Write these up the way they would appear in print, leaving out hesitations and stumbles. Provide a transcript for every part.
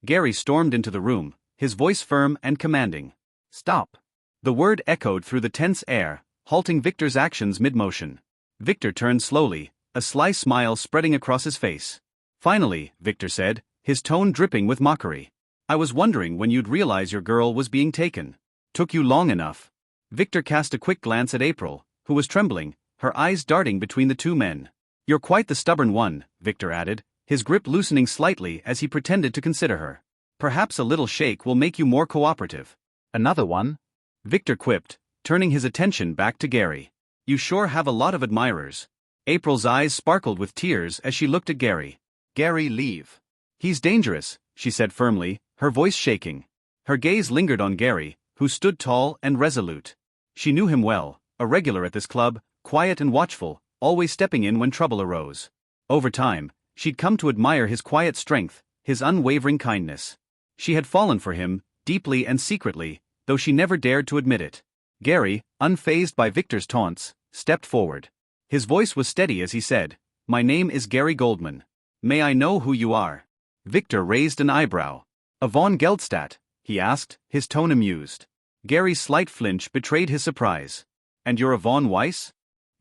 Gary stormed into the room, his voice firm and commanding. Stop. The word echoed through the tense air, halting Victor's actions mid-motion. Victor turned slowly, a sly smile spreading across his face. Finally, Victor said, his tone dripping with mockery. I was wondering when you'd realize your girl was being taken. Took you long enough. Victor cast a quick glance at April, who was trembling, her eyes darting between the two men. You're quite the stubborn one, Victor added, his grip loosening slightly as he pretended to consider her. Perhaps a little shake will make you more cooperative. Another one? Victor quipped, turning his attention back to Gary. You sure have a lot of admirers. April's eyes sparkled with tears as she looked at Gary. Gary, leave. He's dangerous, she said firmly, her voice shaking. Her gaze lingered on Gary, who stood tall and resolute. She knew him well, a regular at this club, quiet and watchful, always stepping in when trouble arose. Over time, she'd come to admire his quiet strength, his unwavering kindness. She had fallen for him, deeply and secretly, though she never dared to admit it. Gary, unfazed by Victor's taunts, stepped forward. His voice was steady as he said, My name is Gary Goldman. May I know who you are? Victor raised an eyebrow. A von Geldstadt, he asked, his tone amused. Gary's slight flinch betrayed his surprise. And you're a von Weiss?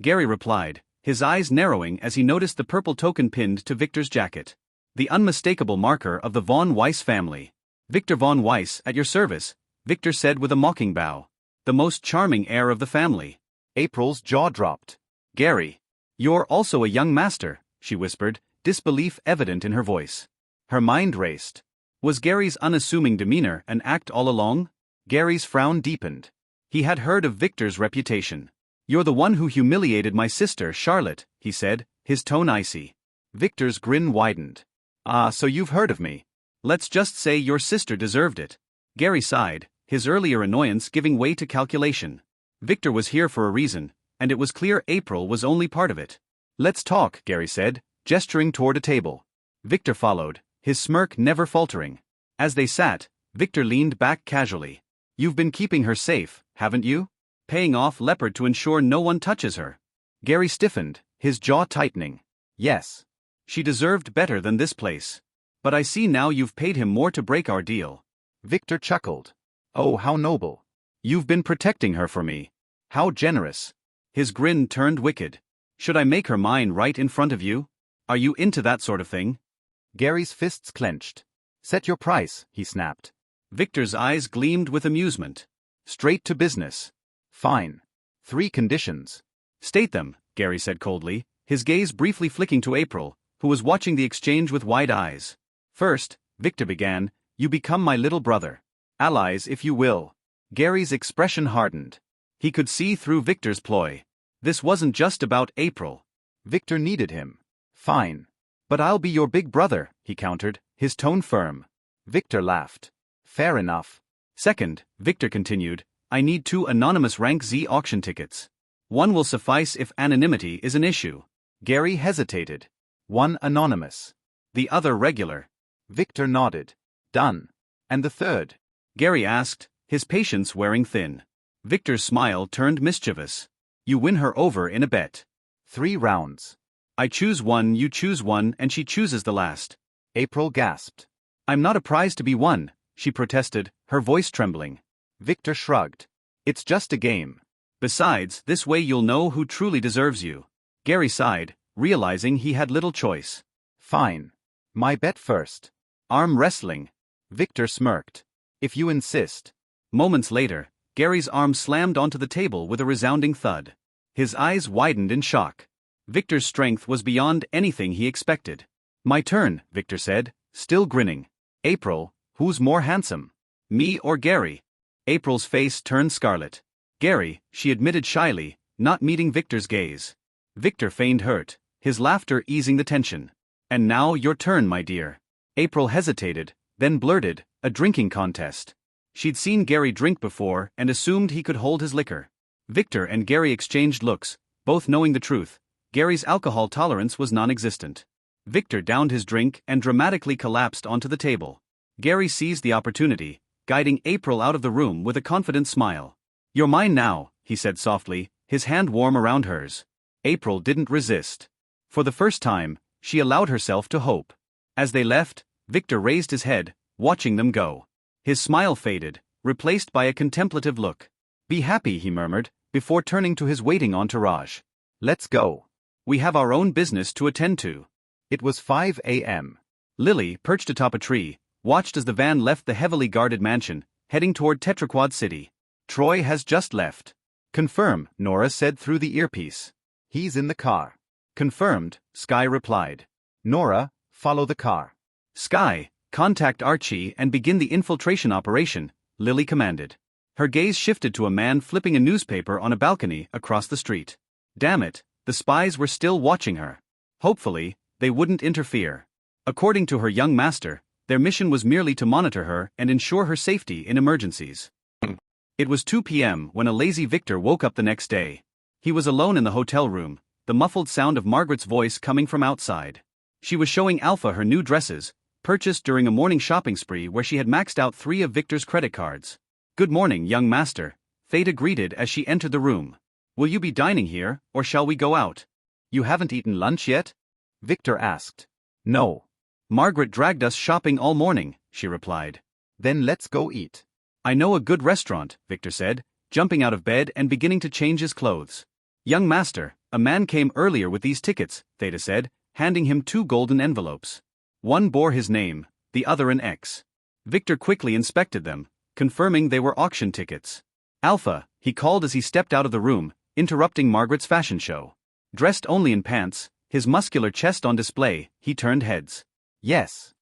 Gary replied, his eyes narrowing as he noticed the purple token pinned to Victor's jacket. The unmistakable marker of the von Weiss family. Victor von Weiss, at your service, Victor said with a mocking bow. The most charming heir of the family. April's jaw dropped. Gary. You're also a young master, she whispered, disbelief evident in her voice. Her mind raced. Was Gary's unassuming demeanor an act all along? Gary's frown deepened. He had heard of Victor's reputation. You're the one who humiliated my sister, Charlotte, he said, his tone icy. Victor's grin widened. Ah, so you've heard of me. Let's just say your sister deserved it. Gary sighed, his earlier annoyance giving way to calculation. Victor was here for a reason, and it was clear April was only part of it. Let's talk, Gary said, gesturing toward a table. Victor followed, his smirk never faltering. As they sat, Victor leaned back casually. You've been keeping her safe, haven't you? Paying off Leopard to ensure no one touches her. Gary stiffened, his jaw tightening. Yes. She deserved better than this place. But I see now you've paid him more to break our deal. Victor chuckled. Oh, how noble. You've been protecting her for me. How generous. His grin turned wicked. Should I make her mine right in front of you? Are you into that sort of thing? Gary's fists clenched. Set your price, he snapped. Victor's eyes gleamed with amusement. Straight to business. Fine. 3 conditions. State them, Gary said coldly, his gaze briefly flicking to April, who was watching the exchange with wide eyes. First, Victor began, you become my little brother. Allies if you will. Gary's expression hardened. He could see through Victor's ploy. This wasn't just about April. Victor needed him. Fine. But I'll be your big brother, he countered, his tone firm. Victor laughed. Fair enough. Second, Victor continued, I need 2 anonymous rank Z auction tickets. One will suffice if anonymity is an issue. Gary hesitated. 1 anonymous. The other regular. Victor nodded. Done. And the third? Gary asked, his patience wearing thin. Victor's smile turned mischievous. You win her over in a bet. 3 rounds. I choose one, you choose one, and she chooses the last. April gasped. I'm not a prize to be won, she protested, her voice trembling. Victor shrugged. It's just a game. Besides, this way you'll know who truly deserves you. Gary sighed, realizing he had little choice. Fine. My bet first. Arm wrestling. Victor smirked. If you insist. Moments later, Gary's arm slammed onto the table with a resounding thud. His eyes widened in shock. Victor's strength was beyond anything he expected. My turn, Victor said, still grinning. April, who's more handsome? Me or Gary? April's face turned scarlet. Gary, she admitted shyly, not meeting Victor's gaze. Victor feigned hurt, his laughter easing the tension. And now your turn, my dear. April hesitated, then blurted, a drinking contest. She'd seen Gary drink before and assumed he could hold his liquor. Victor and Gary exchanged looks, both knowing the truth. Gary's alcohol tolerance was non-existent. Victor downed his drink and dramatically collapsed onto the table. Gary seized the opportunity, guiding April out of the room with a confident smile. You're mine now, he said softly, his hand warm around hers. April didn't resist. For the first time, she allowed herself to hope. As they left, Victor raised his head, watching them go. His smile faded, replaced by a contemplative look. "Be happy," he murmured, before turning to his waiting entourage. "Let's go. We have our own business to attend to." It was 5 a.m. Lily, perched atop a tree, watched as the van left the heavily guarded mansion, heading toward Tetraquad City. "Troy has just left." "Confirm," Nora said through the earpiece. "He's in the car." "Confirmed," Sky replied. "Nora, follow the car." "Sky, contact Archie and begin the infiltration operation," Lily commanded. Her gaze shifted to a man flipping a newspaper on a balcony across the street. Damn it, the spies were still watching her. Hopefully, they wouldn't interfere. According to her young master, their mission was merely to monitor her and ensure her safety in emergencies. It was 2 p.m. when a lazy Victor woke up the next day. He was alone in the hotel room, the muffled sound of Margaret's voice coming from outside. She was showing Alpha her new dresses, purchased during a morning shopping spree where she had maxed out 3 of Victor's credit cards. "Good morning, young master," Theta greeted as she entered the room. "Will you be dining here, or shall we go out?" "You haven't eaten lunch yet?" Victor asked. "No. Margaret dragged us shopping all morning," she replied. "Then let's go eat." "I know a good restaurant," Victor said, jumping out of bed and beginning to change his clothes. "Young master, a man came earlier with these tickets," Theta said, handing him 2 golden envelopes. One bore his name, the other an X. Victor quickly inspected them, confirming they were auction tickets. "Alpha," he called as he stepped out of the room, interrupting Margaret's fashion show. Dressed only in pants, his muscular chest on display, he turned heads. "Yes."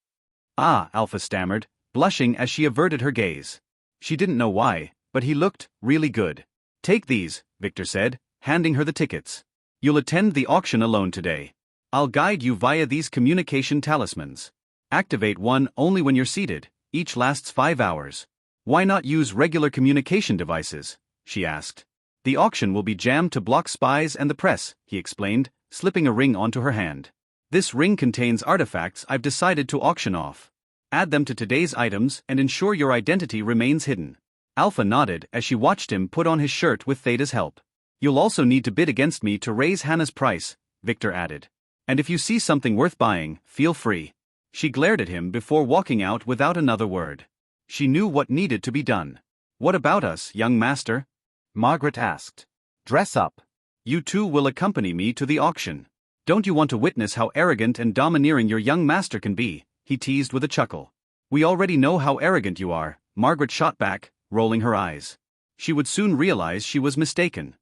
"Ah," Alpha stammered, blushing as she averted her gaze. She didn't know why, but he looked really good. "Take these," Victor said, handing her the tickets. "You'll attend the auction alone today. I'll guide you via these communication talismans. Activate one only when you're seated, each lasts 5 hours. Why not use regular communication devices?" she asked. "The auction will be jammed to block spies and the press," he explained, slipping a ring onto her hand. "This ring contains artifacts I've decided to auction off. Add them to today's items and ensure your identity remains hidden." Alpha nodded as she watched him put on his shirt with Theta's help. "You'll also need to bid against me to raise Hannah's price," Victor added. "And if you see something worth buying, feel free." She glared at him before walking out without another word. She knew what needed to be done. "What about us, young master?" Margaret asked. "Dress up. You two will accompany me to the auction. Don't you want to witness how arrogant and domineering your young master can be?" he teased with a chuckle. "We already know how arrogant you are," Margaret shot back, rolling her eyes. She would soon realize she was mistaken.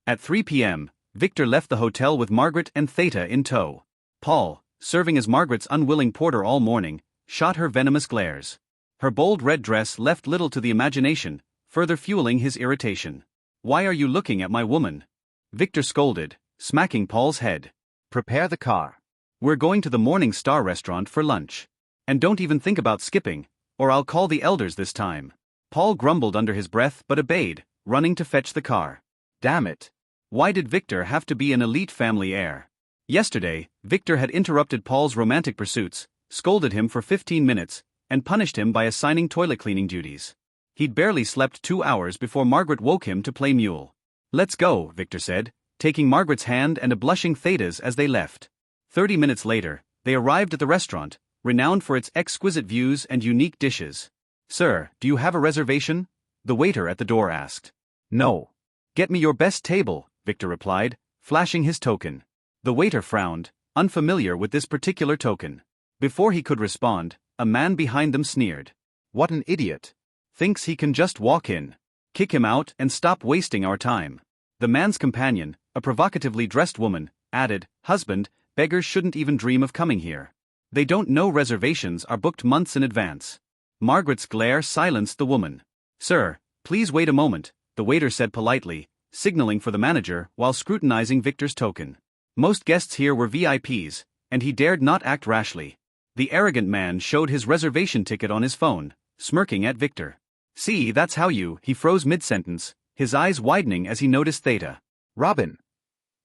At 3 p.m., Victor left the hotel with Margaret and Theta in tow. Paul, serving as Margaret's unwilling porter all morning, shot her venomous glares. Her bold red dress left little to the imagination, further fueling his irritation. "Why are you looking at my woman?" Victor scolded, smacking Paul's head. "Prepare the car. We're going to the Morning Star restaurant for lunch. And don't even think about skipping, or I'll call the elders this time." Paul grumbled under his breath but obeyed, running to fetch the car. Damn it. Why did Victor have to be an elite family heir? Yesterday, Victor had interrupted Paul's romantic pursuits, scolded him for 15 minutes, and punished him by assigning toilet cleaning duties. He'd barely slept 2 hours before Margaret woke him to play mule. "Let's go," Victor said, taking Margaret's hand and a blushing Theta's as they left. 30 minutes later, they arrived at the restaurant, renowned for its exquisite views and unique dishes. "Sir, do you have a reservation?" the waiter at the door asked. "No." "Get me your best table," Victor replied, flashing his token. The waiter frowned, unfamiliar with this particular token. Before he could respond, a man behind them sneered. "What an idiot. Thinks he can just walk in. Kick him out and stop wasting our time." The man's companion, a provocatively dressed woman, added, "Husband, beggars shouldn't even dream of coming here. They don't know reservations are booked months in advance." Margaret's glare silenced the woman. "Sir, please wait a moment," the waiter said politely, signaling for the manager while scrutinizing Victor's token. Most guests here were VIPs, and he dared not act rashly. The arrogant man showed his reservation ticket on his phone, smirking at Victor. "See, that's how you," he froze mid-sentence, his eyes widening as he noticed Theta. "Robin!"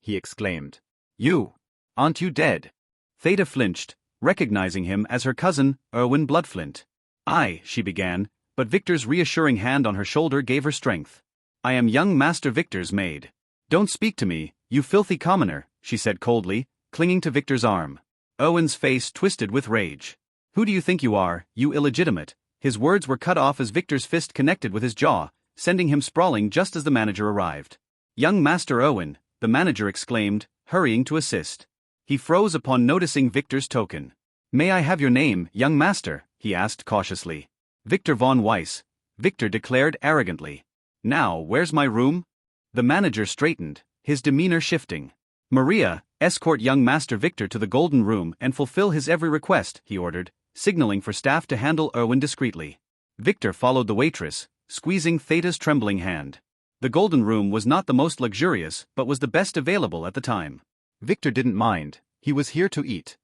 he exclaimed. "You! Aren't you dead?" Theta flinched, recognizing him as her cousin, Erwin Bloodflint. "Aye," she began, but Victor's reassuring hand on her shoulder gave her strength. "I am young Master Victor's maid." "Don't speak to me, you filthy commoner," she said coldly, clinging to Victor's arm. Owen's face twisted with rage. Who do you think you are, you illegitimate? His words were cut off as Victor's fist connected with his jaw, sending him sprawling just as the manager arrived. Young Master Owen, the manager exclaimed, hurrying to assist. He froze upon noticing Victor's token. May I have your name, young master? He asked cautiously. Victor von Weiss, Victor declared arrogantly. Now, where's my room? The manager straightened, his demeanor shifting. Maria, escort young Master Victor to the Golden Room and fulfill his every request, he ordered, signaling for staff to handle Owen discreetly. Victor followed the waitress, squeezing Theta's trembling hand. The Golden Room was not the most luxurious but was the best available at the time. Victor didn't mind, he was here to eat.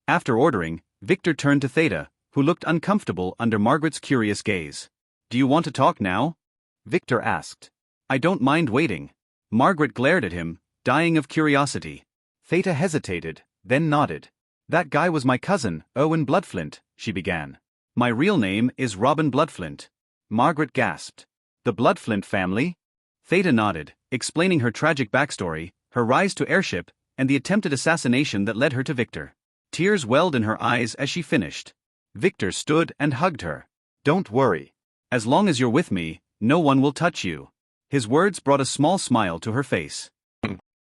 After ordering, Victor turned to Theta, who looked uncomfortable under Margaret's curious gaze. Do you want to talk now? Victor asked. I don't mind waiting. Margaret glared at him, dying of curiosity. Theta hesitated, then nodded. That guy was my cousin, Owen Bloodflint, she began. My real name is Robin Bloodflint. Margaret gasped. The Bloodflint family? Theta nodded, explaining her tragic backstory, her rise to heirship, and the attempted assassination that led her to Victor. Tears welled in her eyes as she finished. Victor stood and hugged her. Don't worry. As long as you're with me, no one will touch you. His words brought a small smile to her face.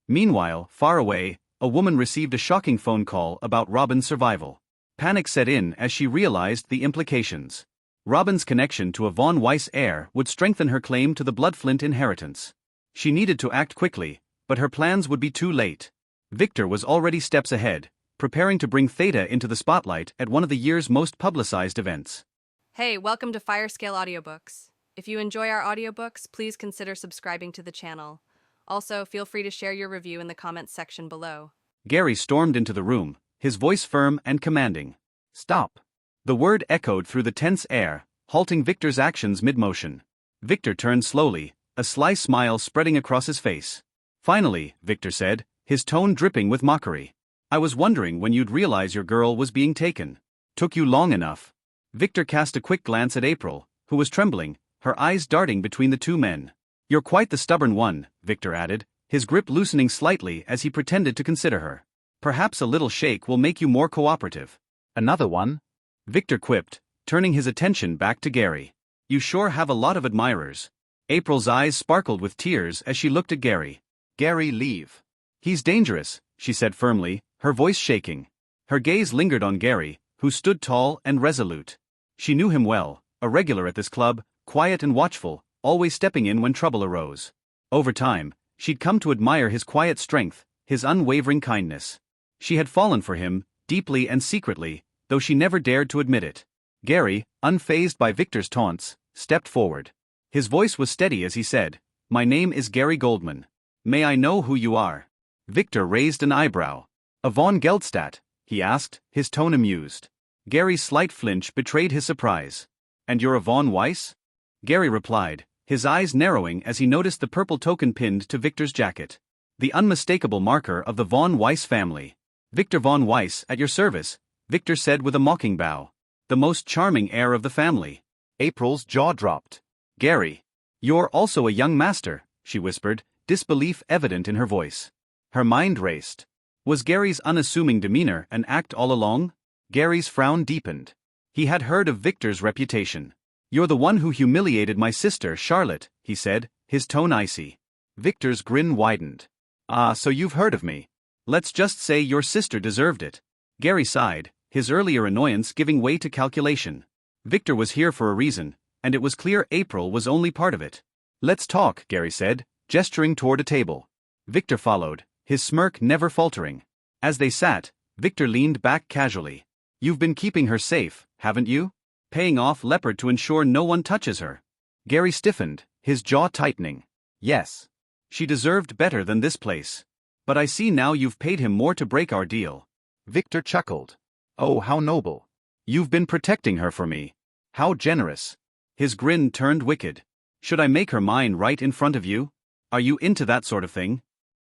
Meanwhile, far away, a woman received a shocking phone call about Robin's survival. Panic set in as she realized the implications. Robin's connection to a von Weiss heir would strengthen her claim to the Bloodflint inheritance. She needed to act quickly, but her plans would be too late. Victor was already steps ahead, preparing to bring Theta into the spotlight at one of the year's most publicized events. Hey, welcome to Firescale Audiobooks. If you enjoy our audiobooks, please consider subscribing to the channel. Also, feel free to share your review in the comments section below. Gary stormed into the room, his voice firm and commanding. Stop. The word echoed through the tense air, halting Victor's actions mid-motion. Victor turned slowly, a sly smile spreading across his face. Finally, Victor said, his tone dripping with mockery. I was wondering when you'd realize your girl was being taken. Took you long enough. Victor cast a quick glance at April, who was trembling, her eyes darting between the two men. You're quite the stubborn one, Victor added, his grip loosening slightly as he pretended to consider her. Perhaps a little shake will make you more cooperative. Another one? Victor quipped, turning his attention back to Gary. You sure have a lot of admirers. April's eyes sparkled with tears as she looked at Gary. Gary, leave. He's dangerous, she said firmly, her voice shaking. Her gaze lingered on Gary, who stood tall and resolute. She knew him well, a regular at this club, quiet and watchful, always stepping in when trouble arose. Over time, she'd come to admire his quiet strength, his unwavering kindness. She had fallen for him, deeply and secretly, though she never dared to admit it. Gary, unfazed by Victor's taunts, stepped forward. His voice was steady as he said, My name is Gary Goldman. May I know who you are? Victor raised an eyebrow. A von Geldstadt, he asked, his tone amused. Gary's slight flinch betrayed his surprise. And you're a von Weiss? Gary replied, his eyes narrowing as he noticed the purple token pinned to Victor's jacket. The unmistakable marker of the von Weiss family. Victor von Weiss, at your service, Victor said with a mocking bow. The most charming heir of the family. April's jaw dropped. Gary. You're also a young master, she whispered, disbelief evident in her voice. Her mind raced. Was Gary's unassuming demeanor an act all along? Gary's frown deepened. He had heard of Victor's reputation. You're the one who humiliated my sister, Charlotte, he said, his tone icy. Victor's grin widened. Ah, so you've heard of me. Let's just say your sister deserved it. Gary sighed, his earlier annoyance giving way to calculation. Victor was here for a reason, and it was clear April was only part of it. Let's talk, Gary said, gesturing toward a table. Victor followed, his smirk never faltering. As they sat, Victor leaned back casually. You've been keeping her safe, haven't you? Paying off Leopard to ensure no one touches her. Gary stiffened, his jaw tightening. Yes. She deserved better than this place. But I see now you've paid him more to break our deal. Victor chuckled. Oh, how noble. You've been protecting her for me. How generous. His grin turned wicked. Should I make her mine right in front of you? Are you into that sort of thing?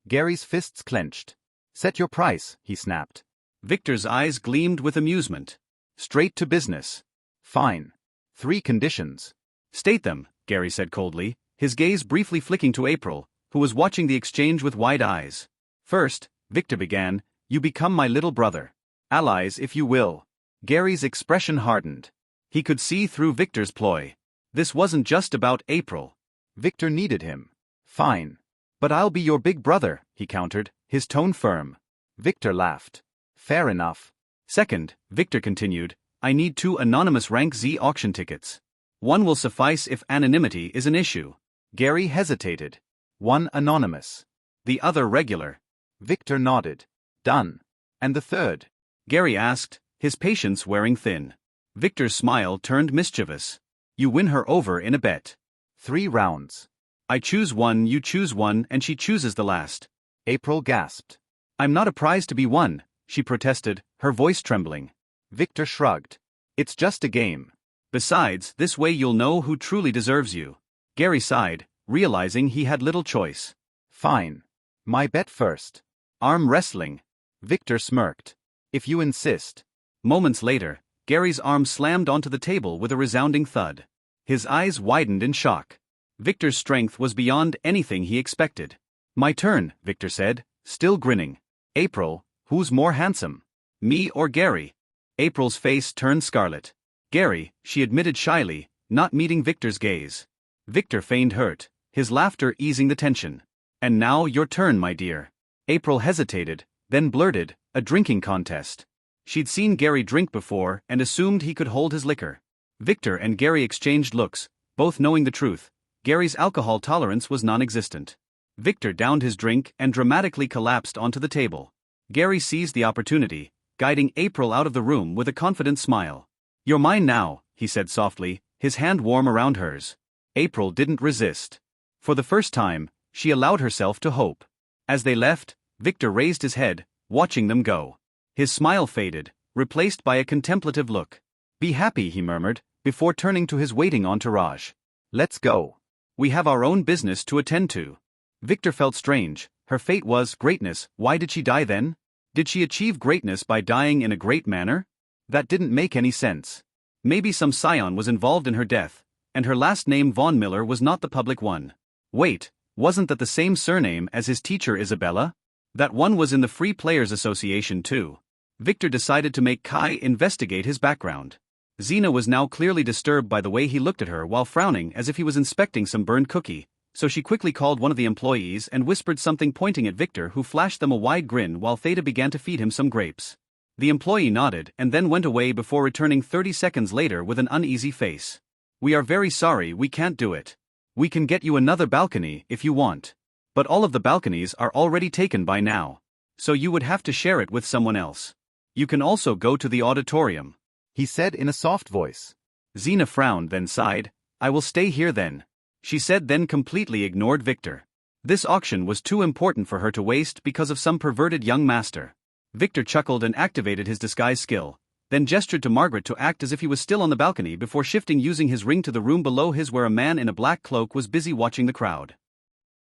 Gary's fists clenched. Set your price, he snapped. Victor's eyes gleamed with amusement. Straight to business. Fine. 3 conditions. State them, Gary said coldly, his gaze briefly flicking to April, who was watching the exchange with wide eyes. First, Victor began, you become my little brother. Allies if you will. Gary's expression hardened. He could see through Victor's ploy. This wasn't just about April. Victor needed him. Fine. But I'll be your big brother, he countered, his tone firm. Victor laughed. Fair enough. Second, Victor continued, I need 2 anonymous rank Z auction tickets. 1 will suffice if anonymity is an issue. Gary hesitated. 1 anonymous. The other regular. Victor nodded. Done. And the third? Gary asked, his patience wearing thin. Victor's smile turned mischievous. You win her over in a bet. 3 rounds. I choose one, you choose one, and she chooses the last. April gasped. I'm not a prize to be won, she protested, her voice trembling. Victor shrugged. It's just a game. Besides, this way you'll know who truly deserves you. Gary sighed, realizing he had little choice. Fine. My bet first. Arm wrestling. Victor smirked. If you insist. Moments later, Gary's arm slammed onto the table with a resounding thud. His eyes widened in shock. Victor's strength was beyond anything he expected. My turn, Victor said, still grinning. April, who's more handsome? Me or Gary? April's face turned scarlet. Gary, she admitted shyly, not meeting Victor's gaze. Victor feigned hurt, his laughter easing the tension. And now your turn, my dear. April hesitated, then blurted, a drinking contest. She'd seen Gary drink before and assumed he could hold his liquor. Victor and Gary exchanged looks, both knowing the truth. Gary's alcohol tolerance was non-existent. Victor downed his drink and dramatically collapsed onto the table. Gary seized the opportunity, guiding April out of the room with a confident smile. You're mine now, he said softly, his hand warm around hers. April didn't resist. For the first time, she allowed herself to hope. As they left, Victor raised his head, watching them go. His smile faded, replaced by a contemplative look. Be happy, he murmured, before turning to his waiting entourage. Let's go. We have our own business to attend to. Victor felt strange. Her fate was greatness. Why did she die then? Did she achieve greatness by dying in a great manner? That didn't make any sense. Maybe some scion was involved in her death, and her last name Von Miller was not the public one. Wait, wasn't that the same surname as his teacher Isabella? That one was in the Free Players Association too. Victor decided to make Kai investigate his background. Xena was now clearly disturbed by the way he looked at her while frowning as if he was inspecting some burned cookie, so she quickly called one of the employees and whispered something pointing at Victor, who flashed them a wide grin while Theta began to feed him some grapes. The employee nodded and then went away before returning 30 seconds later with an uneasy face. We are very sorry, we can't do it. We can get you another balcony if you want. But all of the balconies are already taken by now. So you would have to share it with someone else. You can also go to the auditorium, he said in a soft voice. Xena frowned then sighed. I will stay here then, she said, then completely ignored Victor. This auction was too important for her to waste because of some perverted young master. Victor chuckled and activated his disguise skill, then gestured to Margaret to act as if he was still on the balcony before shifting using his ring to the room below his where a man in a black cloak was busy watching the crowd.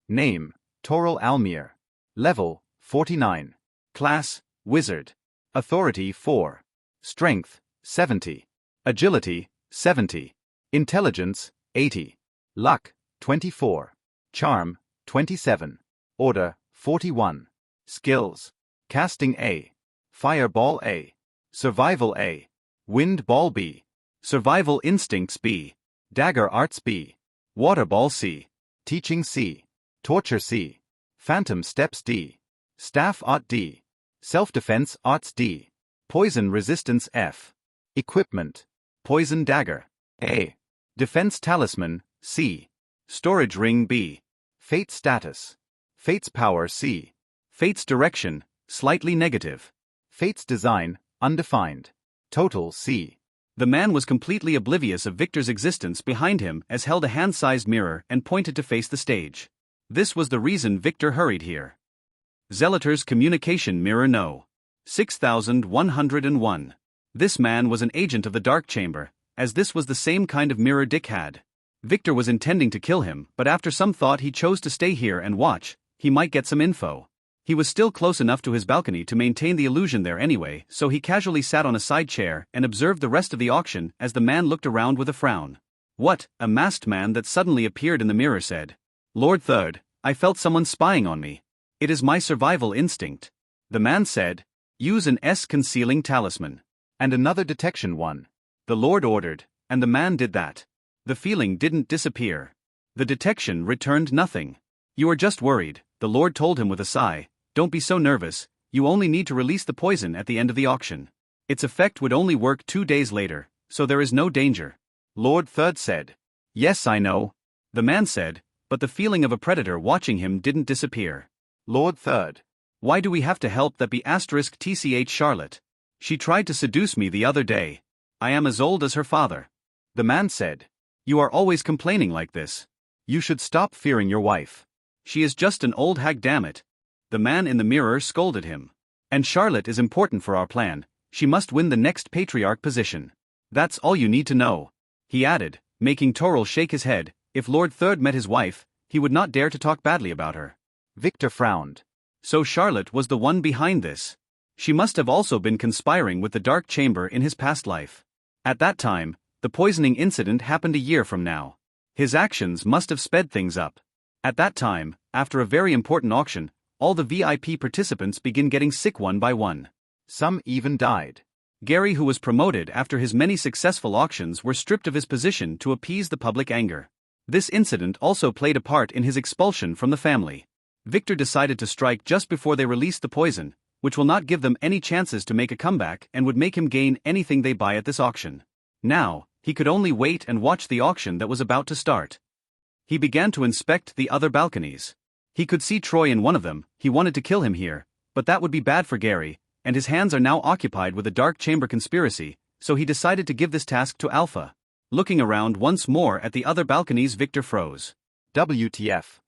Name, Toral Almir. Level, 49. Class, Wizard. Authority 4. Strength, 70. Agility, 70. Intelligence, 80. Luck, 24. Charm, 27. Order, 41. Skills. Casting A. Fireball A. Survival A. Wind Ball B. Survival Instincts B. Dagger Arts B. Water Ball C. Teaching C. Torture C. Phantom Steps D. Staff Art D. Self-Defense Arts D. Poison Resistance F. Equipment. Poison Dagger A. Defense Talisman C. Storage Ring B. Fate Status. Fate's Power C. Fate's Direction, slightly negative. Fate's Design, undefined. Total C. The man was completely oblivious of Victor's existence behind him as held a hand-sized mirror and pointed to face the stage. This was the reason Victor hurried here. Zelator's communication mirror no. 6101. This man was an agent of the Dark Chamber, as this was the same kind of mirror Dick had. Victor was intending to kill him, but after some thought he chose to stay here and watch. He might get some info. He was still close enough to his balcony to maintain the illusion there anyway, so he casually sat on a side chair and observed the rest of the auction as the man looked around with a frown. What? A masked man that suddenly appeared in the mirror said. Lord Third, I felt someone spying on me. It is my survival instinct. The man said, use an S concealing talisman. And another detection one. The Lord ordered, and the man did that. The feeling didn't disappear. The detection returned nothing. You are just worried, the Lord told him with a sigh. Don't be so nervous, you only need to release the poison at the end of the auction. Its effect would only work 2 days later, so there is no danger. Lord Third said. Yes, I know. The man said, but the feeling of a predator watching him didn't disappear. Lord Third. Why do we have to help that be *TCH Charlotte? She tried to seduce me the other day. I am as old as her father. The man said. You are always complaining like this. You should stop fearing your wife. She is just an old hag, damn it. The man in the mirror scolded him. And Charlotte is important for our plan, she must win the next patriarch position. That's all you need to know. He added, making Toril shake his head, if Lord Third met his wife, he would not dare to talk badly about her. Victor frowned. So Charlotte was the one behind this. She must have also been conspiring with the Dark Chamber in his past life. At that time, the poisoning incident happened a year from now. His actions must have sped things up. At that time, after a very important auction, all the VIP participants begin getting sick one by one. Some even died. Gary, who was promoted after his many successful auctions, were stripped of his position to appease the public anger. This incident also played a part in his expulsion from the family. Victor decided to strike just before they released the poison, which will not give them any chances to make a comeback and would make him gain anything they buy at this auction. Now, he could only wait and watch the auction that was about to start. He began to inspect the other balconies. He could see Troy in one of them. He wanted to kill him here, but that would be bad for Gary, and his hands are now occupied with the Dark Chamber conspiracy, so he decided to give this task to Alpha. Looking around once more at the other balconies, Victor froze. WTF.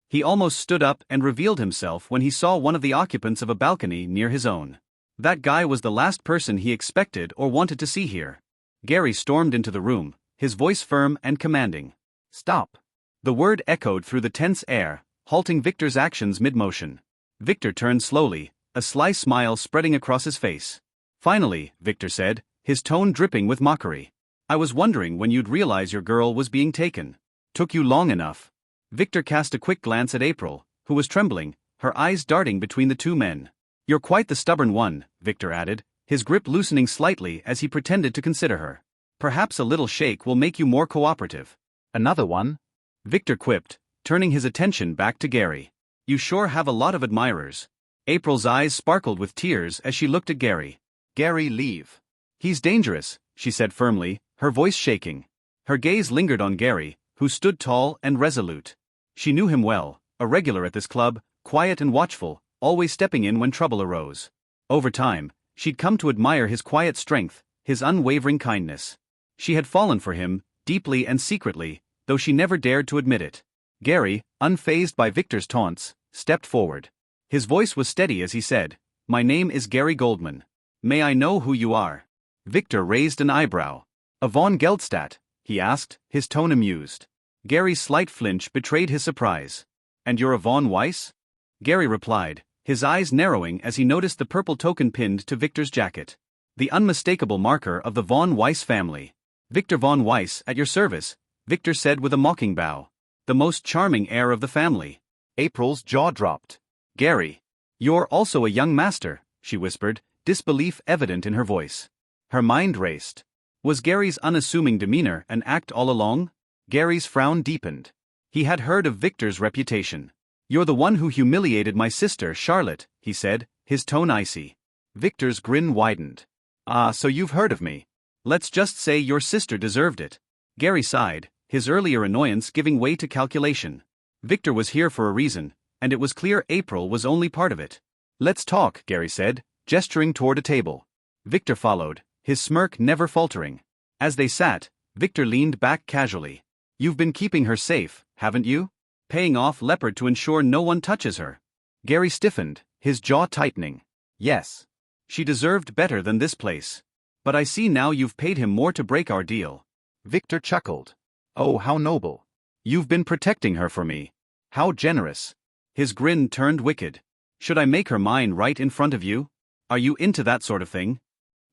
He almost stood up and revealed himself when he saw one of the occupants of a balcony near his own. That guy was the last person he expected or wanted to see here. Gary stormed into the room, his voice firm and commanding. Stop. The word echoed through the tense air, halting Victor's actions mid-motion. Victor turned slowly, a sly smile spreading across his face. Finally, Victor said, his tone dripping with mockery. I was wondering when you'd realize your girl was being taken. Took you long enough. Victor cast a quick glance at April, who was trembling, her eyes darting between the two men. You're quite the stubborn one, Victor added, his grip loosening slightly as he pretended to consider her. Perhaps a little shake will make you more cooperative. Another one? Victor quipped, turning his attention back to Gary. You sure have a lot of admirers. April's eyes sparkled with tears as she looked at Gary. Gary, leave. He's dangerous, she said firmly, her voice shaking. Her gaze lingered on Gary, who stood tall and resolute. She knew him well, a regular at this club, quiet and watchful, always stepping in when trouble arose. Over time, she'd come to admire his quiet strength, his unwavering kindness. She had fallen for him, deeply and secretly, though she never dared to admit it. Gary, unfazed by Victor's taunts, stepped forward. His voice was steady as he said, My name is Gary Goldman. May I know who you are? Victor raised an eyebrow. A von Geldstadt, he asked, his tone amused. Gary's slight flinch betrayed his surprise. And you're a von Weiss? Gary replied, his eyes narrowing as he noticed the purple token pinned to Victor's jacket. The unmistakable marker of the von Weiss family. Victor von Weiss, at your service, Victor said with a mocking bow. The most charming heir of the family. April's jaw dropped. Gary. You're also a young master, she whispered, disbelief evident in her voice. Her mind raced. Was Gary's unassuming demeanor an act all along? Gary's frown deepened. He had heard of Victor's reputation. You're the one who humiliated my sister, Charlotte, he said, his tone icy. Victor's grin widened. Ah, so you've heard of me. Let's just say your sister deserved it. Gary sighed, his earlier annoyance giving way to calculation. Victor was here for a reason, and it was clear April was only part of it. Let's talk, Gary said, gesturing toward a table. Victor followed, his smirk never faltering. As they sat, Victor leaned back casually. You've been keeping her safe, haven't you? Paying off Leopard to ensure no one touches her. Gary stiffened, his jaw tightening. Yes. She deserved better than this place. But I see now you've paid him more to break our deal. Victor chuckled. Oh, how noble. You've been protecting her for me. How generous. His grin turned wicked. Should I make her mine right in front of you? Are you into that sort of thing?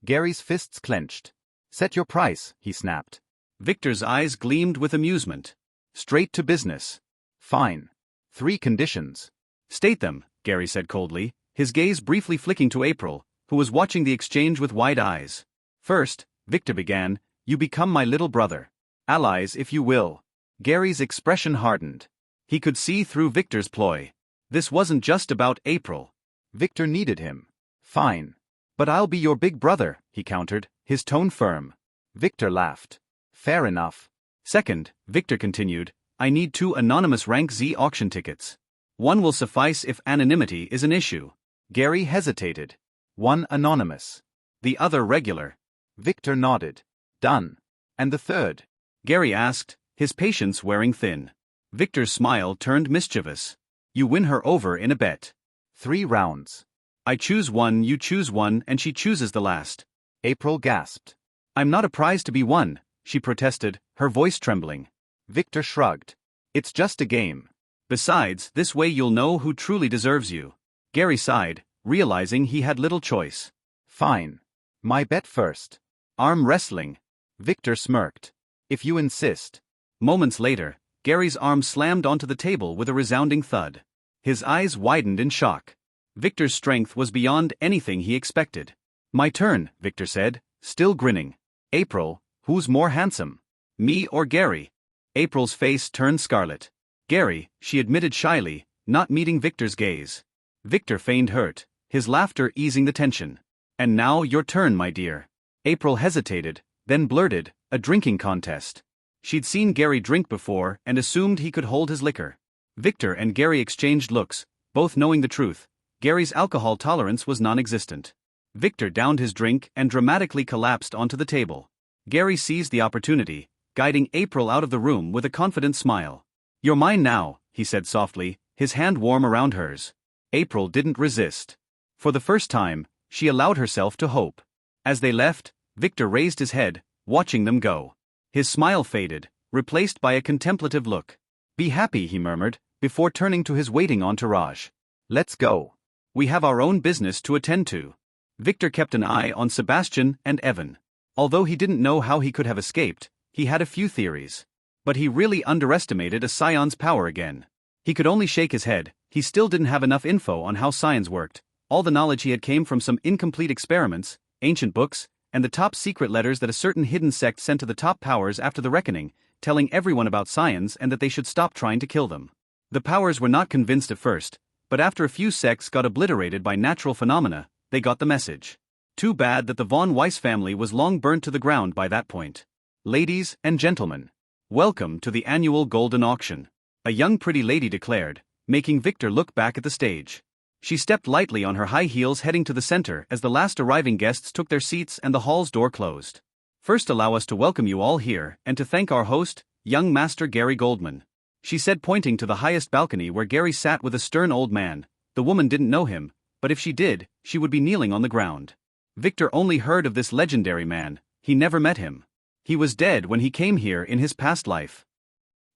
Gary's fists clenched. Set your price, he snapped. Victor's eyes gleamed with amusement. Straight to business. Fine. 3 conditions. State them, Gary said coldly, his gaze briefly flicking to April, who was watching the exchange with wide eyes. First, Victor began, you become my little brother. Allies if you will. Gary's expression hardened. He could see through Victor's ploy. This wasn't just about April. Victor needed him. Fine. But I'll be your big brother, he countered, his tone firm. Victor laughed. Fair enough. Second, Victor continued, I need 2 anonymous rank Z auction tickets. One will suffice if anonymity is an issue. Gary hesitated. One anonymous. The other regular. Victor nodded. Done. And the third? Gary asked, his patience wearing thin. Victor's smile turned mischievous. You win her over in a bet. 3 rounds. I choose one, you choose one, and she chooses the last. April gasped. I'm not a prize to be won, she protested, her voice trembling. Victor shrugged. It's just a game. Besides, this way you'll know who truly deserves you. Gary sighed, realizing he had little choice. Fine. My bet first. Arm wrestling. Victor smirked. If you insist. Moments later, Gary's arm slammed onto the table with a resounding thud. His eyes widened in shock. Victor's strength was beyond anything he expected. My turn, Victor said, still grinning. April, who's more handsome? Me or Gary? April's face turned scarlet. Gary, she admitted shyly, not meeting Victor's gaze. Victor feigned hurt, his laughter easing the tension. And now your turn, my dear. April hesitated, then blurted, a drinking contest. She'd seen Gary drink before and assumed he could hold his liquor. Victor and Gary exchanged looks, both knowing the truth. Gary's alcohol tolerance was non-existent. Victor downed his drink and dramatically collapsed onto the table. Gary seized the opportunity, guiding April out of the room with a confident smile. You're mine now, he said softly, his hand warm around hers. April didn't resist. For the first time, she allowed herself to hope. As they left, Victor raised his head, watching them go. His smile faded, replaced by a contemplative look. Be happy, he murmured, before turning to his waiting entourage. Let's go. We have our own business to attend to. Victor kept an eye on Sebastian and Evan. Although he didn't know how he could have escaped, he had a few theories. But he really underestimated a scion's power again. He could only shake his head, he still didn't have enough info on how science worked. All the knowledge he had came from some incomplete experiments, ancient books, and the top secret letters that a certain hidden sect sent to the top powers after the reckoning, telling everyone about science and that they should stop trying to kill them. The powers were not convinced at first, but after a few sects got obliterated by natural phenomena, they got the message. Too bad that the von Weiss family was long burnt to the ground by that point. Ladies and gentlemen, welcome to the annual Golden Auction, a young pretty lady declared, making Victor look back at the stage. She stepped lightly on her high heels heading to the center as the last arriving guests took their seats and the hall's door closed. First, allow us to welcome you all here and to thank our host, young Master Gary Goldman, she said, pointing to the highest balcony where Gary sat with a stern old man. The woman didn't know him, but if she did, she would be kneeling on the ground. Victor only heard of this legendary man, he never met him. He was dead when he came here in his past life.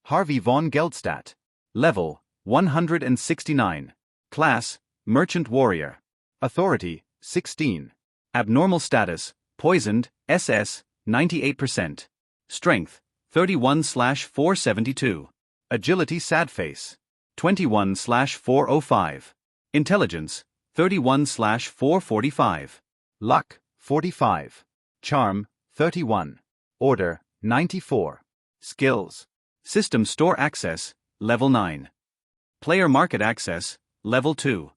Harvey von Geldstadt. Level, 169. Class, Merchant Warrior. Authority, 16. Abnormal status, poisoned, SS, 98%. Strength, 31/472. Agility Sadface, 21/405. Intelligence, 31/445. Luck, 45. Charm, 31. Order, 94. Skills. System Store Access, Level 9. Player Market Access, Level 2.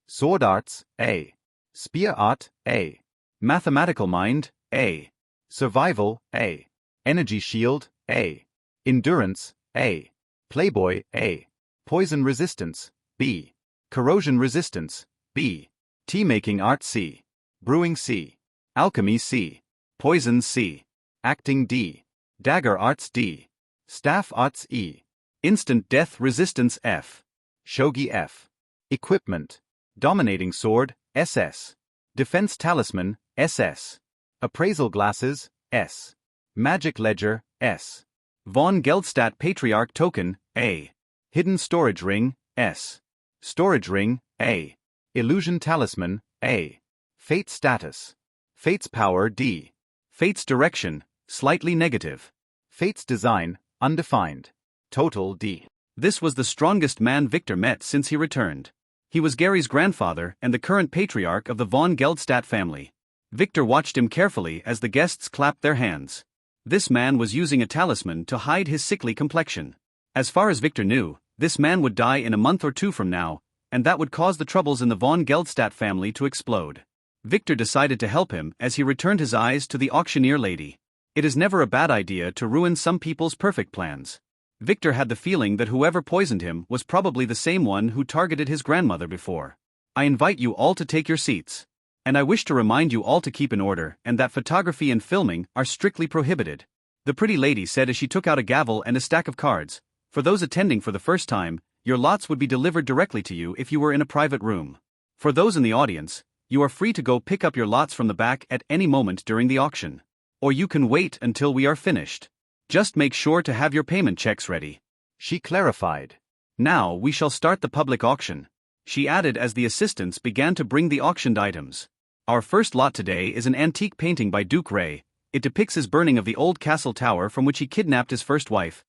Sword Arts, A. Spear Art, A. Mathematical Mind, A. Survival, A. Energy Shield, A. Endurance, A. Playboy, A. Poison Resistance, B. Corrosion Resistance, B. Tea-Making Art, C. Brewing, C. Alchemy, C. Poison, C. Acting, D. Dagger Arts, D. Staff Arts, E. Instant Death Resistance, F. Shogi, F. Equipment. Dominating Sword, SS. Defense Talisman, SS. Appraisal Glasses, S. Magic Ledger, S. Von Geldstadt Patriarch Token, A. Hidden Storage Ring, S. Storage Ring, A. Illusion Talisman, A. Fate Status. Fate's Power, D. Fate's Direction, slightly negative. Fate's Design, undefined. Total, D. This was the strongest man Victor met since he returned. He was Gary's grandfather and the current patriarch of the von Geldstadt family. Victor watched him carefully as the guests clapped their hands. This man was using a talisman to hide his sickly complexion. As far as Victor knew, this man would die in a month or two from now, and that would cause the troubles in the von Geldstadt family to explode. Victor decided to help him as he returned his eyes to the auctioneer lady. It is never a bad idea to ruin some people's perfect plans. Victor had the feeling that whoever poisoned him was probably the same one who targeted his grandmother before. I invite you all to take your seats. And I wish to remind you all to keep in order and that photography and filming are strictly prohibited. The pretty lady said as she took out a gavel and a stack of cards. For those attending for the first time, your lots would be delivered directly to you if you were in a private room. For those in the audience, you are free to go pick up your lots from the back at any moment during the auction. Or you can wait until we are finished. Just make sure to have your payment checks ready. She clarified. Now we shall start the public auction. She added as the assistants began to bring the auctioned items. Our first lot today is an antique painting by Duke Ray. It depicts his burning of the old castle tower from which he kidnapped his first wife.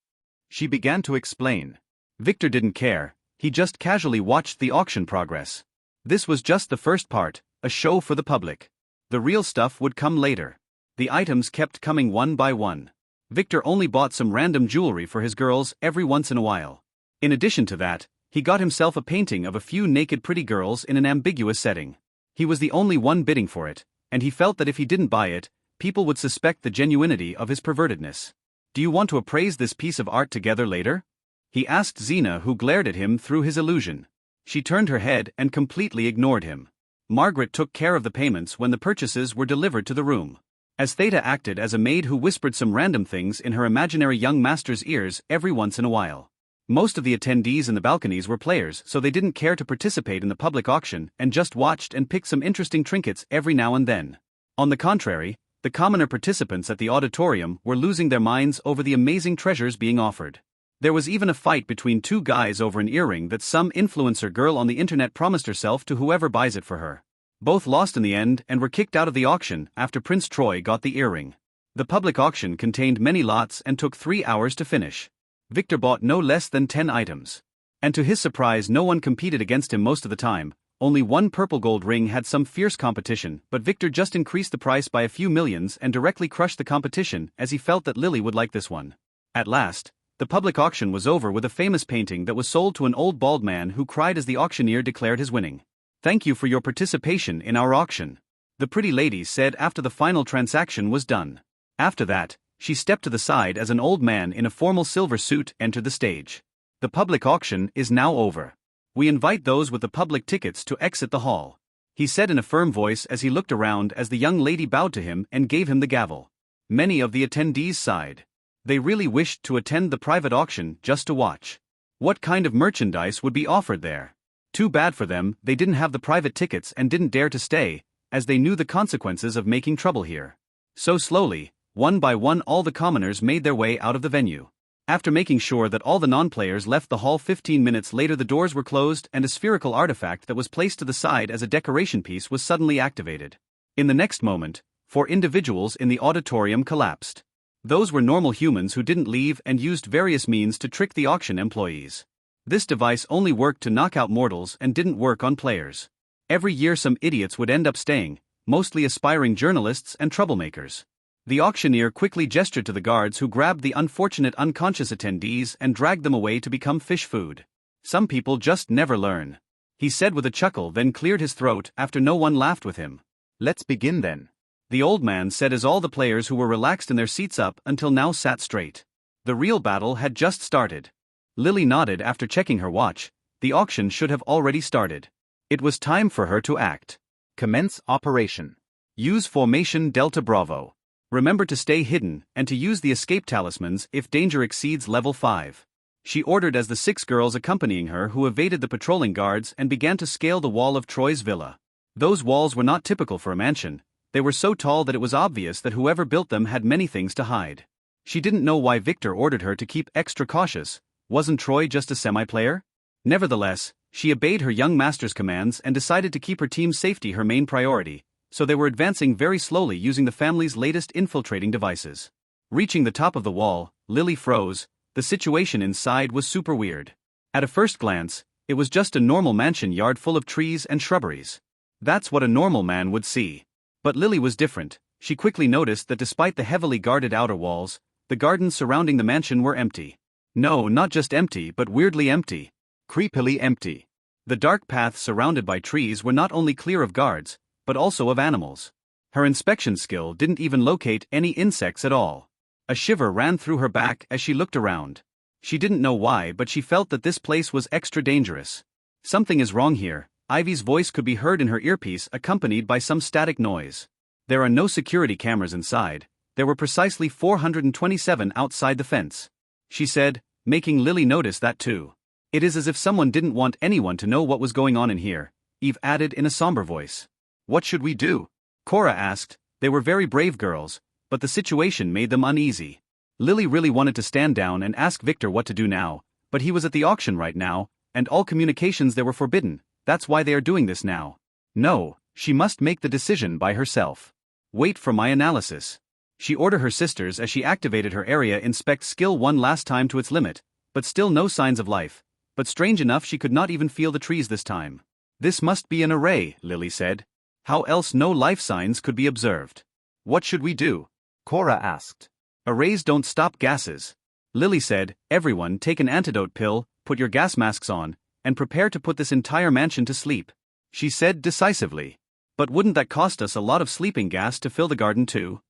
She began to explain. Victor didn't care, he just casually watched the auction progress. This was just the first part, a show for the public. The real stuff would come later. The items kept coming one by one. Victor only bought some random jewelry for his girls every once in a while. In addition to that, he got himself a painting of a few naked pretty girls in an ambiguous setting. He was the only one bidding for it, and he felt that if he didn't buy it, people would suspect the genuinity of his pervertedness. Do you want to appraise this piece of art together later? He asked Zena, who glared at him through his illusion. She turned her head and completely ignored him. Margaret took care of the payments when the purchases were delivered to the room. As Theta acted as a maid who whispered some random things in her imaginary young master's ears every once in a while. Most of the attendees in the balconies were players, so they didn't care to participate in the public auction and just watched and picked some interesting trinkets every now and then. On the contrary, the commoner participants at the auditorium were losing their minds over the amazing treasures being offered. There was even a fight between two guys over an earring that some influencer girl on the internet promised herself to whoever buys it for her. Both lost in the end and were kicked out of the auction after Prince Troy got the earring. The public auction contained many lots and took 3 hours to finish. Victor bought no less than 10 items. And to his surprise, no one competed against him most of the time. Only one purple gold ring had some fierce competition, but Victor just increased the price by a few millions and directly crushed the competition as he felt that Lily would like this one. At last, the public auction was over with a famous painting that was sold to an old bald man who cried as the auctioneer declared his winning. Thank you for your participation in our auction, the pretty lady said after the final transaction was done. After that, she stepped to the side as an old man in a formal silver suit entered the stage. The public auction is now over. We invite those with the public tickets to exit the hall, he said in a firm voice as he looked around as the young lady bowed to him and gave him the gavel. Many of the attendees sighed. They really wished to attend the private auction just to watch. What kind of merchandise would be offered there? Too bad for them, they didn't have the private tickets and didn't dare to stay, as they knew the consequences of making trouble here. So slowly, one by one, all the commoners made their way out of the venue. After making sure that all the non-players left the hall 15 minutes later, the doors were closed and a spherical artifact that was placed to the side as a decoration piece was suddenly activated. In the next moment, 4 individuals in the auditorium collapsed. Those were normal humans who didn't leave and used various means to trick the auction employees. This device only worked to knock out mortals and didn't work on players. Every year some idiots would end up staying, mostly aspiring journalists and troublemakers. The auctioneer quickly gestured to the guards, who grabbed the unfortunate unconscious attendees and dragged them away to become fish food. Some people just never learn, he said with a chuckle, then cleared his throat after no one laughed with him. Let's begin then, the old man said as all the players who were relaxed in their seats up until now sat straight. The real battle had just started. Lily nodded after checking her watch. The auction should have already started. It was time for her to act. Commence operation. Use formation Delta Bravo. Remember to stay hidden and to use the escape talismans if danger exceeds level 5. She ordered as the 6 girls accompanying her who evaded the patrolling guards and began to scale the wall of Troy's villa. Those walls were not typical for a mansion. They were so tall that it was obvious that whoever built them had many things to hide. She didn't know why Victor ordered her to keep extra cautious. Wasn't Troy just a semi-player? Nevertheless, she obeyed her young master's commands and decided to keep her team's safety her main priority, so they were advancing very slowly using the family's latest infiltrating devices. Reaching the top of the wall, Lily froze. The situation inside was super weird. At a first glance, it was just a normal mansion yard full of trees and shrubberies. That's what a normal man would see. But Lily was different. She quickly noticed that despite the heavily guarded outer walls, the gardens surrounding the mansion were empty. No, not just empty, but weirdly empty. Creepily empty. The dark paths surrounded by trees were not only clear of guards, but also of animals. Her inspection skill didn't even locate any insects at all. A shiver ran through her back as she looked around. She didn't know why, but she felt that this place was extra dangerous. Something is wrong here. Ivy's voice could be heard in her earpiece, accompanied by some static noise. There are no security cameras inside. There were precisely 427 outside the fence. She said, making Lily notice that too. It is as if someone didn't want anyone to know what was going on in here, Eve added in a somber voice. What should we do? Cora asked. They were very brave girls, but the situation made them uneasy. Lily really wanted to stand down and ask Victor what to do now, but he was at the auction right now, and all communications there were forbidden. That's why they are doing this now. No, she must make the decision by herself. Wait for my analysis. She ordered her sisters as she activated her area inspect skill one last time to its limit, but still no signs of life. But strange enough, she could not even feel the trees this time. This must be an array, Lily said. How else no life signs could be observed? What should we do? Cora asked. Arrays don't stop gases. Lily said, everyone take an antidote pill, put your gas masks on, and prepare to put this entire mansion to sleep. She said decisively. But wouldn't that cost us a lot of sleeping gas to fill the garden too?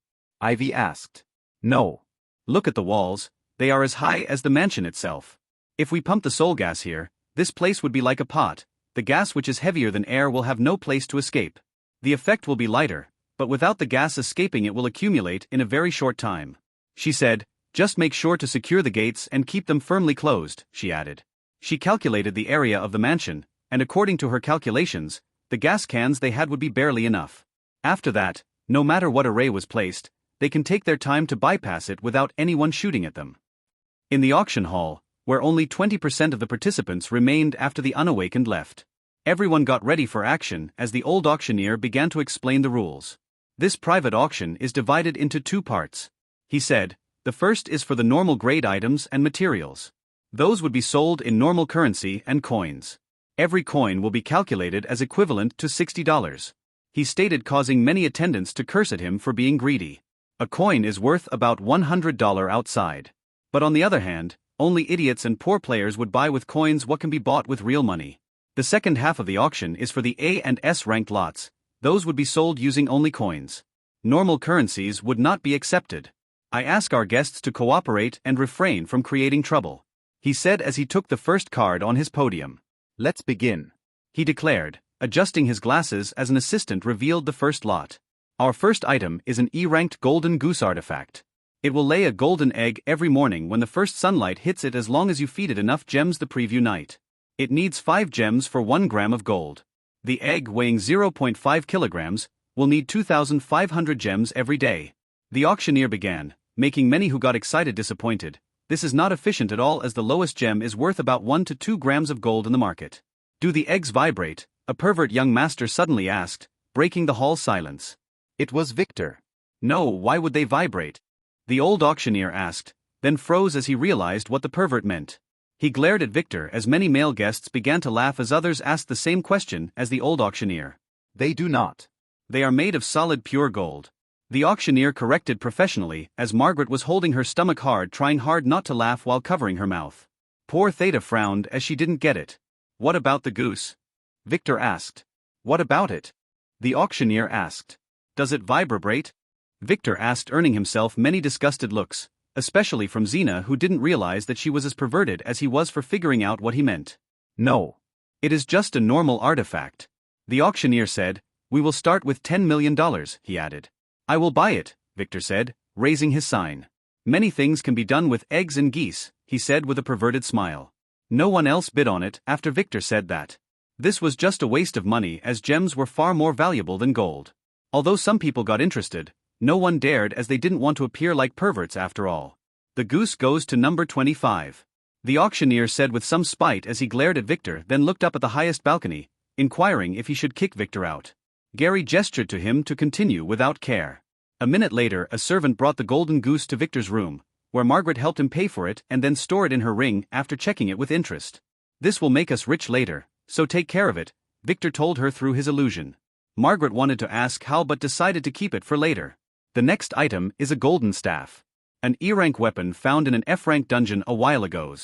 Ivy asked. No. Look at the walls, they are as high as the mansion itself. If we pump the soul gas here, this place would be like a pot. The gas, which is heavier than air, will have no place to escape. The effect will be lighter, but without the gas escaping it will accumulate in a very short time. She said, just make sure to secure the gates and keep them firmly closed, she added. She calculated the area of the mansion, and according to her calculations, the gas cans they had would be barely enough. After that, no matter what array was placed, they can take their time to bypass it without anyone shooting at them. In the auction hall, where only 20% of the participants remained after the unawakened left, everyone got ready for action as the old auctioneer began to explain the rules. This private auction is divided into two parts. He said, the first is for the normal grade items and materials. Those would be sold in normal currency and coins. Every coin will be calculated as equivalent to $60. He stated, causing many attendants to curse at him for being greedy. A coin is worth about $100 outside. But on the other hand, only idiots and poor players would buy with coins what can be bought with real money. The second half of the auction is for the A and S ranked lots. Those would be sold using only coins. Normal currencies would not be accepted. I ask our guests to cooperate and refrain from creating trouble, he said as he took the first card on his podium. Let's begin, he declared, adjusting his glasses as an assistant revealed the first lot. Our first item is an E-ranked golden goose artifact. It will lay a golden egg every morning when the first sunlight hits it, as long as you feed it enough gems the preview night. It needs 5 gems for 1 gram of gold. The egg, weighing 0.5 kilograms, will need 2,500 gems every day. The auctioneer began, making many who got excited disappointed. This is not efficient at all, as the lowest gem is worth about 1 to 2 grams of gold in the market. Do the eggs vibrate? A pervert young master suddenly asked, breaking the hall's silence. It was Victor. No, why would they vibrate? The old auctioneer asked, then froze as he realized what the pervert meant. He glared at Victor as many male guests began to laugh as others asked the same question as the old auctioneer. They do not. They are made of solid pure gold. The auctioneer corrected professionally as Margaret was holding her stomach hard, trying hard not to laugh while covering her mouth. Poor Theta frowned as she didn't get it. What about the goose? Victor asked. What about it? The auctioneer asked. Does it vibrate? Victor asked, earning himself many disgusted looks, especially from Xena, who didn't realize that she was as perverted as he was for figuring out what he meant. No. It is just a normal artifact. The auctioneer said, we will start with $10 million, he added. I will buy it, Victor said, raising his sign. Many things can be done with eggs and geese, he said with a perverted smile. No one else bid on it after Victor said that. This was just a waste of money, as gems were far more valuable than gold. Although some people got interested, no one dared, as they didn't want to appear like perverts after all. The goose goes to number 25. The auctioneer said with some spite as he glared at Victor, then looked up at the highest balcony, inquiring if he should kick Victor out. Gary gestured to him to continue without care. A minute later, a servant brought the golden goose to Victor's room, where Margaret helped him pay for it and then store it in her ring after checking it with interest. This will make us rich later, so take care of it, Victor told her through his illusion. Margaret wanted to ask how but decided to keep it for later. The next item is a golden staff. An E-rank weapon found in an F-rank dungeon a while ago.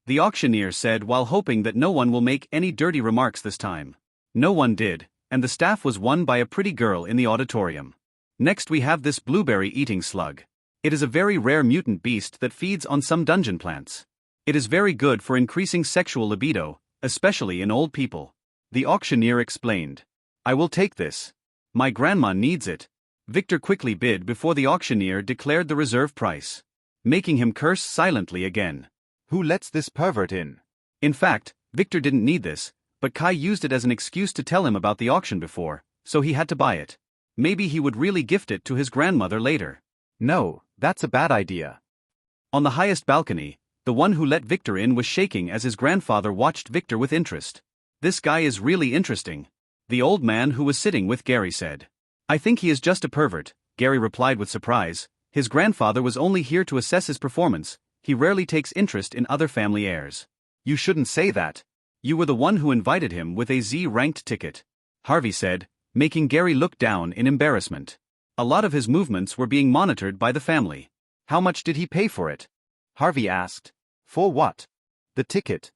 The auctioneer said while hoping that no one will make any dirty remarks this time. No one did, and the staff was won by a pretty girl in the auditorium. Next we have this blueberry-eating slug. It is a very rare mutant beast that feeds on some dungeon plants. It is very good for increasing sexual libido, especially in old people. The auctioneer explained. I will take this. My grandma needs it. Victor quickly bid before the auctioneer declared the reserve price, making him curse silently again. Who lets this pervert in? In fact, Victor didn't need this, but Kai used it as an excuse to tell him about the auction before, so he had to buy it. Maybe he would really gift it to his grandmother later. No, that's a bad idea. On the highest balcony, the one who let Victor in was shaking as his grandfather watched Victor with interest. This guy is really interesting. The old man who was sitting with Gary said. I think he is just a pervert, Gary replied with surprise. His grandfather was only here to assess his performance. He rarely takes interest in other family heirs. You shouldn't say that. You were the one who invited him with a Z-ranked ticket, Harvey said, making Gary look down in embarrassment. A lot of his movements were being monitored by the family. How much did he pay for it? Harvey asked. For what? The ticket.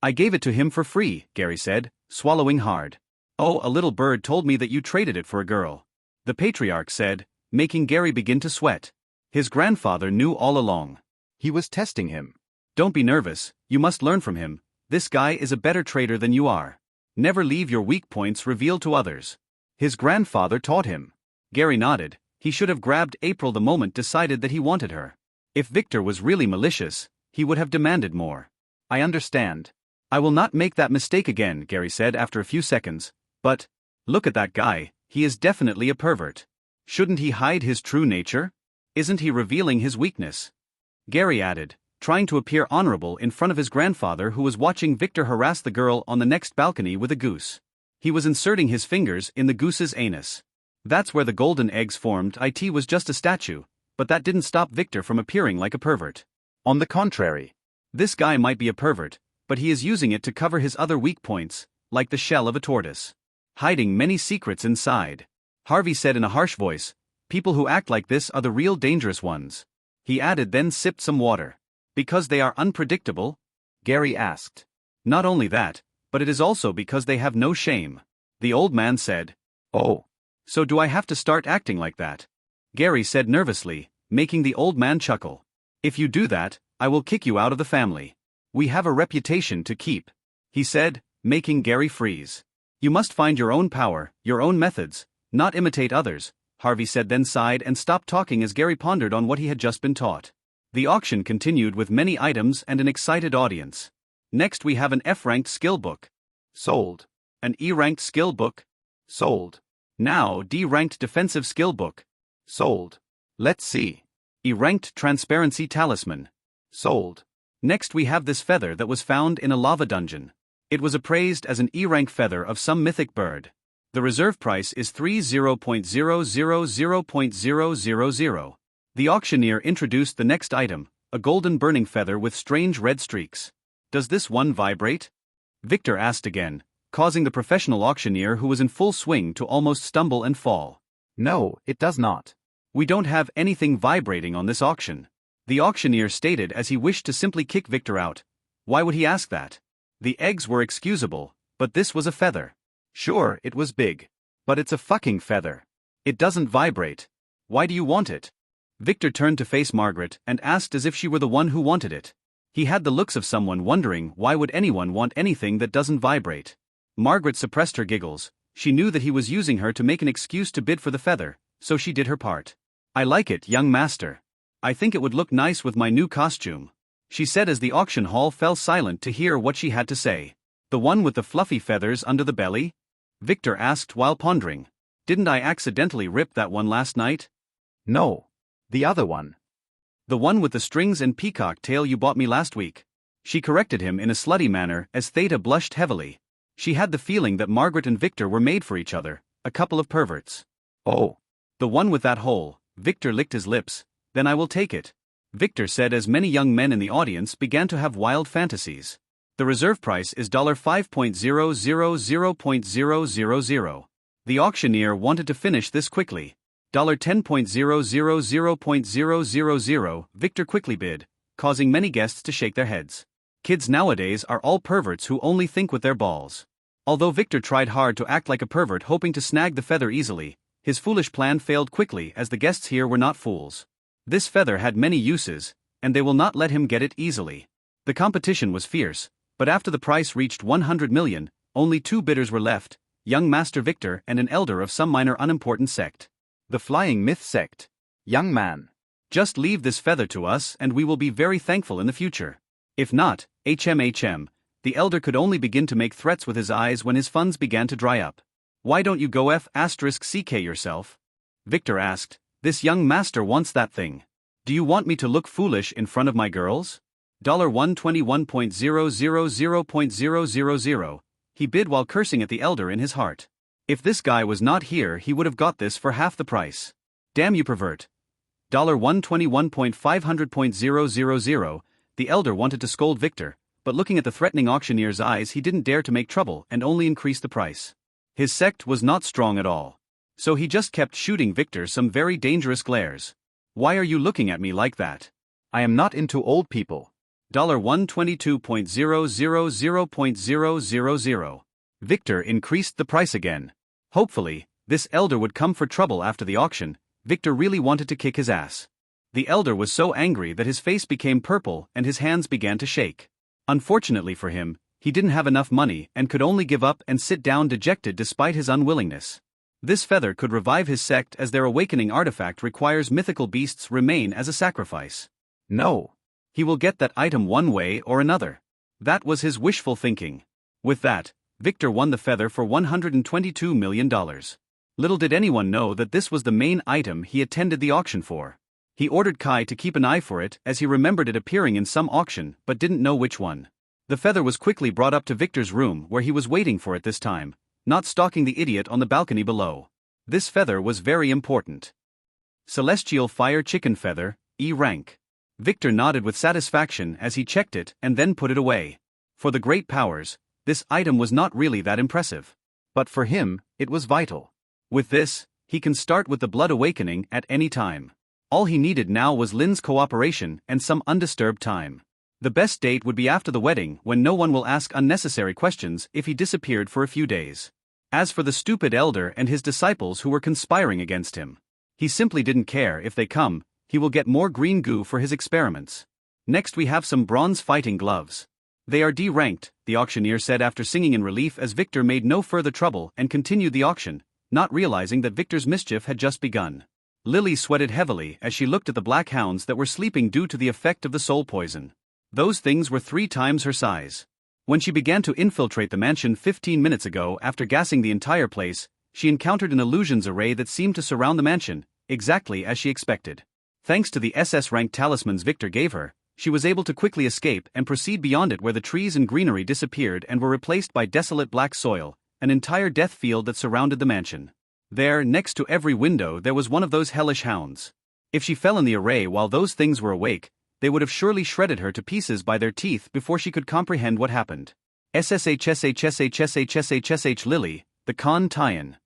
I gave it to him for free, Gary said, swallowing hard. Oh, a little bird told me that you traded it for a girl. The patriarch said, making Gary begin to sweat. His grandfather knew all along. He was testing him. Don't be nervous, you must learn from him. This guy is a better trader than you are. Never leave your weak points revealed to others. His grandfather taught him. Gary nodded. He should have grabbed April the moment decided that he wanted her. If Victor was really malicious, he would have demanded more. I understand. I will not make that mistake again, Gary said after a few seconds. But, look at that guy, he is definitely a pervert. Shouldn't he hide his true nature? Isn't he revealing his weakness? Gary added, trying to appear honorable in front of his grandfather who was watching Victor harass the girl on the next balcony with a goose. He was inserting his fingers in the goose's anus. That's where the golden eggs formed. It was just a statue, but that didn't stop Victor from appearing like a pervert. On the contrary. This guy might be a pervert, but he is using it to cover his other weak points, like the shell of a tortoise. Hiding many secrets inside. Harvey said in a harsh voice, people who act like this are the real dangerous ones. He added then sipped some water. Because they are unpredictable? Gary asked. Not only that, but it is also because they have no shame. The old man said. Oh. So do I have to start acting like that? Gary said nervously, making the old man chuckle. If you do that, I will kick you out of the family. We have a reputation to keep. He said, making Gary freeze. You must find your own power, your own methods, not imitate others, Harvey said then sighed and stopped talking as Gary pondered on what he had just been taught. The auction continued with many items and an excited audience. Next we have an F-ranked skill book. Sold. An E-ranked skill book. Sold. Now D-ranked defensive skill book. Sold. Let's see. E-ranked transparency talisman. Sold. Next we have this feather that was found in a lava dungeon. It was appraised as an E-rank feather of some mythic bird. The reserve price is 30.000.000. The auctioneer introduced the next item, a golden burning feather with strange red streaks. Does this one vibrate? Victor asked again, causing the professional auctioneer who was in full swing to almost stumble and fall. No, it does not. We don't have anything vibrating on this auction. The auctioneer stated as he wished to simply kick Victor out. Why would he ask that? The eggs were excusable, but this was a feather. Sure, it was big. But it's a fucking feather. It doesn't vibrate. Why do you want it? Victor turned to face Margaret and asked as if she were the one who wanted it. He had the looks of someone wondering why would anyone want anything that doesn't vibrate. Margaret suppressed her giggles. She knew that he was using her to make an excuse to bid for the feather, so she did her part. I like it, young master. I think it would look nice with my new costume, she said as the auction hall fell silent to hear what she had to say. The one with the fluffy feathers under the belly? Victor asked while pondering. Didn't I accidentally rip that one last night? No. The other one. The one with the strings and peacock tail you bought me last week. She corrected him in a slutty manner as Theta blushed heavily. She had the feeling that Margaret and Victor were made for each other, a couple of perverts. Oh. The one with that hole. Victor licked his lips. Then I will take it, Victor said as many young men in the audience began to have wild fantasies. The reserve price is $5.000.000. The auctioneer wanted to finish this quickly. $10,000,000,000, Victor quickly bid, causing many guests to shake their heads. Kids nowadays are all perverts who only think with their balls. Although Victor tried hard to act like a pervert hoping to snag the feather easily, his foolish plan failed quickly as the guests here were not fools. This feather had many uses, and they will not let him get it easily. The competition was fierce, but after the price reached 100 million, only two bidders were left, young Master Victor and an elder of some minor unimportant sect. The Flying Myth Sect. Young man. Just leave this feather to us and we will be very thankful in the future. If not, HM, the elder could only begin to make threats with his eyes when his funds began to dry up. Why don't you go F***ck yourself? Victor asked, this young master wants that thing. Do you want me to look foolish in front of my girls? $121,000,000,000, he bid while cursing at the elder in his heart. If this guy was not here he would have got this for half the price. Damn you pervert. $121,500,000, the elder wanted to scold Victor, but looking at the threatening auctioneer's eyes he didn't dare to make trouble and only increase the price. His sect was not strong at all. So he just kept shooting Victor some very dangerous glares. Why are you looking at me like that? I am not into old people. $122,000,000,000. Victor increased the price again. Hopefully, this elder would come for trouble after the auction. Victor really wanted to kick his ass. The elder was so angry that his face became purple and his hands began to shake. Unfortunately for him, he didn't have enough money and could only give up and sit down dejected despite his unwillingness. This feather could revive his sect as their awakening artifact requires mythical beasts remain as a sacrifice. No. He will get that item one way or another. That was his wishful thinking. With that, Victor won the feather for $122 million. Little did anyone know that this was the main item he attended the auction for. He ordered Kai to keep an eye for it as he remembered it appearing in some auction but didn't know which one. The feather was quickly brought up to Victor's room where he was waiting for it this time, not stalking the idiot on the balcony below. This feather was very important. Celestial Fire Chicken Feather, E rank. Victor nodded with satisfaction as he checked it and then put it away. For the great powers, this item was not really that impressive. But for him, it was vital. With this, he can start with the blood awakening at any time. All he needed now was Lin's cooperation and some undisturbed time. The best date would be after the wedding when no one will ask unnecessary questions if he disappeared for a few days. As for the stupid elder and his disciples who were conspiring against him, he simply didn't care if they come, he will get more green goo for his experiments. Next we have some bronze fighting gloves. They are D-ranked, the auctioneer said after singing in relief as Victor made no further trouble and continued the auction, not realizing that Victor's mischief had just begun. Lily sweated heavily as she looked at the black hounds that were sleeping due to the effect of the soul poison. Those things were 3 times her size. When she began to infiltrate the mansion 15 minutes ago after gassing the entire place, she encountered an illusions array that seemed to surround the mansion, exactly as she expected. Thanks to the SS-rank talismans Victor gave her, she was able to quickly escape and proceed beyond it where the trees and greenery disappeared and were replaced by desolate black soil, an entire death field that surrounded the mansion. There, next to every window there was one of those hellish hounds. If she fell in the array while those things were awake, they would have surely shredded her to pieces by their teeth before she could comprehend what happened. SSHSHSHSHSHSH Lily, the Khan Tyan.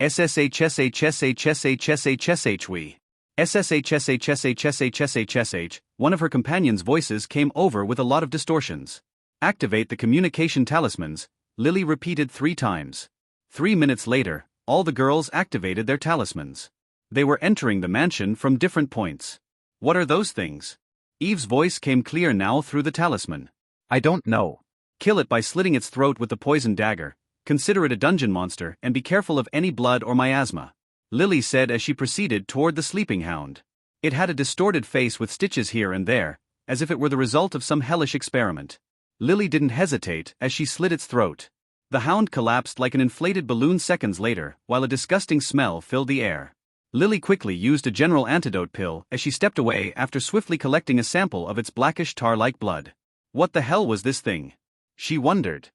SSHSHSHSHSHSH we. SSHSHSHSHSH, one of her companion's voices came over with a lot of distortions. Activate the communication talismans, Lily repeated 3 times. 3 minutes later, all the girls activated their talismans. They were entering the mansion from different points. What are those things? Eve's voice came clear now through the talisman. I don't know. Kill it by slitting its throat with the poison dagger, consider it a dungeon monster and be careful of any blood or miasma. Lily said as she proceeded toward the sleeping hound. It had a distorted face with stitches here and there, as if it were the result of some hellish experiment. Lily didn't hesitate as she slit its throat. The hound collapsed like an inflated balloon seconds later, while a disgusting smell filled the air. Lily quickly used a general antidote pill as she stepped away after swiftly collecting a sample of its blackish tar-like blood. What the hell was this thing? She wondered.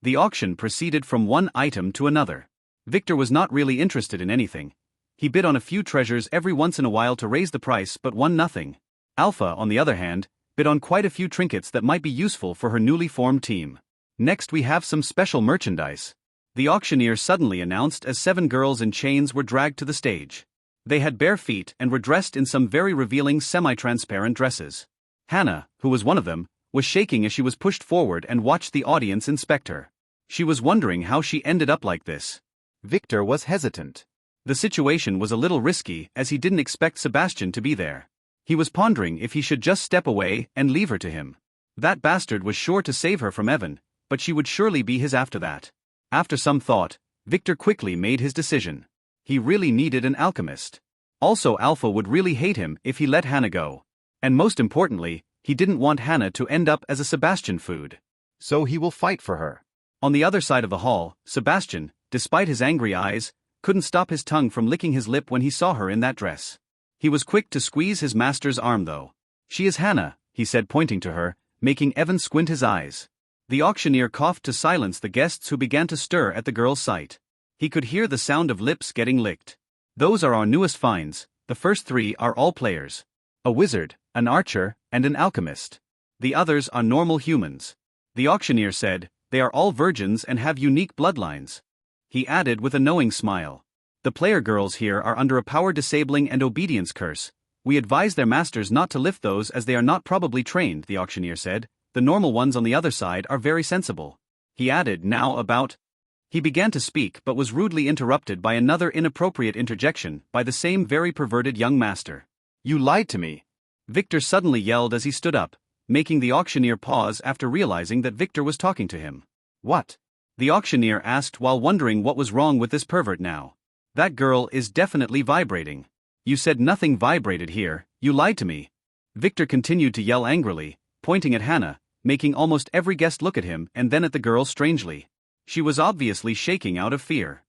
The auction proceeded from one item to another. Victor was not really interested in anything. He bid on a few treasures every once in a while to raise the price but won nothing. Alpha, on the other hand, bid on quite a few trinkets that might be useful for her newly formed team. Next we have some special merchandise. the auctioneer suddenly announced as 7 girls in chains were dragged to the stage. They had bare feet and were dressed in some very revealing semi-transparent dresses. Hannah, who was one of them, was shaking as she was pushed forward and watched the audience inspect her. She was wondering how she ended up like this. Victor was hesitant. The situation was a little risky as he didn't expect Sebastian to be there. He was pondering if he should just step away and leave her to him. That bastard was sure to save her from Evan, but she would surely be his after that. After some thought, Victor quickly made his decision. He really needed an alchemist. Also, Alpha would really hate him if he let Hannah go. And most importantly, he didn't want Hannah to end up as a Sebastian food. So he will fight for her. On the other side of the hall, Sebastian, despite his angry eyes, couldn't stop his tongue from licking his lip when he saw her in that dress. He was quick to squeeze his master's arm though. "She is Hannah," he said, pointing to her, making Evan squint his eyes. The auctioneer coughed to silence the guests who began to stir at the girl's sight. He could hear the sound of lips getting licked. "Those are our newest finds. The first 3 are all players. A wizard, an archer, and an alchemist. The others are normal humans." The auctioneer said, "They are all virgins and have unique bloodlines." He added with a knowing smile, "The player girls here are under a power-disabling and obedience curse. We advise their masters not to lift those as they are not probably trained," the auctioneer said. "The normal ones on the other side are very sensible." He added, "Now about..." He began to speak but was rudely interrupted by another inappropriate interjection by the same very perverted young master. "You lied to me," Victor suddenly yelled as he stood up, making the auctioneer pause after realizing that Victor was talking to him. "What?" the auctioneer asked while wondering what was wrong with this pervert now. "That girl is definitely vibrating. You said nothing vibrated here, you lied to me." Victor continued to yell angrily, pointing at Hannah, making almost every guest look at him and then at the girl strangely. She was obviously shaking out of fear.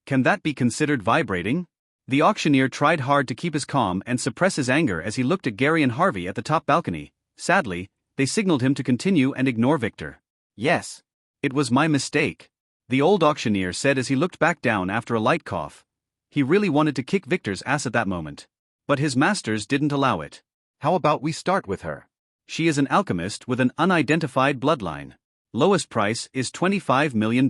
Can that be considered vibrating? The auctioneer tried hard to keep his calm and suppress his anger as he looked at Gary and Harvey at the top balcony. Sadly, they signaled him to continue and ignore Victor. "Yes. "It was my mistake," the old auctioneer said as he looked back down after a light cough. He really wanted to kick Victor's ass at that moment. But his masters didn't allow it. How about we start with her? She is an alchemist with an unidentified bloodline. Lowest price is $25 million.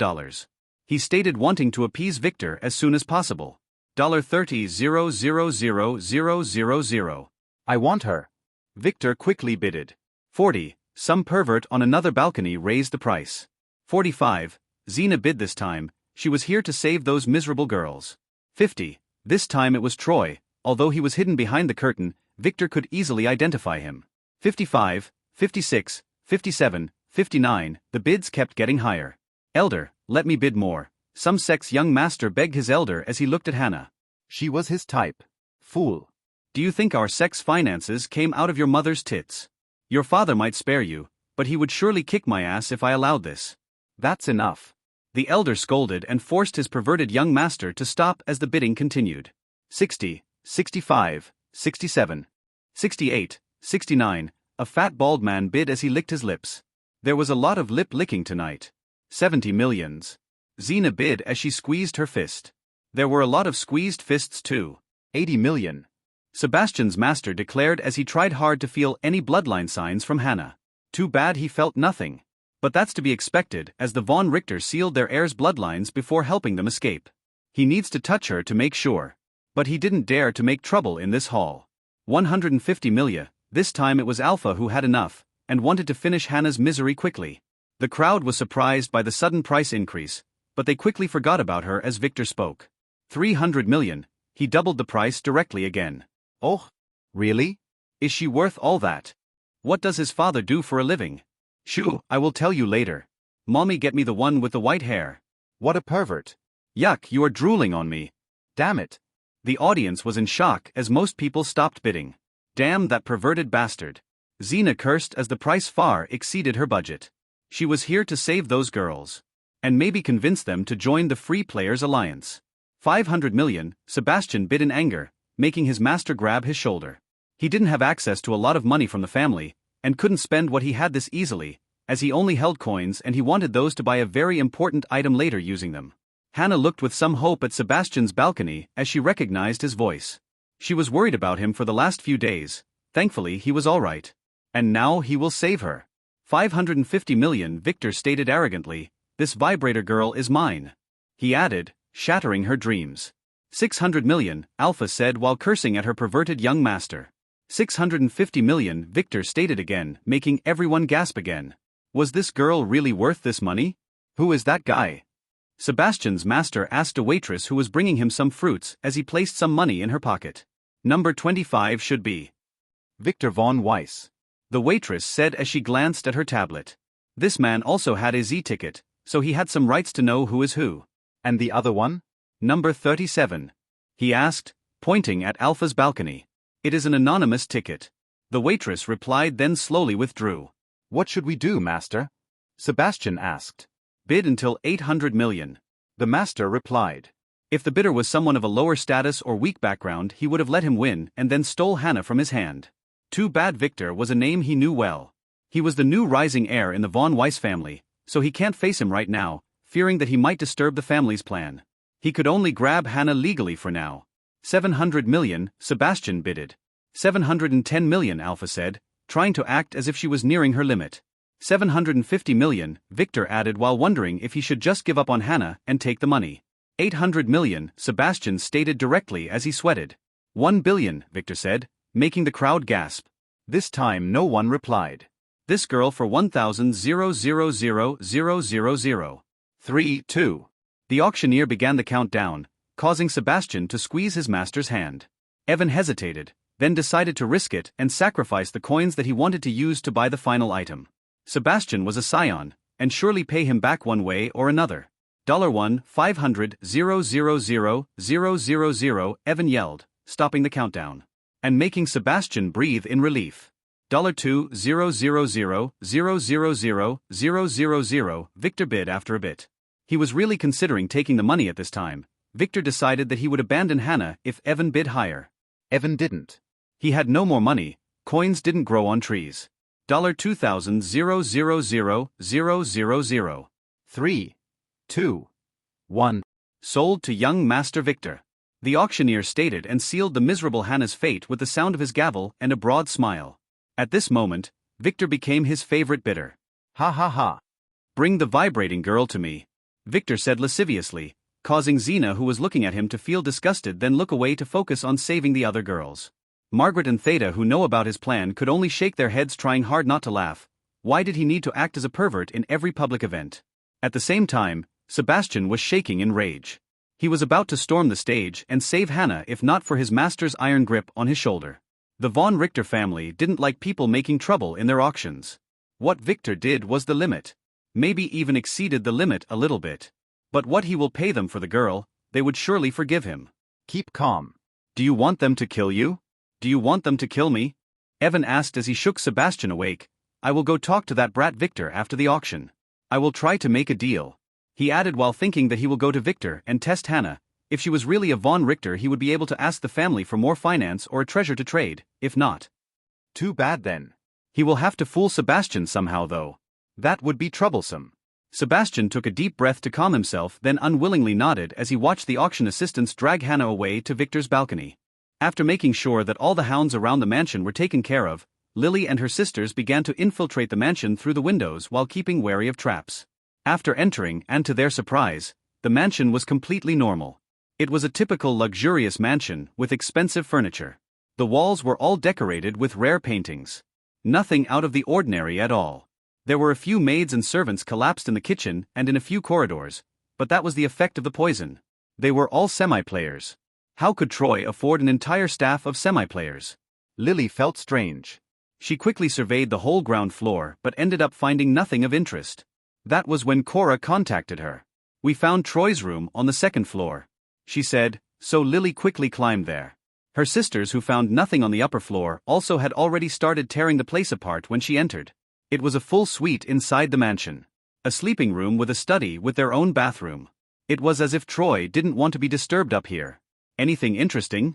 He stated, wanting to appease Victor as soon as possible. $30,000,000. "I want her." Victor quickly bidded. 40. Some pervert on another balcony raised the price. 45. Xena bid this time. She was here to save those miserable girls. 50. This time it was Troy. Although he was hidden behind the curtain, Victor could easily identify him. 55. 56. 57. 59. The bids kept getting higher. "Elder, let me bid more," some sex young master begged his elder as he looked at Hannah. She was his type. Fool. "Do you think our sex finances came out of your mother's tits? Your father might spare you, but he would surely kick my ass if I allowed this." "That's enough." The elder scolded and forced his perverted young master to stop as the bidding continued. 60, 65, 67, 68, 69, a fat bald man bid as he licked his lips. There was a lot of lip licking tonight. 70 millions. Xena bid as she squeezed her fist. There were a lot of squeezed fists too. 80 million. Sebastian's master declared as he tried hard to feel any bloodline signs from Hannah. Too bad he felt nothing. But that's to be expected as the Von Richters sealed their heirs' bloodlines before helping them escape. He needs to touch her to make sure. But he didn't dare to make trouble in this hall. 150 million. This time it was Alpha who had enough, and wanted to finish Hannah's misery quickly. The crowd was surprised by the sudden price increase, but they quickly forgot about her as Victor spoke. 300 million. He doubled the price directly again. "Oh, really? Is she worth all that? What does his father do for a living?" "Shoo, I will tell you later. Mommy, get me the one with the white hair." What a pervert." "Yuck, you are drooling on me." "Damn it." The audience was in shock as most people stopped bidding. Damn that perverted bastard. Xena cursed as the price far exceeded her budget. She was here to save those girls. And maybe convince them to join the Free Players Alliance. 500 million, Sebastian bid in anger, making his master grab his shoulder. He didn't have access to a lot of money from the family, and couldn't spend what he had this easily, as he only held coins and he wanted those to buy a very important item later using them. Hannah looked with some hope at Sebastian's balcony as she recognized his voice. She was worried about him for the last few days. Thankfully he was alright. And now he will save her. 550 million, Victor stated arrogantly. This vibrator girl is mine. he added, shattering her dreams. 600 million, Alpha said while cursing at her perverted young master. 650 million, Victor stated again, making everyone gasp again. Was this girl really worth this money? Who is that guy? Sebastian's master asked a waitress who was bringing him some fruits as he placed some money in her pocket. Number 25 should be Victor von Weiss, the waitress said as she glanced at her tablet. This man also had a Z-ticket, so he had some rights to know who is who. and the other one? Number 37. He asked, pointing at Alpha's balcony. It is an anonymous ticket. The waitress replied, then slowly withdrew. What should we do, master? Sebastian asked. Bid until 800 million. The master replied. If the bidder was someone of a lower status or weak background, he would have let him win and then stole Hannah from his hand. Too bad Victor was a name he knew well. He was the new rising heir in the von Weiss family, so he can't face him right now, fearing that he might disturb the family's plan. He could only grab Hannah legally for now. 700 million, Sebastian bidded. 710 million, Alpha said, trying to act as if she was nearing her limit. 750 million, Victor added while wondering if he should just give up on Hannah and take the money. 800 million, Sebastian stated directly as he sweated. 1 billion, Victor said, making the crowd gasp. This time no one replied. This girl for 1,000,000,000. 3, 2. The auctioneer began the countdown, causing Sebastian to squeeze his master's hand. Evan hesitated, then decided to risk it and sacrifice the coins that he wanted to use to buy the final item. Sebastian was a scion, and surely pay him back one way or another. $1 500,000,000, Evan yelled, stopping the countdown. And making Sebastian breathe in relief. $2 000,000,000, Victor bid after a bit. He was really considering taking the money at this time. Victor decided that he would abandon Hannah if Evan bid higher. Evan didn't. He had no more money, coins didn't grow on trees. $2,000,000,000. 3, 2, 1. Sold to young Master Victor. The auctioneer stated and sealed the miserable Hannah's fate with the sound of his gavel and a broad smile. At this moment, Victor became his favorite bidder. Ha ha ha. Bring the vibrating girl to me, Victor said lasciviously, causing Xena, who was looking at him, to feel disgusted then look away to focus on saving the other girls. Margaret and Theta, who know about his plan, could only shake their heads trying hard not to laugh. Why did he need to act as a pervert in every public event? At the same time, Sebastian was shaking in rage. He was about to storm the stage and save Hannah if not for his master's iron grip on his shoulder. The von Richter family didn't like people making trouble in their auctions. What Victor did was the limit. Maybe even exceeded the limit a little bit. But what he will pay them for the girl, they would surely forgive him. Keep calm. Do you want them to kill you? Do you want them to kill me? Evan asked as he shook Sebastian awake. I will go talk to that brat Victor after the auction. I will try to make a deal. He added while thinking that he will go to Victor and test Hannah. If she was really a von Richter, he would be able to ask the family for more finance or a treasure to trade. If not, too bad then. He will have to fool Sebastian somehow though. That would be troublesome. Sebastian took a deep breath to calm himself, then unwillingly nodded as he watched the auction assistants drag Hannah away to Victor's balcony. After making sure that all the hounds around the mansion were taken care of, Lily and her sisters began to infiltrate the mansion through the windows while keeping wary of traps. After entering, and to their surprise, the mansion was completely normal. It was a typical luxurious mansion with expensive furniture. The walls were all decorated with rare paintings. Nothing out of the ordinary at all. There were a few maids and servants collapsed in the kitchen and in a few corridors, but that was the effect of the poison. They were all semi-players. How could Troy afford an entire staff of semi-players? Lily felt strange. She quickly surveyed the whole ground floor but ended up finding nothing of interest. That was when Cora contacted her. We found Troy's room on the second floor, she said, so Lily quickly climbed there. Her sisters, who found nothing on the upper floor, also had already started tearing the place apart when she entered. It was a full suite inside the mansion. A sleeping room with a study with their own bathroom. It was as if Troy didn't want to be disturbed up here. Anything interesting?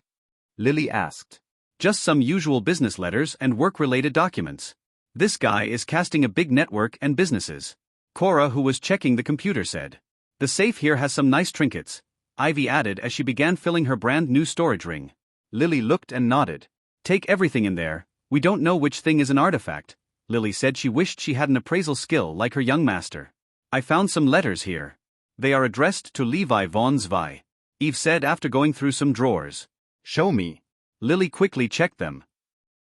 Lily asked. Just some usual business letters and work-related documents. This guy is casting a big network and businesses. Cora, who was checking the computer, said. The safe here has some nice trinkets, Ivy added as she began filling her brand new storage ring. Lily looked and nodded. Take everything in there, we don't know which thing is an artifact. Lily said she wished she had an appraisal skill like her young master. I found some letters here. They are addressed to Levi von Zwei, Eve said after going through some drawers. Show me. Lily quickly checked them.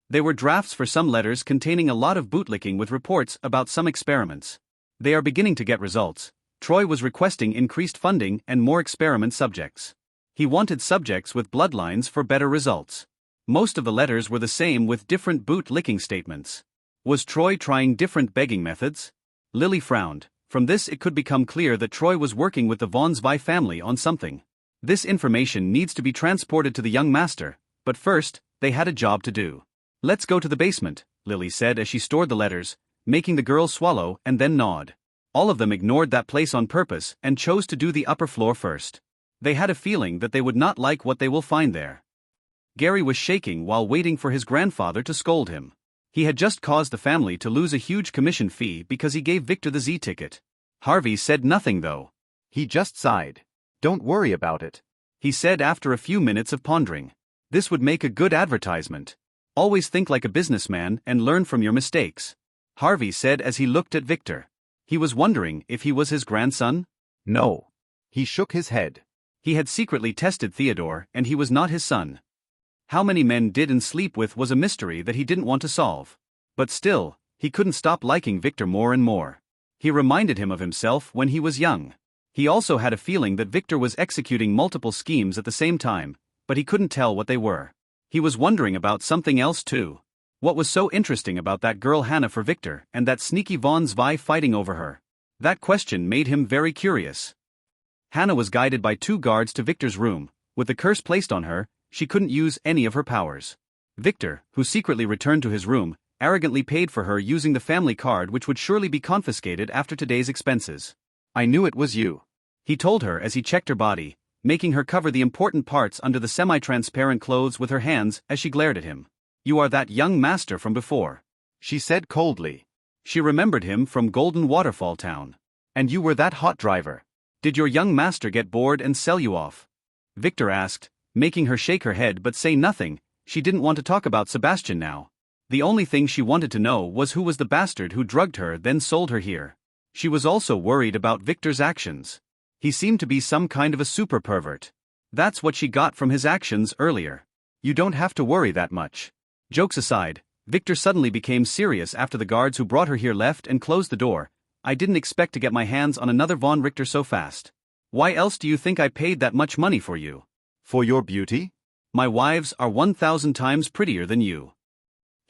They were drafts for some letters containing a lot of bootlicking with reports about some experiments. They are beginning to get results. Troy was requesting increased funding and more experiment subjects. He wanted subjects with bloodlines for better results. Most of the letters were the same with different boot-licking statements. Was Troy trying different begging methods? Lily frowned. From this it could become clear that Troy was working with the von Zwei family on something. This information needs to be transported to the young master, but first, they had a job to do. Let's go to the basement, Lily said as she stored the letters, making the girls swallow and then nod. All of them ignored that place on purpose and chose to do the upper floor first. They had a feeling that they would not like what they will find there. Gary was shaking while waiting for his grandfather to scold him. He had just caused the family to lose a huge commission fee because he gave Victor the Z ticket. Harvey said nothing though. He just sighed. Don't worry about it, he said after a few minutes of pondering. This would make a good advertisement. Always think like a businessman and learn from your mistakes, Harvey said as he looked at Victor. He was wondering if he was his grandson? No. He shook his head. He had secretly tested Theodore and he was not his son. How many men didn't sleep with was a mystery that he didn't want to solve. But still, he couldn't stop liking Victor more and more. He reminded him of himself when he was young. He also had a feeling that Victor was executing multiple schemes at the same time, but he couldn't tell what they were. He was wondering about something else too. What was so interesting about that girl Hannah for Victor and that sneaky von Zwei fighting over her? That question made him very curious. Hannah was guided by 2 guards to Victor's room. With the curse placed on her, she couldn't use any of her powers. Victor, who secretly returned to his room, arrogantly paid for her using the family card which would surely be confiscated after today's expenses. I knew it was you, he told her as he checked her body, making her cover the important parts under the semi-transparent clothes with her hands as she glared at him. You are that young master from before, she said coldly. She remembered him from Golden Waterfall Town. And you were that hot driver. Did your young master get bored and sell you off? Victor asked, making her shake her head but say nothing. She didn't want to talk about Sebastian now. The only thing she wanted to know was who was the bastard who drugged her then sold her here. She was also worried about Victor's actions. He seemed to be some kind of a super pervert. That's what she got from his actions earlier. You don't have to worry that much. Jokes aside, Victor suddenly became serious after the guards who brought her here left and closed the door. I didn't expect to get my hands on another Von Richter so fast. Why else do you think I paid that much money for you? For your beauty? My wives are 1,000 times prettier than you,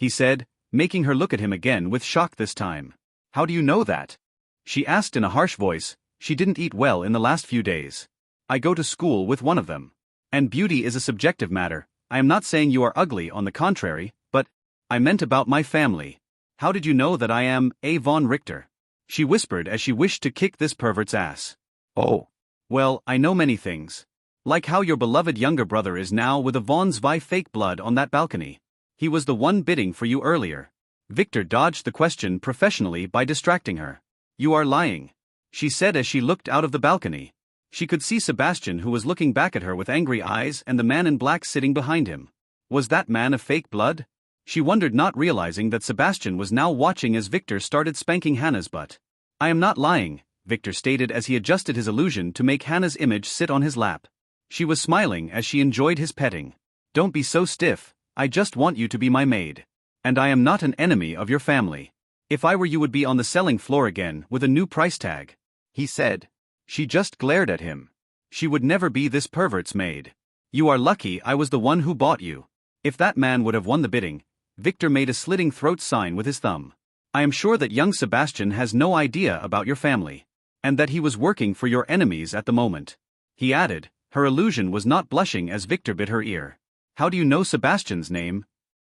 he said, making her look at him again with shock this time. How do you know that? She asked in a harsh voice. She didn't eat well in the last few days. I go to school with one of them. And beauty is a subjective matter. I am not saying you are ugly, on the contrary, but I meant about my family. How did you know that I am a Von Richter? She whispered as she wished to kick this pervert's ass. Oh. Well, I know many things. Like how your beloved younger brother is now with a Von Zwei fake blood on that balcony. He was the one bidding for you earlier. Victor dodged the question professionally by distracting her. You are lying, she said as she looked out of the balcony. She could see Sebastian, who was looking back at her with angry eyes, and the man in black sitting behind him. Was that man a fake blood? She wondered, not realizing that Sebastian was now watching as Victor started spanking Hannah's butt. I am not lying, Victor stated as he adjusted his illusion to make Hannah's image sit on his lap. She was smiling as she enjoyed his petting. Don't be so stiff, I just want you to be my maid. And I am not an enemy of your family. If I were you would be on the selling floor again with a new price tag, he said. She just glared at him. She would never be this pervert's maid. You are lucky I was the one who bought you. If that man would have won the bidding, Victor made a slitting throat sign with his thumb. I am sure that young Sebastian has no idea about your family. And that he was working for your enemies at the moment. He added, her illusion was not blushing as Victor bit her ear. How do you know Sebastian's name?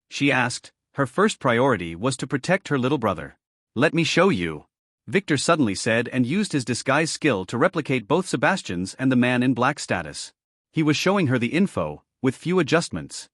She asked. Her first priority was to protect her little brother. Let me show you, Victor suddenly said, and used his disguise skill to replicate both Sebastian's and the man in black status. He was showing her the info, with few adjustments.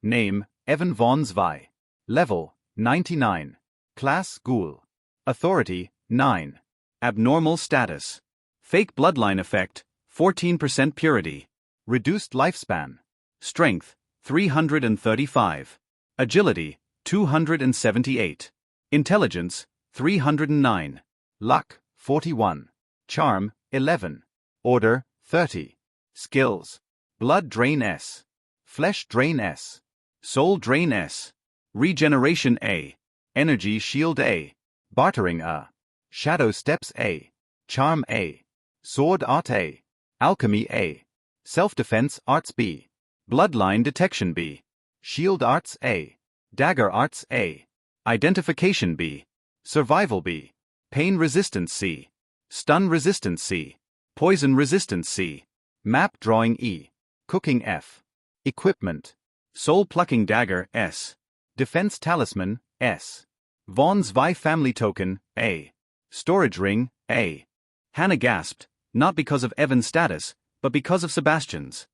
Name, Evan von Zwei. Level, 99. Class, Ghoul. Authority, 9. Abnormal status. Fake bloodline effect, 14% purity. Reduced lifespan. Strength, 335. Agility, 278. Intelligence, 309. Luck, 41. Charm, 11. Order, 30. Skills. Blood Drain S. Flesh Drain S. Soul Drain S. Regeneration A. Energy Shield A. Bartering A. Shadow Steps A. Charm A. Sword Art A. Alchemy A. Self-Defense Arts B. Bloodline Detection B. Shield Arts A. Dagger Arts A. Identification B. Survival B. Pain Resistance C. Stun Resistance C. Poison Resistance C. Map Drawing E. Cooking F. Equipment. Soul Plucking Dagger S. Defense Talisman S. Vaughn's Vi Family Token A. Storage Ring A. Hannah gasped, not because of Evan's status, but because of Sebastian's.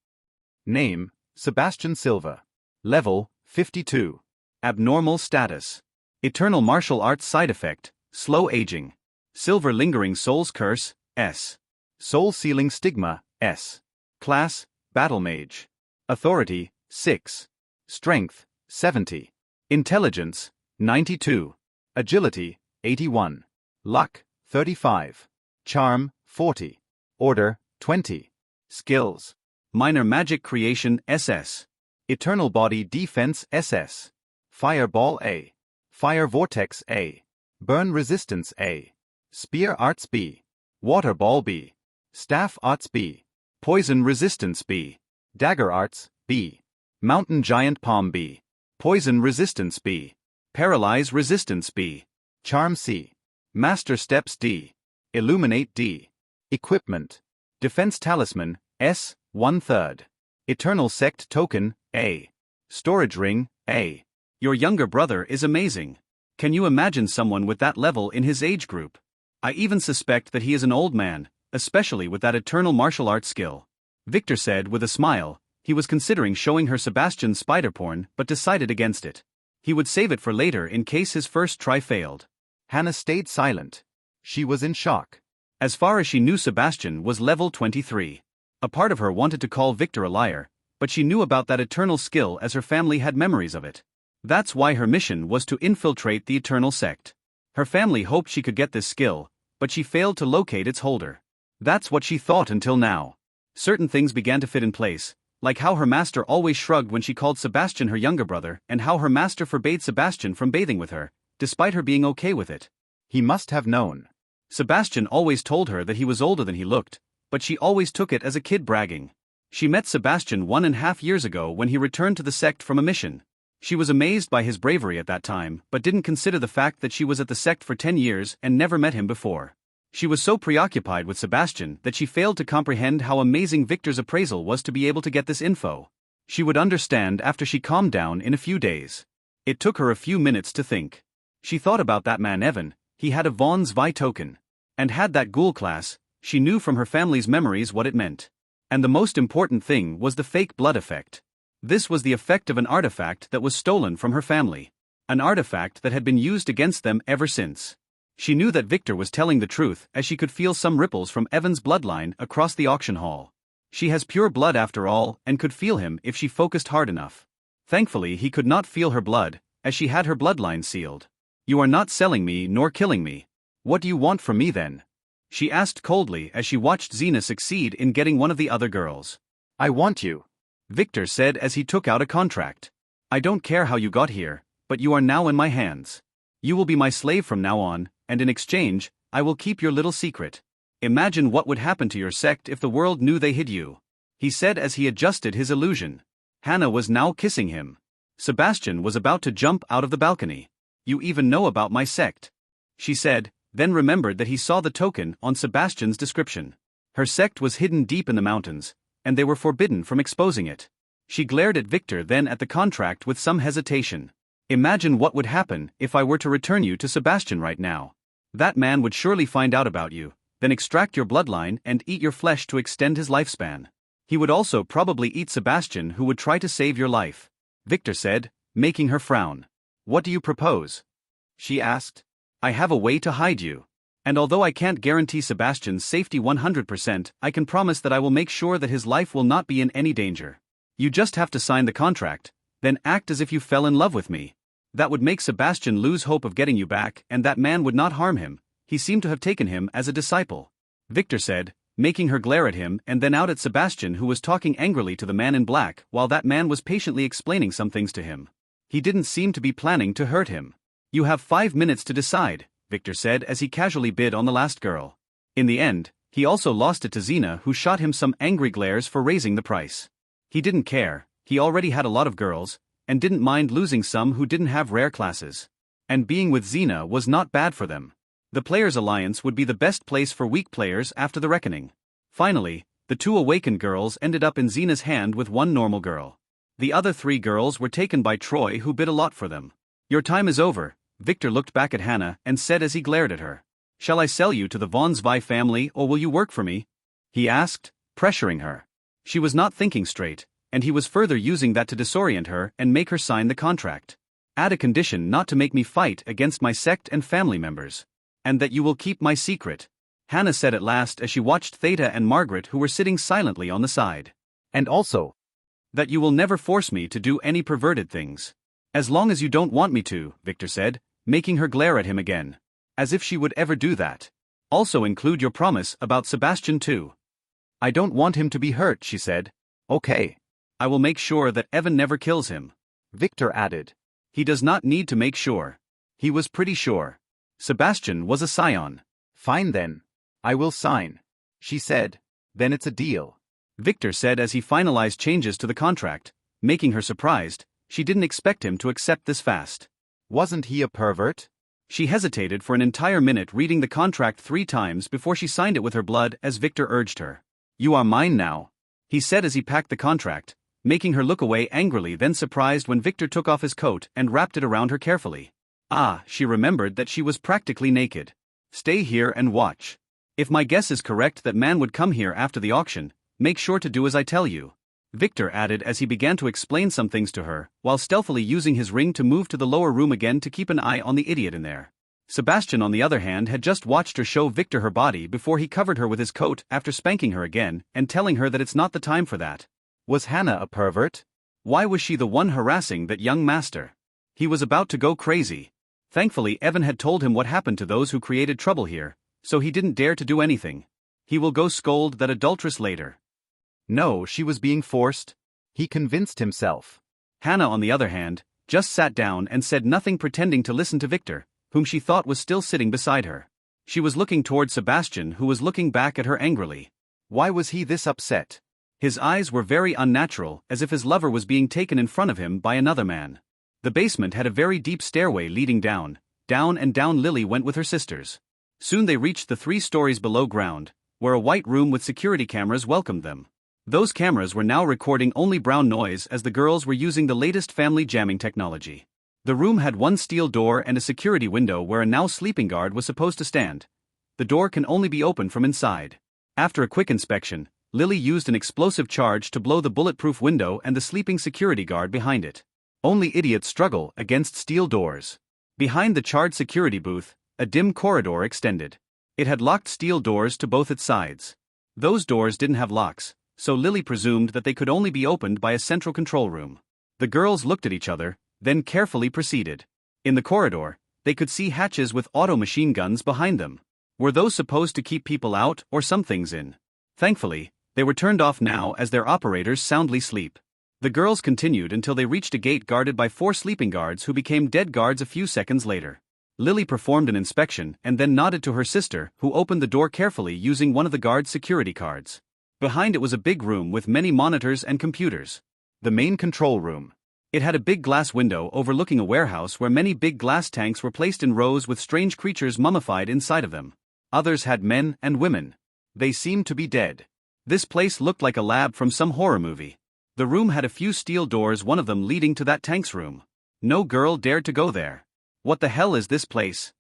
Name, Sebastian Silva. Level, 52. Abnormal status. Eternal martial arts side effect, slow aging. Silver Lingering Soul's Curse S. Soul Sealing Stigma S. Class, Battle Mage. Authority, 6. Strength, 70. Intelligence, 92. Agility, 81. Luck, 35. Charm, 40. Order, 20. Skills. Minor Magic Creation SS. Eternal Body Defense SS. Fireball A. Fire Vortex A. Burn Resistance A. Spear Arts B. Water Ball B. Staff Arts B. Poison Resistance B. Dagger Arts B. Mountain Giant Palm B. Poison Resistance B. Paralyze Resistance B. Charm C. Master Steps D. Illuminate D. Equipment. Defense Talisman S. 1/3. Eternal Sect Token A. Storage Ring A. Your younger brother is amazing. Can you imagine someone with that level in his age group? I even suspect that he is an old man, especially with that eternal martial arts skill. Victor said with a smile. He was considering showing her Sebastian's spider porn but decided against it. He would save it for later in case his first try failed. Hannah stayed silent. She was in shock. As far as she knew, Sebastian was level 23. A part of her wanted to call Victor a liar, but she knew about that eternal skill as her family had memories of it. That's why her mission was to infiltrate the Eternal Sect. Her family hoped she could get this skill, but she failed to locate its holder. That's what she thought until now. Certain things began to fit in place, like how her master always shrugged when she called Sebastian her younger brother, and how her master forbade Sebastian from bathing with her, despite her being okay with it. He must have known. Sebastian always told her that he was older than he looked, but she always took it as a kid bragging. She met Sebastian 1.5 years ago when he returned to the sect from a mission. She was amazed by his bravery at that time, but didn't consider the fact that she was at the sect for 10 years and never met him before. She was so preoccupied with Sebastian that she failed to comprehend how amazing Victor's appraisal was to be able to get this info. She would understand after she calmed down in a few days. It took her a few minutes to think. She thought about that man Evan. He had a Vaughn's Vi token. And had that ghoul class. She knew from her family's memories what it meant. And the most important thing was the fake blood effect. This was the effect of an artifact that was stolen from her family. An artifact that had been used against them ever since. She knew that Victor was telling the truth as she could feel some ripples from Evan's bloodline across the auction hall. She has pure blood after all and could feel him if she focused hard enough. Thankfully he could not feel her blood, as she had her bloodline sealed. You are not selling me nor killing me. What do you want from me then? She asked coldly as she watched Xena succeed in getting one of the other girls. I want you, Victor said as he took out a contract. I don't care how you got here, but you are now in my hands. You will be my slave from now on, and in exchange, I will keep your little secret. Imagine what would happen to your sect if the world knew they hid you. He said as he adjusted his illusion. Hannah was now kissing him. Sebastian was about to jump out of the balcony. You even know about my sect, she said, then remembered that he saw the token on Sebastian's description. Her sect was hidden deep in the mountains, and they were forbidden from exposing it. She glared at Victor, then at the contract with some hesitation. Imagine what would happen if I were to return you to Sebastian right now. That man would surely find out about you, then extract your bloodline and eat your flesh to extend his lifespan. He would also probably eat Sebastian, who would try to save your life, Victor said, making her frown. What do you propose? She asked. I have a way to hide you. And although I can't guarantee Sebastian's safety 100%, I can promise that I will make sure that his life will not be in any danger. You just have to sign the contract, then act as if you fell in love with me. That would make Sebastian lose hope of getting you back, and that man would not harm him. He seemed to have taken him as a disciple, Victor said, making her glare at him and then out at Sebastian, who was talking angrily to the man in black while that man was patiently explaining some things to him. He didn't seem to be planning to hurt him. "You have 5 minutes to decide," Victor said as he casually bid on the last girl. In the end, he also lost it to Xena, who shot him some angry glares for raising the price. He didn't care, he already had a lot of girls, and didn't mind losing some who didn't have rare classes. And being with Xena was not bad for them. The Players' Alliance would be the best place for weak players after the reckoning. Finally, the 2 awakened girls ended up in Xena's hand with 1 normal girl. The other 3 girls were taken by Troy, who bid a lot for them. "Your time is over," Victor looked back at Hannah and said as he glared at her. "Shall I sell you to the Von Zwei family or will you work for me?" he asked, pressuring her. She was not thinking straight, and he was further using that to disorient her and make her sign the contract. "Add a condition not to make me fight against my sect and family members. And that you will keep my secret," Hannah said at last as she watched Theta and Margaret, who were sitting silently on the side. "And also, "That you will never force me to do any perverted things." "As long as you don't want me to," Victor said, making her glare at him again. As if she would ever do that. "Also include your promise about Sebastian too." "I don't want him to be hurt," she said. "Okay." "I will make sure that Evan never kills him," Victor added. He does not need to make sure. He was pretty sure. Sebastian was a scion. "Fine then. I will sign," she said. "Then it's a deal," Victor said as he finalized changes to the contract, making her surprised. She didn't expect him to accept this fast. "Wasn't he a pervert?" She hesitated for an entire minute, reading the contract 3 times before she signed it with her blood as Victor urged her. "You are mine now," he said as he packed the contract, making her look away angrily, then surprised when Victor took off his coat and wrapped it around her carefully. She remembered that she was practically naked. "Stay here and watch. If my guess is correct that man would come here after the auction, make sure to do as I tell you," Victor added as he began to explain some things to her, while stealthily using his ring to move to the lower room again to keep an eye on the idiot in there. Sebastian, on the other hand, had just watched her show Victor her body before he covered her with his coat after spanking her again and telling her that it's not the time for that. Was Hannah a pervert? Why was she the one harassing that young master? He was about to go crazy. Thankfully, Evan had told him what happened to those who created trouble here, so he didn't dare to do anything. He will go scold that adulteress later. No, she was being forced. He convinced himself. Hannah, on the other hand, just sat down and said nothing, pretending to listen to Victor, whom she thought was still sitting beside her. She was looking toward Sebastian, who was looking back at her angrily. Why was he this upset? His eyes were very unnatural, as if his lover was being taken in front of him by another man. The basement had a very deep stairway leading down, and down Lily went with her sisters. Soon they reached the 3 stories below ground, where a white room with security cameras welcomed them. Those cameras were now recording only brown noise, as the girls were using the latest family jamming technology. The room had 1 steel door and a security window where a now sleeping guard was supposed to stand. The door can only be opened from inside. After a quick inspection, Lily used an explosive charge to blow the bulletproof window and the sleeping security guard behind it. Only idiots struggle against steel doors. Behind the charred security booth, a dim corridor extended. It had locked steel doors to both its sides. Those doors didn't have locks, so Lily presumed that they could only be opened by a central control room. The girls looked at each other, then carefully proceeded. In the corridor, they could see hatches with auto machine guns behind them. Were those supposed to keep people out or some things in? Thankfully, they were turned off now as their operators soundly sleep. The girls continued until they reached a gate guarded by 4 sleeping guards who became dead guards a few seconds later. Lily performed an inspection and then nodded to her sister, who opened the door carefully using one of the guards' security cards. Behind it was a big room with many monitors and computers. The main control room. It had a big glass window overlooking a warehouse where many big glass tanks were placed in rows with strange creatures mummified inside of them. Others had men and women. They seemed to be dead. This place looked like a lab from some horror movie. The room had a few steel doors, one of them leading to that tank's room. No girl dared to go there. What the hell is this place?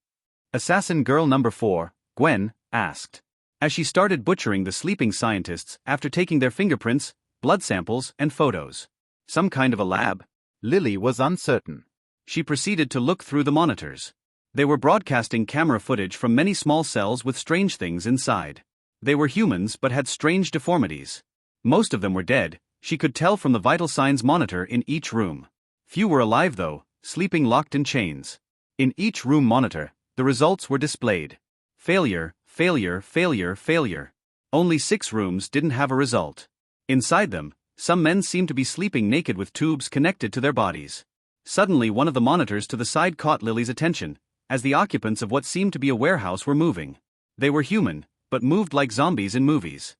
Assassin girl number 4, Gwen, asked. As she started butchering the sleeping scientists after taking their fingerprints, blood samples, and photos. Some kind of a lab? Lily was uncertain. She proceeded to look through the monitors. They were broadcasting camera footage from many small cells with strange things inside. They were humans but had strange deformities. Most of them were dead, she could tell from the vital signs monitor in each room. Few were alive though, sleeping locked in chains. In each room monitor, the results were displayed. Failure, failure, failure, failure. Only 6 rooms didn't have a result. Inside them, some men seemed to be sleeping naked with tubes connected to their bodies. Suddenly one of the monitors to the side caught Lily's attention, as the occupants of what seemed to be a warehouse were moving. They were human, but moved like zombies in movies.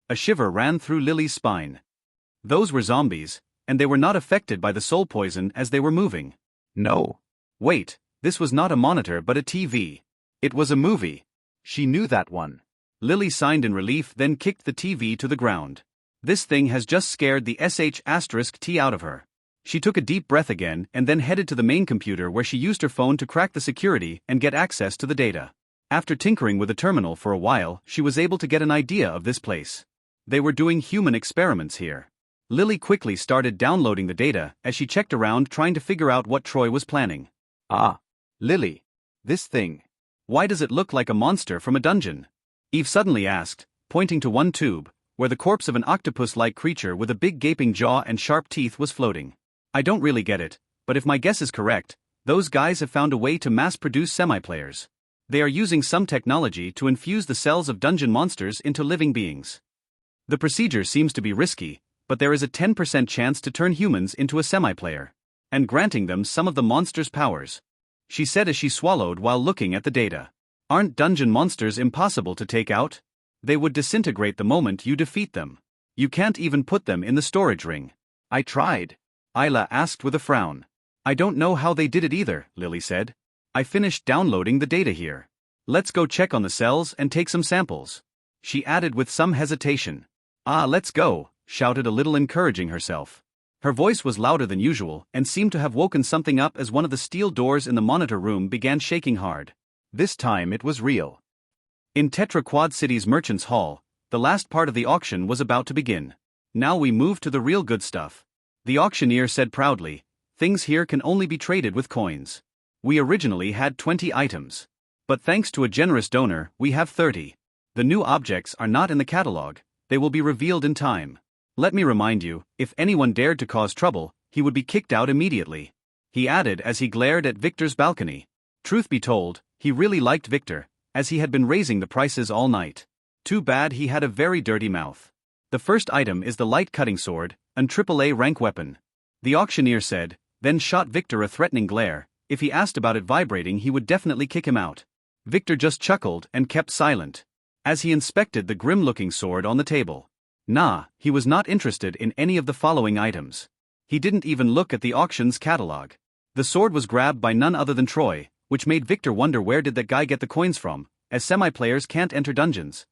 A shiver ran through Lily's spine. Those were zombies, and they were not affected by the soul poison as they were moving. No. Wait, this was not a monitor but a TV. It was a movie. She knew that one. Lily signed in relief, then kicked the TV to the ground. This thing has just scared the sh*t out of her. She took a deep breath again and then headed to the main computer where she used her phone to crack the security and get access to the data. After tinkering with the terminal for a while, she was able to get an idea of this place. They were doing human experiments here. Lily quickly started downloading the data as she checked around trying to figure out what Troy was planning. Ah. Lily. This thing. Why does it look like a monster from a dungeon? Eve suddenly asked, pointing to one tube, where the corpse of an octopus-like creature with a big gaping jaw and sharp teeth was floating. I don't really get it, but if my guess is correct, those guys have found a way to mass-produce semi-players. They are using some technology to infuse the cells of dungeon monsters into living beings. The procedure seems to be risky, but there is a 10% chance to turn humans into a semi-player, and granting them some of the monster's powers. She said as she swallowed while looking at the data. Aren't dungeon monsters impossible to take out? They would disintegrate the moment you defeat them. You can't even put them in the storage ring. I tried. Isla asked with a frown. I don't know how they did it either, Lily said. I finished downloading the data here. Let's go check on the cells and take some samples. She added with some hesitation. Ah, let's go, shouted a little, encouraging herself. Her voice was louder than usual and seemed to have woken something up as one of the steel doors in the monitor room began shaking hard. This time it was real. In Tetra Quad City's Merchants Hall, the last part of the auction was about to begin. Now we move to the real good stuff. The auctioneer said proudly, things here can only be traded with coins. We originally had 20 items. But thanks to a generous donor, we have 30. The new objects are not in the catalog, they will be revealed in time. Let me remind you, if anyone dared to cause trouble, he would be kicked out immediately. He added as he glared at Victor's balcony. Truth be told, he really liked Victor, as he had been raising the prices all night. Too bad he had a very dirty mouth. The first item is the light cutting sword, an AAA rank weapon. The auctioneer said, then shot Victor a threatening glare. If he asked about it vibrating, he would definitely kick him out. Victor just chuckled and kept silent. As he inspected the grim-looking sword on the table. Nah, he was not interested in any of the following items. He didn't even look at the auction's catalog. The sword was grabbed by none other than Troy, which made Victor wonder where did that guy get the coins from, as semi-players can't enter dungeons.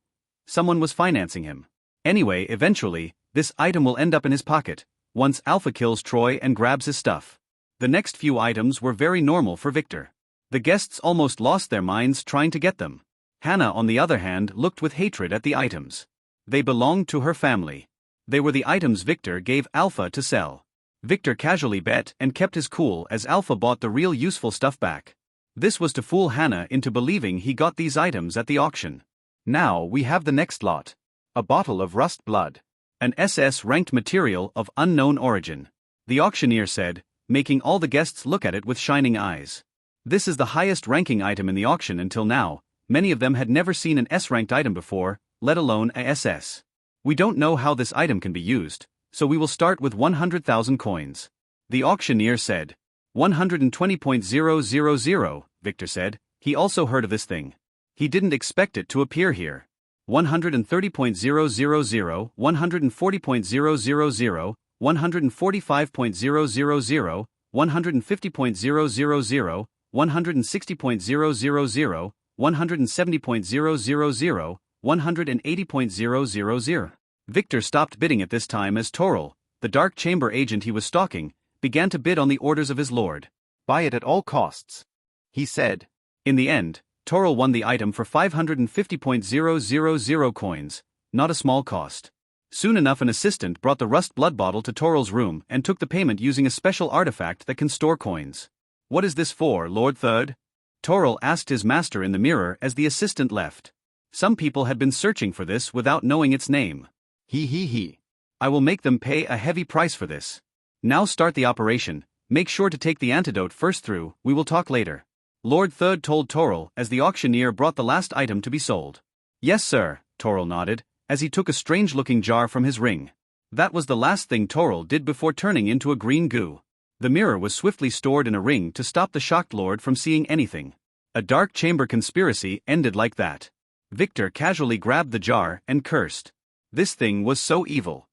Someone was financing him. Anyway, eventually, this item will end up in his pocket, once Alpha kills Troy and grabs his stuff. The next few items were very normal for Victor. The guests almost lost their minds trying to get them. Hannah, on the other hand, looked with hatred at the items. They belonged to her family. They were the items Victor gave Alpha to sell. Victor casually bet and kept his cool as Alpha bought the real useful stuff back. This was to fool Hannah into believing he got these items at the auction. Now we have the next lot. A bottle of rust blood. An SS-ranked material of unknown origin. The auctioneer said, making all the guests look at it with shining eyes. This is the highest ranking item in the auction until now. Many of them had never seen an S-ranked item before, let alone a SS. We don't know how this item can be used, so we will start with 100,000 coins. The auctioneer said. 120.000, Victor said. He also heard of this thing. He didn't expect it to appear here. 130.000, 140.000, 145.000, 150.000, 160.000, 170.000, 180.000. Victor stopped bidding at this time as Toril, the dark chamber agent he was stalking, began to bid on the orders of his lord. Buy it at all costs, he said. In the end, Toril won the item for 550.000 coins, not a small cost. Soon enough an assistant brought the rust blood bottle to Toril's room and took the payment using a special artifact that can store coins. What is this for, Lord Third? Toril asked his master in the mirror as the assistant left. Some people had been searching for this without knowing its name. He. I will make them pay a heavy price for this. Now start the operation, make sure to take the antidote first through, we will talk later. Lord Third told Toril as the auctioneer brought the last item to be sold. Yes sir, Toril nodded, as he took a strange-looking jar from his ring. That was the last thing Toril did before turning into a green goo. The mirror was swiftly stored in a ring to stop the shocked lord from seeing anything. A dark chamber conspiracy ended like that. Victor casually grabbed the jar and cursed. This thing was so evil.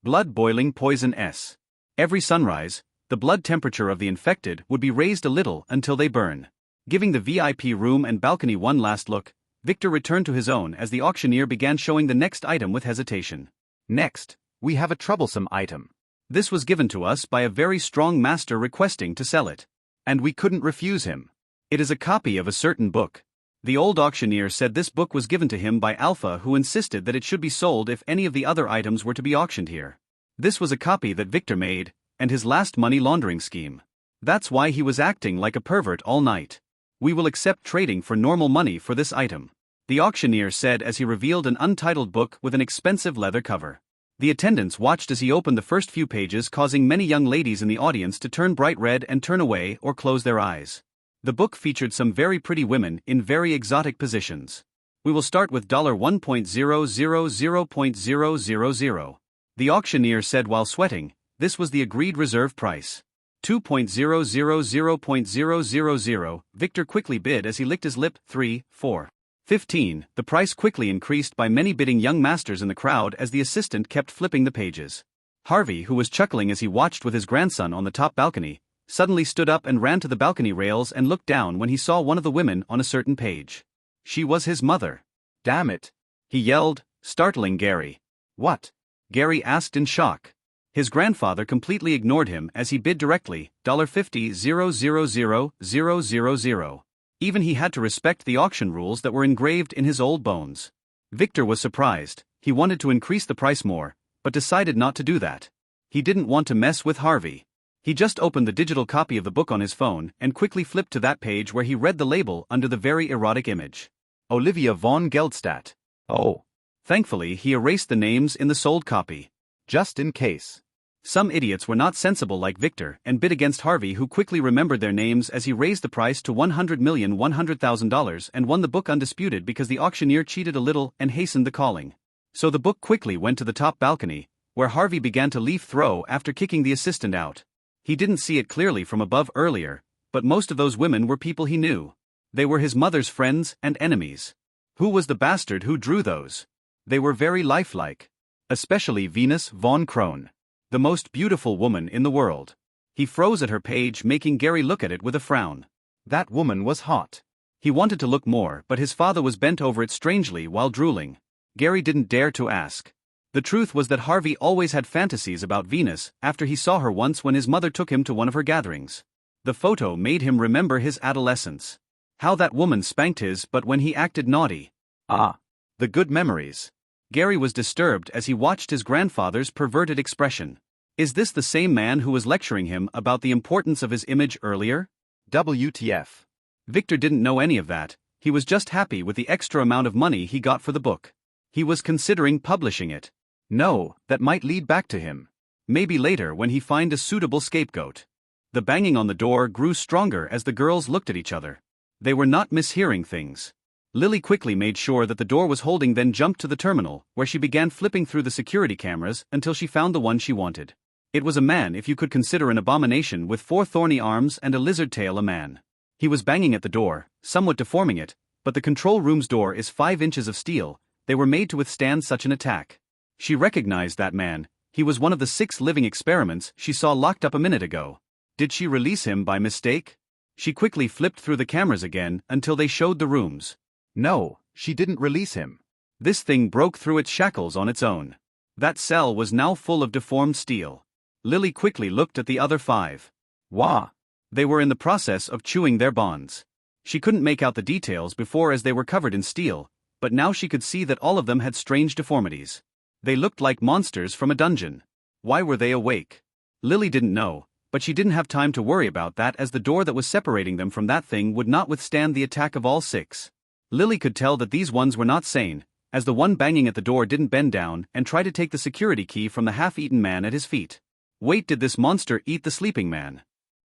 Blood-boiling poison S. Every sunrise, the blood temperature of the infected would be raised a little until they burn. Giving the VIP room and balcony one last look, Victor returned to his own as the auctioneer began showing the next item with hesitation. Next, we have a troublesome item. This was given to us by a very strong master requesting to sell it. And we couldn't refuse him. It is a copy of a certain book. The old auctioneer said this book was given to him by Alpha, who insisted that it should be sold if any of the other items were to be auctioned here. This was a copy that Victor made, and his last money laundering scheme. That's why he was acting like a pervert all night. We will accept trading for normal money for this item, the auctioneer said as he revealed an untitled book with an expensive leather cover. The attendants watched as he opened the first few pages, causing many young ladies in the audience to turn bright red and turn away or close their eyes. The book featured some very pretty women in very exotic positions. We will start with $1.000.000. The auctioneer said while sweating. This was the agreed reserve price. $2.000.000. Victor quickly bid as he licked his lip. 3, 4. 15. The price quickly increased by many bidding young masters in the crowd as the assistant kept flipping the pages. Harvey, who was chuckling as he watched with his grandson on the top balcony, suddenly stood up and ran to the balcony rails and looked down when he saw one of the women on a certain page. She was his mother. Damn it! He yelled, startling Gary. What? Gary asked in shock. His grandfather completely ignored him as he bid directly, $50,000,000. Even he had to respect the auction rules that were engraved in his old bones. Victor was surprised. He wanted to increase the price more, but decided not to do that. He didn't want to mess with Harvey. He just opened the digital copy of the book on his phone and quickly flipped to that page where he read the label under the very erotic image. Olivia von Geldstadt. Oh. Thankfully, he erased the names in the sold copy. Just in case. Some idiots were not sensible like Victor and bid against Harvey, who quickly remembered their names as he raised the price to $100,100,000 and won the book undisputed because the auctioneer cheated a little and hastened the calling. So the book quickly went to the top balcony, where Harvey began to leaf throw after kicking the assistant out. He didn't see it clearly from above earlier, but most of those women were people he knew. They were his mother's friends and enemies. Who was the bastard who drew those? They were very lifelike. Especially Venus von Krone. The most beautiful woman in the world. He froze at her page, making Gary look at it with a frown. That woman was hot. He wanted to look more, but his father was bent over it strangely while drooling. Gary didn't dare to ask. The truth was that Harvey always had fantasies about Venus after he saw her once when his mother took him to one of her gatherings. The photo made him remember his adolescence. How that woman spanked his butt when he acted naughty. Ah. The good memories. Gary was disturbed as he watched his grandfather's perverted expression. Is this the same man who was lecturing him about the importance of his image earlier? WTF. Victor didn't know any of that. He was just happy with the extra amount of money he got for the book. He was considering publishing it. No, that might lead back to him. Maybe later when he find a suitable scapegoat. The banging on the door grew stronger as the girls looked at each other. They were not mishearing things. Lily quickly made sure that the door was holding, then jumped to the terminal, where she began flipping through the security cameras until she found the one she wanted. It was a man, if you could consider an abomination, with 4 thorny arms and a lizard tail. A man. He was banging at the door, somewhat deforming it, but the control room's door is 5 inches of steel. They were made to withstand such an attack. She recognized that man. He was one of the 6 living experiments she saw locked up a minute ago. Did she release him by mistake? She quickly flipped through the cameras again until they showed the rooms. No, she didn't release him. This thing broke through its shackles on its own. That cell was now full of deformed steel. Lily quickly looked at the other 5. Wah! They were in the process of chewing their bonds. She couldn't make out the details before as they were covered in steel, but now she could see that all of them had strange deformities. They looked like monsters from a dungeon. Why were they awake? Lily didn't know, but she didn't have time to worry about that as the door that was separating them from that thing would not withstand the attack of all 6. Lily could tell that these ones were not sane, as the one banging at the door didn't bend down and try to take the security key from the half-eaten man at his feet. Wait, did this monster eat the sleeping man?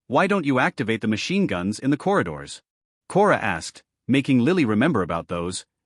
Why don't you activate the machine guns in the corridors? Cora asked, making Lily remember about those,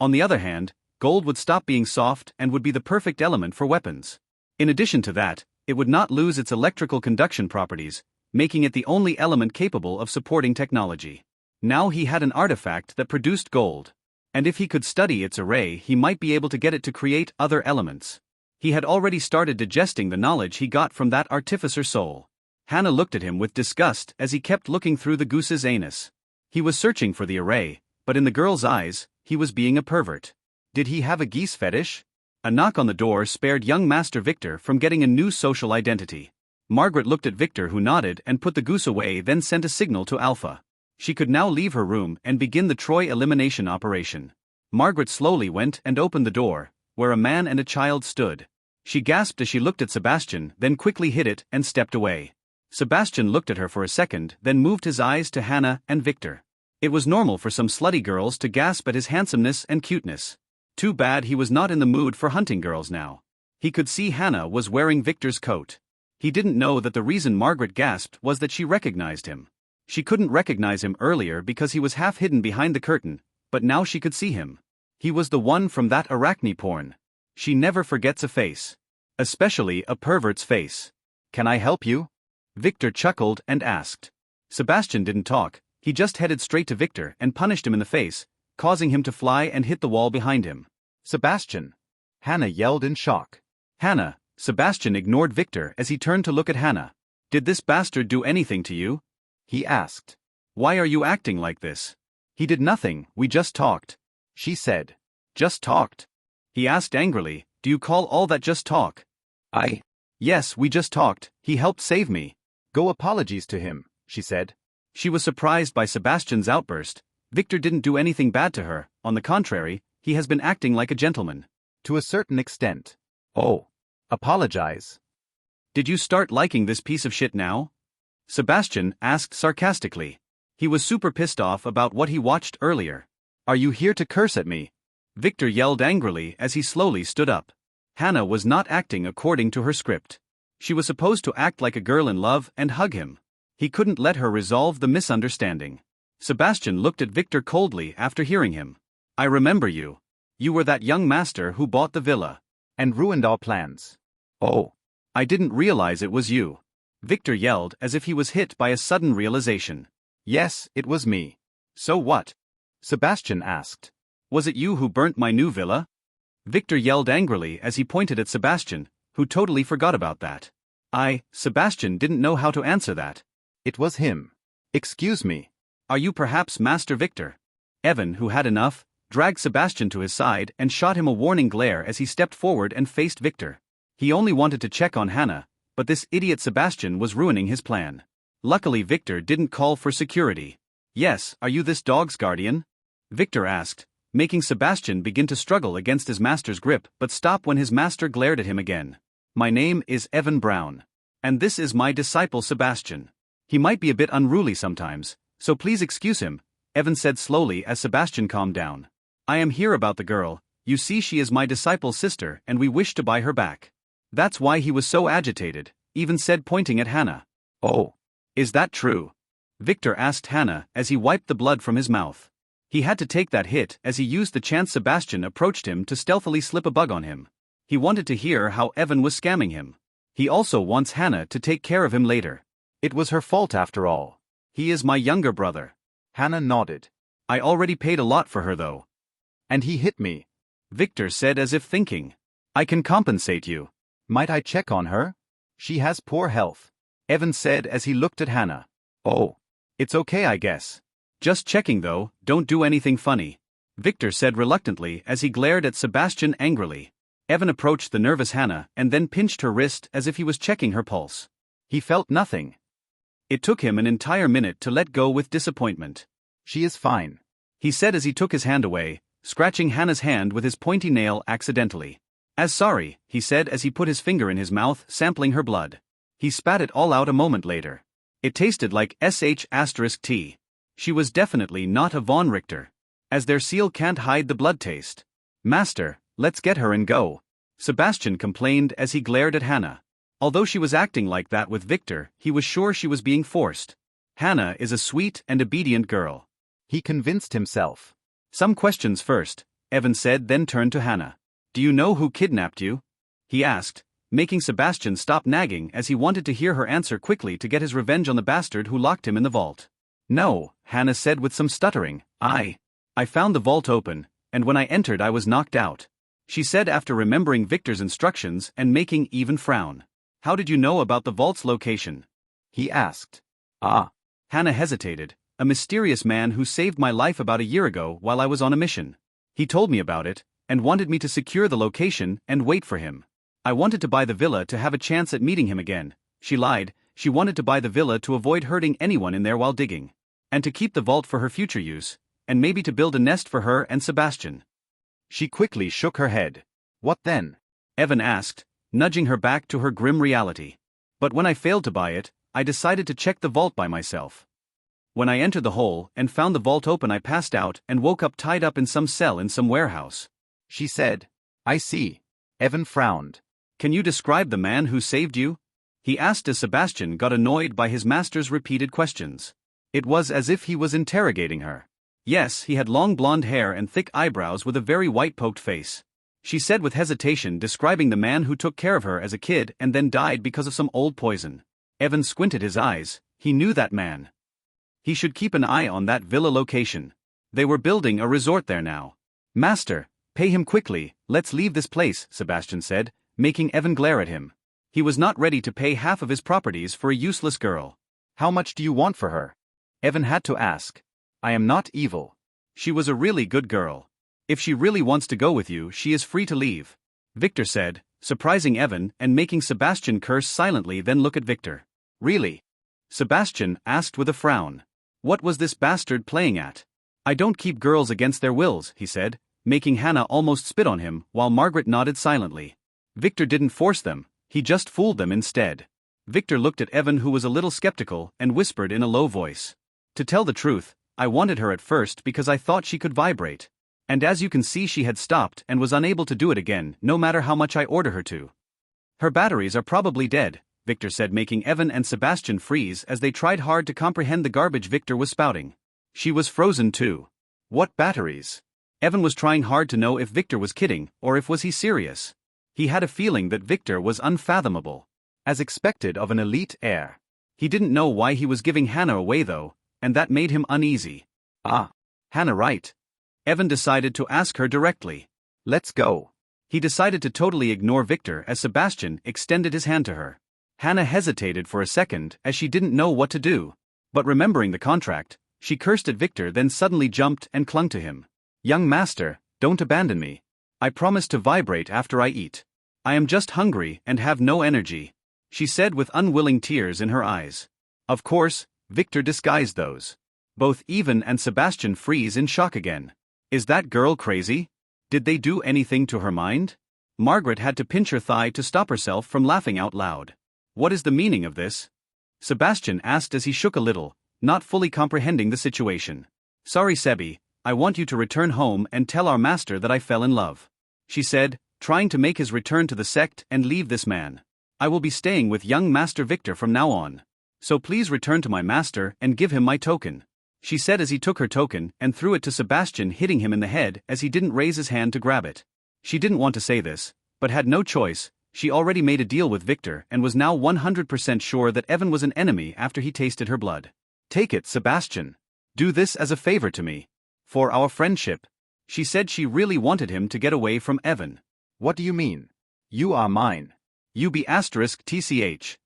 On the other hand, gold would stop being soft and would be the perfect element for weapons. In addition to that, it would not lose its electrical conduction properties, making it the only element capable of supporting technology. Now he had an artifact that produced gold. And if he could study its array, he might be able to get it to create other elements. He had already started digesting the knowledge he got from that artificer soul. Hannah looked at him with disgust as he kept looking through the goose's anus. He was searching for the array, but in the girl's eyes, he was being a pervert. Did he have a geese fetish? A knock on the door spared young Master Victor from getting a new social identity. Margaret looked at Victor, who nodded and put the goose away, then sent a signal to Alpha. She could now leave her room and begin the Troy elimination operation. Margaret slowly went and opened the door, where a man and a child stood. She gasped as she looked at Sebastian, then quickly hid it and stepped away. Sebastian looked at her for a second, then moved his eyes to Hannah and Victor. It was normal for some slutty girls to gasp at his handsomeness and cuteness. Too bad he was not in the mood for hunting girls now. He could see Hannah was wearing Victor's coat. He didn't know that the reason Margaret gasped was that she recognized him. She couldn't recognize him earlier because he was half hidden behind the curtain, but now she could see him. He was the one from that arachne porn. She never forgets a face. Especially a pervert's face. Can I help you? Victor chuckled and asked. Sebastian didn't talk, he just headed straight to Victor and punched him in the face, causing him to fly and hit the wall behind him. Sebastian! Hannah yelled in shock. Hannah, Sebastian ignored Victor as he turned to look at Hannah. Did this bastard do anything to you? He asked. Why are you acting like this? He did nothing, we just talked. She said. Just talked? He asked angrily, do you call all that just talk? Yes, we just talked, he helped save me. Go apologies to him, she said. She was surprised by Sebastian's outburst. Victor didn't do anything bad to her, on the contrary, he has been acting like a gentleman. To a certain extent. Oh. Apologize. Did you start liking this piece of shit now? Sebastian asked sarcastically. He was super pissed off about what he watched earlier. Are you here to curse at me? Victor yelled angrily as he slowly stood up. Hannah was not acting according to her script. She was supposed to act like a girl in love and hug him. He couldn't let her resolve the misunderstanding. Sebastian looked at Victor coldly after hearing him. I remember you. You were that young master who bought the villa. And ruined our plans. Oh. I didn't realize it was you. Victor yelled as if he was hit by a sudden realization. Yes, it was me. So what? Sebastian asked. Was it you who burnt my new villa? Victor yelled angrily as he pointed at Sebastian, who totally forgot about that. Sebastian didn't know how to answer that. It was him. Excuse me. Are you perhaps Master Victor? Evan, who had enough, dragged Sebastian to his side and shot him a warning glare as he stepped forward and faced Victor. He only wanted to check on Hannah, but this idiot Sebastian was ruining his plan. Luckily Victor didn't call for security. Yes, are you this dog's guardian? Victor asked, making Sebastian begin to struggle against his master's grip but stop when his master glared at him again. My name is Evan Brown. And this is my disciple Sebastian. He might be a bit unruly sometimes, so please excuse him, Evan said slowly as Sebastian calmed down. I am here about the girl, you see she is my disciple's sister and we wish to buy her back. That's why he was so agitated, even said pointing at Hannah. Oh. Is that true? Victor asked Hannah as he wiped the blood from his mouth. He had to take that hit as he used the chance Sebastian approached him to stealthily slip a bug on him. He wanted to hear how Evan was scamming him. He also wants Hannah to take care of him later. It was her fault after all. He is my younger brother. Hannah nodded. I already paid a lot for her though. And he hit me. Victor said as if thinking. I can compensate you. Might I check on her? She has poor health. Evan said as he looked at Hannah. Oh. It's okay I guess. Just checking though, don't do anything funny. Victor said reluctantly as he glared at Sebastian angrily. Evan approached the nervous Hannah and then pinched her wrist as if he was checking her pulse. He felt nothing. It took him an entire minute to let go with disappointment. She is fine, he said as he took his hand away, scratching Hannah's hand with his pointy nail accidentally. As sorry, he said as he put his finger in his mouth, sampling her blood. He spat it all out a moment later. It tasted like **T. She was definitely not a Von Richter. As their seal can't hide the blood taste. Master, let's get her and go. Sebastian complained as he glared at Hannah. Although she was acting like that with Victor, he was sure she was being forced. Hannah is a sweet and obedient girl. He convinced himself. Some questions first. Evan said, then turned to Hannah. Do you know who kidnapped you? He asked, making Sebastian stop nagging as he wanted to hear her answer quickly to get his revenge on the bastard who locked him in the vault. No, Hannah said with some stuttering. I found the vault open, and when I entered I was knocked out. She said after remembering Victor's instructions and making Evan frown. How did you know about the vault's location? He asked. Hannah hesitated. A mysterious man who saved my life about a year ago while I was on a mission. He told me about it, and wanted me to secure the location and wait for him. I wanted to buy the villa to have a chance at meeting him again. She lied. She wanted to buy the villa to avoid hurting anyone in there while digging. And to keep the vault for her future use, and maybe to build a nest for her and Sebastian. She quickly shook her head. What then? Evan asked, nudging her back to her grim reality. But when I failed to buy it, I decided to check the vault by myself. When I entered the hole and found the vault open, I passed out and woke up tied up in some cell in some warehouse. She said. I see. Evan frowned. Can you describe the man who saved you? He asked as Sebastian got annoyed by his master's repeated questions. It was as if he was interrogating her. Yes, he had long blonde hair and thick eyebrows with a very white-poked face. She said with hesitation, describing the man who took care of her as a kid and then died because of some old poison. Evan squinted his eyes. He knew that man. He should keep an eye on that villa location. They were building a resort there now. Master, pay him quickly, let's leave this place, Sebastian said, making Evan glare at him. He was not ready to pay half of his properties for a useless girl. How much do you want for her? Evan had to ask. I am not evil. She was a really good girl. If she really wants to go with you, she is free to leave. Victor said, surprising Evan and making Sebastian curse silently, then look at Victor. Really? Sebastian asked with a frown. What was this bastard playing at? I don't keep girls against their wills, he said, making Hannah almost spit on him, while Margaret nodded silently. Victor didn't force them, he just fooled them instead. Victor looked at Evan, who was a little skeptical, and whispered in a low voice. To tell the truth, I wanted her at first because I thought she could vibrate. And as you can see, she had stopped and was unable to do it again, no matter how much I order her to. Her batteries are probably dead, Victor said, making Evan and Sebastian freeze as they tried hard to comprehend the garbage Victor was spouting. She was frozen too. What batteries? Evan was trying hard to know if Victor was kidding or if was he serious. He had a feeling that Victor was unfathomable. As expected of an elite heir. He didn't know why he was giving Hannah away though, and that made him uneasy. Hannah, right? Evan decided to ask her directly. Let's go. He decided to totally ignore Victor as Sebastian extended his hand to her. Hannah hesitated for a second as she didn't know what to do. But remembering the contract, she cursed at Victor, then suddenly jumped and clung to him. Young master, don't abandon me. I promise to vibrate after I eat. I am just hungry and have no energy, she said with unwilling tears in her eyes. Of course, Victor disguised those. Both Evan and Sebastian freeze in shock again. Is that girl crazy? Did they do anything to her mind? Margaret had to pinch her thigh to stop herself from laughing out loud. What is the meaning of this? Sebastian asked as he shook a little, not fully comprehending the situation. Sorry, Sebi, I want you to return home and tell our master that I fell in love, she said, trying to make his return to the sect and leave this man. I will be staying with young Master Victor from now on. So please return to my master and give him my token, she said as he took her token and threw it to Sebastian, hitting him in the head as he didn't raise his hand to grab it. She didn't want to say this, but had no choice. She already made a deal with Victor and was now 100% sure that Evan was an enemy after he tasted her blood. Take it, Sebastian. Do this as a favor to me. For our friendship. She said she really wanted him to get away from Evan. What do you mean? You are mine. You be *TCH.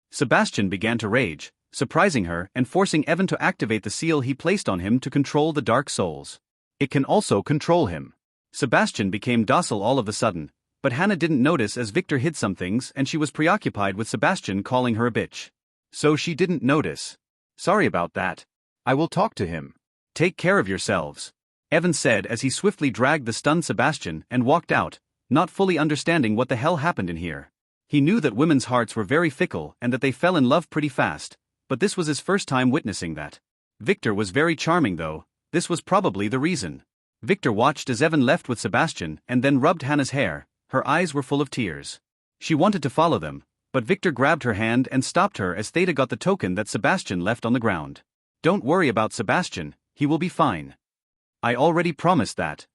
Sebastian began to rage, surprising her and forcing Evan to activate the seal he placed on him to control the dark souls. It can also control him. Sebastian became docile all of a sudden, but Hannah didn't notice as Victor hid some things and she was preoccupied with Sebastian calling her a bitch. So she didn't notice. Sorry about that. I will talk to him. Take care of yourselves, Evan said as he swiftly dragged the stunned Sebastian and walked out, not fully understanding what the hell happened in here. He knew that women's hearts were very fickle and that they fell in love pretty fast, but this was his first time witnessing that. Victor was very charming though, this was probably the reason. Victor watched as Evan left with Sebastian and then rubbed Hannah's hair. Her eyes were full of tears. She wanted to follow them, but Victor grabbed her hand and stopped her as Theta got the token that Sebastian left on the ground. Don't worry about Sebastian, he will be fine. I already promised that.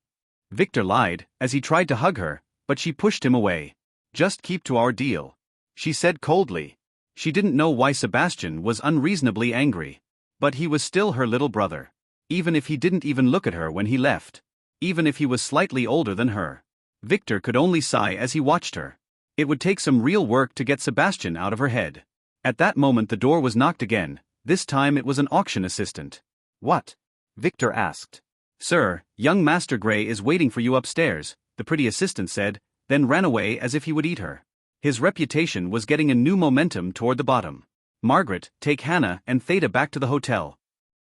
Victor lied, as he tried to hug her, but she pushed him away. "Just keep to our deal," she said coldly. She didn't know why Sebastian was unreasonably angry. But he was still her little brother. Even if he didn't even look at her when he left. Even if he was slightly older than her. Victor could only sigh as he watched her. It would take some real work to get Sebastian out of her head. At that moment the door was knocked again. This time it was an auction assistant. "What?" Victor asked. "Sir, young Master Gray is waiting for you upstairs," the pretty assistant said, then ran away as if he would eat her. His reputation was getting a new momentum toward the bottom. "Margaret, take Hannah and Theta back to the hotel,"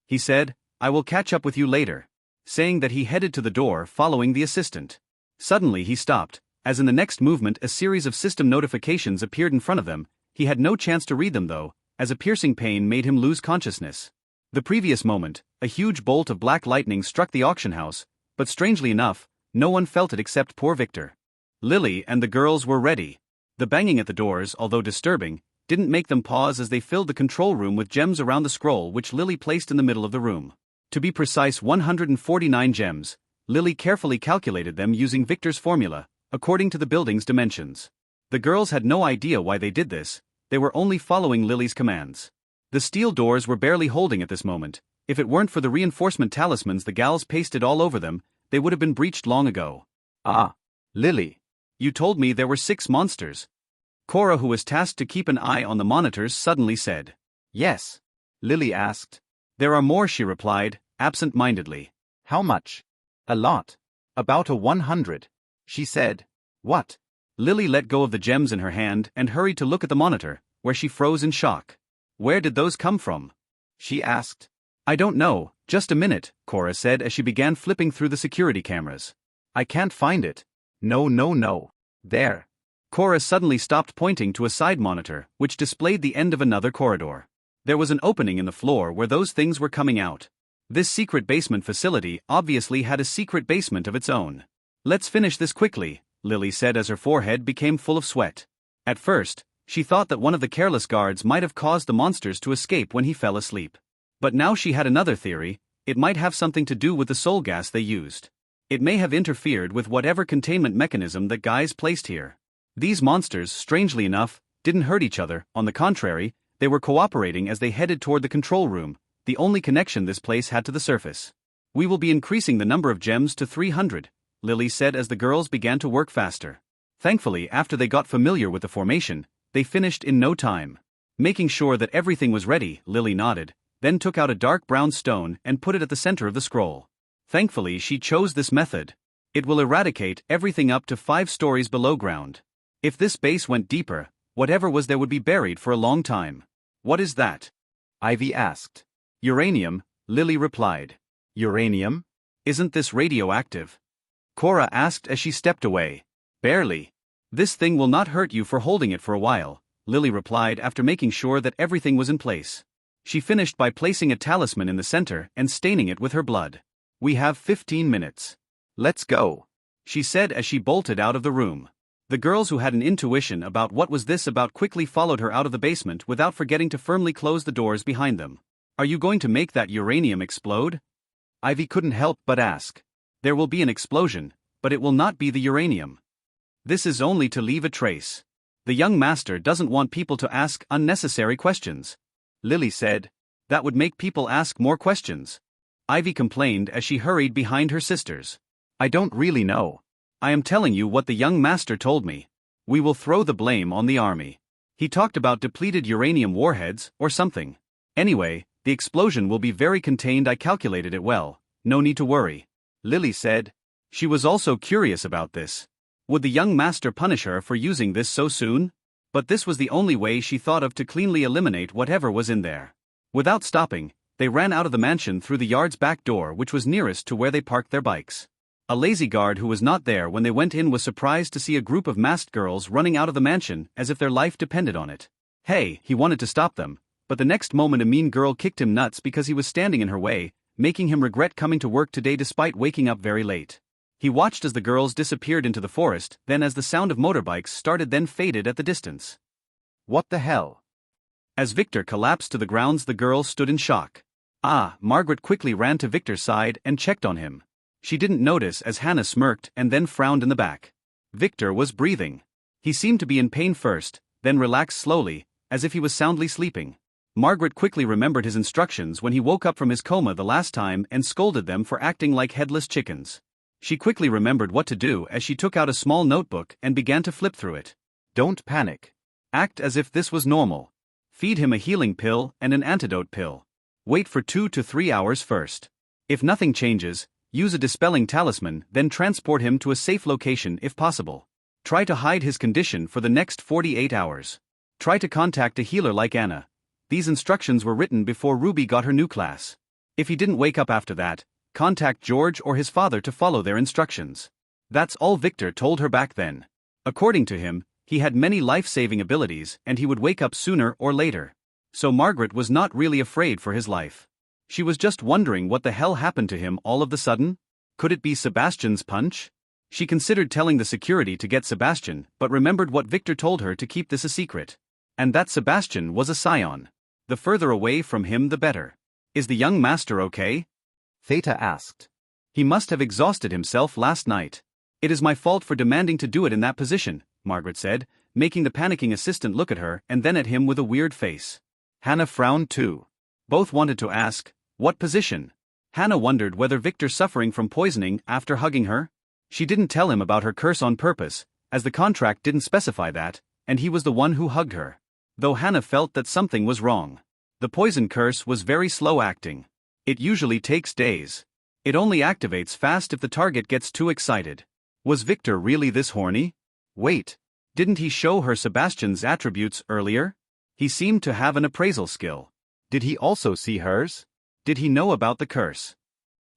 he said. "I will catch up with you later," saying that he headed to the door following the assistant. Suddenly he stopped, as in the next movement a series of system notifications appeared in front of them. He had no chance to read them though, as a piercing pain made him lose consciousness. The previous moment, a huge bolt of black lightning struck the auction house, but strangely enough, no one felt it except poor Victor. Lily and the girls were ready. The banging at the doors, although disturbing, didn't make them pause as they filled the control room with gems around the scroll which Lily placed in the middle of the room. To be precise, 149 gems. Lily carefully calculated them using Victor's formula, according to the building's dimensions. The girls had no idea why they did this, they were only following Lily's commands. The steel doors were barely holding at this moment. If it weren't for the reinforcement talismans the gals pasted all over them, they would have been breached long ago. "Ah, Lily. You told me there were 6 monsters." Cora, who was tasked to keep an eye on the monitors, suddenly said. "Yes?" Lily asked. "There are more," she replied, absent-mindedly. "How much?" "A lot. About 100. She said. "What?" Lily let go of the gems in her hand and hurried to look at the monitor, where she froze in shock. "Where did those come from?" she asked. "I don't know, just a minute," Cora said as she began flipping through the security cameras. "I can't find it. No. There." Cora suddenly stopped, pointing to a side monitor, which displayed the end of another corridor. There was an opening in the floor where those things were coming out. This secret basement facility obviously had a secret basement of its own. "Let's finish this quickly," Lily said as her forehead became full of sweat. At first, she thought that one of the careless guards might have caused the monsters to escape when he fell asleep. But now she had another theory. It might have something to do with the soul gas they used. It may have interfered with whatever containment mechanism that guys placed here. These monsters, strangely enough, didn't hurt each other. On the contrary, they were cooperating as they headed toward the control room, the only connection this place had to the surface. "We will be increasing the number of gems to 300, Lily said as the girls began to work faster. Thankfully, after they got familiar with the formation, they finished in no time. Making sure that everything was ready, Lily nodded, then took out a dark brown stone and put it at the center of the scroll. Thankfully, she chose this method. It will eradicate everything up to 5 stories below ground. If this base went deeper, whatever was there would be buried for a long time. "What is that?" Ivy asked. "Uranium," Lily replied. "Uranium? "Isn't this radioactive?" Cora asked as she stepped away. "Barely. This thing will not hurt you for holding it for a while," Lily replied after making sure that everything was in place. She finished by placing a talisman in the center and staining it with her blood. "We have 15 minutes. Let's go," she said as she bolted out of the room. The girls who had an intuition about what was this about quickly followed her out of the basement without forgetting to firmly close the doors behind them. "Are you going to make that uranium explode?" Ivy couldn't help but ask. "There will be an explosion, but it will not be the uranium. This is only to leave a trace. The young master doesn't want people to ask unnecessary questions," Lily said. "That would make people ask more questions," Ivy complained as she hurried behind her sisters. "I don't really know. I am telling you what the young master told me. We will throw the blame on the army. He talked about depleted uranium warheads, or something. Anyway, the explosion will be very contained. I calculated it well, no need to worry," Lily said. She was also curious about this. Would the young master punish her for using this so soon? But this was the only way she thought of to cleanly eliminate whatever was in there. Without stopping, they ran out of the mansion through the yard's back door, which was nearest to where they parked their bikes. A lazy guard who was not there when they went in was surprised to see a group of masked girls running out of the mansion as if their life depended on it. "Hey," he wanted to stop them, but the next moment a mean girl kicked him nuts because he was standing in her way, making him regret coming to work today despite waking up very late. He watched as the girls disappeared into the forest, then as the sound of motorbikes started then faded at the distance. "What the hell?" As Victor collapsed to the ground, the girls stood in shock. Margaret quickly ran to Victor's side and checked on him. She didn't notice as Hannah smirked and then frowned in the back. Victor was breathing. He seemed to be in pain first, then relaxed slowly, as if he was soundly sleeping. Margaret quickly remembered his instructions when he woke up from his coma the last time and scolded them for acting like headless chickens. She quickly remembered what to do as she took out a small notebook and began to flip through it. Don't panic. Act as if this was normal. Feed him a healing pill and an antidote pill. Wait for 2 to 3 hours first. If nothing changes, use a dispelling talisman, then transport him to a safe location if possible. Try to hide his condition for the next 48 hours. Try to contact a healer like Anna. These instructions were written before Ruby got her new class. If he didn't wake up after that, contact George or his father to follow their instructions. That's all Victor told her back then. According to him, he had many life-saving abilities and he would wake up sooner or later. So Margaret was not really afraid for his life. She was just wondering what the hell happened to him all of the sudden? Could it be Sebastian's punch? She considered telling the security to get Sebastian, but remembered what Victor told her to keep this a secret. And that Sebastian was a scion. The further away from him the better. Is the young master okay? Theta asked. He must have exhausted himself last night. It is my fault for demanding to do it in that position, Margaret said, making the panicking assistant look at her and then at him with a weird face. Hannah frowned too. Both wanted to ask, what position? Hannah wondered whether Victor suffering from poisoning after hugging her? She didn't tell him about her curse on purpose, as the contract didn't specify that, and he was the one who hugged her. Though Hannah felt that something was wrong. The poison curse was very slow acting. It usually takes days. It only activates fast if the target gets too excited. Was Victor really this horny? Wait. Didn't he show her Sebastian's attributes earlier? He seemed to have an appraisal skill. Did he also see hers? Did he know about the curse?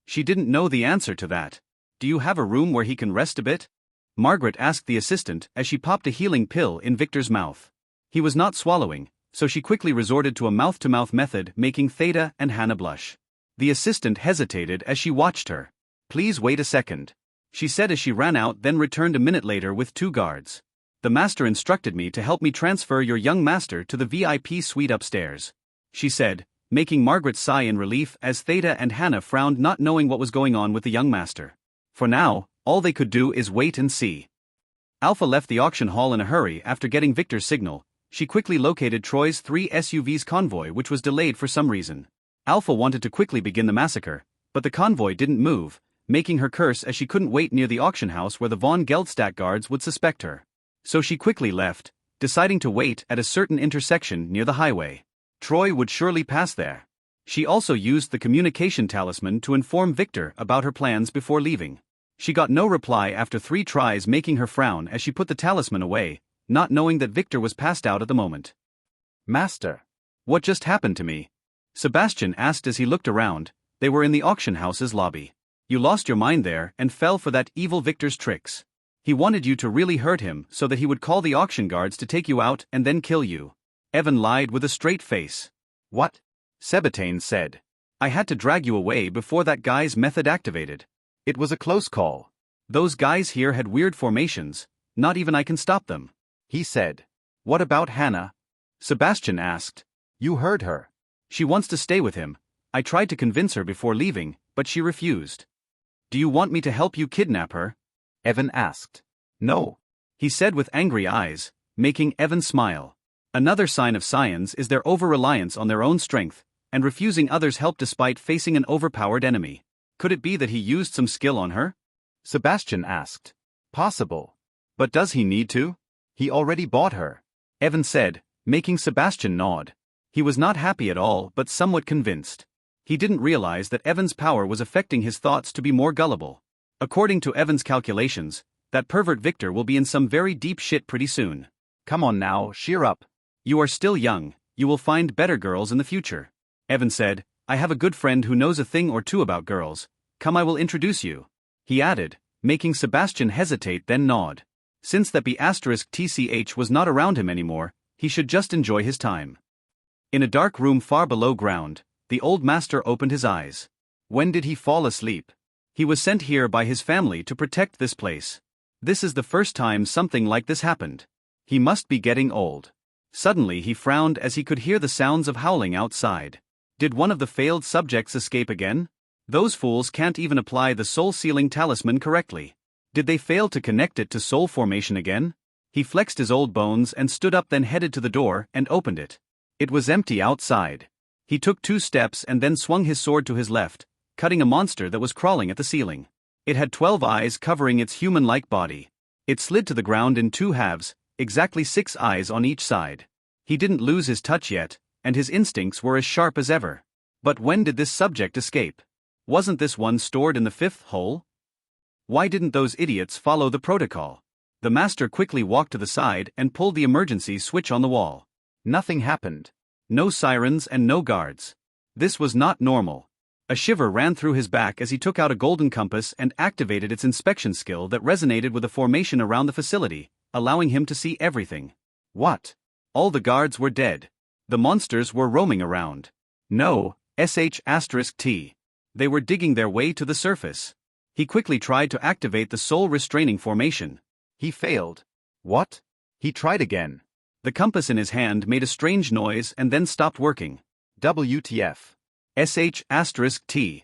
She didn't know the answer to that. Do you have a room where he can rest a bit? Margaret asked the assistant as she popped a healing pill in Victor's mouth. He was not swallowing, so she quickly resorted to a mouth-to-mouth method, making Theta and Hannah blush. The assistant hesitated as she watched her. Please wait a second, she said as she ran out, then returned a minute later with 2 guards. The master instructed me to help me transfer your young master to the VIP suite upstairs, she said, making Margaret sigh in relief as Theta and Hannah frowned, not knowing what was going on with the young master. For now, all they could do is wait and see. Alpha left the auction hall in a hurry after getting Victor's signal. She quickly located Troy's 3 SUVs convoy, which was delayed for some reason. Alpha wanted to quickly begin the massacre, but the convoy didn't move, making her curse as she couldn't wait near the auction house where the von Geldstadt guards would suspect her. So she quickly left, deciding to wait at a certain intersection near the highway. Troy would surely pass there. She also used the communication talisman to inform Victor about her plans before leaving. She got no reply after 3 tries, making her frown as she put the talisman away, not knowing that Victor was passed out at the moment. Master. What just happened to me? Sebastian asked as he looked around. They were in the auction house's lobby. You lost your mind there and fell for that evil Victor's tricks. He wanted you to really hurt him so that he would call the auction guards to take you out and then kill you. Evan lied with a straight face. What? Sebastian said. I had to drag you away before that guy's method activated. It was a close call. Those guys here had weird formations, not even I can stop them, he said. What about Hannah? Sebastian asked. You heard her. She wants to stay with him. I tried to convince her before leaving, but she refused. Do you want me to help you kidnap her? Evan asked. No, he said with angry eyes, making Evan smile. Another sign of scions is their over-reliance on their own strength, and refusing others' help despite facing an overpowered enemy. Could it be that he used some skill on her? Sebastian asked. Possible. But does he need to? He already bought her, Evan said, making Sebastian nod. He was not happy at all but somewhat convinced. He didn't realize that Evan's power was affecting his thoughts to be more gullible. According to Evan's calculations, that pervert Victor will be in some very deep shit pretty soon. Come on now, cheer up. You are still young, you will find better girls in the future. Evan said, I have a good friend who knows a thing or two about girls. Come, I will introduce you. He added, making Sebastian hesitate then nod. Since that B*TCH was not around him anymore, he should just enjoy his time. In a dark room far below ground, the old master opened his eyes. When did he fall asleep? He was sent here by his family to protect this place. This is the first time something like this happened. He must be getting old. Suddenly he frowned as he could hear the sounds of howling outside. Did one of the failed subjects escape again? Those fools can't even apply the soul-sealing talisman correctly. Did they fail to connect it to soul formation again? He flexed his old bones and stood up, then headed to the door and opened it. It was empty outside. He took 2 steps and then swung his sword to his left, cutting a monster that was crawling at the ceiling. It had 12 eyes covering its human-like body. It slid to the ground in 2 halves, exactly 6 eyes on each side. He didn't lose his touch yet, and his instincts were as sharp as ever. But when did this subject escape? Wasn't this one stored in the 5th hole? Why didn't those idiots follow the protocol? The master quickly walked to the side and pulled the emergency switch on the wall. Nothing happened. No sirens and no guards. This was not normal. A shiver ran through his back as he took out a golden compass and activated its inspection skill that resonated with the formation around the facility, allowing him to see everything. What? All the guards were dead. The monsters were roaming around. No, *T. They were digging their way to the surface. He quickly tried to activate the soul restraining formation. He failed. What? He tried again. The compass in his hand made a strange noise and then stopped working. WTF. *T.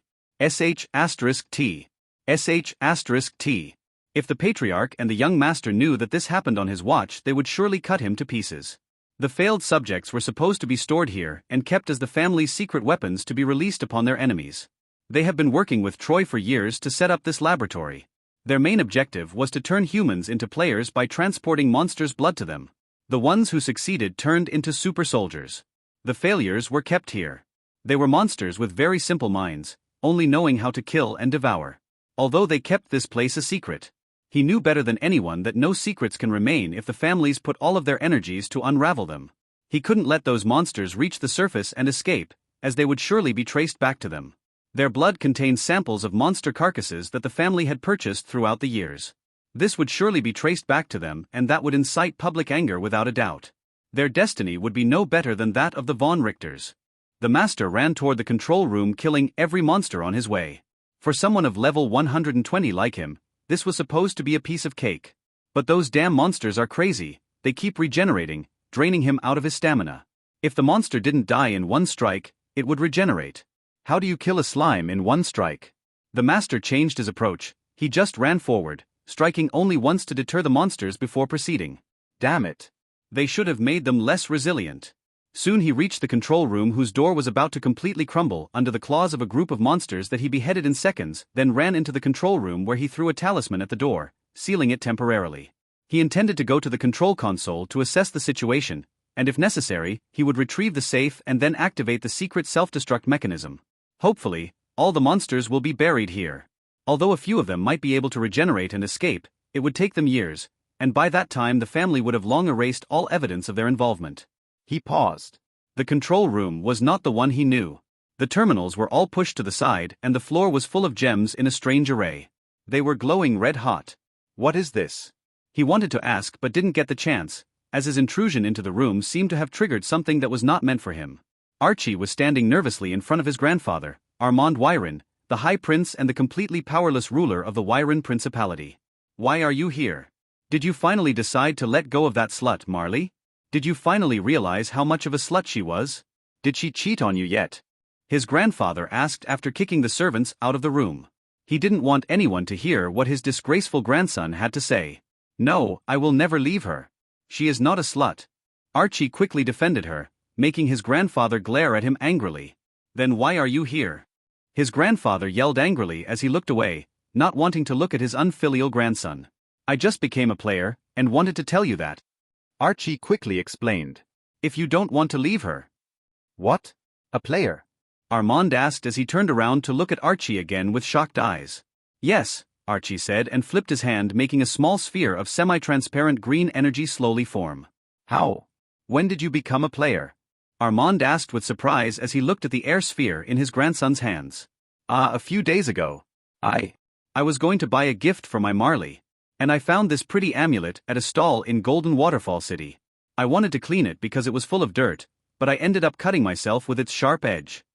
*T. If the patriarch and the young master knew that this happened on his watch, they would surely cut him to pieces. The failed subjects were supposed to be stored here and kept as the family's secret weapons to be released upon their enemies. They have been working with Troy for years to set up this laboratory. Their main objective was to turn humans into players by transporting monsters' blood to them. The ones who succeeded turned into super soldiers. The failures were kept here. They were monsters with very simple minds, only knowing how to kill and devour. Although they kept this place a secret, he knew better than anyone that no secrets can remain if the families put all of their energies to unravel them. He couldn't let those monsters reach the surface and escape, as they would surely be traced back to them. Their blood contained samples of monster carcasses that the family had purchased throughout the years. This would surely be traced back to them, and that would incite public anger without a doubt. Their destiny would be no better than that of the Von Richters. The master ran toward the control room, killing every monster on his way. For someone of level 120 like him, this was supposed to be a piece of cake. But those damn monsters are crazy. They keep regenerating, draining him out of his stamina. If the monster didn't die in one strike, it would regenerate. How do you kill a slime in one strike? The master changed his approach. He just ran forward, striking only once to deter the monsters before proceeding. Damn it. They should have made them less resilient. Soon he reached the control room, whose door was about to completely crumble under the claws of a group of monsters that he beheaded in seconds, then ran into the control room where he threw a talisman at the door, sealing it temporarily. He intended to go to the control console to assess the situation, and if necessary, he would retrieve the safe and then activate the secret self-destruct mechanism. Hopefully, all the monsters will be buried here. Although a few of them might be able to regenerate and escape, it would take them years, and by that time the family would have long erased all evidence of their involvement. He paused. The control room was not the one he knew. The terminals were all pushed to the side and the floor was full of gems in a strange array. They were glowing red hot. What is this? He wanted to ask but didn't get the chance, as his intrusion into the room seemed to have triggered something that was not meant for him. Archie was standing nervously in front of his grandfather, Armand Wyron, the High Prince and the completely powerless ruler of the Wyron Principality. Why are you here? Did you finally decide to let go of that slut, Marley? Did you finally realize how much of a slut she was? Did she cheat on you yet? His grandfather asked after kicking the servants out of the room. He didn't want anyone to hear what his disgraceful grandson had to say. No, I will never leave her. She is not a slut. Archie quickly defended her, making his grandfather glare at him angrily. Then why are you here? His grandfather yelled angrily as he looked away, not wanting to look at his unfilial grandson. I just became a player, and wanted to tell you that. Archie quickly explained. If you don't want to leave her. What? A player? Armand asked as he turned around to look at Archie again with shocked eyes. Yes, Archie said and flipped his hand, making a small sphere of semi-transparent green energy slowly form. How? When did you become a player? Armand asked with surprise as he looked at the air sphere in his grandson's hands. A few days ago. I was going to buy a gift for my Marley. And I found this pretty amulet at a stall in Golden Waterfall City. I wanted to clean it because it was full of dirt, but I ended up cutting myself with its sharp edge.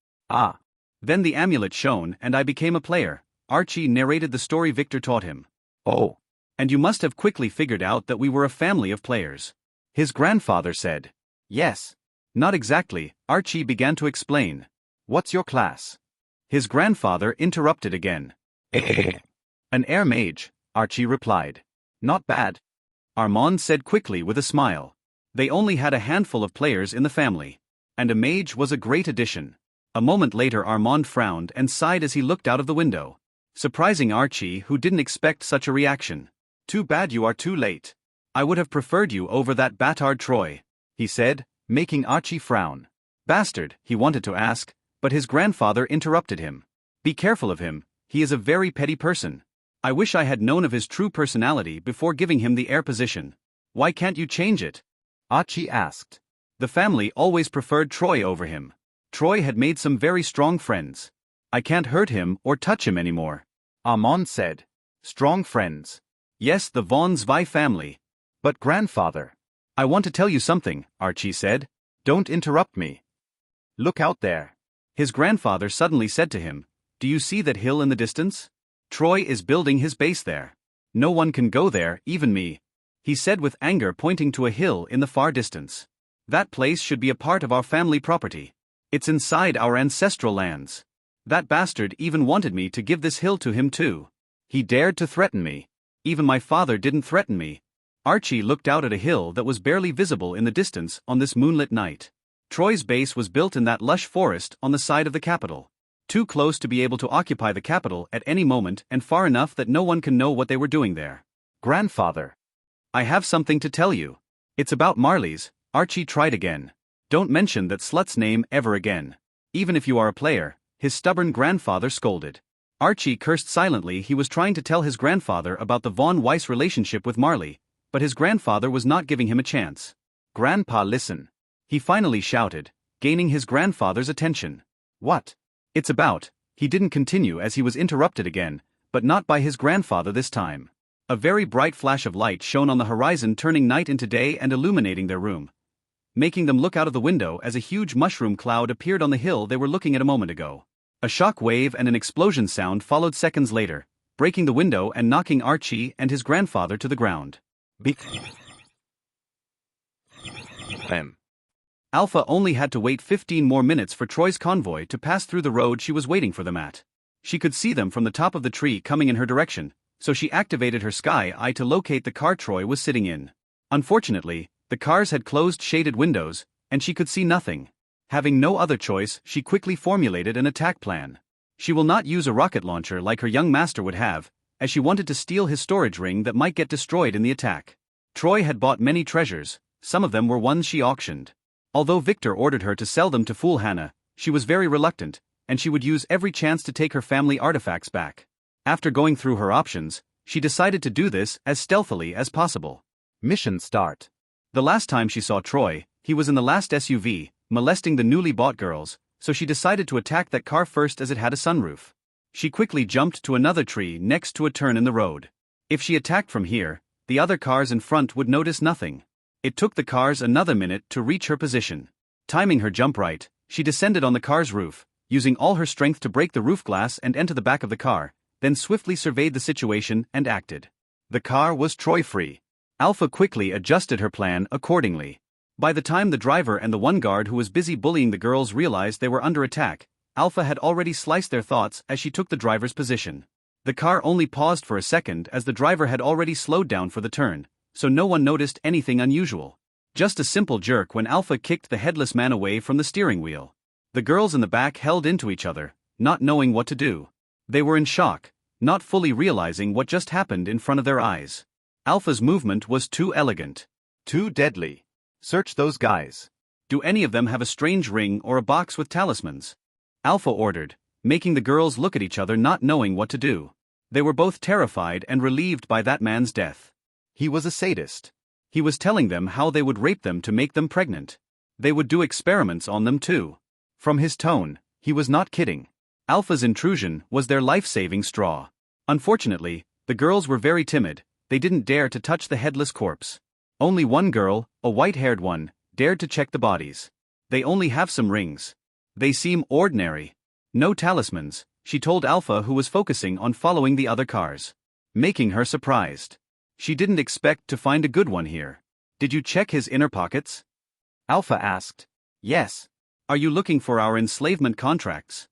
Then the amulet shone and I became a player, Archie narrated the story Victor taught him. Oh. And you must have quickly figured out that we were a family of players. His grandfather said. Yes. Not exactly, Archie began to explain. What's your class? His grandfather interrupted again. An air mage, Archie replied. Not bad. Armand said quickly with a smile. They only had a handful of players in the family, and a mage was a great addition. A moment later Armand frowned and sighed as he looked out of the window, surprising Archie, who didn't expect such a reaction. Too bad you are too late. I would have preferred you over that Batard Troy, he said, making Archie frown. Bastard, he wanted to ask, but his grandfather interrupted him. Be careful of him, he is a very petty person. I wish I had known of his true personality before giving him the heir position. Why can't you change it? Archie asked. The family always preferred Troy over him. Troy had made some very strong friends. I can't hurt him or touch him anymore, Armand said. Strong friends. Yes, the Von Zwei family. But grandfather. I want to tell you something, Archie said. Don't interrupt me. Look out there. His grandfather suddenly said to him, Do you see that hill in the distance? Troy is building his base there. No one can go there, even me, he said with anger, pointing to a hill in the far distance. That place should be a part of our family property. It's inside our ancestral lands. That bastard even wanted me to give this hill to him too. He dared to threaten me. Even my father didn't threaten me. Archie looked out at a hill that was barely visible in the distance on this moonlit night. Troy's base was built in that lush forest on the side of the capital. Too close to be able to occupy the capital at any moment and far enough that no one can know what they were doing there. Grandfather. I have something to tell you. It's about Marley's. Archie tried again. Don't mention that slut's name ever again. Even if you are a player, his stubborn grandfather scolded. Archie cursed silently. He was trying to tell his grandfather about the Von Weiss relationship with Marley, but his grandfather was not giving him a chance. Grandpa, listen. He finally shouted, gaining his grandfather's attention. What? It's about. He didn't continue as he was interrupted again, but not by his grandfather this time. A very bright flash of light shone on the horizon, turning night into day and illuminating their room, making them look out of the window as a huge mushroom cloud appeared on the hill they were looking at a moment ago. A shock wave and an explosion sound followed seconds later, breaking the window and knocking Archie and his grandfather to the ground. Alpha only had to wait 15 more minutes for Troy's convoy to pass through the road she was waiting for them at. She could see them from the top of the tree coming in her direction, so she activated her sky eye to locate the car Troy was sitting in. Unfortunately, the cars had closed shaded windows, and she could see nothing. Having no other choice, she quickly formulated an attack plan. She will not use a rocket launcher like her young master would have, as she wanted to steal his storage ring that might get destroyed in the attack. Troy had bought many treasures, some of them were ones she auctioned. Although Victor ordered her to sell them to fool Hannah, she was very reluctant, and she would use every chance to take her family artifacts back. After going through her options, she decided to do this as stealthily as possible. Mission start. The last time she saw Troy, he was in the last SUV, molesting the newly bought girls, so she decided to attack that car first as it had a sunroof. She quickly jumped to another tree next to a turn in the road. If she attacked from here, the other cars in front would notice nothing. It took the cars another minute to reach her position. Timing her jump right, she descended on the car's roof, using all her strength to break the roof glass and enter the back of the car, then swiftly surveyed the situation and acted. The car was Troy-free. Alpha quickly adjusted her plan accordingly. By the time the driver and the one guard who was busy bullying the girls realized they were under attack, Alpha had already sliced their thoughts as she took the driver's position. The car only paused for a second as the driver had already slowed down for the turn, so no one noticed anything unusual. Just a simple jerk when Alpha kicked the headless man away from the steering wheel. The girls in the back held into each other, not knowing what to do. They were in shock, not fully realizing what just happened in front of their eyes. Alpha's movement was too elegant. Too deadly. Search those guys. Do any of them have a strange ring or a box with talismans? Alpha ordered, making the girls look at each other, not knowing what to do. They were both terrified and relieved by that man's death. He was a sadist. He was telling them how they would rape them to make them pregnant. They would do experiments on them too. From his tone, he was not kidding. Alpha's intrusion was their life-saving straw. Unfortunately, the girls were very timid. They didn't dare to touch the headless corpse. Only one girl, a white-haired one, dared to check the bodies. They only have some rings. They seem ordinary. No talismans, she told Alpha, who was focusing on following the other cars, making her surprised. She didn't expect to find a good one here. Did you check his inner pockets? Alpha asked. Yes. Are you looking for our enslavement contracts?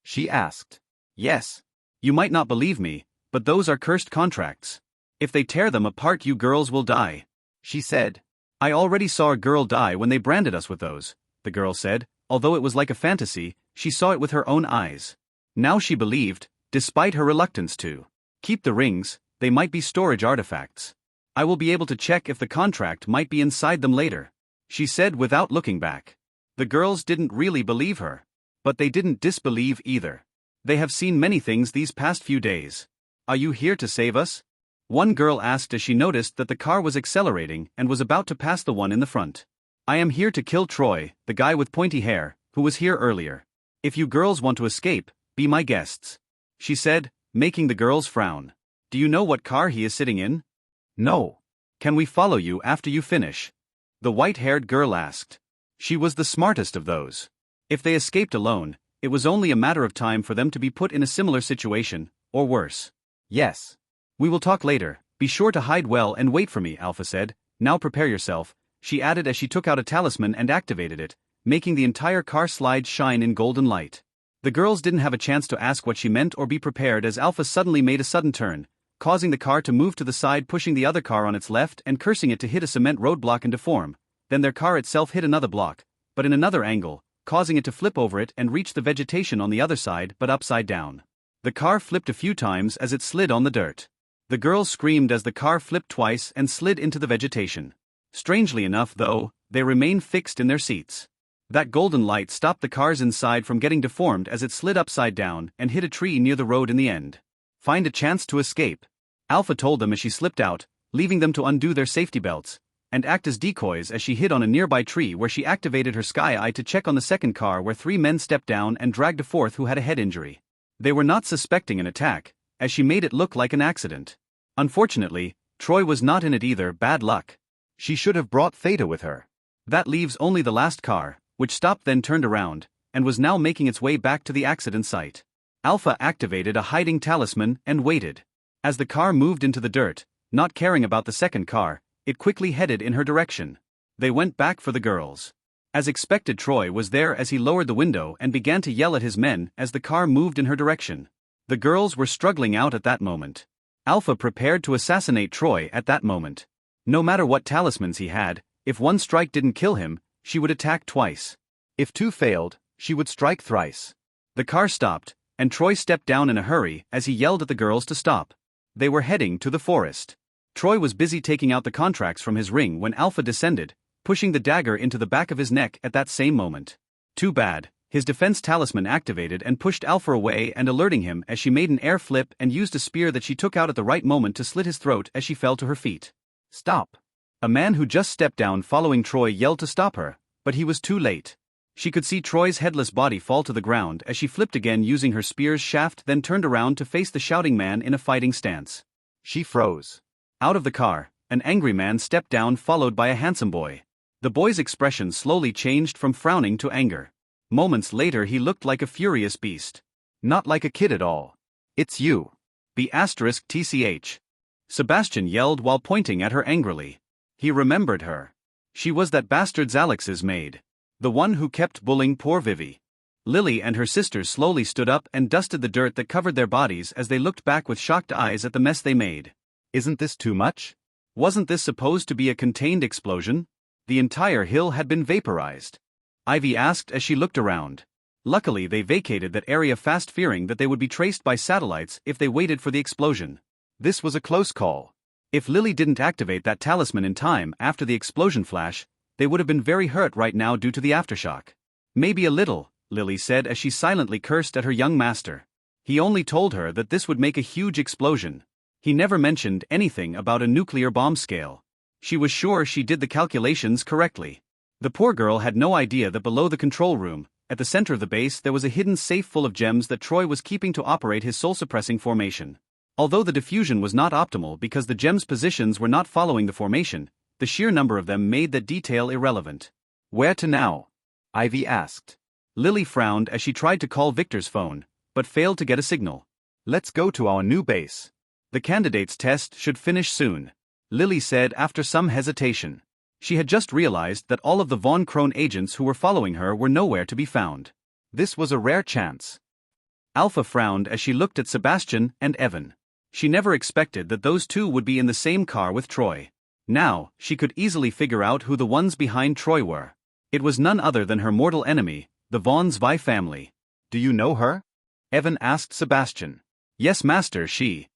She asked. Yes. You might not believe me, but those are cursed contracts. If they tear them apart, you girls will die. She said. I already saw a girl die when they branded us with those, the girl said. Although it was like a fantasy, she saw it with her own eyes. Now she believed, despite her reluctance to keep the rings, they might be storage artifacts. I will be able to check if the contract might be inside them later, she said without looking back. The girls didn't really believe her. But they didn't disbelieve either. They have seen many things these past few days. Are you here to save us? One girl asked as she noticed that the car was accelerating and was about to pass the one in the front. I am here to kill Troy, the guy with pointy hair, who was here earlier. If you girls want to escape, be my guests, she said, making the girls frown. Do you know what car he is sitting in? No. Can we follow you after you finish? The white-haired girl asked. She was the smartest of those. If they escaped alone, it was only a matter of time for them to be put in a similar situation, or worse. Yes. We will talk later. Be sure to hide well and wait for me, Alpha said. Now prepare yourself, she added as she took out a talisman and activated it, making the entire car slide shine in golden light. The girls didn't have a chance to ask what she meant or be prepared as Alpha suddenly made a sudden turn, causing the car to move to the side, pushing the other car on its left and cursing it to hit a cement roadblock and deform. Then their car itself hit another block, but in another angle, causing it to flip over it and reach the vegetation on the other side but upside down. The car flipped a few times as it slid on the dirt. The girls screamed as the car flipped twice and slid into the vegetation. Strangely enough, though, they remained fixed in their seats. That golden light stopped the cars inside from getting deformed as it slid upside down and hit a tree near the road in the end. Find a chance to escape, Alpha told them as she slipped out, leaving them to undo their safety belts and act as decoys as she hid on a nearby tree where she activated her sky eye to check on the second car where 3 men stepped down and dragged a fourth who had a head injury. They were not suspecting an attack, as she made it look like an accident. Unfortunately, Troy was not in it either. Bad luck. She should have brought Theta with her. That leaves only the last car, which stopped then turned around, and was now making its way back to the accident site. Alpha activated a hiding talisman and waited. As the car moved into the dirt, not caring about the second car, it quickly headed in her direction. They went back for the girls. As expected, Troy was there as he lowered the window and began to yell at his men as the car moved in her direction. The girls were struggling out at that moment. Alpha prepared to assassinate Troy at that moment. No matter what talismans he had, if one strike didn't kill him, she would attack twice. If 2 failed, she would strike thrice. The car stopped, and Troy stepped down in a hurry as he yelled at the girls to stop. They were heading to the forest. Troy was busy taking out the contracts from his ring when Alpha descended, pushing the dagger into the back of his neck at that same moment. Too bad, his defense talisman activated and pushed Alpha away and alerting him as she made an air flip and used a spear that she took out at the right moment to slit his throat as she fell to her feet. Stop! A man who just stepped down following Troy yelled to stop her, but he was too late. She could see Troy's headless body fall to the ground as she flipped again using her spear's shaft, then turned around to face the shouting man in a fighting stance. She froze. Out of the car, an angry man stepped down followed by a handsome boy. The boy's expression slowly changed from frowning to anger. Moments later he looked like a furious beast. Not like a kid at all. It's you. B*TCH. Sebastian yelled while pointing at her angrily. He remembered her. She was that bastard Alex's maid. The one who kept bullying poor Vivi. Lily and her sisters slowly stood up and dusted the dirt that covered their bodies as they looked back with shocked eyes at the mess they made. Isn't this too much? Wasn't this supposed to be a contained explosion? The entire hill had been vaporized. Ivy asked as she looked around. Luckily they vacated that area fast, fearing that they would be traced by satellites if they waited for the explosion. This was a close call. If Lily didn't activate that talisman in time after the explosion flash, they would have been very hurt right now due to the aftershock. Maybe a little, Lily said as she silently cursed at her young master. He only told her that this would make a huge explosion. He never mentioned anything about a nuclear bomb scale. She was sure she did the calculations correctly. The poor girl had no idea that below the control room, at the center of the base, there was a hidden safe full of gems that Troy was keeping to operate his soul-suppressing formation. Although the diffusion was not optimal because the gems' positions were not following the formation, the sheer number of them made that detail irrelevant. Where to now? Ivy asked. Lily frowned as she tried to call Victor's phone, but failed to get a signal. Let's go to our new base. The candidate's test should finish soon, Lily said after some hesitation. She had just realized that all of the Von Krone agents who were following her were nowhere to be found. This was a rare chance. Alpha frowned as she looked at Sebastian and Evan. She never expected that those two would be in the same car with Troy. Now, she could easily figure out who the ones behind Troy were. It was none other than her mortal enemy, the Von Zwei family. Do you know her? Evan asked Sebastian. Yes, master, she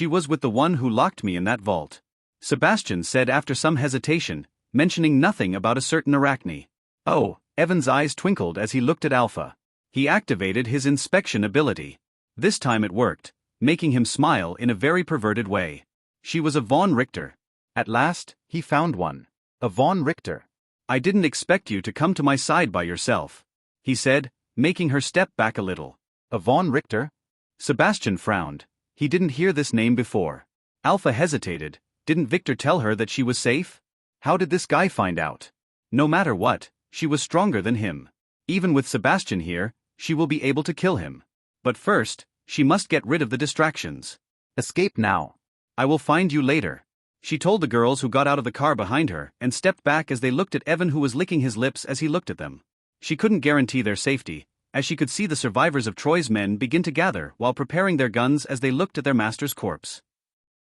was with the one who locked me in that vault. Sebastian said after some hesitation, mentioning nothing about a certain Arachne. Oh, Evan's eyes twinkled as he looked at Alpha. He activated his inspection ability. This time it worked, making him smile in a very perverted way. She was a Von Richter. At last, he found one. A Von Richter. I didn't expect you to come to my side by yourself, he said, making her step back a little. A Von Richter? Sebastian frowned. He didn't hear this name before. Alpha hesitated. Didn't Victor tell her that she was safe? How did this guy find out? No matter what, she was stronger than him. Even with Sebastian here, she will be able to kill him. But first, she must get rid of the distractions. Escape now. I will find you later, she told the girls who got out of the car behind her and stepped back as they looked at Evan, who was licking his lips as he looked at them. She couldn't guarantee their safety, as she could see the survivors of Troy's men begin to gather while preparing their guns as they looked at their master's corpse.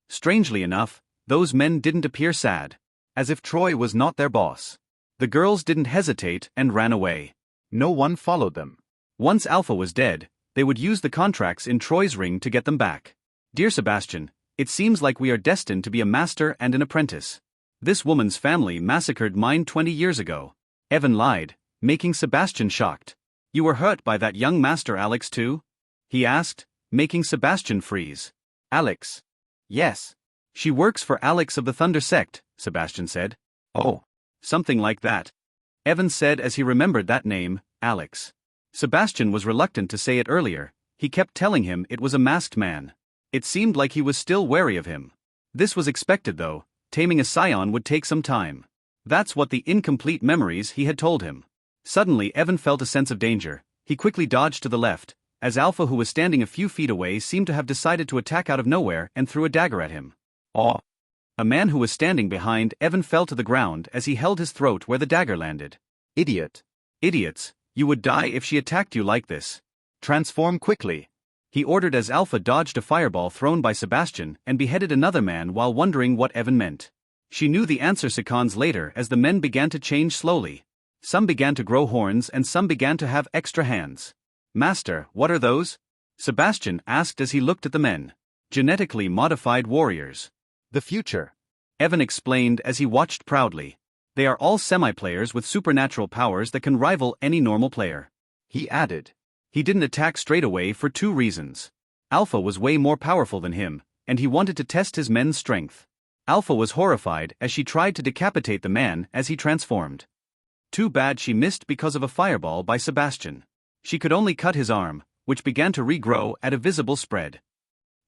Strangely enough, those men didn't appear sad, as if Troy was not their boss. The girls didn't hesitate and ran away. No one followed them. Once Alpha was dead, they would use the contracts in Troy's ring to get them back. Dear Sebastian, it seems like we are destined to be a master and an apprentice. This woman's family massacred mine 20 years ago. Evan lied, making Sebastian shocked. You were hurt by that young master Alex too? He asked, making Sebastian freeze. Alex. Yes. She works for Alex of the Thunder Sect, Sebastian said. Oh. Something like that. Evan said as he remembered that name, Alex. Sebastian was reluctant to say it earlier. He kept telling him it was a masked man. It seemed like he was still wary of him. This was expected though. Taming a scion would take some time. That's what the incomplete memories he had told him. Suddenly Evan felt a sense of danger. He quickly dodged to the left, as Alpha, who was standing a few feet away, seemed to have decided to attack out of nowhere and threw a dagger at him. Oh! A man who was standing behind Evan fell to the ground as he held his throat where the dagger landed. Idiot! Idiots, you would die if she attacked you like this. Transform quickly, he ordered as Alpha dodged a fireball thrown by Sebastian and beheaded another man while wondering what Evan meant. She knew the answer seconds later as the men began to change slowly. Some began to grow horns and some began to have extra hands. Master, what are those? Sebastian asked as he looked at the men. Genetically modified warriors. The future, Evan explained as he watched proudly. They are all semi-players with supernatural powers that can rival any normal player. He added. He didn't attack straight away for two reasons. Alpha was way more powerful than him, and he wanted to test his men's strength. Alpha was horrified as she tried to decapitate the man as he transformed. Too bad she missed because of a fireball by Sebastian. She could only cut his arm, which began to regrow at a visible spread.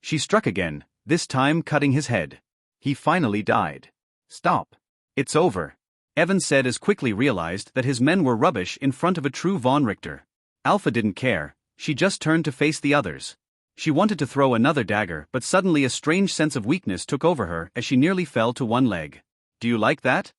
She struck again, this time cutting his head. He finally died. Stop. It's over, Evan said as quickly realized that his men were rubbish in front of a true Von Richter. Alpha didn't care, she just turned to face the others. She wanted to throw another dagger, but suddenly a strange sense of weakness took over her as she nearly fell to one leg. Do you like that?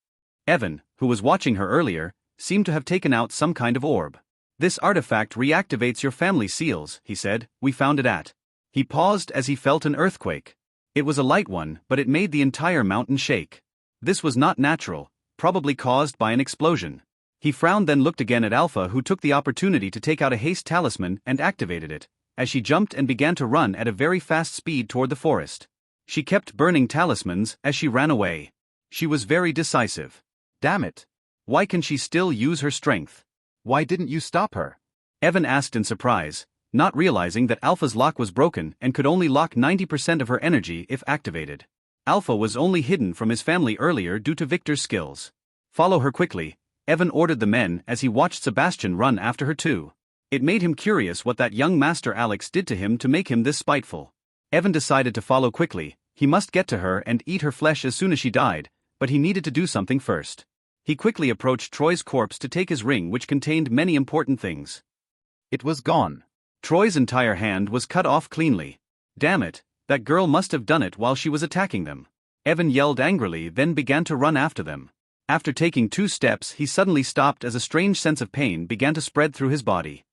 Evan, who was watching her earlier, seemed to have taken out some kind of orb. This artifact reactivates your family seals, he said. We found it at. He paused as he felt an earthquake. It was a light one, but it made the entire mountain shake. This was not natural, probably caused by an explosion. He frowned, then looked again at Alpha, who took the opportunity to take out a haste talisman and activated it, as she jumped and began to run at a very fast speed toward the forest. She kept burning talismans as she ran away. She was very decisive. Damn it. Why can she still use her strength? Why didn't you stop her? Evan asked in surprise, not realizing that Alpha's lock was broken and could only lock 90% of her energy if activated. Alpha was only hidden from his family earlier due to Victor's skills. Follow her quickly, Evan ordered the men as he watched Sebastian run after her too. It made him curious what that young master Alex did to him to make him this spiteful. Evan decided to follow quickly. He must get to her and eat her flesh as soon as she died, but he needed to do something first. He quickly approached Troy's corpse to take his ring, which contained many important things. It was gone. Troy's entire hand was cut off cleanly. Damn it, that girl must have done it while she was attacking them. Evan yelled angrily, then began to run after them. After taking 2 steps, he suddenly stopped as a strange sense of pain began to spread through his body.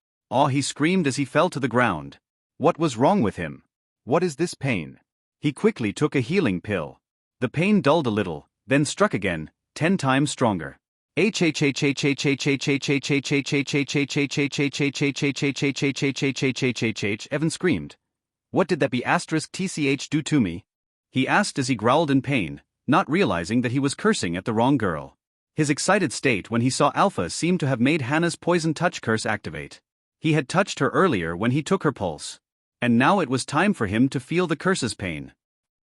He screamed as he fell to the ground. What was wrong with him? What is this pain? He quickly took a healing pill. The pain dulled a little, then struck again, 10 times stronger. Evan screamed. What did that B***tch do to me? He asked as he growled in pain, not realizing that he was cursing at the wrong girl. His excited state when he saw Alpha seemed to have made Hannah's poison touch curse activate. He had touched her earlier when he took her pulse. And now it was time for him to feel the curse's pain.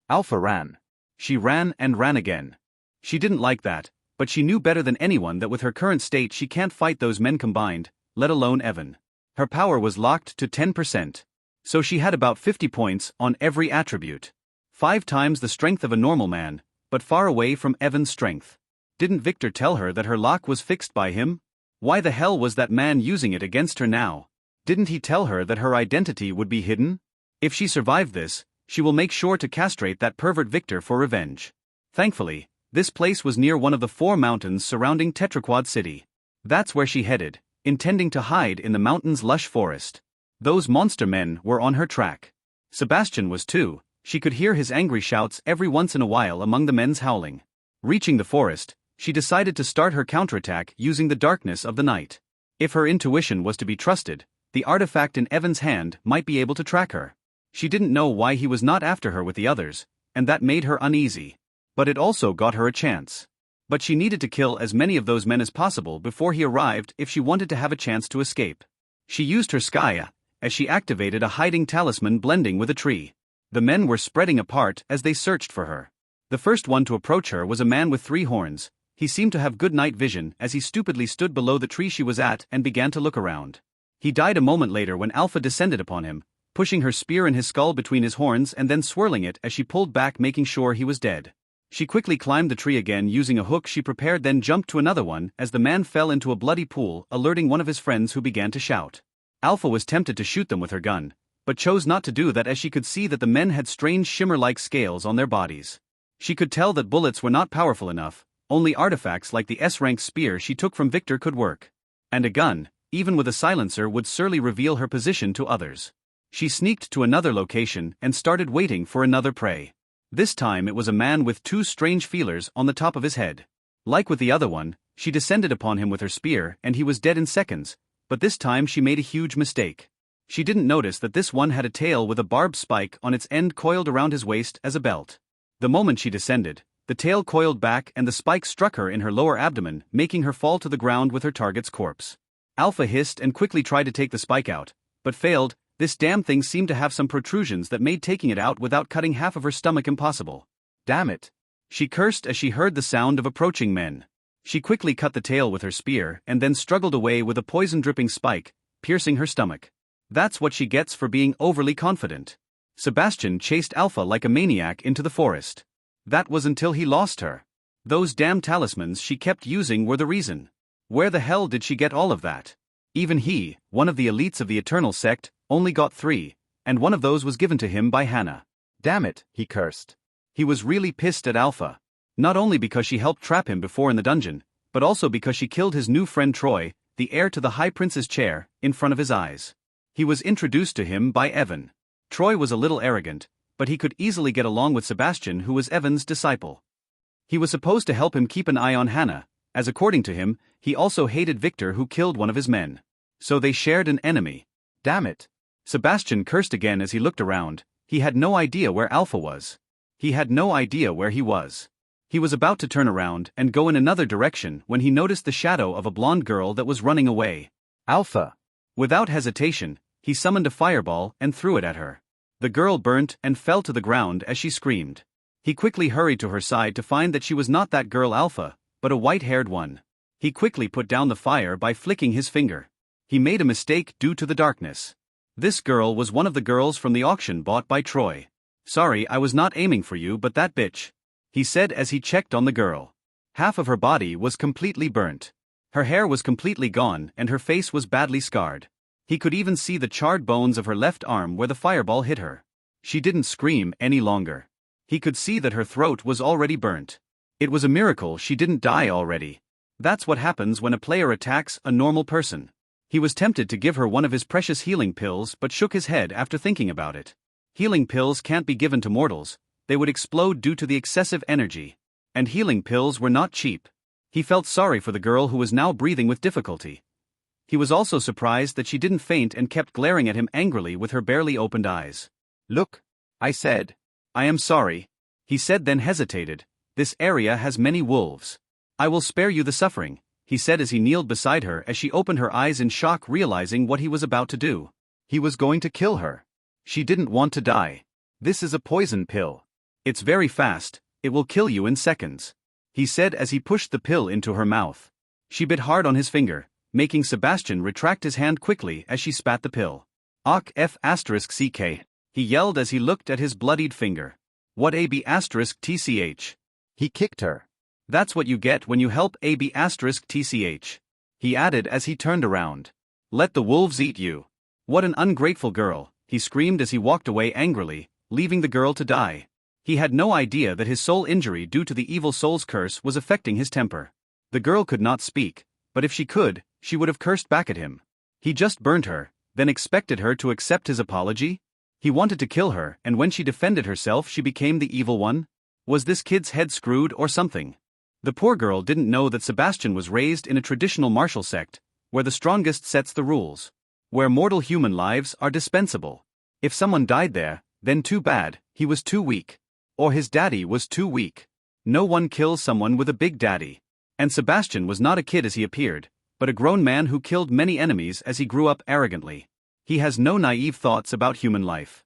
Alpha ran. She ran and ran again. She didn't like that, but she knew better than anyone that with her current state she can't fight those men combined, let alone Evan. Her power was locked to 10%. So she had about 50 points on every attribute. 5 times the strength of a normal man, but far away from Evan's strength. Didn't Victor tell her that her lock was fixed by him? Why the hell was that man using it against her now? Didn't he tell her that her identity would be hidden? If she survived this, she will make sure to castrate that pervert Victor for revenge. Thankfully, this place was near one of the 4 mountains surrounding Tetraquad City. That's where she headed, intending to hide in the mountain's lush forest. Those monster men were on her track. Sebastian was too. She could hear his angry shouts every once in a while among the men's howling. Reaching the forest, she decided to start her counterattack using the darkness of the night. If her intuition was to be trusted, the artifact in Evan's hand might be able to track her. She didn't know why he was not after her with the others, and that made her uneasy. But it also got her a chance. But she needed to kill as many of those men as possible before he arrived if she wanted to have a chance to escape. She used her Skaya, as she activated a hiding talisman blending with a tree. The men were spreading apart as they searched for her. The first one to approach her was a man with 3 horns. He seemed to have good night vision as he stupidly stood below the tree she was at and began to look around. He died a moment later when Alpha descended upon him, pushing her spear in his skull between his horns and then swirling it as she pulled back, making sure he was dead. She quickly climbed the tree again using a hook she prepared, then jumped to another one as the man fell into a bloody pool, alerting one of his friends who began to shout. Alpha was tempted to shoot them with her gun, but chose not to do that as she could see that the men had strange shimmer-like scales on their bodies. She could tell that bullets were not powerful enough, only artifacts like the S-rank spear she took from Victor could work. And a gun, even with a silencer, would surely reveal her position to others. She sneaked to another location and started waiting for another prey. This time it was a man with 2 strange feelers on the top of his head. Like with the other one, she descended upon him with her spear and he was dead in seconds, but this time she made a huge mistake. She didn't notice that this one had a tail with a barbed spike on its end coiled around his waist as a belt. The moment she descended, the tail coiled back and the spike struck her in her lower abdomen, making her fall to the ground with her target's corpse. Alpha hissed and quickly tried to take the spike out, but failed. This damn thing seemed to have some protrusions that made taking it out without cutting half of her stomach impossible. Damn it! She cursed as she heard the sound of approaching men. She quickly cut the tail with her spear and then struggled away with a poison-dripping spike, piercing her stomach. That's what she gets for being overly confident. Sebastian chased Alpha like a maniac into the forest. That was until he lost her. Those damn talismans she kept using were the reason. Where the hell did she get all of that? Even he, one of the elites of the Eternal Sect, only got 3, and one of those was given to him by Hannah. Damn it, he cursed. He was really pissed at Alpha. Not only because she helped trap him before in the dungeon, but also because she killed his new friend Troy, the heir to the High Prince's chair, in front of his eyes. He was introduced to him by Evan. Troy was a little arrogant, but he could easily get along with Sebastian, who was Evan's disciple. He was supposed to help him keep an eye on Hannah, as according to him, he also hated Victor, who killed one of his men. So they shared an enemy. Damn it. Sebastian cursed again as he looked around. He had no idea where Alpha was. He had no idea where he was. He was about to turn around and go in another direction when he noticed the shadow of a blonde girl that was running away. Alpha. Without hesitation, he summoned a fireball and threw it at her. The girl burnt and fell to the ground as she screamed. He quickly hurried to her side to find that she was not that girl Alpha, but a white-haired one. He quickly put down the fire by flicking his finger. He made a mistake due to the darkness. This girl was one of the girls from the auction bought by Troy. Sorry, I was not aiming for you, but that bitch, he said as he checked on the girl. Half of her body was completely burnt. Her hair was completely gone and her face was badly scarred. He could even see the charred bones of her left arm where the fireball hit her. She didn't scream any longer. He could see that her throat was already burnt. It was a miracle she didn't die already. That's what happens when a player attacks a normal person. He was tempted to give her one of his precious healing pills but shook his head after thinking about it. Healing pills can't be given to mortals, they would explode due to the excessive energy. And healing pills were not cheap. He felt sorry for the girl who was now breathing with difficulty. He was also surprised that she didn't faint and kept glaring at him angrily with her barely opened eyes. Look, I said. I am sorry, he said, then hesitated. This area has many wolves. I will spare you the suffering, he said as he kneeled beside her as she opened her eyes in shock, realizing what he was about to do. He was going to kill her. She didn't want to die. This is a poison pill. It's very fast, it will kill you in seconds, he said as he pushed the pill into her mouth. She bit hard on his finger, making Sebastian retract his hand quickly as she spat the pill. "Och f***ck, he yelled as he looked at his bloodied finger. What ab***tch? He kicked her. That's what you get when you help ab***tch, he added as he turned around. Let the wolves eat you. What an ungrateful girl, he screamed as he walked away angrily, leaving the girl to die. He had no idea that his soul injury due to the evil soul's curse was affecting his temper. The girl could not speak, but if she could, she would have cursed back at him. He just burned her, then expected her to accept his apology? He wanted to kill her, and when she defended herself she became the evil one? Was this kid's head screwed or something? The poor girl didn't know that Sebastian was raised in a traditional martial sect, where the strongest sets the rules. Where mortal human lives are dispensable. If someone died there, then too bad, he was too weak. Or his daddy was too weak. No one kills someone with a big daddy. And Sebastian was not a kid as he appeared, but a grown man who killed many enemies as he grew up arrogantly. He has no naive thoughts about human life.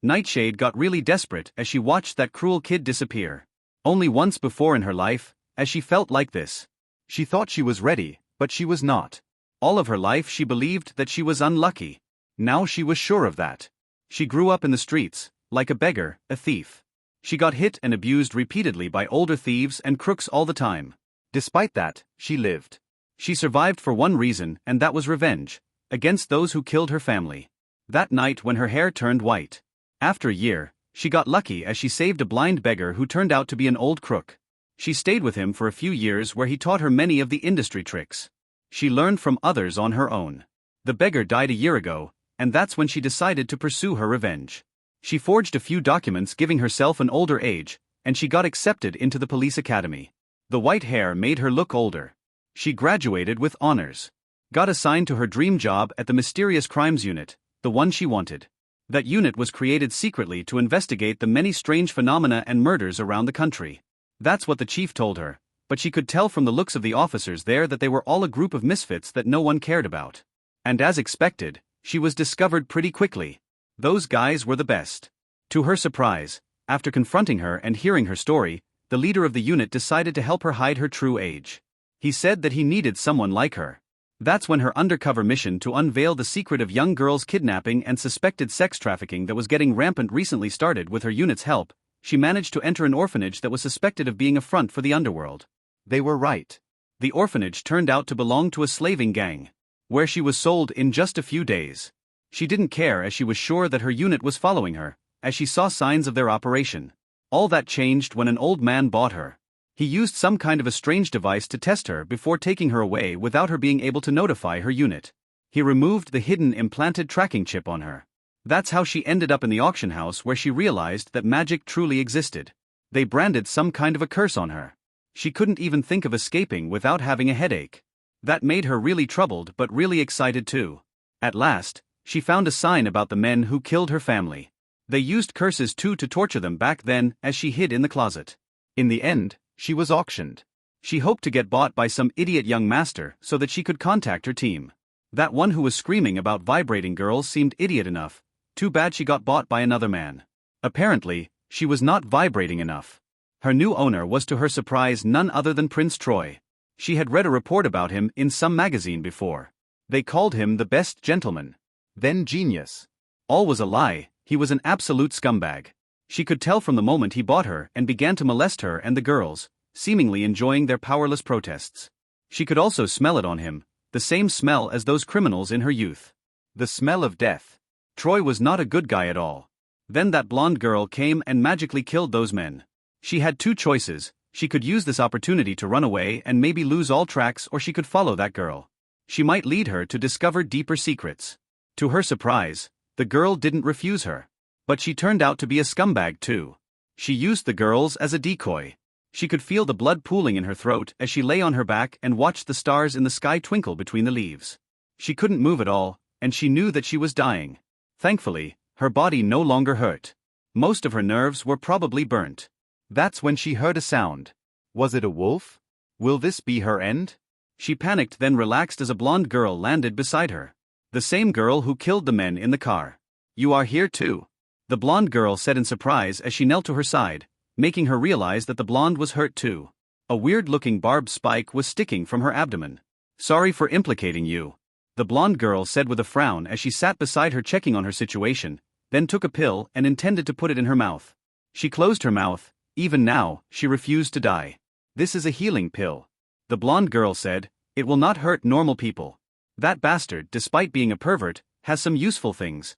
Nightshade got really desperate as she watched that cruel kid disappear. Only once before in her life, as she felt like this. She thought she was ready, but she was not. All of her life she believed that she was unlucky. Now she was sure of that. She grew up in the streets, like a beggar, a thief. She got hit and abused repeatedly by older thieves and crooks all the time. Despite that, she lived. She survived for one reason, and that was revenge, against those who killed her family. That night when her hair turned white. After a year, she got lucky as she saved a blind beggar who turned out to be an old crook. She stayed with him for a few years where he taught her many of the industry tricks. She learned from others on her own. The beggar died a year ago, and that's when she decided to pursue her revenge. She forged a few documents giving herself an older age, and she got accepted into the police academy. The white hair made her look older. She graduated with honors. Got assigned to her dream job at the Mysterious Crimes Unit, the one she wanted. That unit was created secretly to investigate the many strange phenomena and murders around the country. That's what the chief told her, but she could tell from the looks of the officers there that they were all a group of misfits that no one cared about. And as expected, she was discovered pretty quickly. Those guys were the best. To her surprise, after confronting her and hearing her story, the leader of the unit decided to help her hide her true age. He said that he needed someone like her. That's when her undercover mission to unveil the secret of young girls' kidnapping and suspected sex trafficking that was getting rampant recently started. With her unit's help, she managed to enter an orphanage that was suspected of being a front for the underworld. They were right. The orphanage turned out to belong to a slaving gang, where she was sold in just a few days. She didn't care as she was sure that her unit was following her, as she saw signs of their operation. All that changed when an old man bought her. He used some kind of a strange device to test her before taking her away without her being able to notify her unit. He removed the hidden implanted tracking chip on her. That's how she ended up in the auction house where she realized that magic truly existed. They branded some kind of a curse on her. She couldn't even think of escaping without having a headache. That made her really troubled but really excited too. At last, she found a sign about the men who killed her family. They used curses too to torture them back then as she hid in the closet. In the end, she was auctioned. She hoped to get bought by some idiot young master so that she could contact her team. That one who was screaming about vibrating girls seemed idiot enough. Too bad she got bought by another man. Apparently, she was not vibrating enough. Her new owner was to her surprise none other than Prince Troy. She had read a report about him in some magazine before. They called him the best gentleman. Then genius. All was a lie, he was an absolute scumbag. She could tell from the moment he bought her and began to molest her and the girls, seemingly enjoying their powerless protests. She could also smell it on him, the same smell as those criminals in her youth. The smell of death. Troy was not a good guy at all. Then that blonde girl came and magically killed those men. She had two choices: she could use this opportunity to run away and maybe lose all tracks, or she could follow that girl. She might lead her to discover deeper secrets. To her surprise, the girl didn't refuse her. But she turned out to be a scumbag too. She used the girls as a decoy. She could feel the blood pooling in her throat as she lay on her back and watched the stars in the sky twinkle between the leaves. She couldn't move at all, and she knew that she was dying. Thankfully, her body no longer hurt. Most of her nerves were probably burnt. That's when she heard a sound. Was it a wolf? Will this be her end? She panicked, then relaxed as a blonde girl landed beside her. The same girl who killed the men in the car. You are here too? The blonde girl said in surprise as she knelt to her side, making her realize that the blonde was hurt too. A weird-looking barbed spike was sticking from her abdomen. Sorry for implicating you. The blonde girl said with a frown as she sat beside her checking on her situation, then took a pill and intended to put it in her mouth. She closed her mouth. Even now, she refused to die. This is a healing pill. The blonde girl said, it will not hurt normal people. That bastard, despite being a pervert, has some useful things.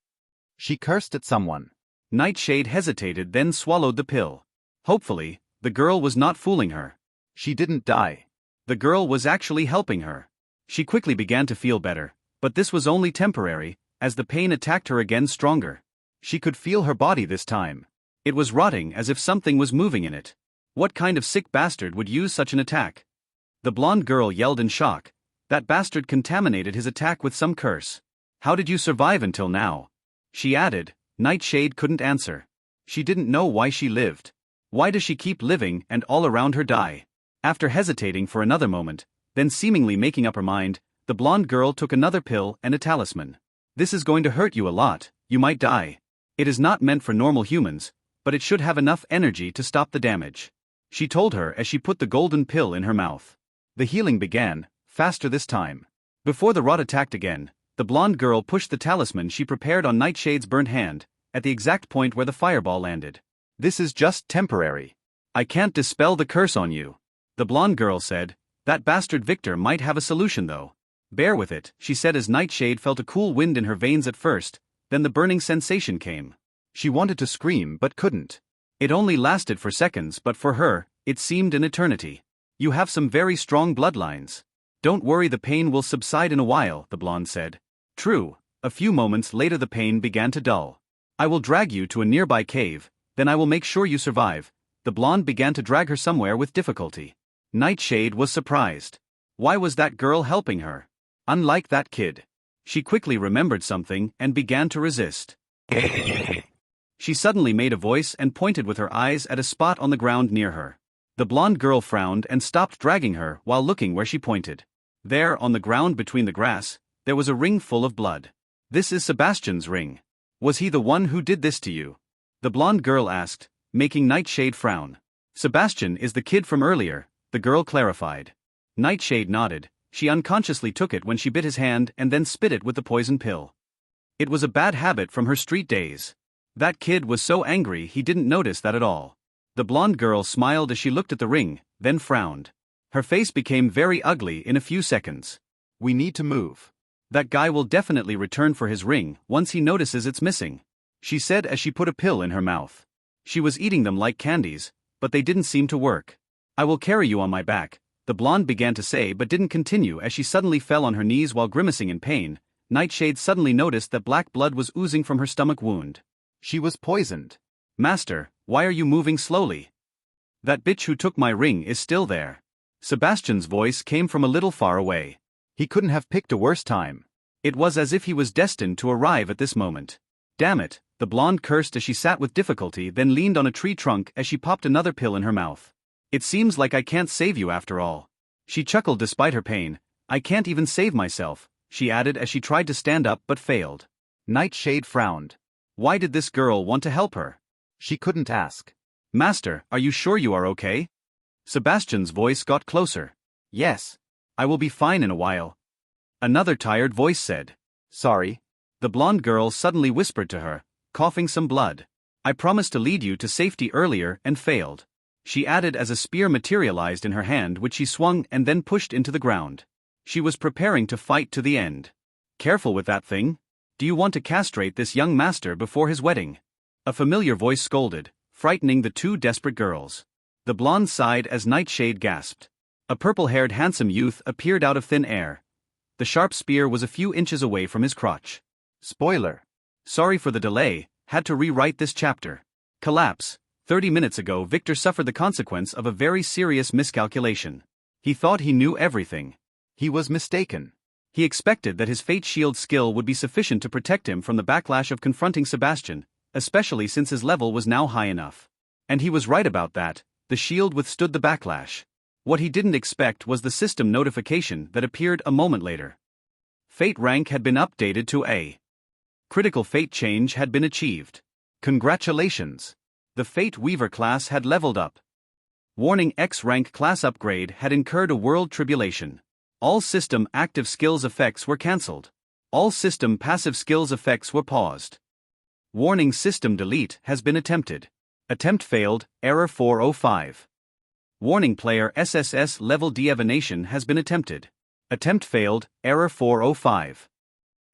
She cursed at someone. Nightshade hesitated, then swallowed the pill. Hopefully, the girl was not fooling her. She didn't die. The girl was actually helping her. She quickly began to feel better, but this was only temporary, as the pain attacked her again stronger. She could feel her body this time. It was rotting as if something was moving in it. What kind of sick bastard would use such an attack? The blonde girl yelled in shock. That bastard contaminated his attack with some curse. How did you survive until now? She added. Nightshade couldn't answer. She didn't know why she lived. Why does she keep living and all around her die? After hesitating for another moment, then seemingly making up her mind, the blonde girl took another pill and a talisman. This is going to hurt you a lot, you might die. It is not meant for normal humans, but it should have enough energy to stop the damage. She told her as she put the golden pill in her mouth. The healing began, faster this time. Before the rot attacked again, the blonde girl pushed the talisman she prepared on Nightshade's burnt hand, at the exact point where the fireball landed. This is just temporary. I can't dispel the curse on you. The blonde girl said. That bastard Victor might have a solution though. Bear with it, she said as Nightshade felt a cool wind in her veins at first, then the burning sensation came. She wanted to scream but couldn't. It only lasted for seconds, but for her, it seemed an eternity. You have some very strong bloodlines. Don't worry, the pain will subside in a while, the blonde said. True, a few moments later the pain began to dull. I will drag you to a nearby cave, then I will make sure you survive. The blonde began to drag her somewhere with difficulty. Nightshade was surprised. Why was that girl helping her? Unlike that kid. She quickly remembered something and began to resist. She suddenly made a voice and pointed with her eyes at a spot on the ground near her. The blonde girl frowned and stopped dragging her while looking where she pointed. There, on the ground between the grass, there was a ring full of blood. This is Sebastian's ring. Was he the one who did this to you? The blonde girl asked, making Nightshade frown. Sebastian is the kid from earlier, the girl clarified. Nightshade nodded. She unconsciously took it when she bit his hand and then spit it with the poison pill. It was a bad habit from her street days. That kid was so angry he didn't notice that at all. The blonde girl smiled as she looked at the ring, then frowned. Her face became very ugly in a few seconds. We need to move. That guy will definitely return for his ring once he notices it's missing, she said as she put a pill in her mouth. She was eating them like candies, but they didn't seem to work. I will carry you on my back, the blonde began to say but didn't continue as she suddenly fell on her knees while grimacing in pain. Nightshade suddenly noticed that black blood was oozing from her stomach wound. She was poisoned. Master, why are you moving slowly? That bitch who took my ring is still there. Sebastian's voice came from a little far away. He couldn't have picked a worse time. It was as if he was destined to arrive at this moment. Damn it, the blonde cursed as she sat with difficulty, then leaned on a tree trunk as she popped another pill in her mouth. It seems like I can't save you after all. She chuckled despite her pain. I can't even save myself, she added as she tried to stand up but failed. Nightshade frowned. Why did this girl want to help her? She couldn't ask. Master, are you sure you are okay? Sebastian's voice got closer. Yes. I will be fine in a while. Another tired voice said. Sorry. The blonde girl suddenly whispered to her, coughing some blood. I promised to lead you to safety earlier and failed. She added as a spear materialized in her hand which she swung and then pushed into the ground. She was preparing to fight to the end. Careful with that thing. Do you want to castrate this young master before his wedding? A familiar voice scolded, frightening the two desperate girls. The blonde sighed as Nightshade gasped. A purple-haired handsome youth appeared out of thin air. The sharp spear was a few inches away from his crotch. Spoiler. Sorry for the delay, had to rewrite this chapter. Collapse. 30 minutes ago, Victor suffered the consequence of a very serious miscalculation. He thought he knew everything. He was mistaken. He expected that his Fate Shield skill would be sufficient to protect him from the backlash of confronting Sebastian, especially since his level was now high enough. And he was right about that, the shield withstood the backlash. What he didn't expect was the system notification that appeared a moment later. Fate rank had been updated to A. Critical fate change had been achieved. Congratulations! The Fate Weaver class had leveled up. Warning: X rank class upgrade had incurred a world tribulation. All system active skills effects were cancelled. All system passive skills effects were paused. Warning: system delete has been attempted. Attempt failed, error 405. Warning: player SSS level divination has been attempted. Attempt failed, error 405.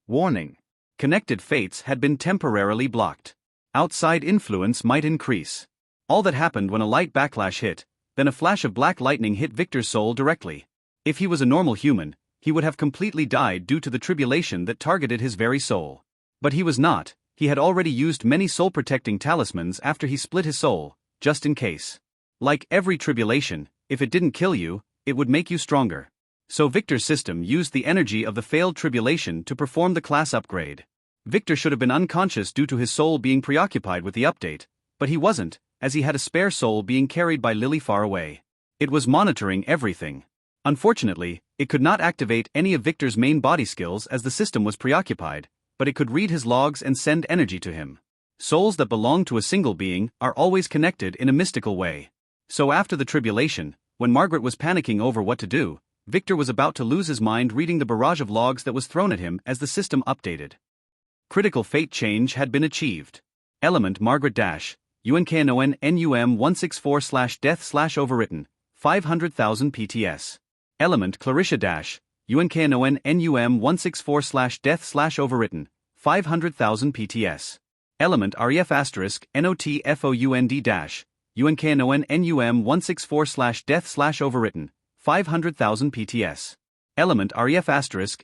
Warning: connected fates had been temporarily blocked. Outside influence might increase. All that happened when a light backlash hit, then a flash of black lightning hit Victor's soul directly. If he was a normal human, he would have completely died due to the tribulation that targeted his very soul. But he was not. He had already used many soul-protecting talismans after he split his soul, just in case. Like every tribulation, if it didn't kill you, it would make you stronger. So Victor's system used the energy of the failed tribulation to perform the class upgrade. Victor should have been unconscious due to his soul being preoccupied with the update, but he wasn't, as he had a spare soul being carried by Lily far away. It was monitoring everything. Unfortunately, it could not activate any of Victor's main body skills as the system was preoccupied, but it could read his logs and send energy to him. Souls that belong to a single being are always connected in a mystical way. So after the tribulation, when Margaret was panicking over what to do, Victor was about to lose his mind reading the barrage of logs that was thrown at him as the system updated. Critical fate change had been achieved. Element Margaret Dash, UNKNON NUM 164/death/overwritten, 500,000 PTS. Element Clarissa Dash, UNKNON NUM 164/death/overwritten, 500,000 PTS. Element REF NOT FOUND Dash, UNKNON NUM 164/death/overwritten, 500,000 PTS. Element REF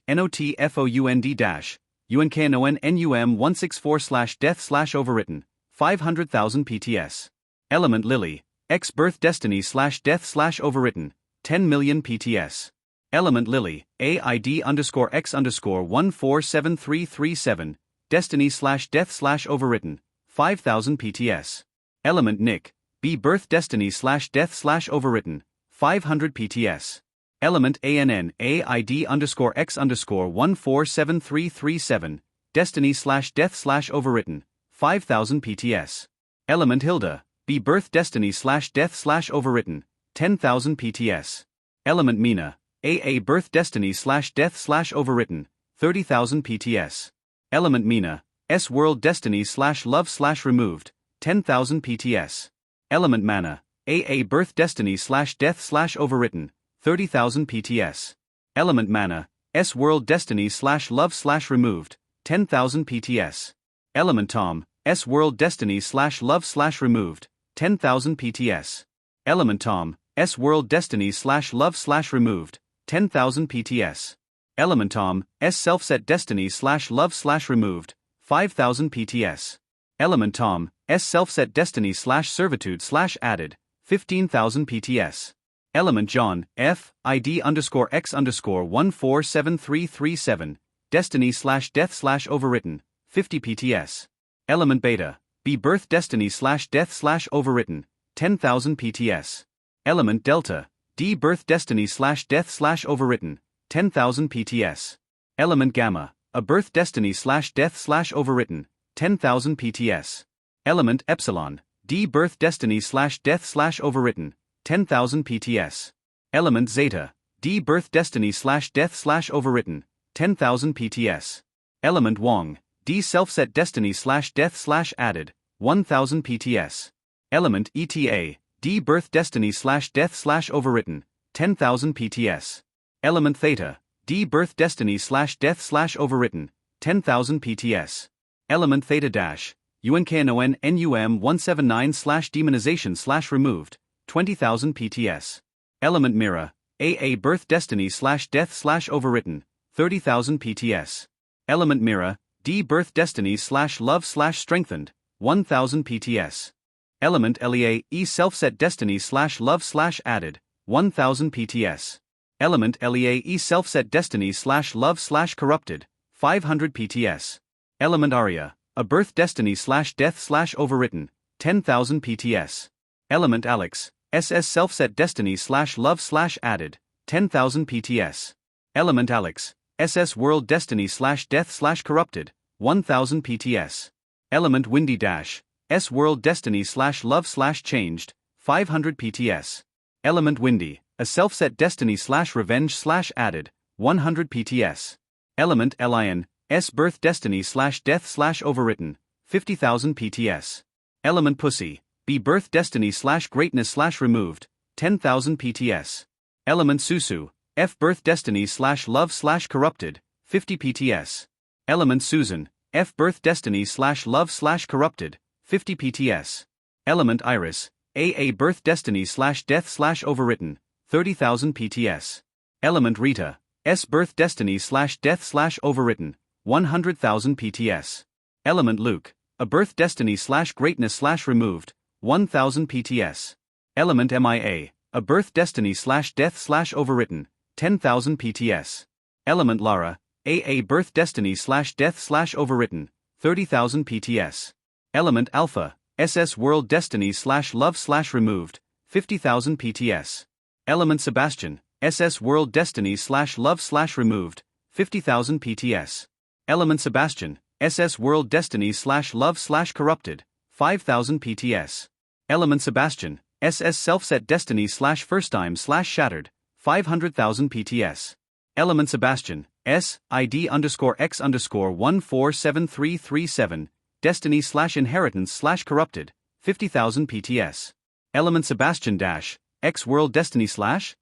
NOT FOUND Dash, UNKNON NUM 164/death/overwritten, 500,000 PTS. Element Lily, X Birth Destiny/death/overwritten, 10 million PTS. Element Lily, AID_X_147337, Destiny/death/overwritten, 5,000 PTS. Element Nick, B Birth Destiny/death/overwritten, 500 PTS. Element ANN AID_X_147337, Destiny/death/overwritten, 5,000 PTS. Element Hilda, B Birth Destiny/death/overwritten, 10,000 PTS. Element Mina, AA Birth Destiny/death/overwritten, 30,000 PTS. Element Mina, S World Destiny/love/removed, 10,000 PTS. Element Mana, AA Birth Destiny/death/overwritten, 30,000 PTS. Element Mana, S World Destiny/love/removed, 10,000 PTS. Element Tom, S World Destiny/love/removed, 10,000 PTS. Element Tom, S World Destiny/love/removed, 10,000 PTS. Element Tom, S Self-Set Destiny/love/removed, 5,000 PTS. Element Tom, S Self-Set Destiny/servitude/added, 15,000 PTS. Element John, F, ID_X_147337, Destiny/death/overwritten, 50 PTS. Element Beta, B Birth Destiny/death/overwritten, 10,000 PTS. Element Delta, D Birth Destiny/death/overwritten, 10,000 PTS. Element Gamma, A Birth Destiny/death/overwritten, 10,000 PTS. Element Epsilon, D Birth Destiny/death/overwritten, 10,000 PTS. Element Zeta, D Birth Destiny/death/overwritten, 10,000 PTS. Element Wong, D Self-Set Destiny/death/added, 1,000 PTS. Element ETA, D Birth Destiny/death/overwritten, 10,000 PTS. Element Theta, D Birth Destiny/death/overwritten, 10,000 PTS. Element Theta Dash, UNKNON NUM 179/demonization/removed, 20,000 PTS. Element Mira, AA Birth Destiny/death/overwritten, 30,000 PTS. Element Mirror, D Birth Destiny / Love / Strengthened, 1000 PTS. Element LEA, E Self-Set Destiny / Love / Added, 1000 PTS. Element LEA, E Self-Set Destiny / Love / Corrupted, 500 PTS. Element Aria, A Birth Destiny / Death / Overwritten, 10,000 PTS. Element Alex, SS Self-Set Destiny / Love / Added, 10,000 PTS. Element Alex, SS World Destiny / Death / Corrupted, 1000 PTS. Element Windy Dash, S World Destiny / Love / Changed, 500 PTS. Element Windy, A Self-Set Destiny / Revenge / Added, 100 PTS. Element Lion, S Birth Destiny / Death / Overwritten, 50,000 PTS. Element Pussy, B Birth Destiny / Greatness / Removed, 10,000 PTS. Element Susu, F Birth Destiny / Love / Corrupted, 50 PTS. Element Susan, F Birth Destiny / Love / Corrupted, 50 PTS. Element Iris, AA Birth Destiny / Death / Overwritten, 30,000 PTS. Element Rita, S Birth Destiny / Death / Overwritten, 100,000 PTS. Element Luke, A Birth Destiny / Greatness / Removed, 1000 PTS. Element MIA, A Birth Destiny / Death / Overwritten, 10,000 PTS. Element Lara, AA Birth Destiny / Death / Overwritten, 30,000 PTS. Element Alpha, SS World Destiny / Love / Removed, 50,000 PTS. Element Sebastian, SS World Destiny / Love / Removed, 50,000 PTS. Element Sebastian, SS World Destiny / Love / Corrupted, 5,000 PTS. Element Sebastian, SS Self-Set Destiny / First Time / Shattered, 500,000 PTS. Element Sebastian, S, ID _X _147337, Destiny / Inheritance / Corrupted, 50,000 PTS. Element Sebastian Dash, X World Destiny /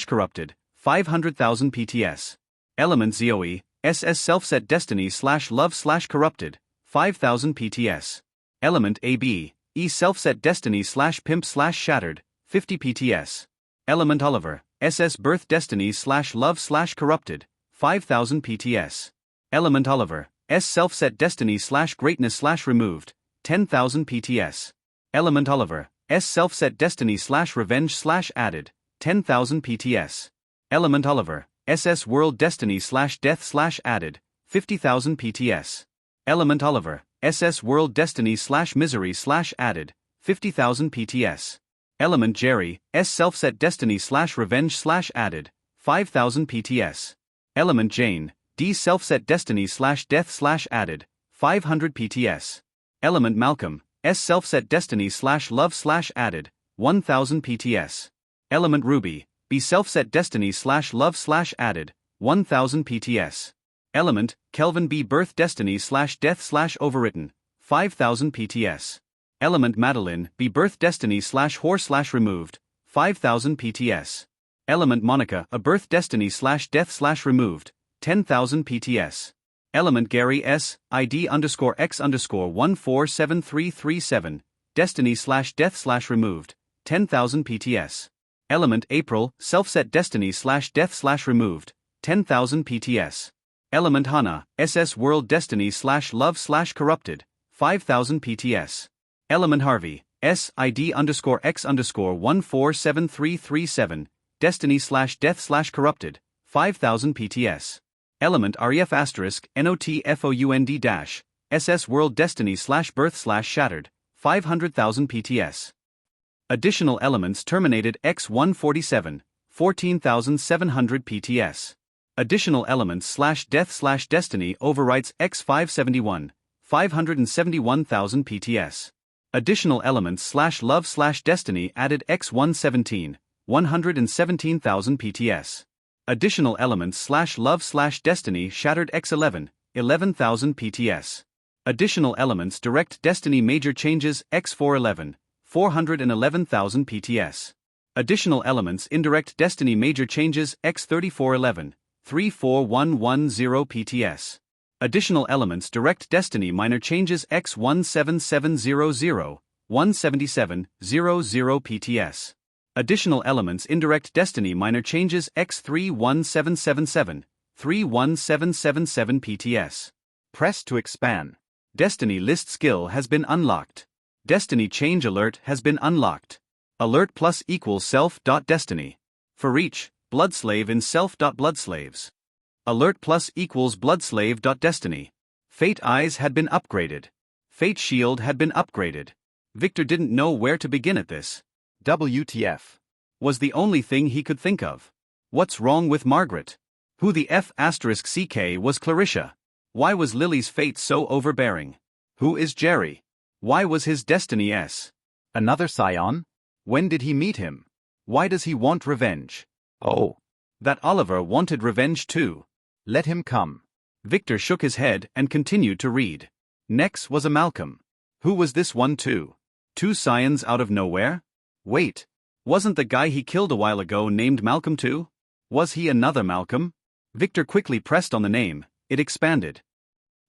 Corrupted, 500,000 PTS. Element Zoe, SS Self-Set Destiny / Love / Corrupted, 5,000 PTS. Element AB, E Self-Set Destiny / Pimp / Shattered, 50 PTS. Element Oliver, SS Birth Destiny / Love / Corrupted, 5,000 PTS. Element Oliver, S Self-Set Destiny / Greatness / Removed, 10,000 PTS. Element Oliver, S Self-Set Destiny / Revenge / Added, 10,000 PTS. Element Oliver, SS World Destiny / Death / Added, 50,000 PTS. Element Oliver, SS World Destiny / Misery / Added, 50,000 PTS. Element Jerry, S Self-Set Destiny / Revenge / Added, 5,000 PTS. Element Jane, D Self-Set Destiny / Death / Added, 500 PTS. Element Malcolm, S Self-Set Destiny / Love / Added, 1,000 PTS. Element Ruby, B Self-Set Destiny / Love / Added, 1,000 PTS. Element Kelvin, B Birth Destiny / Death / Overwritten, 5,000 PTS. Element Madeline, B Birth Destiny / Whore / Removed, 5,000 PTS. Element Monica, A Birth Destiny / Death / Removed, 10,000 PTS. Element Gary, S, ID _X _147337, Destiny / Death / Removed, 10,000 PTS. Element April, Self-Set Destiny / Death / Removed, 10,000 PTS. Element Hana, SS World Destiny / Love / Corrupted, 5,000 PTS. Element Harvey, S, ID _X _147337, Destiny / Death / Corrupted, 5,000 PTS. Element REF * NOTFOUND - SS World Destiny / Birth / Shattered, 500,000 PTS. Additional elements terminated X147, 14,700 PTS. Additional elements / Death / Destiny overwrites X571, 571,000 PTS. Additional elements / Love / Destiny added X117, 117,000 PTS. Additional elements / Love / Destiny shattered X11, 11,000 PTS. Additional elements direct Destiny major changes X411, 411,000 PTS. Additional elements indirect Destiny major changes X3411, 34110 PTS. Additional elements direct Destiny minor changes X17700, 17700 PTS. Additional elements indirect Destiny minor changes X31777, 31777 PTS. Press to expand. Destiny list skill has been unlocked. Destiny change alert has been unlocked. Alert plus equals self.destiny. For each, bloodslave in self.bloodslaves. Alert plus equals bloodslave.destiny. Fate eyes had been upgraded. Fate shield had been upgraded. Victor didn't know where to begin at this. WTF. Was the only thing he could think of. What's wrong with Margaret? Who the F***CK was Clarissa? Why was Lily's fate so overbearing? Who is Jerry? Why was his destiny S? Another scion? When did he meet him? Why does he want revenge? Oh. That Oliver wanted revenge too. Let him come. Victor shook his head and continued to read. Next was a Malcolm. Who was this one too? Two scions out of nowhere? Wait. Wasn't the guy he killed a while ago named Malcolm too? Was he another Malcolm? Victor quickly pressed on the name. It expanded.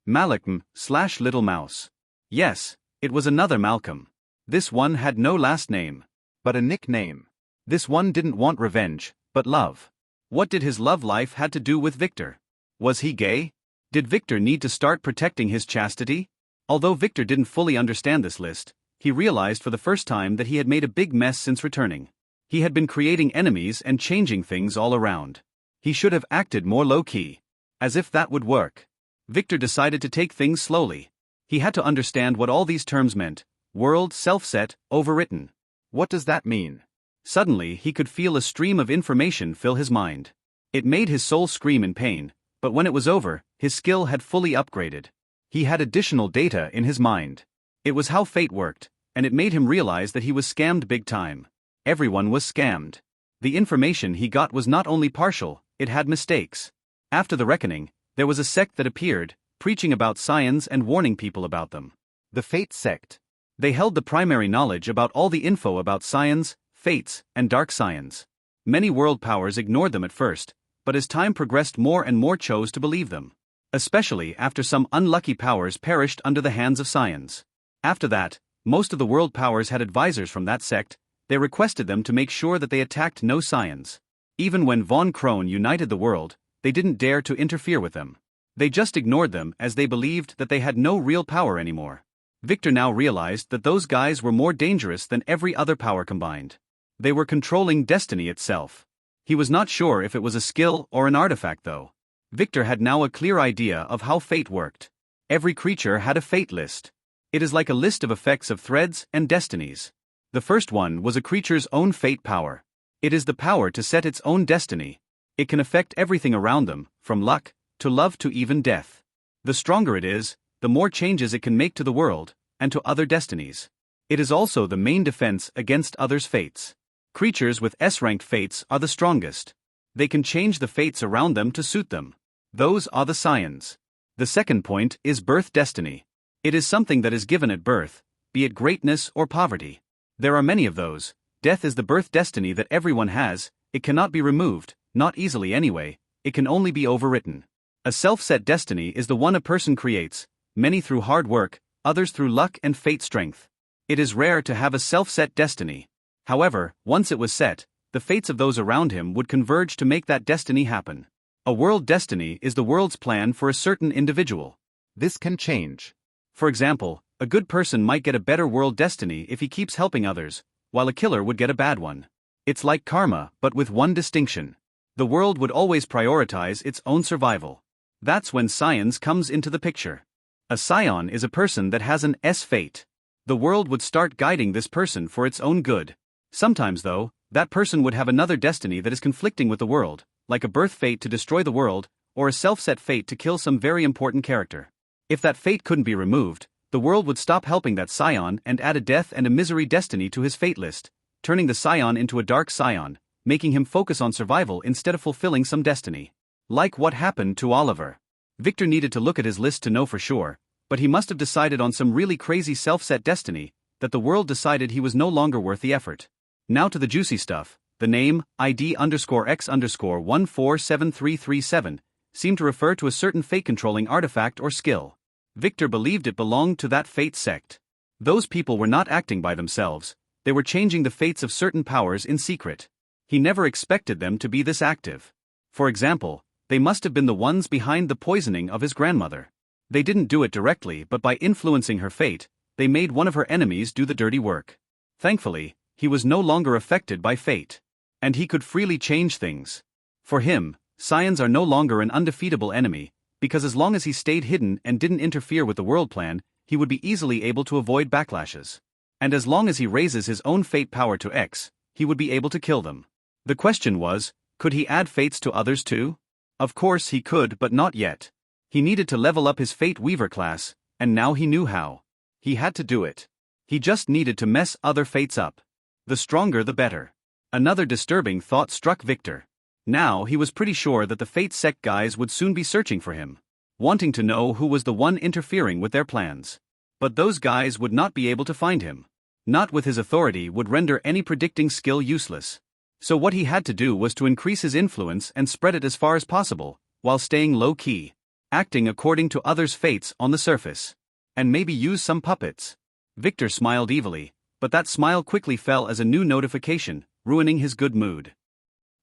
Malcolm/Little Mouse. Yes, it was another Malcolm. This one had no last name. But a nickname. This one didn't want revenge, but love. What did his love life had to do with Victor? Was he gay? Did Victor need to start protecting his chastity? Although Victor didn't fully understand this list, he realized for the first time that he had made a big mess since returning. He had been creating enemies and changing things all around. He should have acted more low-key. As if that would work. Victor decided to take things slowly. He had to understand what all these terms meant. World, self-set, overwritten. What does that mean? Suddenly he could feel a stream of information fill his mind. It made his soul scream in pain, but when it was over, his skill had fully upgraded. He had additional data in his mind. It was how fate worked, and it made him realize that he was scammed big time. Everyone was scammed. The information he got was not only partial, it had mistakes. After the reckoning, there was a sect that appeared, preaching about scions and warning people about them. The Fate Sect. They held the primary knowledge about all the info about scions, fates, and dark scions. Many world powers ignored them at first, but as time progressed more and more chose to believe them. Especially after some unlucky powers perished under the hands of scions. After that, most of the world powers had advisors from that sect. They requested them to make sure that they attacked no scions. Even when von Krone united the world, they didn't dare to interfere with them. They just ignored them as they believed that they had no real power anymore. Victor now realized that those guys were more dangerous than every other power combined. They were controlling destiny itself. He was not sure if it was a skill or an artifact though. Victor had now a clear idea of how fate worked. Every creature had a fate list. It is like a list of effects of threads and destinies. The first one was a creature's own fate power. It is the power to set its own destiny. It can affect everything around them, from luck, to love to even death. The stronger it is, the more changes it can make to the world, and to other destinies. It is also the main defense against others' fates. Creatures with S-ranked fates are the strongest. They can change the fates around them to suit them. Those are the scions. The second point is birth destiny. It is something that is given at birth, be it greatness or poverty. There are many of those. Death is the birth destiny that everyone has. It cannot be removed, not easily anyway. It can only be overwritten. A self-set destiny is the one a person creates, many through hard work, others through luck and fate strength. It is rare to have a self-set destiny. However, once it was set, the fates of those around him would converge to make that destiny happen. A world destiny is the world's plan for a certain individual. This can change. For example, a good person might get a better world destiny if he keeps helping others, while a killer would get a bad one. It's like karma, but with one distinction. The world would always prioritize its own survival. That's when science comes into the picture. A scion is a person that has an S fate. The world would start guiding this person for its own good. Sometimes though, that person would have another destiny that is conflicting with the world, like a birth fate to destroy the world, or a self-set fate to kill some very important character. If that fate couldn't be removed, the world would stop helping that scion and add a death and a misery destiny to his fate list, turning the scion into a dark scion, making him focus on survival instead of fulfilling some destiny. Like what happened to Oliver. Victor needed to look at his list to know for sure, but he must have decided on some really crazy self-set destiny, that the world decided he was no longer worth the effort. Now to the juicy stuff. The name, ID_X_147337, seemed to refer to a certain fate-controlling artifact or skill. Victor believed it belonged to that fate sect. Those people were not acting by themselves, they were changing the fates of certain powers in secret. He never expected them to be this active. For example, They must have been the ones behind the poisoning of his grandmother. They didn't do it directly, but by influencing her fate, they made one of her enemies do the dirty work. Thankfully, he was no longer affected by fate. And he could freely change things. For him, Scions are no longer an undefeatable enemy, because as long as he stayed hidden and didn't interfere with the world plan, he would be easily able to avoid backlashes. And as long as he raises his own fate power to X, he would be able to kill them. The question was, could he add fates to others too? Of course he could, but not yet. He needed to level up his Fate Weaver class, and now he knew how. He had to do it. He just needed to mess other fates up. The stronger the better. Another disturbing thought struck Victor. Now he was pretty sure that the Fate Sect guys would soon be searching for him, wanting to know who was the one interfering with their plans. But those guys would not be able to find him. Not with his authority would render any predicting skill useless. So what he had to do was to increase his influence and spread it as far as possible, while staying low-key, acting according to others' fates on the surface. And maybe use some puppets. Victor smiled evilly, but that smile quickly fell as a new notification, ruining his good mood.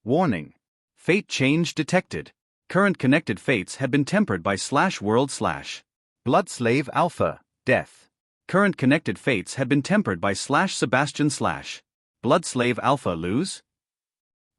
Warning. Fate change detected. Current connected fates had been tempered by /world/ Blood Slave Alpha, death. Current connected fates had been tempered by /Sebastian/ Blood Slave Alpha lose?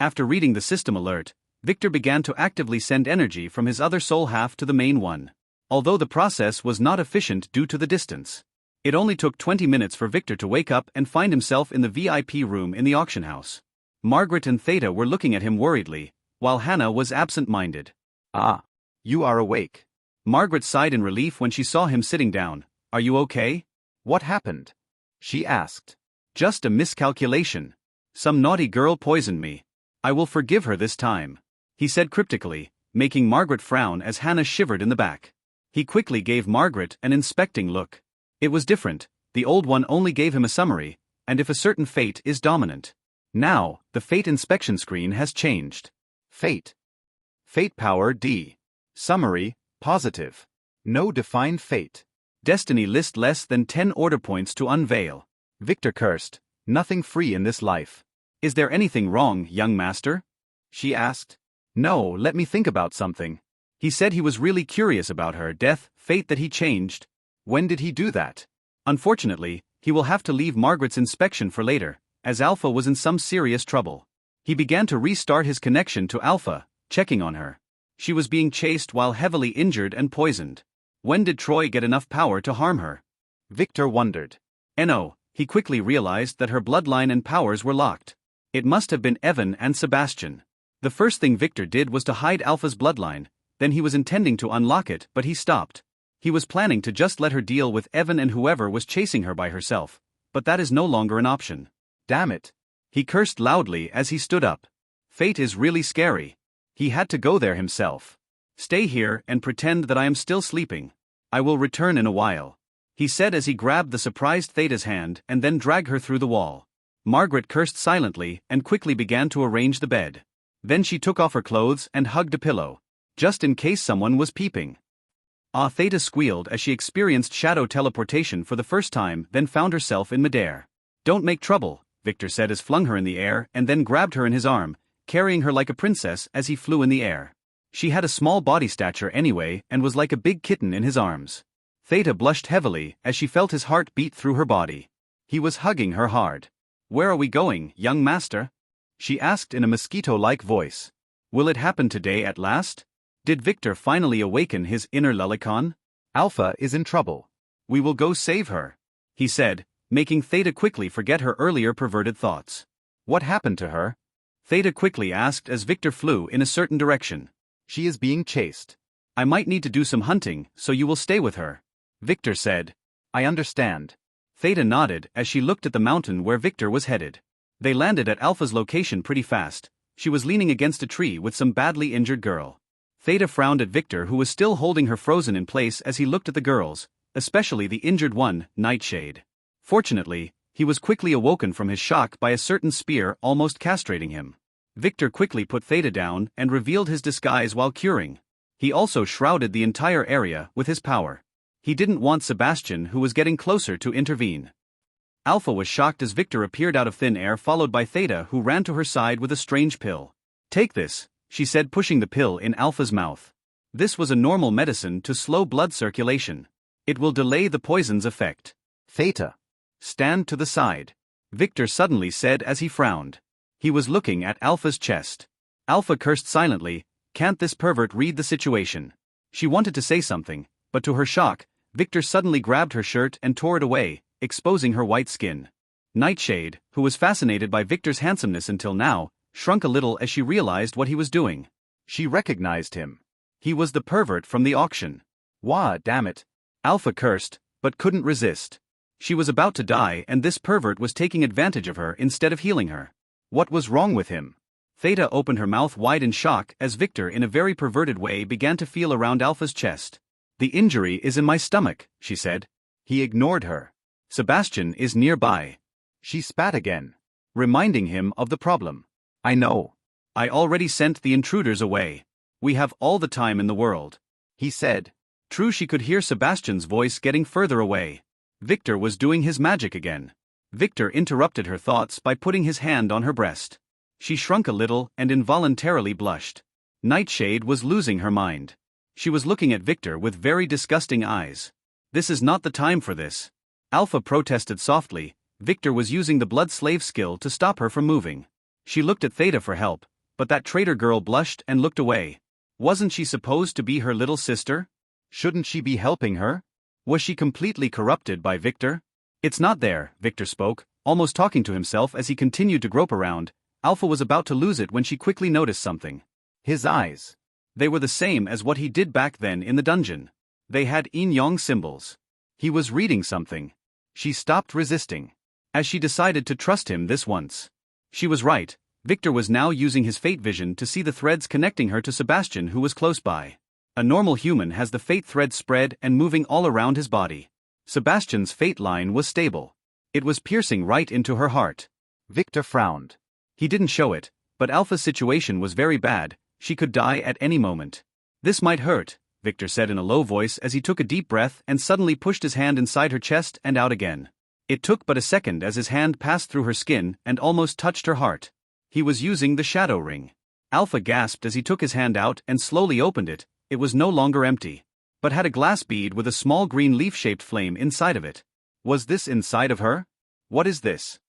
After reading the system alert, Victor began to actively send energy from his other soul half to the main one. Although the process was not efficient due to the distance. It only took 20 minutes for Victor to wake up and find himself in the VIP room in the auction house. Margaret and Theta were looking at him worriedly, while Hannah was absent-minded. Ah. You are awake. Margaret sighed in relief when she saw him sitting down. Are you okay? What happened? She asked. Just a miscalculation. Some naughty girl poisoned me. I will forgive her this time, he said cryptically, making Margaret frown as Hannah shivered in the back. He quickly gave Margaret an inspecting look. It was different, the old one only gave him a summary, and if a certain fate is dominant. Now, the fate inspection screen has changed. Fate. Fate power D. Summary, positive. No defined fate. Destiny list less than 10 order points to unveil. Victor cursed. Nothing free in this life. Is there anything wrong, young master? She asked. No, let me think about something. He said he was really curious about her death, fate that he changed. When did he do that? Unfortunately, he will have to leave Margaret's inspection for later, as Alpha was in some serious trouble. He began to restart his connection to Alpha, checking on her. She was being chased while heavily injured and poisoned. When did Troy get enough power to harm her? Victor wondered. No, he quickly realized that her bloodline and powers were locked. It must have been Evan and Sebastian. The first thing Victor did was to hide Alpha's bloodline, then he was intending to unlock it, but he stopped. He was planning to just let her deal with Evan and whoever was chasing her by herself, but that is no longer an option. Damn it. He cursed loudly as he stood up. Fate is really scary. He had to go there himself. Stay here and pretend that I am still sleeping. I will return in a while, he said as he grabbed the surprised Theta's hand and then dragged her through the wall. Margaret cursed silently and quickly began to arrange the bed. Then she took off her clothes and hugged a pillow, just in case someone was peeping. Theta squealed as she experienced shadow teleportation for the first time, then found herself in midair. Don't make trouble, Victor said as flung her in the air and then grabbed her in his arm, carrying her like a princess as he flew in the air. She had a small body stature anyway and was like a big kitten in his arms. Theta blushed heavily as she felt his heart beat through her body. He was hugging her hard. Where are we going, young master? She asked in a mosquito-like voice. Will it happen today at last? Did Victor finally awaken his inner Lelicon? Alpha is in trouble. We will go save her, he said, making Theta quickly forget her earlier perverted thoughts. What happened to her? Theta quickly asked as Victor flew in a certain direction. She is being chased. I might need to do some hunting, so you will stay with her, Victor said. I understand. Theta nodded as she looked at the mountain where Victor was headed. They landed at Alpha's location pretty fast. She was leaning against a tree with some badly injured girl. Theta frowned at Victor, who was still holding her frozen in place as he looked at the girls, especially the injured one, Nightshade. Fortunately, he was quickly awoken from his shock by a certain spear almost castrating him. Victor quickly put Theta down and revealed his disguise while curing. He also shrouded the entire area with his power. He didn't want Sebastian, who was getting closer, to intervene. Alpha was shocked as Victor appeared out of thin air, followed by Theta, who ran to her side with a strange pill. Take this, she said, pushing the pill in Alpha's mouth. This was a normal medicine to slow blood circulation. It will delay the poison's effect. Theta. Stand to the side, Victor suddenly said as he frowned. He was looking at Alpha's chest. Alpha cursed silently. Can't this pervert read the situation? She wanted to say something, but to her shock, Victor suddenly grabbed her shirt and tore it away, exposing her white skin. Nightshade, who was fascinated by Victor's handsomeness until now, shrunk a little as she realized what he was doing. She recognized him. He was the pervert from the auction. Wah, damn it. Alpha cursed, but couldn't resist. She was about to die and this pervert was taking advantage of her instead of healing her. What was wrong with him? Theta opened her mouth wide in shock as Victor in a very perverted way began to feel around Alpha's chest. The injury is in my stomach, she said. He ignored her. Sebastian is nearby. She spat again, reminding him of the problem. I know. I already sent the intruders away. We have all the time in the world, he said. True, she could hear Sebastian's voice getting further away. Victor was doing his magic again. Victor interrupted her thoughts by putting his hand on her breast. She shrunk a little and involuntarily blushed. Nightshade was losing her mind. She was looking at Victor with very disgusting eyes. This is not the time for this. Alpha protested softly. Victor was using the blood slave skill to stop her from moving. She looked at Theta for help, but that traitor girl blushed and looked away. Wasn't she supposed to be her little sister? Shouldn't she be helping her? Was she completely corrupted by Victor? It's not there, Victor spoke, almost talking to himself as he continued to grope around. Alpha was about to lose it when she quickly noticed something. His eyes. They were the same as what he did back then in the dungeon. They had yin-yang symbols. He was reading something. She stopped resisting, as she decided to trust him this once. She was right. Victor was now using his fate vision to see the threads connecting her to Sebastian, who was close by. A normal human has the fate thread spread and moving all around his body. Sebastian's fate line was stable. It was piercing right into her heart. Victor frowned. He didn't show it, but Alpha's situation was very bad. She could die at any moment. This might hurt, Victor said in a low voice as he took a deep breath and suddenly pushed his hand inside her chest and out again. It took but a second as his hand passed through her skin and almost touched her heart. He was using the shadow ring. Alpha gasped as he took his hand out and slowly opened it. It was no longer empty, but had a glass bead with a small green leaf-shaped flame inside of it. Was this inside of her? What is this?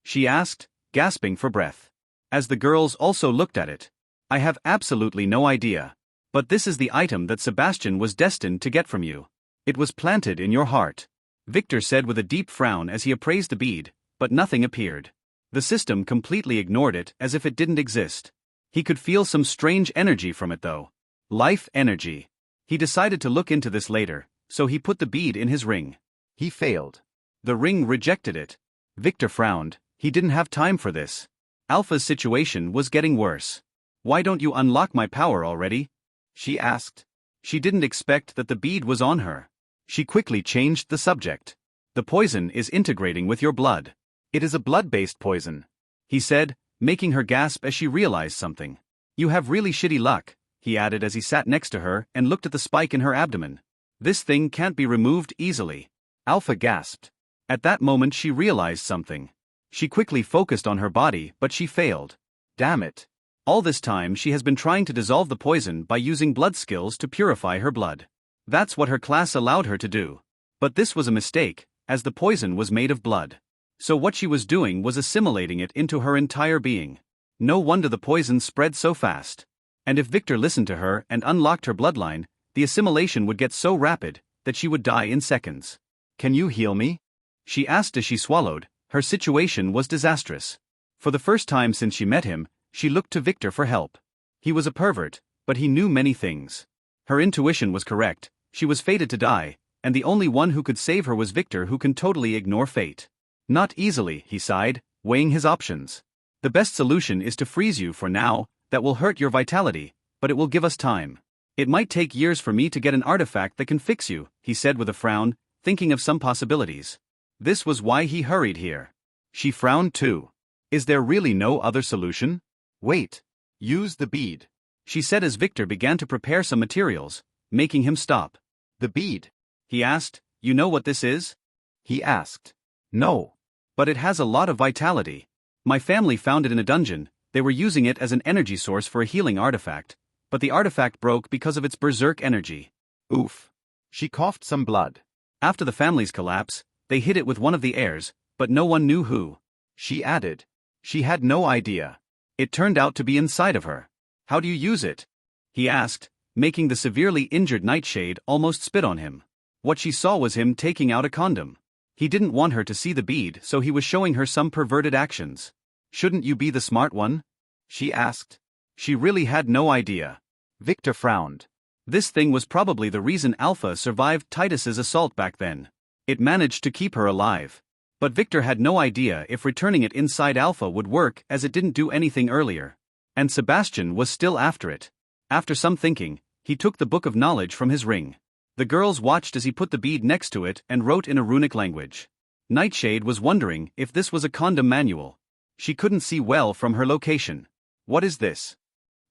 She asked, gasping for breath. As the girls also looked at it. I have absolutely no idea. But this is the item that Sebastian was destined to get from you. It was planted in your heart, Victor said with a deep frown as he appraised the bead, but nothing appeared. The system completely ignored it as if it didn't exist. He could feel some strange energy from it though. Life energy. He decided to look into this later, so he put the bead in his ring. He failed. The ring rejected it. Victor frowned. He didn't have time for this. Alpha's situation was getting worse. Why don't you unlock my power already? She asked. She didn't expect that the bead was on her. She quickly changed the subject. The poison is integrating with your blood. It is a blood-based poison, he said, making her gasp as she realized something. You have really shitty luck, he added as he sat next to her and looked at the spike in her abdomen. This thing can't be removed easily. Alpha gasped. At that moment she realized something. She quickly focused on her body, but she failed. Damn it. All this time she has been trying to dissolve the poison by using blood skills to purify her blood. That's what her class allowed her to do. But this was a mistake, as the poison was made of blood. So what she was doing was assimilating it into her entire being. No wonder the poison spread so fast. And if Victor listened to her and unlocked her bloodline, the assimilation would get so rapid that she would die in seconds. Can you heal me? She asked as she swallowed. Her situation was disastrous. For the first time since she met him, she looked to Victor for help. He was a pervert, but he knew many things. Her intuition was correct. She was fated to die, and the only one who could save her was Victor, who can totally ignore fate. Not easily, he sighed, weighing his options. The best solution is to freeze you for now. That will hurt your vitality, but it will give us time. It might take years for me to get an artifact that can fix you, he said with a frown, thinking of some possibilities. This was why he hurried here. She frowned too. Is there really no other solution? Wait. Use the bead, she said as Victor began to prepare some materials, making him stop. The bead? He asked. You know what this is? He asked. No. But it has a lot of vitality. My family found it in a dungeon. they were using it as an energy source for a healing artifact, but the artifact broke because of its berserk energy. Oof. She coughed some blood. After the family's collapse, they hid it with one of the heirs, but no one knew who. She added. She had no idea. It turned out to be inside of her. How do you use it? He asked, making the severely injured Nightshade almost spit on him. What she saw was him taking out a condom. He didn't want her to see the bead, so he was showing her some perverted actions. Shouldn't you be the smart one? She asked. She really had no idea. Victor frowned. This thing was probably the reason Alpha survived Titus's assault back then. It managed to keep her alive. But Victor had no idea if returning it inside Alpha would work, as it didn't do anything earlier. And Sebastian was still after it. After some thinking, he took the book of knowledge from his ring. The girls watched as he put the bead next to it and wrote in a runic language. Nightshade was wondering if this was a condom manual. She couldn't see well from her location. What is this?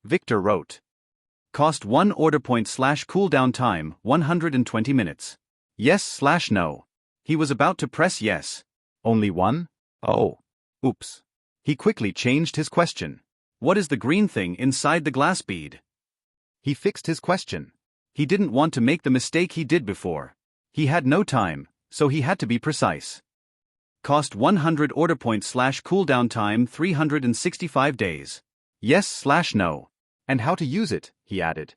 Victor wrote. Cost 1 order point / cooldown time 120 minutes. Yes/no. He was about to press yes. Only one? Oh. Oops. He quickly changed his question. What is the green thing inside the glass bead? He fixed his question. He didn't want to make the mistake he did before. He had no time, so he had to be precise. Cost 100 order points / cooldown time 365 days. Yes/no. And how to use it, he added.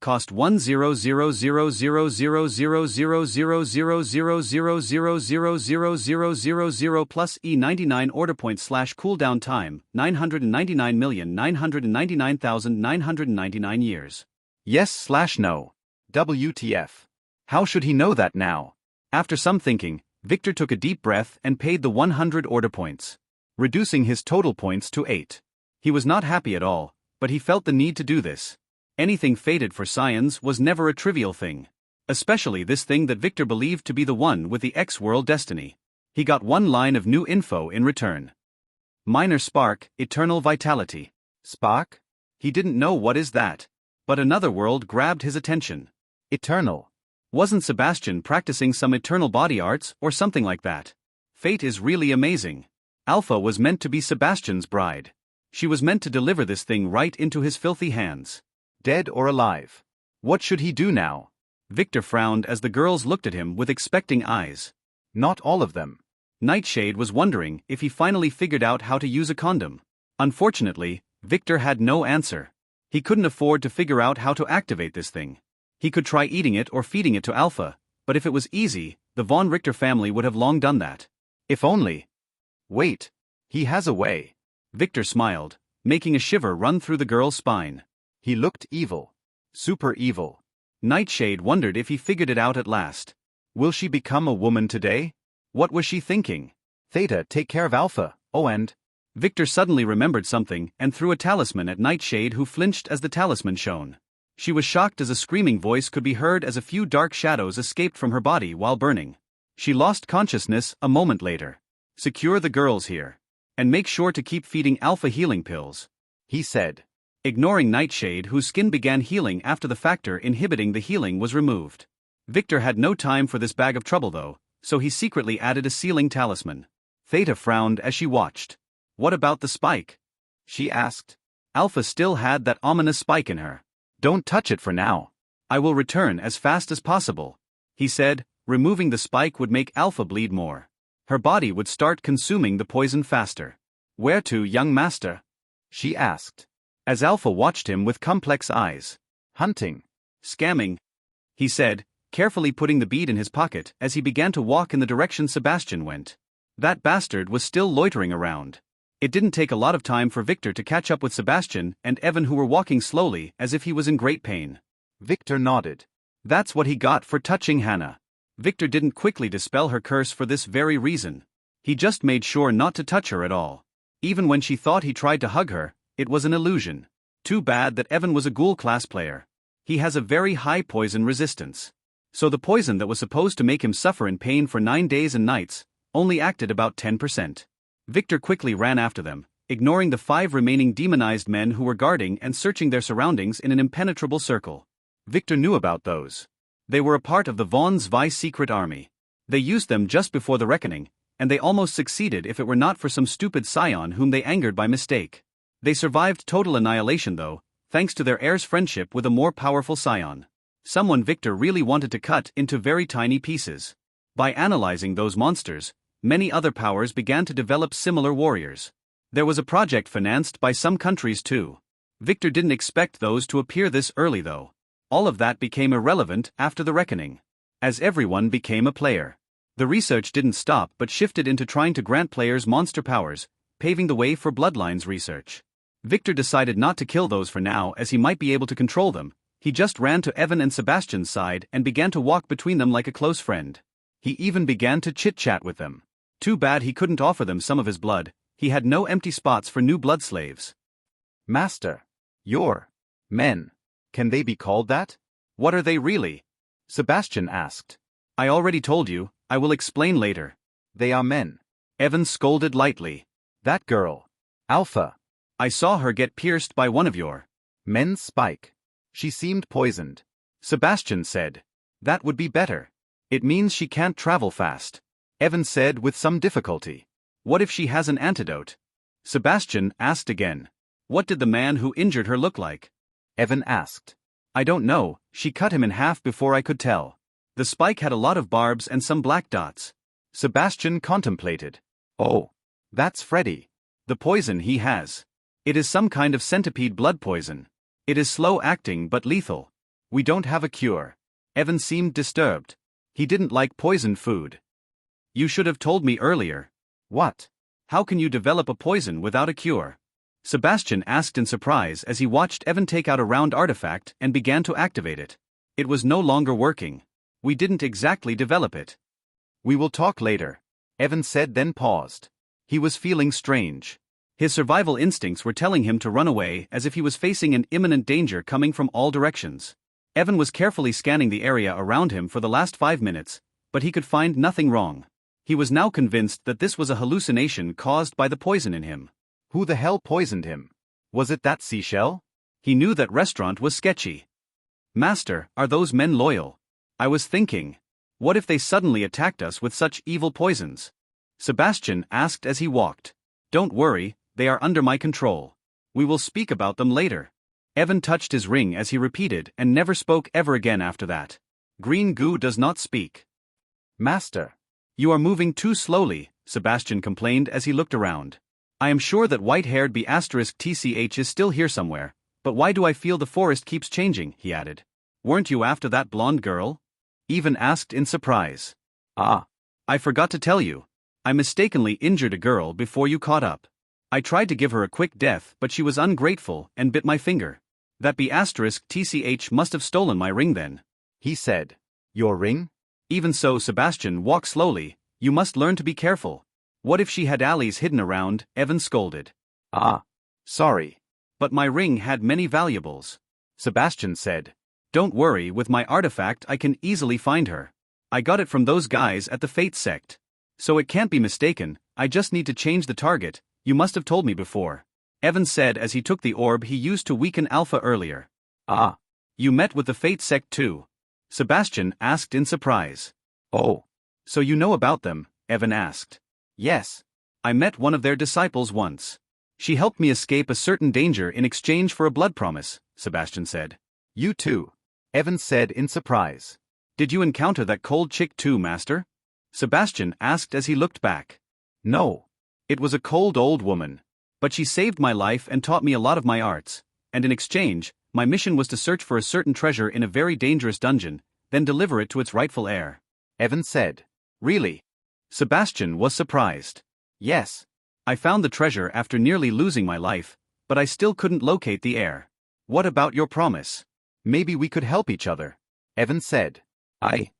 Cost 100,000,000,000,000,000,000,000 plus E99 order points / cooldown time 999,999,999 years. Yes/no. WTF. How should he know that now? After some thinking, Victor took a deep breath and paid the 100 order points, reducing his total points to 8. He was not happy at all, but he felt the need to do this. Anything fated for scions was never a trivial thing. Especially this thing that Victor believed to be the one with the X-World destiny. He got one line of new info in return. Minor spark, eternal vitality. Spark? He didn't know what is that. But another world grabbed his attention. Eternal. Wasn't Sebastian practicing some eternal body arts or something like that? Fate is really amazing. Alpha was meant to be Sebastian's bride. She was meant to deliver this thing right into his filthy hands. Dead or alive? What should he do now? Victor frowned as the girls looked at him with expecting eyes. Not all of them. Nightshade was wondering if he finally figured out how to use a condom. Unfortunately, Victor had no answer. He couldn't afford to figure out how to activate this thing. He could try eating it or feeding it to Alpha, but if it was easy, the Von Richter family would have long done that. If only. Wait. He has a way. Victor smiled, making a shiver run through the girl's spine. He looked evil. Super evil. Nightshade wondered if he figured it out at last. Will she become a woman today? What was she thinking? Theta, take care of Alpha. Oh, and... Victor suddenly remembered something and threw a talisman at Nightshade, who flinched as the talisman shone. She was shocked as a screaming voice could be heard as a few dark shadows escaped from her body while burning. She lost consciousness a moment later. Secure the girls here. And make sure to keep feeding Alpha healing pills, he said. Ignoring Nightshade, whose skin began healing after the factor inhibiting the healing was removed. Victor had no time for this bag of trouble though, so he secretly added a sealing talisman. Theta frowned as she watched. What about the spike? She asked. Alpha still had that ominous spike in her. Don't touch it for now. I will return as fast as possible, he said. Removing the spike would make Alpha bleed more. Her body would start consuming the poison faster. Where to, young master? She asked. As Alpha watched him with complex eyes. Hunting. Scamming, he said, carefully putting the bead in his pocket as he began to walk in the direction Sebastian went. That bastard was still loitering around. It didn't take a lot of time for Victor to catch up with Sebastian and Evan, who were walking slowly as if he was in great pain. Victor nodded. That's what he got for touching Hannah. Victor didn't quickly dispel her curse for this very reason. He just made sure not to touch her at all. Even when she thought he tried to hug her, it was an illusion. Too bad that Evan was a ghoul class player. He has a very high poison resistance. So the poison that was supposed to make him suffer in pain for 9 days and nights only acted about 10%. Victor quickly ran after them, ignoring the 5 remaining demonized men who were guarding and searching their surroundings in an impenetrable circle. Victor knew about those. They were a part of the Von Zwei secret army. They used them just before the reckoning, and they almost succeeded if it were not for some stupid scion whom they angered by mistake. They survived total annihilation though, thanks to their heir's friendship with a more powerful scion. Someone Victor really wanted to cut into very tiny pieces. By analyzing those monsters, many other powers began to develop similar warriors. There was a project financed by some countries too. Victor didn't expect those to appear this early though. All of that became irrelevant after the reckoning. As everyone became a player. The research didn't stop but shifted into trying to grant players monster powers, paving the way for Bloodlines research. Victor decided not to kill those for now as he might be able to control them. He just ran to Evan and Sebastian's side and began to walk between them like a close friend. He even began to chit-chat with them. Too bad he couldn't offer them some of his blood. He had no empty spots for new blood slaves. Master. Your men. Can they be called that? What are they really? Sebastian asked. I already told you, I will explain later. They are men. Evan scolded lightly. That girl. Alpha. I saw her get pierced by one of your men's spike. She seemed poisoned. Sebastian said. That would be better. It means she can't travel fast. Evan said with some difficulty. What if she has an antidote? Sebastian asked again. What did the man who injured her look like? Evan asked. I don't know, she cut him in half before I could tell. The spike had a lot of barbs and some black dots. Sebastian contemplated. Oh, that's Freddy. The poison he has. It is some kind of centipede blood poison. It is slow-acting but lethal. We don't have a cure. Evan seemed disturbed. He didn't like poisoned food. You should have told me earlier. What? How can you develop a poison without a cure? Sebastian asked in surprise as he watched Evan take out a round artifact and began to activate it. It was no longer working. We didn't exactly develop it. We will talk later, Evan said, then paused. He was feeling strange. His survival instincts were telling him to run away as if he was facing an imminent danger coming from all directions. Evan was carefully scanning the area around him for the last 5 minutes, but he could find nothing wrong. He was now convinced that this was a hallucination caused by the poison in him. Who the hell poisoned him? Was it that seashell? He knew that restaurant was sketchy. Master, are those men loyal? I was thinking. What if they suddenly attacked us with such evil poisons? Sebastian asked as he walked. Don't worry, they are under my control. We will speak about them later. Evan touched his ring as he repeated and never spoke ever again after that. Green goo does not speak. Master. You are moving too slowly, Sebastian complained as he looked around. I am sure that white-haired B*TCH is still here somewhere, but why do I feel the forest keeps changing, he added. Weren't you after that blonde girl? Evan asked in surprise. Ah. I forgot to tell you. I mistakenly injured a girl before you caught up. I tried to give her a quick death but she was ungrateful and bit my finger. That B*TCH must have stolen my ring then. He said. Your ring? Even so, Sebastian, walk slowly, you must learn to be careful. What if she had alleys hidden around? Evan scolded. Ah. Sorry. But my ring had many valuables. Sebastian said. Don't worry, with my artifact I can easily find her. I got it from those guys at the Fate sect. So it can't be mistaken, I just need to change the target, you must have told me before. Evan said as he took the orb he used to weaken Alpha earlier. Ah. You met with the Fate sect too? Sebastian asked in surprise. Oh. So you know about them? Evan asked. Yes. I met one of their disciples once. She helped me escape a certain danger in exchange for a blood promise, Sebastian said. You too, Evan said in surprise. Did you encounter that cold chick too, Master? Sebastian asked as he looked back. No. It was a cold old woman. But she saved my life and taught me a lot of my arts, and in exchange, my mission was to search for a certain treasure in a very dangerous dungeon, then deliver it to its rightful heir. Evan said. Really? Sebastian was surprised. Yes. I found the treasure after nearly losing my life, but I still couldn't locate the heir. What about your promise? Maybe we could help each other, Evan said. I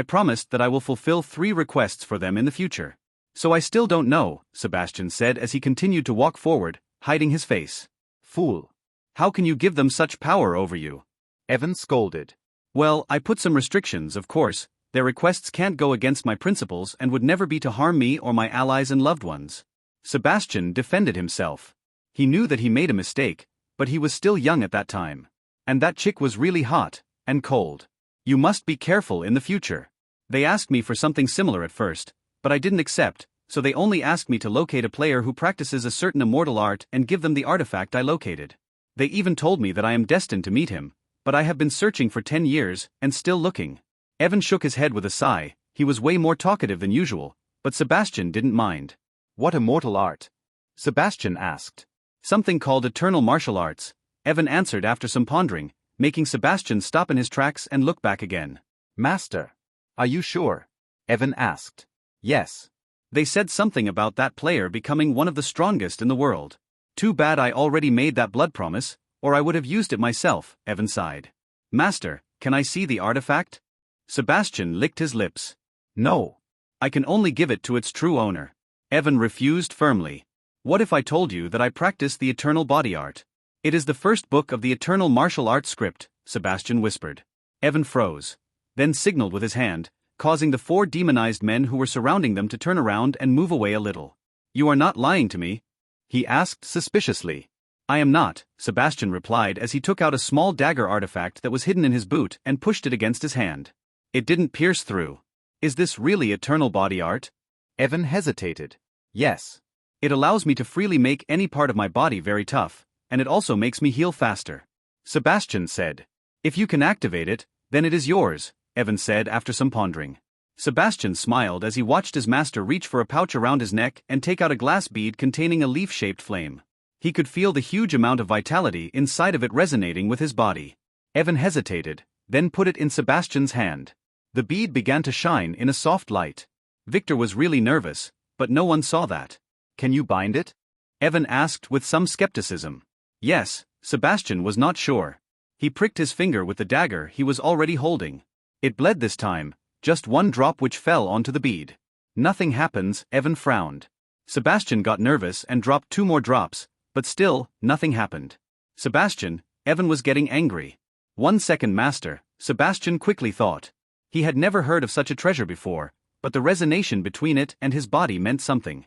promised that I will fulfill 3 requests for them in the future. So I still don't know, Sebastian said as he continued to walk forward, hiding his face. Fool. How can you give them such power over you? Evan scolded. Well, I put some restrictions, of course. Their requests can't go against my principles and would never be to harm me or my allies and loved ones. Sebastian defended himself. He knew that he made a mistake, but he was still young at that time. And that chick was really hot and cold. You must be careful in the future. They asked me for something similar at first, but I didn't accept, so they only asked me to locate a player who practices a certain immortal art and give them the artifact I located. They even told me that I am destined to meet him, but I have been searching for 10 years, and still looking. Evan shook his head with a sigh. He was way more talkative than usual, but Sebastian didn't mind. What immortal art? Sebastian asked. Something called eternal martial arts, Evan answered after some pondering, making Sebastian stop in his tracks and look back again. Master. Are you sure? Evan asked. Yes. They said something about that player becoming one of the strongest in the world. Too bad I already made that blood promise, or I would have used it myself, Evan sighed. Master, can I see the artifact? Sebastian licked his lips. No. I can only give it to its true owner. Evan refused firmly. What if I told you that I practice the eternal body art? It is the first book of the eternal martial arts script, Sebastian whispered. Evan froze, then signaled with his hand, causing the 4 demonized men who were surrounding them to turn around and move away a little. You are not lying to me? He asked suspiciously. I am not, Sebastian replied as he took out a small dagger artifact that was hidden in his boot and pushed it against his hand. It didn't pierce through. Is this really eternal body art? Evan hesitated. Yes. It allows me to freely make any part of my body very tough, and it also makes me heal faster. Sebastian said. If you can activate it, then it is yours, Evan said after some pondering. Sebastian smiled as he watched his master reach for a pouch around his neck and take out a glass bead containing a leaf-shaped flame. He could feel the huge amount of vitality inside of it resonating with his body. Evan hesitated, then put it in Sebastian's hand. The bead began to shine in a soft light. Victor was really nervous, but no one saw that. Can you bind it? Evan asked with some skepticism. Yes, Sebastian was not sure. He pricked his finger with the dagger he was already holding. It bled this time, just one drop which fell onto the bead. Nothing happens, Evan frowned. Sebastian got nervous and dropped 2 more drops, but still, nothing happened. Sebastian, Evan was getting angry. 1 second, master, Sebastian quickly thought. He had never heard of such a treasure before, but the resonation between it and his body meant something.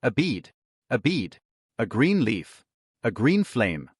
A bead. A bead. A green leaf. A green flame.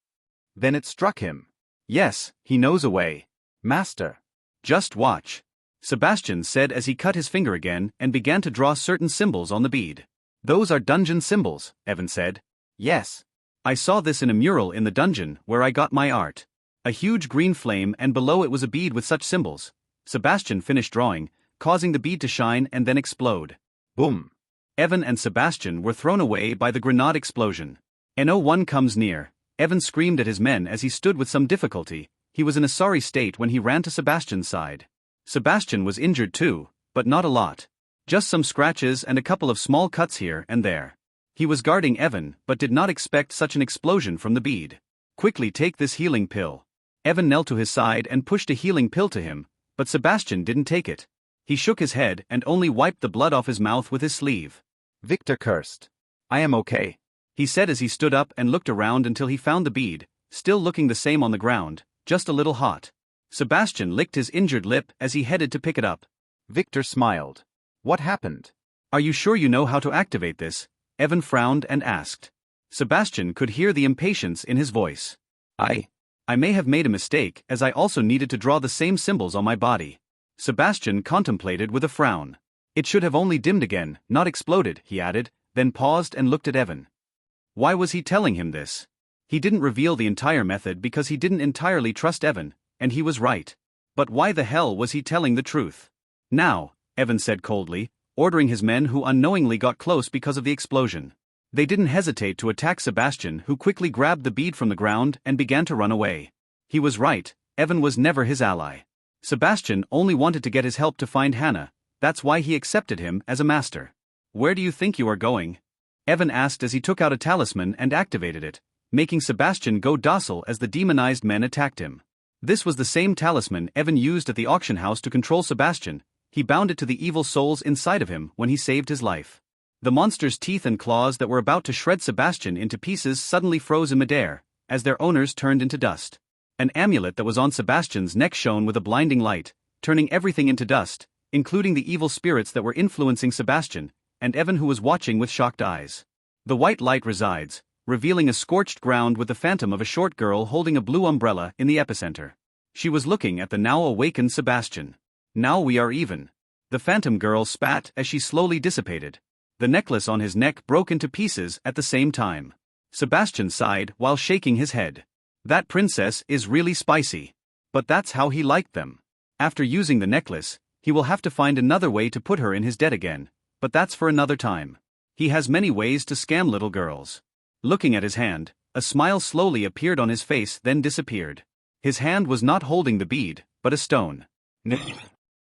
Then it struck him. Yes, he knows a way. Master. Just watch. Sebastian said as he cut his finger again and began to draw certain symbols on the bead. Those are dungeon symbols, Evan said. Yes. I saw this in a mural in the dungeon where I got my art. A huge green flame and below it was a bead with such symbols. Sebastian finished drawing, causing the bead to shine and then explode. Boom. Evan and Sebastian were thrown away by the grenade explosion. No one comes near, Evan screamed at his men as he stood with some difficulty. He was in a sorry state when he ran to Sebastian's side. Sebastian was injured too, but not a lot. Just some scratches and a couple of small cuts here and there. He was guarding Evan but did not expect such an explosion from the bead. Quickly take this healing pill. Evan knelt to his side and pushed a healing pill to him, but Sebastian didn't take it. He shook his head and only wiped the blood off his mouth with his sleeve. Victor cursed. I am okay, he said as he stood up and looked around until he found the bead, still looking the same on the ground, just a little hot. Sebastian licked his injured lip as he headed to pick it up. Victor smiled. What happened? Are you sure you know how to activate this? Evan frowned and asked. Sebastian could hear the impatience in his voice. I may have made a mistake as I also needed to draw the same symbols on my body. Sebastian contemplated with a frown. It should have only dimmed again, not exploded, he added, then paused and looked at Evan. Why was he telling him this? He didn't reveal the entire method because he didn't entirely trust Evan, and he was right. But why the hell was he telling the truth? Now, Evan said coldly, ordering his men who unknowingly got close because of the explosion. They didn't hesitate to attack Sebastian, who quickly grabbed the bead from the ground and began to run away. He was right, Evan was never his ally. Sebastian only wanted to get his help to find Hannah, that's why he accepted him as a master. Where do you think you are going? Evan asked as he took out a talisman and activated it, making Sebastian go docile as the demonized men attacked him. This was the same talisman Evan used at the auction house to control Sebastian. He bound it to the evil souls inside of him when he saved his life. The monster's teeth and claws that were about to shred Sebastian into pieces suddenly froze in midair, as their owners turned into dust. An amulet that was on Sebastian's neck shone with a blinding light, turning everything into dust, including the evil spirits that were influencing Sebastian, and Evan, who was watching with shocked eyes. The white light resides, revealing a scorched ground with the phantom of a short girl holding a blue umbrella in the epicenter. She was looking at the now awakened Sebastian. Now we are even. The phantom girl spat as she slowly dissipated. The necklace on his neck broke into pieces at the same time. Sebastian sighed while shaking his head. That princess is really spicy. But that's how he liked them. After using the necklace, he will have to find another way to put her in his debt again, but that's for another time. He has many ways to scam little girls. Looking at his hand, a smile slowly appeared on his face then disappeared. His hand was not holding the bead, but a stone.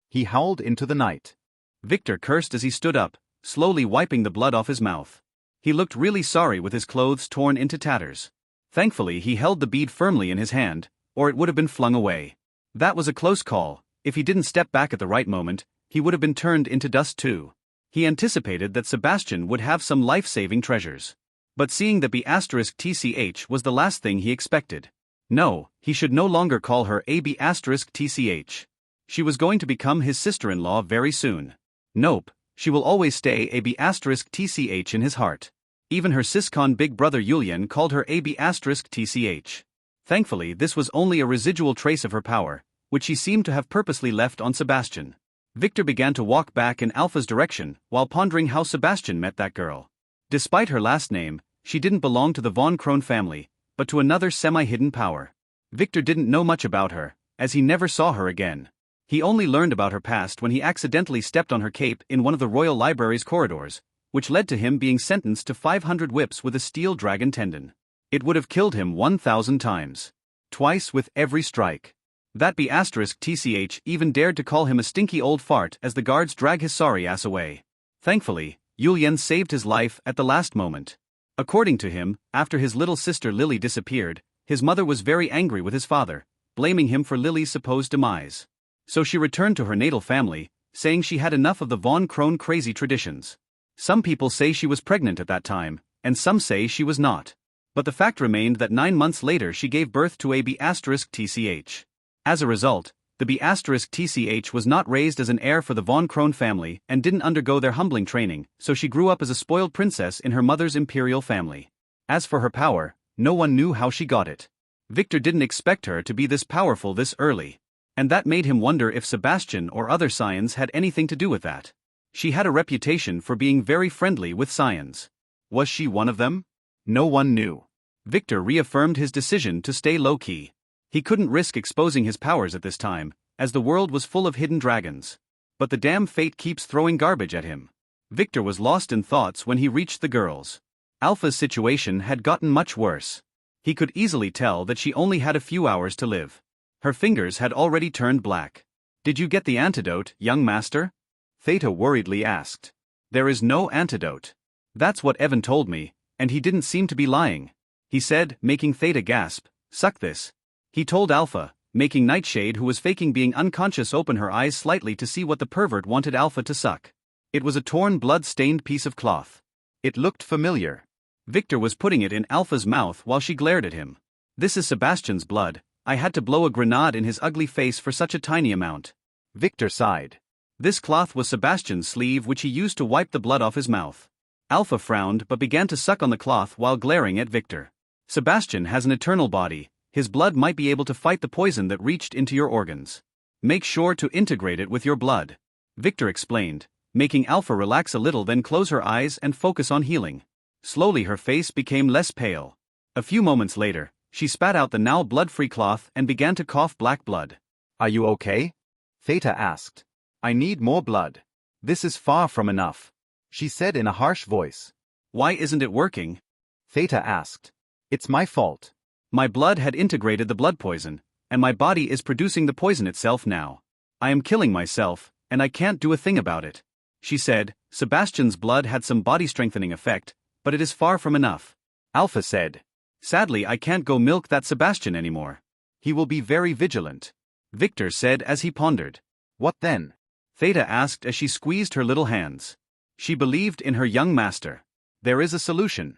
He howled into the night. Victor cursed as he stood up, slowly wiping the blood off his mouth. He looked really sorry with his clothes torn into tatters. Thankfully he held the bead firmly in his hand, or it would have been flung away. That was a close call. If he didn't step back at the right moment, he would have been turned into dust too. He anticipated that Sebastian would have some life-saving treasures. But seeing that B*TCH was the last thing he expected. No, he should no longer call her AB*TCH. She was going to become his sister-in-law very soon. Nope, she will always stay AB*TCH in his heart. Even her siscon big brother Yulian called her AB*TCH. Thankfully this was only a residual trace of her power, which she seemed to have purposely left on Sebastian. Victor began to walk back in Alpha's direction while pondering how Sebastian met that girl. Despite her last name, she didn't belong to the von Krone family, but to another semi-hidden power. Victor didn't know much about her, as he never saw her again. He only learned about her past when he accidentally stepped on her cape in one of the royal library's corridors, which led to him being sentenced to 500 whips with a steel dragon tendon. It would have killed him 1,000 times. Twice with every strike. That B*TCH even dared to call him a stinky old fart as the guards drag his sorry ass away. Thankfully, Yulian saved his life at the last moment. According to him, after his little sister Lily disappeared, his mother was very angry with his father, blaming him for Lily's supposed demise. So she returned to her natal family, saying she had enough of the von Krone crazy traditions. Some people say she was pregnant at that time, and some say she was not. But the fact remained that 9 months later she gave birth to a B*TCH. As a result, the B*TCH was not raised as an heir for the von Krone family and didn't undergo their humbling training, so she grew up as a spoiled princess in her mother's imperial family. As for her power, no one knew how she got it. Victor didn't expect her to be this powerful this early. And that made him wonder if Sebastian or other scions had anything to do with that. She had a reputation for being very friendly with scions. Was she one of them? No one knew. Victor reaffirmed his decision to stay low-key. He couldn't risk exposing his powers at this time, as the world was full of hidden dragons. But the damn fate keeps throwing garbage at him. Victor was lost in thoughts when he reached the girls. Alpha's situation had gotten much worse. He could easily tell that she only had a few hours to live. Her fingers had already turned black. "Did you get the antidote, young master?" Theta worriedly asked. "There is no antidote. That's what Evan told me, and he didn't seem to be lying," he said, making Theta gasp. "Suck this." He told Alpha, making Nightshade, who was faking being unconscious, open her eyes slightly to see what the pervert wanted Alpha to suck. It was a torn blood-stained piece of cloth. It looked familiar. Victor was putting it in Alpha's mouth while she glared at him. "This is Sebastian's blood. I had to blow a grenade in his ugly face for such a tiny amount." Victor sighed. This cloth was Sebastian's sleeve, which he used to wipe the blood off his mouth. Alpha frowned but began to suck on the cloth while glaring at Victor. "Sebastian has an eternal body. His blood might be able to fight the poison that reached into your organs. Make sure to integrate it with your blood," Victor explained, making Alpha relax a little, then close her eyes and focus on healing. Slowly her face became less pale. A few moments later, she spat out the now blood-free cloth and began to cough black blood. "Are you okay?" Theta asked. "I need more blood. This is far from enough," she said in a harsh voice. "Why isn't it working?" Theta asked. "It's my fault. My blood had integrated the blood poison, and my body is producing the poison itself now. I am killing myself, and I can't do a thing about it," she said. Sebastian's blood had some body-strengthening effect, but it is far from enough. Alpha said. "Sadly, I can't go milk that Sebastian anymore. He will be very vigilant," Victor said as he pondered. "What then?" Theta asked as she squeezed her little hands. She believed in her young master. "There is a solution.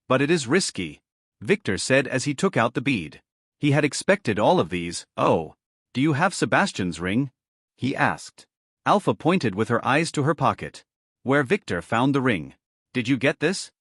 But it is risky," Victor said as he took out the bead. He had expected all of these. "Oh, do you have Sebastian's ring?" he asked. Alpha pointed with her eyes to her pocket, where Victor found the ring. "Did you get this?"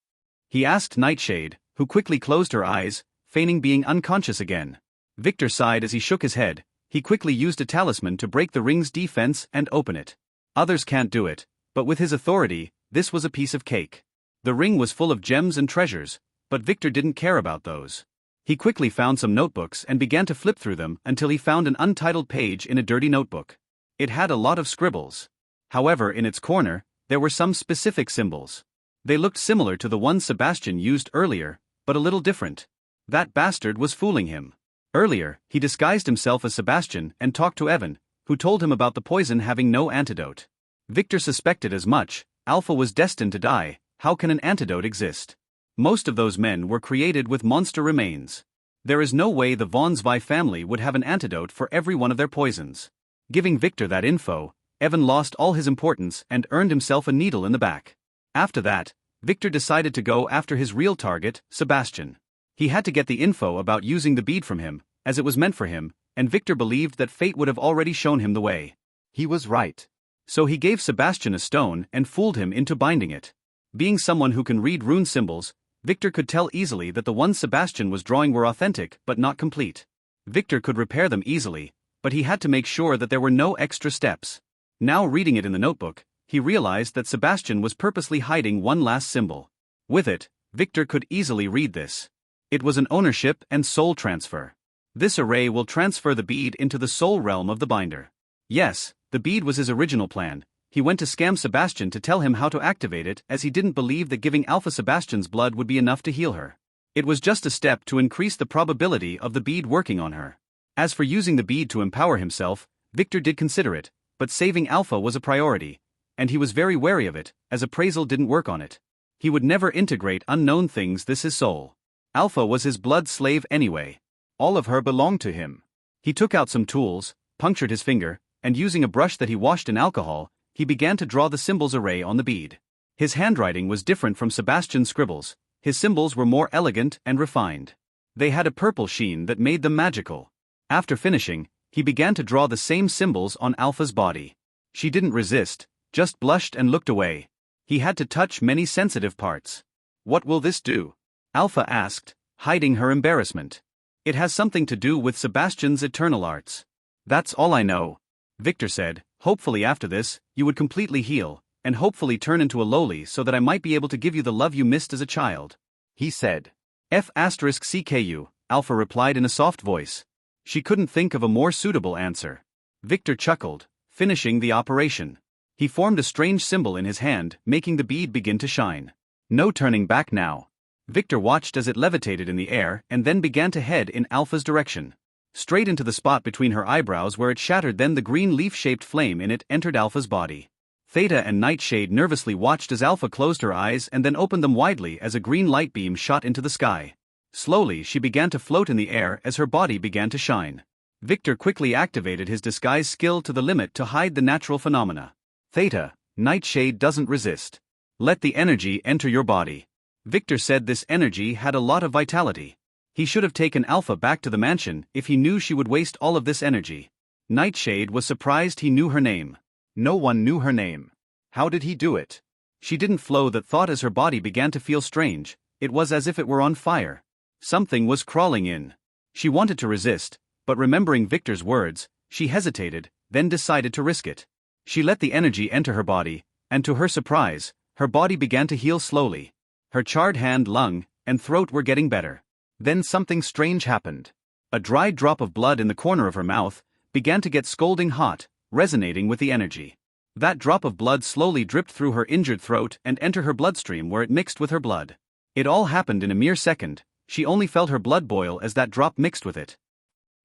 he asked Nightshade, who quickly closed her eyes, feigning being unconscious again. Victor sighed as he shook his head. He quickly used a talisman to break the ring's defense and open it. Others can't do it, but with his authority, This was a piece of cake. The ring was full of gems and treasures, but Victor didn't care about those. He quickly found some notebooks and began to flip through them until he found an untitled page in a dirty notebook. It had a lot of scribbles. However, in its corner, there were some specific symbols. They looked similar to the ones Sebastian used earlier, but a little different. That bastard was fooling him. Earlier, he disguised himself as Sebastian and talked to Evan, who told him about the poison having no antidote. Victor suspected as much. Alpha was destined to die. How can an antidote exist? Most of those men were created with monster remains. There is no way the von Zwei family would have an antidote for every one of their poisons. Giving Victor that info, Evan lost all his importance and earned himself a needle in the back. After that, Victor decided to go after his real target, Sebastian. He had to get the info about using the bead from him, as it was meant for him, and Victor believed that fate would have already shown him the way. He was right. So he gave Sebastian a stone and fooled him into binding it. Being someone who can read rune symbols, Victor could tell easily that the ones Sebastian was drawing were authentic but not complete. Victor could repair them easily, but he had to make sure that there were no extra steps. Now reading it in the notebook, he realized that Sebastian was purposely hiding one last symbol. With it, Victor could easily read this. It was an ownership and soul transfer. This array will transfer the bead into the soul realm of the binder. Yes, the bead was his original plan. He went to scam Sebastian to tell him how to activate it, as he didn't believe that giving Alpha Sebastian's blood would be enough to heal her. It was just a step to increase the probability of the bead working on her. As for using the bead to empower himself, Victor did consider it, but saving Alpha was a priority, and he was very wary of it, as appraisal didn't work on it. He would never integrate unknown things. This his soul. Alpha was his blood slave anyway. All of her belonged to him. He took out some tools, punctured his finger, and using a brush that he washed in alcohol, he began to draw the symbols array on the bead. His handwriting was different from Sebastian's scribbles. His symbols were more elegant and refined. They had a purple sheen that made them magical. After finishing, he began to draw the same symbols on Alpha's body. She didn't resist, just blushed and looked away. He had to touch many sensitive parts. "What will this do?" Alpha asked, hiding her embarrassment. "It has something to do with Sebastian's eternal arts." "That's all I know," Victor said. "Hopefully after this, you would completely heal, and hopefully turn into a lowly so that I might be able to give you the love you missed as a child," he said. F***CKU, Alpha replied in a soft voice. She couldn't think of a more suitable answer. Victor chuckled, finishing the operation. He formed a strange symbol in his hand, making the bead begin to shine. No turning back now. Victor watched as it levitated in the air and then began to head in Alpha's direction. Straight into the spot between her eyebrows where it shattered. Then the green leaf-shaped flame in it entered Alpha's body. Theta and Nightshade nervously watched as Alpha closed her eyes and then opened them widely as a green light beam shot into the sky. Slowly she began to float in the air as her body began to shine. Victor quickly activated his disguise skill to the limit to hide the natural phenomena. "Theta, Nightshade doesn't resist. Let the energy enter your body." Victor said this energy had a lot of vitality. He should have taken Alpha back to the mansion if he knew she would waste all of this energy. Nightshade was surprised he knew her name. No one knew her name. How did he do it? She didn't flow that thought as her body began to feel strange. It was as if it were on fire. Something was crawling in. She wanted to resist, but remembering Victor's words, she hesitated, then decided to risk it. She let the energy enter her body, and to her surprise, her body began to heal slowly. Her charred hand, lung, and throat were getting better. Then something strange happened. A dried drop of blood in the corner of her mouth began to get scalding hot, resonating with the energy. That drop of blood slowly dripped through her injured throat and entered her bloodstream where it mixed with her blood. It all happened in a mere second. She only felt her blood boil as that drop mixed with it.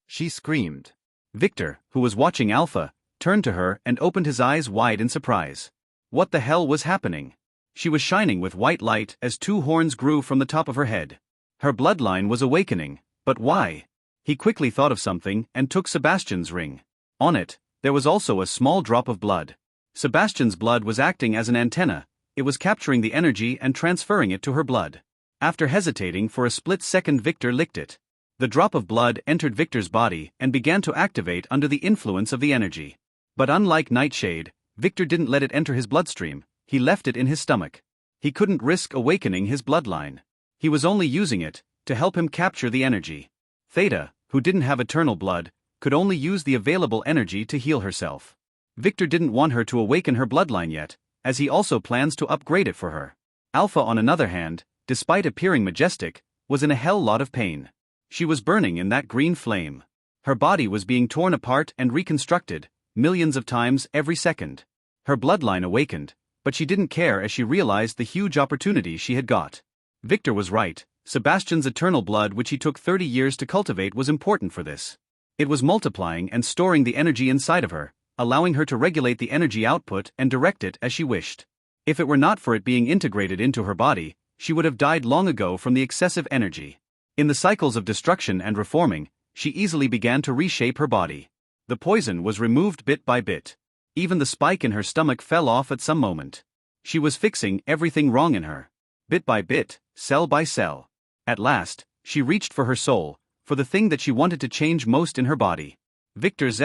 She screamed. Victor, who was watching Alpha, turned to her and opened his eyes wide in surprise. What the hell was happening? She was shining with white light as two horns grew from the top of her head. Her bloodline was awakening, but why? He quickly thought of something and took Sebastian's ring. On it, there was also a small drop of blood. Sebastian's blood was acting as an antenna. It was capturing the energy and transferring it to her blood. After hesitating for a split second, Victor licked it. The drop of blood entered Victor's body and began to activate under the influence of the energy. But unlike Nightshade, Victor didn't let it enter his bloodstream. He left it in his stomach. He couldn't risk awakening his bloodline. He was only using it to help him capture the energy. Theta, who didn't have eternal blood, could only use the available energy to heal herself. Victor didn't want her to awaken her bloodline yet, as he also plans to upgrade it for her. Alpha, on another hand, despite appearing majestic, was in a hell lot of pain. She was burning in that green flame. Her body was being torn apart and reconstructed, millions of times every second. Her bloodline awakened, but she didn't care as she realized the huge opportunity she had got. Victor was right. Sebastian's eternal blood, which he took 30 years to cultivate, was important for this. It was multiplying and storing the energy inside of her, allowing her to regulate the energy output and direct it as she wished. If it were not for it being integrated into her body, she would have died long ago from the excessive energy. In the cycles of destruction and reforming, she easily began to reshape her body. The poison was removed bit by bit. Even the spike in her stomach fell off at some moment. She was fixing everything wrong in her. Bit by bit, cell by cell. At last, she reached for her soul, for the thing that she wanted to change most in her body. Victor's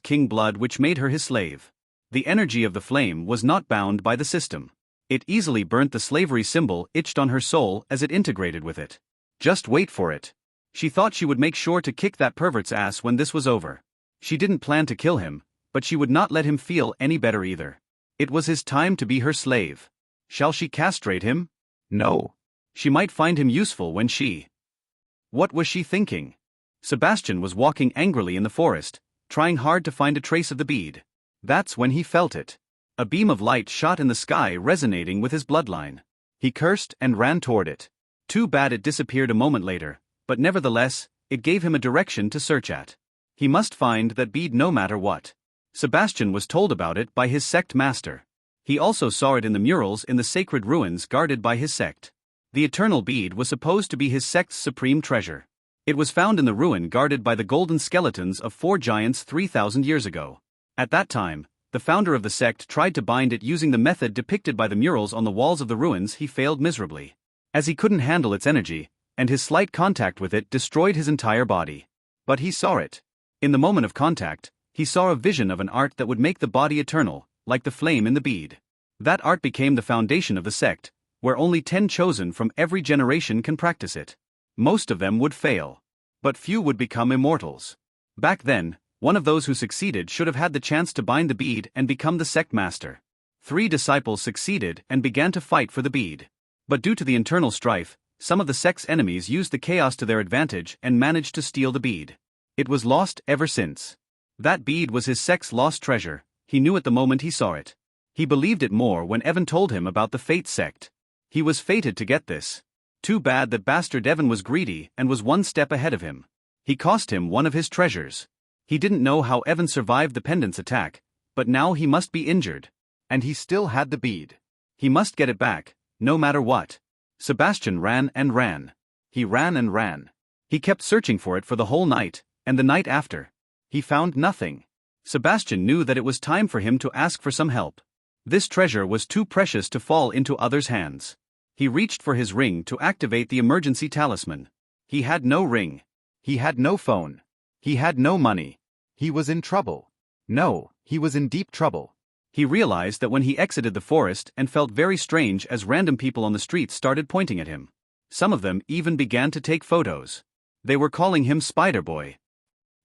King blood, which made her his slave. The energy of the flame was not bound by the system. It easily burnt the slavery symbol itched on her soul as it integrated with it. Just wait for it. She thought she would make sure to kick that pervert's ass when this was over. She didn't plan to kill him, but she would not let him feel any better either. It was his time to be her slave. Shall she castrate him? No. She might find him useful when she... What was she thinking? Sebastian was walking angrily in the forest, trying hard to find a trace of the bead. That's when he felt it. A beam of light shot in the sky, resonating with his bloodline. He cursed and ran toward it. Too bad it disappeared a moment later, but nevertheless, it gave him a direction to search at. He must find that bead no matter what. Sebastian was told about it by his sect master. He also saw it in the murals in the sacred ruins guarded by his sect. The eternal bead was supposed to be his sect's supreme treasure. It was found in the ruin guarded by the golden skeletons of 4 giants 3,000 years ago. At that time, the founder of the sect tried to bind it using the method depicted by the murals on the walls of the ruins. He failed miserably, as he couldn't handle its energy, and his slight contact with it destroyed his entire body. But he saw it. In the moment of contact, he saw a vision of an art that would make the body eternal, like the flame in the bead. That art became the foundation of the sect, where only 10 chosen from every generation can practice it. Most of them would fail, but few would become immortals. Back then, one of those who succeeded should have had the chance to bind the bead and become the sect master. 3 disciples succeeded and began to fight for the bead. But due to the internal strife, some of the sect's enemies used the chaos to their advantage and managed to steal the bead. It was lost ever since. That bead was his sect's lost treasure. He knew it the moment he saw it. He believed it more when Evan told him about the Fate sect. He was fated to get this. Too bad that bastard Evan was greedy and was one step ahead of him. He cost him one of his treasures. He didn't know how Evan survived the pendant's attack, but now he must be injured. And he still had the bead. He must get it back, no matter what. Sebastian ran and ran. He ran and ran. He kept searching for it for the whole night, and the night after. He found nothing. Sebastian knew that it was time for him to ask for some help. This treasure was too precious to fall into others' hands. He reached for his ring to activate the emergency talisman. He had no ring. He had no phone. He had no money. He was in trouble. No, he was in deep trouble. He realized that when he exited the forest and felt very strange as random people on the streets started pointing at him. Some of them even began to take photos. They were calling him Spider Boy.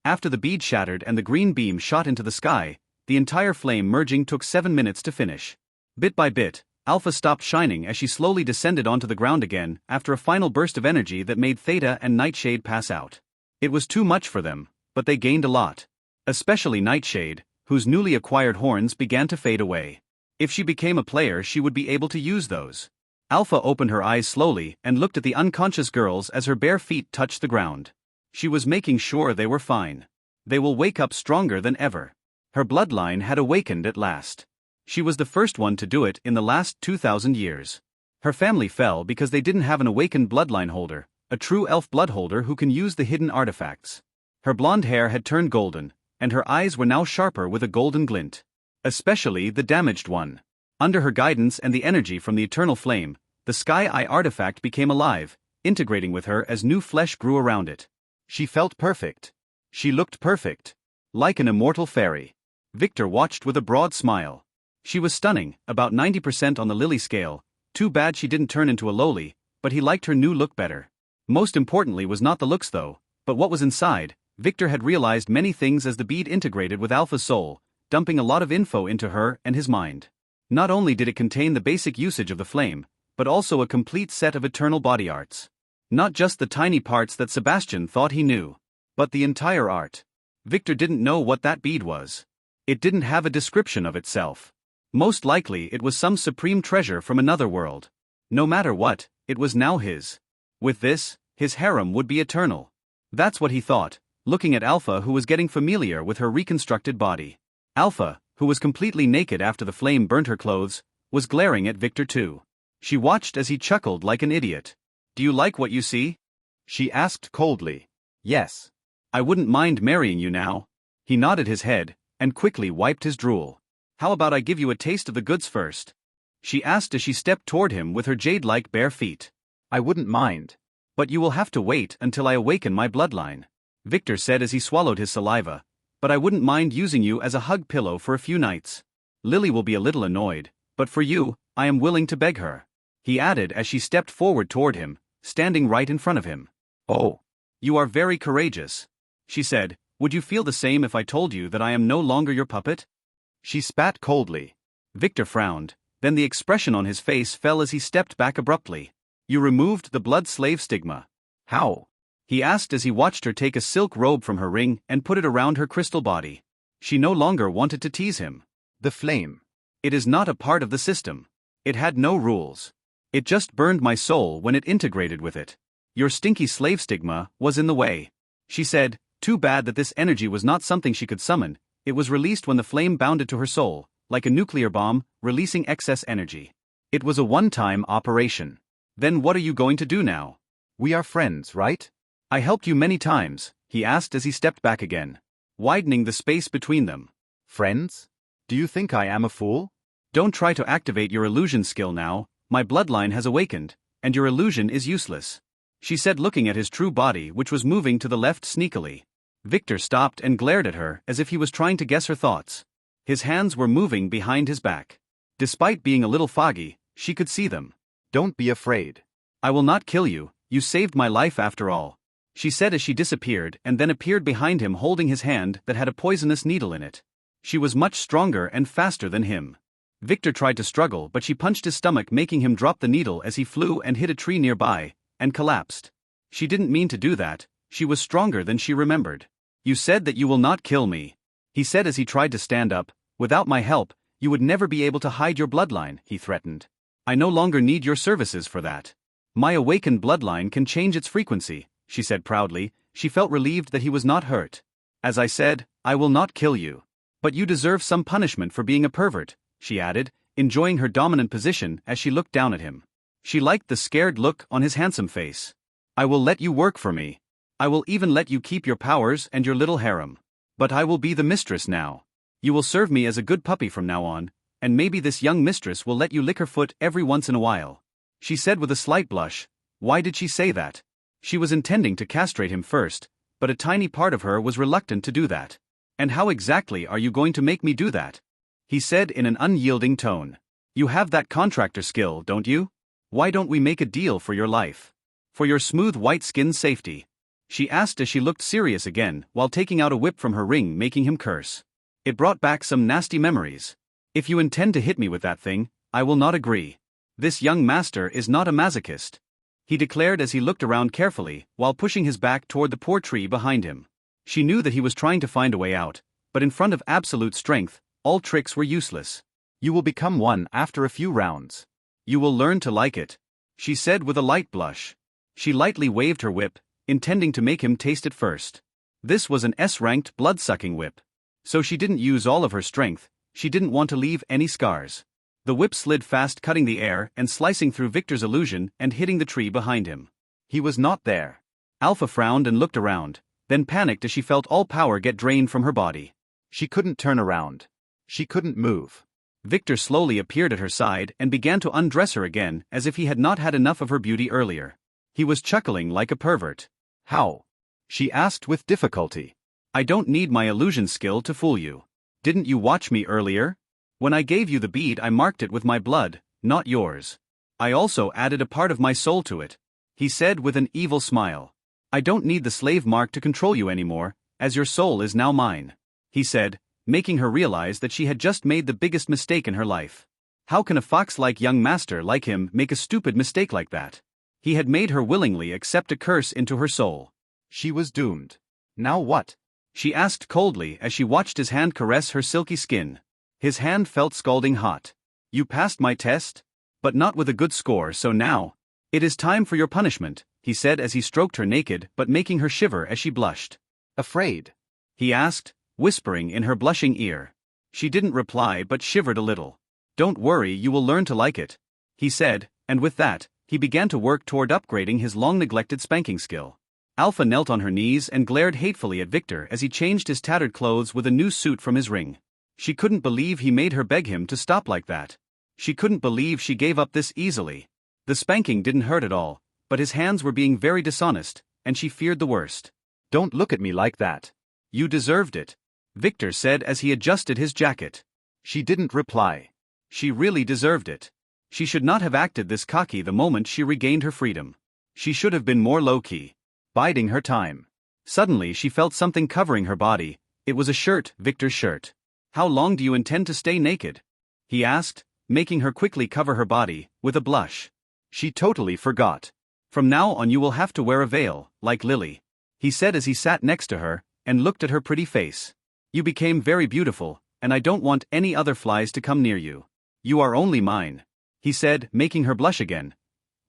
After the bead shattered and the green beam shot into the sky, the entire flame merging took 7 minutes to finish. Bit by bit, Alpha stopped shining as she slowly descended onto the ground again after a final burst of energy that made Theta and Nightshade pass out. It was too much for them, but they gained a lot. Especially Nightshade, whose newly acquired horns began to fade away. If she became a player, she would be able to use those. Alpha opened her eyes slowly and looked at the unconscious girls as her bare feet touched the ground. She was making sure they were fine. They will wake up stronger than ever. Her bloodline had awakened at last. She was the first one to do it in the last 2,000 years. Her family fell because they didn't have an awakened bloodline holder, a true elf blood holder who can use the hidden artifacts. Her blonde hair had turned golden, and her eyes were now sharper with a golden glint. Especially the damaged one. Under her guidance and the energy from the eternal flame, the Sky Eye artifact became alive, integrating with her as new flesh grew around it. She felt perfect. She looked perfect. Like an immortal fairy. Victor watched with a broad smile. She was stunning, about 90% on the lily scale. Too bad she didn't turn into a loli, but he liked her new look better. Most importantly was not the looks though, but what was inside. Victor had realized many things as the bead integrated with Alpha's soul, dumping a lot of info into her and his mind. Not only did it contain the basic usage of the flame, but also a complete set of eternal body arts. Not just the tiny parts that Sebastian thought he knew, but the entire art. Victor didn't know what that bead was. It didn't have a description of itself. Most likely it was some supreme treasure from another world. No matter what, it was now his. With this, his harem would be eternal. That's what he thought, looking at Alpha, who was getting familiar with her reconstructed body. Alpha, who was completely naked after the flame burnt her clothes, was glaring at Victor too. She watched as he chuckled like an idiot. "Do you like what you see?" she asked coldly. "Yes. I wouldn't mind marrying you now." He nodded his head, and quickly wiped his drool. "How about I give you a taste of the goods first?" she asked as she stepped toward him with her jade-like bare feet. "I wouldn't mind. But you will have to wait until I awaken my bloodline," Victor said as he swallowed his saliva. "But I wouldn't mind using you as a hug pillow for a few nights. Lily will be a little annoyed, but for you, I am willing to beg her," he added as she stepped forward toward him, standing right in front of him. "Oh, you are very courageous," she said. "Would you feel the same if I told you that I am no longer your puppet?" She spat coldly. Victor frowned, then the expression on his face fell as he stepped back abruptly. "You removed the blood slave stigma. How?" he asked as he watched her take a silk robe from her ring and put it around her crystal body. She no longer wanted to tease him. "The flame. It is not a part of the system. It had no rules. It just burned my soul when it integrated with it. Your stinky slave stigma was in the way," she said. Too bad that this energy was not something she could summon. It was released when the flame bounded to her soul, like a nuclear bomb, releasing excess energy. It was a one-time operation. "Then what are you going to do now? We are friends, right? I helped you many times," he asked as he stepped back again, widening the space between them. "Friends? Do you think I am a fool? Don't try to activate your illusion skill now. My bloodline has awakened, and your illusion is useless," she said, looking at his true body, which was moving to the left sneakily. Victor stopped and glared at her as if he was trying to guess her thoughts. His hands were moving behind his back. Despite being a little foggy, she could see them. "Don't be afraid. I will not kill you. You saved my life after all," she said as she disappeared and then appeared behind him holding his hand that had a poisonous needle in it. She was much stronger and faster than him. Victor tried to struggle, but she punched his stomach, making him drop the needle as he flew and hit a tree nearby, and collapsed. She didn't mean to do that. She was stronger than she remembered. "You said that you will not kill me," he said as he tried to stand up. "Without my help, you would never be able to hide your bloodline," he threatened. "I no longer need your services for that. My awakened bloodline can change its frequency," she said proudly. She felt relieved that he was not hurt. "As I said, I will not kill you. But you deserve some punishment for being a pervert," she added, enjoying her dominant position as she looked down at him. She liked the scared look on his handsome face. "I will let you work for me. I will even let you keep your powers and your little harem. But I will be the mistress now. You will serve me as a good puppy from now on, and maybe this young mistress will let you lick her foot every once in a while," she said with a slight blush. Why did she say that? She was intending to castrate him first, but a tiny part of her was reluctant to do that. "And how exactly are you going to make me do that?" he said in an unyielding tone. "You have that contractor skill, don't you? Why don't we make a deal for your life? For your smooth white skin's safety?" she asked as she looked serious again while taking out a whip from her ring, making him curse. It brought back some nasty memories. "If you intend to hit me with that thing, I will not agree. This young master is not a masochist," he declared as he looked around carefully while pushing his back toward the poor tree behind him. She knew that he was trying to find a way out, but in front of absolute strength, all tricks were useless. "You will become one after a few rounds. You will learn to like it," she said with a light blush. She lightly waved her whip, intending to make him taste it first. This was an S-ranked blood-sucking whip. So she didn't use all of her strength. She didn't want to leave any scars. The whip slid fast, cutting the air and slicing through Victor's illusion and hitting the tree behind him. He was not there. Alpha frowned and looked around, then panicked as she felt all power get drained from her body. She couldn't turn around. She couldn't move. Victor slowly appeared at her side and began to undress her again as if he had not had enough of her beauty earlier. He was chuckling like a pervert. "How?" she asked with difficulty. "I don't need my illusion skill to fool you. Didn't you watch me earlier? When I gave you the bead, I marked it with my blood, not yours. I also added a part of my soul to it," he said with an evil smile. "I don't need the slave mark to control you anymore, as your soul is now mine," he said, making her realize that she had just made the biggest mistake in her life. How can a fox-like young master like him make a stupid mistake like that? He had made her willingly accept a curse into her soul. She was doomed. Now what? She asked coldly as she watched his hand caress her silky skin. His hand felt scalding hot. You passed my test? But not with a good score, so now. It is time for your punishment, he said as he stroked her naked but making her shiver as she blushed. Afraid? He asked, whispering in her blushing ear. She didn't reply but shivered a little. Don't worry, you will learn to like it, he said, and with that, he began to work toward upgrading his long-neglected spanking skill. Alpha knelt on her knees and glared hatefully at Victor as he changed his tattered clothes with a new suit from his ring. She couldn't believe he made her beg him to stop like that. She couldn't believe she gave up this easily. The spanking didn't hurt at all, but his hands were being very dishonest, and she feared the worst. Don't look at me like that. You deserved it, Victor said as he adjusted his jacket. She didn't reply. She really deserved it. She should not have acted this cocky the moment she regained her freedom. She should have been more low-key, biding her time. Suddenly she felt something covering her body. It was a shirt, Victor's shirt. How long do you intend to stay naked? He asked, making her quickly cover her body, with a blush. She totally forgot. From now on you will have to wear a veil, like Lily, he said as he sat next to her, and looked at her pretty face. You became very beautiful, and I don't want any other flies to come near you. You are only mine, he said, making her blush again.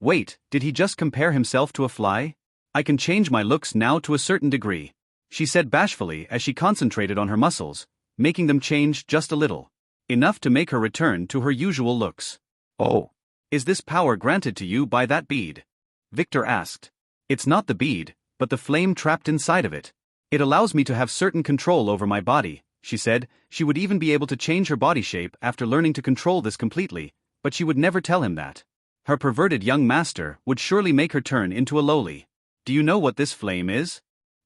Wait, did he just compare himself to a fly? I can change my looks now to a certain degree, she said bashfully as she concentrated on her muscles, making them change just a little. Enough to make her return to her usual looks. Oh. Is this power granted to you by that bead? Victor asked. It's not the bead, but the flame trapped inside of it. It allows me to have certain control over my body, she said. She would even be able to change her body shape after learning to control this completely, but she would never tell him that. Her perverted young master would surely make her turn into a lowly. Do you know what this flame is?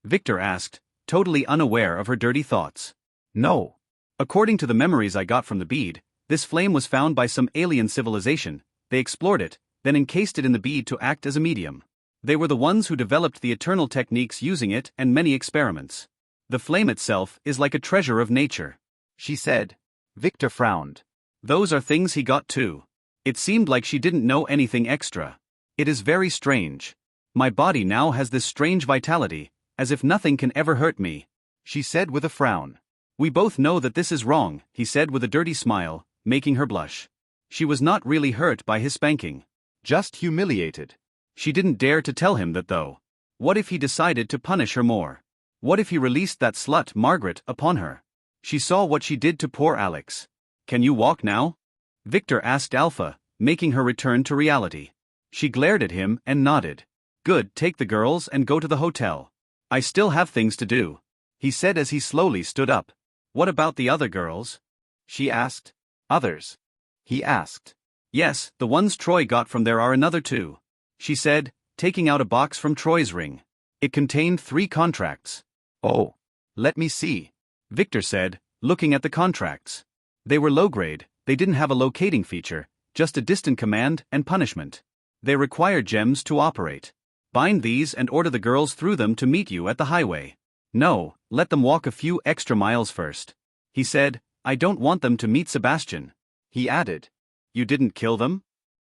Victor asked, totally unaware of her dirty thoughts. No. According to the memories I got from the bead, this flame was found by some alien civilization. They explored it, then encased it in the bead to act as a medium. They were the ones who developed the eternal techniques using it and many experiments. The flame itself is like a treasure of nature, she said. Victor frowned. Those are things he got too. It seemed like she didn't know anything extra. It is very strange. My body now has this strange vitality, as if nothing can ever hurt me, she said with a frown. We both know that this is wrong, he said with a dirty smile, making her blush. She was not really hurt by his spanking. Just humiliated. She didn't dare to tell him that though. What if he decided to punish her more? What if he released that slut Margaret upon her? She saw what she did to poor Alex. Can you walk now? Victor asked Alpha, making her return to reality. She glared at him and nodded. Good, take the girls and go to the hotel. I still have things to do, he said as he slowly stood up. What about the other girls? She asked. Others? He asked. Yes, the ones Troy got from there are another two, she said, taking out a box from Troy's ring. It contained 3 contracts. Oh. Let me see, Victor said, looking at the contracts. They were low-grade, they didn't have a locating feature, just a distant command and punishment. They required gems to operate. Bind these and order the girls through them to meet you at the highway. No, let them walk a few extra miles first, he said. I don't want them to meet Sebastian, he added. You didn't kill them?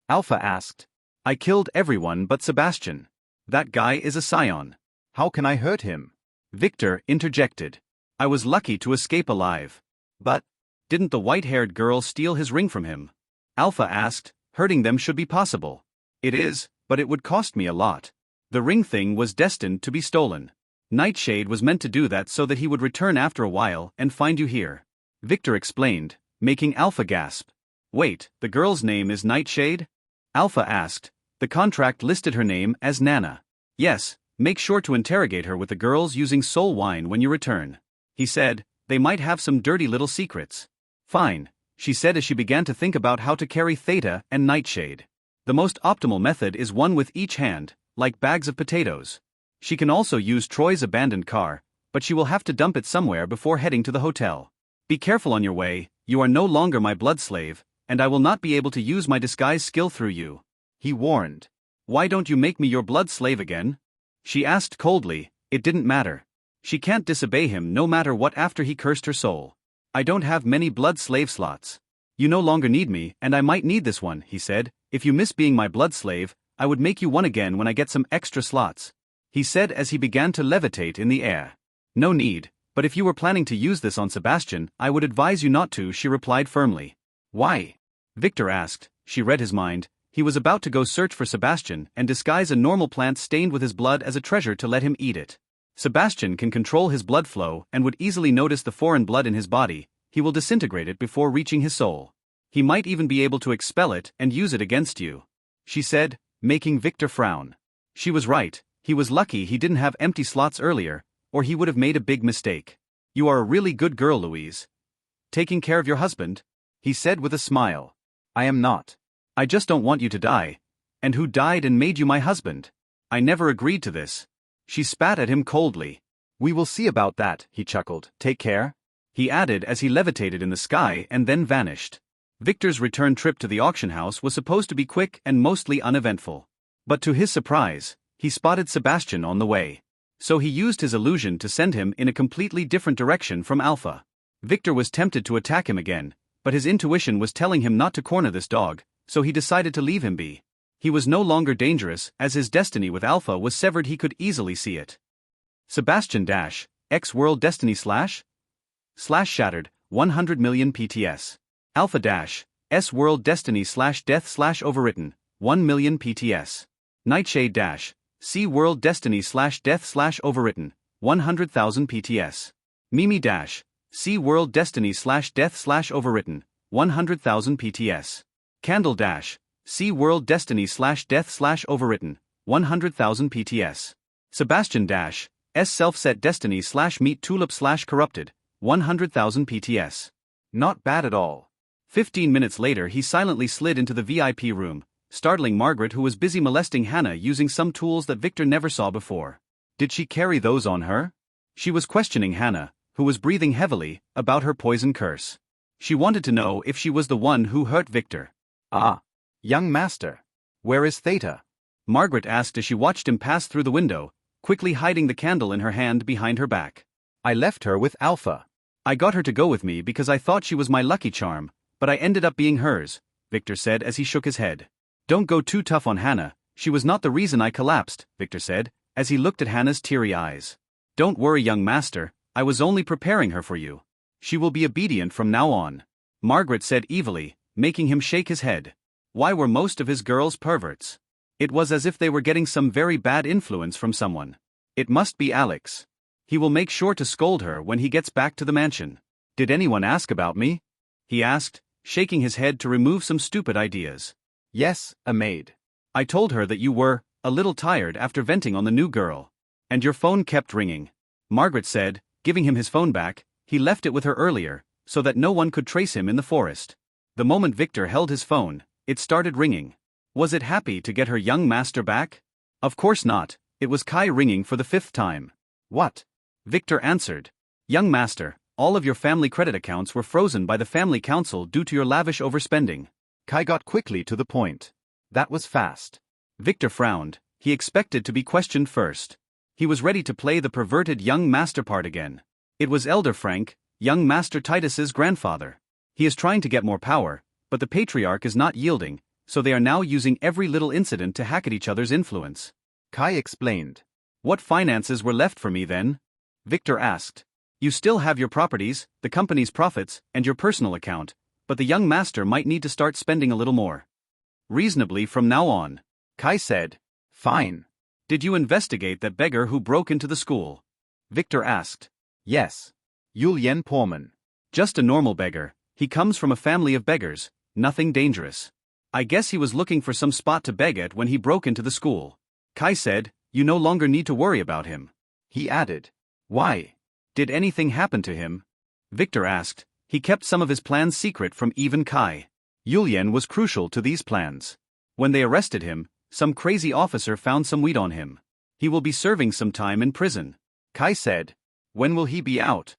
Alpha asked. I killed everyone but Sebastian. That guy is a scion. How can I hurt him? Victor interjected. I was lucky to escape alive. But didn't the white-haired girl steal his ring from him? Alpha asked. Hurting them should be possible. It is, but it would cost me a lot. The ring thing was destined to be stolen. Nightshade was meant to do that so that he would return after a while and find you here, Victor explained, making Alpha gasp. Wait, the girl's name is Nightshade? Alpha asked. The contract listed her name as Nana. Yes, make sure to interrogate her with the girls using soul wine when you return, he said. They might have some dirty little secrets. Fine, she said as she began to think about how to carry Theta and Nightshade. The most optimal method is one with each hand, like bags of potatoes. She can also use Troy's abandoned car, but she will have to dump it somewhere before heading to the hotel. Be careful on your way, you are no longer my blood slave, and I will not be able to use my disguise skill through you, he warned. Why don't you make me your blood slave again? She asked coldly. It didn't matter. She can't disobey him no matter what after he cursed her soul. I don't have many blood slave slots. You no longer need me, and I might need this one, he said. If you miss being my blood slave, I would make you one again when I get some extra slots, he said as he began to levitate in the air. No need, but if you were planning to use this on Sebastian, I would advise you not to, she replied firmly. Why? Victor asked. She read his mind. He was about to go search for Sebastian and disguise a normal plant stained with his blood as a treasure to let him eat it. Sebastian can control his blood flow and would easily notice the foreign blood in his body. He will disintegrate it before reaching his soul. He might even be able to expel it and use it against you, she said, making Victor frown. She was right. He was lucky he didn't have empty slots earlier, or he would have made a big mistake. You are a really good girl, Louise. Taking care of your husband? He said with a smile. I am not. I just don't want you to die. And who died and made you my husband? I never agreed to this. She spat at him coldly. We will see about that, he chuckled. Take care, he added as he levitated in the sky and then vanished. Victor's return trip to the auction house was supposed to be quick and mostly uneventful. But to his surprise, he spotted Sebastian on the way. So he used his illusion to send him in a completely different direction from Alpha. Victor was tempted to attack him again, but his intuition was telling him not to corner this dog, so he decided to leave him be. He was no longer dangerous, as his destiny with Alpha was severed. He could easily see it. Sebastian Dash, X World Destiny slash shattered, 100 million PTS. Alpha Dash, S World Destiny slash death slash overwritten, 1 million PTS. Nightshade Dash, C World Destiny slash death slash overwritten, 100,000 PTS. Mimi Dash, C World Destiny slash death slash overwritten, 100,000 PTS. Candle Dash, C World Destiny slash death slash overwritten, 100,000 PTS. Sebastian Dash, S Self Set Destiny slash meet tulip slash corrupted, 100,000 PTS. Not bad at all. 15 minutes later he silently slid into the VIP room, startling Margaret, who was busy molesting Hannah using some tools that Victor never saw before. Did she carry those on her? She was questioning Hannah, who was breathing heavily, about her poison curse. She wanted to know if she was the one who hurt Victor. Ah. Young master. Where is Theta? Margaret asked as she watched him pass through the window, quickly hiding the candle in her hand behind her back. I left her with Alpha. I got her to go with me because I thought she was my lucky charm, but I ended up being hers, Victor said as he shook his head. Don't go too tough on Hannah, she was not the reason I collapsed, Victor said, as he looked at Hannah's teary eyes. Don't worry, young master, I was only preparing her for you. She will be obedient from now on, Margaret said evilly, making him shake his head. Why were most of his girls perverts? It was as if they were getting some very bad influence from someone. It must be Alex. He will make sure to scold her when he gets back to the mansion. Did anyone ask about me? He asked, shaking his head to remove some stupid ideas. Yes, a maid. I told her that you were a little tired after venting on the new girl. And your phone kept ringing. Margaret said, giving him his phone back. He left it with her earlier, so that no one could trace him in the forest. The moment Victor held his phone, it started ringing. Was it happy to get her young master back? Of course not, it was Kai ringing for the 5th time. What? Victor answered. Young master, all of your family credit accounts were frozen by the family council due to your lavish overspending. Kai got quickly to the point. That was fast. Victor frowned. He expected to be questioned first. He was ready to play the perverted young master part again. It was Elder Frank, young Master Titus's grandfather. He is trying to get more power, but the patriarch is not yielding, so they are now using every little incident to hack at each other's influence. Kai explained. What finances were left for me then? Victor asked. You still have your properties, the company's profits, and your personal account, but the young master might need to start spending a little more. Reasonably from now on. Kai said. Fine. Did you investigate that beggar who broke into the school? Victor asked. Yes. Julien Porman. Just a normal beggar, he comes from a family of beggars, nothing dangerous. I guess he was looking for some spot to beg at when he broke into the school. Kai said, you no longer need to worry about him. He added. Why? Did anything happen to him? Victor asked. He kept some of his plans secret from even Kai. Julien was crucial to these plans. When they arrested him, some crazy officer found some weed on him. He will be serving some time in prison. Kai said. When will he be out?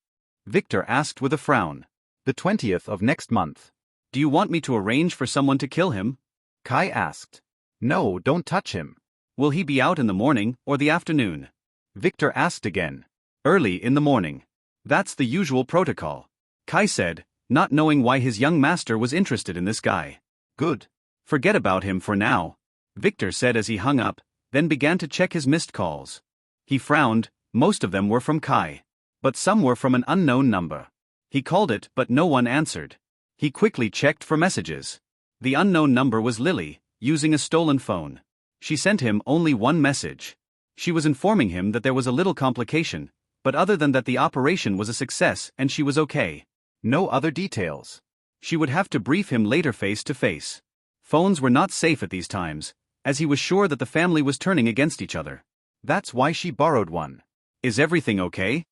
Victor asked with a frown. The 20th of next month. Do you want me to arrange for someone to kill him? Kai asked. No, don't touch him. Will he be out in the morning or the afternoon? Victor asked again. Early in the morning. That's the usual protocol. Kai said, not knowing why his young master was interested in this guy. Good. Forget about him for now, Victor said as he hung up, then began to check his missed calls. He frowned, most of them were from Kai. But some were from an unknown number. He called it, but no one answered. He quickly checked for messages. The unknown number was Lily, using a stolen phone. She sent him only one message. She was informing him that there was a little complication, but other than that the operation was a success and she was okay. No other details. She would have to brief him later face to face. Phones were not safe at these times, as he was sure that the family was turning against each other. That's why she borrowed one. Is everything okay?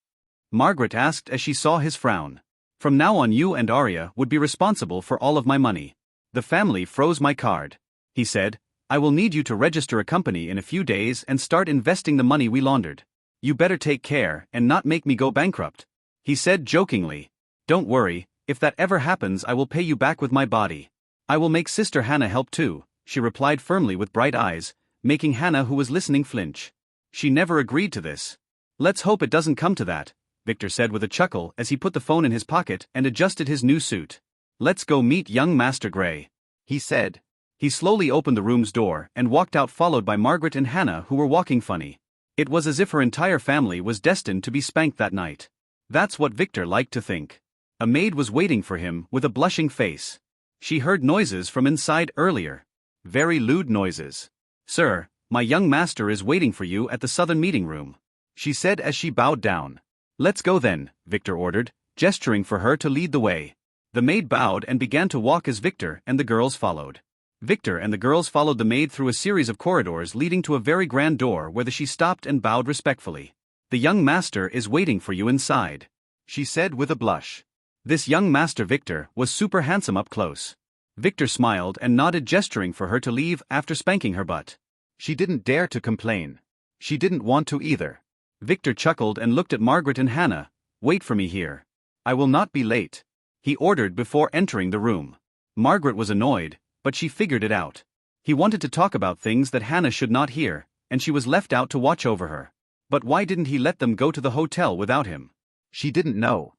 Margaret asked as she saw his frown. From now on you and Arya would be responsible for all of my money. The family froze my card. He said, I will need you to register a company in a few days and start investing the money we laundered. You better take care and not make me go bankrupt. He said jokingly. Don't worry, if that ever happens I will pay you back with my body. I will make Sister Hannah help too, she replied firmly with bright eyes, making Hannah who was listening flinch. She never agreed to this. Let's hope it doesn't come to that, Victor said with a chuckle as he put the phone in his pocket and adjusted his new suit. Let's go meet young Master Gray, he said. He slowly opened the room's door and walked out followed by Margaret and Hannah who were walking funny. It was as if her entire family was destined to be spanked that night. That's what Victor liked to think. A maid was waiting for him with a blushing face. She heard noises from inside earlier. Very lewd noises. Sir, my young master is waiting for you at the southern meeting room, she said as she bowed down. Let's go then, Victor ordered, gesturing for her to lead the way. The maid bowed and began to walk as Victor and the girls followed. Victor and the girls followed the maid through a series of corridors leading to a very grand door where she stopped and bowed respectfully. The young master is waiting for you inside, she said with a blush. This young master Victor was super handsome up close. Victor smiled and nodded, gesturing for her to leave after spanking her butt. She didn't dare to complain. She didn't want to either. Victor chuckled and looked at Margaret and Hannah. Wait for me here. I will not be late, he ordered before entering the room. Margaret was annoyed, but she figured it out. He wanted to talk about things that Hannah should not hear, and she was left out to watch over her. But why didn't he let them go to the hotel without him? She didn't know.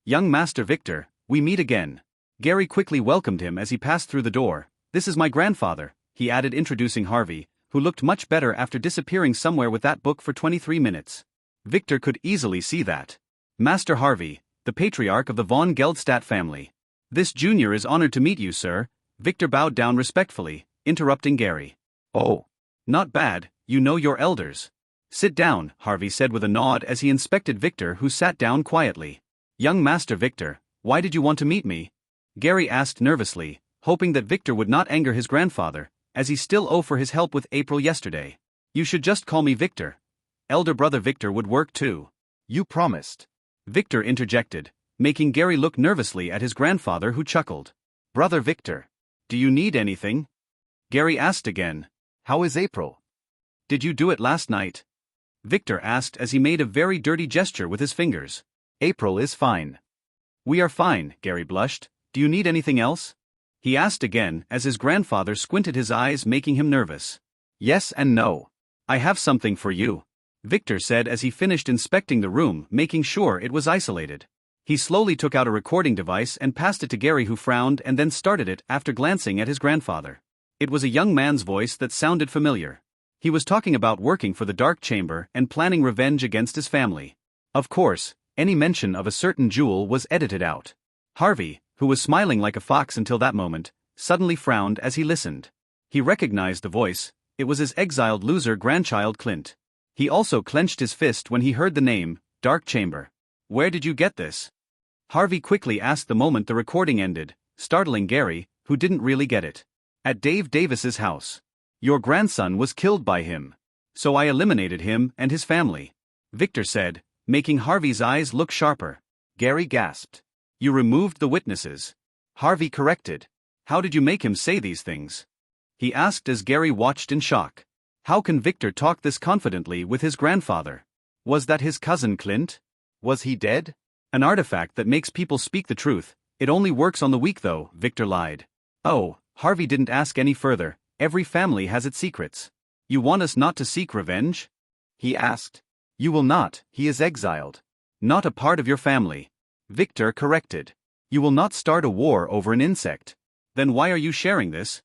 Young Master Victor, we meet again. Gary quickly welcomed him as he passed through the door. This is my grandfather, he added, introducing Harvey, who looked much better after disappearing somewhere with that book for 23 minutes. Victor could easily see that. Master Harvey, the patriarch of the von Geldstadt family. This junior is honored to meet you, sir. Victor bowed down respectfully, interrupting Gary. Oh. Not bad, you know your elders. Sit down, Harvey said with a nod as he inspected Victor, who sat down quietly. Young Master Victor, why did you want to meet me? Gary asked nervously, hoping that Victor would not anger his grandfather, as he still owed for his help with April yesterday. You should just call me Victor. Elder brother Victor would work too. You promised. Victor interjected, making Gary look nervously at his grandfather, who chuckled. Brother Victor. Do you need anything? Gary asked again. How is April? Did you do it last night? Victor asked as he made a very dirty gesture with his fingers. April is fine. We are fine, Gary blushed. Do you need anything else? He asked again as his grandfather squinted his eyes, making him nervous. Yes and no. I have something for you, Victor said as he finished inspecting the room, making sure it was isolated. He slowly took out a recording device and passed it to Gary, who frowned and then started it after glancing at his grandfather. It was a young man's voice that sounded familiar. He was talking about working for the Dark Chamber and planning revenge against his family. Of course, any mention of a certain jewel was edited out. Harvey, who was smiling like a fox until that moment, suddenly frowned as he listened. He recognized the voice. It was his exiled loser grandchild Clint. He also clenched his fist when he heard the name, Dark Chamber. Where did you get this? Harvey quickly asked the moment the recording ended, startling Gary, who didn't really get it. At Dave Davis's house. Your grandson was killed by him. So I eliminated him and his family, Victor said, making Harvey's eyes look sharper. Gary gasped. You removed the witnesses. Harvey corrected. How did you make him say these things? He asked as Gary watched in shock. How can Victor talk this confidently with his grandfather? Was that his cousin Clint? Was he dead? An artifact that makes people speak the truth. It only works on the weak though, Victor lied. Oh, Harvey didn't ask any further. Every family has its secrets. You want us not to seek revenge? He asked. You will not, he is exiled. Not a part of your family. Victor corrected. You will not start a war over an insect. Then why are you sharing this?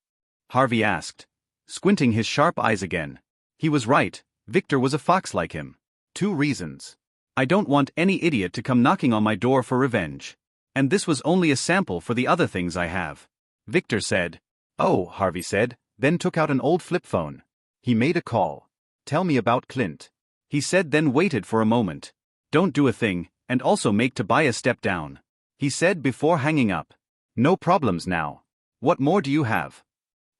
Harvey asked, squinting his sharp eyes again. He was right, Victor was a fox like him. 2 reasons. I don't want any idiot to come knocking on my door for revenge. And this was only a sample for the other things I have. Victor said. Oh, Harvey said, then took out an old flip phone. He made a call. Tell me about Clint. He said, then waited for a moment. Don't do a thing, and also make Tobias step down. He said before hanging up. No problems now. What more do you have?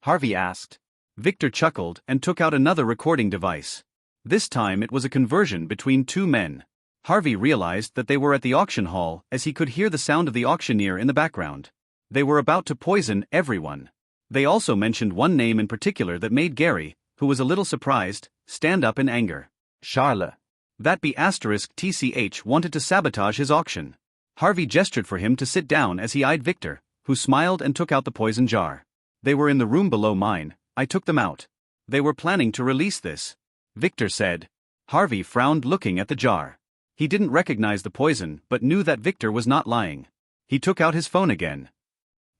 Harvey asked. Victor chuckled and took out another recording device. This time it was a conversion between 2 men. Harvey realized that they were at the auction hall as he could hear the sound of the auctioneer in the background. They were about to poison everyone. They also mentioned one name in particular that made Gary, who was a little surprised, stand up in anger. Charlotte. That be *TCH wanted to sabotage his auction. Harvey gestured for him to sit down as he eyed Victor, who smiled and took out the poison jar. They were in the room below mine, I took them out. They were planning to release this. Victor said. Harvey frowned looking at the jar. He didn't recognize the poison but knew that Victor was not lying. He took out his phone again.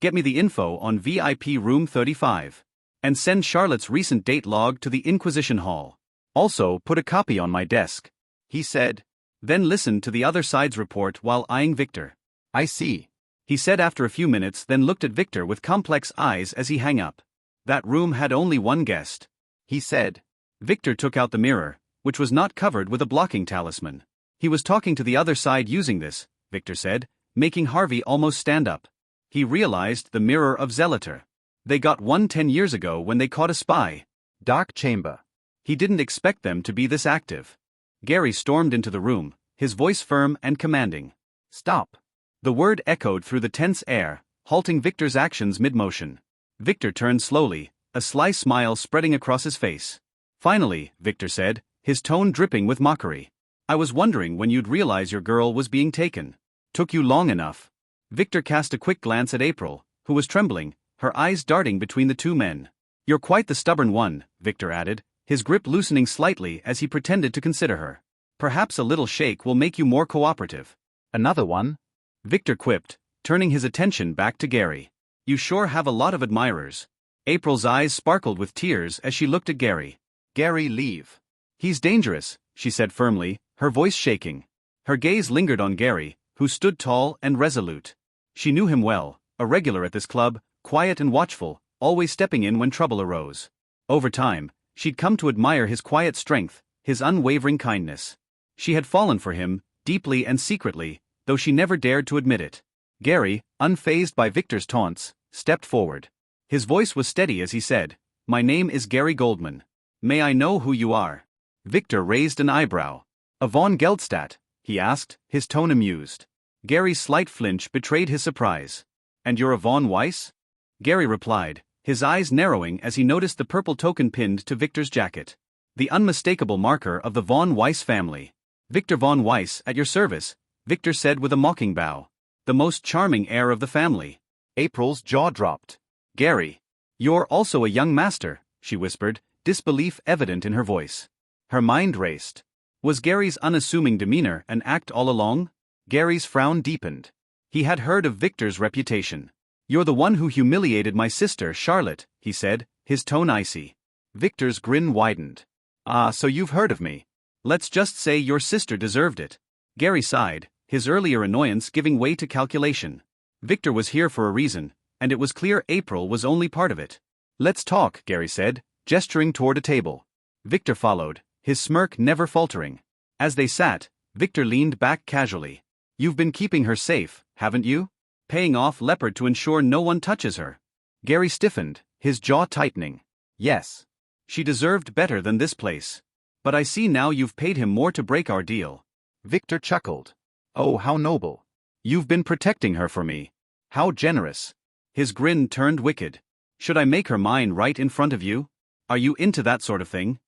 Get me the info on VIP room 35. And send Charlotte's recent date log to the Inquisition Hall. Also put a copy on my desk. He said. Then listened to the other side's report while eyeing Victor. I see. He said after a few minutes, then looked at Victor with complex eyes as he hung up. That room had only one guest. He said. Victor took out the mirror, which was not covered with a blocking talisman. He was talking to the other side using this, Victor said, making Harvey almost stand up. He realized the mirror of Zelator. They got one 10 years ago when they caught a spy. Dark chamber. He didn't expect them to be this active. Gary stormed into the room, his voice firm and commanding. Stop. The word echoed through the tense air, halting Victor's actions mid-motion. Victor turned slowly, a sly smile spreading across his face. Finally, Victor said, his tone dripping with mockery. I was wondering when you'd realize your girl was being taken. Took you long enough. Victor cast a quick glance at April, who was trembling, her eyes darting between the 2 men. You're quite the stubborn one, Victor added, his grip loosening slightly as he pretended to consider her. Perhaps a little shake will make you more cooperative. Another one? Victor quipped, turning his attention back to Gary. You sure have a lot of admirers. April's eyes sparkled with tears as she looked at Gary. Gary, leave. He's dangerous, she said firmly, her voice shaking. Her gaze lingered on Gary, who stood tall and resolute. She knew him well, a regular at this club, quiet and watchful, always stepping in when trouble arose. Over time, she'd come to admire his quiet strength, his unwavering kindness. She had fallen for him, deeply and secretly, though she never dared to admit it. Gary, unfazed by Victor's taunts, stepped forward. His voice was steady as he said, My name is Gary Goldman. May I know who you are? Victor raised an eyebrow. A von Geldstadt, he asked, his tone amused. Gary's slight flinch betrayed his surprise. And you're a von Weiss? Gary replied, his eyes narrowing as he noticed the purple token pinned to Victor's jacket. The unmistakable marker of the von Weiss family. Victor von Weiss, at your service, Victor said with a mocking bow. The most charming heir of the family. April's jaw dropped. Gary. You're also a young master, she whispered, disbelief evident in her voice. Her mind raced. Was Gary's unassuming demeanor an act all along? Gary's frown deepened. He had heard of Victor's reputation. You're the one who humiliated my sister, Charlotte, he said, his tone icy. Victor's grin widened. Ah, so you've heard of me. Let's just say your sister deserved it. Gary sighed, his earlier annoyance giving way to calculation. Victor was here for a reason, and it was clear April was only part of it. Let's talk, Gary said, gesturing toward a table. Victor followed, his smirk never faltering. As they sat, Victor leaned back casually. You've been keeping her safe, haven't you? Paying off Leopard to ensure no one touches her. Gary stiffened, his jaw tightening. Yes. She deserved better than this place. But I see now you've paid him more to break our deal. Victor chuckled. Oh, how noble. You've been protecting her for me. How generous. His grin turned wicked. Should I make her mine right in front of you? Are you into that sort of thing?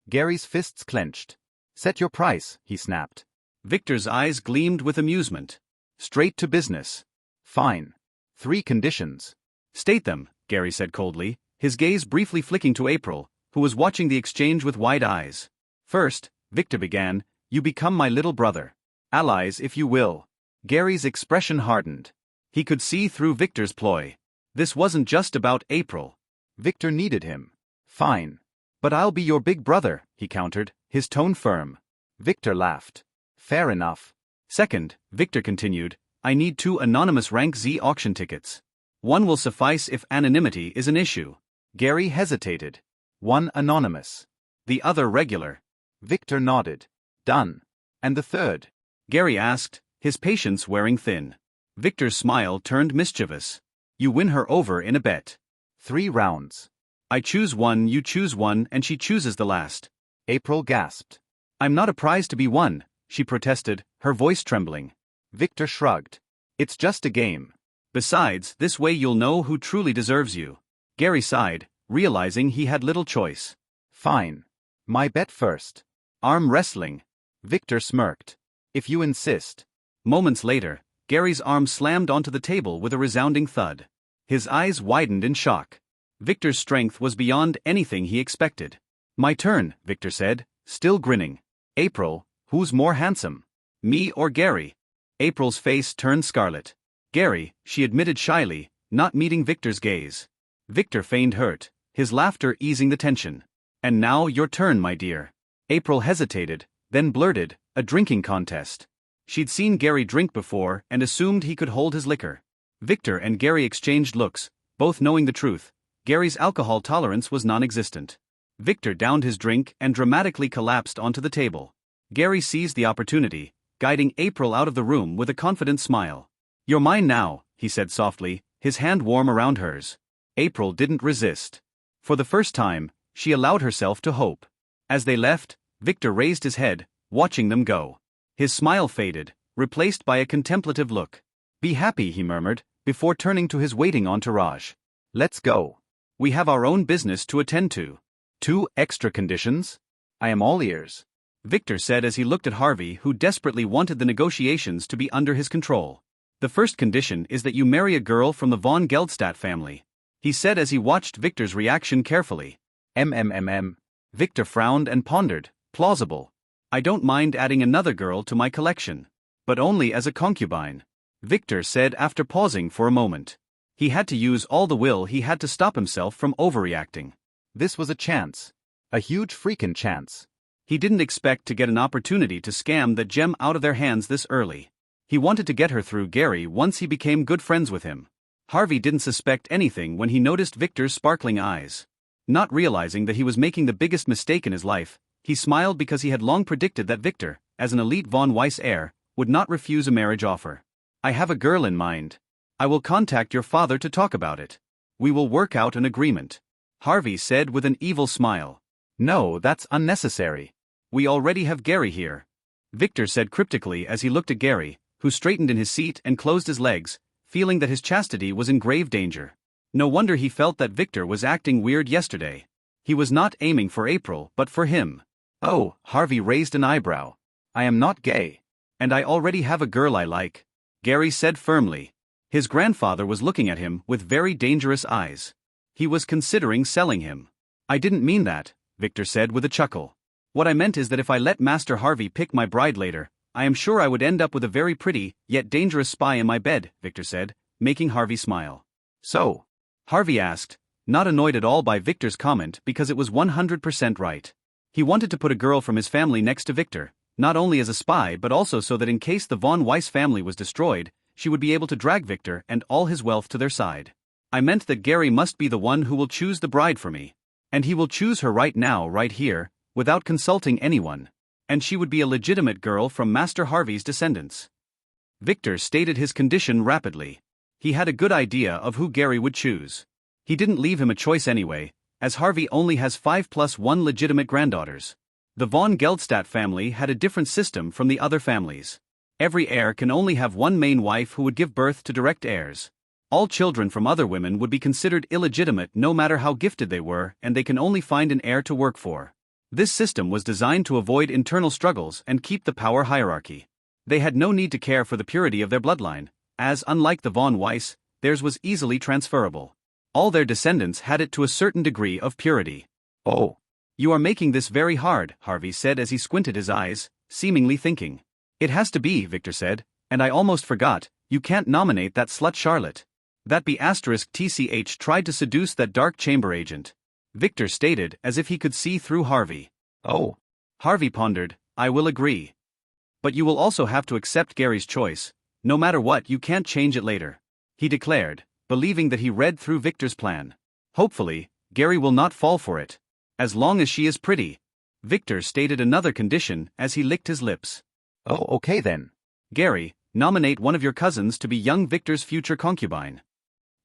Gary's fists clenched. Set your price, he snapped. Victor's eyes gleamed with amusement. Straight to business. Fine. 3 conditions. State them, Gary said coldly, his gaze briefly flicking to April, who was watching the exchange with wide eyes. First, Victor began, you become my little brother. Allies if you will. Gary's expression hardened. He could see through Victor's ploy. This wasn't just about April. Victor needed him. Fine. But I'll be your big brother, he countered, his tone firm. Victor laughed. Fair enough. Second, Victor continued, I need 2 anonymous rank Z auction tickets. One will suffice if anonymity is an issue. Gary hesitated. 1 anonymous. The other regular. Victor nodded. Done. And the third? Gary asked, his patience wearing thin. Victor's smile turned mischievous. You win her over in a bet. 3 rounds. I choose one, you choose one, and she chooses the last. April gasped. I'm not a prize to be won, she protested, her voice trembling. Victor shrugged. It's just a game. Besides, this way you'll know who truly deserves you. Gary sighed, realizing he had little choice. Fine. My bet first. Arm wrestling. Victor smirked. If you insist. Moments later, Gary's arm slammed onto the table with a resounding thud. His eyes widened in shock. Victor's strength was beyond anything he expected. My turn, Victor said, still grinning. April, who's more handsome? Me or Gary? April's face turned scarlet. Gary, she admitted shyly, not meeting Victor's gaze. Victor feigned hurt, his laughter easing the tension. And now your turn, my dear. April hesitated, then blurted, a drinking contest. She'd seen Gary drink before and assumed he could hold his liquor. Victor and Gary exchanged looks, both knowing the truth. Gary's alcohol tolerance was non-existent. Victor downed his drink and dramatically collapsed onto the table. Gary seized the opportunity, guiding April out of the room with a confident smile. You're mine now, he said softly, his hand warm around hers. April didn't resist. For the first time, she allowed herself to hope. As they left, Victor raised his head, watching them go. His smile faded, replaced by a contemplative look. Be happy, he murmured, before turning to his waiting entourage. Let's go. We have our own business to attend to. 2 extra conditions? I am all ears. Victor said as he looked at Harvey, who desperately wanted the negotiations to be under his control. The first condition is that you marry a girl from the von Geldstadt family, he said as he watched Victor's reaction carefully. Victor frowned and pondered. Plausible. I don't mind adding another girl to my collection. But only as a concubine. Victor said after pausing for a moment. He had to use all the will he had to stop himself from overreacting. This was a chance. A huge freaking chance. He didn't expect to get an opportunity to scam the gem out of their hands this early. He wanted to get her through Gary once he became good friends with him. Harvey didn't suspect anything when he noticed Victor's sparkling eyes. Not realizing that he was making the biggest mistake in his life, he smiled because he had long predicted that Victor, as an elite von Weiss heir, would not refuse a marriage offer. I have a girl in mind. I will contact your father to talk about it. We will work out an agreement. Harvey said with an evil smile. No, that's unnecessary. We already have Gary here. Victor said cryptically as he looked at Gary, who straightened in his seat and closed his legs, feeling that his chastity was in grave danger. No wonder he felt that Victor was acting weird yesterday. He was not aiming for April but for him. Oh, Harvey raised an eyebrow. I am not gay. And I already have a girl I like, Gary said firmly. His grandfather was looking at him with very dangerous eyes. He was considering selling him. I didn't mean that, Victor said with a chuckle. What I meant is that if I let Master Harvey pick my bride later, I am sure I would end up with a very pretty, yet dangerous spy in my bed, Victor said, making Harvey smile. So? Harvey asked, not annoyed at all by Victor's comment because it was 100% right. He wanted to put a girl from his family next to Victor, not only as a spy but also so that in case the von Weiss family was destroyed, she would be able to drag Victor and all his wealth to their side. I meant that Gary must be the one who will choose the bride for me. And he will choose her right now, right here, without consulting anyone. And she would be a legitimate girl from Master Harvey's descendants. Victor stated his condition rapidly. He had a good idea of who Gary would choose. He didn't leave him a choice anyway, as Harvey only has 5+1 legitimate granddaughters. The von Geldstadt family had a different system from the other families. Every heir can only have one main wife who would give birth to direct heirs. All children from other women would be considered illegitimate no matter how gifted they were, and they can only find an heir to work for. This system was designed to avoid internal struggles and keep the power hierarchy. They had no need to care for the purity of their bloodline, as unlike the von Weiss, theirs was easily transferable. All their descendants had it to a certain degree of purity. Oh. You are making this very hard, Harvey said as he squinted his eyes, seemingly thinking. It has to be, Victor said, and I almost forgot, You can't nominate that slut Charlotte. That be *TCH tried to seduce that dark chamber agent. Victor stated as if he could see through Harvey. Oh. Harvey pondered, I will agree. But you will also have to accept Gary's choice. No matter what, you can't change it later. He declared, believing that he read through Victor's plan. Hopefully, Gary will not fall for it. As long as she is pretty. Victor stated another condition as he licked his lips. Oh, okay then. Gary, nominate one of your cousins to be young Victor's future concubine.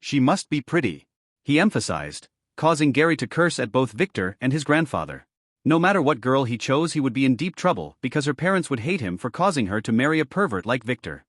She must be pretty, he emphasized, causing Gary to curse at both Victor and his grandfather. No matter what girl he chose, he would be in deep trouble because her parents would hate him for causing her to marry a pervert like Victor.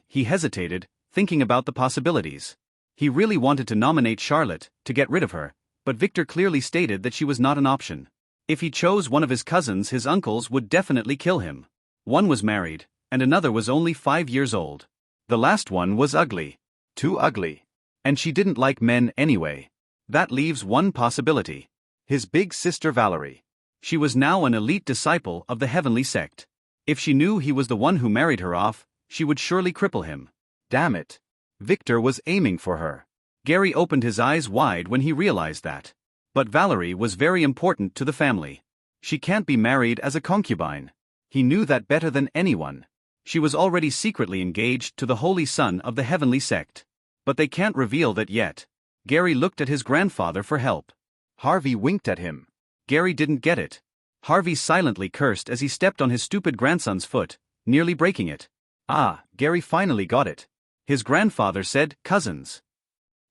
He hesitated, thinking about the possibilities. He really wanted to nominate Charlotte, to get rid of her, but Victor clearly stated that she was not an option. If he chose one of his cousins, his uncles would definitely kill him. One was married, and another was only 5 years old. The last one was ugly. Too ugly. And she didn't like men anyway. That leaves one possibility. His big sister Valerie. She was now an elite disciple of the heavenly sect. If she knew he was the one who married her off, she would surely cripple him. Damn it. Victor was aiming for her. Gary opened his eyes wide when he realized that. But Valerie was very important to the family. She can't be married as a concubine. He knew that better than anyone. She was already secretly engaged to the holy son of the heavenly sect. But they can't reveal that yet. Gary looked at his grandfather for help. Harvey winked at him. Gary didn't get it. Harvey silently cursed as he stepped on his stupid grandson's foot, nearly breaking it. Gary finally got it. His grandfather said, cousins.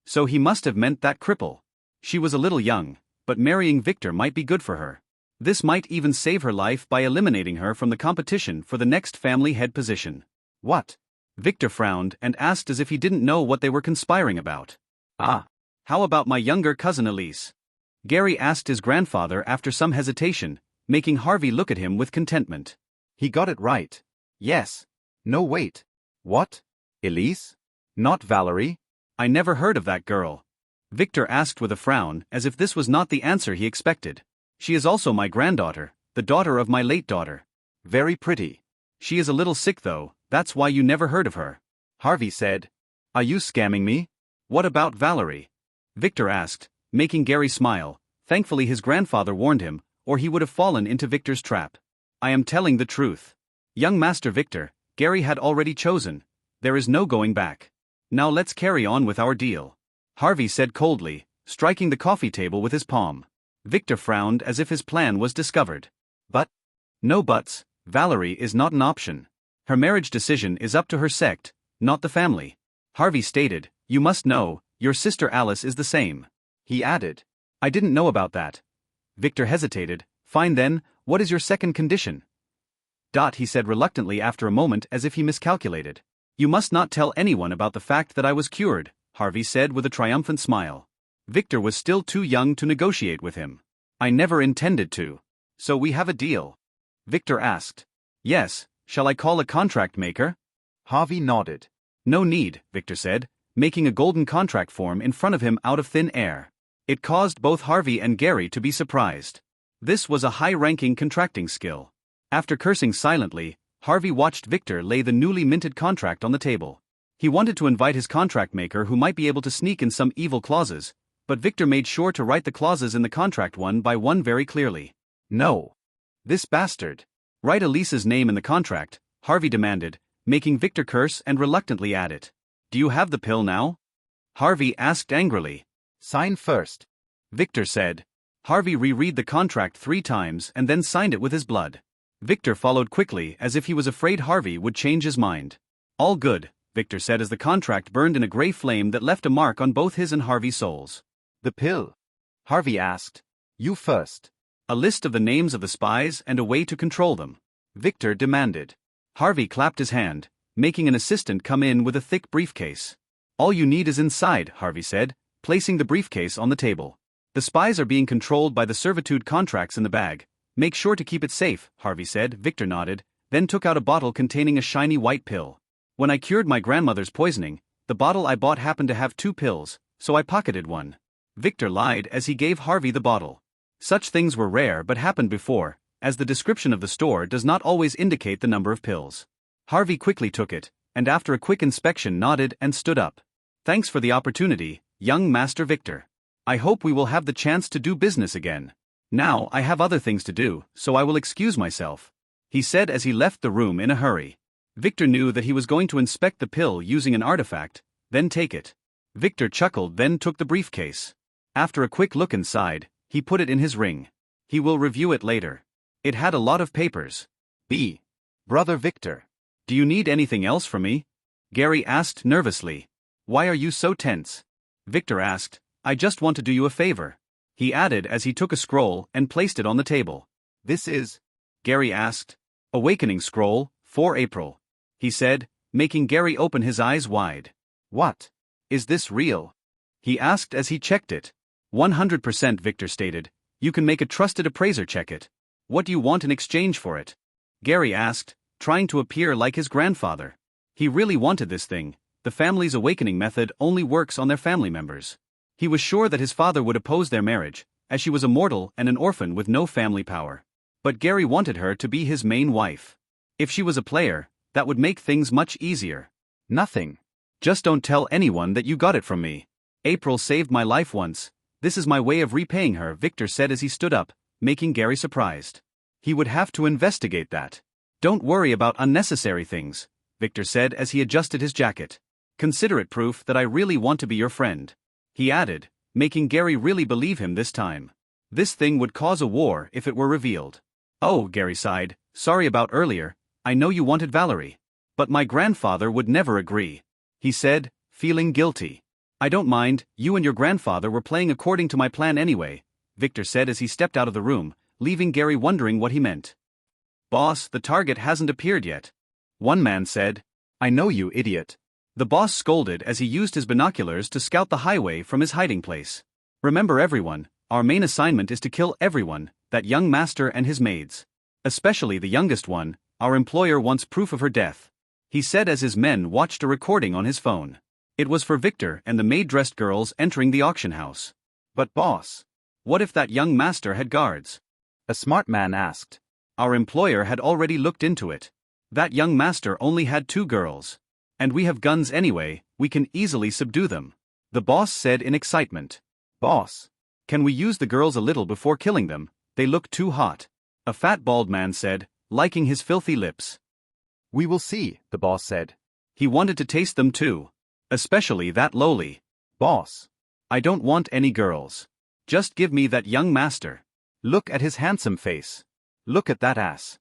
So he must have meant that cripple. She was a little young, but marrying Victor might be good for her. This might even save her life by eliminating her from the competition for the next family head position. What? Victor frowned and asked as if he didn't know what they were conspiring about. How about my younger cousin Elise? Gary asked his grandfather after some hesitation, making Harvey look at him with contentment. He got it right. Yes. No, wait. What? Elise? Not Valerie? I never heard of that girl. Victor asked with a frown, as if this was not the answer he expected. She is also my granddaughter, the daughter of my late daughter. Very pretty. She is a little sick though, that's why you never heard of her. Harvey said. Are you scamming me? What about Valerie? Victor asked, making Gary smile. Thankfully his grandfather warned him, or he would have fallen into Victor's trap. I am telling the truth. Young Master Victor, Gary had already chosen. There is no going back. Now let's carry on with our deal. Harvey said coldly, striking the coffee table with his palm. Victor frowned as if his plan was discovered. But? No buts, Valerie is not an option. Her marriage decision is up to her sect, not the family. Harvey stated, you must know, your sister Alice is the same. He added. I didn't know about that. Victor hesitated. Fine then, what is your second condition? He said reluctantly after a moment as if he miscalculated. You must not tell anyone about the fact that I was cured, Harvey said with a triumphant smile. Victor was still too young to negotiate with him. I never intended to. So we have a deal? Victor asked. Yes, shall I call a contract maker? Harvey nodded. No need, Victor said, making a golden contract form in front of him out of thin air. It caused both Harvey and Gary to be surprised. This was a high-ranking contracting skill. After cursing silently, Harvey watched Victor lay the newly minted contract on the table. He wanted to invite his contract maker who might be able to sneak in some evil clauses, but Victor made sure to write the clauses in the contract one by one very clearly. No. This bastard. Write Elise's name in the contract, Harvey demanded, making Victor curse and reluctantly add it. Do you have the pill now? Harvey asked angrily. Sign first. Victor said. Harvey reread the contract 3 times and then signed it with his blood. Victor followed quickly as if he was afraid Harvey would change his mind. All good, Victor said as the contract burned in a gray flame that left a mark on both his and Harvey's souls. The pill? Harvey asked. You first. A list of the names of the spies and a way to control them. Victor demanded. Harvey clapped his hand, making an assistant come in with a thick briefcase. All you need is inside, Harvey said, placing the briefcase on the table. The spies are being controlled by the servitude contracts in the bag. Make sure to keep it safe, Harvey said. Victor nodded, then took out a bottle containing a shiny white pill. When I cured my grandmother's poisoning, the bottle I bought happened to have 2 pills, so I pocketed one. Victor lied as he gave Harvey the bottle. Such things were rare but happened before, as the description of the store does not always indicate the number of pills. Harvey quickly took it, and after a quick inspection nodded and stood up. Thanks for the opportunity, young Master Victor. I hope we will have the chance to do business again. Now I have other things to do, so I will excuse myself, he said as he left the room in a hurry. Victor knew that he was going to inspect the pill using an artifact, then take it. Victor chuckled, then took the briefcase. After a quick look inside, he put it in his ring. He will review it later. It had a lot of papers. B. Brother Victor. Do you need anything else from me? Gary asked nervously. Why are you so tense? Victor asked. I just want to do you a favor, he added as he took a scroll and placed it on the table. This is? Gary asked. Awakening scroll, for April, he said, making Gary open his eyes wide. What? Is this real? He asked as he checked it. 100%, Victor stated. You can make a trusted appraiser check it. What do you want in exchange for it? Gary asked, trying to appear like his grandfather. He really wanted this thing. The family's awakening method only works on their family members. He was sure that his father would oppose their marriage, as she was a mortal and an orphan with no family power. But Gary wanted her to be his main wife. If she was a player, that would make things much easier. Nothing. Just don't tell anyone that you got it from me. April saved my life once. This is my way of repaying her, Victor said as he stood up, making Gary surprised. He would have to investigate that. Don't worry about unnecessary things, Victor said as he adjusted his jacket. Consider it proof that I really want to be your friend, he added, making Gary really believe him this time. This thing would cause a war if it were revealed. Oh, Gary sighed, sorry about earlier, I know you wanted Valerie. But my grandfather would never agree, he said, feeling guilty. I don't mind, you and your grandfather were playing according to my plan anyway, Victor said as he stepped out of the room, leaving Gary wondering what he meant. Boss, the target hasn't appeared yet, one man said. I know, you idiot. The boss scolded as he used his binoculars to scout the highway from his hiding place. Remember everyone, our main assignment is to kill everyone, that young master and his maids. Especially the youngest one, our employer wants proof of her death, he said as his men watched a recording on his phone. It was for Victor and the maid-dressed girls entering the auction house. But boss, what if that young master had guards? A smart man asked. Our employer had already looked into it. That young master only had 2 girls. And we have guns anyway, we can easily subdue them, the boss said in excitement. Boss, can we use the girls a little before killing them? They look too hot, a fat bald man said, liking his filthy lips. We will see, the boss said. He wanted to taste them too. Especially that lowly. Boss, I don't want any girls. Just give me that young master. Look at his handsome face. Look at that ass.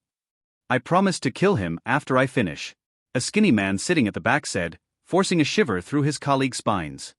I promise to kill him after I finish, a skinny man sitting at the back said, forcing a shiver through his colleagues' spines.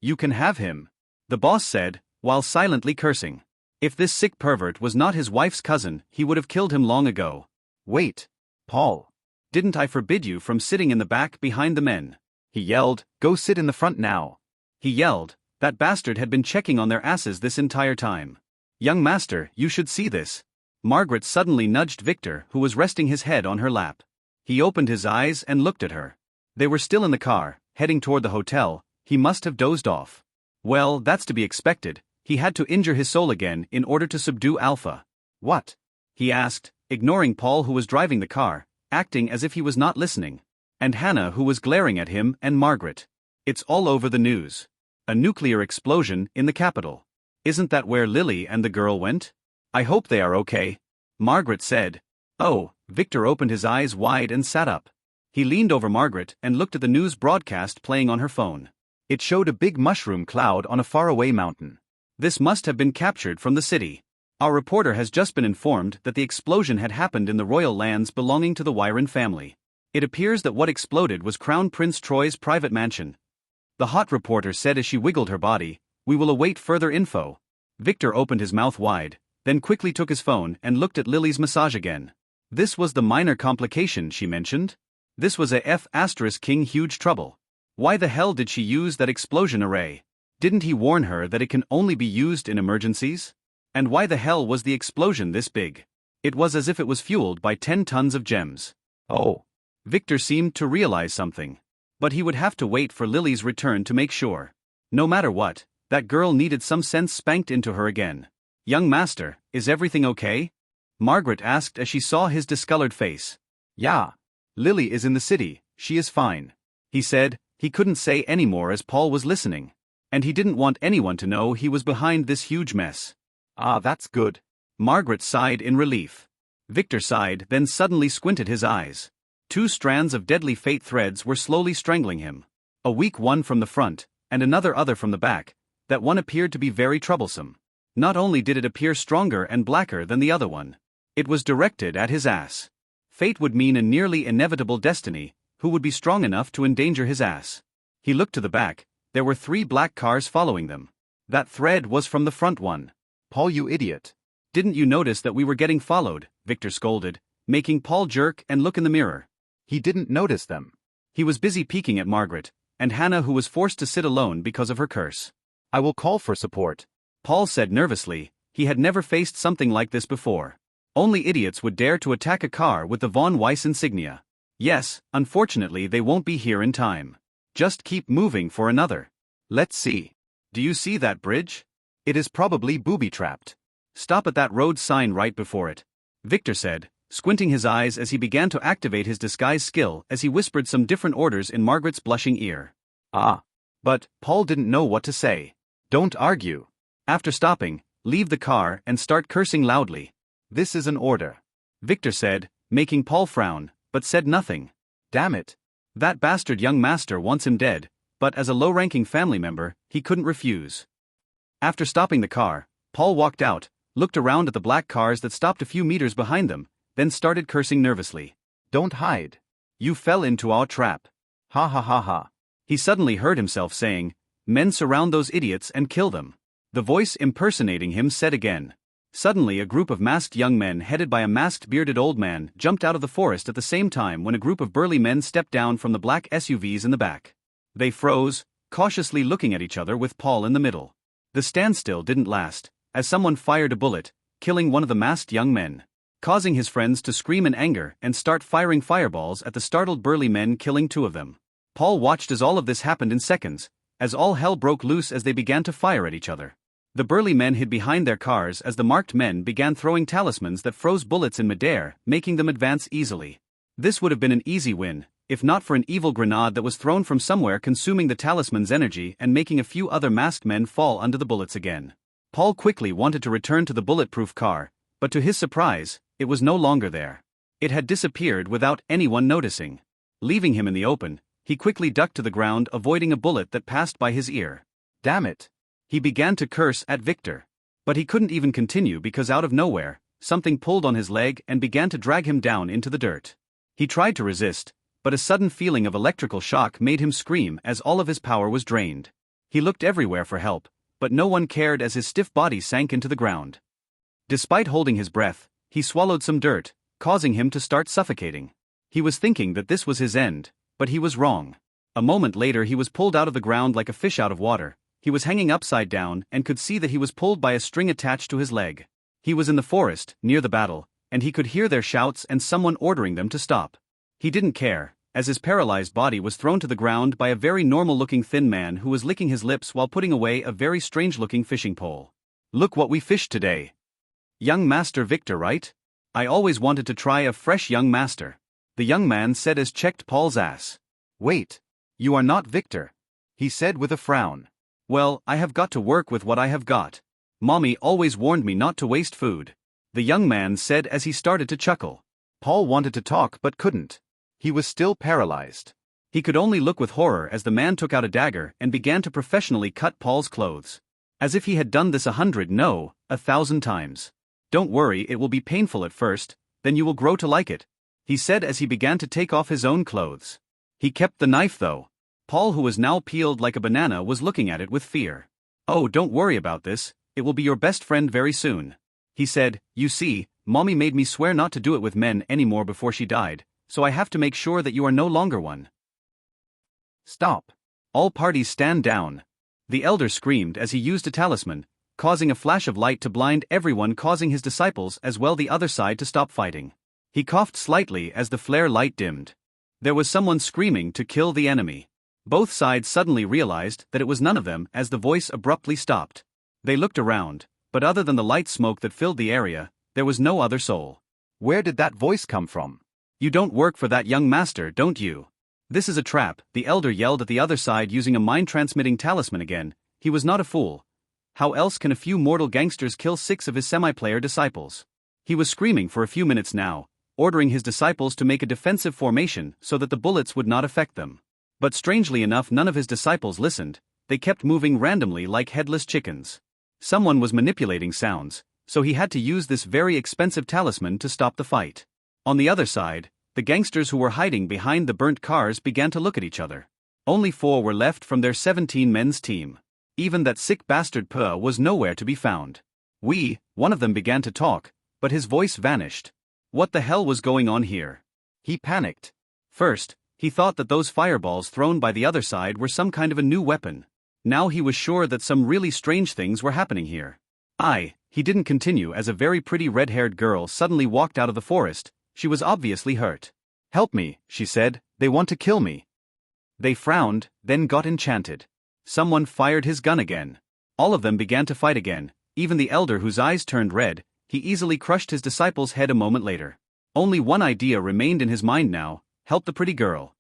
You can have him, the boss said, while silently cursing. If this sick pervert was not his wife's cousin, he would have killed him long ago. Wait, Paul. Didn't I forbid you from sitting in the back behind the men? He yelled, go sit in the front now. He yelled, that bastard had been checking on their asses this entire time. Young master, you should see this. Margaret suddenly nudged Victor, who was resting his head on her lap. He opened his eyes and looked at her. They were still in the car, heading toward the hotel. He must have dozed off. Well, that's to be expected. He had to injure his soul again in order to subdue Alpha. What? He asked, ignoring Paul, who was driving the car, acting as if he was not listening. And Hannah, who was glaring at him, and Margaret. It's all over the news. A nuclear explosion in the capital. Isn't that where Lily and the girl went? I hope they are okay, Margaret said. Oh, Victor opened his eyes wide and sat up. He leaned over Margaret and looked at the news broadcast playing on her phone. It showed a big mushroom cloud on a faraway mountain. This must have been captured from the city. Our reporter has just been informed that the explosion had happened in the royal lands belonging to the Wyron family. It appears that what exploded was Crown Prince Troy's private mansion. The hot reporter said as she wiggled her body, we will await further info. Victor opened his mouth wide, then quickly took his phone and looked at Lily's massage again. This was the minor complication she mentioned. This was a F***king huge trouble. Why the hell did she use that explosion array? Didn't he warn her that it can only be used in emergencies? And why the hell was the explosion this big? It was as if it was fueled by 10 tons of gems. Oh. Victor seemed to realize something. But he would have to wait for Lily's return to make sure. No matter what, that girl needed some sense spanked into her again. Young master, is everything okay? Margaret asked as she saw his discolored face. Yeah. Lily is in the city, She is fine. He said. He couldn't say any more as Paul was listening. And he didn't want anyone to know he was behind this huge mess. Ah, that's good. Margaret sighed in relief. Victor sighed, then suddenly squinted his eyes. 2 strands of deadly fate threads were slowly strangling him. A weak one from the front, and another from the back. That one appeared to be very troublesome. Not only did it appear stronger and blacker than the other one, it was directed at his ass. Fate would mean a nearly inevitable destiny. Who would be strong enough to endanger his ass? He looked to the back. There were 3 black cars following them. That thread was from the front one. Paul, you idiot. Didn't you notice that we were getting followed? Victor scolded, making Paul jerk and look in the mirror. He didn't notice them. He was busy peeking at Margaret, and Hannah, who was forced to sit alone because of her curse. I will call for support, Paul said nervously. He had never faced something like this before. Only idiots would dare to attack a car with the Von Weiss insignia. Yes, unfortunately they won't be here in time. Just keep moving for another. Let's see. Do you see that bridge? It is probably booby-trapped. Stop at that road sign right before it, Victor said, squinting his eyes as he began to activate his disguise skill as he whispered some different orders in Margaret's blushing ear. Ah. But Paul didn't know what to say. Don't argue. After stopping, leave the car and start cursing loudly. This is an order, Victor said, making Paul frown, but said nothing. Damn it. That bastard young master wants him dead, but as a low-ranking family member, he couldn't refuse. After stopping the car, Paul walked out, looked around at the black cars that stopped a few meters behind them, then started cursing nervously. Don't hide. You fell into our trap. Ha ha ha ha. He suddenly heard himself saying, men surround those idiots and kill them. The voice impersonating him said again. Suddenly a group of masked young men headed by a masked bearded old man jumped out of the forest at the same time when a group of burly men stepped down from the black SUVs in the back. They froze, cautiously looking at each other with Paul in the middle. The standstill didn't last, as someone fired a bullet, killing one of the masked young men, causing his friends to scream in anger and start firing fireballs at the startled burly men, killing 2 of them. Paul watched as all of this happened in seconds, as all hell broke loose as they began to fire at each other. The burly men hid behind their cars as the marked men began throwing talismans that froze bullets in midair, making them advance easily. This would have been an easy win, if not for an evil grenade that was thrown from somewhere, consuming the talisman's energy and making a few other masked men fall under the bullets again. Paul quickly wanted to return to the bulletproof car, but to his surprise, it was no longer there. It had disappeared without anyone noticing. Leaving him in the open, he quickly ducked to the ground, avoiding a bullet that passed by his ear. Damn it. He began to curse at Victor. But he couldn't even continue because out of nowhere, something pulled on his leg and began to drag him down into the dirt. He tried to resist, but a sudden feeling of electrical shock made him scream as all of his power was drained. He looked everywhere for help, but no one cared as his stiff body sank into the ground. Despite holding his breath, he swallowed some dirt, causing him to start suffocating. He was thinking that this was his end, but he was wrong. A moment later he was pulled out of the ground like a fish out of water. He was hanging upside down and could see that he was pulled by a string attached to his leg. He was in the forest, near the battle, and he could hear their shouts and someone ordering them to stop. He didn't care, as his paralyzed body was thrown to the ground by a very normal-looking thin man who was licking his lips while putting away a very strange-looking fishing pole. Look what we fished today. Young Master Victor, right? I always wanted to try a fresh young master, the young man said as checked Paul's ass. Wait. You are not Victor, he said with a frown. Well, I have got to work with what I have got. Mommy always warned me not to waste food, the young man said as he started to chuckle. Paul wanted to talk but couldn't. He was still paralyzed. He could only look with horror as the man took out a dagger and began to professionally cut Paul's clothes. As if he had done this 1,000 times. Don't worry, it will be painful at first, then you will grow to like it, he said as he began to take off his own clothes. He kept the knife though. Paul, who was now peeled like a banana, was looking at it with fear. Oh, don't worry about this, it will be your best friend very soon, he said. You see, Mommy made me swear not to do it with men anymore before she died, so I have to make sure that you are no longer one. Stop. All parties stand down. The elder screamed as he used a talisman, causing a flash of light to blind everyone, causing his disciples as well the other side to stop fighting. He coughed slightly as the flare light dimmed. There was someone screaming to kill the enemy. Both sides suddenly realized that it was none of them as the voice abruptly stopped. They looked around, but other than the light smoke that filled the area, there was no other soul. Where did that voice come from? You don't work for that young master, don't you? This is a trap, the elder yelled at the other side using a mind-transmitting talisman again. He was not a fool. How else can a few mortal gangsters kill 6 of his semi-player disciples? He was screaming for a few minutes now, ordering his disciples to make a defensive formation so that the bullets would not affect them. But strangely enough, none of his disciples listened. They kept moving randomly like headless chickens. Someone was manipulating sounds, so he had to use this very expensive talisman to stop the fight. On the other side, the gangsters who were hiding behind the burnt cars began to look at each other. Only 4 were left from their 17 men's team. Even that sick bastard Puh was nowhere to be found. One of them began to talk, but his voice vanished. What the hell was going on here? He panicked. First, he thought that those fireballs thrown by the other side were some kind of a new weapon. Now he was sure that some really strange things were happening here. He didn't continue as a very pretty red-haired girl suddenly walked out of the forest. She was obviously hurt. "Help me," she said, "they want to kill me." They frowned, then got enchanted. Someone fired his gun again. All of them began to fight again, even the elder whose eyes turned red. He easily crushed his disciple's head a moment later. Only one idea remained in his mind now: help the pretty girl.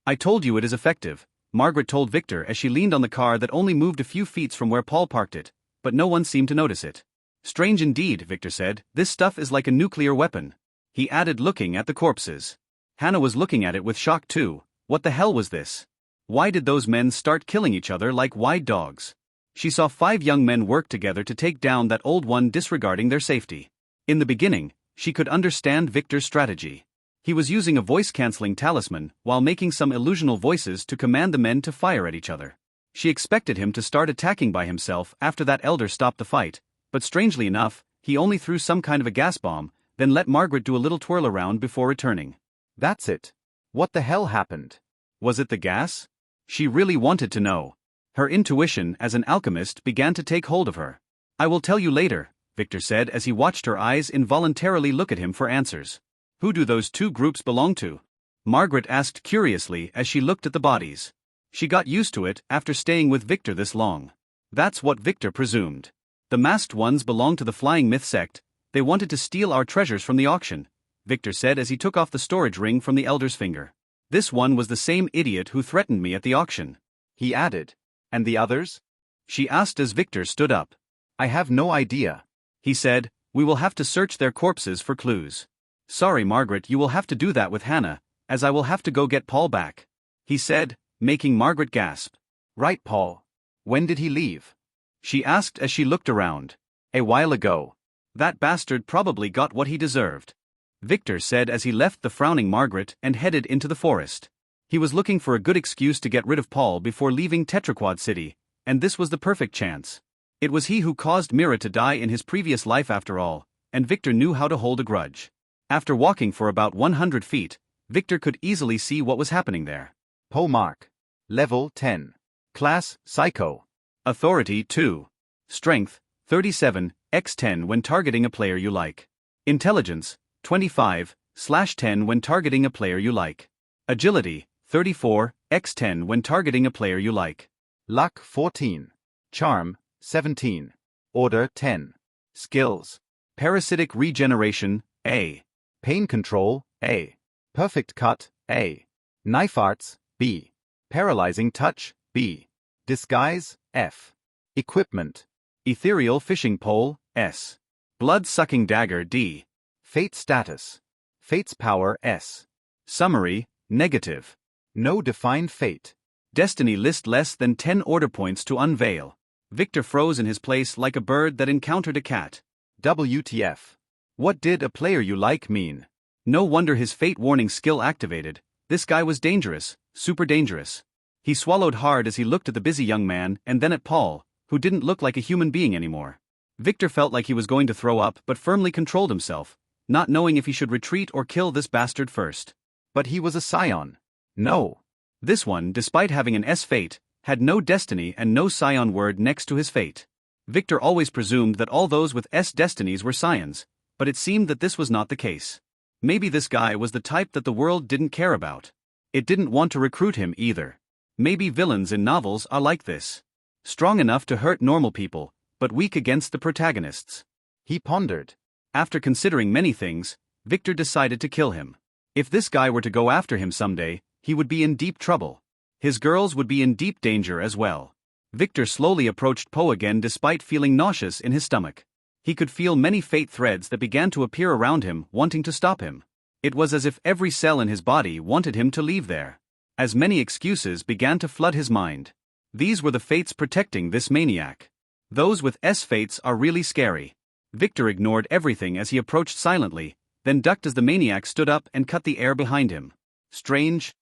"I told you it is effective," Margaret told Victor as she leaned on the car that only moved a few feet from where Paul parked it, but no one seemed to notice it. "Strange indeed," Victor said. "This stuff is like a nuclear weapon." He added, looking at the corpses. Hannah was looking at it with shock too. What the hell was this? Why did those men start killing each other like wild dogs? She saw 5 young men work together to take down that old one, disregarding their safety. In the beginning, she could understand Victor's strategy. He was using a voice-canceling talisman while making some illusional voices to command the men to fire at each other. She expected him to start attacking by himself after that elder stopped the fight, but strangely enough, he only threw some kind of a gas bomb, then let Margaret do a little twirl around before returning. That's it. What the hell happened? Was it the gas? She really wanted to know. Her intuition as an alchemist began to take hold of her. "I will tell you later," Victor said as he watched her eyes involuntarily look at him for answers. "Who do those 2 groups belong to?" Margaret asked curiously as she looked at the bodies. She got used to it after staying with Victor this long. That's what Victor presumed. "The masked ones belong to the Flying Myth sect. They wanted to steal our treasures from the auction," Victor said as he took off the storage ring from the elder's finger. "This one was the same idiot who threatened me at the auction," he added. "And the others?" she asked as Victor stood up. "I have no idea," he said. "We will have to search their corpses for clues." "Sorry, Margaret, you will have to do that with Hannah, as I will have to go get Paul back," he said, making Margaret gasp. "Right, Paul. When did he leave?" she asked as she looked around. "A while ago. That bastard probably got what he deserved," Victor said as he left the frowning Margaret and headed into the forest. He was looking for a good excuse to get rid of Paul before leaving Tetraquad City, and this was the perfect chance. It was he who caused Mira to die in his previous life after all, and Victor knew how to hold a grudge. After walking for about 100 feet, Victor could easily see what was happening there. Poe Mark. Level 10. Class, Psycho. Authority 2. Strength, 37, x10 when targeting a player you like. Intelligence, 25/10 when targeting a player you like. Agility, 34, x10 when targeting a player you like. Luck, 14. Charm, 17. Order, 10. Skills. Parasitic Regeneration, A. Pain Control, A. Perfect Cut, A. Knife Arts, B. Paralyzing Touch, B. Disguise, F. Equipment. Ethereal Fishing Pole, S. Blood-Sucking Dagger, D. Fate Status. Fate's Power, S. Summary, negative. No defined fate. Destiny list less than 10 order points to unveil. Victor froze in his place like a bird that encountered a cat. WTF. What did a player you like mean? No wonder his fate warning skill activated. This guy was dangerous, super dangerous. He swallowed hard as he looked at the busy young man and then at Paul, who didn't look like a human being anymore. Victor felt like he was going to throw up but firmly controlled himself, not knowing if he should retreat or kill this bastard first. But he was a scion. No. This one, despite having an S fate, had no destiny and no scion word next to his fate. Victor always presumed that all those with S destinies were scions, but it seemed that this was not the case. Maybe this guy was the type that the world didn't care about. It didn't want to recruit him either. Maybe villains in novels are like this. Strong enough to hurt normal people, but weak against the protagonists. He pondered. After considering many things, Victor decided to kill him. If this guy were to go after him someday, he would be in deep trouble. His girls would be in deep danger as well. Victor slowly approached Poe again despite feeling nauseous in his stomach. He could feel many fate threads that began to appear around him, wanting to stop him. It was as if every cell in his body wanted him to leave there. As many excuses began to flood his mind. These were the fates protecting this maniac. Those with S fates are really scary. Victor ignored everything as he approached silently, then ducked as the maniac stood up and cut the air behind him. Strange,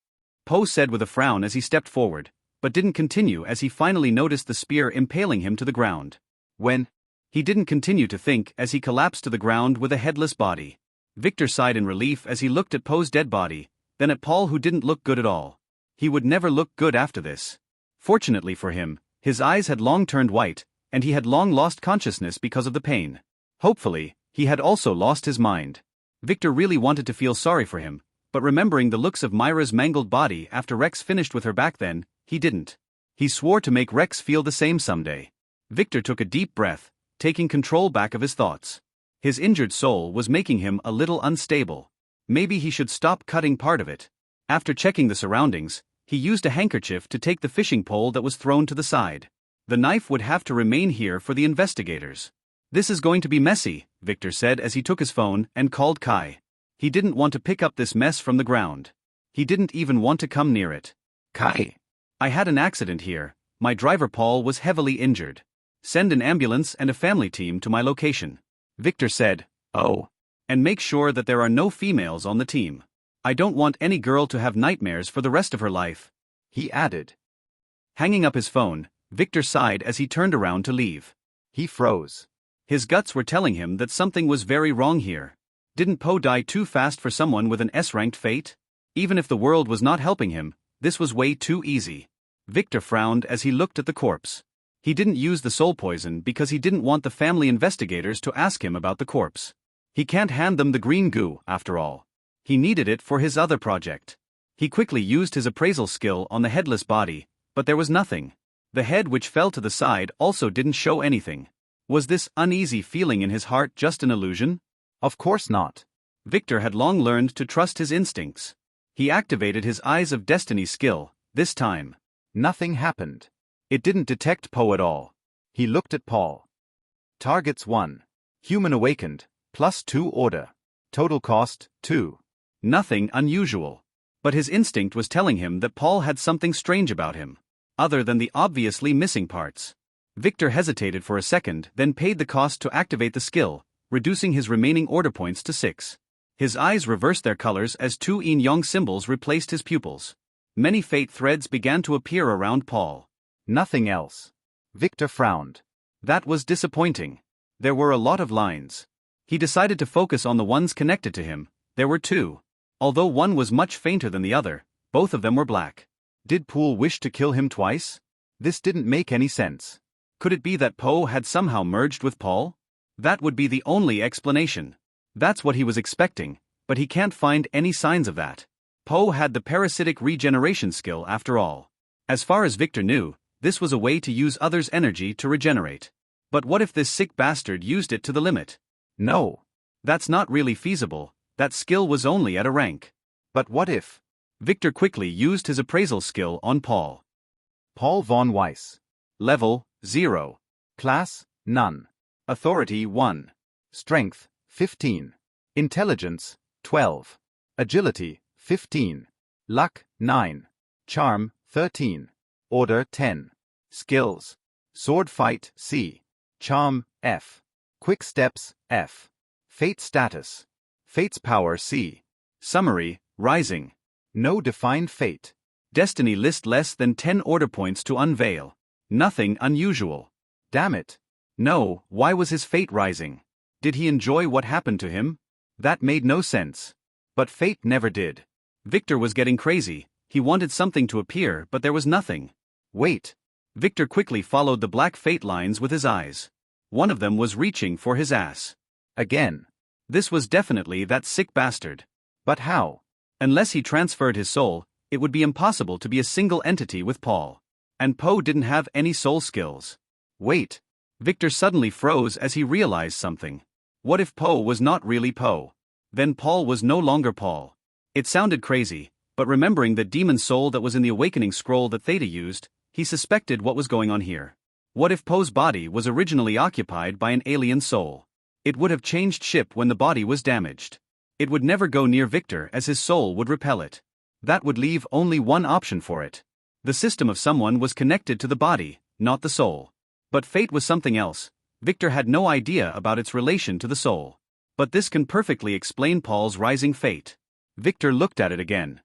Poe said with a frown as he stepped forward, but didn't continue as he finally noticed the spear impaling him to the ground. He didn't continue to think as he collapsed to the ground with a headless body. Victor sighed in relief as he looked at Poe's dead body, then at Paul, who didn't look good at all. He would never look good after this. Fortunately for him, his eyes had long turned white, and he had long lost consciousness because of the pain. Hopefully, he had also lost his mind. Victor really wanted to feel sorry for him, but remembering the looks of Myra's mangled body after Rex finished with her back then, he didn't. He swore to make Rex feel the same someday. Victor took a deep breath, taking control back of his thoughts. His injured soul was making him a little unstable. Maybe he should stop cutting part of it. After checking the surroundings, he used a handkerchief to take the fishing pole that was thrown to the side. The knife would have to remain here for the investigators. This is going to be messy, Victor said as he took his phone and called Kai. He didn't want to pick up this mess from the ground. He didn't even want to come near it. Kai. I had an accident here. My driver Paul was heavily injured. Send an ambulance and a family team to my location. Victor said, Oh. And make sure that there are no females on the team. I don't want any girl to have nightmares for the rest of her life. He added. Hanging up his phone, Victor sighed as he turned around to leave. He froze. His guts were telling him that something was very wrong here. Didn't Poe die too fast for someone with an S-ranked fate? Even if the world was not helping him, this was way too easy. Victor frowned as he looked at the corpse. He didn't use the soul poison because he didn't want the family investigators to ask him about the corpse. He can't hand them the green goo, after all. He needed it for his other project. He quickly used his appraisal skill on the headless body, but there was nothing. The head which fell to the side also didn't show anything. Was this uneasy feeling in his heart just an illusion? Of course not. Victor had long learned to trust his instincts. He activated his Eyes of Destiny skill, this time. Nothing happened. It didn't detect Poe at all. He looked at Paul. Targets 1. Human awakened, +2 order. Total cost, 2. Nothing unusual. But his instinct was telling him that Paul had something strange about him, other than the obviously missing parts. Victor hesitated for a second, then paid the cost to activate the skill, reducing his remaining order points to 6. His eyes reversed their colors as 2 yin-yang symbols replaced his pupils. Many fate threads began to appear around Paul. Nothing else. Victor frowned. That was disappointing. There were a lot of lines. He decided to focus on the ones connected to him. There were 2. Although one was much fainter than the other, both of them were black. Did Poole wish to kill him twice? This didn't make any sense. Could it be that Poe had somehow merged with Paul? That would be the only explanation. That's what he was expecting, but he can't find any signs of that. Poe had the parasitic regeneration skill after all. As far as Victor knew, this was a way to use others' energy to regenerate. But what if this sick bastard used it to the limit? No. That's not really feasible. That skill was only at a rank. But what if? Victor quickly used his appraisal skill on Paul. Paul von Weiss. Level, 0. Class, none. Authority 1. Strength, 15. Intelligence, 12. Agility, 15. Luck, 9. Charm, 13. Order 10. Skills. Sword Fight, C. Charm, F. Quick Steps, F. Fate Status. Fate's Power, C. Summary, Rising. No defined fate. Destiny list less than 10 order points to unveil. Nothing unusual. Damn it. No, why was his fate rising? Did he enjoy what happened to him? That made no sense. But fate never did. Victor was getting crazy. He wanted something to appear, but there was nothing. Wait. Victor quickly followed the black fate lines with his eyes. One of them was reaching for his ass. Again. This was definitely that sick bastard. But how? Unless he transferred his soul, it would be impossible to be a single entity with Paul. And Poe didn't have any soul skills. Wait. Victor suddenly froze as he realized something. What if Poe was not really Poe? Then Paul was no longer Paul. It sounded crazy, But remembering the demon soul that was in the awakening scroll that Theta used, he suspected what was going on here. What if Poe's body was originally occupied by an alien soul? It would have changed ship when the body was damaged. It would never go near Victor as his soul would repel it. That would leave only one option for it. The system of someone was connected to the body, not the soul. But fate was something else. Victor had no idea about its relation to the soul. But this can perfectly explain Paul's rising fate. Victor looked at it again.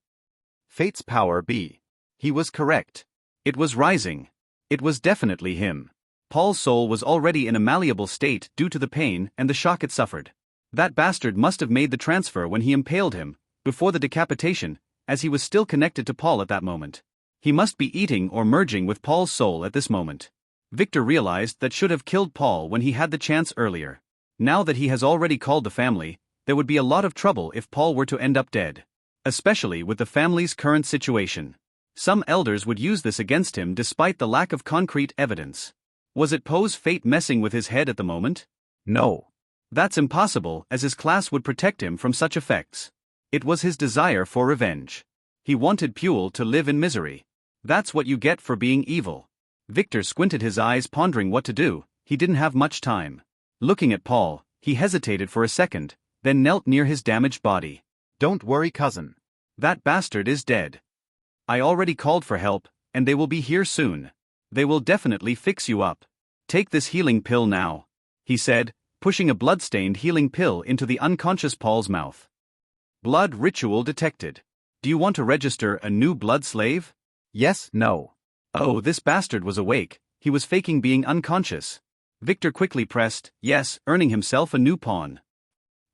Fate's power be. He was correct. It was rising. It was definitely him. Paul's soul was already in a malleable state due to the pain and the shock it suffered. That bastard must have made the transfer when he impaled him, before the decapitation, as he was still connected to Paul at that moment. He must be eating or merging with Paul's soul at this moment. Victor realized that should have killed Paul when he had the chance earlier. Now that he has already called the family, there would be a lot of trouble if Paul were to end up dead. Especially with the family's current situation. Some elders would use this against him despite the lack of concrete evidence. Was it Poe's fate messing with his head at the moment? No. That's impossible, as his class would protect him from such effects. It was his desire for revenge. He wanted Puel to live in misery. That's what you get for being evil. Victor squinted his eyes, pondering what to do. He didn't have much time. Looking at Paul, he hesitated for a second, then knelt near his damaged body. Don't worry, cousin. That bastard is dead. I already called for help, and they will be here soon. They will definitely fix you up. Take this healing pill now, he said, pushing a blood-stained healing pill into the unconscious Paul's mouth. Blood ritual detected. Do you want to register a new blood slave? Yes, no. Oh, this bastard was awake. He was faking being unconscious. Victor quickly pressed yes, earning himself a new pawn.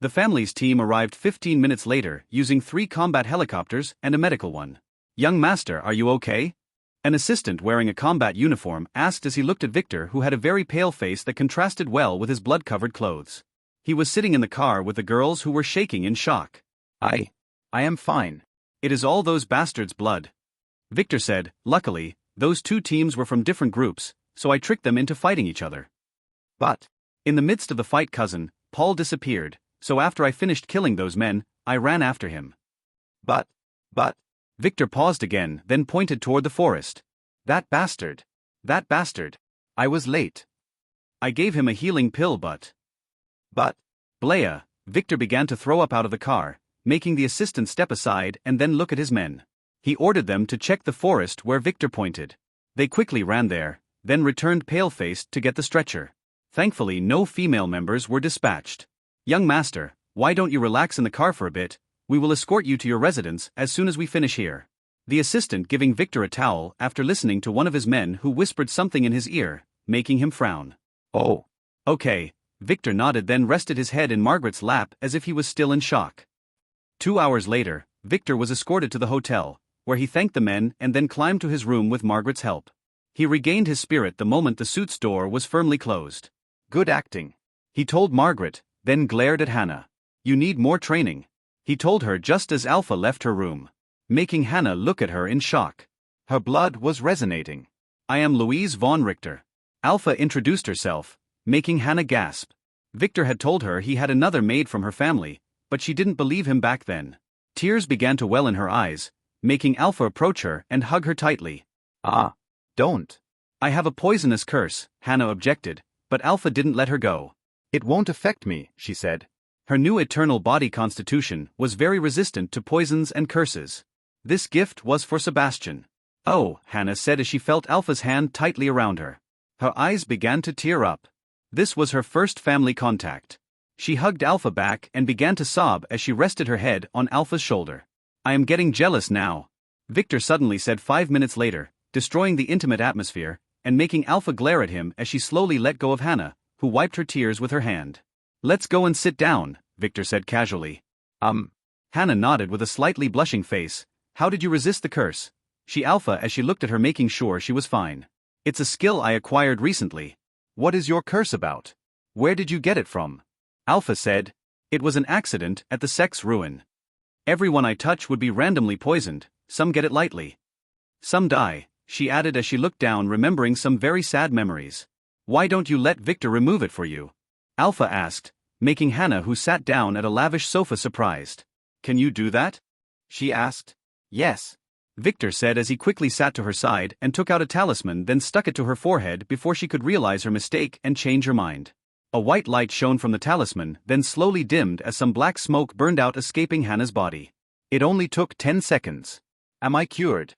The family's team arrived 15 minutes later, using 3 combat helicopters and a medical one. Young master, are you okay? An assistant wearing a combat uniform asked as he looked at Victor, who had a very pale face that contrasted well with his blood-covered clothes. He was sitting in the car with the girls who were shaking in shock. I am fine. It is all those bastards' blood. Victor said, luckily, those 2 teams were from different groups, so I tricked them into fighting each other. But, in the midst of the fight, cousin, Paul disappeared, so after I finished killing those men, I ran after him. But. Victor paused again, then pointed toward the forest. That bastard. I was late. I gave him a healing pill, but. Blea, Victor began to throw up out of the car, making the assistant step aside and then look at his men. He ordered them to check the forest where Victor pointed. They quickly ran there, then returned pale-faced to get the stretcher. Thankfully, no female members were dispatched. Young master, why don't you relax in the car for a bit? We will escort you to your residence as soon as we finish here. The assistant giving Victor a towel after listening to one of his men who whispered something in his ear, making him frown. Oh. Okay, Victor nodded, then rested his head in Margaret's lap as if he was still in shock. 2 hours later, Victor was escorted to the hotel, where he thanked the men and then climbed to his room with Margaret's help. He regained his spirit the moment the suit's door was firmly closed. Good acting, he told Margaret, then glared at Hannah. You need more training, he told her just as Alpha left her room, making Hannah look at her in shock. Her blood was resonating. I am Louise von Richter. Alpha introduced herself, making Hannah gasp. Victor had told her he had another maid from her family, but she didn't believe him back then. Tears began to well in her eyes, making Alpha approach her and hug her tightly. Don't. I have a poisonous curse, Hannah objected, but Alpha didn't let her go. It won't affect me, she said. Her new eternal body constitution was very resistant to poisons and curses. This gift was for Sebastian. Oh, Hannah said as she felt Alpha's hand tightly around her. Her eyes began to tear up. This was her first family contact. She hugged Alpha back and began to sob as she rested her head on Alpha's shoulder. I am getting jealous now, Victor suddenly said 5 minutes later, destroying the intimate atmosphere, and making Alpha glare at him as she slowly let go of Hannah, who wiped her tears with her hand. Let's go and sit down, Victor said casually. Hannah nodded with a slightly blushing face. How did you resist the curse? She Alpha as she looked at her, making sure she was fine. It's a skill I acquired recently. What is your curse about? Where did you get it from? Alpha said. It was an accident at the sex ruin. Everyone I touch would be randomly poisoned, some get it lightly. Some die, she added as she looked down, remembering some very sad memories. Why don't you let Victor remove it for you? Alpha asked, making Hannah, who sat down at a lavish sofa, surprised. Can you do that? She asked. Yes. Victor said as he quickly sat to her side and took out a talisman, then stuck it to her forehead before she could realize her mistake and change her mind. A white light shone from the talisman, then slowly dimmed as some black smoke burned out, escaping Hannah's body. It only took 10 seconds. Am I cured?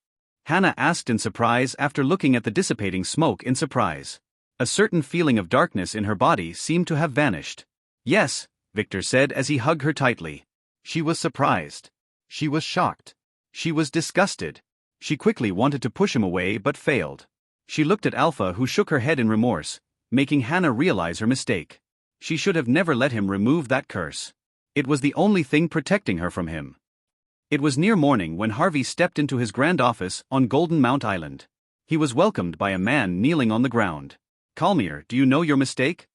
Hannah asked in surprise after looking at the dissipating smoke in surprise. A certain feeling of darkness in her body seemed to have vanished. Yes, Victor said as he hugged her tightly. She was surprised. She was shocked. She was disgusted. She quickly wanted to push him away but failed. She looked at Alpha, who shook her head in remorse, making Hannah realize her mistake. She should have never let him remove that curse. It was the only thing protecting her from him. It was near morning when Harvey stepped into his grand office on Golden Mount Island. He was welcomed by a man kneeling on the ground. "Calmier, do you know your mistake?"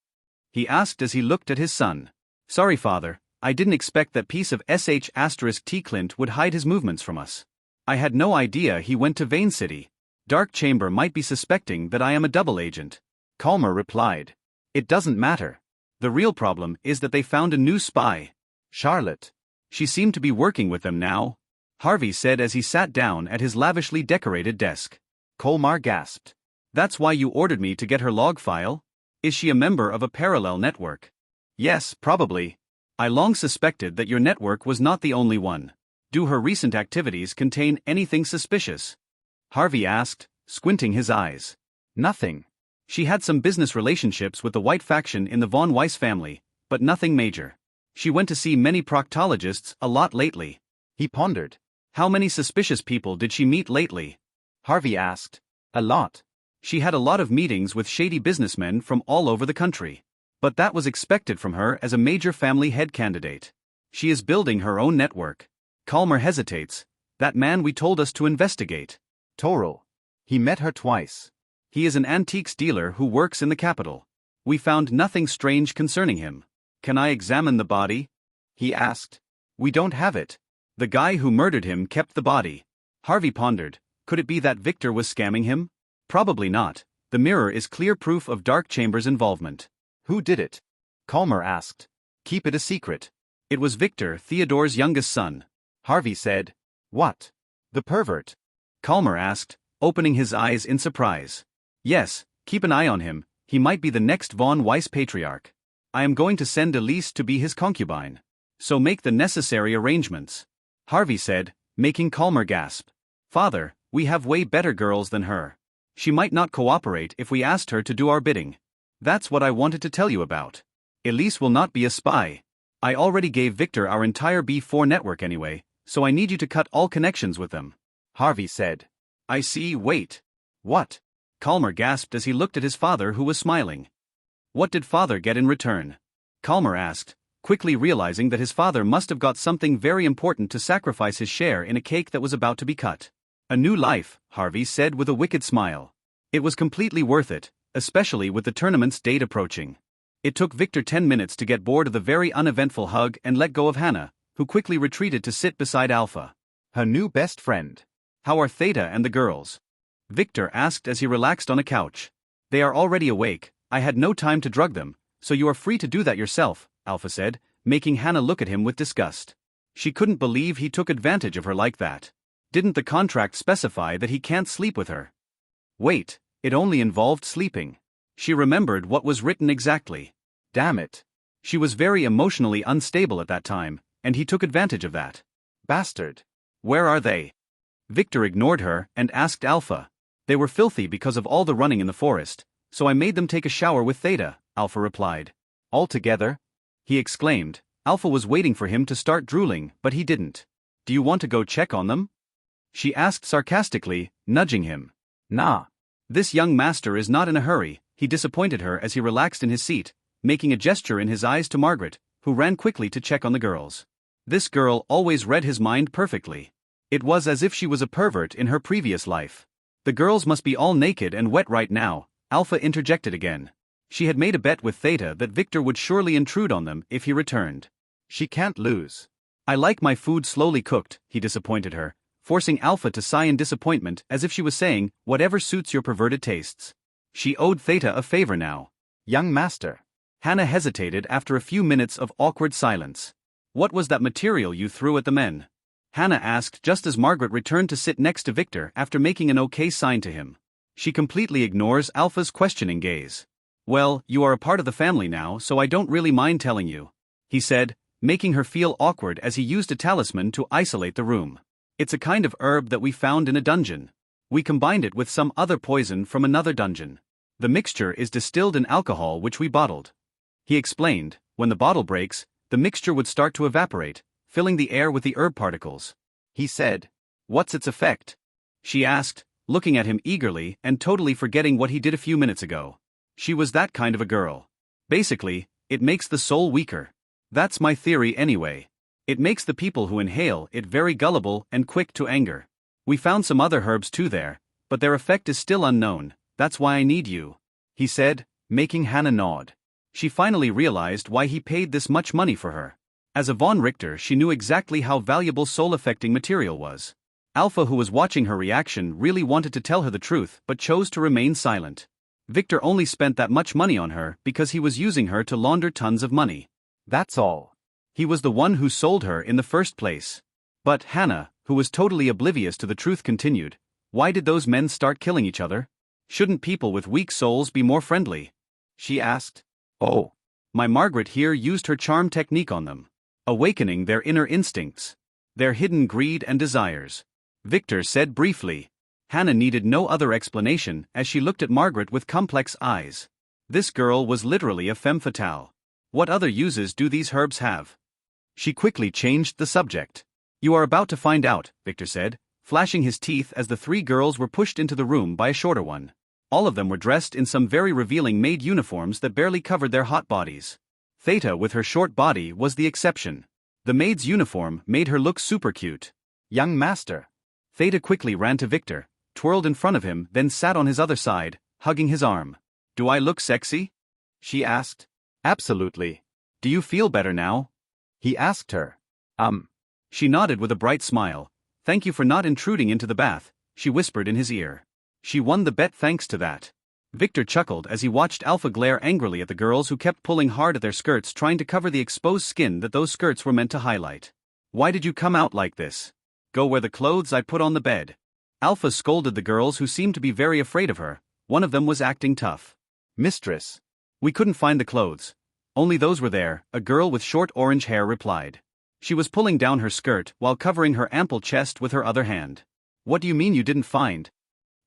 he asked as he looked at his son. "Sorry, father, I didn't expect that piece of *T Clint would hide his movements from us. I had no idea he went to Vane City. Dark Chamber might be suspecting that I am a double agent." Calmer replied. "It doesn't matter. The real problem is that they found a new spy. Charlotte. She seemed to be working with them now," Harvey said as he sat down at his lavishly decorated desk. Colmar gasped. "That's why you ordered me to get her log file? Is she a member of a parallel network?" "Yes, probably. I long suspected that your network was not the only one. Do her recent activities contain anything suspicious?" Harvey asked, squinting his eyes. "Nothing. She had some business relationships with the White faction in the Von Weiss family, but nothing major. She went to see many proctologists a lot lately." He pondered. "How many suspicious people did she meet lately?" Harvey asked. "A lot. She had a lot of meetings with shady businessmen from all over the country. But that was expected from her as a major family head candidate. She is building her own network." Calmer hesitates. "That man we told us to investigate." Toral. He met her twice. "He is an antiques dealer who works in the capital. We found nothing strange concerning him." "Can I examine the body?" he asked. "We don't have it." "The guy who murdered him kept the body." Harvey pondered. Could it be that Victor was scamming him? Probably not. The mirror is clear proof of Dark Chamber's involvement. "Who did it?" Calmer asked. "Keep it a secret." "It was Victor, Theodore's youngest son." Harvey said. "What? The pervert?" Calmer asked, opening his eyes in surprise. "Yes, keep an eye on him. He might be the next Von Weiss patriarch. I am going to send Elise to be his concubine. So make the necessary arrangements." Harvey said, making Calmer gasp. "Father, we have way better girls than her. She might not cooperate if we asked her to do our bidding. That's what I wanted to tell you about. Elise will not be a spy. I already gave Victor our entire B4 network anyway, so I need you to cut all connections with them." Harvey said. "I see, wait." "What?" Calmer gasped as he looked at his father, who was smiling. "What did father get in return?" Calmer asked, quickly realizing that his father must have got something very important to sacrifice his share in a cake that was about to be cut. "A new life," Harvey said with a wicked smile. "It was completely worth it, especially with the tournament's date approaching." It took Victor 10 minutes to get bored of the very uneventful hug and let go of Hannah, who quickly retreated to sit beside Alpha. Her new best friend. "How are Theta and the girls?" Victor asked as he relaxed on a couch. "They are already awake. I had no time to drug them, so you are free to do that yourself," Alpha said, making Hannah look at him with disgust. She couldn't believe he took advantage of her like that. Didn't the contract specify that he can't sleep with her? Wait, it only involved sleeping. She remembered what was written exactly. Damn it. She was very emotionally unstable at that time, and he took advantage of that. Bastard. "Where are they?" Victor ignored her and asked Alpha. "They were filthy because of all the running in the forest, so I made them take a shower with Theta," Alpha replied. "All together?" he exclaimed. Alpha was waiting for him to start drooling, but he didn't. "Do you want to go check on them?" she asked sarcastically, nudging him. "Nah. This young master is not in a hurry," he disappointed her as he relaxed in his seat, making a gesture in his eyes to Margaret, who ran quickly to check on the girls. This girl always read his mind perfectly. It was as if she was a pervert in her previous life. "The girls must be all naked and wet right now," Alpha interjected again. She had made a bet with Theta that Victor would surely intrude on them if he returned. "She can't lose." "I like my food slowly cooked," he disappointed her, forcing Alpha to sigh in disappointment as if she was saying, "Whatever suits your perverted tastes." She owed Theta a favor now. "Young master." Hannah hesitated after a few minutes of awkward silence. "What was that material you threw at the men?" Hannah asked just as Margaret returned to sit next to Victor after making an okay sign to him. She completely ignores Alpha's questioning gaze. Well, you are a part of the family now, so I don't really mind telling you, he said, making her feel awkward as he used a talisman to isolate the room. It's a kind of herb that we found in a dungeon. We combined it with some other poison from another dungeon. The mixture is distilled in alcohol which we bottled. He explained, when the bottle breaks, the mixture would start to evaporate, filling the air with the herb particles. He said, "What's its effect?" She asked, looking at him eagerly and totally forgetting what he did a few minutes ago. She was that kind of a girl. Basically, it makes the soul weaker. That's my theory anyway. It makes the people who inhale it very gullible and quick to anger. We found some other herbs too there, but their effect is still unknown. That's why I need you, he said, making Hannah nod. She finally realized why he paid this much money for her. As a Von Richter, she knew exactly how valuable soul-affecting material was. Alpha, who was watching her reaction, really wanted to tell her the truth but chose to remain silent. Victor only spent that much money on her because he was using her to launder tons of money. That's all. He was the one who sold her in the first place. But Hannah, who was totally oblivious to the truth, continued, "Why did those men start killing each other? Shouldn't people with weak souls be more friendly?" She asked. "Oh. My Margaret here used her charm technique on them, awakening their inner instincts, their hidden greed and desires," Victor said briefly. Hannah needed no other explanation as she looked at Margaret with complex eyes. This girl was literally a femme fatale. What other uses do these herbs have? She quickly changed the subject. "You are about to find out," Victor said, flashing his teeth as the three girls were pushed into the room by a shorter one. All of them were dressed in some very revealing maid uniforms that barely covered their hot bodies. Theta, with her short body, was the exception. The maid's uniform made her look super cute. "Young master." Theta quickly ran to Victor, twirled in front of him, then sat on his other side, hugging his arm. "Do I look sexy?" she asked. "Absolutely. Do you feel better now?" he asked her. She nodded with a bright smile. "Thank you for not intruding into the bath," she whispered in his ear. "She won the bet thanks to that." Victor chuckled as he watched Alpha glare angrily at the girls who kept pulling hard at their skirts, trying to cover the exposed skin that those skirts were meant to highlight. "Why did you come out like this? Go wear the clothes I put on the bed." Alpha scolded the girls who seemed to be very afraid of her. One of them was acting tough. "Mistress, we couldn't find the clothes. Only those were there," a girl with short orange hair replied. She was pulling down her skirt while covering her ample chest with her other hand. "What do you mean you didn't find?"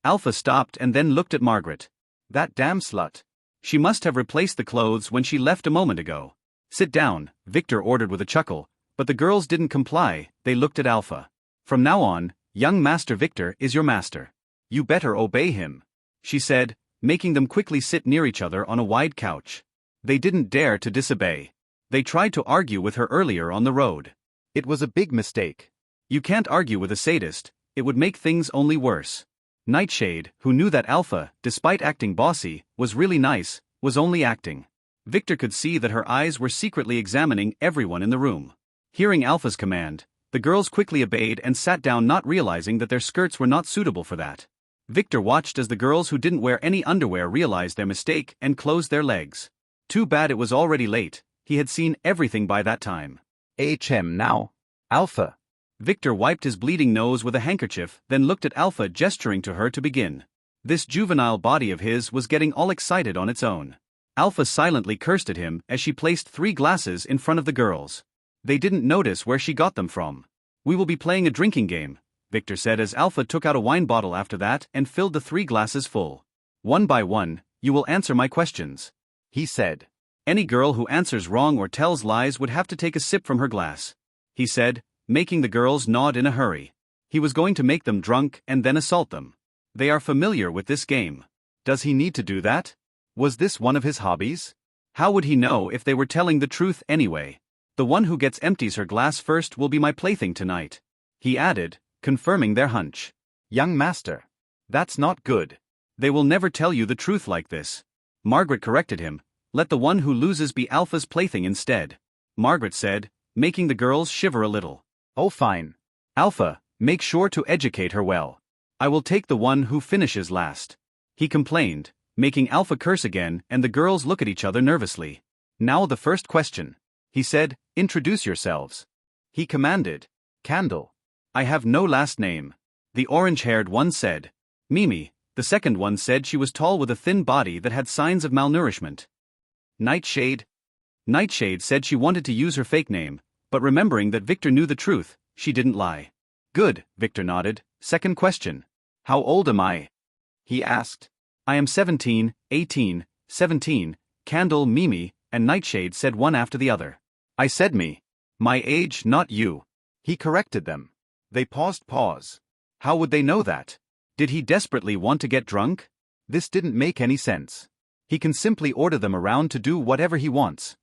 Alpha stopped and then looked at Margaret. "That damn slut. She must have replaced the clothes when she left a moment ago." "Sit down," Victor ordered with a chuckle, but the girls didn't comply. They looked at Alpha. "From now on, young Master Victor is your master. You better obey him," she said, making them quickly sit near each other on a wide couch. They didn't dare to disobey. They tried to argue with her earlier on the road. It was a big mistake. You can't argue with a sadist, it would make things only worse. Nightshade, who knew that Alpha, despite acting bossy, was really nice, was only acting. Victor could see that her eyes were secretly examining everyone in the room. Hearing Alpha's command, the girls quickly obeyed and sat down, not realizing that their skirts were not suitable for that. Victor watched as the girls who didn't wear any underwear realized their mistake and closed their legs. Too bad it was already late. He had seen everything by that time. Now, Alpha." Victor wiped his bleeding nose with a handkerchief, then looked at Alpha, gesturing to her to begin. This juvenile body of his was getting all excited on its own. Alpha silently cursed at him as she placed 3 glasses in front of the girls. They didn't notice where she got them from. "We will be playing a drinking game," Victor said as Alpha took out a wine bottle after that and filled the 3 glasses full. "One by one, you will answer my questions," he said. "Any girl who answers wrong or tells lies would have to take a sip from her glass," he said, making the girls nod in a hurry. He was going to make them drunk and then assault them. They are familiar with this game. Does he need to do that? Was this one of his hobbies? How would he know if they were telling the truth anyway? "The one who gets empties her glass first will be my plaything tonight," he added, confirming their hunch. "Young master. That's not good. They will never tell you the truth like this." Margaret corrected him. "Let the one who loses be Alpha's plaything instead," Margaret said, making the girls shiver a little. "Oh fine. Alpha, make sure to educate her well. I will take the one who finishes last," he complained, making Alpha curse again, and the girls look at each other nervously. "Now the first question," he said, "introduce yourselves," he commanded. "Candle." I have no last name. The orange-haired one said. Mimi. The second one said she was tall with a thin body that had signs of malnourishment. Nightshade. Nightshade said she wanted to use her fake name, but remembering that Victor knew the truth, she didn't lie. Good, Victor nodded. Second question. How old am I? He asked. I am 17, 18, 17, Candle, Mimi, and Nightshade said one after the other. I said me. My age, not you. He corrected them. They paused. How would they know that? Did he desperately want to get drunk? This didn't make any sense. He can simply order them around to do whatever he wants.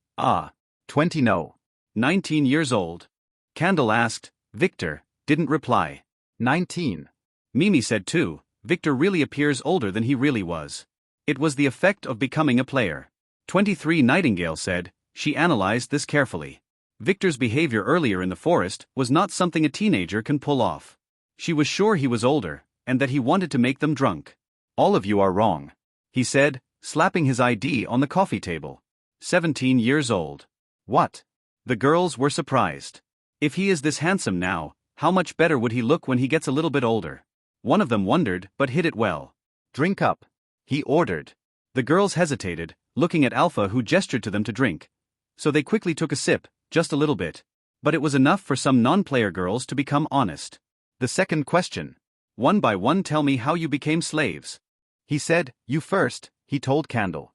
20 no. 19 years old. Candle asked. Victor didn't reply. 19. Mimi said too. Victor really appears older than he really was. It was the effect of becoming a player. 23. Nightingale said. She analyzed this carefully. Victor's behavior earlier in the forest was not something a teenager can pull off. She was sure he was older, and that he wanted to make them drunk. All of you are wrong, he said, slapping his ID on the coffee table. 17 years old. What? The girls were surprised. If he is this handsome now, how much better would he look when he gets a little bit older? One of them wondered, but hid it well. Drink up, he ordered. The girls hesitated, looking at Alpha, who gestured to them to drink. So they quickly took a sip, just a little bit. But it was enough for some non-player girls to become honest. The second question. One by one, tell me how you became slaves. He said. You first, he told Candle.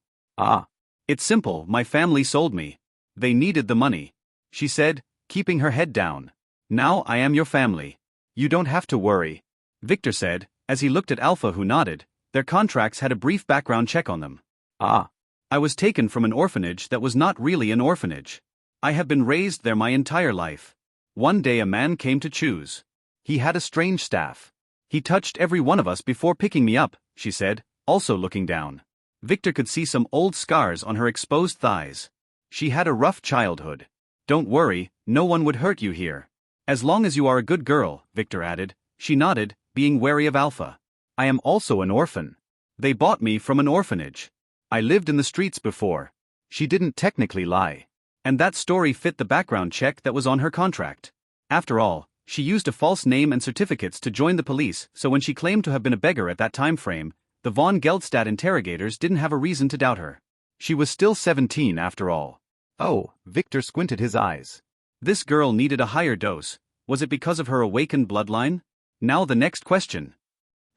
It's simple, my family sold me. They needed the money, she said, keeping her head down. Now I am your family. You don't have to worry, Victor said, as he looked at Alpha, who nodded. Their contracts had a brief background check on them. I was taken from an orphanage that was not really an orphanage. I have been raised there my entire life. One day a man came to choose. He had a strange staff. He touched every one of us before picking me up, she said, also looking down. Victor could see some old scars on her exposed thighs. She had a rough childhood. Don't worry, no one would hurt you here. As long as you are a good girl, Victor added. She nodded, being wary of Alpha. I am also an orphan. They bought me from an orphanage. I lived in the streets before. She didn't technically lie. And that story fit the background check that was on her contract. After all, she used a false name and certificates to join the police, so when she claimed to have been a beggar at that time frame, the von Geldstadt interrogators didn't have a reason to doubt her. She was still 17 after all. Oh, Victor squinted his eyes. This girl needed a higher dose. Was it because of her awakened bloodline? Now the next question.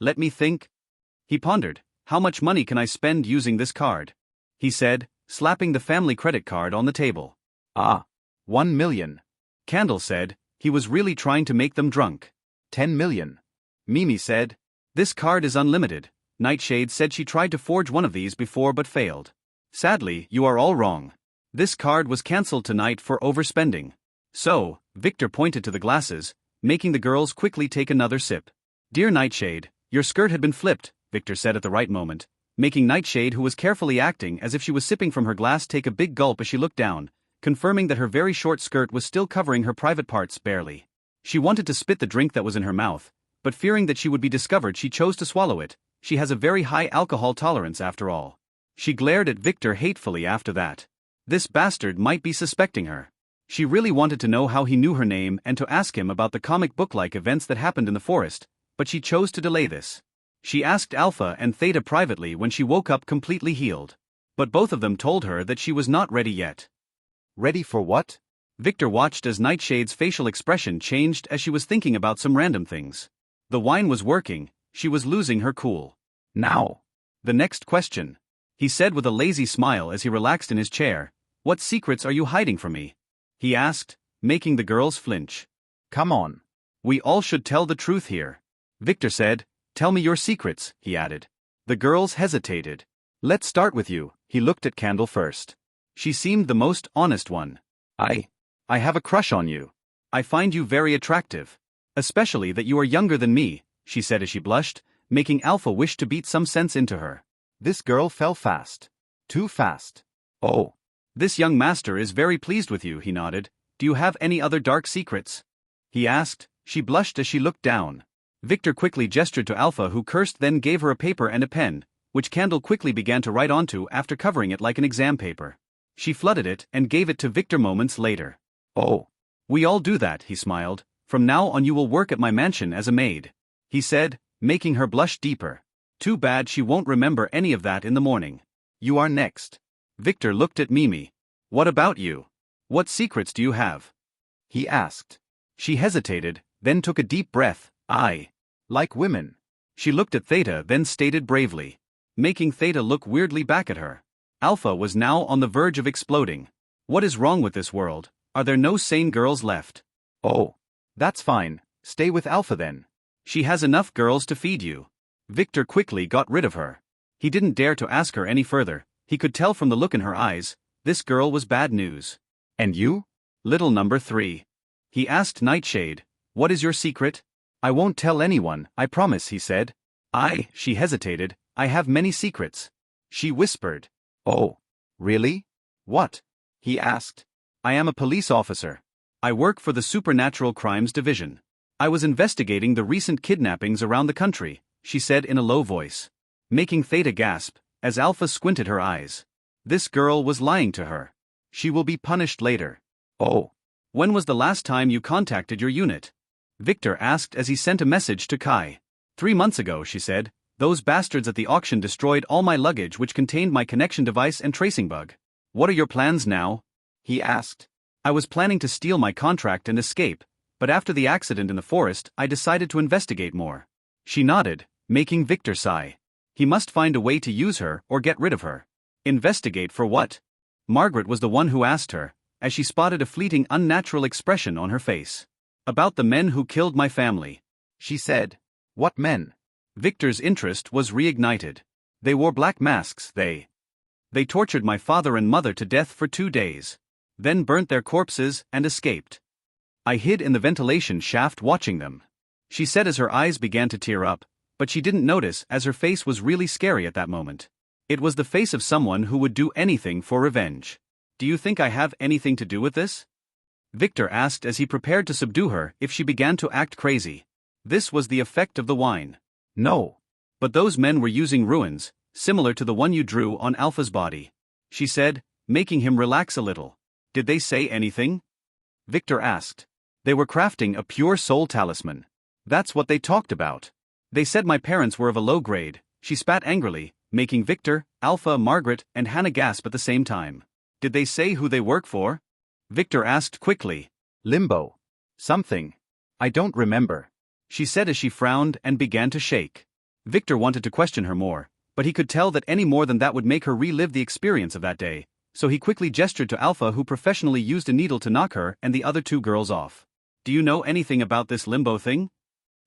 Let me think. He pondered. How much money can I spend using this card? He said, slapping the family credit card on the table. 1 million. Candle said. He was really trying to make them drunk. 10 million. Mimi said. This card is unlimited. Nightshade said she tried to forge one of these before but failed. Sadly, you are all wrong. This card was cancelled tonight for overspending. So, Victor pointed to the glasses, making the girls quickly take another sip. Dear Nightshade, your skirt had been flipped, Victor said at the right moment, making Nightshade, who was carefully acting as if she was sipping from her glass, take a big gulp as she looked down, confirming that her very short skirt was still covering her private parts barely. She wanted to spit the drink that was in her mouth, but fearing that she would be discovered, she chose to swallow it. She has a very high alcohol tolerance after all. She glared at Victor hatefully after that. This bastard might be suspecting her. She really wanted to know how he knew her name and to ask him about the comic book-like events that happened in the forest, but she chose to delay this. She asked Alpha and Theta privately when she woke up completely healed. But both of them told her that she was not ready yet. Ready for what? Victor watched as Nightshade's facial expression changed as she was thinking about some random things. The wine was working, she was losing her cool. Now. The next question. He said with a lazy smile as he relaxed in his chair. What secrets are you hiding from me? He asked, making the girls flinch. Come on. We all should tell the truth here. Victor said. Tell me your secrets, he added. The girls hesitated. Let's start with you, he looked at Candle first. She seemed the most honest one. I have a crush on you. I find you very attractive. Especially that you are younger than me, she said as she blushed, making Alpha wish to beat some sense into her. This girl fell fast. Too fast. Oh. This young master is very pleased with you, he nodded. Do you have any other dark secrets? He asked. She blushed as she looked down. Victor quickly gestured to Alpha, who cursed, then gave her a paper and a pen, which Candle quickly began to write onto after covering it like an exam paper. She flooded it and gave it to Victor moments later. Oh. We all do that, he smiled, From now on you will work at my mansion as a maid, he said, making her blush deeper. Too bad she won't remember any of that in the morning. You are next. Victor looked at Mimi. What about you? What secrets do you have? He asked. She hesitated, then took a deep breath. I like women. She looked at Theta, then stated bravely, making Theta look weirdly back at her. Alpha was now on the verge of exploding. What is wrong with this world? Are there no sane girls left? Oh, that's fine. Stay with Alpha then. She has enough girls to feed you. Victor quickly got rid of her. He didn't dare to ask her any further. He could tell from the look in her eyes, this girl was bad news. And you? Little number 3. He asked Nightshade, what is your secret? I won't tell anyone, I promise, he said. She hesitated, I have many secrets. She whispered. Oh, really? What? He asked. I am a police officer. I work for the Supernatural Crimes Division. I was investigating the recent kidnappings around the country, she said in a low voice, making Theta gasp, as Alpha squinted her eyes. This girl was lying to her. She will be punished later. Oh. When was the last time you contacted your unit? Victor asked as he sent a message to Kai. 3 months ago, she said. Those bastards at the auction destroyed all my luggage which contained my connection device and tracing bug. What are your plans now? He asked. I was planning to steal my contract and escape, but after the accident in the forest I decided to investigate more. She nodded, making Victor sigh. He must find a way to use her or get rid of her. Investigate for what? Margaret was the one who asked her, as she spotted a fleeting unnatural expression on her face. About the men who killed my family. She said. What men? Victor's interest was reignited. They wore black masks, They tortured my father and mother to death for 2 days. Then burnt their corpses and escaped. I hid in the ventilation shaft watching them. She said as her eyes began to tear up, but she didn't notice as her face was really scary at that moment. It was the face of someone who would do anything for revenge. Do you think I have anything to do with this? Victor asked as he prepared to subdue her if she began to act crazy. This was the effect of the wine. No. But those men were using ruins, similar to the one you drew on Alpha's body, she said, making him relax a little. Did they say anything? Victor asked. They were crafting a pure soul talisman. That's what they talked about. They said my parents were of a low grade, she spat angrily, making Victor, Alpha, Margaret, and Hannah gasp at the same time. Did they say who they work for? Victor asked quickly. Limbo. Something. I don't remember, she said as she frowned and began to shake. Victor wanted to question her more, but he could tell that any more than that would make her relive the experience of that day, so he quickly gestured to Alpha, who professionally used a needle to knock her and the other 2 girls off. Do you know anything about this limbo thing?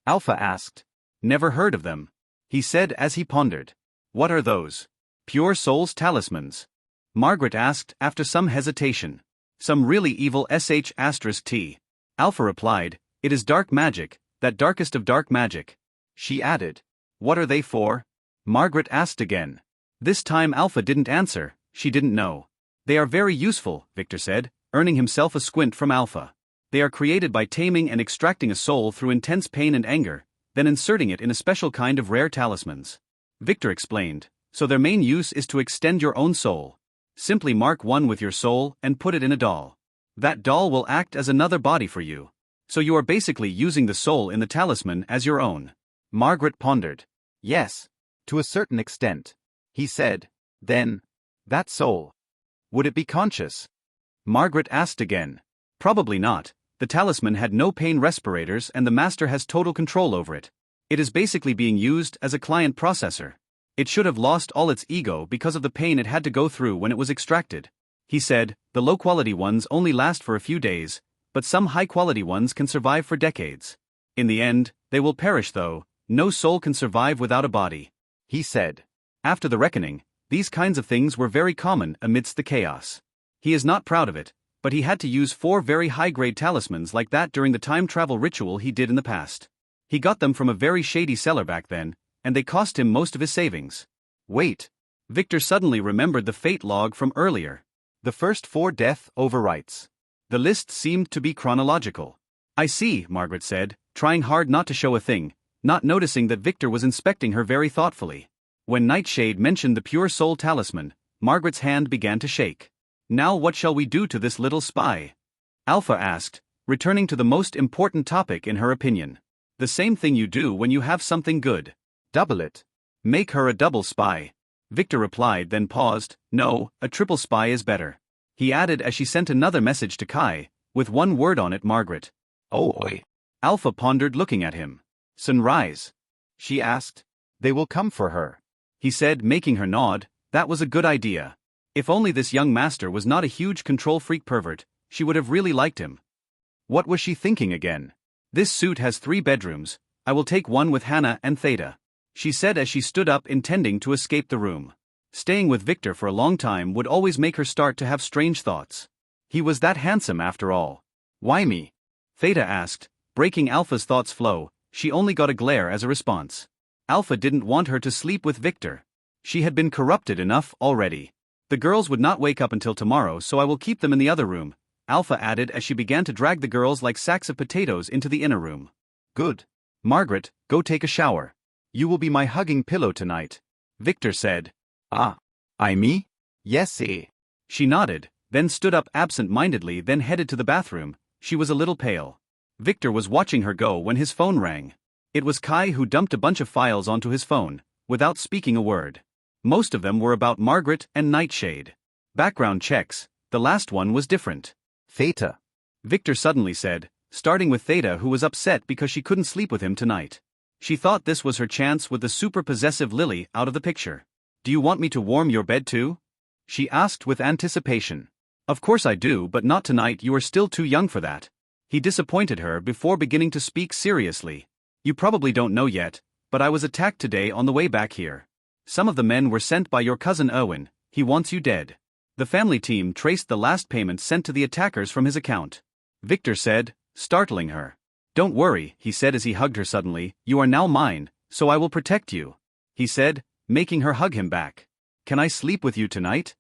Alpha asked. Never heard of them, he said as he pondered. What are those? Pure Soul's talismans? Margaret asked after some hesitation. Some really evil **T. Alpha replied, it is dark magic, that darkest of dark magic. She added. What are they for? Margaret asked again. This time Alpha didn't answer, she didn't know. They are very useful, Victor said, earning himself a squint from Alpha. They are created by taming and extracting a soul through intense pain and anger, then inserting it in a special kind of rare talismans. Victor explained, so their main use is to extend your own soul. Simply mark one with your soul and put it in a doll. That doll will act as another body for you. So you are basically using the soul in the talisman as your own. Margaret pondered. Yes, to a certain extent, he said. Then, that soul, would it be conscious? Margaret asked again. Probably not. The talisman had no pain respirators and the master has total control over it. It is basically being used as a client processor. It should have lost all its ego because of the pain it had to go through when it was extracted. He said, the low-quality ones only last for a few days, but some high-quality ones can survive for decades. In the end, they will perish though. No soul can survive without a body, he said. After the reckoning, these kinds of things were very common amidst the chaos. He is not proud of it, but he had to use 4 very high-grade talismans like that during the time travel ritual he did in the past. He got them from a very shady seller back then, and they cost him most of his savings. Wait. Victor suddenly remembered the fate log from earlier. The first 4 death overwrites. The list seemed to be chronological. I see, Margaret said, trying hard not to show a thing, not noticing that Victor was inspecting her very thoughtfully. When Nightshade mentioned the pure soul talisman, Margaret's hand began to shake. Now what shall we do to this little spy? Alpha asked, returning to the most important topic in her opinion. The same thing you do when you have something good. Double it. Make her a double spy. Victor replied, then paused. No, a triple spy is better. He added as she sent another message to Kai, with one word on it, Margaret. Oh, oi. Alpha pondered, looking at him. Sunrise? She asked. They will come for her. He said, making her nod. That was a good idea. If only this young master was not a huge control freak pervert, she would have really liked him. What was she thinking again? This suit has 3 bedrooms, I will take one with Hannah and Theta, she said as she stood up, intending to escape the room. Staying with Victor for a long time would always make her start to have strange thoughts. He was that handsome after all. Why me? Theta asked, breaking Alpha's thoughts flow. She only got a glare as a response. Alpha didn't want her to sleep with Victor. She had been corrupted enough already. The girls would not wake up until tomorrow, so I will keep them in the other room, Alpha added as she began to drag the girls like sacks of potatoes into the inner room. Good. Margaret, go take a shower. You will be my hugging pillow tonight, Victor said. Ah. I me? Yes, eh. She nodded, then stood up absent-mindedly, then headed to the bathroom. She was a little pale. Victor was watching her go when his phone rang. It was Kai, who dumped a bunch of files onto his phone, without speaking a word. Most of them were about Margaret and Nightshade. Background checks, the last one was different. Theta. Victor suddenly said, starting with Theta, who was upset because she couldn't sleep with him tonight. She thought this was her chance with the super-possessive Lily out of the picture. Do you want me to warm your bed too? She asked with anticipation. Of course I do, but not tonight, you are still too young for that. He disappointed her before beginning to speak seriously. You probably don't know yet, but I was attacked today on the way back here. Some of the men were sent by your cousin Owen, he wants you dead. The family team traced the last payment sent to the attackers from his account. Victor said, startling her. Don't worry, he said as he hugged her suddenly, you are now mine, so I will protect you. He said, making her hug him back. Can I sleep with you tonight?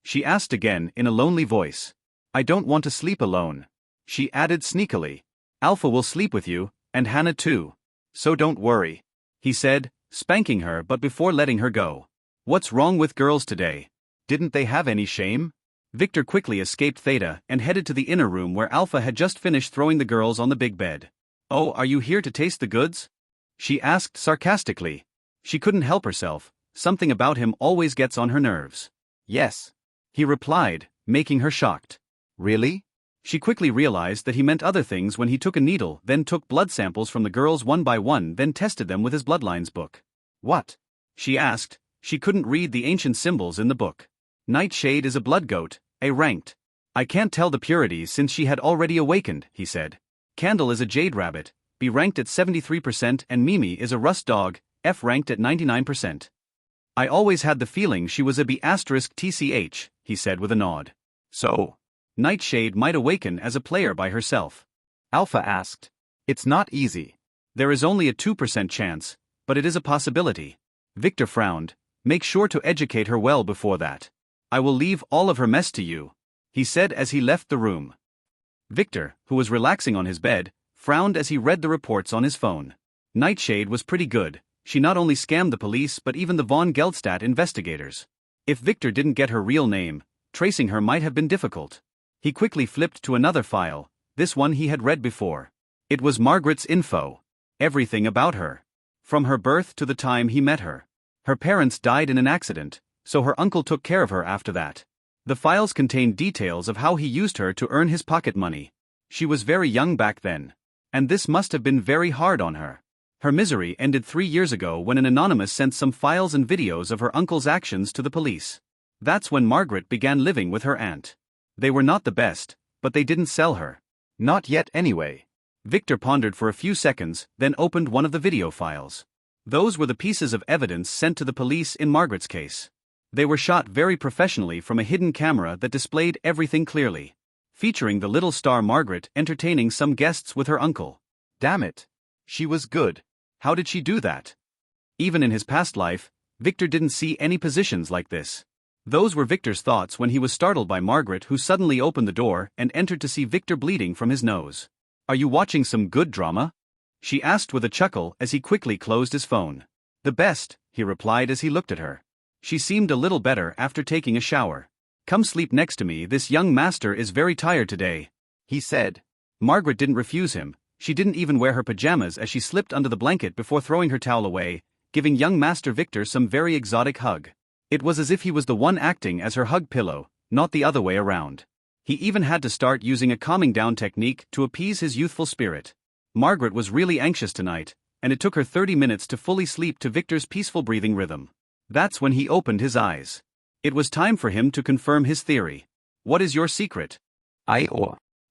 She asked again in a lonely voice. I don't want to sleep alone. She added sneakily. Alpha will sleep with you, and Hannah too. So don't worry. He said, spanking her but before letting her go. What's wrong with girls today? Didn't they have any shame? Victor quickly escaped Theta and headed to the inner room where Alpha had just finished throwing the girls on the big bed. Oh, are you here to taste the goods? She asked sarcastically. She couldn't help herself, something about him always gets on her nerves. Yes. He replied, making her shocked. Really? She quickly realized that he meant other things when he took a needle, then took blood samples from the girls one by one, then tested them with his bloodlines book. What? She asked. She couldn't read the ancient symbols in the book. Nightshade is a blood goat, a ranked. I can't tell the purities since she had already awakened, he said. Candle is a jade rabbit, B ranked at 73%, and Mimi is a rust dog, F ranked at 99%. I always had the feeling she was a B*TCH, he said with a nod. So, Nightshade might awaken as a player by herself. Alpha asked. It's not easy. There is only a 2% chance, but it is a possibility. Victor frowned. Make sure to educate her well before that. I will leave all of her mess to you, he said as he left the room. Victor, who was relaxing on his bed, frowned as he read the reports on his phone. Nightshade was pretty good. She not only scammed the police but even the von Geldstadt investigators. If Victor didn't get her real name, tracing her might have been difficult. He quickly flipped to another file, this one he had read before. It was Margaret's info. Everything about her. From her birth to the time he met her. Her parents died in an accident, so her uncle took care of her after that. The files contained details of how he used her to earn his pocket money. She was very young back then. And this must have been very hard on her. Her misery ended 3 years ago when an anonymous sent some files and videos of her uncle's actions to the police. That's when Margaret began living with her aunt. They were not the best, but they didn't sell her. Not yet anyway. Victor pondered for a few seconds, then opened one of the video files. Those were the pieces of evidence sent to the police in Margaret's case. They were shot very professionally from a hidden camera that displayed everything clearly. Featuring the little star Margaret entertaining some guests with her uncle. Damn it. She was good. How did she do that? Even in his past life, Victor didn't see any positions like this. Those were Victor's thoughts when he was startled by Margaret, who suddenly opened the door and entered to see Victor bleeding from his nose. Are you watching some good drama? She asked with a chuckle as he quickly closed his phone. The best, he replied as he looked at her. She seemed a little better after taking a shower. Come sleep next to me, this young master is very tired today, he said. Margaret didn't refuse him, she didn't even wear her pajamas as she slipped under the blanket before throwing her towel away, giving young Master Victor some very exotic hug. It was as if he was the one acting as her hug pillow, not the other way around. He even had to start using a calming down technique to appease his youthful spirit. Margaret was really anxious tonight, and it took her 30 minutes to fully sleep to Victor's peaceful breathing rhythm. That's when he opened his eyes. It was time for him to confirm his theory. What is your secret?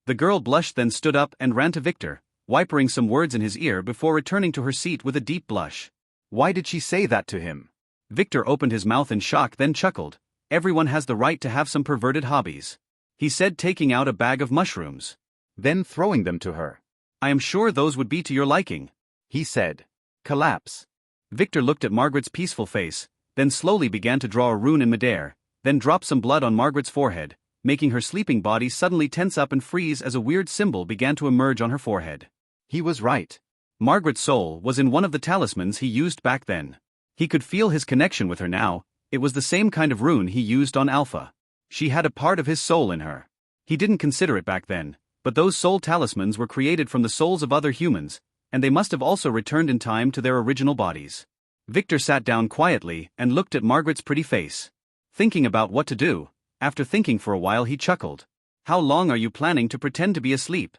The girl blushed, then stood up and ran to Victor, whispering some words in his ear before returning to her seat with a deep blush. Why did she say that to him? Victor opened his mouth in shock, then chuckled. Everyone has the right to have some perverted hobbies, he said, taking out a bag of mushrooms. Then throwing them to her. I am sure those would be to your liking, he said. Collapse. Victor looked at Margaret's peaceful face, then slowly began to draw a rune in midair, then dropped some blood on Margaret's forehead, making her sleeping body suddenly tense up and freeze as a weird symbol began to emerge on her forehead. He was right. Margaret's soul was in one of the talismans he used back then. He could feel his connection with her now. It was the same kind of rune he used on Alpha. She had a part of his soul in her. He didn't consider it back then, but those soul talismans were created from the souls of other humans, and they must have also returned in time to their original bodies. Victor sat down quietly and looked at Margaret's pretty face, thinking about what to do. After thinking for a while, he chuckled. How long are you planning to pretend to be asleep?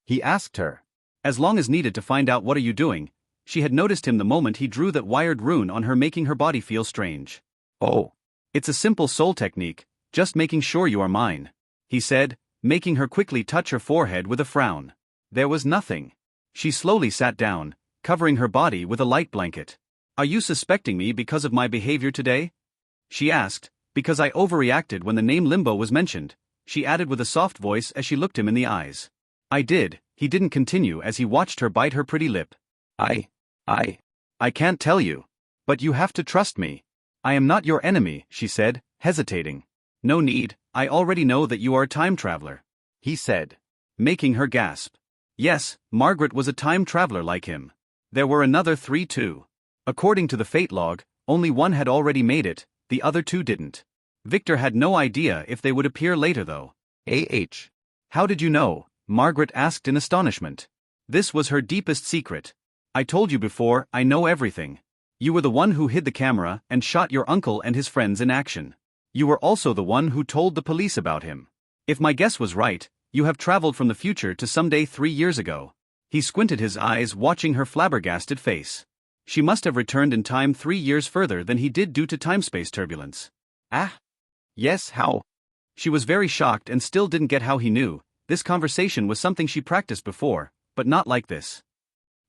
He asked her. As long as needed to find out what are you doing. She had noticed him the moment he drew that wired rune on her, making her body feel strange. Oh. It's a simple soul technique, just making sure you are mine, he said, making her quickly touch her forehead with a frown. There was nothing. She slowly sat down, covering her body with a light blanket. Are you suspecting me because of my behavior today? She asked. Because I overreacted when the name Limbo was mentioned, she added with a soft voice as she looked him in the eyes. I did, he didn't continue as he watched her bite her pretty lip. I can't tell you. But you have to trust me. I am not your enemy, she said, hesitating. No need, I already know that you are a time traveler, he said, making her gasp. Yes, Margaret was a time traveler like him. There were another 3 too. According to the fate log, only one had already made it, the other 2 didn't. Victor had no idea if they would appear later though. How did you know? Margaret asked in astonishment. This was her deepest secret. I told you before, I know everything. You were the one who hid the camera and shot your uncle and his friends in action. You were also the one who told the police about him. If my guess was right, you have traveled from the future to someday 3 years ago. He squinted his eyes, watching her flabbergasted face. She must have returned in time 3 years further than he did due to time-space turbulence. Ah. Yes, how? She was very shocked and still didn't get how he knew. This conversation was something she practiced before, but not like this.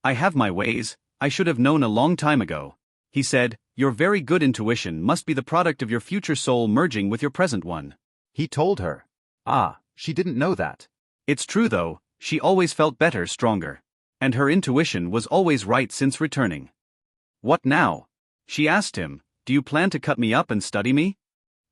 I have my ways, I should have known a long time ago, he said. Your very good intuition must be the product of your future soul merging with your present one, he told her. Ah, she didn't know that. It's true though, she always felt better, stronger. And her intuition was always right since returning. What now? She asked him. Do you plan to cut me up and study me?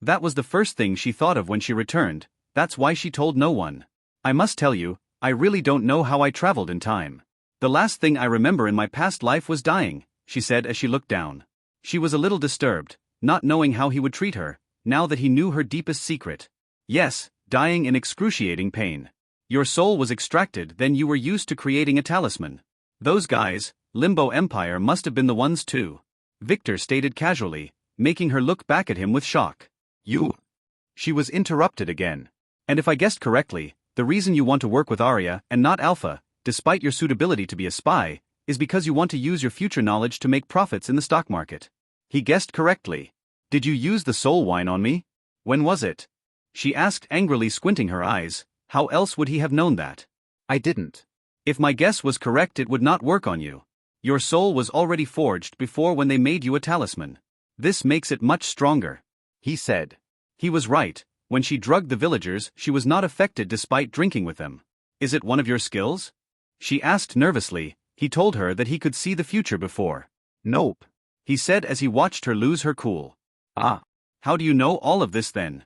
That was the first thing she thought of when she returned. That's why she told no one. I must tell you, I really don't know how I traveled in time. The last thing I remember in my past life was dying, she said as she looked down. She was a little disturbed, not knowing how he would treat her, now that he knew her deepest secret. Yes, dying in excruciating pain. Your soul was extracted, then you were used to creating a talisman. Those guys, Limbo Empire, must have been the ones too, Victor stated casually, making her look back at him with shock. You? She was interrupted again. And if I guessed correctly, the reason you want to work with Arya and not Alpha, despite your suitability to be a spy, is because you want to use your future knowledge to make profits in the stock market. He guessed correctly. Did you use the soul wine on me? When was it? She asked angrily, squinting her eyes. How else would he have known that? I didn't. If my guess was correct, it would not work on you. Your soul was already forged before when they made you a talisman. This makes it much stronger, he said. He was right. When she drugged the villagers, she was not affected despite drinking with them. Is it one of your skills? She asked nervously. He told her that he could see the future before. Nope, he said as he watched her lose her cool. Ah. How do you know all of this then?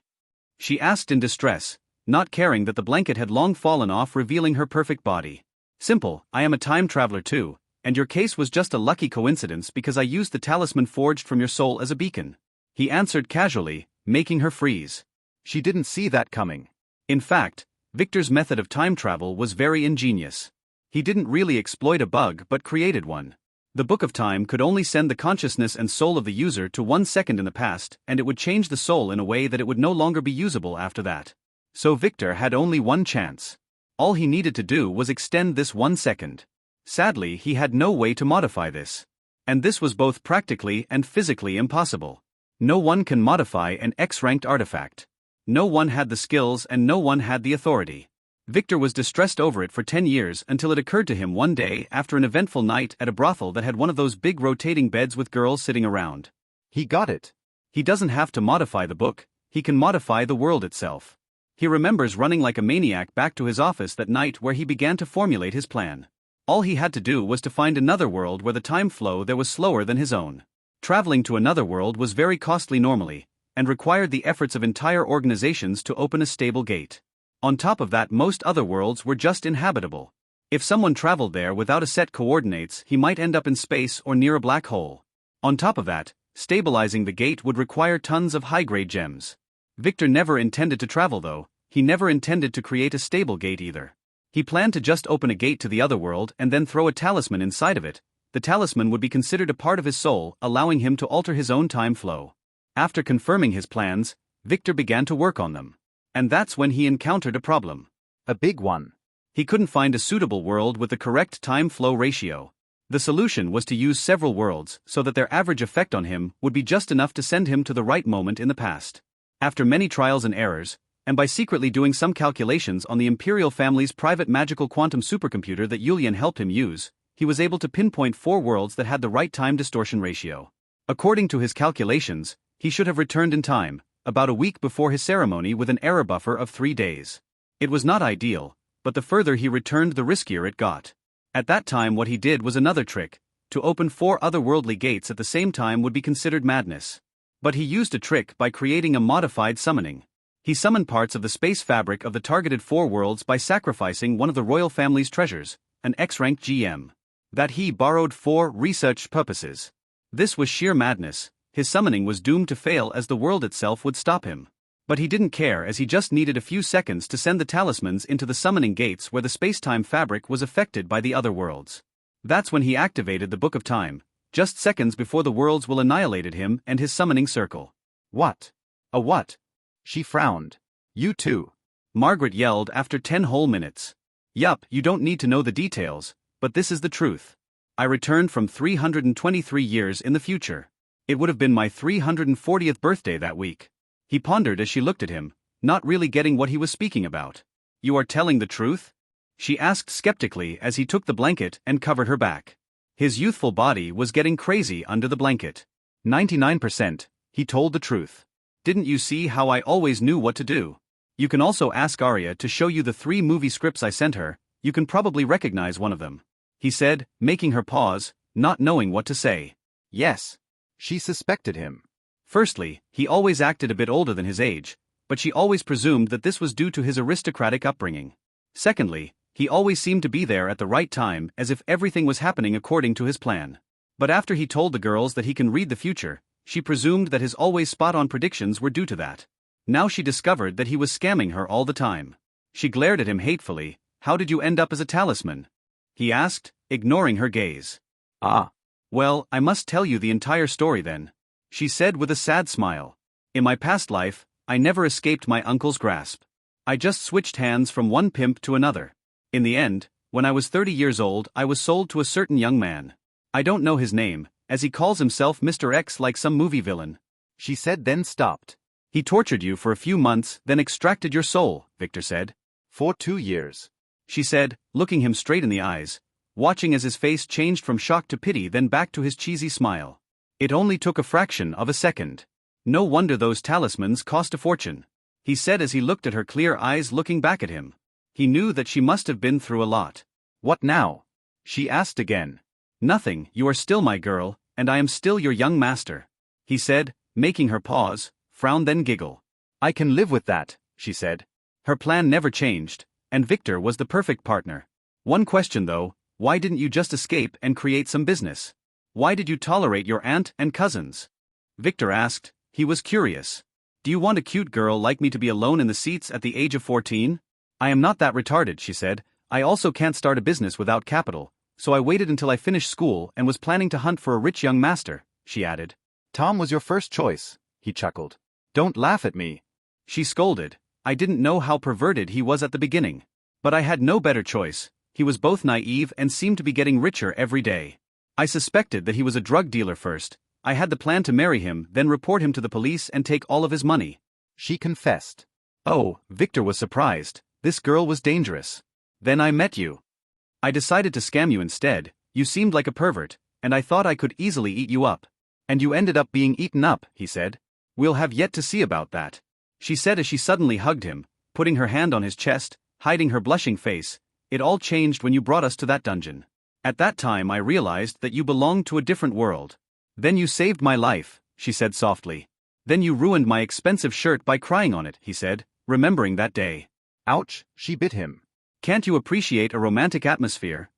She asked in distress, not caring that the blanket had long fallen off, revealing her perfect body. Simple, I am a time traveler too, and your case was just a lucky coincidence because I used the talisman forged from your soul as a beacon, he answered casually, making her freeze. She didn't see that coming. In fact, Victor's method of time travel was very ingenious. He didn't really exploit a bug but created one. The Book of Time could only send the consciousness and soul of the user to 1 second in the past, and it would change the soul in a way that it would no longer be usable after that. So Victor had only one chance. All he needed to do was extend this 1 second. Sadly, he had no way to modify this. And this was both practically and physically impossible. No one can modify an X-ranked artifact. No one had the skills and no one had the authority. Victor was distressed over it for 10 years until it occurred to him one day after an eventful night at a brothel that had one of those big rotating beds with girls sitting around. He got it. He doesn't have to modify the book, he can modify the world itself. He remembers running like a maniac back to his office that night where he began to formulate his plan. All he had to do was to find another world where the time flow there was slower than his own. Traveling to another world was very costly normally, and required the efforts of entire organizations to open a stable gate. On top of that, most other worlds were just inhabitable. If someone traveled there without a set coordinates, he might end up in space or near a black hole. On top of that, stabilizing the gate would require tons of high-grade gems. Victor never intended to travel though, he never intended to create a stable gate either. He planned to just open a gate to the other world and then throw a talisman inside of it. The talisman would be considered a part of his soul, allowing him to alter his own time flow. After confirming his plans, Victor began to work on them. And that's when he encountered a problem. A big one. He couldn't find a suitable world with the correct time flow ratio. The solution was to use several worlds so that their average effect on him would be just enough to send him to the right moment in the past. After many trials and errors, and by secretly doing some calculations on the Imperial family's private magical quantum supercomputer that Yulian helped him use, he was able to pinpoint 4 worlds that had the right time distortion ratio. According to his calculations, he should have returned in time, about a week before his ceremony with an error buffer of 3 days. It was not ideal, but the further he returned the riskier it got. At that time what he did was another trick. To open 4 otherworldly gates at the same time would be considered madness. But he used a trick by creating a modified summoning. He summoned parts of the space fabric of the targeted 4 worlds by sacrificing one of the royal family's treasures, an X-ranked GM, that he borrowed for research purposes. This was sheer madness. His summoning was doomed to fail as the world itself would stop him. But he didn't care as he just needed a few seconds to send the talismans into the summoning gates where the space-time fabric was affected by the other worlds. That's when he activated the Book of Time, just seconds before the worlds will annihilated him and his summoning circle. What? A what? She frowned. You too. Margaret yelled after 10 whole minutes. Yup, you don't need to know the details, but this is the truth. I returned from 323 years in the future. It would have been my 340th birthday that week. He pondered as she looked at him, not really getting what he was speaking about. You are telling the truth? She asked skeptically as he took the blanket and covered her back. His youthful body was getting crazy under the blanket. 99%, he told the truth. Didn't you see how I always knew what to do? You can also ask Arya to show you the 3 movie scripts I sent her, you can probably recognize one of them. He said, making her pause, not knowing what to say. Yes. She suspected him. Firstly, he always acted a bit older than his age, but she always presumed that this was due to his aristocratic upbringing. Secondly, he always seemed to be there at the right time as if everything was happening according to his plan. But after he told the girls that he can read the future, she presumed that his always spot-on predictions were due to that. Now she discovered that he was scamming her all the time. She glared at him hatefully. How did you end up as a talisman? He asked, ignoring her gaze. Ah. Well, I must tell you the entire story then. She said with a sad smile. In my past life, I never escaped my uncle's grasp. I just switched hands from one pimp to another. In the end, when I was 30 years old, I was sold to a certain young man. I don't know his name, as he calls himself Mr. X like some movie villain. She said, then stopped. He tortured you for a few months, then extracted your soul, Victor said. For 2 years. She said, looking him straight in the eyes, watching as his face changed from shock to pity then back to his cheesy smile. It only took a fraction of a second. No wonder those talismans cost a fortune. He said as he looked at her clear eyes looking back at him. He knew that she must have been through a lot. What now? She asked again. Nothing, you are still my girl, and I am still your young master. He said, making her pause, frown then giggle. I can live with that, she said. Her plan never changed, and Victor was the perfect partner. One question though, why didn't you just escape and create some business? Why did you tolerate your aunt and cousins? Victor asked, he was curious. Do you want a cute girl like me to be alone in the seats at the age of 14? I am not that retarded, she said. I also can't start a business without capital, so I waited until I finished school and was planning to hunt for a rich young master, she added. Tom was your first choice, he chuckled. Don't laugh at me. She scolded. I didn't know how perverted he was at the beginning. But I had no better choice. He was both naive and seemed to be getting richer every day. I suspected that he was a drug dealer first. I had the plan to marry him, then report him to the police and take all of his money. She confessed. Oh, Victor was surprised. This girl was dangerous. Then I met you. I decided to scam you instead. You seemed like a pervert, and I thought I could easily eat you up. And you ended up being eaten up, he said. We'll have yet to see about that, she said as she suddenly hugged him, putting her hand on his chest, hiding her blushing face. It all changed when you brought us to that dungeon. At that time I realized that you belonged to a different world. Then you saved my life, she said softly. Then you ruined my expensive shirt by crying on it, he said, remembering that day. Ouch, she bit him. Can't you appreciate a romantic atmosphere?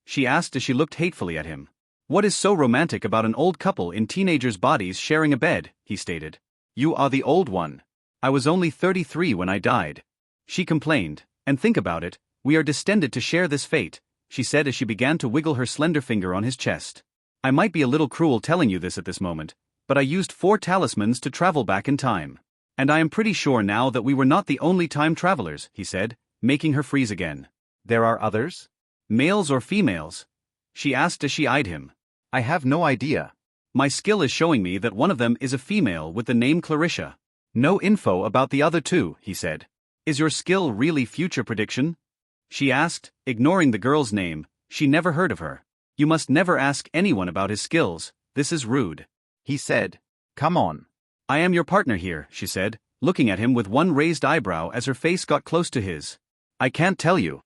She asked as she looked hatefully at him. What is so romantic about an old couple in teenagers' bodies sharing a bed, he stated. You are the old one. I was only 33 when I died. She complained, and think about it, we are destined to share this fate, she said as she began to wiggle her slender finger on his chest. I might be a little cruel telling you this at this moment, but I used 4 talismans to travel back in time. And I am pretty sure now that we were not the only time travelers, he said, making her freeze again. There are others? Males or females? She asked as she eyed him. I have no idea. My skill is showing me that one of them is a female with the name Clarissa. No info about the other 2, he said. Is your skill really future prediction? She asked, ignoring the girl's name. She never heard of her. You must never ask anyone about his skills, this is rude. He said. Come on. I am your partner here, she said, looking at him with one raised eyebrow as her face got close to his. I can't tell you.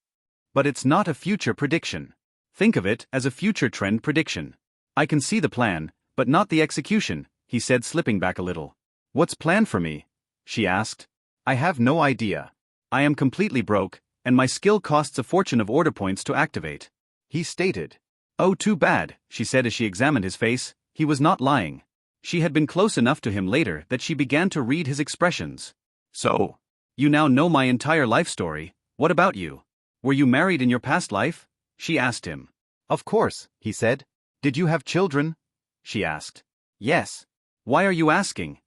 But it's not a future prediction. Think of it as a future trend prediction. I can see the plan, but not the execution, he said, slipping back a little. What's planned for me? She asked. I have no idea. I am completely broke, and my skill costs a fortune of order points to activate. He stated. Oh, too bad, she said as she examined his face. He was not lying. She had been close enough to him later that she began to read his expressions. So, you now know my entire life story. What about you? Were you married in your past life? She asked him. Of course, he said. Did you have children? She asked. Yes. Why are you asking?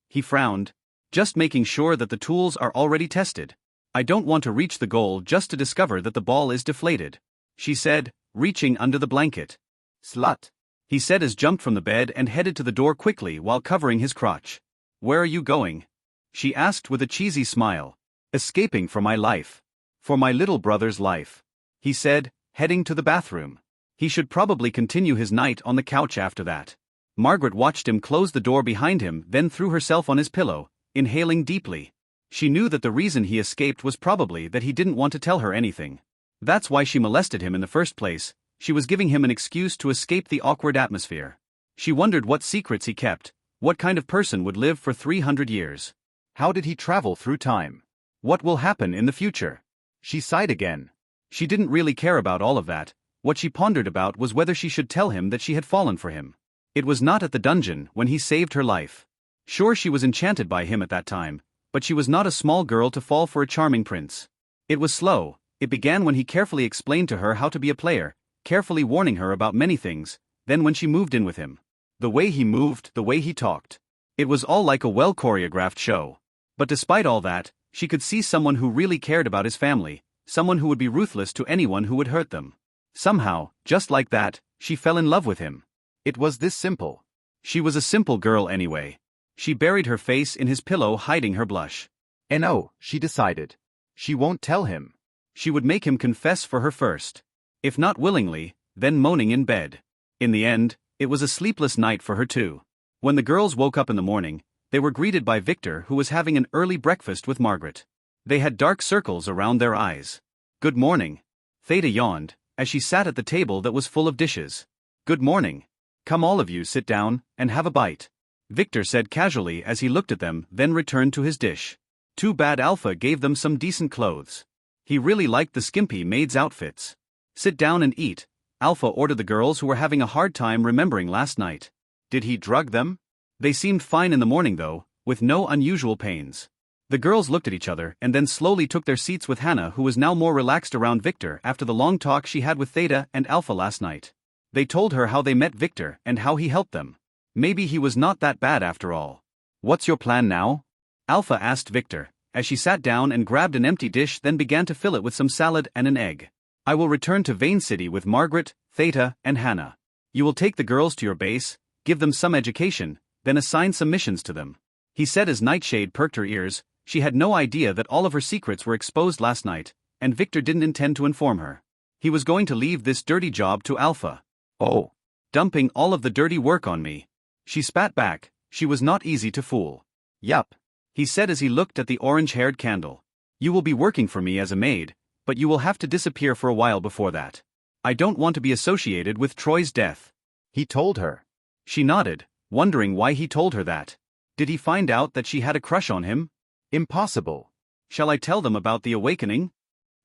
He frowned. Just making sure that the tools are already tested. I don't want to reach the goal just to discover that the ball is deflated, she said, reaching under the blanket. Slut, he said as jumped from the bed and headed to the door quickly while covering his crotch. Where are you going? She asked with a cheesy smile. Escaping for my life. For my little brother's life, he said, heading to the bathroom. He should probably continue his night on the couch after that. Margaret watched him close the door behind him, then threw herself on his pillow, inhaling deeply. She knew that the reason he escaped was probably that he didn't want to tell her anything. That's why she molested him in the first place. She was giving him an excuse to escape the awkward atmosphere. She wondered what secrets he kept, what kind of person would live for 300 years. How did he travel through time? What will happen in the future? She sighed again. She didn't really care about all of that. What she pondered about was whether she should tell him that she had fallen for him. It was not at the dungeon when he saved her life. Sure, she was enchanted by him at that time, but she was not a small girl to fall for a charming prince. It was slow. It began when he carefully explained to her how to be a player, carefully warning her about many things, then when she moved in with him. The way he moved, the way he talked. It was all like a well-choreographed show. But despite all that, she could see someone who really cared about his family, someone who would be ruthless to anyone who would hurt them. Somehow, just like that, she fell in love with him. It was this simple. She was a simple girl anyway. She buried her face in his pillow, hiding her blush. No, she decided. She won't tell him. She would make him confess for her first. If not willingly, then moaning in bed. In the end, it was a sleepless night for her too. When the girls woke up in the morning, they were greeted by Victor, who was having an early breakfast with Margaret. They had dark circles around their eyes. Good morning. Theta yawned, as she sat at the table that was full of dishes. Good morning. Come all of you, sit down, and have a bite. Victor said casually as he looked at them, then returned to his dish. Too bad Alpha gave them some decent clothes. He really liked the skimpy maid's outfits. Sit down and eat, Alpha ordered the girls who were having a hard time remembering last night. Did he drug them? They seemed fine in the morning though, with no unusual pains. The girls looked at each other and then slowly took their seats with Hannah, who was now more relaxed around Victor after the long talk she had with Theta and Alpha last night. They told her how they met Victor and how he helped them. Maybe he was not that bad after all. What's your plan now? Alpha asked Victor, as she sat down and grabbed an empty dish, then began to fill it with some salad and an egg. I will return to Vane City with Margaret, Theta, and Hannah. You will take the girls to your base, give them some education, then assign some missions to them. He said as Nightshade perked her ears. She had no idea that all of her secrets were exposed last night, and Victor didn't intend to inform her. He was going to leave this dirty job to Alpha. Oh. Dumping all of the dirty work on me. She spat back. She was not easy to fool. Yup. He said as he looked at the orange-haired candle. You will be working for me as a maid, but you will have to disappear for a while before that. I don't want to be associated with Troy's death. He told her. She nodded, wondering why he told her that. Did he find out that she had a crush on him? Impossible. Shall I tell them about the awakening?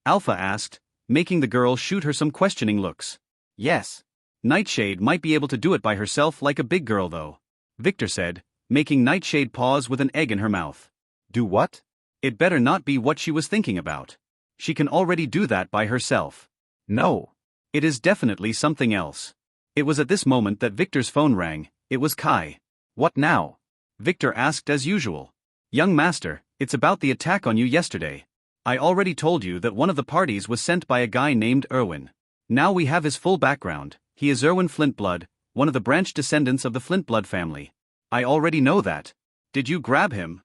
Alpha asked, making the girl shoot her some questioning looks. Yes. Nightshade might be able to do it by herself like a big girl though. Victor said, making Nightshade pause with an egg in her mouth. Do what? It better not be what she was thinking about. She can already do that by herself. No. It is definitely something else. It was at this moment that Victor's phone rang. It was Kai. What now? Victor asked as usual. Young master, it's about the attack on you yesterday. I already told you that one of the parties was sent by a guy named Irwin. Now we have his full background. He is Irwin Flintblood, one of the branch descendants of the Flintblood family. I already know that. Did you grab him?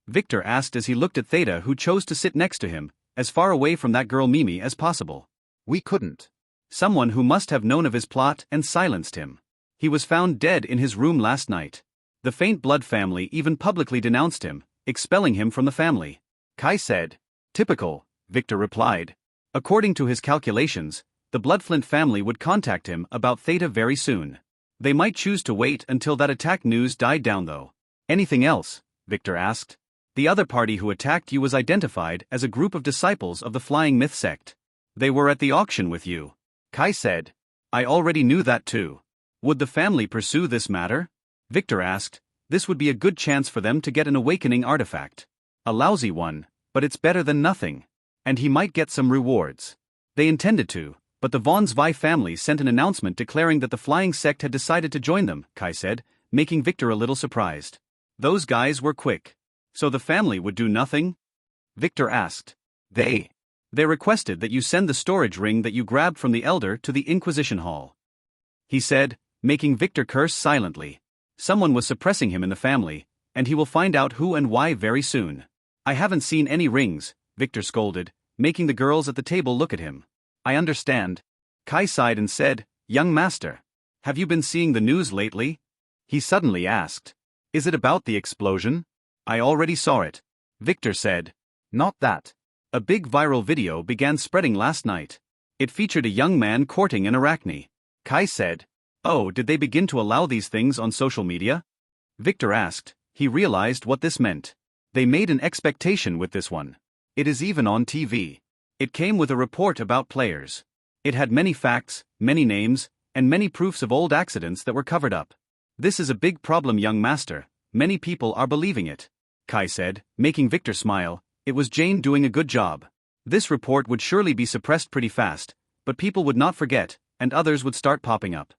Victor asked as he looked at Theta, who chose to sit next to him, as far away from that girl Mimi as possible. We couldn't. Someone who must have known of his plot and silenced him. He was found dead in his room last night. The Faint Blood family even publicly denounced him, expelling him from the family. Kai said. Typical, Victor replied. According to his calculations, the Bloodflint family would contact him about Theta very soon. They might choose to wait until that attack news died down though. Anything else? Victor asked. The other party who attacked you was identified as a group of disciples of the Flying Myth sect. They were at the auction with you. Kai said. I already knew that too. Would the family pursue this matter? Victor asked. This would be a good chance for them to get an awakening artifact. A lousy one, but it's better than nothing. And he might get some rewards. They intended to, but the Von Zwei family sent an announcement declaring that the flying sect had decided to join them, Kai said, making Victor a little surprised. Those guys were quick. So the family would do nothing? Victor asked. They requested that you send the storage ring that you grabbed from the Elder to the Inquisition Hall. He said, making Victor curse silently. Someone was suppressing him in the family, and he will find out who and why very soon. I haven't seen any rings, Victor scolded, making the girls at the table look at him. I understand. Kai sighed and said, Young master, have you been seeing the news lately? He suddenly asked. Is it about the explosion? I already saw it. Victor said. Not that. A big viral video began spreading last night. It featured a young man courting an Arachne. Kai said. Oh, did they begin to allow these things on social media? Victor asked. He realized what this meant. They made an expectation with this one. It is even on TV. It came with a report about players. It had many facts, many names, and many proofs of old accidents that were covered up. This is a big problem, young master. Many people are believing it. Kai said, making Victor smile. It was Jane doing a good job. This report would surely be suppressed pretty fast, but people would not forget, and others would start popping up.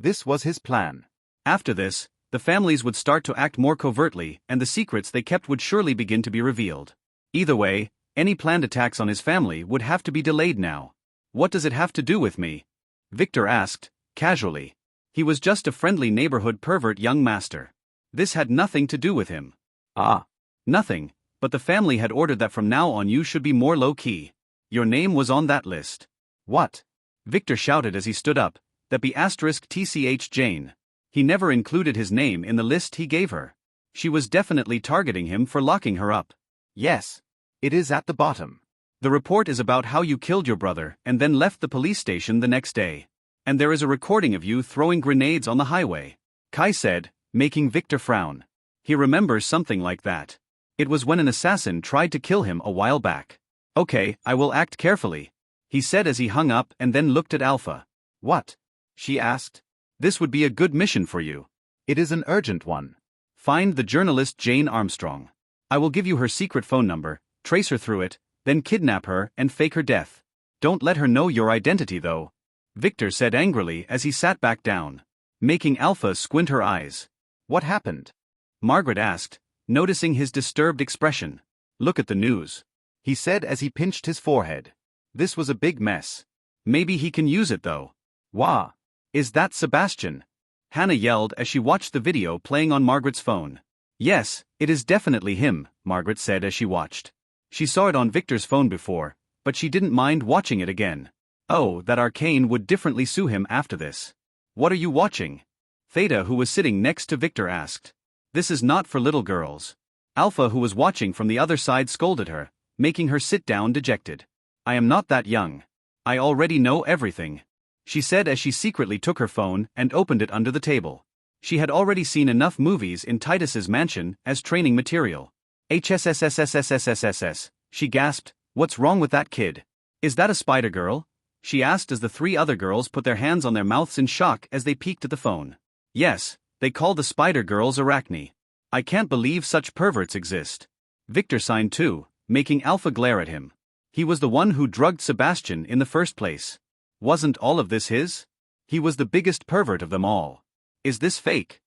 This was his plan. After this, the families would start to act more covertly, and the secrets they kept would surely begin to be revealed. Either way, any planned attacks on his family would have to be delayed now. What does it have to do with me? Victor asked, casually. He was just a friendly neighborhood pervert, young master. This had nothing to do with him. Ah. Nothing, but the family had ordered that from now on you should be more low-key. Your name was on that list. What? Victor shouted as he stood up. That be *TCH Jane. He never included his name in the list he gave her. She was definitely targeting him for locking her up. Yes. It is at the bottom. The report is about how you killed your brother and then left the police station the next day. And there is a recording of you throwing grenades on the highway. Kai said, making Victor frown. He remembers something like that. It was when an assassin tried to kill him a while back. Okay, I will act carefully, he said as he hung up and then looked at Alpha. What? She asked. This would be a good mission for you. It is an urgent one. Find the journalist Jane Armstrong. I will give you her secret phone number, trace her through it, then kidnap her and fake her death. Don't let her know your identity though, Victor said angrily as he sat back down, making Alpha squint her eyes. What happened? Margaret asked, noticing his disturbed expression. Look at the news, he said as he pinched his forehead. This was a big mess. Maybe he can use it though. Wah! Is that Sebastian? Hannah yelled as she watched the video playing on Margaret's phone. Yes, it is definitely him, Margaret said as she watched. She saw it on Victor's phone before, but she didn't mind watching it again. Oh, that Arcane would differently sue him after this. What are you watching? Theta, who was sitting next to Victor, asked. This is not for little girls. Alpha, who was watching from the other side, scolded her, making her sit down dejected. I am not that young. I already know everything, she said as she secretly took her phone and opened it under the table. She had already seen enough movies in Titus's mansion as training material. HSSSSSSSSS, she gasped, what's wrong with that kid? Is that a spider girl? She asked as the three other girls put their hands on their mouths in shock as they peeked at the phone. Yes, they call the spider girls Arachne. I can't believe such perverts exist. Victor signed too, making Alpha glare at him. He was the one who drugged Sebastian in the first place. Wasn't all of this his? He was the biggest pervert of them all. Is this fake?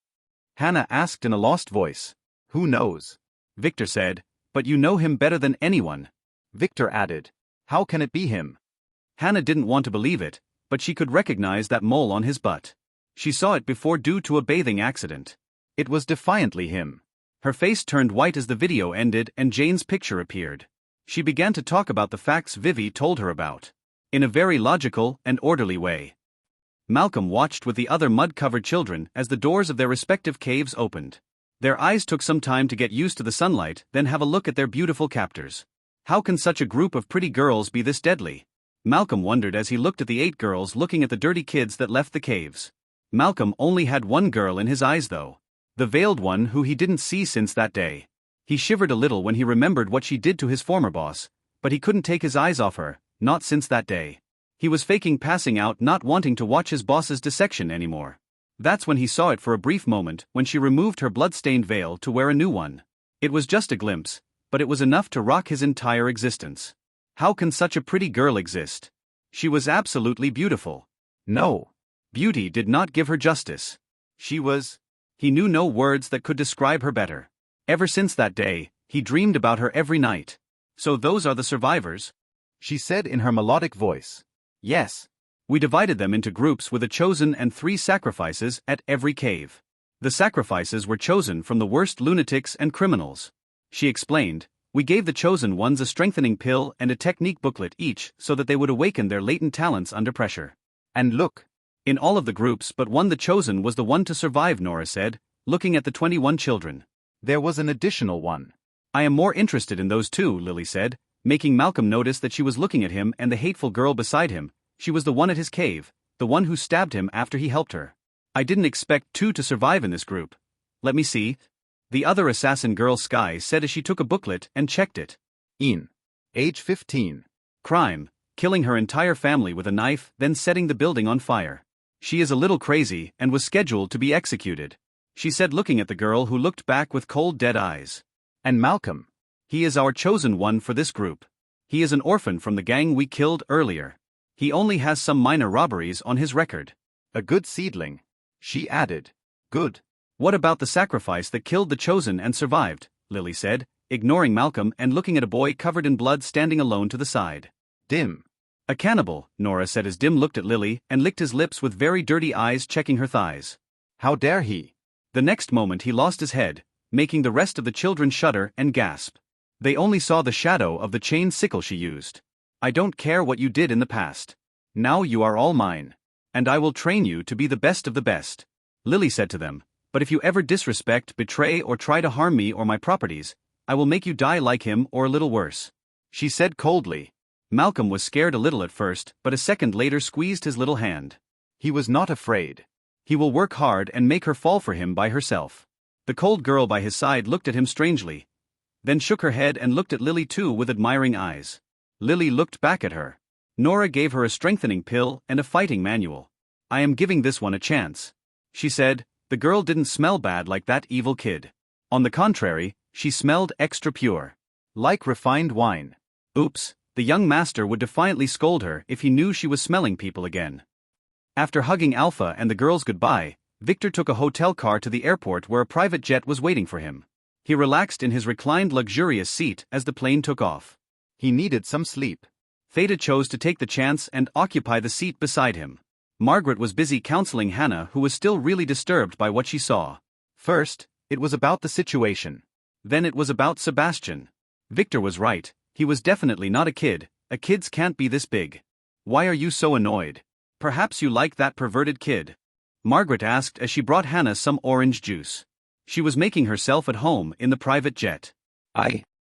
Hannah asked in a lost voice. Who knows? Victor said, but you know him better than anyone. Victor added. How can it be him? Hannah didn't want to believe it, but she could recognize that mole on his butt. She saw it before due to a bathing accident. It was defiantly him. Her face turned white as the video ended and Jane's picture appeared. She began to talk about the facts Vivi told her about, in a very logical and orderly way. Malcolm watched with the other mud-covered children as the doors of their respective caves opened. Their eyes took some time to get used to the sunlight, then have a look at their beautiful captors. How can such a group of pretty girls be this deadly? Malcolm wondered as he looked at the 8 girls looking at the dirty kids that left the caves. Malcolm only had one girl in his eyes though. The veiled one who he didn't see since that day. He shivered a little when he remembered what she did to his former boss, but he couldn't take his eyes off her, not since that day. He was faking passing out, not wanting to watch his boss's dissection anymore. That's when he saw it for a brief moment when she removed her blood-stained veil to wear a new one. It was just a glimpse, but it was enough to rock his entire existence. How can such a pretty girl exist? She was absolutely beautiful. No. Beauty did not give her justice. She was... He knew no words that could describe her better. Ever since that day, he dreamed about her every night. So those are the survivors? She said in her melodic voice. Yes. We divided them into groups with a chosen and 3 sacrifices at every cave. The sacrifices were chosen from the worst lunatics and criminals. She explained, we gave the chosen ones a strengthening pill and a technique booklet each so that they would awaken their latent talents under pressure. And look. In all of the groups but one, the chosen was the one to survive, Nora said, looking at the 21 children. There was an additional one. I am more interested in those 2, Lily said, making Malcolm notice that she was looking at him and the hateful girl beside him. She was the one at his cave, the one who stabbed him after he helped her. I didn't expect 2 to survive in this group. Let me see. The other assassin girl, Sky, said as she took a booklet and checked it. Age 15. Crime, killing her entire family with a knife, then setting the building on fire. She is a little crazy and was scheduled to be executed, she said, looking at the girl who looked back with cold dead eyes. And Malcolm. He is our chosen one for this group. He is an orphan from the gang we killed earlier. He only has some minor robberies on his record. A good seedling, she added. Good. What about the sacrifice that killed the chosen and survived? Lily said, ignoring Malcolm and looking at a boy covered in blood standing alone to the side. Dim. A cannibal, Nora said as Dim looked at Lily and licked his lips with very dirty eyes, checking her thighs. How dare he? The next moment he lost his head, making the rest of the children shudder and gasp. They only saw the shadow of the chain sickle she used. I don't care what you did in the past. Now you are all mine. And I will train you to be the best of the best. Lily said to them, but if you ever disrespect, betray or try to harm me or my properties, I will make you die like him or a little worse, she said coldly. Malcolm was scared a little at first, but a second later squeezed his little hand. He was not afraid. He will work hard and make her fall for him by herself. The cold girl by his side looked at him strangely, then shook her head and looked at Lily too with admiring eyes. Lily looked back at her. Nora gave her a strengthening pill and a fighting manual. I am giving this one a chance, she said. The girl didn't smell bad like that evil kid. On the contrary, She smelled extra pure. Like refined wine. Oops, the young master would defiantly scold her if he knew she was smelling people again. After hugging Alpha and the girls goodbye, Victor took a hotel car to the airport where a private jet was waiting for him. He relaxed in his reclined luxurious seat as the plane took off. He needed some sleep. Theta chose to take the chance and occupy the seat beside him. Margaret was busy counseling Hannah, who was still really disturbed by what she saw. First, it was about the situation. Then it was about Sebastian. Victor was right, he was definitely not a kid. Kids can't be this big. Why are you so annoyed? Perhaps you like that perverted kid? Margaret asked as she brought Hannah some orange juice. She was making herself at home in the private jet.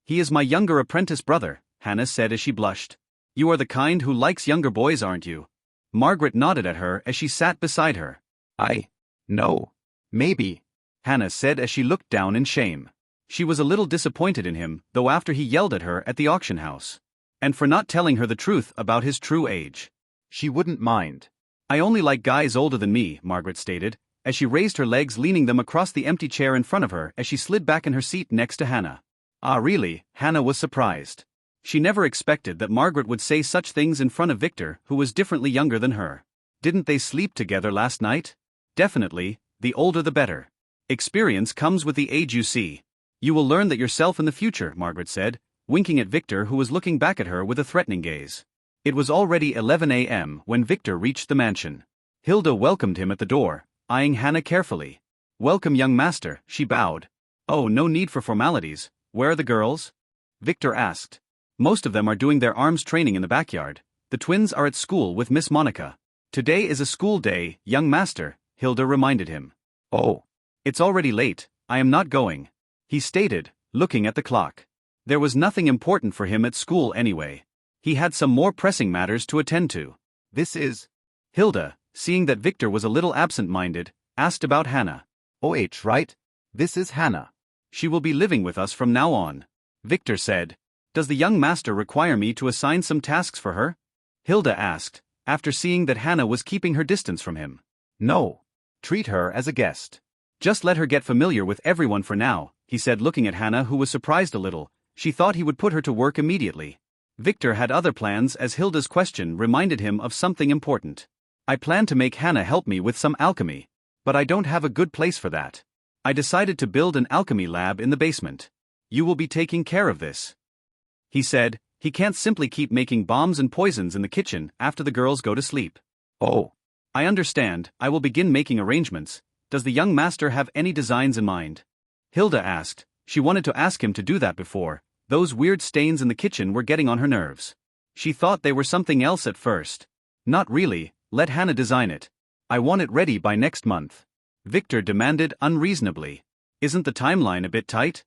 He is my younger apprentice brother, Hannah said as she blushed. You are the kind who likes younger boys, aren't you? Margaret nodded at her as she sat beside her. No. Maybe, Hannah said as she looked down in shame. She was a little disappointed in him, though, after he yelled at her at the auction house. And for not telling her the truth about his true age. She wouldn't mind. I only like guys older than me, Margaret stated, as she raised her legs, leaning them across the empty chair in front of her as she slid back in her seat next to Hannah. Ah, really? Hannah was surprised. She never expected that Margaret would say such things in front of Victor, who was differently younger than her. Didn't they sleep together last night? Definitely, the older the better. Experience comes with the age, you see. You will learn that yourself in the future, Margaret said, winking at Victor, who was looking back at her with a threatening gaze. It was already 11 a.m. when Victor reached the mansion. Hilda welcomed him at the door, eyeing Hannah carefully. Welcome, young master, she bowed. Oh, no need for formalities. Where are the girls? Victor asked. Most of them are doing their arms training in the backyard. The twins are at school with Miss Monica. Today is a school day, young master, Hilda reminded him. Oh. It's already late, I am not going, he stated, looking at the clock. There was nothing important for him at school anyway. He had some more pressing matters to attend to. This is... Hilda, seeing that Victor was a little absent-minded, asked about Hannah. OH, right? This is Hannah. She will be living with us from now on, Victor said. Does the young master require me to assign some tasks for her? Hilda asked, after seeing that Hannah was keeping her distance from him. No. Treat her as a guest. Just let her get familiar with everyone for now, he said, looking at Hannah, who was surprised a little. She thought he would put her to work immediately. Victor had other plans, as Hilda's question reminded him of something important. I plan to make Hannah help me with some alchemy. But I don't have a good place for that. I decided to build an alchemy lab in the basement. You will be taking care of this, he said. He can't simply keep making bombs and poisons in the kitchen after the girls go to sleep. Oh. I understand, I will begin making arrangements. Does the young master have any designs in mind? Hilda asked. She wanted to ask him to do that before. Those weird stains in the kitchen were getting on her nerves. She thought they were something else at first. Not really, let Hannah design it. I want it ready by next month, Victor demanded unreasonably. Isn't the timeline a bit tight?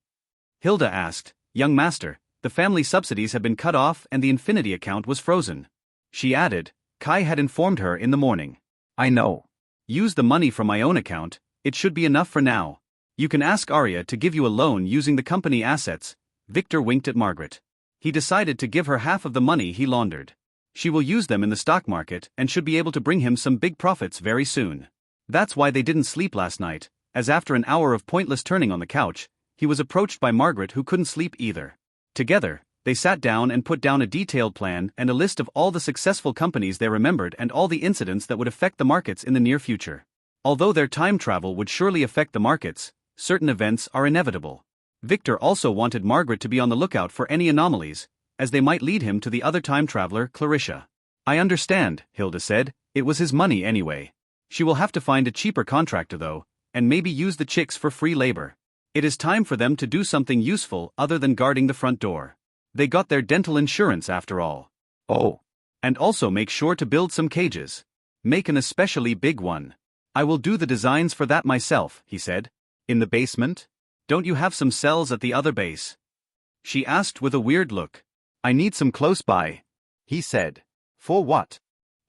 Hilda asked. Young master, the family subsidies have been cut off and the Infinity account was frozen. She added. Kai had informed her in the morning. I know. Use the money from my own account, it should be enough for now. You can ask Arya to give you a loan using the company assets. Victor winked at Margaret. He decided to give her half of the money he laundered. She will use them in the stock market and should be able to bring him some big profits very soon. That's why they didn't sleep last night, as after an hour of pointless turning on the couch, he was approached by Margaret, who couldn't sleep either. Together, they sat down and put down a detailed plan and a list of all the successful companies they remembered and all the incidents that would affect the markets in the near future. Although their time travel would surely affect the markets, certain events are inevitable. Victor also wanted Margaret to be on the lookout for any anomalies, as they might lead him to the other time traveler, Clarissa. I understand, Hilda said, it was his money anyway. She will have to find a cheaper contractor though, and maybe use the chicks for free labor. It is time for them to do something useful other than guarding the front door. They got their dental insurance after all. Oh. And also make sure to build some cages. Make an especially big one. I will do the designs for that myself, he said. In the basement? Don't you have some cells at the other base? She asked with a weird look. I need some close by, he said. For what?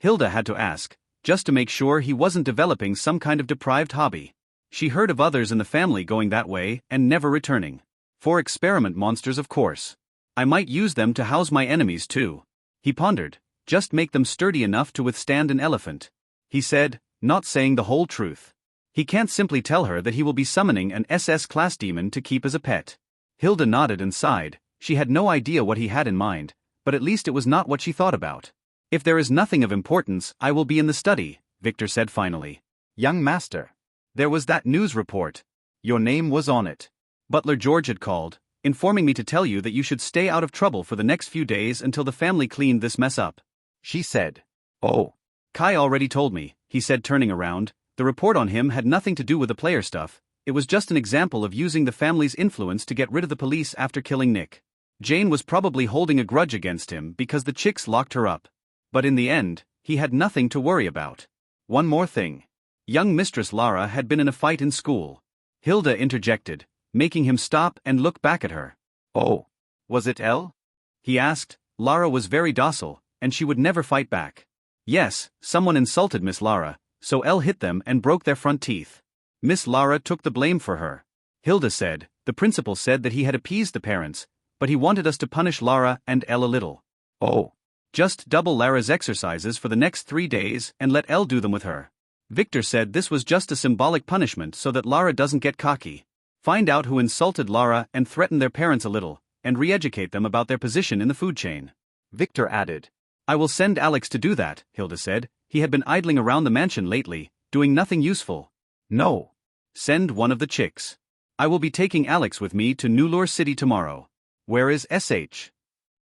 Hilda had to ask, just to make sure he wasn't developing some kind of deprived hobby. She heard of others in the family going that way and never returning. For experiment monsters, of course. I might use them to house my enemies too. He pondered. Just make them sturdy enough to withstand an elephant, he said, not saying the whole truth. He can't simply tell her that he will be summoning an SS-class demon to keep as a pet. Hilda nodded and sighed. She had no idea what he had in mind, but at least it was not what she thought about. If there is nothing of importance, I will be in the study, Victor said finally. Young master. There was that news report. Your name was on it. Butler George had called, informing me to tell you that you should stay out of trouble for the next few days until the family cleaned this mess up. She said. Oh. Kai already told me, he said turning around. The report on him had nothing to do with the player stuff. It was just an example of using the family's influence to get rid of the police after killing Nick. Jane was probably holding a grudge against him because the chicks locked her up. But in the end, he had nothing to worry about. One more thing. Young Mistress Lara had been in a fight in school. Hilda interjected, making him stop and look back at her. Oh. Was it Elle? He asked. Lara was very docile, and she would never fight back. Yes, someone insulted Miss Lara, so Elle hit them and broke their front teeth. Miss Lara took the blame for her. Hilda said, the principal said that he had appeased the parents, but he wanted us to punish Lara and Elle a little. Oh. Just double Lara's exercises for the next 3 days and let Elle do them with her. Victor said this was just a symbolic punishment so that Lara doesn't get cocky. Find out who insulted Lara and threaten their parents a little, and re-educate them about their position in the food chain. Victor added. I will send Alex to do that, Hilda said. He had been idling around the mansion lately, doing nothing useful. No. Send one of the chicks. I will be taking Alex with me to Nulur City tomorrow. Where is SH?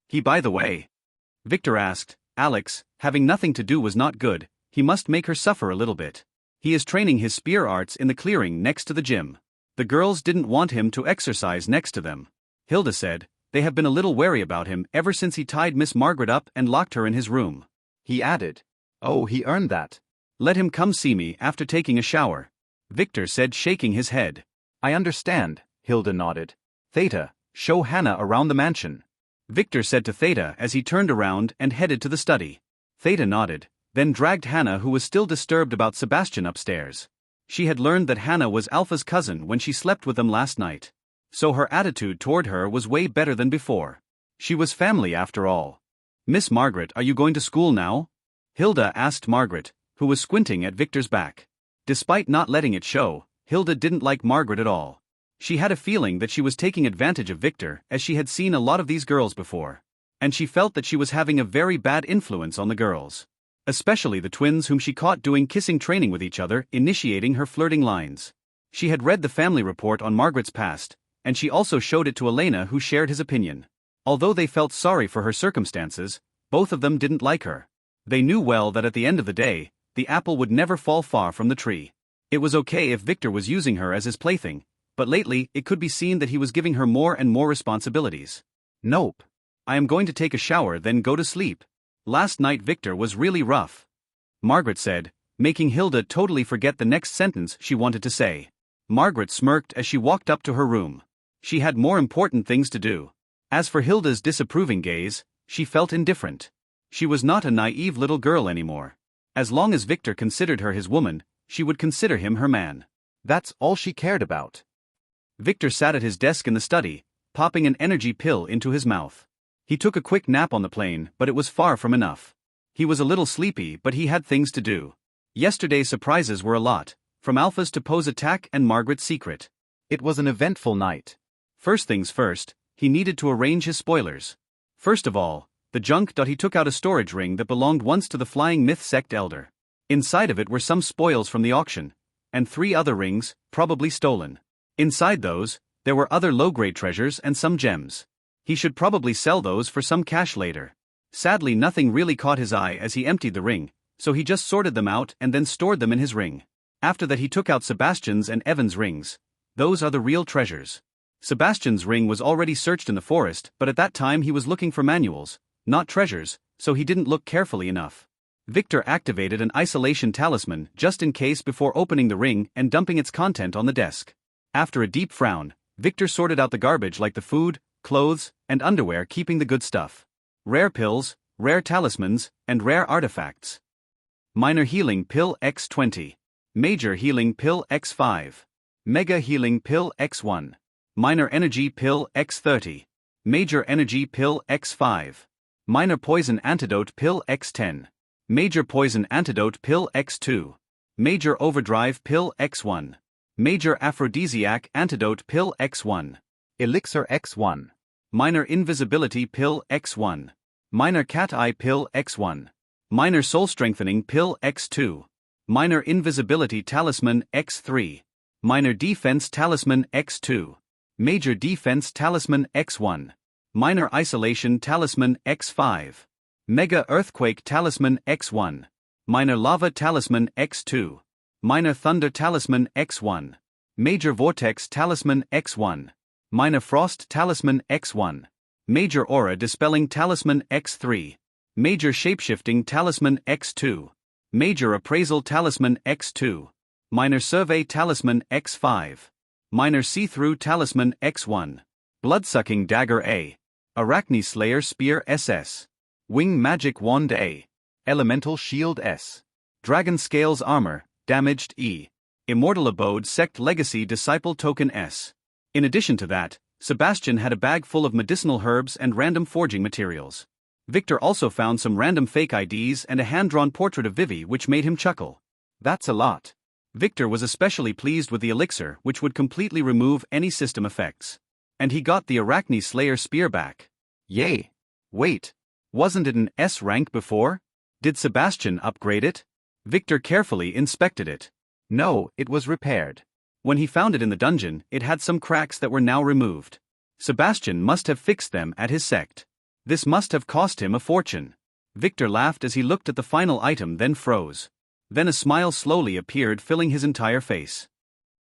He, by the way. Victor asked. Alex, having nothing to do was not good. He must make her suffer a little bit. He is training his spear arts in the clearing next to the gym. The girls didn't want him to exercise next to them. Hilda said, they have been a little wary about him ever since he tied Miss Margaret up and locked her in his room. He added. Oh, he earned that. Let him come see me after taking a shower. Victor said, shaking his head. I understand, Hilda nodded. Theta, show Hannah around the mansion. Victor said to Theta as he turned around and headed to the study. Theta nodded, then dragged Hannah, who was still disturbed about Sebastian, upstairs. She had learned that Hannah was Alpha's cousin when she slept with them last night. So her attitude toward her was way better than before. She was family after all. Miss Margaret, are you going to school now? Hilda asked Margaret, who was squinting at Victor's back. Despite not letting it show, Hilda didn't like Margaret at all. She had a feeling that she was taking advantage of Victor, as she had seen a lot of these girls before. And she felt that she was having a very bad influence on the girls. Especially the twins whom she caught doing kissing training with each other, initiating her flirting lines. She had read the family report on Margaret's past, and she also showed it to Elena, who shared his opinion. Although they felt sorry for her circumstances, both of them didn't like her. They knew well that at the end of the day, the apple would never fall far from the tree. It was okay if Victor was using her as his plaything, but lately it could be seen that he was giving her more and more responsibilities. Nope. I am going to take a shower then go to sleep. Last night Victor was really rough. Margaret said, making Hilda totally forget the next sentence she wanted to say. Margaret smirked as she walked up to her room. She had more important things to do. As for Hilda's disapproving gaze, she felt indifferent. She was not a naive little girl anymore. As long as Victor considered her his woman, she would consider him her man. That's all she cared about. Victor sat at his desk in the study, popping an energy pill into his mouth. He took a quick nap on the plane, but it was far from enough. He was a little sleepy, but he had things to do. Yesterday's surprises were a lot, from Alpha's to Poe's attack and Margaret's secret. It was an eventful night. First things first, he needed to arrange his spoilers. First of all, the junk. He took out a storage ring that belonged once to the Flying Myth Sect elder. Inside of it were some spoils from the auction, and 3 other rings, probably stolen. Inside those, there were other low-grade treasures and some gems. He should probably sell those for some cash later. Sadly, nothing really caught his eye as he emptied the ring, so he just sorted them out and then stored them in his ring. After that he took out Sebastian's and Evan's rings. Those are the real treasures. Sebastian's ring was already searched in the forest, but at that time he was looking for manuals, not treasures, so he didn't look carefully enough. Victor activated an isolation talisman just in case before opening the ring and dumping its content on the desk. After a deep frown, Victor sorted out the garbage like the food, clothes, and underwear, keeping the good stuff. Rare pills, rare talismans, and rare artifacts. Minor healing pill X20. Major healing pill X5. Mega healing pill X1. Minor energy pill X30. Major energy pill X5. Minor poison antidote pill X10. Major poison antidote pill X2. Major overdrive pill X1. Major aphrodisiac antidote pill X1. Elixir X1. Minor Invisibility Pill X1. Minor Cat Eye Pill X1. Minor Soul Strengthening Pill X2. Minor Invisibility Talisman X3. Minor Defense Talisman X2. Major Defense Talisman X1. Minor Isolation Talisman X5. Mega Earthquake Talisman X1. Minor Lava Talisman X2. Minor Thunder Talisman X1. Major Vortex Talisman X1. Minor Frost Talisman X1. Major Aura Dispelling Talisman X3. Major Shapeshifting Talisman X2. Major Appraisal Talisman X2. Minor Survey Talisman X5. Minor See-Through Talisman X1. Bloodsucking Dagger A. Arachne Slayer Spear SS. Wing Magic Wand A. Elemental Shield S. Dragon Scales Armor, Damaged E. Immortal Abode Sect Legacy Disciple Token S. In addition to that, Sebastian had a bag full of medicinal herbs and random forging materials. Victor also found some random fake IDs and a hand-drawn portrait of Vivi which made him chuckle. That's a lot. Victor was especially pleased with the elixir which would completely remove any system effects. And he got the Arachne Slayer Spear back. Yay! Wait, wasn't it an S rank before? Did Sebastian upgrade it? Victor carefully inspected it. No, it was repaired. When he found it in the dungeon, it had some cracks that were now removed. Sebastian must have fixed them at his sect. This must have cost him a fortune. Victor laughed as he looked at the final item, then froze. Then a smile slowly appeared, filling his entire face.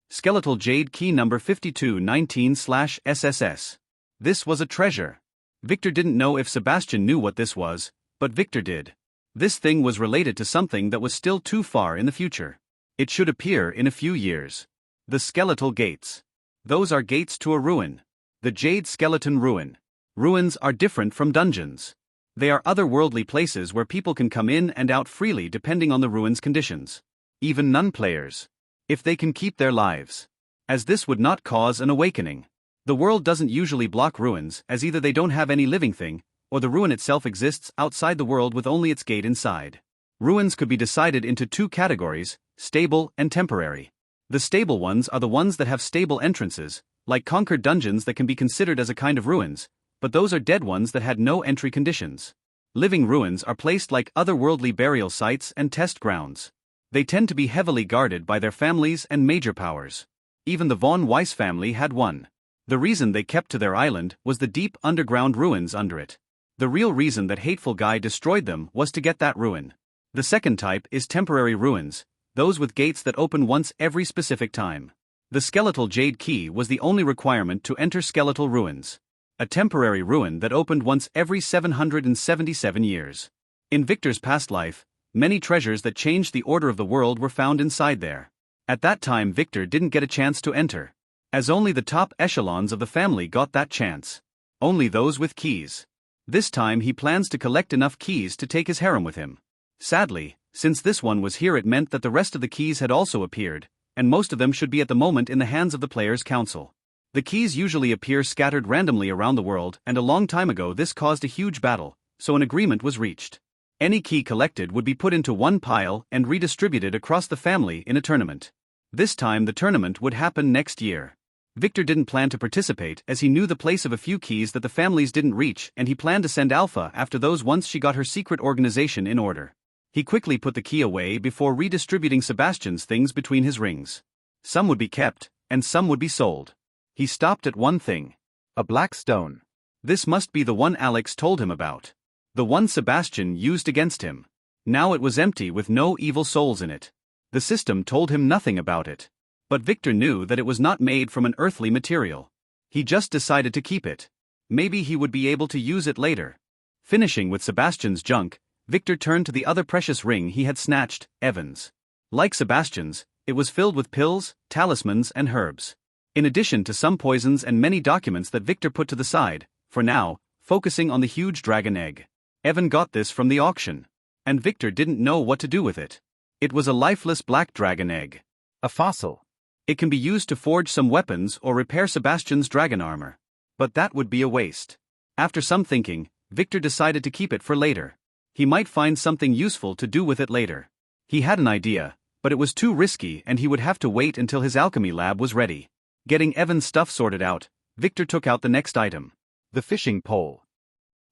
Skeletal Jade Key number 5219/SSS. This was a treasure. Victor didn't know if Sebastian knew what this was, but Victor did. This thing was related to something that was still too far in the future. It should appear in a few years. The Skeletal Gates. Those are gates to a ruin. The Jade Skeleton Ruin. Ruins are different from dungeons. They are otherworldly places where people can come in and out freely depending on the ruin's conditions. Even non-players. If they can keep their lives. As this would not cause an awakening. The world doesn't usually block ruins, as either they don't have any living thing, or the ruin itself exists outside the world with only its gate inside. Ruins could be decided into two categories, stable and temporary. The stable ones are the ones that have stable entrances, like conquered dungeons that can be considered as a kind of ruins, but those are dead ones that had no entry conditions. Living ruins are placed like otherworldly burial sites and test grounds. They tend to be heavily guarded by their families and major powers. Even the von Weiss family had one. The reason they kept to their island was the deep underground ruins under it. The real reason that Hateful Guy destroyed them was to get that ruin. The second type is temporary ruins, those with gates that open once every specific time. The Skeletal Jade Key was the only requirement to enter skeletal ruins. A temporary ruin that opened once every 777 years. In Victor's past life, many treasures that changed the order of the world were found inside there. At that time Victor didn't get a chance to enter, as only the top echelons of the family got that chance. Only those with keys. This time he plans to collect enough keys to take his harem with him. Sadly, since this one was here, it meant that the rest of the keys had also appeared, and most of them should be at the moment in the hands of the players' council. The keys usually appear scattered randomly around the world, and a long time ago this caused a huge battle, so an agreement was reached. Any key collected would be put into one pile and redistributed across the family in a tournament. This time the tournament would happen next year. Victor didn't plan to participate as he knew the place of a few keys that the families didn't reach, and he planned to send Alpha after those once she got her secret organization in order. He quickly put the key away before redistributing Sebastian's things between his rings. Some would be kept, and some would be sold. He stopped at one thing. A black stone. This must be the one Alex told him about. The one Sebastian used against him. Now it was empty with no evil souls in it. The system told him nothing about it. But Victor knew that it was not made from an earthly material. He just decided to keep it. Maybe he would be able to use it later. Finishing with Sebastian's junk, Victor turned to the other precious ring he had snatched, Evan's. Like Sebastian's, it was filled with pills, talismans and herbs. In addition to some poisons and many documents that Victor put to the side, for now, focusing on the huge dragon egg. Evan got this from the auction. And Victor didn't know what to do with it. It was a lifeless black dragon egg. A fossil. It can be used to forge some weapons or repair Sebastian's dragon armor. But that would be a waste. After some thinking, Victor decided to keep it for later. He might find something useful to do with it later. He had an idea, but it was too risky and he would have to wait until his alchemy lab was ready. Getting Evan's stuff sorted out, Victor took out the next item. The fishing pole.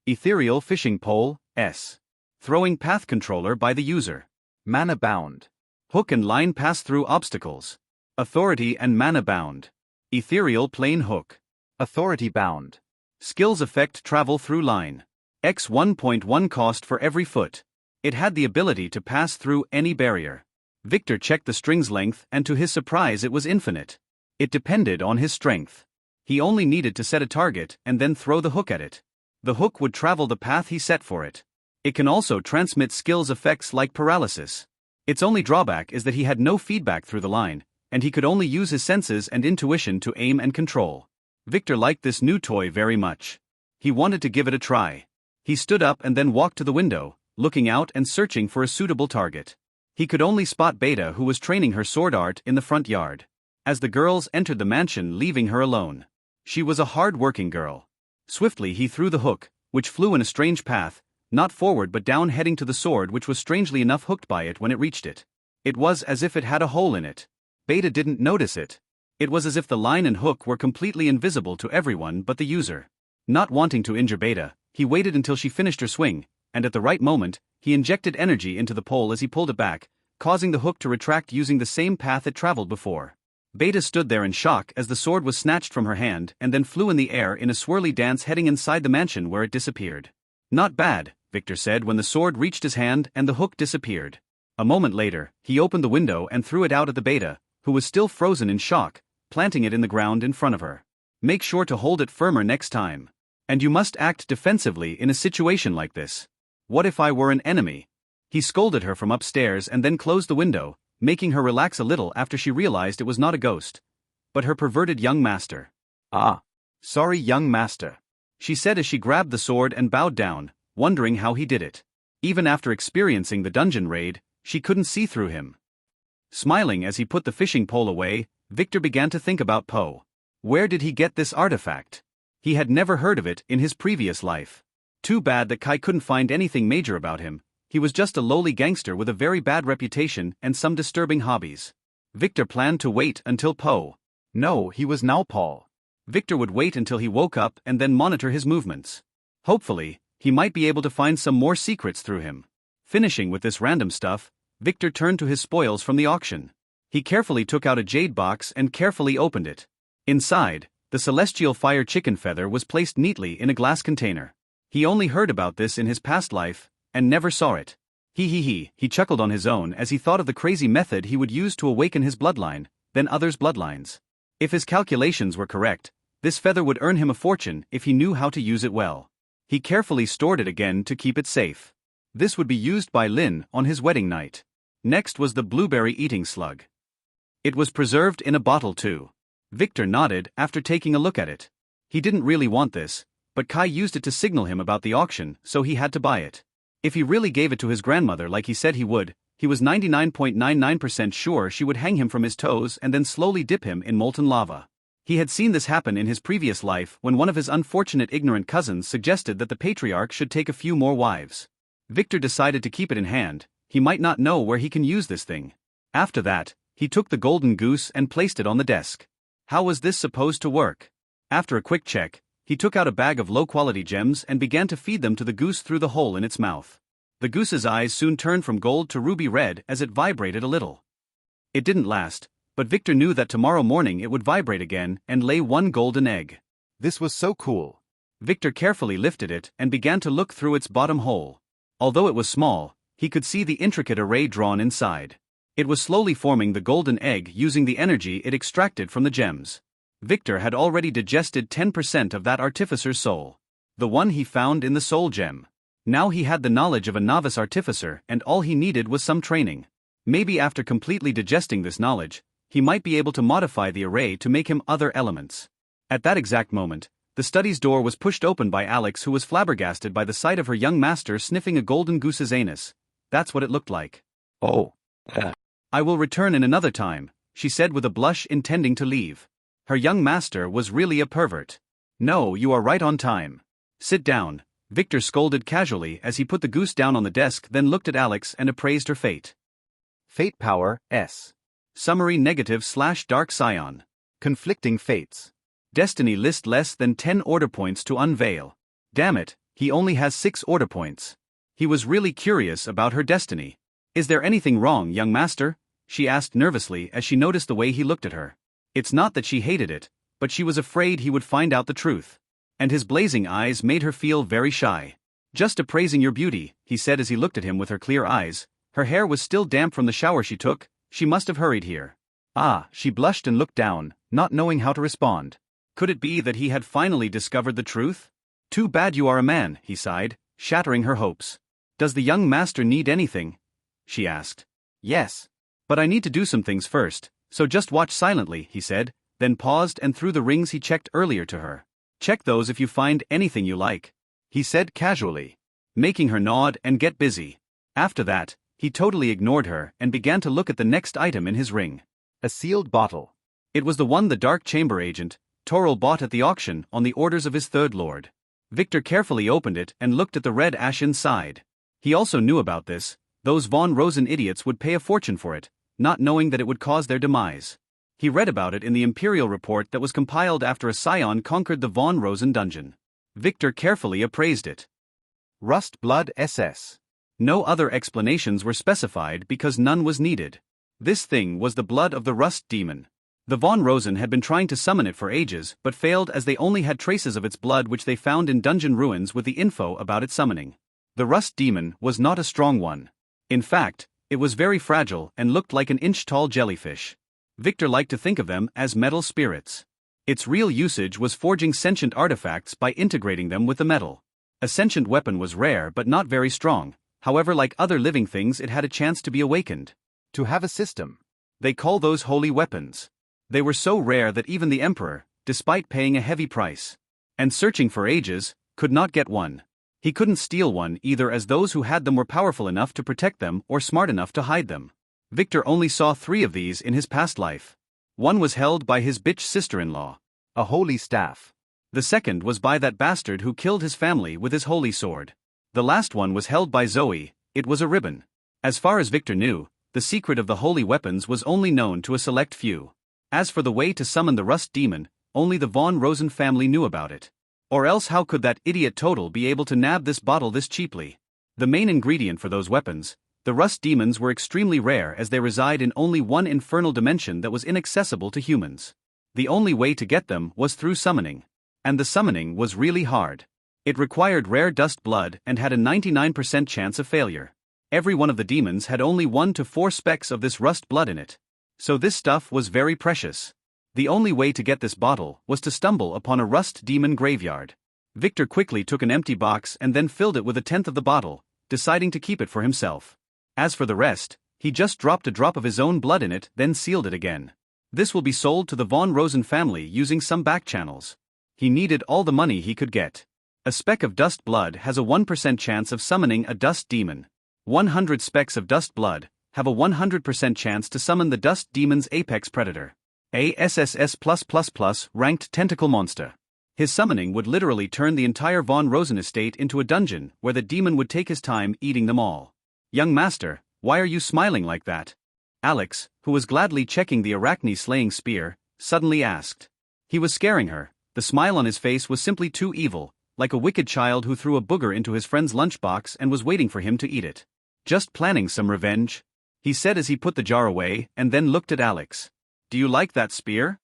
Ethereal fishing pole, S. Throwing path controller by the user. Mana bound. Hook and line pass through obstacles. Authority and mana bound. Ethereal plane hook. Authority bound. Skills effect travel through line. X 1.1 cost for every foot. It had the ability to pass through any barrier. Victor checked the string's length and to his surprise it was infinite. It depended on his strength. He only needed to set a target and then throw the hook at it. The hook would travel the path he set for it. It can also transmit skills effects like paralysis. Its only drawback is that he had no feedback through the line, and he could only use his senses and intuition to aim and control. Victor liked this new toy very much. He wanted to give it a try. He stood up and then walked to the window, looking out and searching for a suitable target. He could only spot Beta, who was training her sword art in the front yard. As the girls entered the mansion, leaving her alone. She was a hard-working girl. Swiftly he threw the hook, which flew in a strange path, not forward but down, heading to the sword, which was strangely enough hooked by it when it reached it. It was as if it had a hole in it. Beta didn't notice it. It was as if the line and hook were completely invisible to everyone but the user. Not wanting to injure Beta, he waited until she finished her swing, and at the right moment, he injected energy into the pole as he pulled it back, causing the hook to retract using the same path it traveled before. Beta stood there in shock as the sword was snatched from her hand and then flew in the air in a swirly dance, heading inside the mansion where it disappeared. Not bad, Victor said when the sword reached his hand and the hook disappeared. A moment later, he opened the window and threw it out at the Beta, who was still frozen in shock, planting it in the ground in front of her. Make sure to hold it firmer next time. And you must act defensively in a situation like this. What if I were an enemy? He scolded her from upstairs and then closed the window, making her relax a little after she realized it was not a ghost, but her perverted young master. Ah. Sorry, young master, she said as she grabbed the sword and bowed down, wondering how he did it. Even after experiencing the dungeon raid, she couldn't see through him. Smiling as he put the fishing pole away, Victor began to think about Poe. Where did he get this artifact? He had never heard of it in his previous life. Too bad that Kai couldn't find anything major about him. He was just a lowly gangster with a very bad reputation and some disturbing hobbies. Victor planned to wait until Poe. No, he was now Paul. Victor would wait until he woke up and then monitor his movements. Hopefully, he might be able to find some more secrets through him. Finishing with this random stuff, Victor turned to his spoils from the auction. He carefully took out a jade box and carefully opened it. Inside, the celestial fire chicken feather was placed neatly in a glass container. He only heard about this in his past life, and never saw it. He chuckled on his own as he thought of the crazy method he would use to awaken his bloodline, then others' bloodlines. If his calculations were correct, this feather would earn him a fortune if he knew how to use it well. He carefully stored it again to keep it safe. This would be used by Lin on his wedding night. Next was the blueberry eating slug. It was preserved in a bottle too. Victor nodded after taking a look at it. He didn't really want this, but Kai used it to signal him about the auction, so he had to buy it. If he really gave it to his grandmother like he said he would, he was 99.99% sure she would hang him from his toes and then slowly dip him in molten lava. He had seen this happen in his previous life when one of his unfortunate ignorant cousins suggested that the patriarch should take a few more wives. Victor decided to keep it in hand. He might not know where he can use this thing. After that, he took the golden goose and placed it on the desk. How was this supposed to work? After a quick check, he took out a bag of low-quality gems and began to feed them to the goose through the hole in its mouth. The goose's eyes soon turned from gold to ruby red as it vibrated a little. It didn't last, but Victor knew that tomorrow morning it would vibrate again and lay one golden egg. This was so cool. Victor carefully lifted it and began to look through its bottom hole. Although it was small, he could see the intricate array drawn inside. It was slowly forming the golden egg using the energy it extracted from the gems. Victor had already digested 10% of that artificer's soul. The one he found in the soul gem. Now he had the knowledge of a novice artificer and all he needed was some training. Maybe after completely digesting this knowledge, he might be able to modify the array to make him other elements. At that exact moment, the study's door was pushed open by Alex, who was flabbergasted by the sight of her young master sniffing a golden goose's anus. That's what it looked like. Oh. I will return in another time, she said with a blush, intending to leave. Her young master was really a pervert. No, you are right on time. Sit down, Victor scolded casually as he put the goose down on the desk, then looked at Alex and appraised her fate. Fate power, S. Summary negative / dark scion. Conflicting fates. Destiny list less than 10 order points to unveil. Damn it, he only has 6 order points. He was really curious about her destiny. Is there anything wrong, young master? She asked nervously as she noticed the way he looked at her. It's not that she hated it, but she was afraid he would find out the truth. And his blazing eyes made her feel very shy. Just appraising your beauty, he said as he looked at him with her clear eyes. Her hair was still damp from the shower she took. She must have hurried here. Ah, she blushed and looked down, not knowing how to respond. Could it be that he had finally discovered the truth? Too bad you are a man, he sighed, shattering her hopes. Does the young master need anything? She asked. Yes. But I need to do some things first, so just watch silently, he said, then paused and threw the rings he checked earlier to her. Check those if you find anything you like, he said casually, making her nod and get busy. After that, he totally ignored her and began to look at the next item in his ring. A sealed bottle. It was the one the Dark Chamber agent, Toril, bought at the auction on the orders of his third lord. Victor carefully opened it and looked at the red ash inside. He also knew about this. Those von Rosen idiots would pay a fortune for it, not knowing that it would cause their demise. He read about it in the Imperial report that was compiled after a scion conquered the von Rosen dungeon. Victor carefully appraised it. Rust Blood SS. No other explanations were specified because none was needed. This thing was the blood of the Rust Demon. The von Rosen had been trying to summon it for ages but failed as they only had traces of its blood which they found in dungeon ruins with the info about its summoning. The Rust Demon was not a strong one. In fact, it was very fragile and looked like an inch-tall jellyfish. Victor liked to think of them as metal spirits. Its real usage was forging sentient artifacts by integrating them with the metal. A sentient weapon was rare but not very strong, however, like other living things, it had a chance to be awakened. To have a system. They call those holy weapons. They were so rare that even the Emperor, despite paying a heavy price and searching for ages, could not get one. He couldn't steal one either, as those who had them were powerful enough to protect them or smart enough to hide them. Victor only saw 3 of these in his past life. One was held by his bitch sister-in-law, a holy staff. The second was by that bastard who killed his family with his holy sword. The last one was held by Zoe. It was a ribbon. As far as Victor knew, the secret of the holy weapons was only known to a select few. As for the way to summon the Rust Demon, only the von Rosen family knew about it. Or else how could that idiot Total be able to nab this bottle this cheaply? The main ingredient for those weapons, the Rust Demons, were extremely rare as they reside in only one infernal dimension that was inaccessible to humans. The only way to get them was through summoning. And the summoning was really hard. It required rare dust blood and had a 99% chance of failure. Every one of the demons had only 1 to 4 specks of this rust blood in it. So this stuff was very precious. The only way to get this bottle was to stumble upon a Rust Demon graveyard. Victor quickly took an empty box and then filled it with 1/10 of the bottle, deciding to keep it for himself. As for the rest, he just dropped a drop of his own blood in it, then sealed it again. This will be sold to the von Rosen family using some back channels. He needed all the money he could get. A speck of dust blood has a 1% chance of summoning a dust demon. 100 specks of dust blood have a 100% chance to summon the dust demon's apex predator. A SSS+++ ranked tentacle monster. His summoning would literally turn the entire von Rosen estate into a dungeon where the demon would take his time eating them all. Young master, why are you smiling like that? Alex, who was gladly checking the arachne-slaying spear, suddenly asked. He was scaring her. The smile on his face was simply too evil, like a wicked child who threw a booger into his friend's lunchbox and was waiting for him to eat it. Just planning some revenge, he said as he put the jar away and then looked at Alex. Do you like that spear?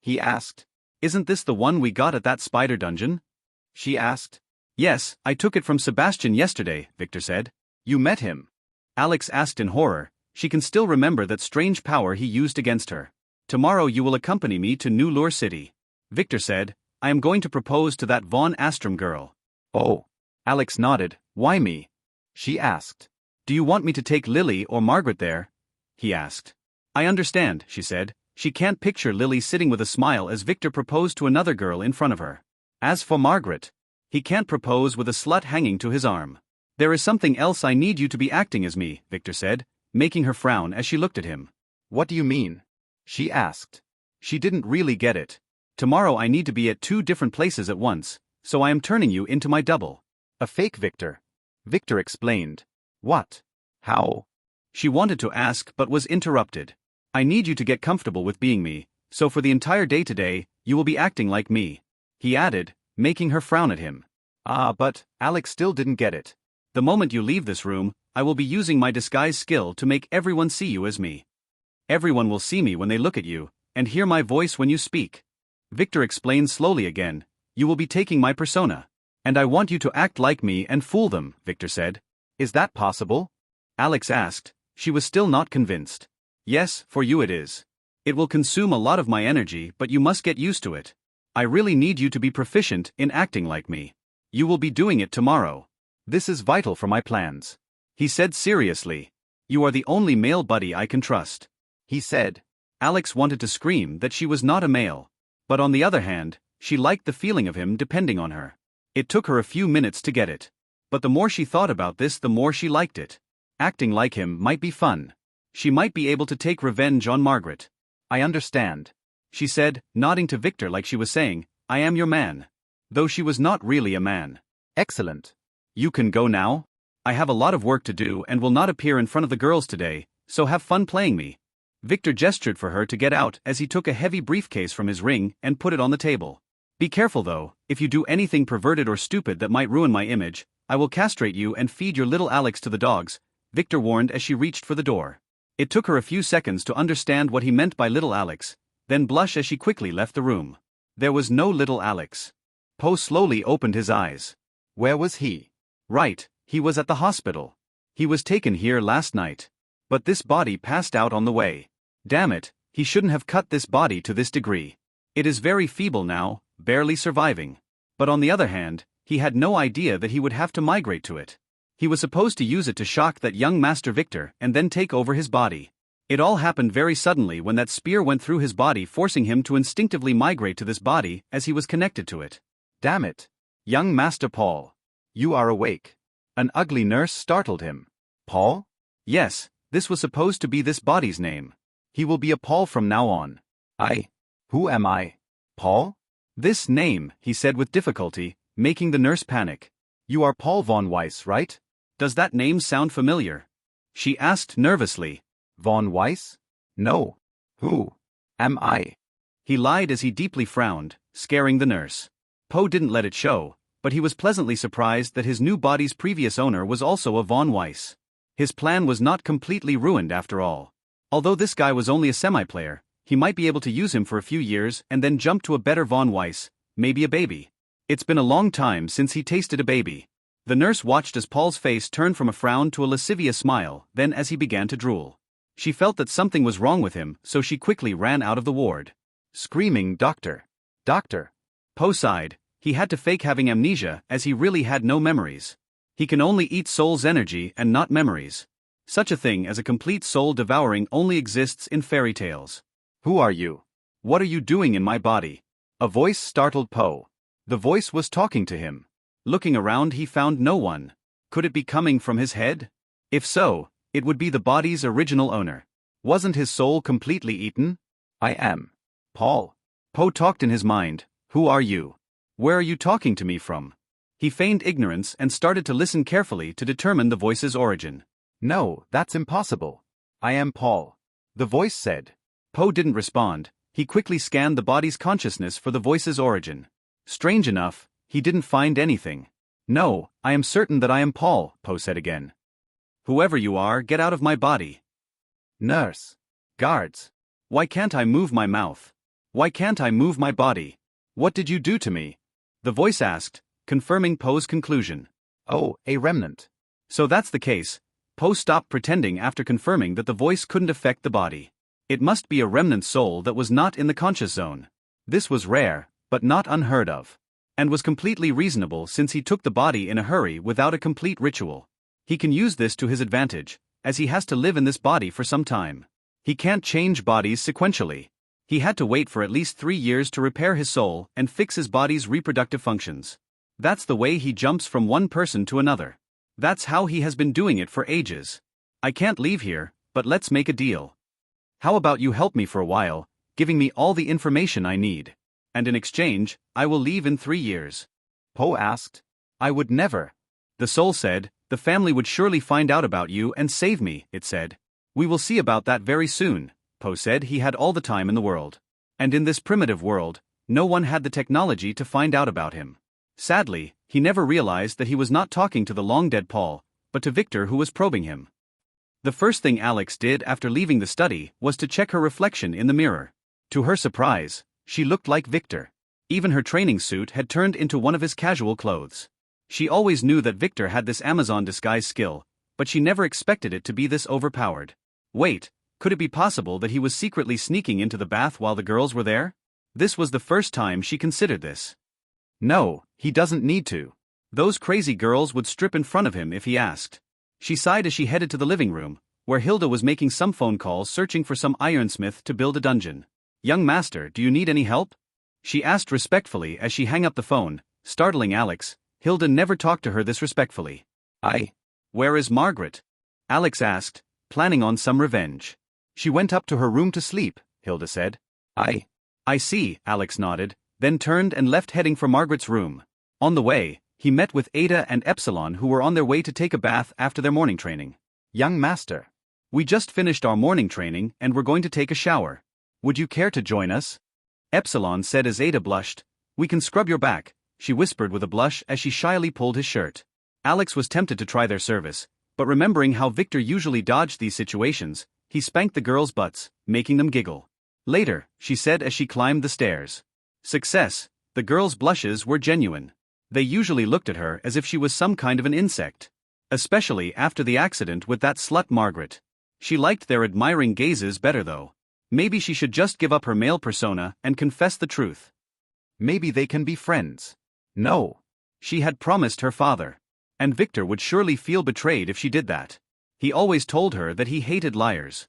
He asked. Isn't this the one we got at that spider dungeon? She asked. Yes, I took it from Sebastian yesterday, Victor said. You met him? Alex asked in horror. She can still remember that strange power he used against her. Tomorrow you will accompany me to New Lure City. Victor said, I am going to propose to that Von Astrom girl. Oh. Alex nodded. Why me? She asked. Do you want me to take Lily or Margaret there? He asked. I understand, she said. She can't picture Lily sitting with a smile as Victor proposed to another girl in front of her. As for Margaret, he can't propose with a slut hanging to his arm. There is something else. I need you to be acting as me, Victor said, making her frown as she looked at him. What do you mean? She asked. She didn't really get it. Tomorrow I need to be at 2 different places at once, so I am turning you into my double. A fake Victor. Victor explained. What? How? She wanted to ask but was interrupted. I need you to get comfortable with being me, So for the entire day today, you will be acting like me. He added, making her frown at him. But Alex still didn't get it. The moment you leave this room, I will be using my disguise skill to make everyone see you as me. Everyone will see me when they look at you, and hear my voice when you speak. Victor explained slowly again, you will be taking my persona. And I want you to act like me and fool them, Victor said. Is that possible? Alex asked. She was still not convinced. Yes, for you it is. It will consume a lot of my energy, but you must get used to it. I really need you to be proficient in acting like me. You will be doing it tomorrow. This is vital for my plans. He said seriously. You are the only male buddy I can trust. He said. Alex wanted to scream that she was not a male. But on the other hand, she liked the feeling of him depending on her. It took her a few minutes to get it. But the more she thought about this, the more she liked it. Acting like him might be fun. She might be able to take revenge on Margaret. I understand, she said, nodding to Victor like she was saying, I am your man. Though she was not really a man. Excellent. You can go now? I have a lot of work to do and will not appear in front of the girls today, so have fun playing me. Victor gestured for her to get out as he took a heavy briefcase from his ring and put it on the table. Be careful though, if you do anything perverted or stupid that might ruin my image, I will castrate you and feed your little Alex to the dogs, Victor warned as she reached for the door. It took her a few seconds to understand what he meant by little Alex, then blush as she quickly left the room. There was no little Alex. Poe slowly opened his eyes. Where was he? Right, he was at the hospital. He was taken here last night. But this body passed out on the way. Damn it, he shouldn't have cut this body to this degree. It is very feeble now, barely surviving. But on the other hand, he had no idea that he would have to migrate to it. He was supposed to use it to shock that young Master Victor and then take over his body. It all happened very suddenly when that spear went through his body, forcing him to instinctively migrate to this body as he was connected to it. Damn it. Young Master Paul. You are awake. An ugly nurse startled him. Paul? Yes, this was supposed to be this body's name. He will be a Paul from now on. Who am I? Paul? This name, he said with difficulty, making the nurse panic. You are Paul von Weiss, right? Does that name sound familiar? She asked nervously. Von Weiss? No. Who am I? He lied as he deeply frowned, scaring the nurse. Poe didn't let it show, but he was pleasantly surprised that his new body's previous owner was also a von Weiss. His plan was not completely ruined after all. Although this guy was only a semi-player, he might be able to use him for a few years and then jump to a better von Weiss, maybe a baby. It's been a long time since he tasted a baby. The nurse watched as Paul's face turned from a frown to a lascivious smile, then as he began to drool. She felt that something was wrong with him, so she quickly ran out of the ward. Screaming, Doctor! Doctor! Poe sighed. He had to fake having amnesia as he really had no memories. He can only eat soul's energy and not memories. Such a thing as a complete soul devouring only exists in fairy tales. Who are you? What are you doing in my body? A voice startled Poe. The voice was talking to him. Looking around, he found no one. Could it be coming from his head? If so, it would be the body's original owner. Wasn't his soul completely eaten? I am Paul. Poe talked in his mind. Who are you? Where are you talking to me from? He feigned ignorance and started to listen carefully to determine the voice's origin. No, that's impossible. I am Paul. The voice said. Poe didn't respond. He quickly scanned the body's consciousness for the voice's origin. Strange enough, he didn't find anything. No, I am certain that I am Paul, Poe said again. Whoever you are, get out of my body. Nurse. Guards. Why can't I move my mouth? Why can't I move my body? What did you do to me? The voice asked, confirming Poe's conclusion. Oh, a remnant. So that's the case. Poe stopped pretending after confirming that the voice couldn't affect the body. It must be a remnant soul that was not in the conscious zone. This was rare, but not unheard of. And was completely reasonable since he took the body in a hurry without a complete ritual. He can use this to his advantage, as he has to live in this body for some time. He can't change bodies sequentially. He had to wait for at least 3 years to repair his soul and fix his body's reproductive functions. That's the way he jumps from one person to another. That's how he has been doing it for ages. I can't leave here, but let's make a deal. How about you help me for a while, giving me all the information I need? And in exchange, I will leave in 3 years. Poe asked. I would never. The soul said, the family would surely find out about you and save me, it said. We will see about that very soon, Poe said. He had all the time in the world. And in this primitive world, no one had the technology to find out about him. Sadly, he never realized that he was not talking to the long-dead Paul, but to Victor, who was probing him. The first thing Alex did after leaving the study was to check her reflection in the mirror. To her surprise, she looked like Victor. Even her training suit had turned into one of his casual clothes. She always knew that Victor had this Amazon disguise skill, but she never expected it to be this overpowered. Wait, could it be possible that he was secretly sneaking into the bath while the girls were there? This was the first time she considered this. No, he doesn't need to. Those crazy girls would strip in front of him if he asked. She sighed as she headed to the living room, where Hilda was making some phone calls searching for some ironsmith to build a dungeon. "Young master, do you need any help?" she asked respectfully as she hung up the phone, startling Alex. Hilda never talked to her this respectfully. Where is Margaret?" Alex asked, planning on some revenge. "She went up to her room to sleep," Hilda said. I see," Alex nodded, then turned and left heading for Margaret's room. On the way, he met with Ada and Epsilon, who were on their way to take a bath after their morning training. "Young master, we just finished our morning training and we're going to take a shower. Would you care to join us?" Epsilon said as Ada blushed. "We can scrub your back," she whispered with a blush as she shyly pulled his shirt. Alex was tempted to try their service, but remembering how Victor usually dodged these situations, he spanked the girls' butts, making them giggle. Later, she said as she climbed the stairs. Success. The girls' blushes were genuine. They usually looked at her as if she was some kind of an insect. Especially after the accident with that slut Margaret. She liked their admiring gazes better though. Maybe she should just give up her male persona and confess the truth. Maybe they can be friends. No. She had promised her father. And Victor would surely feel betrayed if she did that. He always told her that he hated liars.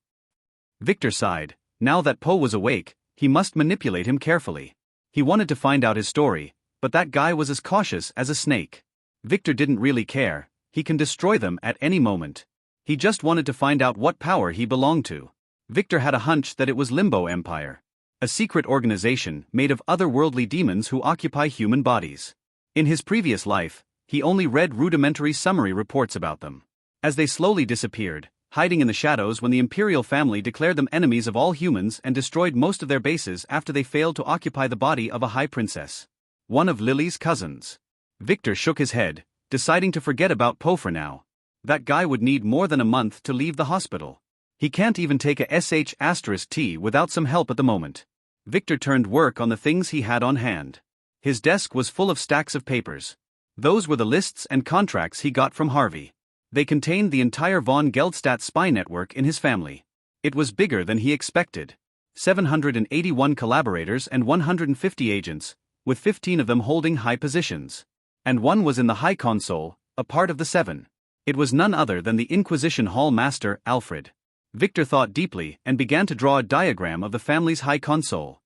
Victor sighed. Now that Poe was awake, he must manipulate him carefully. He wanted to find out his story, but that guy was as cautious as a snake. Victor didn't really care, he can destroy them at any moment. He just wanted to find out what power he belonged to. Victor had a hunch that it was Limbo Empire. A secret organization made of otherworldly demons who occupy human bodies. In his previous life, he only read rudimentary summary reports about them. As they slowly disappeared, hiding in the shadows when the imperial family declared them enemies of all humans and destroyed most of their bases after they failed to occupy the body of a high princess. One of Lily's cousins. Victor shook his head, deciding to forget about Poe for now. That guy would need more than a month to leave the hospital. He can't even take a SH*T without some help at the moment. Victor turned work on the things he had on hand. His desk was full of stacks of papers. Those were the lists and contracts he got from Harvey. They contained the entire von Geldstadt spy network in his family. It was bigger than he expected. 781 collaborators and 150 agents, with 15 of them holding high positions. And one was in the High Console, a part of the 7. It was none other than the Inquisition Hall Master, Alfred. Victor thought deeply and began to draw a diagram of the family's High Console.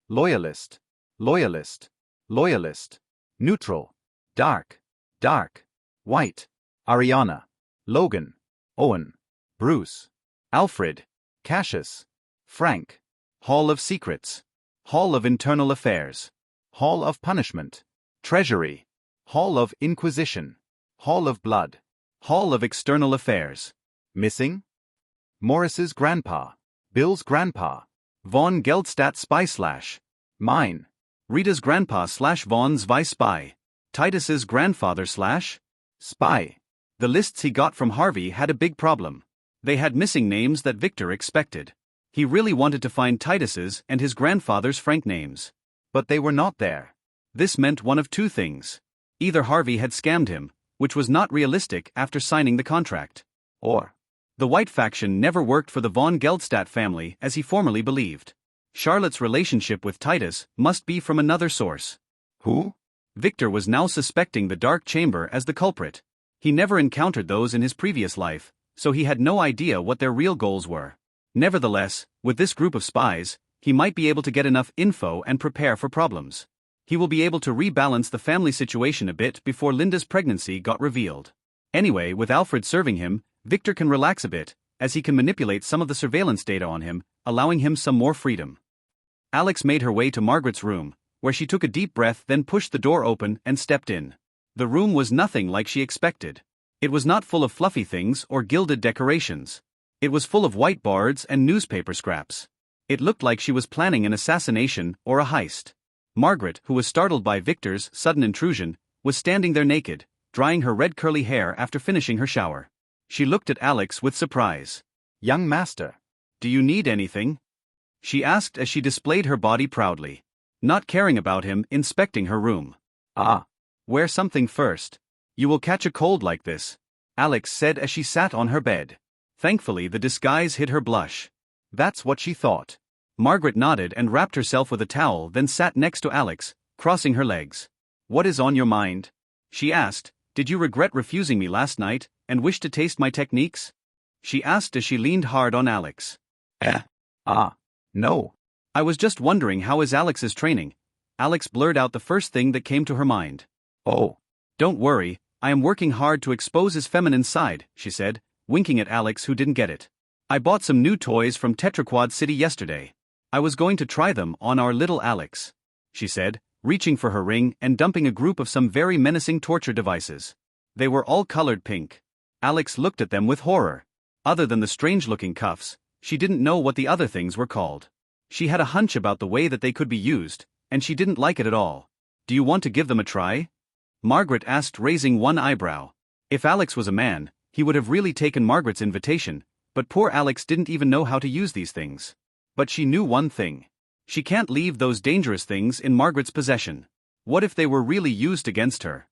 Loyalist. Loyalist. Loyalist. Neutral. Dark. Dark. White. Ariana. Logan. Owen. Bruce. Alfred. Cassius. Frank. Hall of Secrets. Hall of Internal Affairs. Hall of Punishment. Treasury. Hall of Inquisition. Hall of Blood. Hall of External Affairs. Missing? Morris's grandpa. Bill's grandpa. Von Geldstadt spy / mine. Rita's grandpa / Von's vice spy. Titus's grandfather / spy. The lists he got from Harvey had a big problem. They had missing names that Victor expected. He really wanted to find Titus's and his grandfather's Frank names. But they were not there. This meant one of two things. Either Harvey had scammed him, which was not realistic after signing the contract. Or the White faction never worked for the von Geldstadt family as he formerly believed. Charlotte's relationship with Titus must be from another source. Who? Victor was now suspecting the Dark Chamber as the culprit. He never encountered those in his previous life, so he had no idea what their real goals were. Nevertheless, with this group of spies, he might be able to get enough info and prepare for problems. He will be able to rebalance the family situation a bit before Linda's pregnancy got revealed. Anyway, with Alfred serving him, Victor can relax a bit, as he can manipulate some of the surveillance data on him, allowing him some more freedom. Alex made her way to Margaret's room, where she took a deep breath, then pushed the door open and stepped in. The room was nothing like she expected. It was not full of fluffy things or gilded decorations. It was full of whiteboards and newspaper scraps. It looked like she was planning an assassination or a heist. Margaret, who was startled by Victor's sudden intrusion, was standing there naked, drying her red curly hair after finishing her shower. She looked at Alex with surprise. Young master. Do you need anything? She asked as she displayed her body proudly. Not caring about him, inspecting her room. Ah. Wear something first. You will catch a cold like this, Alex said as she sat on her bed. Thankfully, the disguise hid her blush. That's what she thought. Margaret nodded and wrapped herself with a towel, then sat next to Alex, crossing her legs. What is on your mind? She asked. Did you regret refusing me last night, and wish to taste my techniques? She asked as she leaned hard on Alex. No. I was just wondering how is Alex's training. Alex blurred out the first thing that came to her mind. Oh. Don't worry, I am working hard to expose his feminine side, she said, winking at Alex who didn't get it. I bought some new toys from Tetraquad City yesterday. I was going to try them on our little Alex, she said, reaching for her ring and dumping a group of some very menacing torture devices. They were all colored pink. Alex looked at them with horror. Other than the strange-looking cuffs, she didn't know what the other things were called. She had a hunch about the way that they could be used, and she didn't like it at all. Do you want to give them a try? Margaret asked, raising one eyebrow. If Alex was a man, he would have really taken Margaret's invitation, but poor Alex didn't even know how to use these things. But she knew one thing. She can't leave those dangerous things in Margaret's possession. What if they were really used against her?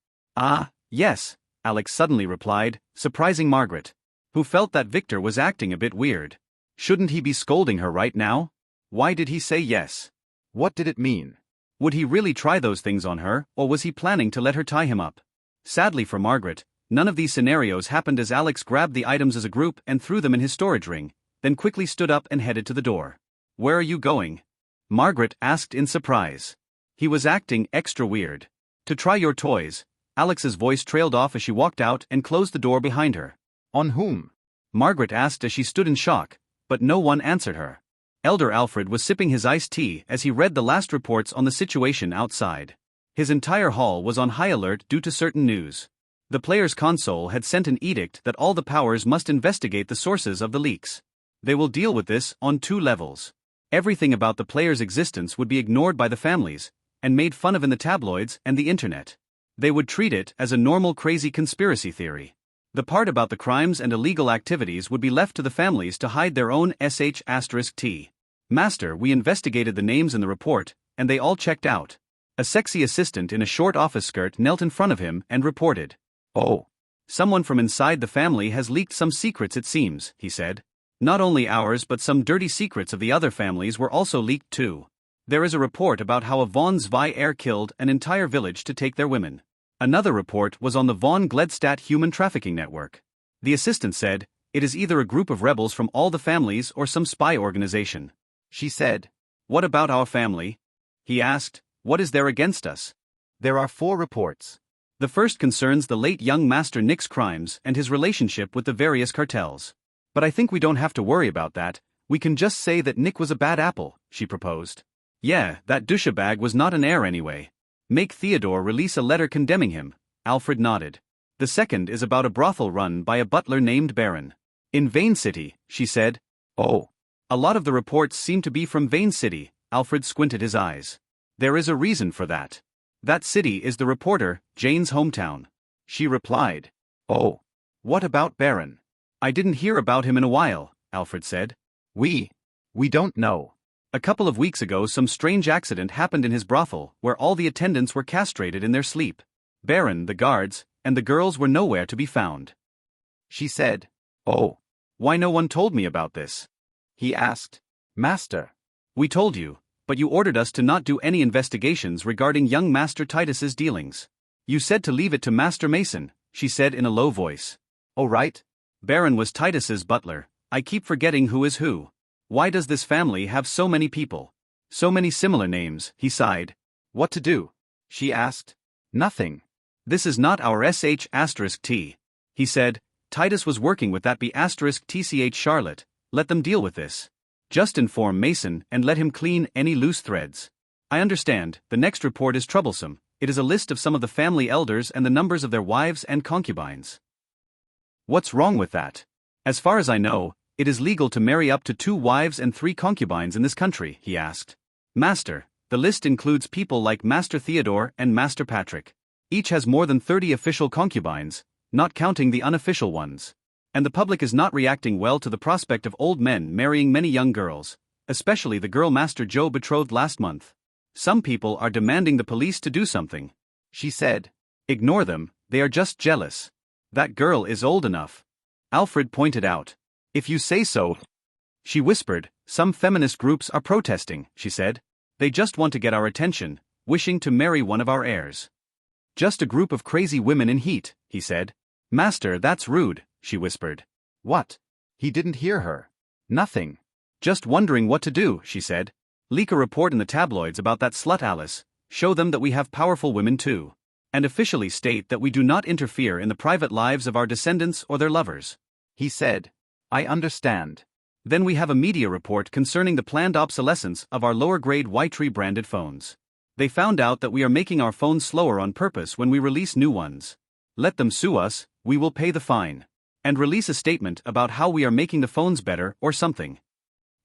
Yes, Alex suddenly replied, surprising Margaret, who felt that Victor was acting a bit weird. Shouldn't he be scolding her right now? Why did he say yes? What did it mean? Would he really try those things on her, or was he planning to let her tie him up? Sadly for Margaret, none of these scenarios happened as Alex grabbed the items as a group and threw them in his storage ring, then quickly stood up and headed to the door. Where are you going? Margaret asked in surprise. He was acting extra weird. To try your toys. Alex's voice trailed off as she walked out and closed the door behind her. On whom? Margaret asked as she stood in shock, but no one answered her. Elder Alfred was sipping his iced tea as he read the last reports on the situation outside. His entire hall was on high alert due to certain news. The players' console had sent an edict that all the powers must investigate the sources of the leaks. They will deal with this on 2 levels. Everything about the players' existence would be ignored by the families, and made fun of in the tabloids and the internet. They would treat it as a normal crazy conspiracy theory. The part about the crimes and illegal activities would be left to the families to hide their own sh*t. Master, we investigated the names in the report, and they all checked out. A sexy assistant in a short office skirt knelt in front of him and reported. Oh. Someone from inside the family has leaked some secrets, it seems, he said. Not only ours but some dirty secrets of the other families were also leaked too. There is a report about how a von Zwei killed an entire village to take their women. Another report was on the von Gledstadt human trafficking network. The assistant said, it is either a group of rebels from all the families or some spy organization. She said. What about our family? He asked, what is there against us? There are 4 reports. The first concerns the late young Master Nick's crimes and his relationship with the various cartels. But I think we don't have to worry about that, we can just say that Nick was a bad apple, she proposed. Yeah, that douchebag was not an heir anyway. Make Theodore release a letter condemning him, Alfred nodded. The second is about a brothel run by a butler named Baron. In Vane City, she said. Oh. A lot of the reports seem to be from Vane City, Alfred squinted his eyes. There is a reason for that. That city is the reporter, Jane's hometown. She replied. Oh. What about Baron? I didn't hear about him in a while, Alfred said. We don't know. A couple of weeks ago some strange accident happened in his brothel where all the attendants were castrated in their sleep. Baron, the guards, and the girls were nowhere to be found. She said. Oh. Why no one told me about this? He asked. Master. We told you, but you ordered us to not do any investigations regarding young Master Titus's dealings. You said to leave it to Master Mason, she said in a low voice. Oh right. Baron was Titus's butler. I keep forgetting who is who. Why does this family have so many people? So many similar names, he sighed. What to do? She asked. Nothing. This is not our sh*t. He said. Titus was working with that b*tch Charlotte. Let them deal with this. Just inform Mason and let him clean any loose threads. I understand, the next report is troublesome. It is a list of some of the family elders and the numbers of their wives and concubines. What's wrong with that? As far as I know, it is legal to marry up to 2 wives and 3 concubines in this country, he asked. Master, the list includes people like Master Theodore and Master Patrick. Each has more than 30 official concubines, not counting the unofficial ones. And the public is not reacting well to the prospect of old men marrying many young girls, especially the girl Master Joe betrothed last month. Some people are demanding the police to do something. She said. Ignore them, they are just jealous. That girl is old enough. Alfred pointed out. If you say so. She whispered, some feminist groups are protesting, she said. They just want to get our attention, wishing to marry one of our heirs. Just a group of crazy women in heat, he said. Master, that's rude, she whispered. What? He didn't hear her. Nothing. Just wondering what to do, she said. Leak a report in the tabloids about that slut Alice, show them that we have powerful women too. And officially state that we do not interfere in the private lives of our descendants or their lovers. He said. I understand. Then we have a media report concerning the planned obsolescence of our lower-grade Whitetree branded phones. They found out that we are making our phones slower on purpose when we release new ones. Let them sue us, we will pay the fine. And release a statement about how we are making the phones better or something.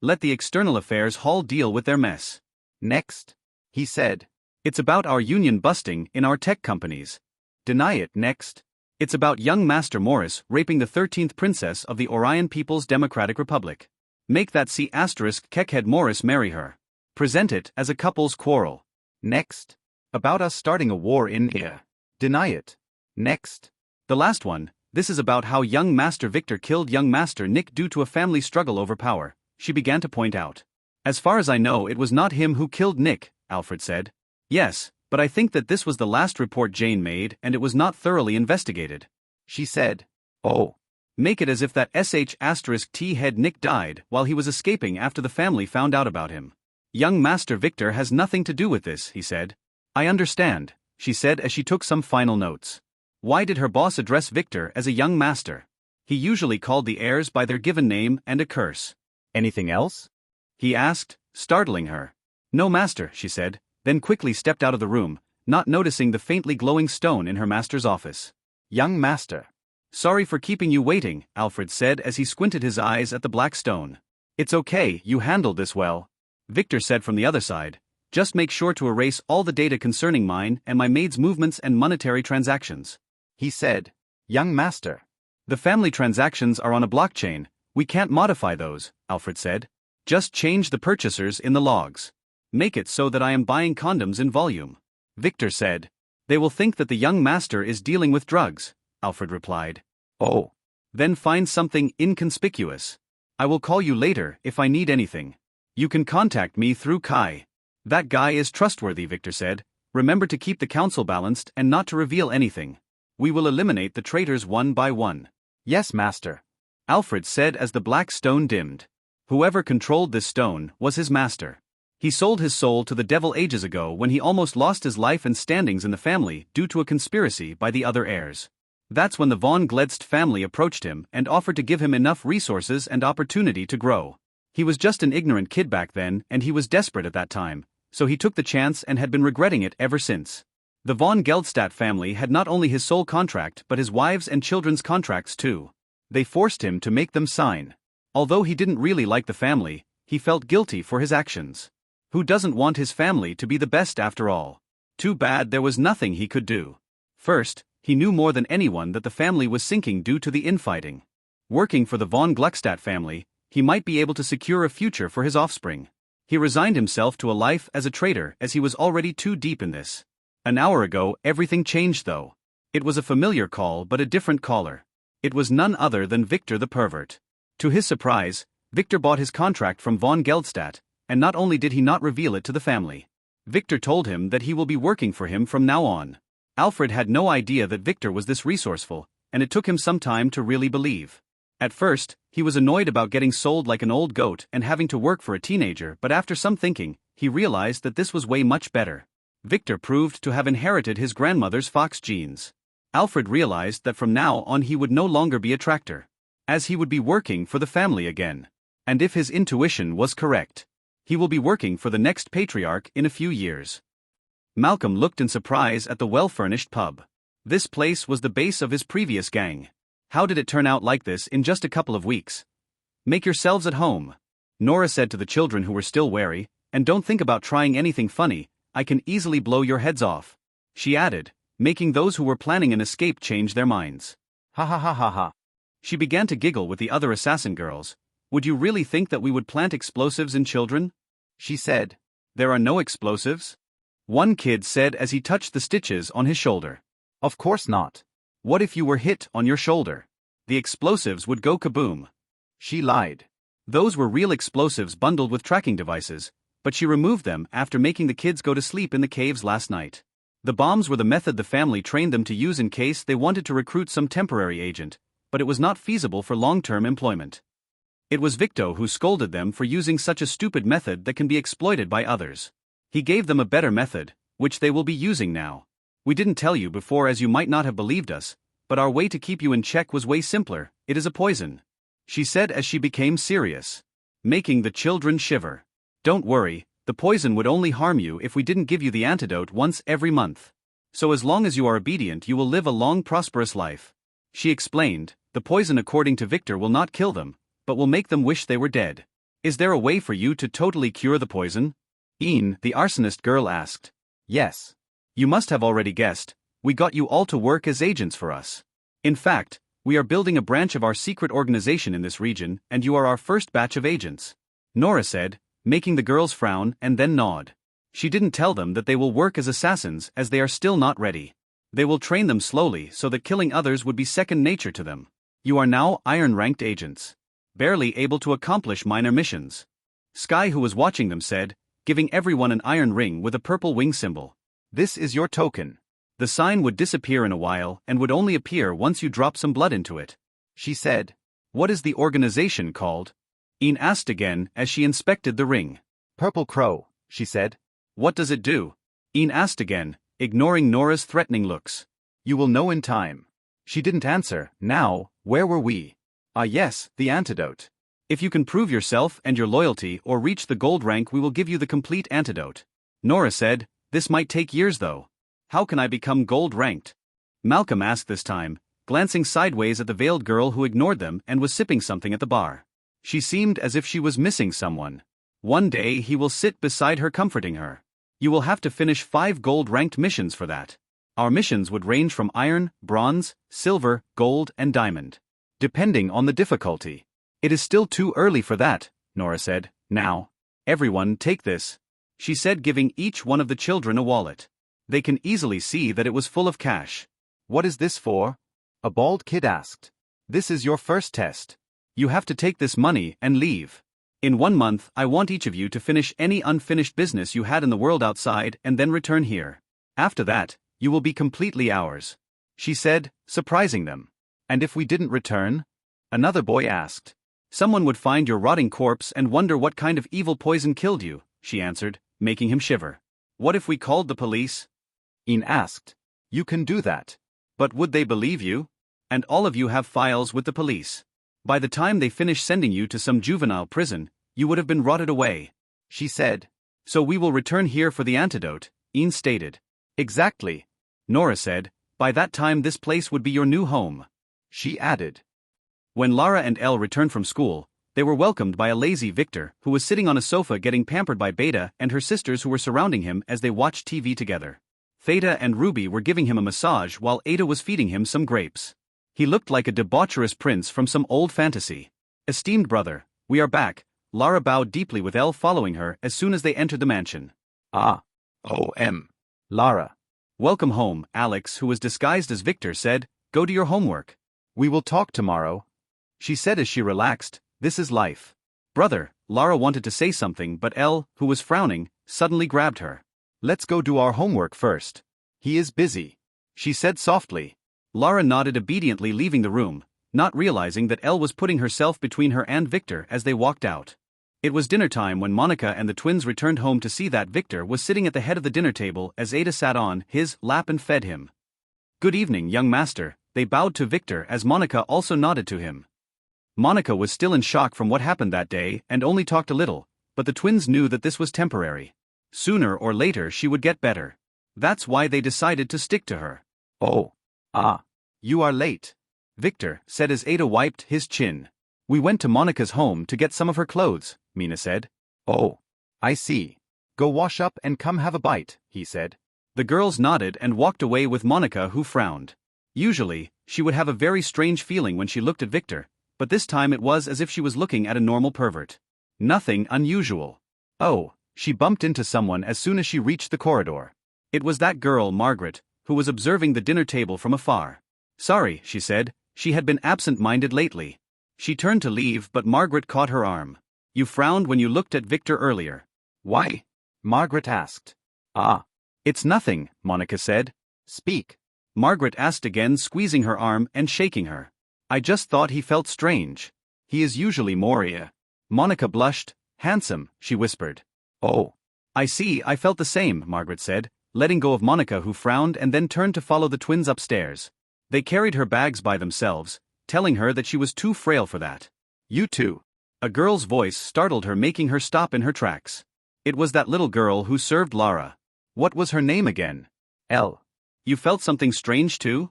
Let the external affairs hall deal with their mess. Next. He said. It's about our union busting in our tech companies. Deny it. Next. It's about young Master Morris raping the 13th princess of the Orion People's Democratic Republic. Make that C***Keckhead Morris marry her. Present it as a couple's quarrel. Next. About us starting a war in here. Deny it. Next. The last one, this is about how young Master Victor killed young Master Nick due to a family struggle over power, she began to point out. As far as I know, it was not him who killed Nick, Alfred said. Yes, but I think that this was the last report Jane made and it was not thoroughly investigated. She said. Oh. Make it as if that sh*t head Nick died while he was escaping after the family found out about him. Young Master Victor has nothing to do with this, he said. I understand, she said as she took some final notes. Why did her boss address Victor as a young master? He usually called the heirs by their given name and a curse. Anything else? He asked, startling her. No, master, she said, then quickly stepped out of the room, not noticing the faintly glowing stone in her master's office. Young master. Sorry for keeping you waiting, Alfred said as he squinted his eyes at the black stone. It's okay, you handled this well. Victor said from the other side. Just make sure to erase all the data concerning mine and my maid's movements and monetary transactions. He said. Young master. The family transactions are on a blockchain, we can't modify those, Alfred said. Just change the purchasers in the logs. Make it so that I am buying condoms in volume. Victor said. They will think that the young master is dealing with drugs, Alfred replied. Oh. Then find something inconspicuous. I will call you later if I need anything. You can contact me through Kai. That guy is trustworthy, Victor said. Remember to keep the council balanced and not to reveal anything. We will eliminate the traitors one by one. Yes, master. Alfred said as the black stone dimmed. Whoever controlled this stone was his master. He sold his soul to the devil ages ago when he almost lost his life and standings in the family due to a conspiracy by the other heirs. That's when the von Gledst family approached him and offered to give him enough resources and opportunity to grow. He was just an ignorant kid back then and he was desperate at that time, so he took the chance and had been regretting it ever since. The von Geldstadt family had not only his sole contract but his wives' and children's contracts too. They forced him to make them sign. Although he didn't really like the family, he felt guilty for his actions. Who doesn't want his family to be the best after all? Too bad there was nothing he could do. First, he knew more than anyone that the family was sinking due to the infighting. Working for the von Gluckstadt family, he might be able to secure a future for his offspring. He resigned himself to a life as a traitor as he was already too deep in this. An hour ago, everything changed though. It was a familiar call but a different caller. It was none other than Victor the pervert. To his surprise, Victor bought his contract from von Geldstadt, and not only did he not reveal it to the family. Victor told him that he will be working for him from now on. Alfred had no idea that Victor was this resourceful, and it took him some time to really believe. At first, he was annoyed about getting sold like an old goat and having to work for a teenager, but after some thinking, he realized that this was way much better. Victor proved to have inherited his grandmother's fox genes. Alfred realized that from now on he would no longer be a tractor, as he would be working for the family again. And if his intuition was correct, he will be working for the next patriarch in a few years. Malcolm looked in surprise at the well-furnished pub. This place was the base of his previous gang. How did it turn out like this in just a couple of weeks? Make yourselves at home. Nora said to the children who were still wary, and don't think about trying anything funny, I can easily blow your heads off. She added, making those who were planning an escape change their minds. Ha ha ha ha ha. She began to giggle with the other assassin girls. Would you really think that we would plant explosives in children? She said. There are no explosives? One kid said as he touched the stitches on his shoulder. Of course not. What if you were hit on your shoulder? The explosives would go kaboom. She lied. Those were real explosives bundled with tracking devices, but she removed them after making the kids go to sleep in the caves last night. The bombs were the method the family trained them to use in case they wanted to recruit some temporary agent, but it was not feasible for long-term employment. It was Victor who scolded them for using such a stupid method that can be exploited by others. He gave them a better method, which they will be using now. We didn't tell you before as you might not have believed us, but our way to keep you in check was way simpler. It is a poison. She said as she became serious, making the children shiver. Don't worry, the poison would only harm you if we didn't give you the antidote once every month. So as long as you are obedient you will live a long prosperous life. She explained, the poison according to Victor will not kill them, but will make them wish they were dead. Is there a way for you to totally cure the poison? Ian, the arsonist girl asked. Yes. You must have already guessed, we got you all to work as agents for us. In fact, we are building a branch of our secret organization in this region and you are our first batch of agents. Nora said, making the girls frown and then nod. She didn't tell them that they will work as assassins as they are still not ready. They will train them slowly so that killing others would be second nature to them. You are now iron-ranked agents. Barely able to accomplish minor missions. Sky, who was watching them, said, giving everyone an iron ring with a purple wing symbol. This is your token. The sign would disappear in a while and would only appear once you drop some blood into it. She said. What is the organization called? Ian asked again as she inspected the ring. Purple Crow, she said. What does it do? Ian asked again, ignoring Nora's threatening looks. You will know in time. She didn't answer. Now, where were we? Ah yes, the antidote. If you can prove yourself and your loyalty or reach the gold rank we will give you the complete antidote. Nora said, this might take years though. How can I become gold ranked? Malcolm asked this time, glancing sideways at the veiled girl who ignored them and was sipping something at the bar. She seemed as if she was missing someone. One day he will sit beside her comforting her. You will have to finish 5 gold-ranked missions for that. Our missions would range from iron, bronze, silver, gold, and diamond. Depending on the difficulty. It is still too early for that, Nora said. Now, everyone take this. She said, giving each one of the children a wallet. They can easily see that it was full of cash. What is this for? A bald kid asked. This is your first test. You have to take this money and leave. In 1 month, I want each of you to finish any unfinished business you had in the world outside and then return here. After that, you will be completely ours. She said, surprising them. And if we didn't return? Another boy asked. Someone would find your rotting corpse and wonder what kind of evil poison killed you, she answered, making him shiver. What if we called the police? Ian asked. You can do that. But would they believe you? And all of you have files with the police. By the time they finish sending you to some juvenile prison, you would have been rotted away. She said. So we will return here for the antidote, Ian stated. Exactly. Nora said, by that time this place would be your new home. She added. When Lara and Elle returned from school, they were welcomed by a lazy Victor who was sitting on a sofa getting pampered by Beta and her sisters who were surrounding him as they watched TV together. Theta and Ruby were giving him a massage while Ada was feeding him some grapes. He looked like a debaucherous prince from some old fantasy. Esteemed brother, we are back. Lara bowed deeply with Elle following her as soon as they entered the mansion. Ah. O.M. Lara. Welcome home, Alex, who was disguised as Victor, said, go to your homework. We will talk tomorrow. She said as she relaxed, this is life. Brother, Lara wanted to say something but Elle, who was frowning, suddenly grabbed her. Let's go do our homework first. He is busy. She said softly. Lara nodded obediently, leaving the room, not realizing that Elle was putting herself between her and Victor as they walked out. It was dinner time when Monica and the twins returned home to see that Victor was sitting at the head of the dinner table as Ada sat on his lap and fed him. Good evening, young master, they bowed to Victor as Monica also nodded to him. Monica was still in shock from what happened that day and only talked a little, but the twins knew that this was temporary. Sooner or later she would get better. That's why they decided to stick to her. Oh. Ah. You are late. Victor said as Ada wiped his chin. We went to Monica's home to get some of her clothes, Mina said. Oh, I see. Go wash up and come have a bite, he said. The girls nodded and walked away with Monica, who frowned. Usually, she would have a very strange feeling when she looked at Victor, but this time it was as if she was looking at a normal pervert. Nothing unusual. Oh, she bumped into someone as soon as she reached the corridor. It was that girl, Margaret, who was observing the dinner table from afar. Sorry, she said, she had been absent-minded lately. She turned to leave, but Margaret caught her arm. You frowned when you looked at Victor earlier. Why? Margaret asked. Ah. It's nothing, Monica said. Speak. Margaret asked again, squeezing her arm and shaking her. I just thought he felt strange. He is usually more. Monica blushed. Handsome, she whispered. Oh. I see, I felt the same, Margaret said, letting go of Monica, who frowned and then turned to follow the twins upstairs. They carried her bags by themselves, telling her that she was too frail for that. You too. A girl's voice startled her, making her stop in her tracks. It was that little girl who served Lara. What was her name again? Elle. You felt something strange too?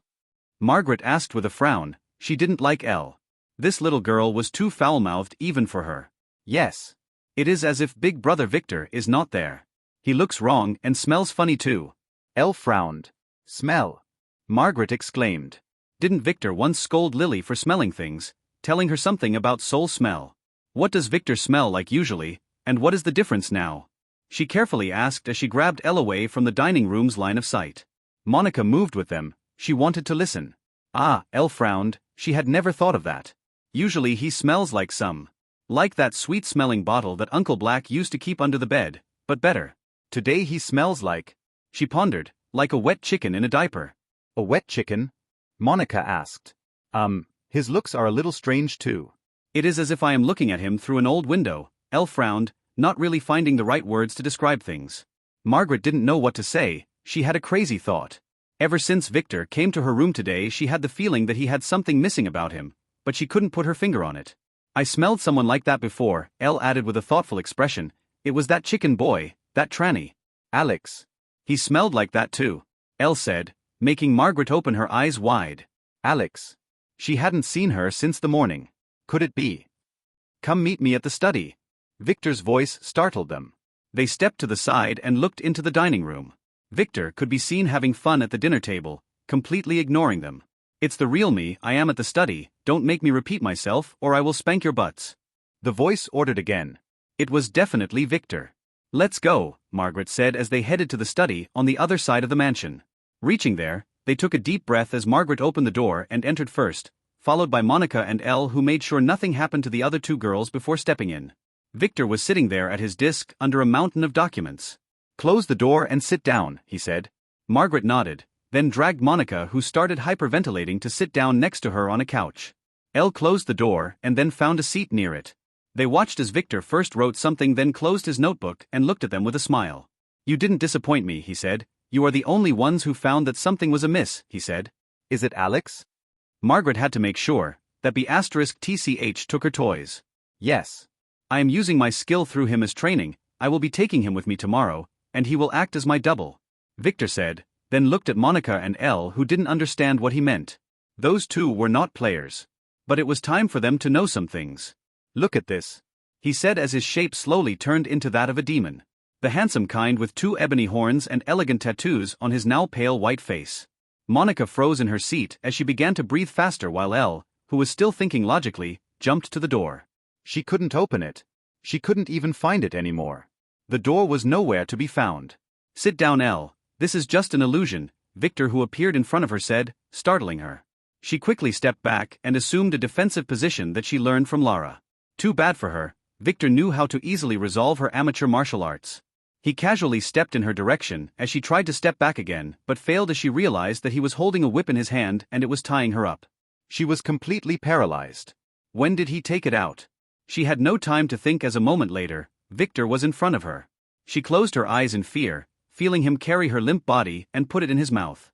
Margaret asked with a frown. She didn't like Elle. This little girl was too foul-mouthed even for her. Yes. It is as if Big Brother Victor is not there. He looks wrong and smells funny too. Elle frowned. Smell. Margaret exclaimed. Didn't Victor once scold Lily for smelling things, telling her something about soul smell? What does Victor smell like usually, and what is the difference now? She carefully asked as she grabbed Elle away from the dining room's line of sight. Monica moved with them. She wanted to listen. Ah, Elle frowned. She had never thought of that. Usually he smells like that sweet-smelling bottle that Uncle Black used to keep under the bed, but better. Today he smells like, she pondered, like a wet chicken in a diaper. A wet chicken? Monica asked. His looks are a little strange too. It is as if I am looking at him through an old window. Elle frowned, not really finding the right words to describe things. Margaret didn't know what to say. She had a crazy thought. Ever since Victor came to her room today, she had the feeling that he had something missing about him, but she couldn't put her finger on it. I smelled someone like that before, Elle added with a thoughtful expression. It was that chicken boy, that tranny. Alex. He smelled like that too, Elle said, making Margaret open her eyes wide. Alex. She hadn't seen her since the morning. Could it be? Come meet me at the study. Victor's voice startled them. They stepped to the side and looked into the dining room. Victor could be seen having fun at the dinner table, completely ignoring them. It's the real me, I am at the study, don't make me repeat myself or I will spank your butts. The voice ordered again. It was definitely Victor. Let's go, Margaret said as they headed to the study on the other side of the mansion. Reaching there, they took a deep breath as Margaret opened the door and entered first, followed by Monica and Elle, who made sure nothing happened to the other two girls before stepping in. Victor was sitting there at his desk under a mountain of documents. Close the door and sit down, he said. Margaret nodded, then dragged Monica, who started hyperventilating, to sit down next to her on a couch. Elle closed the door and then found a seat near it. They watched as Victor first wrote something, then closed his notebook and looked at them with a smile. You didn't disappoint me, he said. You are the only ones who found that something was amiss, he said. Is it Alex? Margaret had to make sure that *TCH took her toys. Yes. I am using my skill through him as training. I will be taking him with me tomorrow, and he will act as my double, Victor said, then looked at Monica and Elle, who didn't understand what he meant. Those two were not players. But it was time for them to know some things. Look at this, he said as his shape slowly turned into that of a demon. The handsome kind with 2 ebony horns and elegant tattoos on his now pale white face. Monica froze in her seat as she began to breathe faster, while Elle, who was still thinking logically, jumped to the door. She couldn't open it. She couldn't even find it anymore. The door was nowhere to be found. Sit down, Elle. This is just an illusion, Victor, who appeared in front of her, said, startling her. She quickly stepped back and assumed a defensive position that she learned from Lara. Too bad for her. Victor knew how to easily resolve her amateur martial arts. He casually stepped in her direction as she tried to step back again, but failed as she realized that he was holding a whip in his hand and it was tying her up. She was completely paralyzed. When did he take it out? She had no time to think, as a moment later, Victor was in front of her. She closed her eyes in fear, feeling him carry her limp body and put it in his mouth.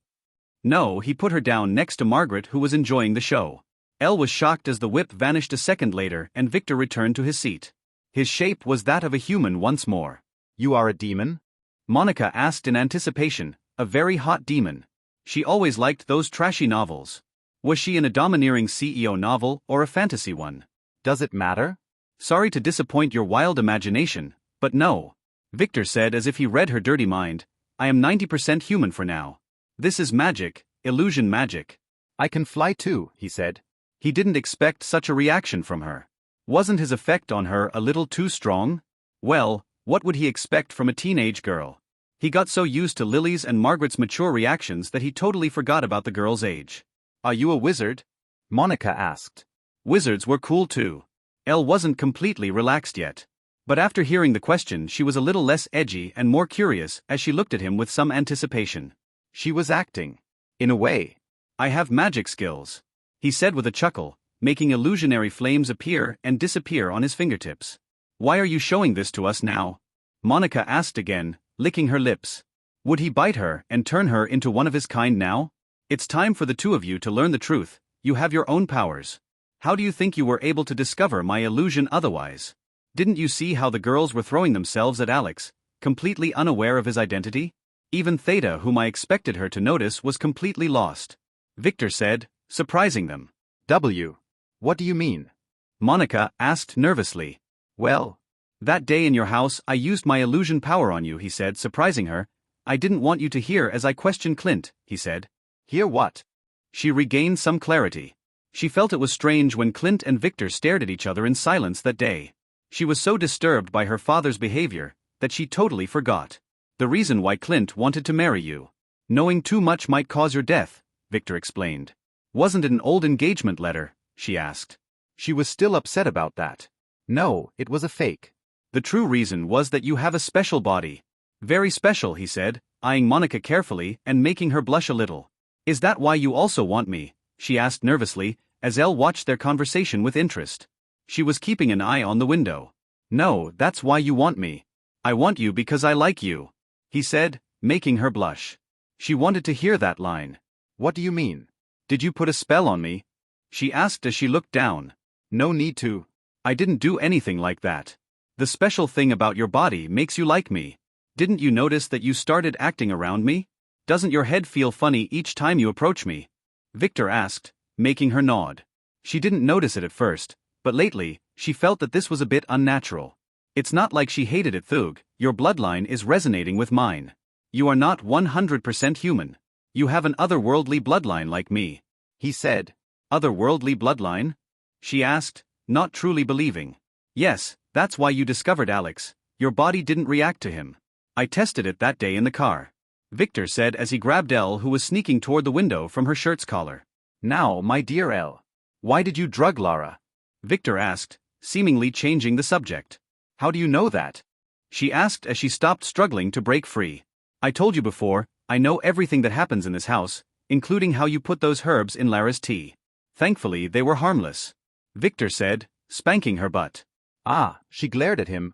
No, he put her down next to Margaret, who was enjoying the show. Elle was shocked as the whip vanished a second later and Victor returned to his seat. His shape was that of a human once more. You are a demon? Monica asked in anticipation, a very hot demon. She always liked those trashy novels. Was she in a domineering CEO novel or a fantasy one? Does it matter? Sorry to disappoint your wild imagination, but no. Victor said as if he read her dirty mind. I am 90% human for now. This is magic, illusion magic. I can fly too, he said. He didn't expect such a reaction from her. Wasn't his effect on her a little too strong? Well, what would he expect from a teenage girl? He got so used to Lily's and Margaret's mature reactions that he totally forgot about the girl's age. Are you a wizard? Monica asked. Wizards were cool too. Elle wasn't completely relaxed yet. But after hearing the question, she was a little less edgy and more curious as she looked at him with some anticipation. She was acting. In a way. I have magic skills, he said with a chuckle, making illusionary flames appear and disappear on his fingertips. Why are you showing this to us now? Monica asked again, licking her lips. Would he bite her and turn her into one of his kind now? It's time for the two of you to learn the truth. You have your own powers. How do you think you were able to discover my illusion otherwise? Didn't you see how the girls were throwing themselves at Alex, completely unaware of his identity? Even Theta, whom I expected her to notice, was completely lost. Victor said, surprising them. What do you mean? Monica asked nervously. Well, that day in your house I used my illusion power on you, he said, surprising her. I didn't want you to hear as I questioned Clint, he said. Hear what? She regained some clarity. She felt it was strange when Clint and Victor stared at each other in silence that day. She was so disturbed by her father's behavior that she totally forgot the reason why Clint wanted to marry you. Knowing too much might cause your death, Victor explained. Wasn't it an old engagement letter? She asked. She was still upset about that. No, it was a fake. The true reason was that you have a special body. Very special, he said, eyeing Monica carefully and making her blush a little. Is that why you also want me? She asked nervously, as Elle watched their conversation with interest. She was keeping an eye on the window. No, that's why you want me. I want you because I like you, he said, making her blush. She wanted to hear that line. What do you mean? Did you put a spell on me? She asked as she looked down. No need to. I didn't do anything like that. The special thing about your body makes you like me. Didn't you notice that you started acting around me? Doesn't your head feel funny each time you approach me? Victor asked, making her nod. She didn't notice it at first, but lately, she felt that this was a bit unnatural. It's not like she hated it, Thug. Your bloodline is resonating with mine. You are not 100% human. You have an otherworldly bloodline like me, he said. Otherworldly bloodline? She asked, not truly believing. Yes, that's why you discovered Alex. Your body didn't react to him. I tested it that day in the car, Victor said as he grabbed Elle, who was sneaking toward the window from her shirt's collar. Now, my dear Elle, why did you drug Lara? Victor asked, seemingly changing the subject. How do you know that? She asked as she stopped struggling to break free. I told you before, I know everything that happens in this house, including how you put those herbs in Lara's tea. Thankfully, they were harmless, Victor said, spanking her butt. Ah, she glared at him.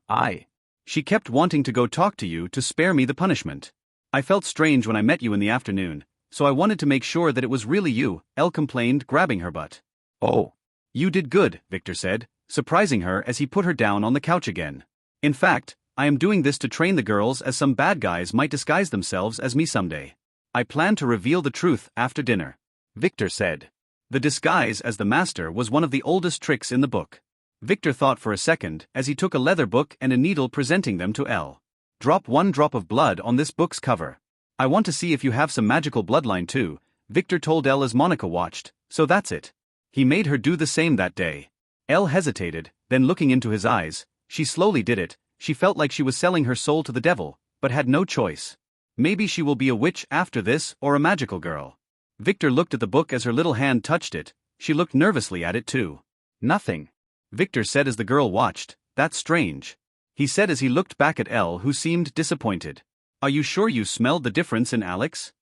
She kept wanting to go talk to you to spare me the punishment. I felt strange when I met you in the afternoon, so I wanted to make sure that it was really you, Elle complained, grabbing her butt. Oh. You did good, Victor said, surprising her as he put her down on the couch again. In fact, I am doing this to train the girls, as some bad guys might disguise themselves as me someday. I plan to reveal the truth after dinner, Victor said. The disguise as the master was one of the oldest tricks in the book. Victor thought for a second as he took a leather book and a needle, presenting them to Elle. Drop 1 drop of blood on this book's cover. I want to see if you have some magical bloodline too, Victor told Elle as Monica watched. So that's it. He made her do the same that day. Elle hesitated, then looking into his eyes, she slowly did it. She felt like she was selling her soul to the devil, but had no choice. Maybe she will be a witch after this, or a magical girl. Victor looked at the book as her little hand touched it. She looked nervously at it too. Nothing, Victor said as the girl watched. That's strange, he said as he looked back at Elle, who seemed disappointed. Are you sure you smelled the difference in Alex?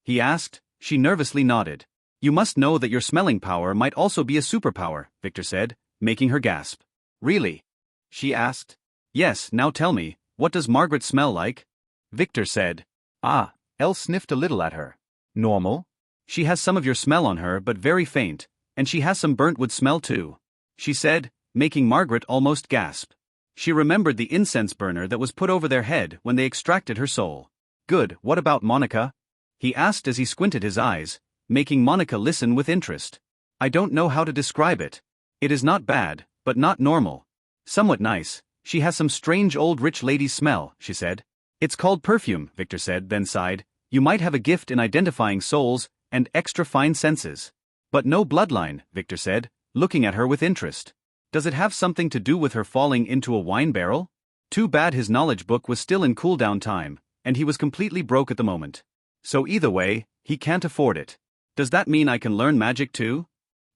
He asked. She nervously nodded. You must know that your smelling power might also be a superpower, Victor said, making her gasp. Really? She asked. Yes, now tell me, what does Margaret smell like? Victor said. Elle sniffed a little at her. Normal? She has some of your smell on her, but very faint, and she has some burnt wood smell too, she said, making Margaret almost gasp. She remembered the incense burner that was put over their head when they extracted her soul. Good, what about Monica? He asked as he squinted his eyes, making Monica listen with interest. I don't know how to describe it. It is not bad, but not normal. Somewhat nice. She has some strange old rich lady smell, she said. It's called perfume, Victor said, then sighed. You might have a gift in identifying souls, and extra fine senses. But no bloodline, Victor said, looking at her with interest. Does it have something to do with her falling into a wine barrel? Too bad his knowledge book was still in cooldown time, and he was completely broke at the moment. So either way, he can't afford it. Does that mean I can learn magic too?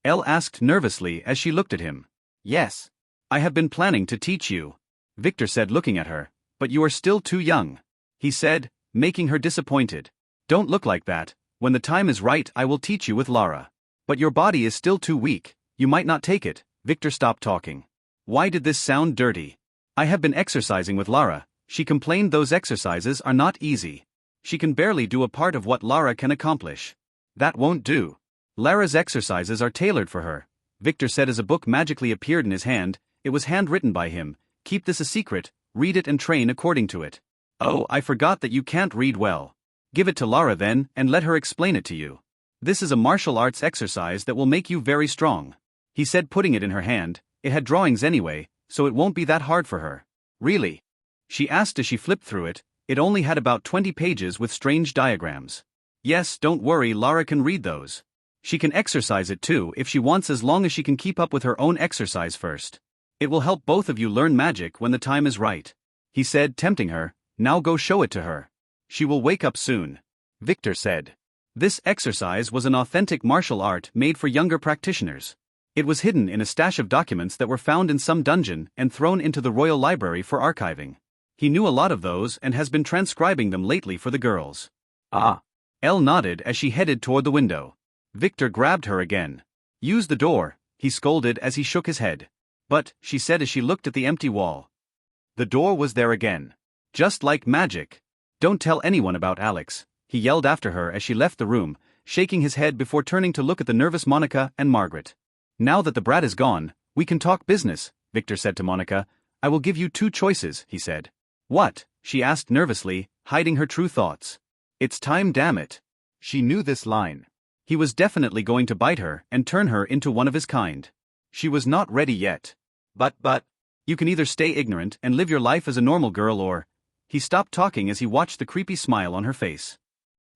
Elle asked nervously as she looked at him. Yes. I have been planning to teach you, Victor said, looking at her, but you are still too young. He said, making her disappointed. Don't look like that. When the time is right I will teach you with Lara. But your body is still too weak, you might not take it. Victor stopped talking. Why did this sound dirty? I have been exercising with Lara, she complained. Those exercises are not easy. She can barely do a part of what Lara can accomplish. That won't do. Lara's exercises are tailored for her, Victor said as a book magically appeared in his hand. It was handwritten by him. Keep this a secret, read it and train according to it. Oh, I forgot that you can't read well. Give it to Lara then, and let her explain it to you. This is a martial arts exercise that will make you very strong, he said, putting it in her hand. It had drawings anyway, so it won't be that hard for her. Really? She asked as she flipped through it. It only had about 20 pages with strange diagrams. Yes, don't worry, Lara can read those. She can exercise it too if she wants, as long as she can keep up with her own exercise first. It will help both of you learn magic when the time is right, he said, tempting her. Now go show it to her. She will wake up soon, Victor said. This exercise was an authentic martial art made for younger practitioners. It was hidden in a stash of documents that were found in some dungeon and thrown into the Royal Library for archiving. He knew a lot of those and has been transcribing them lately for the girls. Ah. Elle nodded as she headed toward the window. Victor grabbed her again. Use the door, he scolded as he shook his head. But, she said as she looked at the empty wall. The door was there again. Just like magic. Don't tell anyone about Alex, he yelled after her as she left the room, shaking his head before turning to look at the nervous Monica and Margaret. Now that the brat is gone, we can talk business, Victor said to Monica. I will give you 2 choices, he said. What? She asked nervously, hiding her true thoughts. It's time, damn it. She knew this line. He was definitely going to bite her and turn her into one of his kind. She was not ready yet. But, you can either stay ignorant and live your life as a normal girl or... He stopped talking as he watched the creepy smile on her face.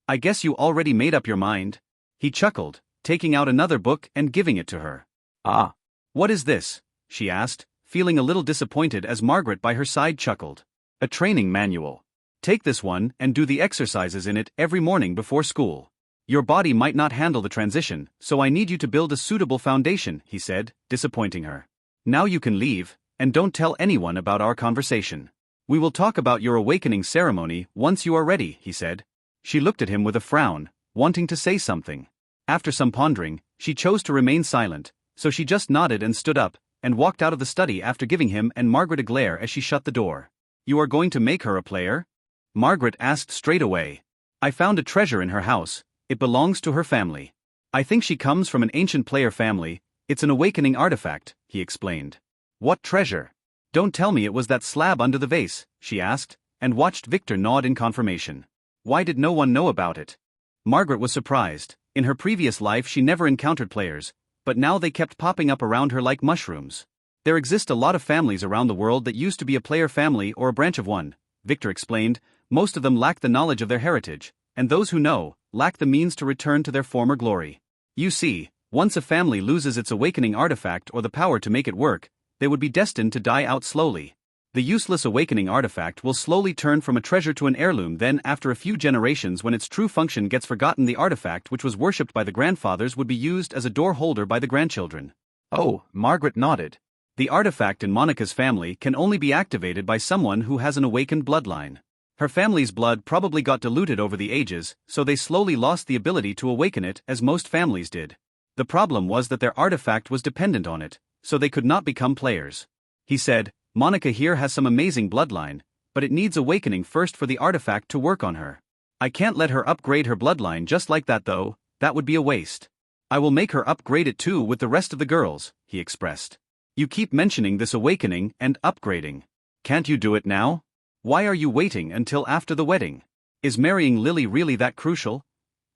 I guess you already made up your mind. He chuckled, taking out another book and giving it to her. Ah. What is this? She asked, feeling a little disappointed as Margaret by her side chuckled. A training manual. Take this one and do the exercises in it every morning before school. Your body might not handle the transition, so I need you to build a suitable foundation, he said, disappointing her. Now you can leave, and don't tell anyone about our conversation. We will talk about your awakening ceremony once you are ready, he said. She looked at him with a frown, wanting to say something. After some pondering, she chose to remain silent, so she just nodded and stood up, and walked out of the study after giving him and Margaret a glare as she shut the door. You are going to make her a player? Margaret asked straight away. I found a treasure in her house. It belongs to her family. I think she comes from an ancient player family. It's an awakening artifact, he explained. What treasure? Don't tell me it was that slab under the vase, she asked, and watched Victor nod in confirmation. Why did no one know about it? Margaret was surprised. In her previous life she never encountered players, but now they kept popping up around her like mushrooms. There exist a lot of families around the world that used to be a player family or a branch of one, Victor explained. Most of them lack the knowledge of their heritage, and those who know, lack the means to return to their former glory. You see, once a family loses its awakening artifact or the power to make it work, they would be destined to die out slowly. The useless awakening artifact will slowly turn from a treasure to an heirloom. Then, after a few generations, when its true function gets forgotten, the artifact which was worshipped by the grandfathers would be used as a door holder by the grandchildren. Oh, Margaret nodded. The artifact in Monica's family can only be activated by someone who has an awakened bloodline. Her family's blood probably got diluted over the ages, so they slowly lost the ability to awaken it as most families did. The problem was that their artifact was dependent on it, so they could not become players. He said, Monica here has some amazing bloodline, but it needs awakening first for the artifact to work on her. I can't let her upgrade her bloodline just like that though, that would be a waste. I will make her upgrade it too with the rest of the girls, he expressed. You keep mentioning this awakening and upgrading. Can't you do it now? Why are you waiting until after the wedding? Is marrying Lily really that crucial?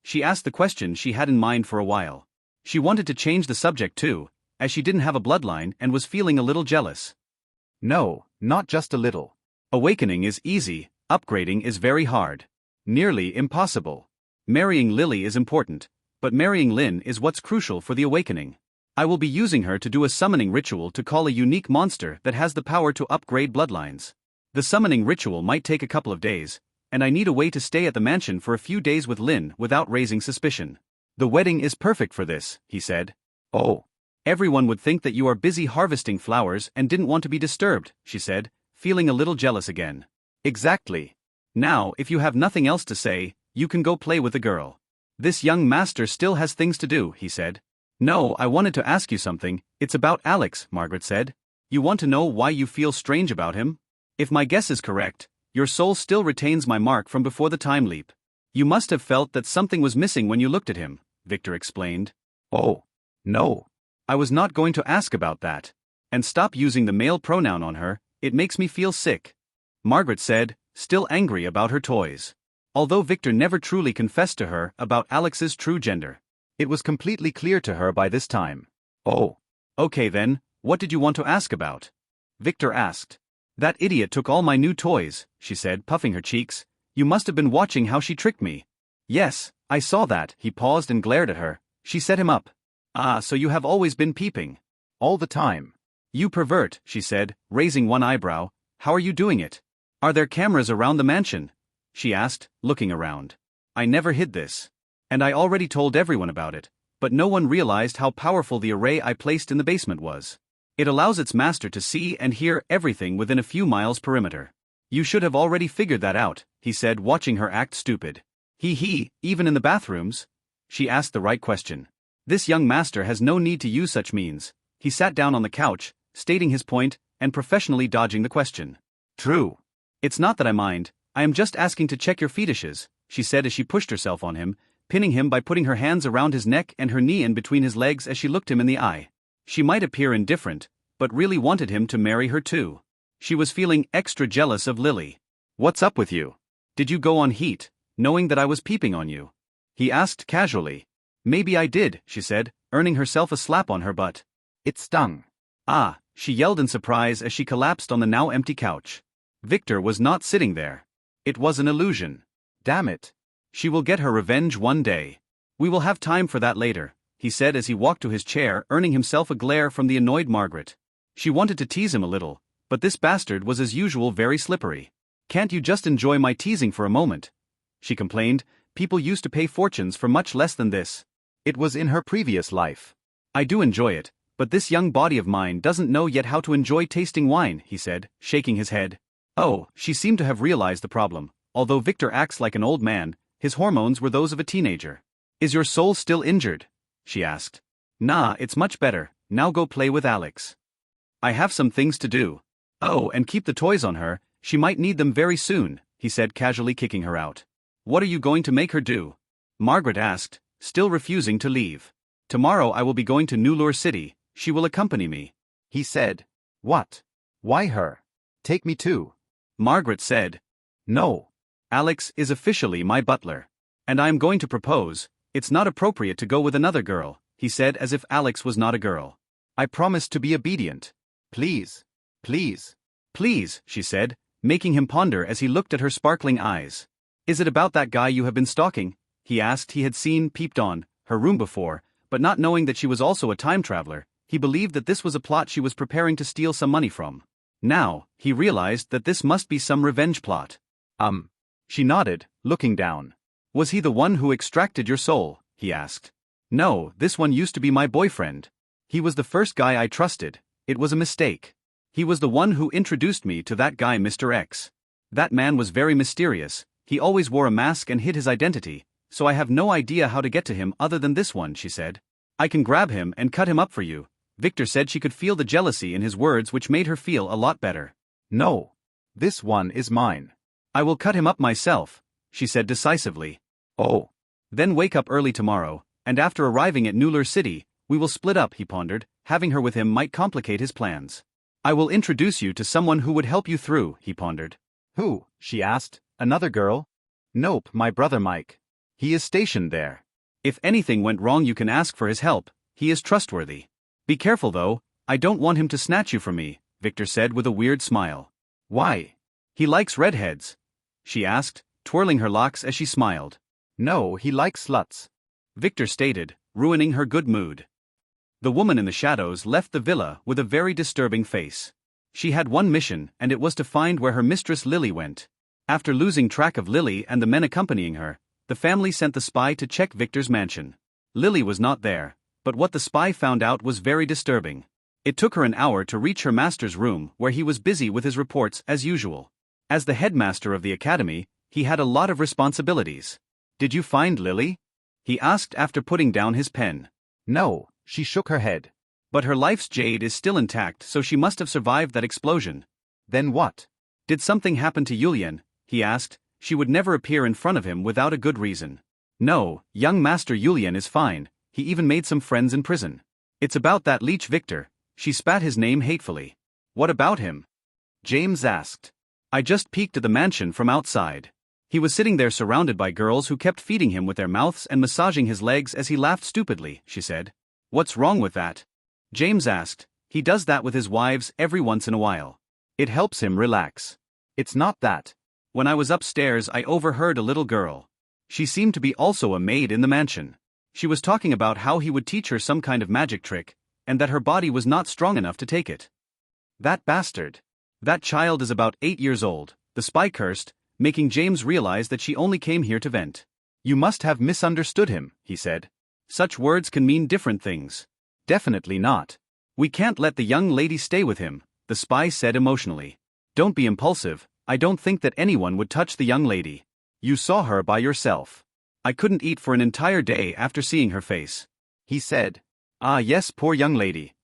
She asked the question she had in mind for a while. She wanted to change the subject too, as she didn't have a bloodline and was feeling a little jealous. No, not just a little. Awakening is easy, upgrading is very hard. Nearly impossible. Marrying Lily is important, but marrying Lynn is what's crucial for the awakening. I will be using her to do a summoning ritual to call a unique monster that has the power to upgrade bloodlines. The summoning ritual might take a couple of days, and I need a way to stay at the mansion for a few days with Lynn without raising suspicion. The wedding is perfect for this, he said. Oh. Everyone would think that you are busy harvesting flowers and didn't want to be disturbed, she said, feeling a little jealous again. Exactly. Now, if you have nothing else to say, you can go play with the girl. This young master still has things to do, he said. No, I wanted to ask you something. It's about Alex, Margaret said. You want to know why you feel strange about him? If my guess is correct, your soul still retains my mark from before the time leap. You must have felt that something was missing when you looked at him, Victor explained. Oh. No. I was not going to ask about that. And stop using the male pronoun on her, it makes me feel sick. Margaret said, still angry about her toys. Although Victor never truly confessed to her about Alex's true gender. It was completely clear to her by this time. Oh. Okay then, what did you want to ask about? Victor asked. That idiot took all my new toys, she said, puffing her cheeks. You must have been watching how she tricked me. Yes, I saw that. He paused and glared at her. She set him up. Ah, so you have always been peeping. All the time. You pervert, she said, raising one eyebrow. How are you doing it? Are there cameras around the mansion? She asked, looking around. I never hid this. And I already told everyone about it, but no one realized how powerful the array I placed in the basement was. It allows its master to see and hear everything within a few miles perimeter. You should have already figured that out, he said, watching her act stupid. Even in the bathrooms? She asked the right question. This young master has no need to use such means. He sat down on the couch, stating his point, and professionally dodging the question. True. It's not that I mind, I am just asking to check your fetishes, she said as she pushed herself on him, pinning him by putting her hands around his neck and her knee in between his legs as she looked him in the eye. She might appear indifferent, but really wanted him to marry her too. She was feeling extra jealous of Lily. What's up with you? Did you go on heat, knowing that I was peeping on you? He asked casually. Maybe I did, she said, earning herself a slap on her butt. It stung. Ah, she yelled in surprise as she collapsed on the now empty couch. Victor was not sitting there. It was an illusion. Damn it. She will get her revenge one day. We will have time for that later, he said as he walked to his chair, earning himself a glare from the annoyed Margaret. She wanted to tease him a little, but this bastard was as usual very slippery. Can't you just enjoy my teasing for a moment? She complained. People used to pay fortunes for much less than this. It was in her previous life. I do enjoy it, but this young body of mine doesn't know yet how to enjoy tasting wine, he said, shaking his head. Oh, she seemed to have realized the problem. Although Victor acts like an old man, his hormones were those of a teenager. Is your soul still injured? She asked. Nah, it's much better. Now go play with Alex. I have some things to do. Oh, and keep the toys on her, she might need them very soon, he said, casually kicking her out. What are you going to make her do? Margaret asked, still refusing to leave. Tomorrow I will be going to Nulur City, she will accompany me. He said. What? Why her? Take me too. Margaret said. No. Alex is officially my butler. And I am going to propose. It's not appropriate to go with another girl, he said as if Alex was not a girl. I promise to be obedient. Please. Please. Please, she said, making him ponder as he looked at her sparkling eyes. Is it about that guy you have been stalking? He asked. He had seen, peeped on, her room before, but not knowing that she was also a time traveler, he believed that this was a plot she was preparing to steal some money from. Now, he realized that this must be some revenge plot. She nodded, looking down. Was he the one who extracted your soul? He asked. No, this one used to be my boyfriend. He was the first guy I trusted. It was a mistake. He was the one who introduced me to that guy Mr. X. That man was very mysterious. He always wore a mask and hid his identity, so I have no idea how to get to him other than this one, she said. I can grab him and cut him up for you. Victor said she could feel the jealousy in his words, which made her feel a lot better. No. This one is mine. I will cut him up myself, she said decisively. Oh. Then wake up early tomorrow, and after arriving at Nulur City, we will split up, he pondered. Having her with him might complicate his plans. I will introduce you to someone who would help you through, he pondered. Who? She asked. Another girl? Nope, my brother Mike. He is stationed there. If anything went wrong, you can ask for his help. He is trustworthy. Be careful though, I don't want him to snatch you from me, Victor said with a weird smile. Why? He likes redheads, she asked, twirling her locks as she smiled. No, he likes sluts, Victor stated, ruining her good mood. The woman in the shadows left the villa with a very disturbing face. She had one mission, and it was to find where her mistress Lily went. After losing track of Lily and the men accompanying her, the family sent the spy to check Victor's mansion. Lily was not there, but what the spy found out was very disturbing. It took her an hour to reach her master's room, where he was busy with his reports as usual. As the headmaster of the academy, he had a lot of responsibilities. Did you find Lily? He asked after putting down his pen. No, she shook her head. But her life's jade is still intact, so she must have survived that explosion. Then what? Did something happen to Yulian? He asked. She would never appear in front of him without a good reason. No, young Master Yulian is fine, he even made some friends in prison. It's about that leech Victor. She spat his name hatefully. What about him? James asked. I just peeked at the mansion from outside. He was sitting there surrounded by girls who kept feeding him with their mouths and massaging his legs as he laughed stupidly, she said. What's wrong with that? James asked. He does that with his wives every once in a while. It helps him relax. It's not that. When I was upstairs, I overheard a little girl. She seemed to be also a maid in the mansion. She was talking about how he would teach her some kind of magic trick, and that her body was not strong enough to take it. That bastard. That child is about 8 years old, the spy cursed, making James realize that she only came here to vent. You must have misunderstood him, he said. Such words can mean different things. Definitely not. We can't let the young lady stay with him, the spy said emotionally. Don't be impulsive, I don't think that anyone would touch the young lady. You saw her by yourself. I couldn't eat for an entire day after seeing her face. He said. Ah yes, poor young lady.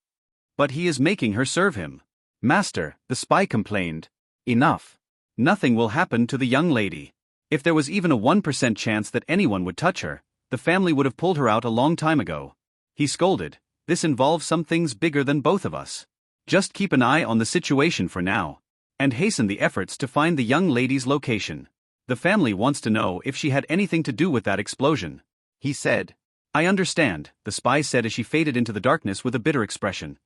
But he is making her serve him. Master, the spy complained. Enough. Nothing will happen to the young lady. If there was even a 1% chance that anyone would touch her, the family would have pulled her out a long time ago. He scolded. This involves some things bigger than both of us. Just keep an eye on the situation for now. And hasten the efforts to find the young lady's location. The family wants to know if she had anything to do with that explosion. He said. I understand, the spy said as she faded into the darkness with a bitter expression.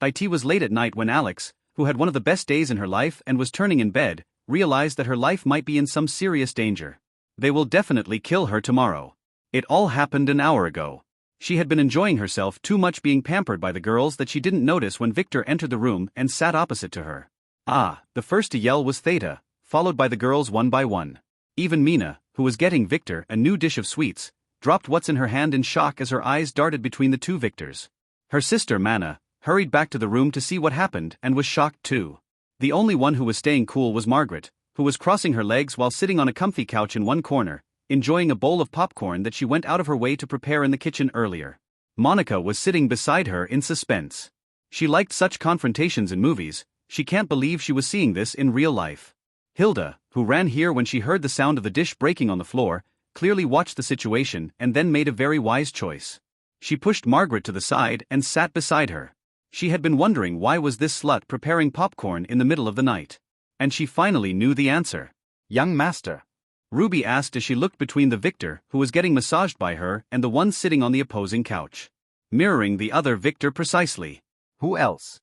It was late at night when Alex, who had one of the best days in her life and was turning in bed, realized that her life might be in some serious danger. They will definitely kill her tomorrow. It all happened an hour ago. She had been enjoying herself too much being pampered by the girls that she didn't notice when Victor entered the room and sat opposite to her. The first to yell was Theta, followed by the girls one by one. Even Mina, who was getting Victor a new dish of sweets, dropped what's in her hand in shock as her eyes darted between the two Victors. Her sister Mana hurried back to the room to see what happened and was shocked too. The only one who was staying cool was Margaret, who was crossing her legs while sitting on a comfy couch in one corner, enjoying a bowl of popcorn that she went out of her way to prepare in the kitchen earlier. Monica was sitting beside her in suspense. She liked such confrontations in movies, she can't believe she was seeing this in real life. Hilda, who ran here when she heard the sound of the dish breaking on the floor, clearly watched the situation and then made a very wise choice. She pushed Margaret to the side and sat beside her. She had been wondering why was this slut preparing popcorn in the middle of the night. And she finally knew the answer. Young master. Ruby asked as she looked between the Victor who was getting massaged by her and the one sitting on the opposing couch. Mirroring the other Victor precisely. Who else?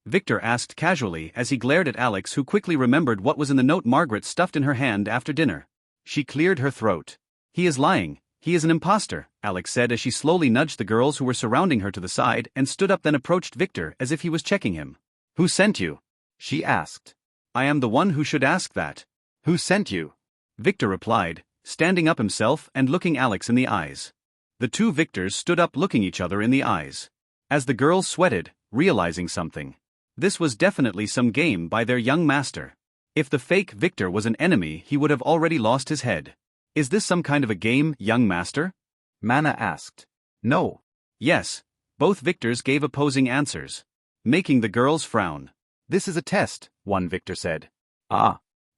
Victor asked casually as he glared at Alex, who quickly remembered what was in the note Margaret stuffed in her hand after dinner. She cleared her throat. He is lying. He is an imposter, Alex said as she slowly nudged the girls who were surrounding her to the side and stood up, then approached Victor as if he was checking him. Who sent you? She asked. I am the one who should ask that. Who sent you? Victor replied, standing up himself and looking Alex in the eyes. The two Victors stood up looking each other in the eyes. As the girls sweated, realizing something. This was definitely some game by their young master. If the fake Victor was an enemy, he would have already lost his head. Is this some kind of a game, young master? Mana asked. No. Yes. Both Victors gave opposing answers, making the girls frown. This is a test, one Victor said.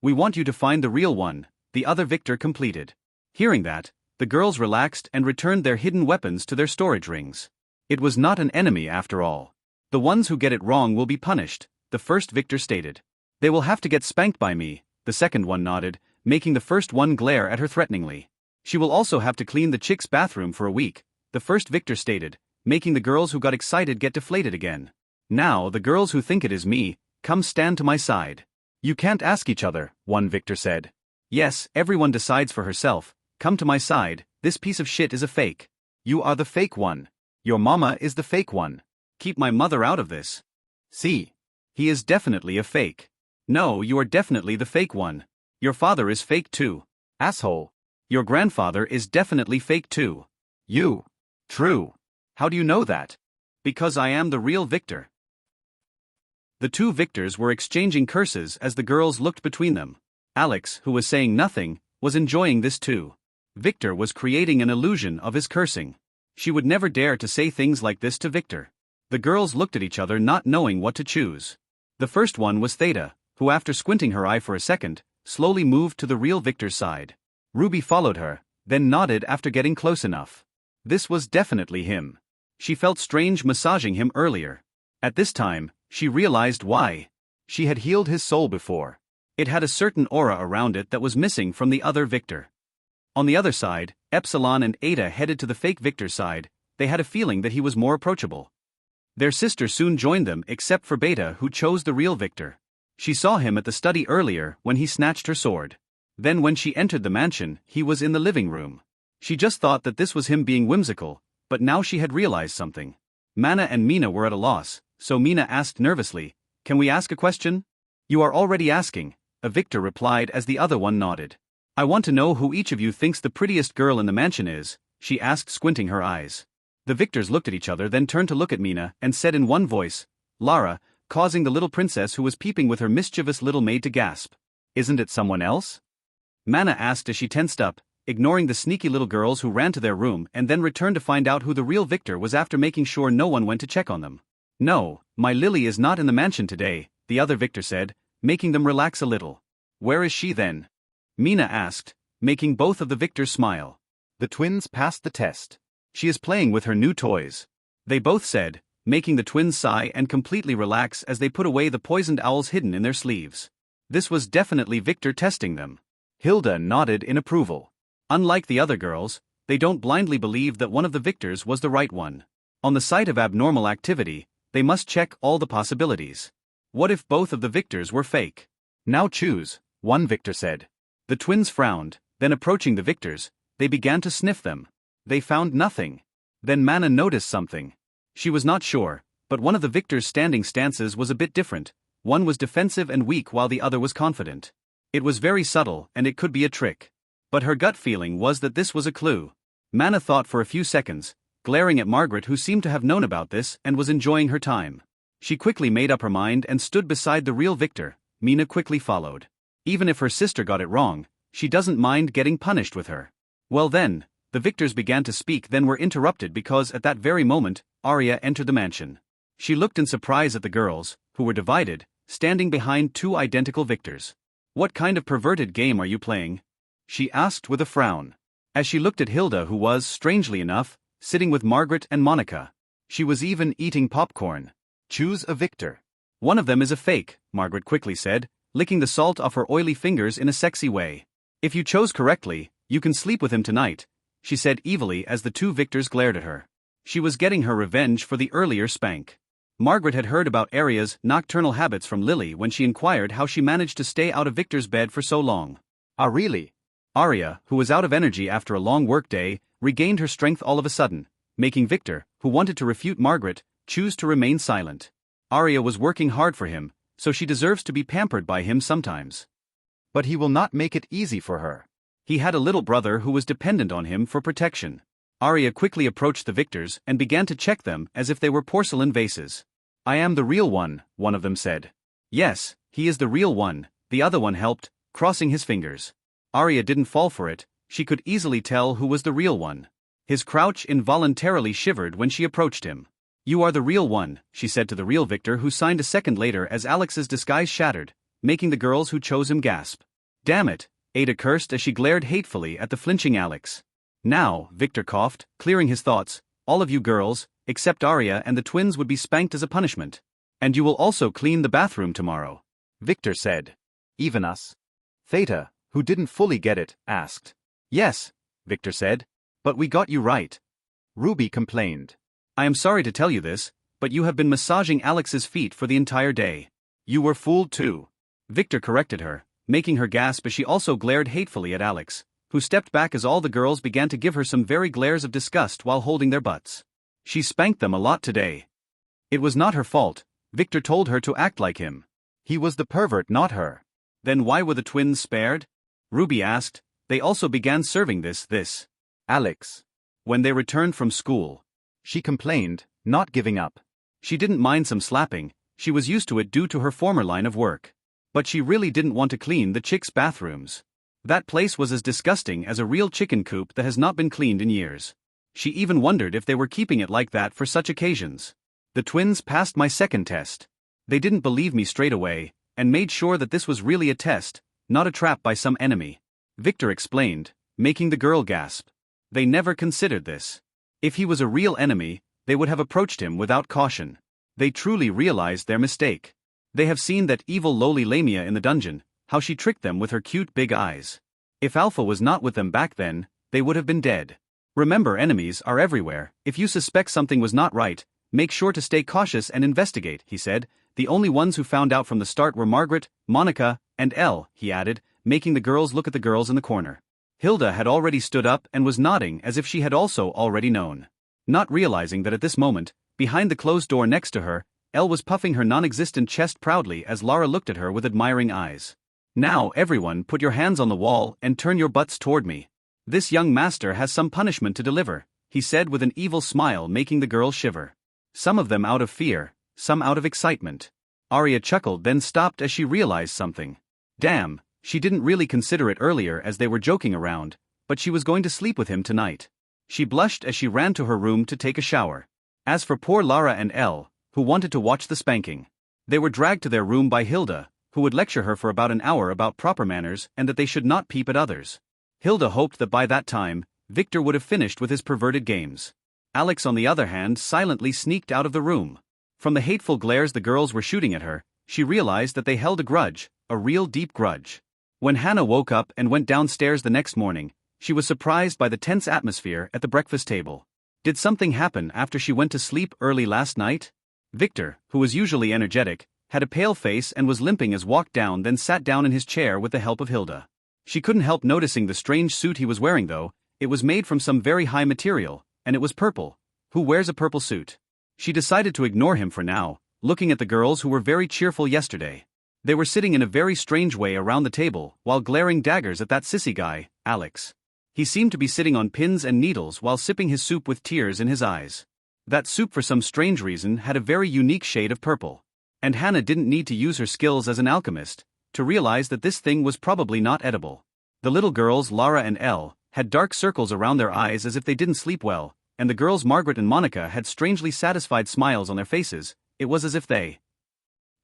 We want you to find the real one, the other Victor completed. Hearing that, the girls relaxed and returned their hidden weapons to their storage rings. It was not an enemy after all. The ones who get it wrong will be punished, the first Victor stated. They will have to get spanked by me, the second one nodded, making the first one glare at her threateningly. She will also have to clean the chick's bathroom for a week, the first Victor stated, making the girls who got excited get deflated again. Now, the girls who think it is me, come stand to my side. You can't ask each other, one victor said. Yes, everyone decides for herself. Come to my side, this piece of shit is a fake. You are the fake one. Your mama is the fake one. Keep my mother out of this. See. He is definitely a fake. No, you are definitely the fake one. Your father is fake too. Asshole. Your grandfather is definitely fake too. You. True. How do you know that? Because I am the real victor. The two victors were exchanging curses as the girls looked between them. Alex, who was saying nothing, was enjoying this too. Victor was creating an illusion of his cursing. She would never dare to say things like this to Victor. The girls looked at each other not knowing what to choose. The first one was Theta, who after squinting her eye for a second, slowly moved to the real Victor's side. Ruby followed her, then nodded after getting close enough. This was definitely him. She felt strange massaging him earlier. At this time, she realized why. She had healed his soul before. It had a certain aura around it that was missing from the other Victor. On the other side, Epsilon and Ada headed to the fake Victor's side. They had a feeling that he was more approachable. Their sister soon joined them except for Beta, who chose the real Victor. She saw him at the study earlier when he snatched her sword. Then when she entered the mansion, he was in the living room. She just thought that this was him being whimsical, but now she had realized something. Mana and Mina were at a loss, so Mina asked nervously, "Can we ask a question?" "You are already asking," a Victor replied as the other one nodded. "I want to know who each of you thinks the prettiest girl in the mansion is," she asked, squinting her eyes. The Victors looked at each other, then turned to look at Mina and said in one voice, "Lara," causing the little princess who was peeping with her mischievous little maid to gasp. "Isn't it someone else?" Mana asked as she tensed up, ignoring the sneaky little girls who ran to their room and then returned to find out who the real Victor was after making sure no one went to check on them. "No, my Lily is not in the mansion today," the other Victor said, making them relax a little. "Where is she then?" Mina asked, making both of the Victors smile. The twins passed the test. "She is playing with her new toys," they both said, making the twins sigh and completely relax as they put away the poisoned owls hidden in their sleeves. This was definitely Victor testing them. Hilda nodded in approval. Unlike the other girls, they don't blindly believe that one of the Victors was the right one. On the site of abnormal activity, they must check all the possibilities. What if both of the Victors were fake? "Now choose," one Victor said. The twins frowned, then approaching the Victors, they began to sniff them. They found nothing. Then Mana noticed something. She was not sure, but one of the Victors' standing stances was a bit different. One was defensive and weak while the other was confident. It was very subtle and it could be a trick. But her gut feeling was that this was a clue. Mana thought for a few seconds, glaring at Margaret, who seemed to have known about this and was enjoying her time. She quickly made up her mind and stood beside the real Victor. Mina quickly followed. Even if her sister got it wrong, she doesn't mind getting punished with her. Well then, the Victors began to speak, then were interrupted because at that very moment, Arya entered the mansion. She looked in surprise at the girls, who were divided, standing behind two identical Victors. "What kind of perverted game are you playing?" she asked with a frown. As she looked at Hilda, who was, strangely enough, sitting with Margaret and Monica. She was even eating popcorn. "Choose a Victor." "One of them is a fake," Margaret quickly said, licking the salt off her oily fingers in a sexy way. "If you chose correctly, you can sleep with him tonight," she said evilly as the two Victors glared at her. She was getting her revenge for the earlier spank. Margaret had heard about Arya's nocturnal habits from Lily when she inquired how she managed to stay out of Victor's bed for so long. "Ah, really?" Arya, who was out of energy after a long work day, regained her strength all of a sudden, making Victor, who wanted to refute Margaret, choose to remain silent. Arya was working hard for him, so she deserves to be pampered by him sometimes. "But he will not make it easy for her." He had a little brother who was dependent on him for protection. Arya quickly approached the Victors and began to check them as if they were porcelain vases. "I am the real one," one of them said. "Yes, he is the real one," the other one helped, crossing his fingers. Arya didn't fall for it. She could easily tell who was the real one. His crouch involuntarily shivered when she approached him. "You are the real one," she said to the real Victor, who signed a second later as Alex's disguise shattered, making the girls who chose him gasp. "Damn it," Ada cursed as she glared hatefully at the flinching Alex. "Now," Victor coughed, clearing his thoughts, "all of you girls, except Arya and the twins, would be spanked as a punishment. And you will also clean the bathroom tomorrow," Victor said. "Even us?" Theta, who didn't fully get it, asked. "Yes," Victor said. "But we got you right." Ruby complained. I am sorry to tell you this, but you have been massaging Alex's feet for the entire day. You were fooled too. Victor corrected her, making her gasp as she also glared hatefully at Alex, who stepped back as all the girls began to give her some very glares of disgust while holding their butts. She spanked them a lot today. It was not her fault. Victor told her to act like him. He was the pervert, not her. Then why were the twins spared? Ruby asked. They also began serving this. Alex. When they returned from school. She complained, not giving up. She didn't mind some slapping, she was used to it due to her former line of work. But she really didn't want to clean the chicks' bathrooms. That place was as disgusting as a real chicken coop that has not been cleaned in years. She even wondered if they were keeping it like that for such occasions. The twins passed my second test. They didn't believe me straight away, and made sure that this was really a test, not a trap by some enemy. Victor explained, making the girl gasp. They never considered this. If he was a real enemy, they would have approached him without caution. They truly realized their mistake. They have seen that evil lowly Lamia in the dungeon, how she tricked them with her cute big eyes. If Alpha was not with them back then, they would have been dead. Remember, enemies are everywhere. If you suspect something was not right, make sure to stay cautious and investigate, he said. The only ones who found out from the start were Margaret, Monica, and Elle, he added, making the girls look at the girls in the corner. Hilda had already stood up and was nodding as if she had also already known. Not realizing that at this moment, behind the closed door next to her, Elle was puffing her non-existent chest proudly as Lara looked at her with admiring eyes. Now everyone, put your hands on the wall and turn your butts toward me. This young master has some punishment to deliver, he said with an evil smile, making the girls shiver. Some of them out of fear, some out of excitement. Arya chuckled, then stopped as she realized something. Damn, she didn't really consider it earlier as they were joking around, but she was going to sleep with him tonight. She blushed as she ran to her room to take a shower. As for poor Lara and Elle, who wanted to watch the spanking, they were dragged to their room by Hilda, who would lecture her for about an hour about proper manners and that they should not peep at others. Hilda hoped that by that time, Victor would have finished with his perverted games. Alex, on the other hand, silently sneaked out of the room. From the hateful glares the girls were shooting at her, she realized that they held a grudge, a real deep grudge. When Hannah woke up and went downstairs the next morning, she was surprised by the tense atmosphere at the breakfast table. Did something happen after she went to sleep early last night? Victor, who was usually energetic, had a pale face and was limping as walked down, then sat down in his chair with the help of Hilda. She couldn't help noticing the strange suit he was wearing though. It was made from some very high material, and it was purple. Who wears a purple suit? She decided to ignore him for now, looking at the girls who were very cheerful yesterday. They were sitting in a very strange way around the table while glaring daggers at that sissy guy, Alex. He seemed to be sitting on pins and needles while sipping his soup with tears in his eyes. That soup for some strange reason had a very unique shade of purple. And Hannah didn't need to use her skills as an alchemist to realize that this thing was probably not edible. The little girls, Lara and Elle, had dark circles around their eyes as if they didn't sleep well, and the girls Margaret and Monica had strangely satisfied smiles on their faces. It was as if they...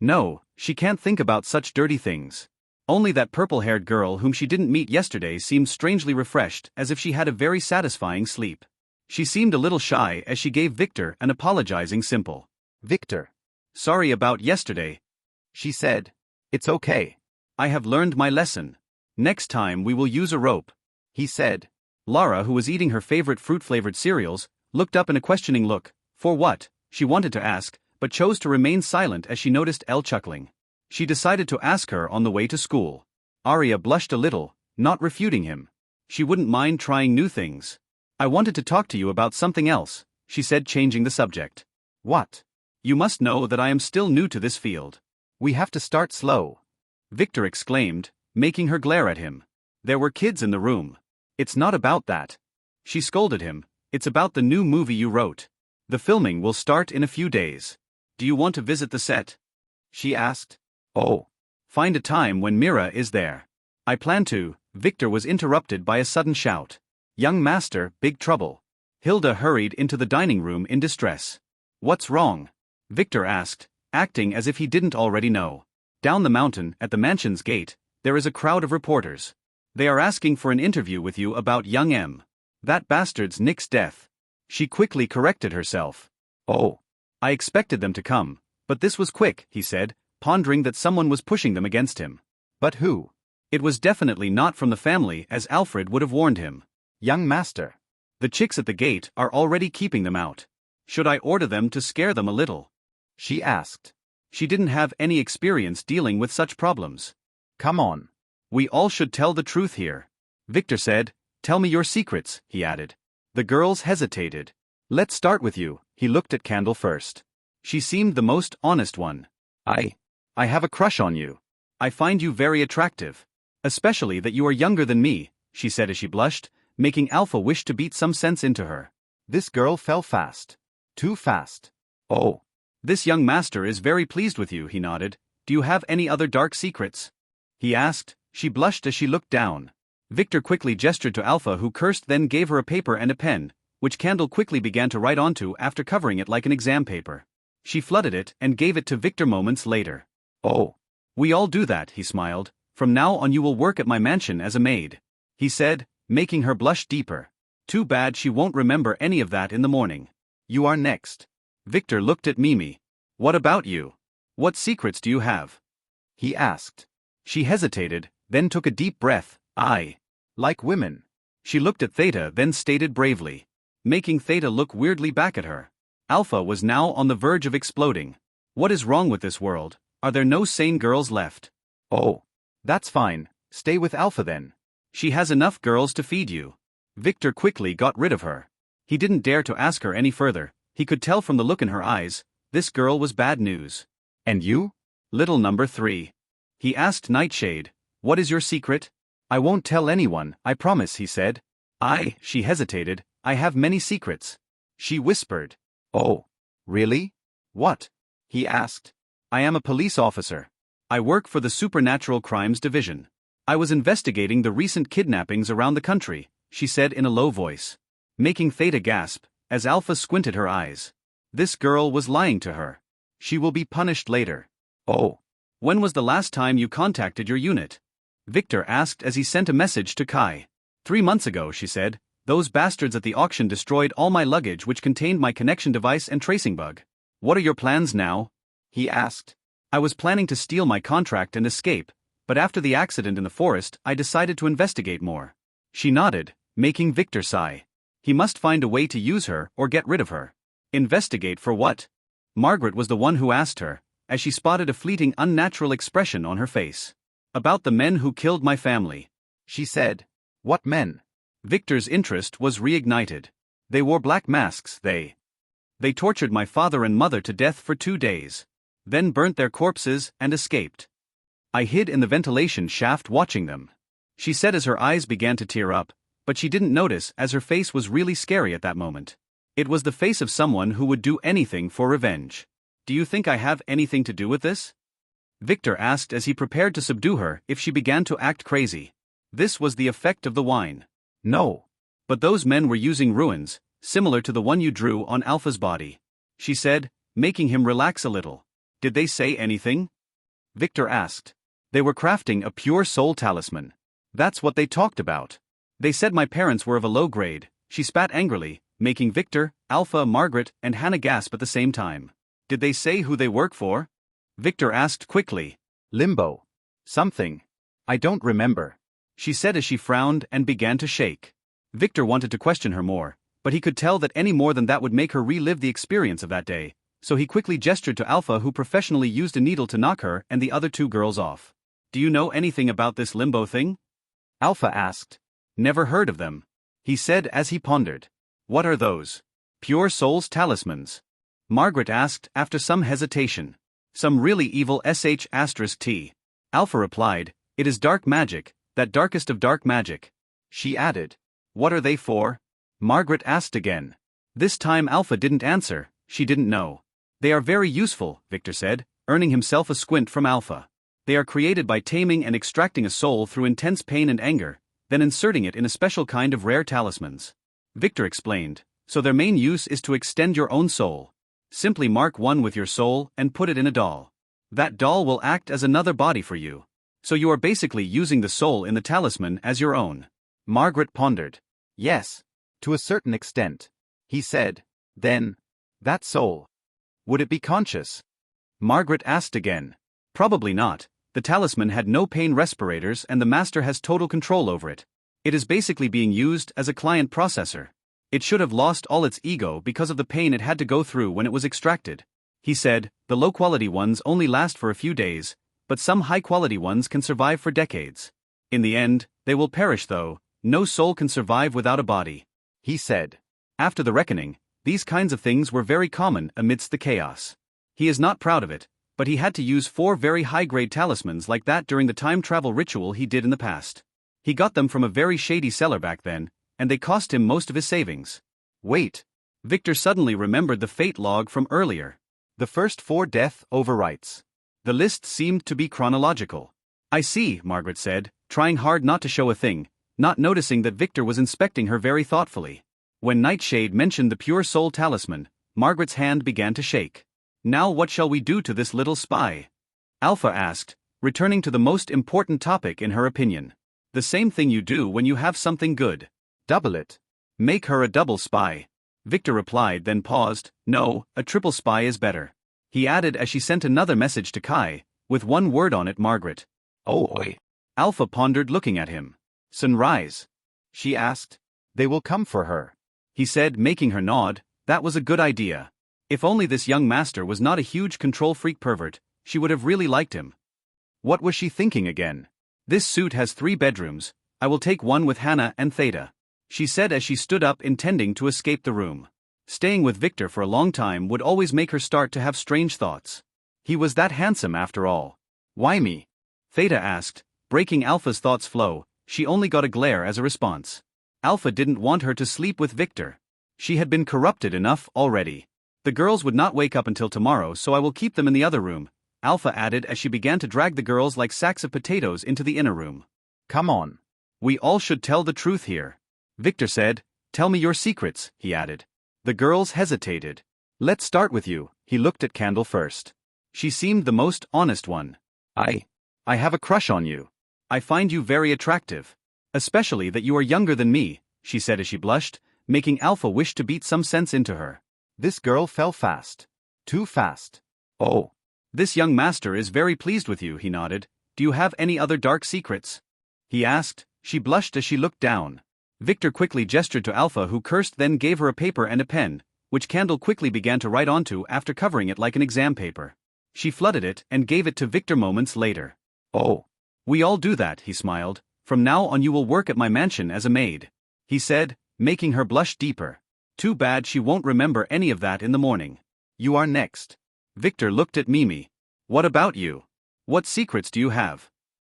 No, she can't think about such dirty things. Only that purple-haired girl whom she didn't meet yesterday seemed strangely refreshed, as if she had a very satisfying sleep. She seemed a little shy as she gave Victor an apologizing simple, Victor. Sorry about yesterday. She said. It's okay. I have learned my lesson. Next time we will use a rope. He said. Lara, who was eating her favorite fruit-flavored cereals, looked up in a questioning look. For what? She wanted to ask, but chose to remain silent as she noticed Elle chuckling. She decided to ask her on the way to school. Arya blushed a little, not refuting him. She wouldn't mind trying new things. I wanted to talk to you about something else, she said, changing the subject. What? You must know that I am still new to this field. We have to start slow. Victor exclaimed, making her glare at him. There were kids in the room. It's not about that. She scolded him. It's about the new movie you wrote. The filming will start in a few days. Do you want to visit the set? She asked. Oh. Find a time when Mira is there. I plan to. Victor was interrupted by a sudden shout. Young master, big trouble. Hilda hurried into the dining room in distress. What's wrong? Victor asked, acting as if he didn't already know. Down the mountain, at the mansion's gate, there is a crowd of reporters. They are asking for an interview with you about young M. That bastard's Nick's death. She quickly corrected herself. Oh. I expected them to come, but this was quick, he said, pondering that someone was pushing them against him. But who? It was definitely not from the family, as Alfred would have warned him. Young master. The chicks at the gate are already keeping them out. Should I order them to scare them a little? She asked. She didn't have any experience dealing with such problems. Come on. We all should tell the truth here. Victor said. Tell me your secrets, he added. The girls hesitated. Let's start with you, he looked at Candle first. She seemed the most honest one. I have a crush on you. I find you very attractive. Especially that you are younger than me, she said as she blushed, making Alpha wish to beat some sense into her. This girl fell fast. Too fast. Oh. This young master is very pleased with you, he nodded. Do you have any other dark secrets? He asked. She blushed as she looked down. Victor quickly gestured to Alpha, who cursed, then gave her a paper and a pen, which Candle quickly began to write onto after covering it like an exam paper. She flooded it and gave it to Victor moments later. Oh. We all do that, he smiled. From now on you will work at my mansion as a maid, he said, making her blush deeper. Too bad she won't remember any of that in the morning. You are next. Victor looked at Mimi. What about you? What secrets do you have? He asked. She hesitated, then took a deep breath. I like women. She looked at Theta, then stated bravely, making Theta look weirdly back at her. Alpha was now on the verge of exploding. What is wrong with this world? Are there no sane girls left? Oh. That's fine, stay with Alpha then. She has enough girls to feed you. Victor quickly got rid of her. He didn't dare to ask her any further. He could tell from the look in her eyes, this girl was bad news. And you? Little number 3. He asked Nightshade, what is your secret? I won't tell anyone, I promise, he said. She hesitated, I have many secrets. She whispered. Oh. Really? What? He asked. I am a police officer. I work for the Supernatural Crimes Division. I was investigating the recent kidnappings around the country, she said in a low voice, making Theta gasp, as Alpha squinted her eyes. This girl was lying to her. She will be punished later. Oh. When was the last time you contacted your unit? Victor asked as he sent a message to Kai. 3 months ago, she said. Those bastards at the auction destroyed all my luggage, which contained my connection device and tracing bug. What are your plans now? He asked. I was planning to steal my contract and escape, but after the accident in the forest, I decided to investigate more. She nodded, making Victor sigh. He must find a way to use her or get rid of her. Investigate for what? Margaret was the one who asked her, as she spotted a fleeting unnatural expression on her face. About the men who killed my family. She said. What men? Victor's interest was reignited. They wore black masks, They tortured my father and mother to death for 2 days. Then burnt their corpses and escaped. I hid in the ventilation shaft watching them. She said as her eyes began to tear up, but she didn't notice as her face was really scary at that moment. It was the face of someone who would do anything for revenge. Do you think I have anything to do with this? Victor asked as he prepared to subdue her if she began to act crazy. This was the effect of the wine. No. But those men were using ruins, similar to the one you drew on Alpha's body, she said, making him relax a little. Did they say anything? Victor asked. They were crafting a pure soul talisman. That's what they talked about. They said my parents were of a low grade, she spat angrily, making Victor, Alpha, Margaret, and Hannah gasp at the same time. Did they say who they work for? Victor asked quickly. Limbo. Something. I don't remember, she said as she frowned and began to shake. Victor wanted to question her more, but he could tell that any more than that would make her relive the experience of that day, so he quickly gestured to Alpha, who professionally used a needle to knock her and the other 2 girls off. Do you know anything about this limbo thing? Alpha asked. Never heard of them, he said as he pondered. What are those? Pure Soul's talismans? Margaret asked after some hesitation. Some really evil **T. Alpha replied, it is dark magic, that darkest of dark magic. She added. What are they for? Margaret asked again. This time Alpha didn't answer, she didn't know. They are very useful, Victor said, earning himself a squint from Alpha. They are created by taming and extracting a soul through intense pain and anger, then inserting it in a special kind of rare talismans. Victor explained, so their main use is to extend your own soul. Simply mark one with your soul and put it in a doll. That doll will act as another body for you. So you are basically using the soul in the talisman as your own. Margaret pondered. Yes. To a certain extent. He said. Then, that soul. Would it be conscious? Margaret asked again. Probably not. The talisman had no pain respirators and the master has total control over it. It is basically being used as a client processor. It should have lost all its ego because of the pain it had to go through when it was extracted. He said, the low-quality ones only last for a few days, but some high-quality ones can survive for decades. In the end, they will perish though, no soul can survive without a body. He said. After the reckoning, these kinds of things were very common amidst the chaos. He is not proud of it, but he had to use 4 very high-grade talismans like that during the time travel ritual he did in the past. He got them from a very shady seller back then, and they cost him most of his savings. Wait. Victor suddenly remembered the fate log from earlier. The first 4 death overwrites. The list seemed to be chronological. I see, Margaret said, trying hard not to show a thing, not noticing that Victor was inspecting her very thoughtfully. When Nightshade mentioned the Pure Soul Talisman, Margaret's hand began to shake. Now what shall we do to this little spy? Alpha asked, returning to the most important topic in her opinion. The same thing you do when you have something good. Double it. Make her a double spy. Victor replied, then paused. No, a triple spy is better. He added as she sent another message to Kai, with 1 word on it, Margaret. Oh, oi. Alpha pondered, looking at him. Sunrise? She asked. They will come for her. He said, making her nod. That was a good idea. If only this young master was not a huge control freak pervert, she would have really liked him. What was she thinking again? This suit has 3 bedrooms, I will take one with Hannah and Theta, she said as she stood up, intending to escape the room. Staying with Victor for a long time would always make her start to have strange thoughts. He was that handsome after all. Why me? Theta asked, breaking Alpha's thoughts flow. She only got a glare as a response. Alpha didn't want her to sleep with Victor. She had been corrupted enough already. The girls would not wake up until tomorrow, so I will keep them in the other room, Alpha added as she began to drag the girls like sacks of potatoes into the inner room. Come on. We all should tell the truth here. Victor said, tell me your secrets, he added. The girls hesitated. Let's start with you, he looked at Candle first. She seemed the most honest one. I have a crush on you. I find you very attractive. Especially that you are younger than me, she said as she blushed, making Alpha wish to beat some sense into her. This girl fell fast. Too fast. Oh. This young master is very pleased with you, he nodded. Do you have any other dark secrets? He asked. She blushed as she looked down. Victor quickly gestured to Alpha, who cursed, then gave her a paper and a pen, which Candle quickly began to write onto after covering it like an exam paper. She flooded it and gave it to Victor moments later. Oh. We all do that, he smiled. From now on you will work at my mansion as a maid, he said, making her blush deeper. Too bad she won't remember any of that in the morning. You are next. Victor looked at Mimi. What about you? What secrets do you have?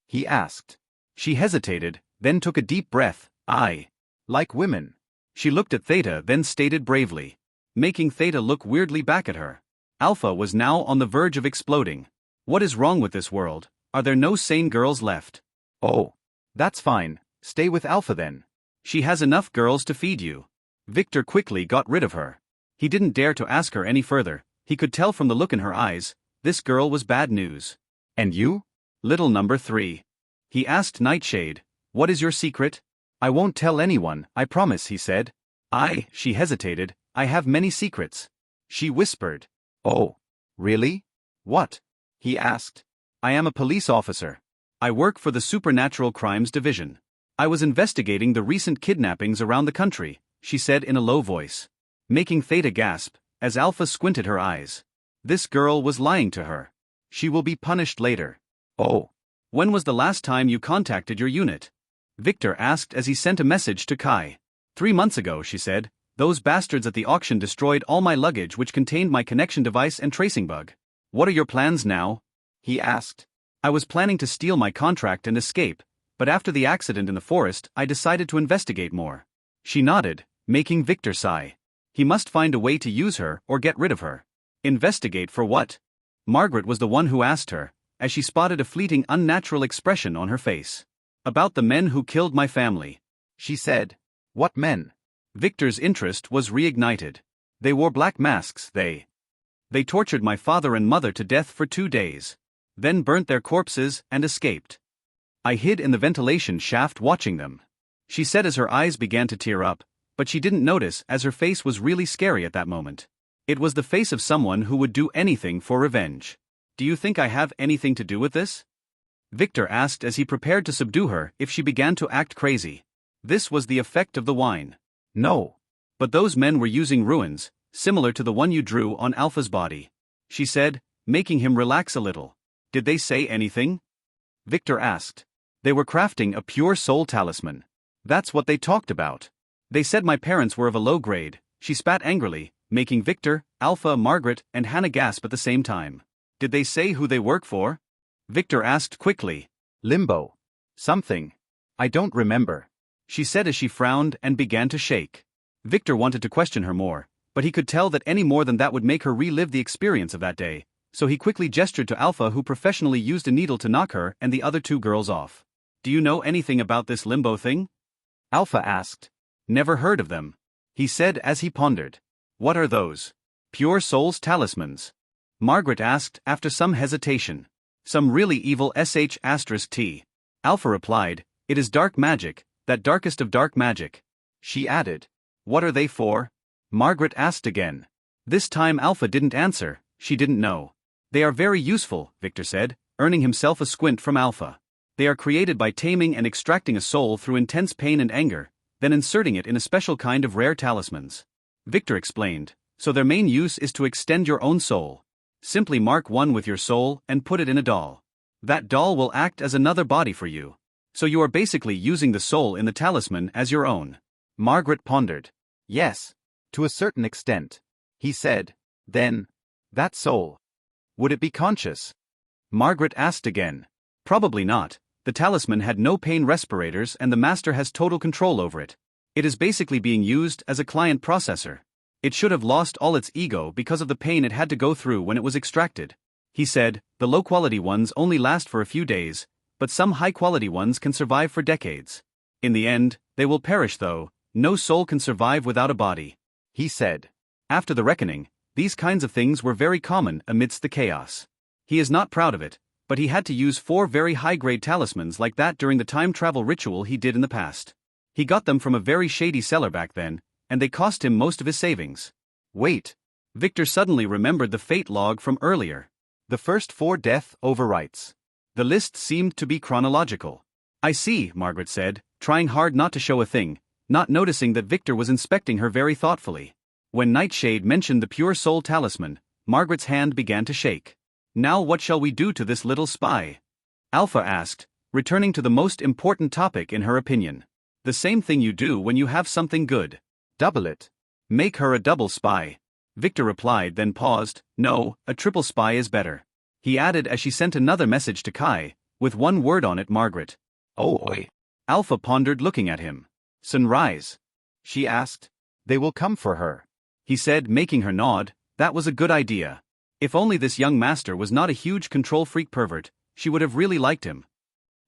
He asked. She hesitated, then took a deep breath. I like women. She looked at Theta, then stated bravely, making Theta look weirdly back at her. Alpha was now on the verge of exploding. What is wrong with this world? Are there no sane girls left? Oh. That's fine, stay with Alpha then. She has enough girls to feed you. Victor quickly got rid of her. He didn't dare to ask her any further. He could tell from the look in her eyes, this girl was bad news. And you? Little number 3. He asked Nightshade, what is your secret? I won't tell anyone, I promise, he said. She hesitated, I have many secrets. She whispered. Oh. Really? What? He asked. I am a police officer. I work for the Supernatural Crimes Division. I was investigating the recent kidnappings around the country, she said in a low voice, making Theta gasp, as Alpha squinted her eyes. This girl was lying to her. She will be punished later. Oh. When was the last time you contacted your unit? Victor asked as he sent a message to Kai. 3 months ago, she said. Those bastards at the auction destroyed all my luggage, which contained my connection device and tracing bug. What are your plans now? He asked. I was planning to steal my contract and escape, but after the accident in the forest, I decided to investigate more. She nodded, making Victor sigh. He must find a way to use her or get rid of her. Investigate for what? Margaret was the one who asked her, as she spotted a fleeting unnatural expression on her face. About the men who killed my family. She said. What men? Victor's interest was reignited. They wore black masks, They tortured my father and mother to death for 2 days. Then burnt their corpses and escaped. I hid in the ventilation shaft watching them. She said as her eyes began to tear up, but she didn't notice as her face was really scary at that moment. It was the face of someone who would do anything for revenge. Do you think I have anything to do with this? Victor asked as he prepared to subdue her if she began to act crazy. This was the effect of the wine. No. But those men were using ruins, similar to the one you drew on Alpha's body. She said, making him relax a little. Did they say anything? Victor asked. They were crafting a pure soul talisman. That's what they talked about. They said my parents were of a low grade. She spat angrily, making Victor, Alpha, Margaret, and Hannah gasp at the same time. Did they say who they work for? Victor asked quickly. Limbo. Something. I don't remember. She said as she frowned and began to shake. Victor wanted to question her more, but he could tell that any more than that would make her relive the experience of that day, so he quickly gestured to Alpha, who professionally used a needle to knock her and the other two girls off. Do you know anything about this limbo thing? Alpha asked. Never heard of them, he said as he pondered. What are those? Pure Soul's talismans? Margaret asked after some hesitation. Some really evil **T. Alpha replied, it is dark magic, that darkest of dark magic. She added. What are they for? Margaret asked again. This time Alpha didn't answer, she didn't know. They are very useful, Victor said, earning himself a squint from Alpha. They are created by taming and extracting a soul through intense pain and anger, then inserting it in a special kind of rare talismans. Victor explained, so their main use is to extend your own soul. Simply mark one with your soul and put it in a doll. That doll will act as another body for you. So you are basically using the soul in the talisman as your own. Margaret pondered. Yes. To a certain extent. He said. Then, that soul. Would it be conscious? Margaret asked again. Probably not. The talisman had no pain respirators and the master has total control over it. It is basically being used as a client processor. It should have lost all its ego because of the pain it had to go through when it was extracted. He said, the low-quality ones only last for a few days, but some high-quality ones can survive for decades. In the end, they will perish though. No soul can survive without a body. He said. After the reckoning, these kinds of things were very common amidst the chaos. He is not proud of it, but he had to use 4 very high-grade talismans like that during the time travel ritual he did in the past. He got them from a very shady seller back then, and they cost him most of his savings. Wait. Victor suddenly remembered the fate log from earlier. The first 4 death overwrites. The list seemed to be chronological. I see, Margaret said, trying hard not to show a thing, not noticing that Victor was inspecting her very thoughtfully. When Nightshade mentioned the pure soul talisman, Margaret's hand began to shake. Now what shall we do to this little spy? Alpha asked, returning to the most important topic in her opinion. The same thing you do when you have something good. Double it. Make her a double spy. Victor replied, then paused. No, a triple spy is better. He added as she sent another message to Kai, with one word on it, Margaret. Oh boy. Alpha pondered, looking at him. Sunrise? She asked. They will come for her. He said, making her nod. That was a good idea. If only this young master was not a huge control freak pervert, she would have really liked him.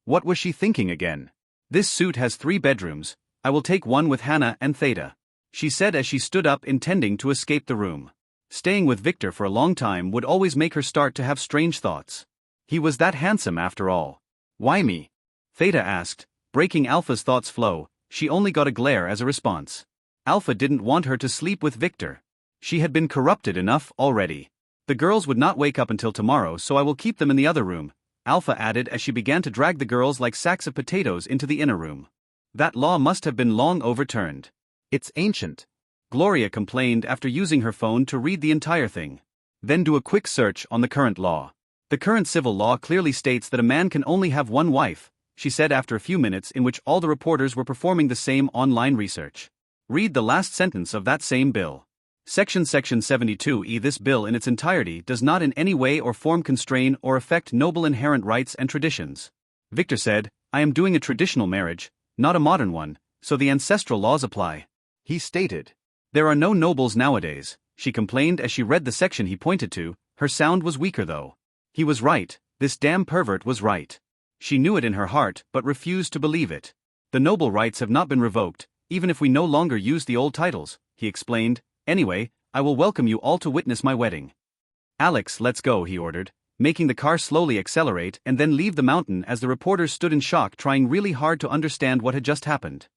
What was she thinking again? This suit has 3 bedrooms. I will take one with Hannah and Theta, she said as she stood up, intending to escape the room. Staying with Victor for a long time would always make her start to have strange thoughts. He was that handsome after all. Why me? Theta asked, breaking Alpha's thoughts flow. She only got a glare as a response. Alpha didn't want her to sleep with Victor. She had been corrupted enough already. The girls would not wake up until tomorrow, so I will keep them in the other room, Alpha added as she began to drag the girls like sacks of potatoes into the inner room. That law must have been long overturned. It's ancient, Gloria complained after using her phone to read the entire thing. Then do a quick search on the current law. The current civil law clearly states that a man can only have one wife, she said after a few minutes in which all the reporters were performing the same online research. Read the last sentence of that same bill. Section 72E. This bill in its entirety does not in any way or form constrain or affect noble inherent rights and traditions. Victor said, I am doing a traditional marriage, not a modern one, so the ancestral laws apply. He stated. There are no nobles nowadays, she complained as she read the section he pointed to. Her sound was weaker though. He was right, this damn pervert was right. She knew it in her heart but refused to believe it. The noble rights have not been revoked, even if we no longer use the old titles, he explained. Anyway, I will welcome you all to witness my wedding. Alex, let's go, he ordered, making the car slowly accelerate and then leave the mountain as the reporters stood in shock, trying really hard to understand what had just happened.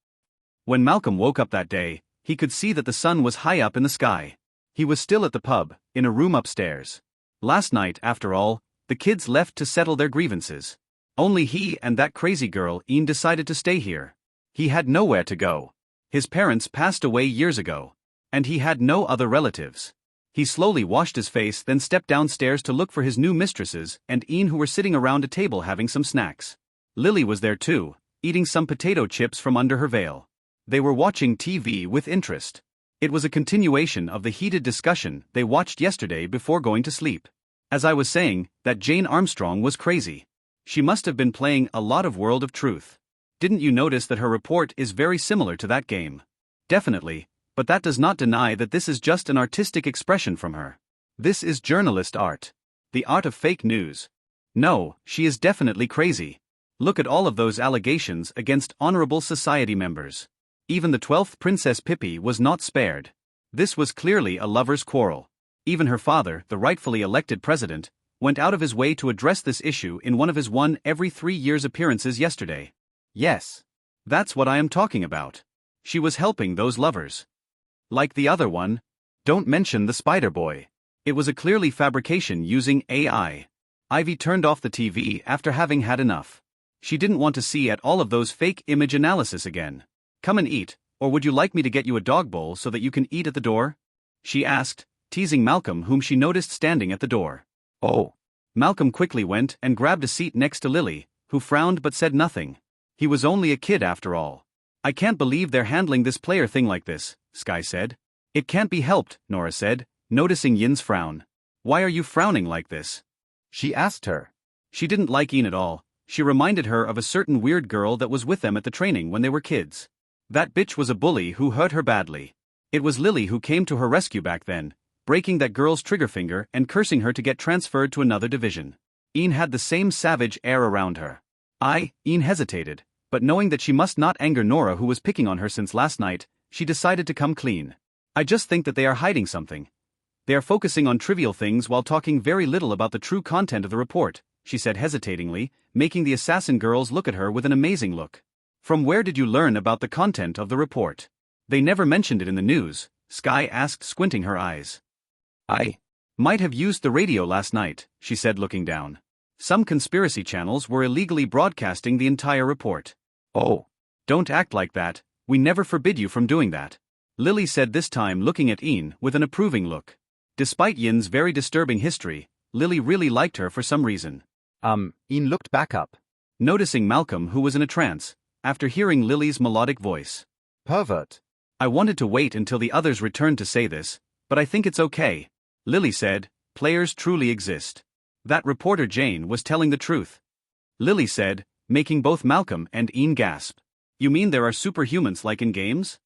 When Malcolm woke up that day, he could see that the sun was high up in the sky. He was still at the pub, in a room upstairs. Last night, after all, the kids left to settle their grievances. Only he and that crazy girl Ian decided to stay here. He had nowhere to go. His parents passed away years ago. And he had no other relatives. He slowly washed his face, then stepped downstairs to look for his new mistresses and Ian, who were sitting around a table having some snacks. Lily was there too, eating some potato chips from under her veil. They were watching TV with interest. It was a continuation of the heated discussion they watched yesterday before going to sleep. As I was saying, that Jane Armstrong was crazy. She must have been playing a lot of World of Truth. Didn't you notice that her report is very similar to that game? Definitely, but that does not deny that this is just an artistic expression from her. This is journalist art. The art of fake news. No, she is definitely crazy. Look at all of those allegations against honorable society members. Even the 12th Princess Pippi was not spared. This was clearly a lover's quarrel. Even her father, the rightfully elected president, went out of his way to address this issue in one of his every 3 years appearances yesterday. Yes. That's what I am talking about. She was helping those lovers. Like the other one. Don't mention the Spider Boy. It was a clearly fabrication using AI. Ivy turned off the TV after having had enough. She didn't want to see at all of those fake image analysis again. Come and eat, or would you like me to get you a dog bowl so that you can eat at the door? She asked, teasing Malcolm, whom she noticed standing at the door. Oh. Malcolm quickly went and grabbed a seat next to Lily, who frowned but said nothing. He was only a kid after all. I can't believe they're handling this player thing like this, Sky said. It can't be helped, Nora said, noticing Yin's frown. Why are you frowning like this? She asked her. She didn't like Yin at all. She reminded her of a certain weird girl that was with them at the training when they were kids. That bitch was a bully who hurt her badly. It was Lily who came to her rescue back then, breaking that girl's trigger finger and cursing her to get transferred to another division. Ian had the same savage air around her. Ian hesitated, but knowing that she must not anger Nora, who was picking on her since last night, she decided to come clean. I just think that they are hiding something. They are focusing on trivial things while talking very little about the true content of the report, she said hesitatingly, making the assassin girls look at her with an amazing look. From where did you learn about the content of the report? They never mentioned it in the news, Sky asked, squinting her eyes. I might have used the radio last night, she said, looking down. Some conspiracy channels were illegally broadcasting the entire report. Oh. Don't act like that, we never forbid you from doing that. Lily said, this time looking at Ian with an approving look. Despite Yin's very disturbing history, Lily really liked her for some reason. Ian looked back up, noticing Malcolm, who was in a trance, after hearing Lily's melodic voice. Pervert. I wanted to wait until the others returned to say this, but I think it's okay. Lily said, players truly exist. That reporter Jane was telling the truth. Lily said, making both Malcolm and Ian gasp. You mean there are superhumans like in games?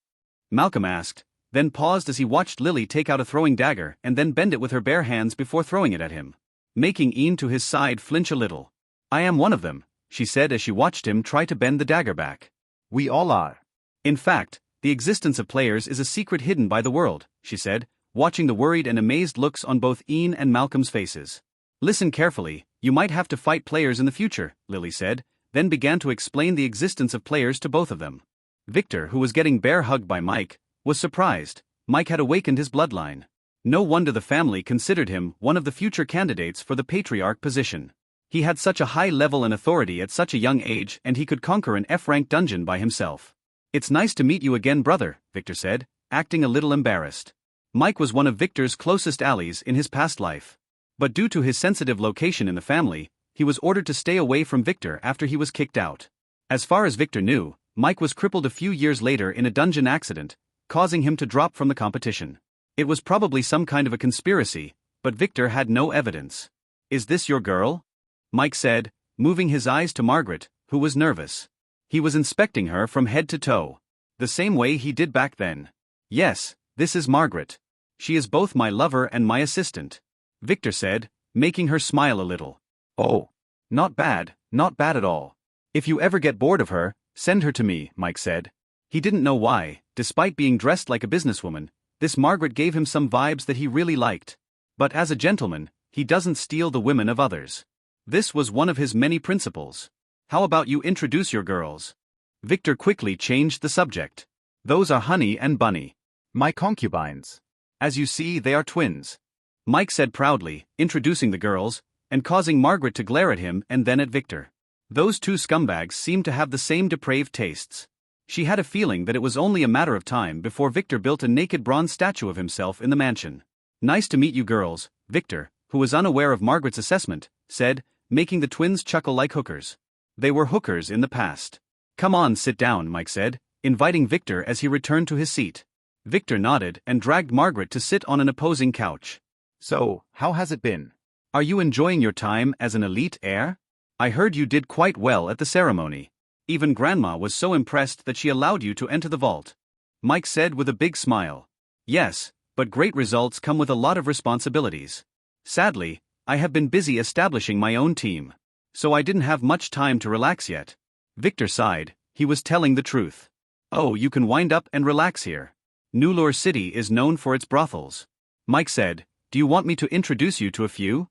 Malcolm asked, then paused as he watched Lily take out a throwing dagger and then bend it with her bare hands before throwing it at him, making Ian to his side flinch a little. I am one of them, she said as she watched him try to bend the dagger back. We all are. In fact, the existence of players is a secret hidden by the world, she said, watching the worried and amazed looks on both Ian and Malcolm's faces. Listen carefully, you might have to fight players in the future, Lily said, then began to explain the existence of players to both of them. Victor, who was getting bear hugged by Mike, was surprised. Mike had awakened his bloodline. No wonder the family considered him one of the future candidates for the patriarch position. He had such a high level and authority at such a young age, and he could conquer an F-rank dungeon by himself. It's nice to meet you again, brother, Victor said, acting a little embarrassed. Mike was one of Victor's closest allies in his past life. But due to his sensitive location in the family, he was ordered to stay away from Victor after he was kicked out. As far as Victor knew, Mike was crippled a few years later in a dungeon accident, causing him to drop from the competition. It was probably some kind of a conspiracy, but Victor had no evidence. Is this your girl? Mike said, moving his eyes to Margaret, who was nervous. He was inspecting her from head to toe, the same way he did back then. Yes, this is Margaret. She is both my lover and my assistant, Victor said, making her smile a little. Oh, not bad at all. If you ever get bored of her, send her to me, Mike said. He didn't know why, despite being dressed like a businesswoman, this Margaret gave him some vibes that he really liked. But as a gentleman, he doesn't steal the women of others. This was one of his many principles. How about you introduce your girls? Victor quickly changed the subject. Those are Honey and Bunny, my concubines. As you see, they are twins, Mike said proudly, introducing the girls, and causing Margaret to glare at him and then at Victor. Those two scumbags seemed to have the same depraved tastes. She had a feeling that it was only a matter of time before Victor built a naked bronze statue of himself in the mansion. "Nice to meet you girls," Victor, who was unaware of Margaret's assessment, said, making the twins chuckle like hookers. They were hookers in the past. "Come on, sit down," Mike said, inviting Victor as he returned to his seat. Victor nodded and dragged Margaret to sit on an opposing couch. "So, how has it been?" "Are you enjoying your time as an elite heir? I heard you did quite well at the ceremony. Even Grandma was so impressed that she allowed you to enter the vault," Mike said with a big smile. "Yes, but great results come with a lot of responsibilities. Sadly, I have been busy establishing my own team, so I didn't have much time to relax yet." Victor sighed. He was telling the truth. "Oh, you can wind up and relax here. Nulur City is known for its brothels." Mike said, "Do you want me to introduce you to a few?"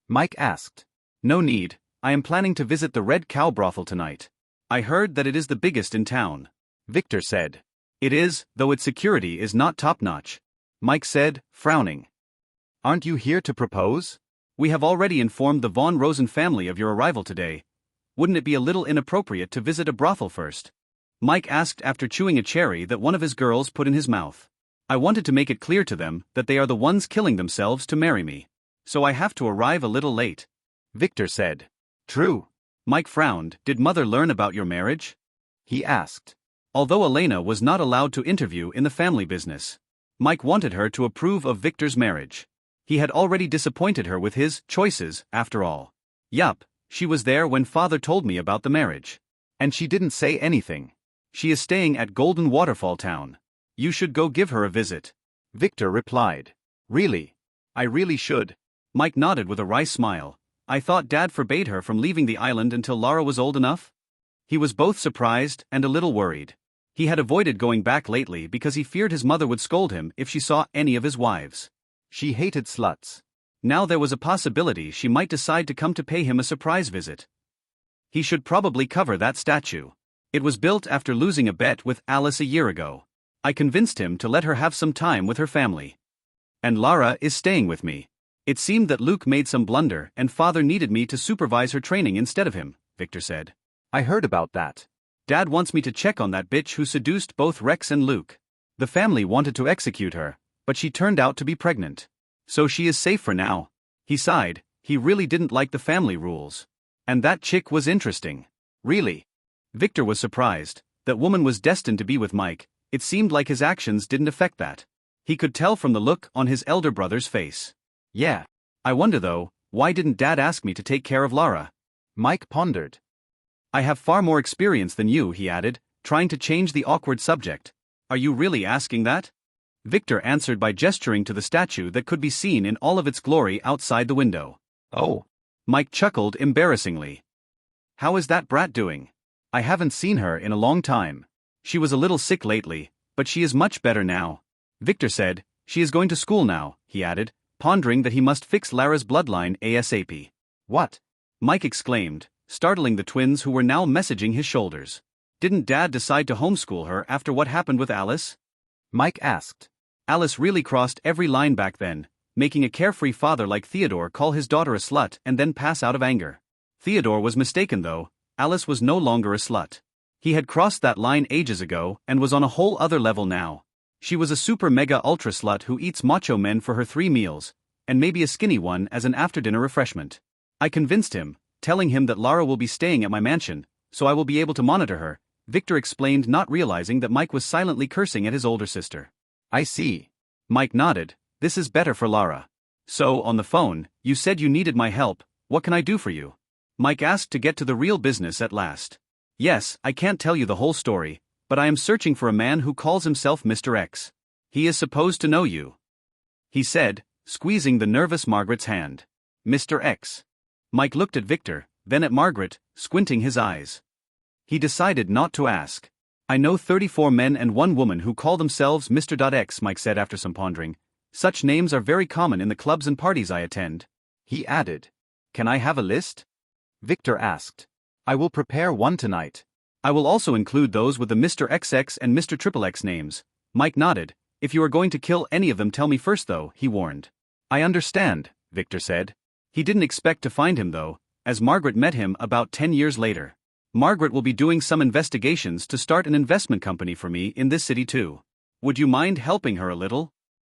Mike asked. "No need, I am planning to visit the Red Cow brothel tonight. I heard that it is the biggest in town," Victor said. "It is, though its security is not top-notch," Mike said, frowning. "Aren't you here to propose?" "We have already informed the Von Rosen family of your arrival today. Wouldn't it be a little inappropriate to visit a brothel first?" Mike asked after chewing a cherry that one of his girls put in his mouth. "I wanted to make it clear to them that they are the ones killing themselves to marry me. So I have to arrive a little late," Victor said. "True." Mike frowned. "Did Mother learn about your marriage?" he asked. Although Elena was not allowed to interview in the family business, Mike wanted her to approve of Victor's marriage. He had already disappointed her with his choices, after all. "Yup, she was there when Father told me about the marriage. And she didn't say anything. She is staying at Golden Waterfall Town. You should go give her a visit," Victor replied. "Really? I really should." Mike nodded with a wry smile. "I thought Dad forbade her from leaving the island until Lara was old enough?" He was both surprised and a little worried. He had avoided going back lately because he feared his mother would scold him if she saw any of his wives. She hated sluts. Now there was a possibility she might decide to come to pay him a surprise visit. He should probably cover that statue. It was built after losing a bet with Alice a year ago. I convinced him to let her have some time with her family. And Lara is staying with me. It seemed that Luke made some blunder and Father needed me to supervise her training instead of him, Victor said. I heard about that. Dad wants me to check on that bitch who seduced both Rex and Luke. The family wanted to execute her, but she turned out to be pregnant. So she is safe for now. He sighed. He really didn't like the family rules. And that chick was interesting. Really? Victor was surprised. That woman was destined to be with Mike. It seemed like his actions didn't affect that. He could tell from the look on his elder brother's face. Yeah. I wonder though, why didn't Dad ask me to take care of Lara? Mike pondered. I have far more experience than you, he added, trying to change the awkward subject. Are you really asking that? Victor answered by gesturing to the statue that could be seen in all of its glory outside the window. Oh. Mike chuckled embarrassingly. How is that brat doing? I haven't seen her in a long time. She was a little sick lately, but she is much better now. Victor said, she is going to school now, he added, pondering that he must fix Lara's bloodline ASAP. What? Mike exclaimed, startling the twins who were now messaging his shoulders. Didn't Dad decide to homeschool her after what happened with Alice? Mike asked. Alice really crossed every line back then, making a carefree father like Theodore call his daughter a slut and then pass out of anger. Theodore was mistaken though, Alice was no longer a slut. He had crossed that line ages ago and was on a whole other level now. She was a super mega ultra slut who eats macho men for her 3 meals, and maybe a skinny one as an after-dinner refreshment. I convinced him, telling him that Lara will be staying at my mansion, so I will be able to monitor her, Victor explained, not realizing that Mike was silently cursing at his older sister. I see. Mike nodded. This is better for Lara. So, on the phone, you said you needed my help. What can I do for you? Mike asked to get to the real business at last. Yes, I can't tell you the whole story, but I am searching for a man who calls himself Mr. X. He is supposed to know you. He said, squeezing the nervous Margaret's hand. Mr. X. Mike looked at Victor, then at Margaret, squinting his eyes. He decided not to ask. I know 34 men and 1 woman who call themselves Mr. X, Mike said after some pondering. Such names are very common in the clubs and parties I attend. He added. Can I have a list? Victor asked. I will prepare one tonight. I will also include those with the Mr. XX and Mr. XXX names. Mike nodded. If you are going to kill any of them, tell me first though, he warned. I understand, Victor said. He didn't expect to find him though, as Margaret met him about 10 years later. Margaret will be doing some investigations to start an investment company for me in this city too. Would you mind helping her a little?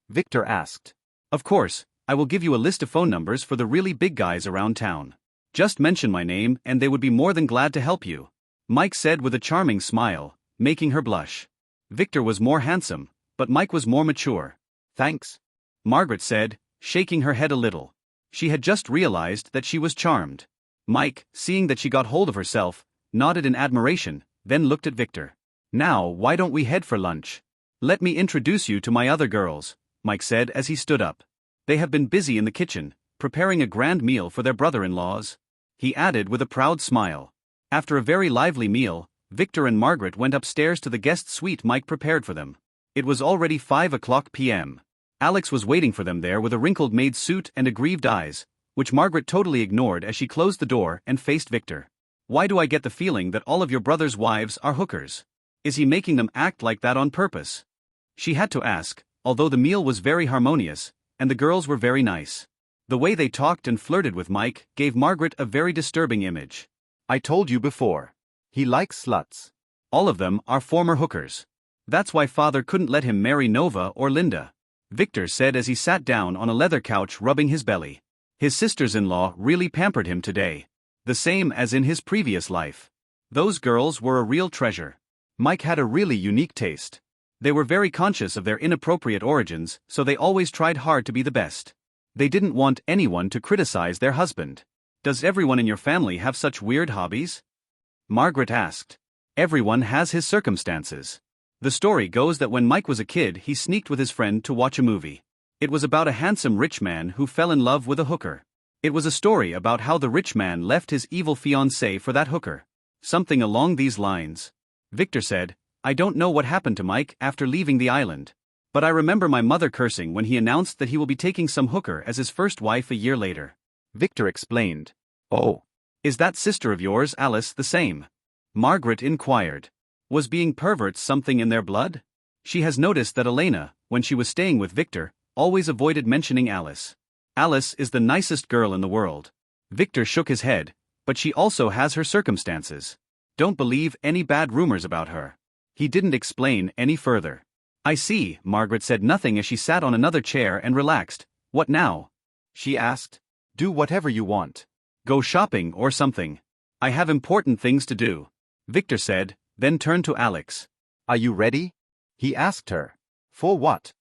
Victor asked. Of course, I will give you a list of phone numbers for the really big guys around town. Just mention my name and they would be more than glad to help you, Mike said with a charming smile, making her blush. Victor was more handsome, but Mike was more mature. Thanks, Margaret said, shaking her head a little. She had just realized that she was charmed. Mike, seeing that she got hold of herself, nodded in admiration, then looked at Victor. Now, why don't we head for lunch? Let me introduce you to my other girls, Mike said as he stood up. They have been busy in the kitchen, preparing a grand meal for their brother-in-laws. He added with a proud smile. After a very lively meal, Victor and Margaret went upstairs to the guest suite Mike prepared for them. It was already 5:00 p.m. Alex was waiting for them there with a wrinkled maid suit and aggrieved eyes, which Margaret totally ignored as she closed the door and faced Victor. Why do I get the feeling that all of your brother's wives are hookers? Is he making them act like that on purpose? She had to ask, although the meal was very harmonious, and the girls were very nice. The way they talked and flirted with Mike gave Margaret a very disturbing image. I told you before. He likes sluts. All of them are former hookers. That's why father couldn't let him marry Nova or Linda, Victor said as he sat down on a leather couch rubbing his belly. His sisters-in-law really pampered him today. The same as in his previous life. Those girls were a real treasure. Mike had a really unique taste. They were very conscious of their inappropriate origins, so they always tried hard to be the best. They didn't want anyone to criticize their husband. Does everyone in your family have such weird hobbies? Margaret asked. Everyone has his circumstances. The story goes that when Mike was a kid, he sneaked with his friend to watch a movie. It was about a handsome rich man who fell in love with a hooker. It was a story about how the rich man left his evil fiancée for that hooker. Something along these lines. Victor said, I don't know what happened to Mike after leaving the island. But I remember my mother cursing when he announced that he will be taking some hooker as his first wife a year later. Victor explained. Oh. Is that sister of yours, Alice, the same? Margaret inquired. Was being perverts something in their blood? She has noticed that Elena, when she was staying with Victor, always avoided mentioning Alice. Alice is the nicest girl in the world. Victor shook his head, but she also has her circumstances. Don't believe any bad rumors about her. He didn't explain any further. I see, Margaret said nothing as she sat on another chair and relaxed. What now? She asked. Do whatever you want. Go shopping or something. I have important things to do, Victor said, then turned to Alex. Are you ready? He asked her. For what?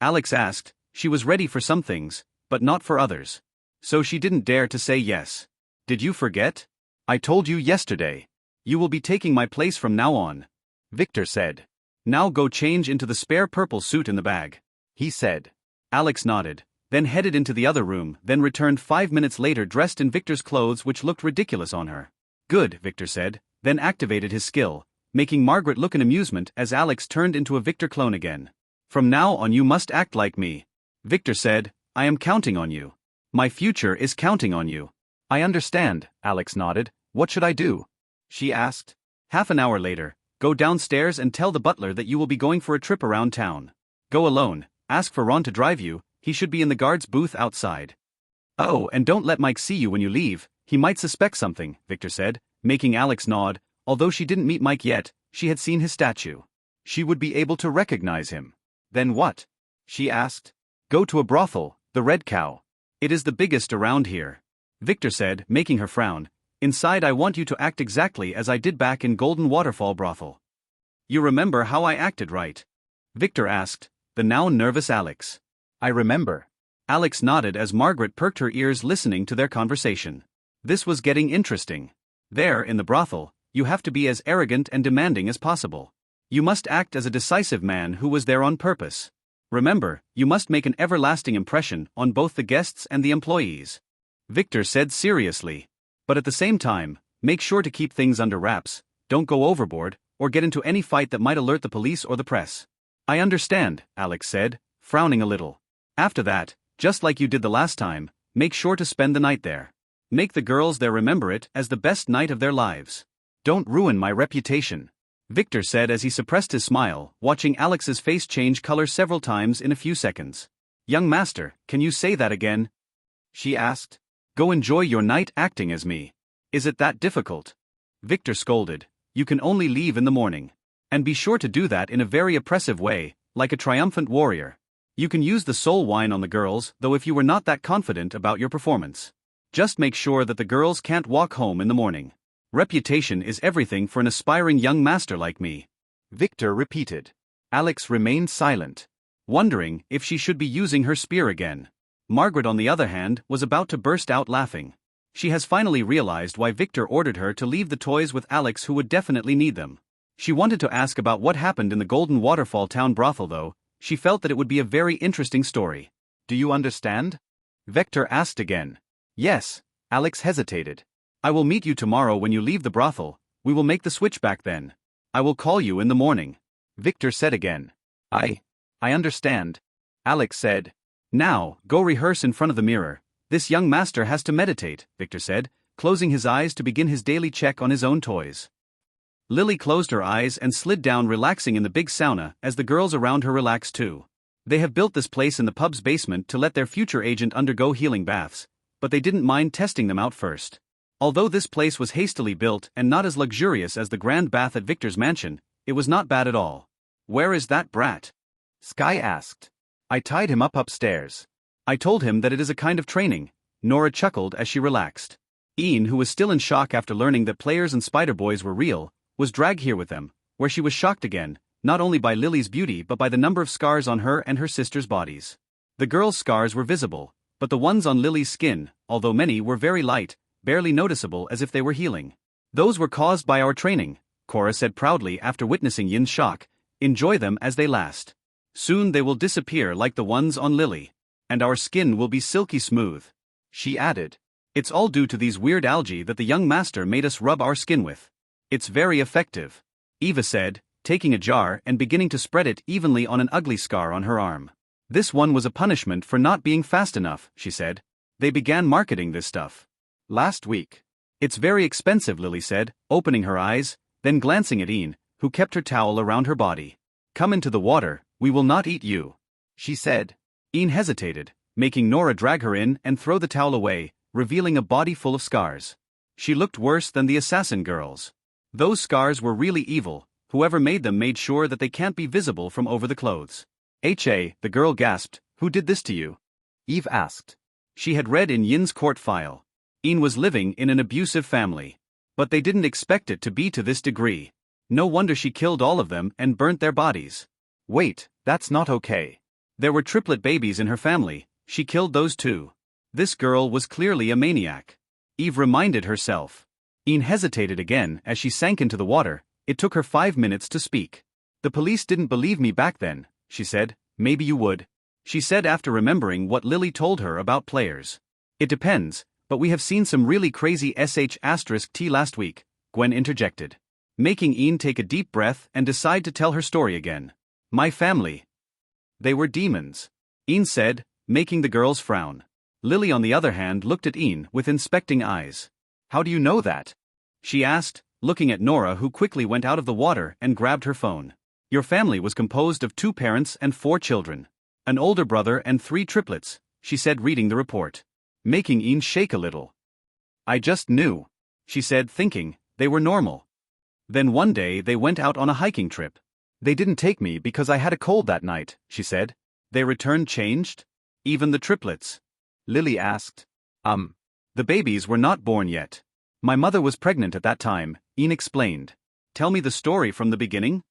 Alex asked. She was ready for some things, but not for others. So she didn't dare to say yes. Did you forget? I told you yesterday. You will be taking my place from now on, Victor said. Now go change into the spare purple suit in the bag, he said. Alex nodded, then headed into the other room, then returned 5 minutes later dressed in Victor's clothes which looked ridiculous on her. Good, Victor said, then activated his skill, making Margaret look in amusement as Alex turned into a Victor clone again. From now on you must act like me, Victor said. I am counting on you. My future is counting on you. I understand, Alex nodded. What should I do? She asked. Half an hour later, go downstairs and tell the butler that you will be going for a trip around town. Go alone, ask for Ron to drive you, he should be in the guard's booth outside. Oh, and don't let Mike see you when you leave, he might suspect something, Victor said, making Alex nod. Although she didn't meet Mike yet, she had seen his statue. She would be able to recognize him. Then what? She asked. Go to a brothel, the Red Cow. It is the biggest around here, Victor said, making her frown. Inside I want you to act exactly as I did back in Golden Waterfall brothel. You remember how I acted, right? Victor asked, the now nervous Alex. I remember. Alex nodded as Margaret perked her ears listening to their conversation. This was getting interesting. There, in the brothel, you have to be as arrogant and demanding as possible. You must act as a decisive man who was there on purpose. Remember, you must make an everlasting impression on both the guests and the employees, Victor said seriously. But at the same time, make sure to keep things under wraps, don't go overboard, or get into any fight that might alert the police or the press. I understand, Alex said, frowning a little. After that, just like you did the last time, make sure to spend the night there. Make the girls there remember it as the best night of their lives. Don't ruin my reputation, Victor said as he suppressed his smile, watching Alex's face change color several times in a few seconds. Young master, can you say that again? She asked. Go enjoy your night acting as me. Is it that difficult? Victor scolded. You can only leave in the morning. And be sure to do that in a very oppressive way, like a triumphant warrior. You can use the soul wine on the girls, though if you were not that confident about your performance. Just make sure that the girls can't walk home in the morning. Reputation is everything for an aspiring young master like me. Victor repeated. Alex remained silent, wondering if she should be using her spear again. Margaret, on the other hand, was about to burst out laughing. She has finally realized why Victor ordered her to leave the toys with Alex, who would definitely need them. She wanted to ask about what happened in the Golden Waterfall town brothel, though. She felt that it would be a very interesting story. Do you understand? Victor asked again. Yes, Alex hesitated. I will meet you tomorrow when you leave the brothel. We will make the switch back then. I will call you in the morning. Victor said again. I understand. Alex said. Now, go rehearse in front of the mirror. This young master has to meditate, Victor said, closing his eyes to begin his daily check on his own toys. Lily closed her eyes and slid down, relaxing in the big sauna as the girls around her relaxed too. They have built this place in the pub's basement to let their future agent undergo healing baths, but they didn't mind testing them out first. Although this place was hastily built and not as luxurious as the grand bath at Victor's mansion, it was not bad at all. Where is that brat? Sky asked. I tied him up upstairs. I told him that it is a kind of training. Nora chuckled as she relaxed. Ian, who was still in shock after learning that players and Spider Boys were real, was dragged here with them, where she was shocked again, not only by Lily's beauty but by the number of scars on her and her sister's bodies. The girls' scars were visible, but the ones on Lily's skin, although many, were very light, barely noticeable, as if they were healing. Those were caused by our training, Cora said proudly after witnessing Yin's shock. Enjoy them as they last. Soon they will disappear like the ones on Lily. And our skin will be silky smooth. She added. It's all due to these weird algae that the young master made us rub our skin with. It's very effective. Eva said, taking a jar and beginning to spread it evenly on an ugly scar on her arm. This one was a punishment for not being fast enough, she said. They began marketing this stuff last week. It's very expensive, Lily said, opening her eyes, then glancing at Ian, who kept her towel around her body. Come into the water, we will not eat you, she said. Ian hesitated, making Nora drag her in and throw the towel away, revealing a body full of scars. She looked worse than the assassin girls. Those scars were really evil. Whoever made them made sure that they can't be visible from over the clothes. The girl gasped. Who did this to you? Eve asked. She had read in Yin's court file. Ian was living in an abusive family. But they didn't expect it to be to this degree. No wonder she killed all of them and burnt their bodies. Wait, that's not okay. There were triplet babies in her family. She killed those too. This girl was clearly a maniac. Eve reminded herself. Ian hesitated again as she sank into the water. It took her 5 minutes to speak. The police didn't believe me back then, she said. Maybe you would. She said after remembering what Lily told her about players. It depends, but we have seen some really crazy *T last week, Gwen interjected, making Ian take a deep breath and decide to tell her story again. My family. They were demons, Ian said, making the girls frown. Lily, on the other hand, looked at Ian with inspecting eyes. How do you know that? She asked, looking at Nora, who quickly went out of the water and grabbed her phone. Your family was composed of 2 parents and 4 children. An older brother and 3 triplets, she said, reading the report, making Ian shake a little. I just knew, she said, thinking they were normal. Then one day they went out on a hiking trip. They didn't take me because I had a cold that night, she said. They returned changed? Even the triplets? Lily asked. The babies were not born yet. My mother was pregnant at that time, Ian explained. Tell me the story from the beginning?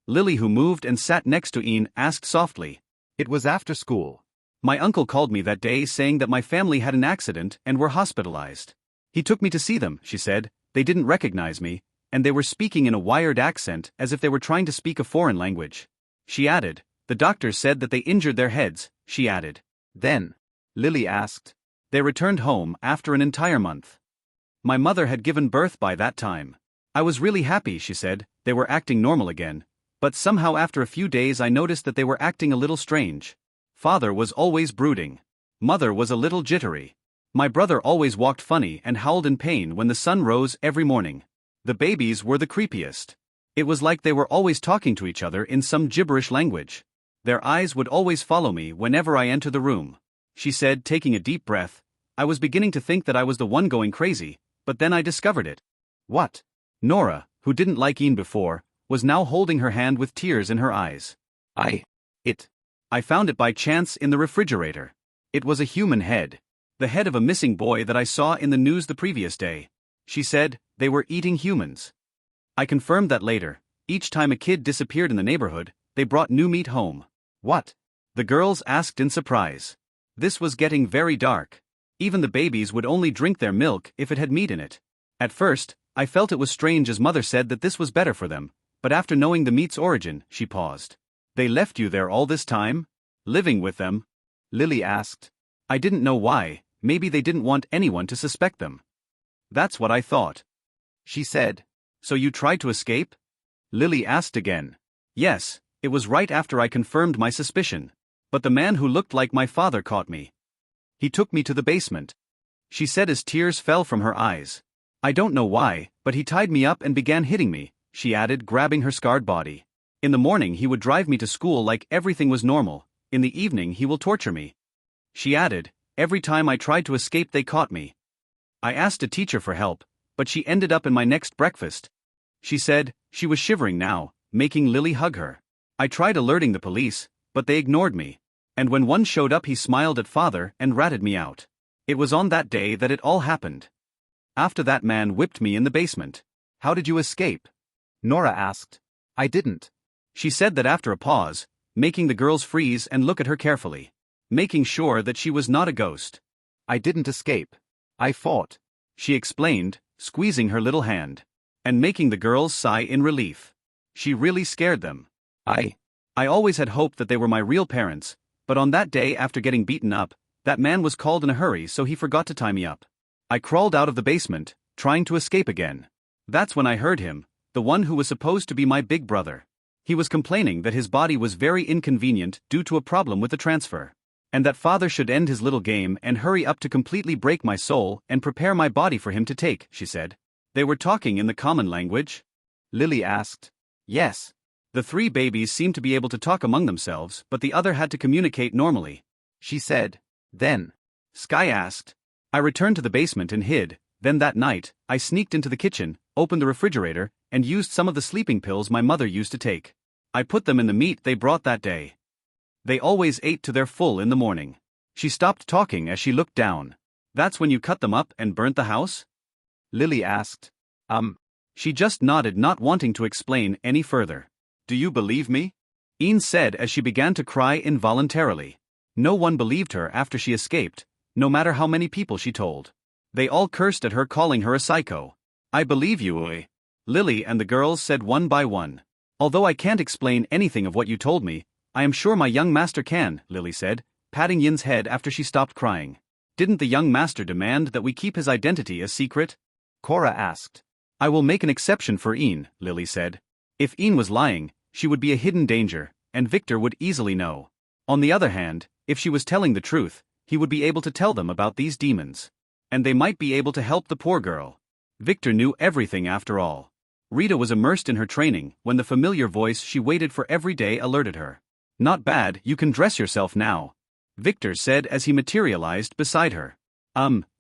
Lily, who moved and sat next to Ian, asked softly. It was after school. My uncle called me that day saying that my family had an accident and were hospitalized. He took me to see them, she said. They didn't recognize me, and they were speaking in a wired accent as if they were trying to speak a foreign language. She added, the doctors said that they injured their heads, she added. Then, Lily asked. They returned home after an entire month. My mother had given birth by that time. I was really happy, she said. They were acting normal again. But somehow after a few days I noticed that they were acting a little strange. Father was always brooding. Mother was a little jittery. My brother always walked funny and howled in pain when the sun rose every morning. The babies were the creepiest. It was like they were always talking to each other in some gibberish language. Their eyes would always follow me whenever I entered the room. She said, taking a deep breath. I was beginning to think that I was the one going crazy, but then I discovered it. What? Nora, who didn't like Ian before, was now holding her hand with tears in her eyes. I found it by chance in the refrigerator. It was a human head. The head of a missing boy that I saw in the news the previous day. She said, they were eating humans. I confirmed that later. Each time a kid disappeared in the neighborhood, they brought new meat home. What? The girls asked in surprise. This was getting very dark. Even the babies would only drink their milk if it had meat in it. At first, I felt it was strange as Mother said that this was better for them, but after knowing the meat's origin, she paused. They left you there all this time? Living with them? Lily asked. I didn't know why. Maybe they didn't want anyone to suspect them. That's what I thought. She said. So you tried to escape? Lily asked again. Yes, it was right after I confirmed my suspicion. But the man who looked like my father caught me. He took me to the basement. She said as tears fell from her eyes. I don't know why, but he tied me up and began hitting me, she added, grabbing her scarred body. In the morning he would drive me to school like everything was normal. In the evening he will torture me. She added, every time I tried to escape they caught me. I asked a teacher for help, but she ended up in my next breakfast. She said, she was shivering now, making Lily hug her. I tried alerting the police, but they ignored me. And when one showed up he smiled at father and ratted me out. It was on that day that it all happened. After that man whipped me in the basement. How did you escape? Nora asked. I didn't. She said that after a pause, making the girls freeze and look at her carefully. Making sure that she was not a ghost. I didn't escape. I fought. She explained, squeezing her little hand. And making the girls sigh in relief. She really scared them. I always had hoped that they were my real parents, but on that day after getting beaten up, that man was called in a hurry so he forgot to tie me up. I crawled out of the basement, trying to escape again. That's when I heard him, the one who was supposed to be my big brother. He was complaining that his body was very inconvenient due to a problem with the transfer. And that father should end his little game and hurry up to completely break my soul and prepare my body for him to take, she said. They were talking in the common language? Lily asked. Yes. The three babies seemed to be able to talk among themselves, but the other had to communicate normally. She said. Then. Sky asked. I returned to the basement and hid. Then that night, I sneaked into the kitchen, opened the refrigerator, and used some of the sleeping pills my mother used to take. I put them in the meat they brought that day. They always ate to their full in the morning. She stopped talking as she looked down. That's when you cut them up and burnt the house? Lily asked. She just nodded, not wanting to explain any further. Do you believe me? Ian said as she began to cry involuntarily. No one believed her after she escaped, no matter how many people she told. They all cursed at her, calling her a psycho. I believe you, Lily and the girls said one by one. Although I can't explain anything of what you told me, I am sure my young master can, Lily said, patting Yin's head after she stopped crying. Didn't the young master demand that we keep his identity a secret? Cora asked. I will make an exception for Ian, Lily said. If Ian was lying, she would be a hidden danger, and Victor would easily know. On the other hand, if she was telling the truth, he would be able to tell them about these demons. And they might be able to help the poor girl. Victor knew everything after all. Rita was immersed in her training when the familiar voice she waited for every day alerted her. Not bad, you can dress yourself now, Victor said as he materialized beside her.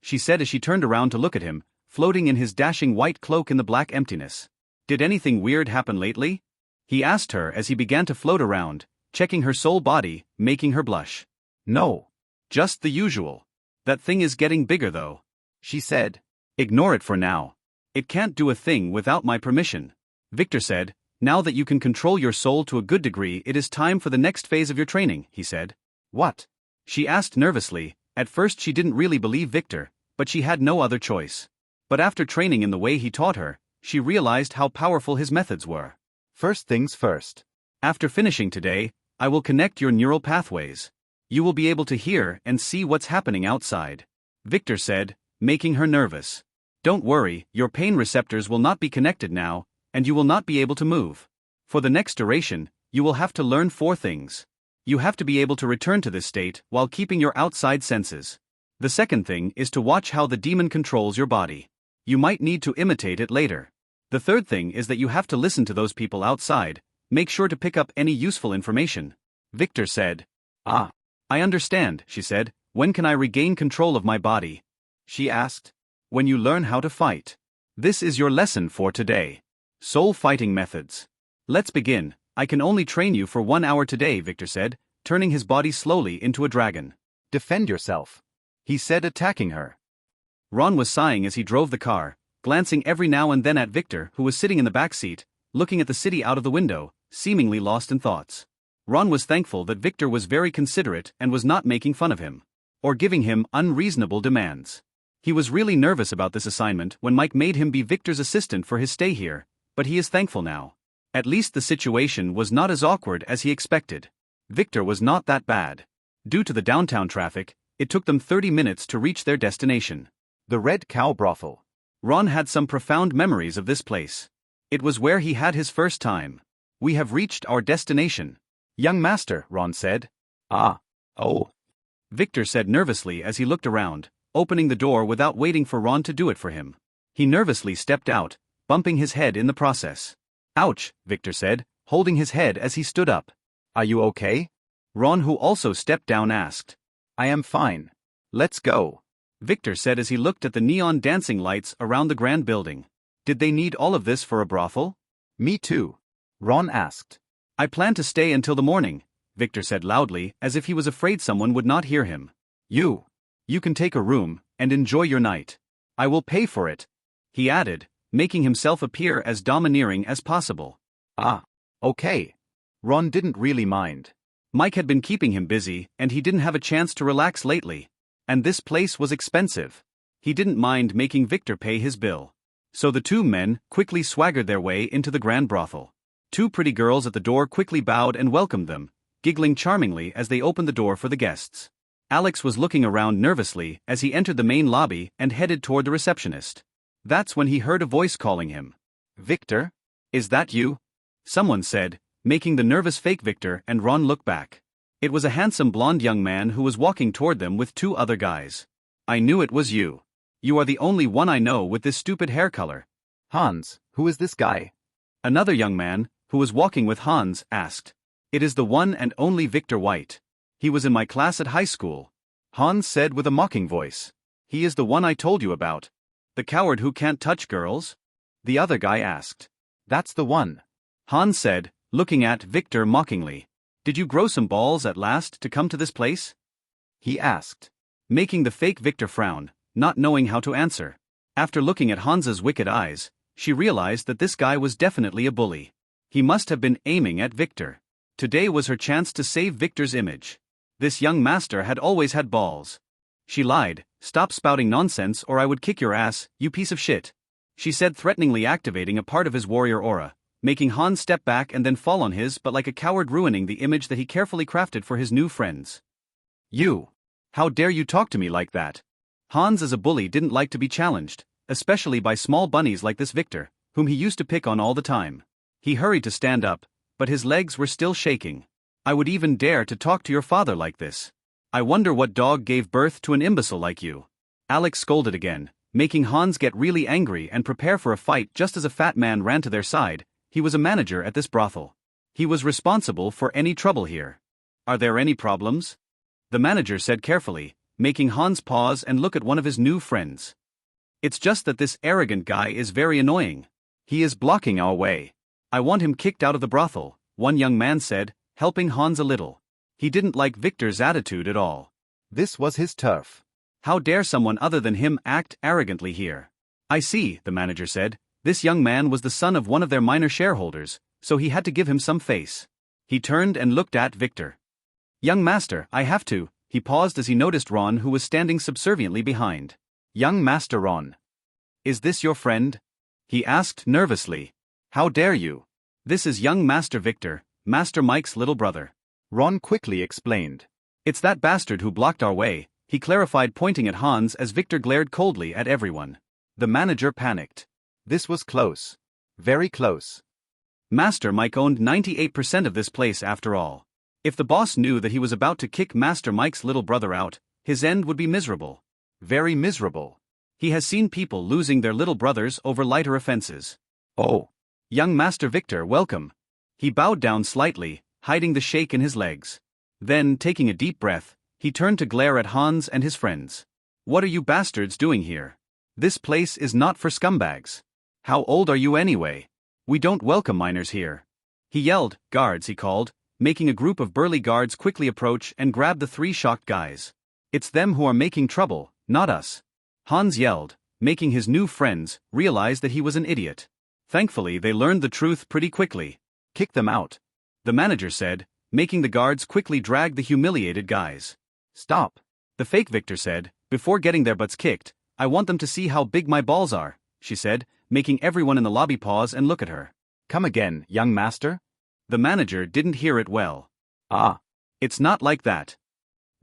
She said as she turned around to look at him, floating in his dashing white cloak in the black emptiness. Did anything weird happen lately? He asked her as he began to float around, checking her soul body, making her blush. No. Just the usual. That thing is getting bigger though. She said. Ignore it for now. It can't do a thing without my permission. Victor said, now that you can control your soul to a good degree, it is time for the next phase of your training, he said. What? She asked nervously. At first she didn't really believe Victor, but she had no other choice. But after training in the way he taught her, she realized how powerful his methods were. First things first. After finishing today, I will connect your neural pathways. You will be able to hear and see what's happening outside. Victor said, making her nervous. Don't worry, your pain receptors will not be connected now, and you will not be able to move. For the next duration, you will have to learn 4 things. You have to be able to return to this state while keeping your outside senses. The second thing is to watch how the demon controls your body. You might need to imitate it later. The third thing is that you have to listen to those people outside. Make sure to pick up any useful information. Victor said. I understand, she said. When can I regain control of my body? She asked. When you learn how to fight. This is your lesson for today. Soul fighting methods. Let's begin. I can only train you for 1 hour today, Victor said, turning his body slowly into a dragon. Defend yourself, he said, attacking her. Ron was sighing as he drove the car, glancing every now and then at Victor, who was sitting in the back seat, looking at the city out of the window, seemingly lost in thoughts. Ron was thankful that Victor was very considerate and was not making fun of him, or giving him unreasonable demands. He was really nervous about this assignment when Mike made him be Victor's assistant for his stay here, but he is thankful now. At least the situation was not as awkward as he expected. Victor was not that bad. Due to the downtown traffic, it took them 30 minutes to reach their destination. The Red Cow Brothel. Ron had some profound memories of this place. It was where he had his first time. We have reached our destination. Young master, Ron said. Ah. Oh. Victor said nervously as he looked around, opening the door without waiting for Ron to do it for him. He nervously stepped out, bumping his head in the process. Ouch, Victor said, holding his head as he stood up. Are you okay? Ron, who also stepped down, asked. I am fine. Let's go, Victor said as he looked at the neon dancing lights around the grand building. Did they need all of this for a brothel? Me too, Ron asked. I plan to stay until the morning, Victor said loudly, as if he was afraid someone would not hear him. You can take a room and enjoy your night. I will pay for it, he added, making himself appear as domineering as possible. Ah, okay. Ron didn't really mind. Mike had been keeping him busy and he didn't have a chance to relax lately. And this place was expensive. He didn't mind making Victor pay his bill. So the two men quickly swaggered their way into the grand brothel. Two pretty girls at the door quickly bowed and welcomed them, giggling charmingly as they opened the door for the guests. Alex was looking around nervously as he entered the main lobby and headed toward the receptionist. That's when he heard a voice calling him. Victor? Is that you? Someone said, making the nervous fake Victor and Ron look back. It was a handsome blonde young man who was walking toward them with two other guys. I knew it was you. You are the only one I know with this stupid hair color. Hans, who is this guy? Another young man, who was walking with Hans, asked. It is the one and only Victor White. He was in my class at high school. Hans said with a mocking voice. He is the one I told you about. The coward who can't touch girls? The other guy asked. That's the one, Hans said, looking at Victor mockingly. Did you grow some balls at last to come to this place? He asked, making the fake Victor frown, not knowing how to answer. After looking at Hans's wicked eyes, she realized that this guy was definitely a bully. He must have been aiming at Victor. Today was her chance to save Victor's image. This young master had always had balls. She lied. Stop spouting nonsense or I would kick your ass, you piece of shit, she said, threateningly activating a part of his warrior aura, making Hans step back and then fall on his but like a coward, ruining the image that he carefully crafted for his new friends. You! How dare you talk to me like that? Hans as a bully didn't like to be challenged, especially by small bunnies like this Victor, whom he used to pick on all the time. He hurried to stand up, but his legs were still shaking. I would even dare to talk to your father like this. I wonder what dog gave birth to an imbecile like you. Alex scolded again, making Hans get really angry and prepare for a fight just as a fat man ran to their side. He was a manager at this brothel. He was responsible for any trouble here. Are there any problems? The manager said carefully, making Hans pause and look at one of his new friends. It's just that this arrogant guy is very annoying. He is blocking our way. I want him kicked out of the brothel, one young man said, helping Hans a little. He didn't like Victor's attitude at all. This was his turf. How dare someone other than him act arrogantly here? I see, the manager said. This young man was the son of one of their minor shareholders, so he had to give him some face. He turned and looked at Victor. Young master, I have to. He paused as he noticed Ron, who was standing subserviently behind. Young master Ron. Is this your friend? He asked nervously. How dare you? This is young master Victor, Master Mike's little brother. Ron quickly explained. It's that bastard who blocked our way, he clarified, pointing at Hans as Victor glared coldly at everyone. The manager panicked. This was close. Very close. Master Mike owned 98% of this place after all. If the boss knew that he was about to kick Master Mike's little brother out, his end would be miserable. Very miserable. He has seen people losing their little brothers over lighter offenses. Oh. Young Master Victor, welcome. He bowed down slightly, hiding the shake in his legs. Then, taking a deep breath, he turned to glare at Hans and his friends. What are you bastards doing here? This place is not for scumbags. How old are you anyway? We don't welcome minors here. He yelled. Guards, he called, making a group of burly guards quickly approach and grab the three shocked guys. It's them who are making trouble, not us. Hans yelled, making his new friends realize that he was an idiot. Thankfully, they learned the truth pretty quickly. Kick them out, the manager said, making the guards quickly drag the humiliated guys. Stop, the fake Victor said, before getting their butts kicked. I want them to see how big my balls are, she said, making everyone in the lobby pause and look at her. Come again, young master? The manager didn't hear it well. Ah. It's not like that.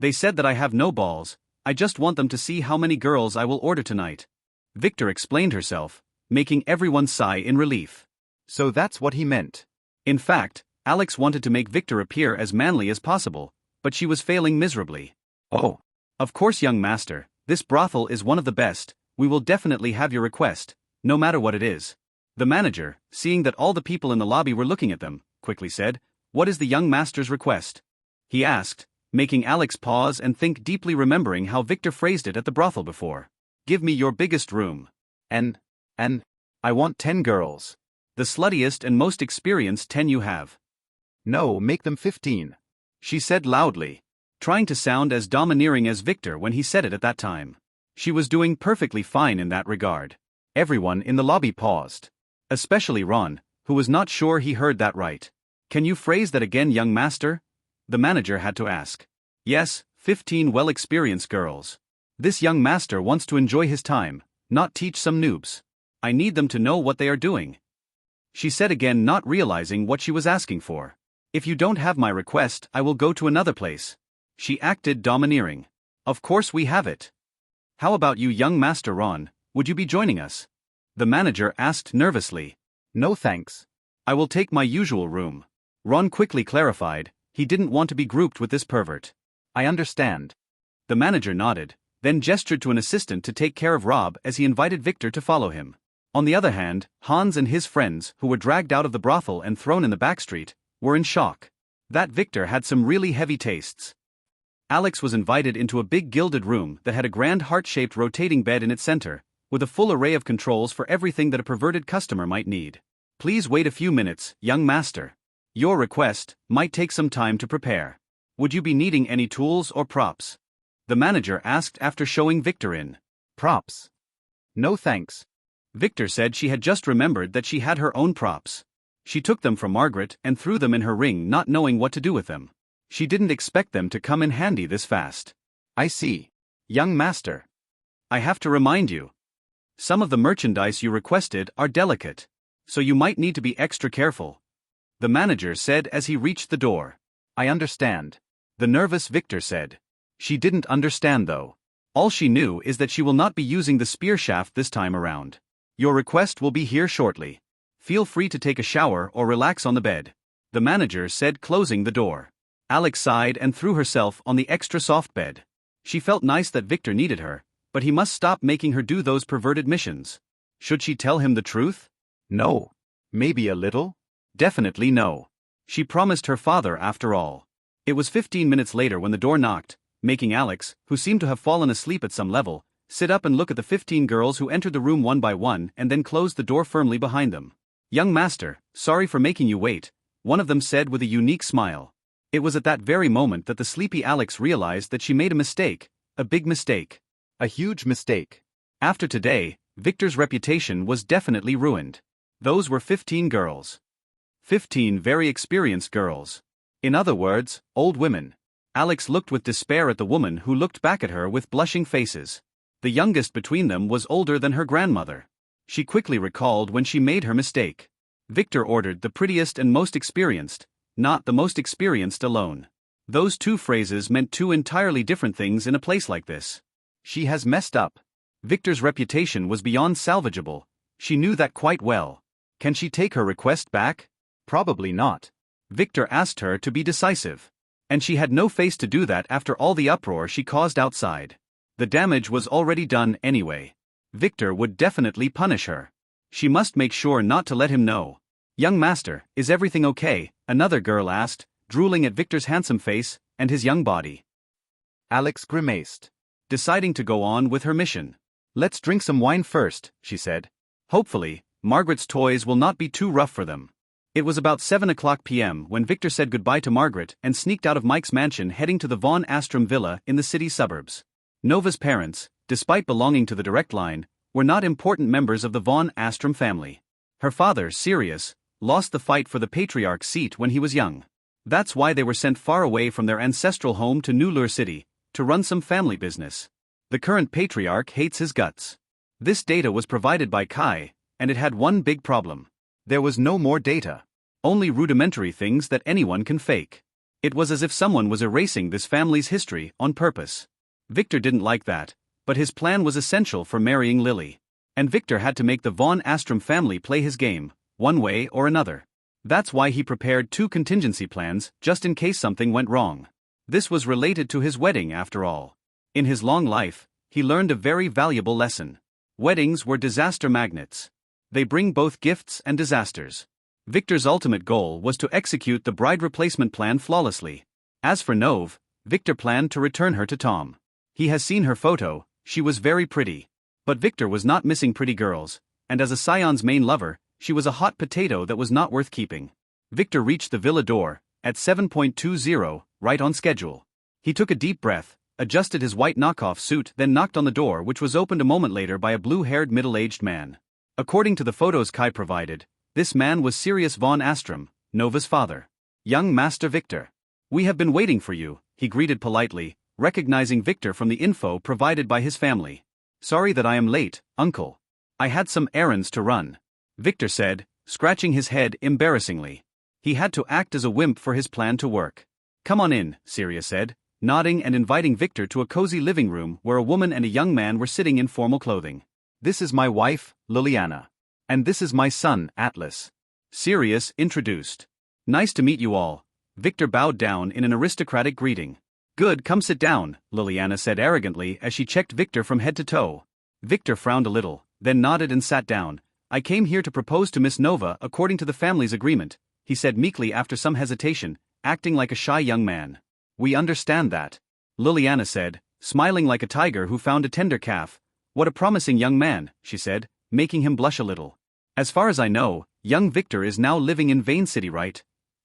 They said that I have no balls, I just want them to see how many girls I will order tonight. Victor explained herself, making everyone sigh in relief. So that's what he meant. In fact, Alex wanted to make Victor appear as manly as possible, but she was failing miserably. Oh. Of course, young master, this brothel is one of the best, we will definitely have your request, no matter what it is. The manager, seeing that all the people in the lobby were looking at them, quickly said, What is the young master's request? He asked, making Alex pause and think deeply, remembering how Victor phrased it at the brothel before. Give me your biggest room. And I want 10 girls. The sluttiest and most experienced 10 you have. No, make them 15. She said loudly, trying to sound as domineering as Victor when he said it at that time. She was doing perfectly fine in that regard. Everyone in the lobby paused. Especially Ron, who was not sure he heard that right. Can you phrase that again, young master? The manager had to ask. Yes, 15 well-experienced girls. This young master wants to enjoy his time, not teach some noobs. I need them to know what they are doing. She said again, not realizing what she was asking for. If you don't have my request, I will go to another place. She acted domineering. Of course we have it. How about you, young master Ron, would you be joining us? The manager asked nervously. No thanks. I will take my usual room. Ron quickly clarified, he didn't want to be grouped with this pervert. I understand. The manager nodded, then gestured to an assistant to take care of Rob as he invited Victor to follow him. On the other hand, Hans and his friends, who were dragged out of the brothel and thrown in the backstreet, were in shock. That Victor had some really heavy tastes. Alex was invited into a big gilded room that had a grand heart-shaped rotating bed in its center, with a full array of controls for everything that a perverted customer might need. Please wait a few minutes, young master. Your request might take some time to prepare. Would you be needing any tools or props? The manager asked after showing Victor in. Props? No thanks. Victor said she had just remembered that she had her own props. She took them from Margaret and threw them in her ring, not knowing what to do with them. She didn't expect them to come in handy this fast. I see. Young master. I have to remind you. Some of the merchandise you requested are delicate, so you might need to be extra careful. The manager said as he reached the door. I understand. The nervous Victor said. She didn't understand though. All she knew is that she will not be using the spear shaft this time around. Your request will be here shortly. Feel free to take a shower or relax on the bed. The manager said, closing the door. Alex sighed and threw herself on the extra soft bed. She felt nice that Victor needed her, but he must stop making her do those perverted missions. Should she tell him the truth? No. Maybe a little? Definitely no. She promised her father after all. It was 15 minutes later when the door knocked, making Alex, who seemed to have fallen asleep at some level, sit up and look at the 15 girls who entered the room one by one and then closed the door firmly behind them. Young master, sorry for making you wait, one of them said with a unique smile. It was at that very moment that the sleepy Alex realized that she made a mistake, a big mistake. A huge mistake. After today, Victor's reputation was definitely ruined. Those were 15 girls. 15 very experienced girls. In other words, old women. Alex looked with despair at the woman who looked back at her with blushing faces. The youngest between them was older than her grandmother. She quickly recalled when she made her mistake. Victor ordered the prettiest and most experienced, not the most experienced alone. Those two phrases meant two entirely different things in a place like this. She has messed up. Victor's reputation was beyond salvageable. She knew that quite well. Can she take her request back? Probably not. Victor asked her to be decisive. And she had no face to do that after all the uproar she caused outside. The damage was already done anyway. Victor would definitely punish her. She must make sure not to let him know. Young master, is everything okay? Another girl asked, drooling at Victor's handsome face and his young body. Alex grimaced, deciding to go on with her mission. Let's drink some wine first, she said. Hopefully, Margaret's toys will not be too rough for them. It was about 7 p.m. when Victor said goodbye to Margaret and sneaked out of Mike's mansion heading to the Von Astrom villa in the city suburbs. Nova's parents, despite belonging to the direct line, were not important members of the Von Astrom family. Her father, Sirius, lost the fight for the patriarch's seat when he was young. That's why they were sent far away from their ancestral home to New Lure City, to run some family business. The current patriarch hates his guts. This data was provided by Kai, and it had one big problem. There was no more data. Only rudimentary things that anyone can fake. It was as if someone was erasing this family's history on purpose. Victor didn't like that, but his plan was essential for marrying Lily. And Victor had to make the Von Astrom family play his game, one way or another. That's why he prepared 2 contingency plans just in case something went wrong. This was related to his wedding after all. In his long life, he learned a very valuable lesson. Weddings were disaster magnets. They bring both gifts and disasters. Victor's ultimate goal was to execute the bride replacement plan flawlessly. As for Nove, Victor planned to return her to Tom. He has seen her photo, she was very pretty. But Victor was not missing pretty girls, and as a Scion's main lover, she was a hot potato that was not worth keeping. Victor reached the villa door, at 7:20, right on schedule. He took a deep breath, adjusted his white knockoff suit, then knocked on the door, which was opened a moment later by a blue-haired middle-aged man. According to the photos Kai provided, this man was Sirius Von Astrom, Nova's father. Young Master Victor. We have been waiting for you, he greeted politely, recognizing Victor from the info provided by his family. Sorry that I am late, uncle. I had some errands to run, Victor said, scratching his head embarrassingly. He had to act as a wimp for his plan to work. Come on in, Sirius said, nodding and inviting Victor to a cozy living room where a woman and a young man were sitting in formal clothing. This is my wife, Liliana. And this is my son, Atlas. Sirius introduced. Nice to meet you all. Victor bowed down in an aristocratic greeting. Good, come sit down, Liliana said arrogantly as she checked Victor from head to toe. Victor frowned a little, then nodded and sat down. I came here to propose to Miss Nova according to the family's agreement, he said meekly after some hesitation, acting like a shy young man. We understand that, Liliana said, smiling like a tiger who found a tender calf. What a promising young man, she said, making him blush a little. As far as I know, young Victor is now living in Vane City, right?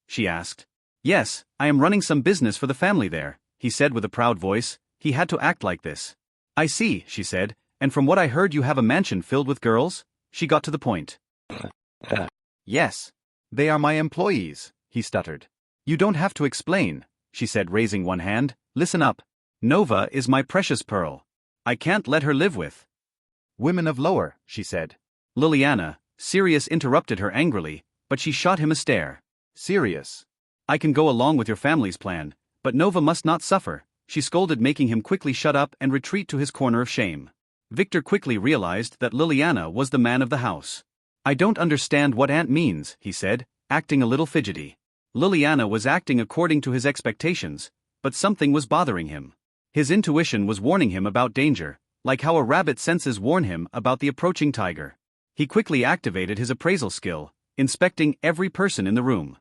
She asked. Yes, I am running some business for the family there, he said with a proud voice. He had to act like this. I see, she said, and from what I heard you have a mansion filled with girls? She got to the point. Yes. They are my employees, he stuttered. You don't have to explain, she said raising one hand. Listen up. Nova is my precious pearl. I can't let her live with women of lower, she said. Liliana. Sirius interrupted her angrily, but she shot him a stare. Sirius. I can go along with your family's plan, but Nova must not suffer, she scolded, making him quickly shut up and retreat to his corner of shame. Victor quickly realized that Liliana was the man of the house. I don't understand what aunt means, he said, acting a little fidgety. Liliana was acting according to his expectations, but something was bothering him. His intuition was warning him about danger, like how a rabbit's senses warn him about the approaching tiger. He quickly activated his appraisal skill, inspecting every person in the room.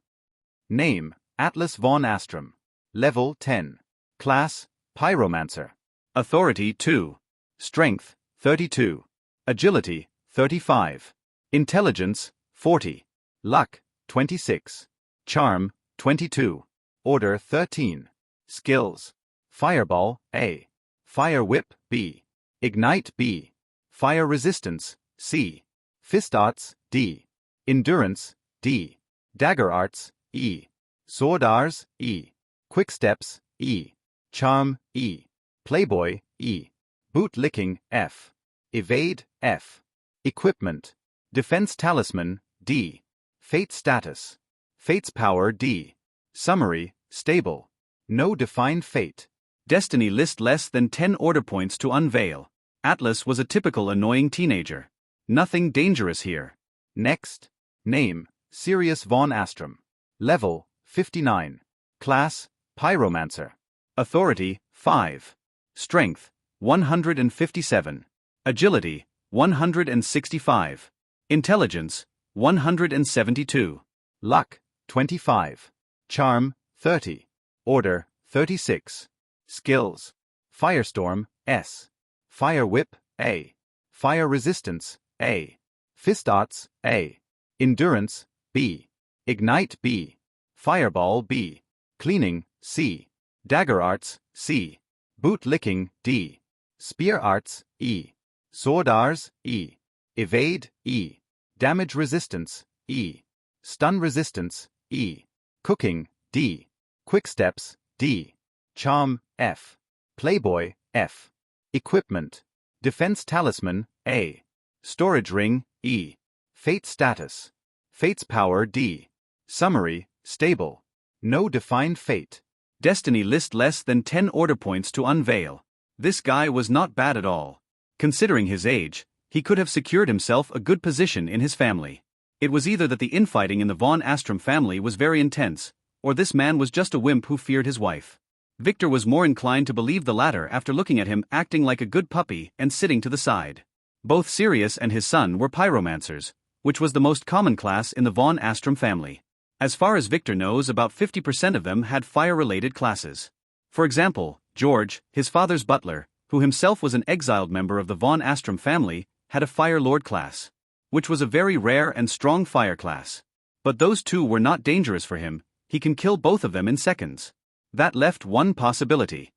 Name, Atlas Von Astrom. Level 10. Class, Pyromancer. Authority 2. Strength, 32. Agility, 35. Intelligence, 40. Luck, 26. Charm, 22. Order 13. Skills. Fireball, A. Fire Whip, B. Ignite, B. Fire Resistance, C. Fist Arts, D. Endurance, D. Dagger Arts, E. Sword Arts, E. Quick Steps, E. Charm, E. Playboy, E. Boot Licking, F. Evade, F. Equipment. Defense Talisman, D. Fate Status. Fate's Power, D. Summary, Stable. No defined fate. Destiny list less than 10 order points to unveil. Atlas was a typical annoying teenager. Nothing dangerous here. Next. Name, Sirius Von Astrom. Level, 59. Class, Pyromancer. Authority, 5. Strength, 157. Agility, 165. Intelligence, 172. Luck, 25. Charm, 30. Order, 36. Skills. Firestorm, S. Fire Whip, A. Fire Resistance, A. Fist Arts A. Endurance B. Ignite B. Fireball B. Cleaning C. Dagger Arts C. Boot Licking D. Spear Arts E. Sword Arts E. Evade E. Damage Resistance E. Stun Resistance E. Cooking D. Quick Steps D. Charm F. Playboy F. Equipment Defense Talisman A. Storage Ring E. Fate Status Fate's Power D. Summary Stable. No defined fate. Destiny list less than 10 order points to unveil. This guy was not bad at all. Considering his age, he could have secured himself a good position in his family. It was either that the infighting in the von Astrom family was very intense, or this man was just a wimp who feared his wife. Victor was more inclined to believe the latter after looking at him acting like a good puppy and sitting to the side. Both Sirius and his son were pyromancers, which was the most common class in the von Astrom family. As far as Victor knows, about 50% of them had fire-related classes. For example, George, his father's butler, who himself was an exiled member of the von Astrom family, had a Fire Lord class, which was a very rare and strong fire class. But those two were not dangerous for him. He can kill both of them in seconds. That left one possibility.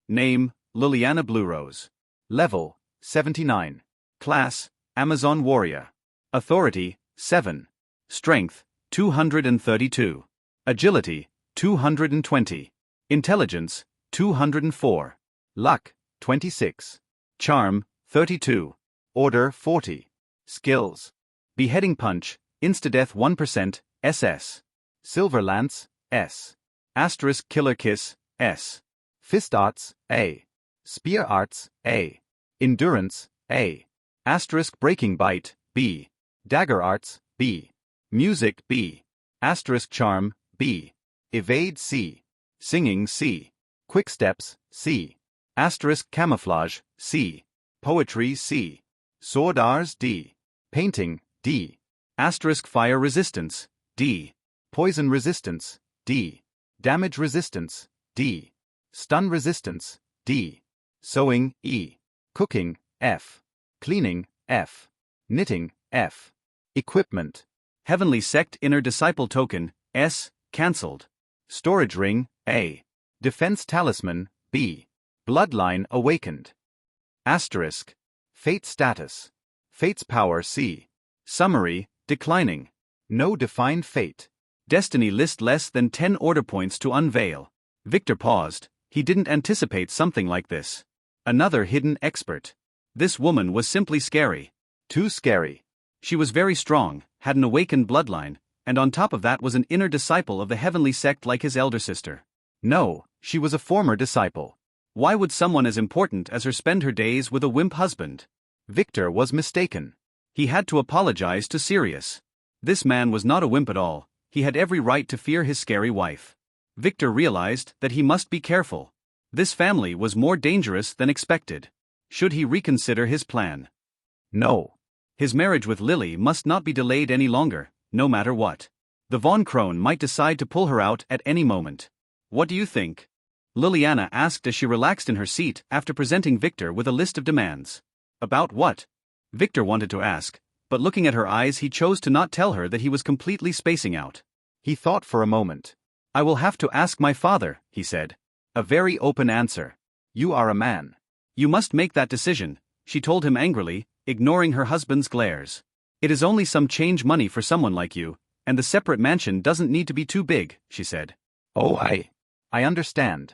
Name, Liliana Bluerose. Level 79. Class, Amazon Warrior. Authority, 7. Strength, 232. Agility, 220. Intelligence, 204. Luck 26. Charm, 32. Order 40. Skills. Beheading Punch, Instadeath 1%, SS. Silver Lance S. Asterisk Killer Kiss, S. Fist Arts A. Spear Arts A. Endurance A. Asterisk Breaking Bite, B. Dagger Arts B. Music, B. Asterisk Charm, B. Evade C. Singing, C. Quick Steps C. Asterisk Camouflage, C. Poetry C. Sword Arts D. Painting D. Asterisk Fire Resistance, D. Poison Resistance D. Damage Resistance D. Stun Resistance D. Sewing E. Cooking F. Cleaning F. Knitting F. Equipment Heavenly Sect Inner Disciple Token, S. Cancelled. Storage Ring, A. Defense Talisman B. Bloodline Awakened. Asterisk. Fate Status Fate's Power C. Summary, declining. No defined fate. Destiny list less than 10 order points to unveil. Victor paused. He didn't anticipate something like this. Another hidden expert. This woman was simply scary. Too scary. She was very strong, had an awakened bloodline, and on top of that was an inner disciple of the heavenly sect like his elder sister. No, she was a former disciple. Why would someone as important as her spend her days with a wimp husband? Victor was mistaken. He had to apologize to Sirius. This man was not a wimp at all. He had every right to fear his scary wife. Victor realized that he must be careful. This family was more dangerous than expected. Should he reconsider his plan? No. His marriage with Lily must not be delayed any longer, no matter what. The Von Krone might decide to pull her out at any moment. What do you think? Liliana asked as she relaxed in her seat after presenting Victor with a list of demands. About what? Victor wanted to ask, but looking at her eyes he chose to not tell her that he was completely spacing out. He thought for a moment. I will have to ask my father, he said. A very open answer. You are a man. You must make that decision, she told him angrily, ignoring her husband's glares. It is only some change money for someone like you, and the separate mansion doesn't need to be too big, she said. Oh, I understand.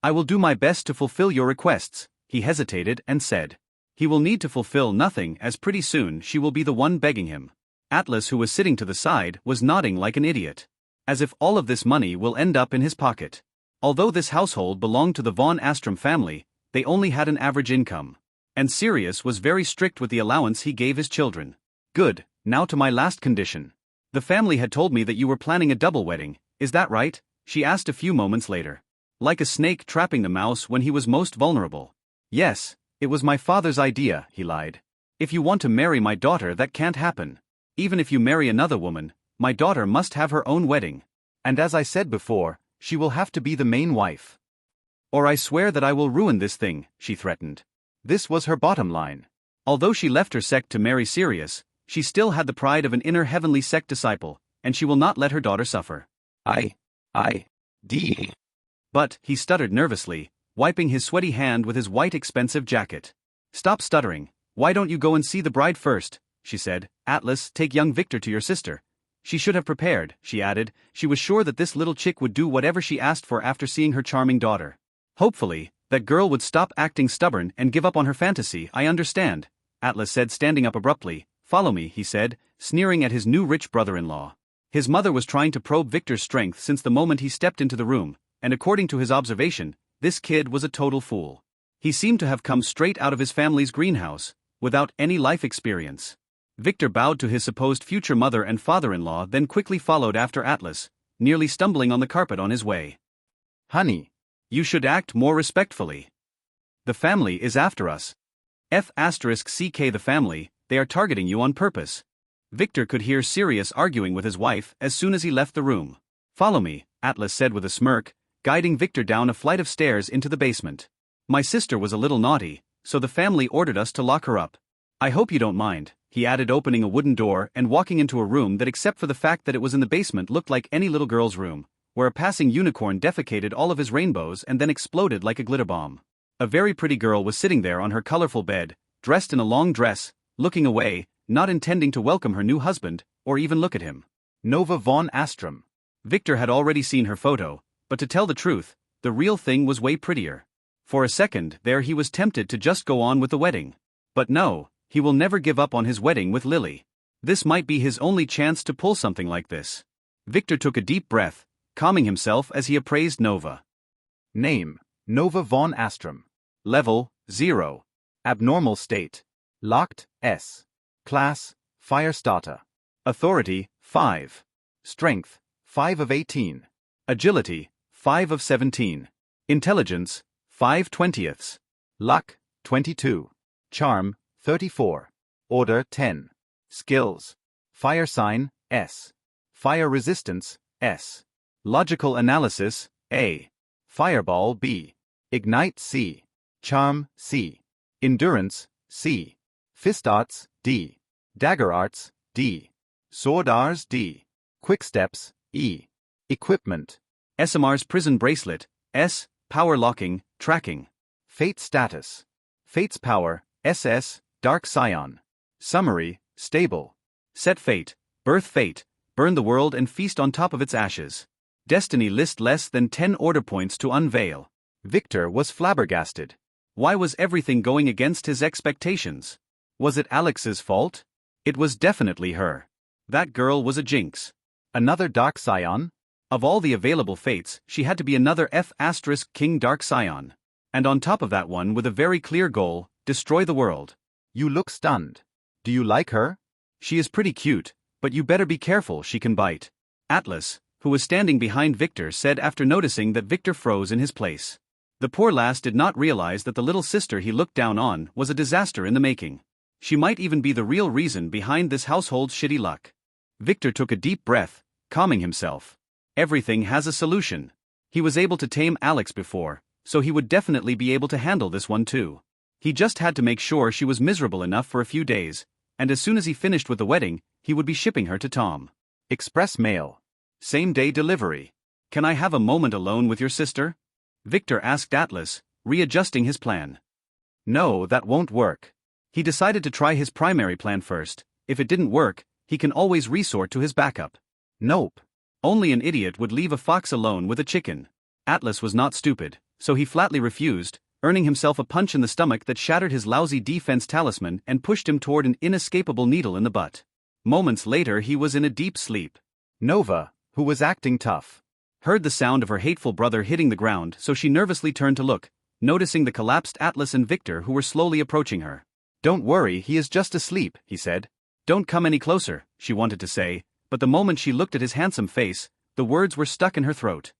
I will do my best to fulfill your requests, he hesitated and said. He will need to fulfill nothing as pretty soon she will be the one begging him. Atlas, who was sitting to the side, was nodding like an idiot. As if all of this money will end up in his pocket. Although this household belonged to the von Astrom family, they only had an average income. And Sirius was very strict with the allowance he gave his children. Good, now to my last condition. The family had told me that you were planning a double wedding, is that right? She asked a few moments later. Like a snake trapping the mouse when he was most vulnerable. Yes, it was my father's idea, he lied. If you want to marry my daughter, that can't happen. Even if you marry another woman, my daughter must have her own wedding. And as I said before, she will have to be the main wife. Or I swear that I will ruin this thing, she threatened. This was her bottom line. Although she left her sect to marry Sirius, she still had the pride of an inner heavenly sect disciple, and she will not let her daughter suffer. D. But, he stuttered nervously, wiping his sweaty hand with his white expensive jacket. Stop stuttering. Why don't you go and see the bride first? She said. Atlas, take young Victor to your sister. She should have prepared, she added. She was sure that this little chick would do whatever she asked for after seeing her charming daughter. Hopefully, that girl would stop acting stubborn and give up on her fantasy. I understand, Atlas said, standing up abruptly. Follow me, he said, sneering at his new rich brother-in-law. His mother was trying to probe Victor's strength since the moment he stepped into the room, and according to his observation, this kid was a total fool. He seemed to have come straight out of his family's greenhouse, without any life experience. Victor bowed to his supposed future mother and father-in-law, then quickly followed after Atlas, nearly stumbling on the carpet on his way. Honey, you should act more respectfully. The family is after us. F***ck the family, they are targeting you on purpose. Victor could hear Sirius arguing with his wife as soon as he left the room. Follow me, Atlas said with a smirk, guiding Victor down a flight of stairs into the basement. My sister was a little naughty, so the family ordered us to lock her up. I hope you don't mind, he added, opening a wooden door and walking into a room that, except for the fact that it was in the basement, looked like any little girl's room, where a passing unicorn defecated all of his rainbows and then exploded like a glitter bomb. A very pretty girl was sitting there on her colorful bed, dressed in a long dress, looking away, not intending to welcome her new husband, or even look at him. Nova von Astrom. Victor had already seen her photo, but to tell the truth, the real thing was way prettier. For a second there he was tempted to just go on with the wedding. But no, he will never give up on his wedding with Lily. This might be his only chance to pull something like this. Victor took a deep breath, calming himself as he appraised Nova. Name, Nova von Astrom. Level, 0. Abnormal state. Locked, S. Class, Firestarter. Authority, 5. Strength, 5 of 18. Agility, 5 of 17. Intelligence, 5/20. Luck, 22. Charm, 34. Order, 10. Skills. Fire sign, S. Fire resistance, S. Logical analysis, A. Fireball, B. Ignite, C. Charm, C. Endurance, C. Fist arts, D. Dagger arts, D. Sword arts, D. Quick steps, E. Equipment. SMR's prison bracelet, S. Power locking, tracking. Fate status. Fate's power, SS, Dark Scion. Summary, stable. Set fate, birth fate, burn the world and feast on top of its ashes. Destiny list less than 10 order points to unveil. Victor was flabbergasted. Why was everything going against his expectations? Was it Alex's fault? It was definitely her. That girl was a jinx. Another Dark Scion? Of all the available fates, she had to be another King Dark Scion. And on top of that one with a very clear goal, destroy the world. You look stunned. Do you like her? She is pretty cute, but you better be careful, she can bite. Atlas, who was standing behind Victor, said after noticing that Victor froze in his place. The poor lass did not realize that the little sister he looked down on was a disaster in the making. She might even be the real reason behind this household's shitty luck. Victor took a deep breath, calming himself. Everything has a solution. He was able to tame Alex before, so he would definitely be able to handle this one too. He just had to make sure she was miserable enough for a few days, and as soon as he finished with the wedding, he would be shipping her to Tom. Express mail. Same-day delivery. Can I have a moment alone with your sister? Victor asked Atlas, readjusting his plan. No, that won't work. He decided to try his primary plan first. If it didn't work, he can always resort to his backup. Nope. Only an idiot would leave a fox alone with a chicken. Atlas was not stupid, so he flatly refused, earning himself a punch in the stomach that shattered his lousy defense talisman and pushed him toward an inescapable needle in the butt. Moments later he was in a deep sleep. Nova, who was acting tough, heard the sound of her hateful brother hitting the ground, so she nervously turned to look, noticing the collapsed Atlas and Victor who were slowly approaching her. Don't worry, he is just asleep, he said. Don't come any closer, she wanted to say, but the moment she looked at his handsome face, the words were stuck in her throat.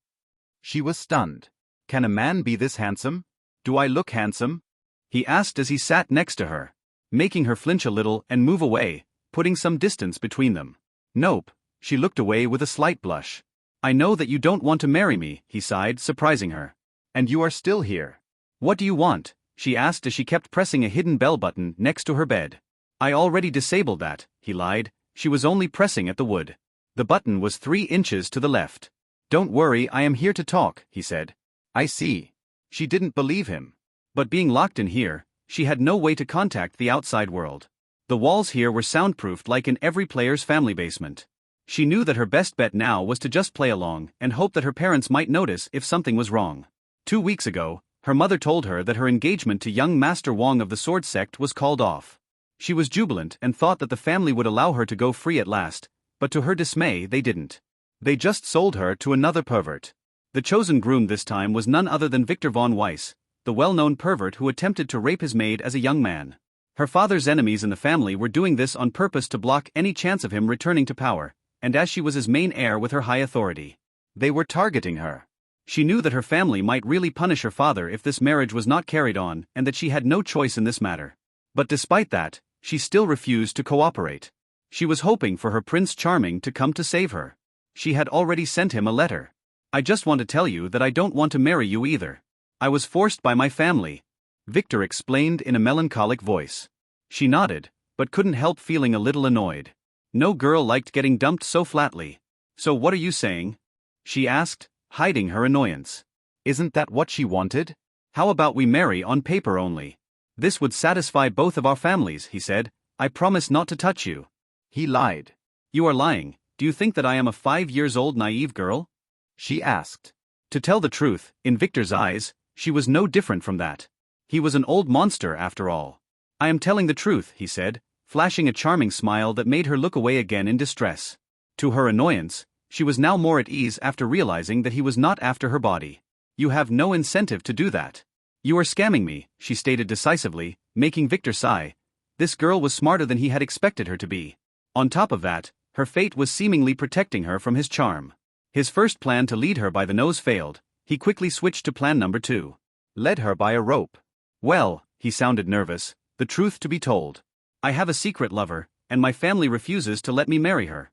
She was stunned. Can a man be this handsome? Do I look handsome? He asked as he sat next to her, making her flinch a little and move away, putting some distance between them. Nope, she looked away with a slight blush. I know that you don't want to marry me, he sighed, surprising her. And you are still here. What do you want? She asked as she kept pressing a hidden bell button next to her bed. I already disabled that, he lied. She was only pressing at the wood. The button was 3 inches to the left. Don't worry, I am here to talk, he said. I see. She didn't believe him. But being locked in here, she had no way to contact the outside world. The walls here were soundproofed like in every player's family basement. She knew that her best bet now was to just play along and hope that her parents might notice if something was wrong. 2 weeks ago, her mother told her that her engagement to young Master Wong of the Sword Sect was called off. She was jubilant and thought that the family would allow her to go free at last, but to her dismay they didn't. They just sold her to another pervert. The chosen groom this time was none other than Victor von Weiss, the well-known pervert who attempted to rape his maid as a young man. Her father's enemies in the family were doing this on purpose to block any chance of him returning to power, and as she was his main heir with her high authority, they were targeting her. She knew that her family might really punish her father if this marriage was not carried on and that she had no choice in this matter. But despite that, she still refused to cooperate. She was hoping for her Prince Charming to come to save her. She had already sent him a letter. I just want to tell you that I don't want to marry you either. I was forced by my family, Victor explained in a melancholic voice. She nodded, but couldn't help feeling a little annoyed. No girl liked getting dumped so flatly. So what are you saying? She asked, hiding her annoyance. Isn't that what she wanted? How about we marry on paper only? This would satisfy both of our families, he said. I promise not to touch you. He lied. You are lying. Do you think that I am a 5-year-old naive girl? She asked. To tell the truth, in Victor's eyes, she was no different from that. He was an old monster after all. I am telling the truth, he said, flashing a charming smile that made her look away again in distress. To her annoyance, she was now more at ease after realizing that he was not after her body. You have no incentive to do that. You are scamming me, she stated decisively, making Victor sigh. This girl was smarter than he had expected her to be. On top of that, her fate was seemingly protecting her from his charm. His first plan to lead her by the nose failed. He quickly switched to plan number 2. Led her by a rope. Well, he sounded nervous, the truth to be told. I have a secret lover, and my family refuses to let me marry her.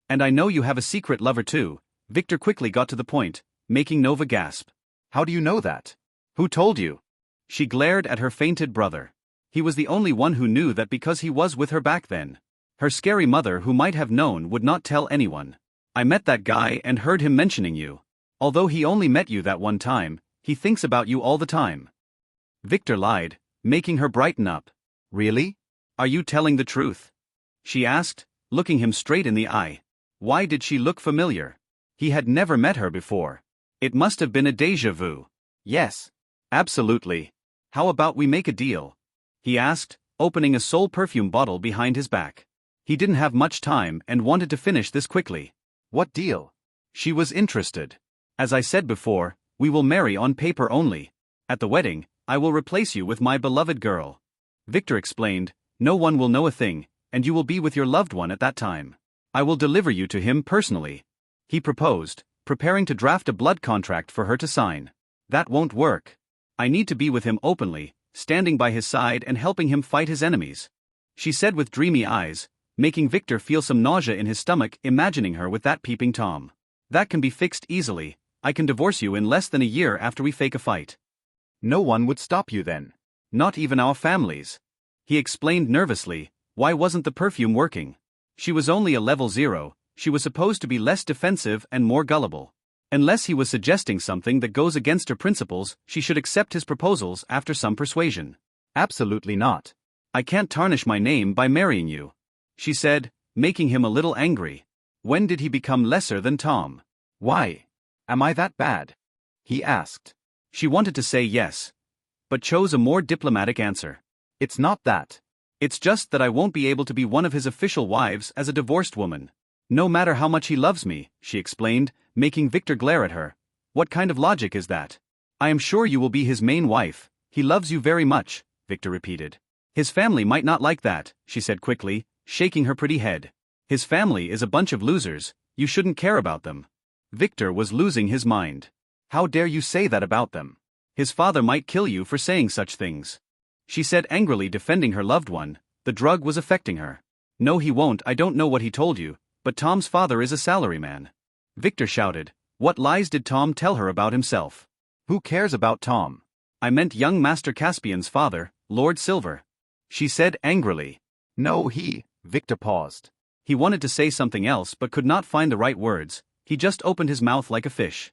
And I know you have a secret lover too. Victor quickly got to the point, making Nova gasp. How do you know that? Who told you? She glared at her fainted brother. He was the only one who knew that because he was with her back then. Her scary mother, who might have known, would not tell anyone. I met that guy and heard him mentioning you. Although he only met you that one time, he thinks about you all the time. Victor lied, making her brighten up. Really? Are you telling the truth? She asked, looking him straight in the eye. Why did she look familiar? He had never met her before. It must have been a déjà vu. Yes. Absolutely. How about we make a deal? He asked, opening a Soul perfume bottle behind his back. He didn't have much time and wanted to finish this quickly. What deal? She was interested. As I said before, we will marry on paper only. At the wedding, I will replace you with my beloved girl. Victor explained, no one will know a thing, and you will be with your loved one at that time. I will deliver you to him personally. He proposed, preparing to draft a blood contract for her to sign. That won't work. I need to be with him openly, standing by his side and helping him fight his enemies. She said with dreamy eyes, making Victor feel some nausea in his stomach imagining her with that peeping Tom. That can be fixed easily. I can divorce you in less than a year after we fake a fight. No one would stop you then. Not even our families. He explained nervously, why wasn't the perfume working? She was only a level 0, she was supposed to be less defensive and more gullible. Unless he was suggesting something that goes against her principles, she should accept his proposals after some persuasion. Absolutely not. I can't tarnish my name by marrying you, she said, making him a little angry. When did he become lesser than Tom? Why? Am I that bad? He asked. She wanted to say yes, but chose a more diplomatic answer. It's not that. It's just that I won't be able to be one of his official wives as a divorced woman. No matter how much he loves me, she explained, making Victor glare at her. What kind of logic is that? I am sure you will be his main wife. He loves you very much, Victor repeated. His family might not like that, she said quickly, shaking her pretty head. His family is a bunch of losers, you shouldn't care about them. Victor was losing his mind. How dare you say that about them? His father might kill you for saying such things. She said angrily, defending her loved one. The drug was affecting her. No, he won't. I don't know what he told you, but Tom's father is a salaryman. Victor shouted. What lies did Tom tell her about himself? Who cares about Tom? I meant young Master Caspian's father, Lord Silver. She said angrily. No, Victor paused. He wanted to say something else but could not find the right words. He just opened his mouth like a fish.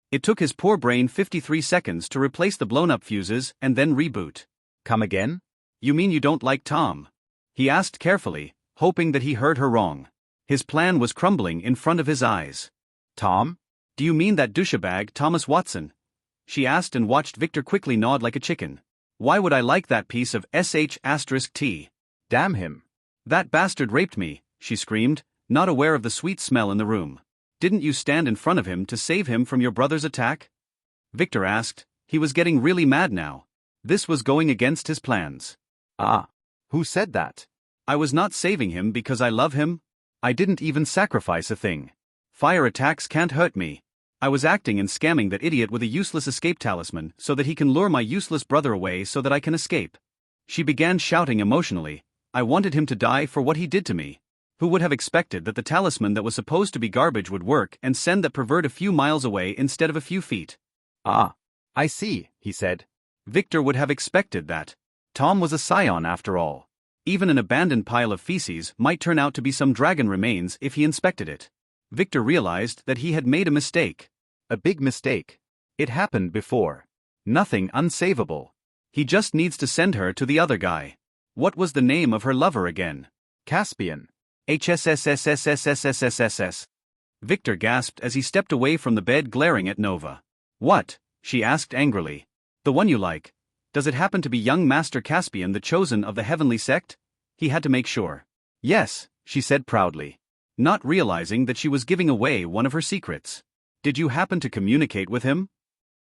It took his poor brain 53 seconds to replace the blown-up fuses and then reboot. Come again? You mean you don't like Tom? He asked carefully, hoping that he heard her wrong. His plan was crumbling in front of his eyes. Tom? Do you mean that douchebag Thomas Watson? She asked and watched Victor quickly nod like a chicken. Why would I like that piece of sh*t? Damn him. That bastard raped me, she screamed, not aware of the sweet smell in the room. Didn't you stand in front of him to save him from your brother's attack? Victor asked. He was getting really mad now. This was going against his plans. Ah. Who said that? I was not saving him because I love him. I didn't even sacrifice a thing. Fire attacks can't hurt me. I was acting and scamming that idiot with a useless escape talisman so that he can lure my useless brother away so that I can escape. She began shouting emotionally. I wanted him to die for what he did to me. Who would have expected that the talisman that was supposed to be garbage would work and send that pervert a few miles away instead of a few feet? Ah. I see, he said. Victor would have expected that. Tom was a scion after all. Even an abandoned pile of feces might turn out to be some dragon remains if he inspected it. Victor realized that he had made a mistake. A big mistake. It happened before. Nothing unsavable. He just needs to send her to the other guy. What was the name of her lover again? Caspian. HSSSSSSSSSS. Victor gasped as he stepped away from the bed glaring at Nova. What? She asked angrily. The one you like. Does it happen to be young Master Caspian, the chosen of the heavenly sect? He had to make sure. Yes, she said proudly. Not realizing that she was giving away one of her secrets. Did you happen to communicate with him?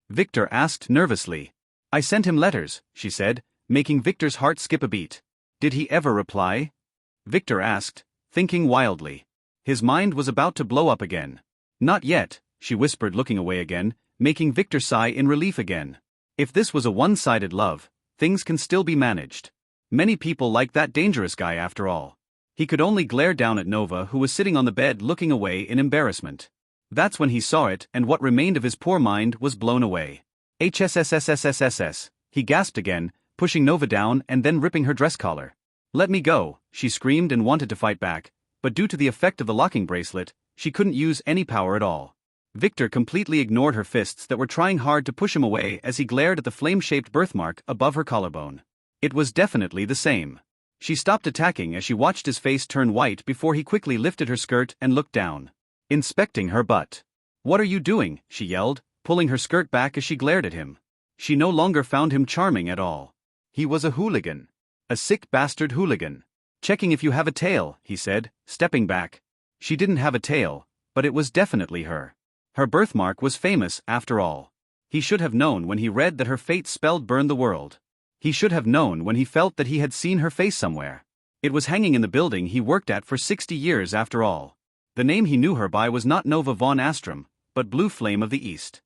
Victor asked nervously. I sent him letters, she said, making Victor's heart skip a beat. Did he ever reply? Victor asked, thinking wildly. His mind was about to blow up again. Not yet, she whispered, looking away again, making Victor sigh in relief again. If this was a one-sided love, things can still be managed. Many people like that dangerous guy after all. He could only glare down at Nova, who was sitting on the bed looking away in embarrassment. That's when he saw it, and what remained of his poor mind was blown away. HSSSSSSSS, he gasped again, pushing Nova down and then ripping her dress collar. Let me go, she screamed and wanted to fight back, but due to the effect of the locking bracelet, she couldn't use any power at all. Victor completely ignored her fists that were trying hard to push him away as he glared at the flame-shaped birthmark above her collarbone. It was definitely the same. She stopped attacking as she watched his face turn white before he quickly lifted her skirt and looked down, inspecting her butt. What are you doing? She yelled, pulling her skirt back as she glared at him. She no longer found him charming at all. He was a hooligan. A sick bastard hooligan. Checking if you have a tail, he said, stepping back. She didn't have a tail, but it was definitely her. Her birthmark was famous after all. He should have known when he read that her fate spelled burn the world. He should have known when he felt that he had seen her face somewhere. It was hanging in the building he worked at for 60 years after all. The name he knew her by was not Nova von Astrum, but Blue Flame of the East.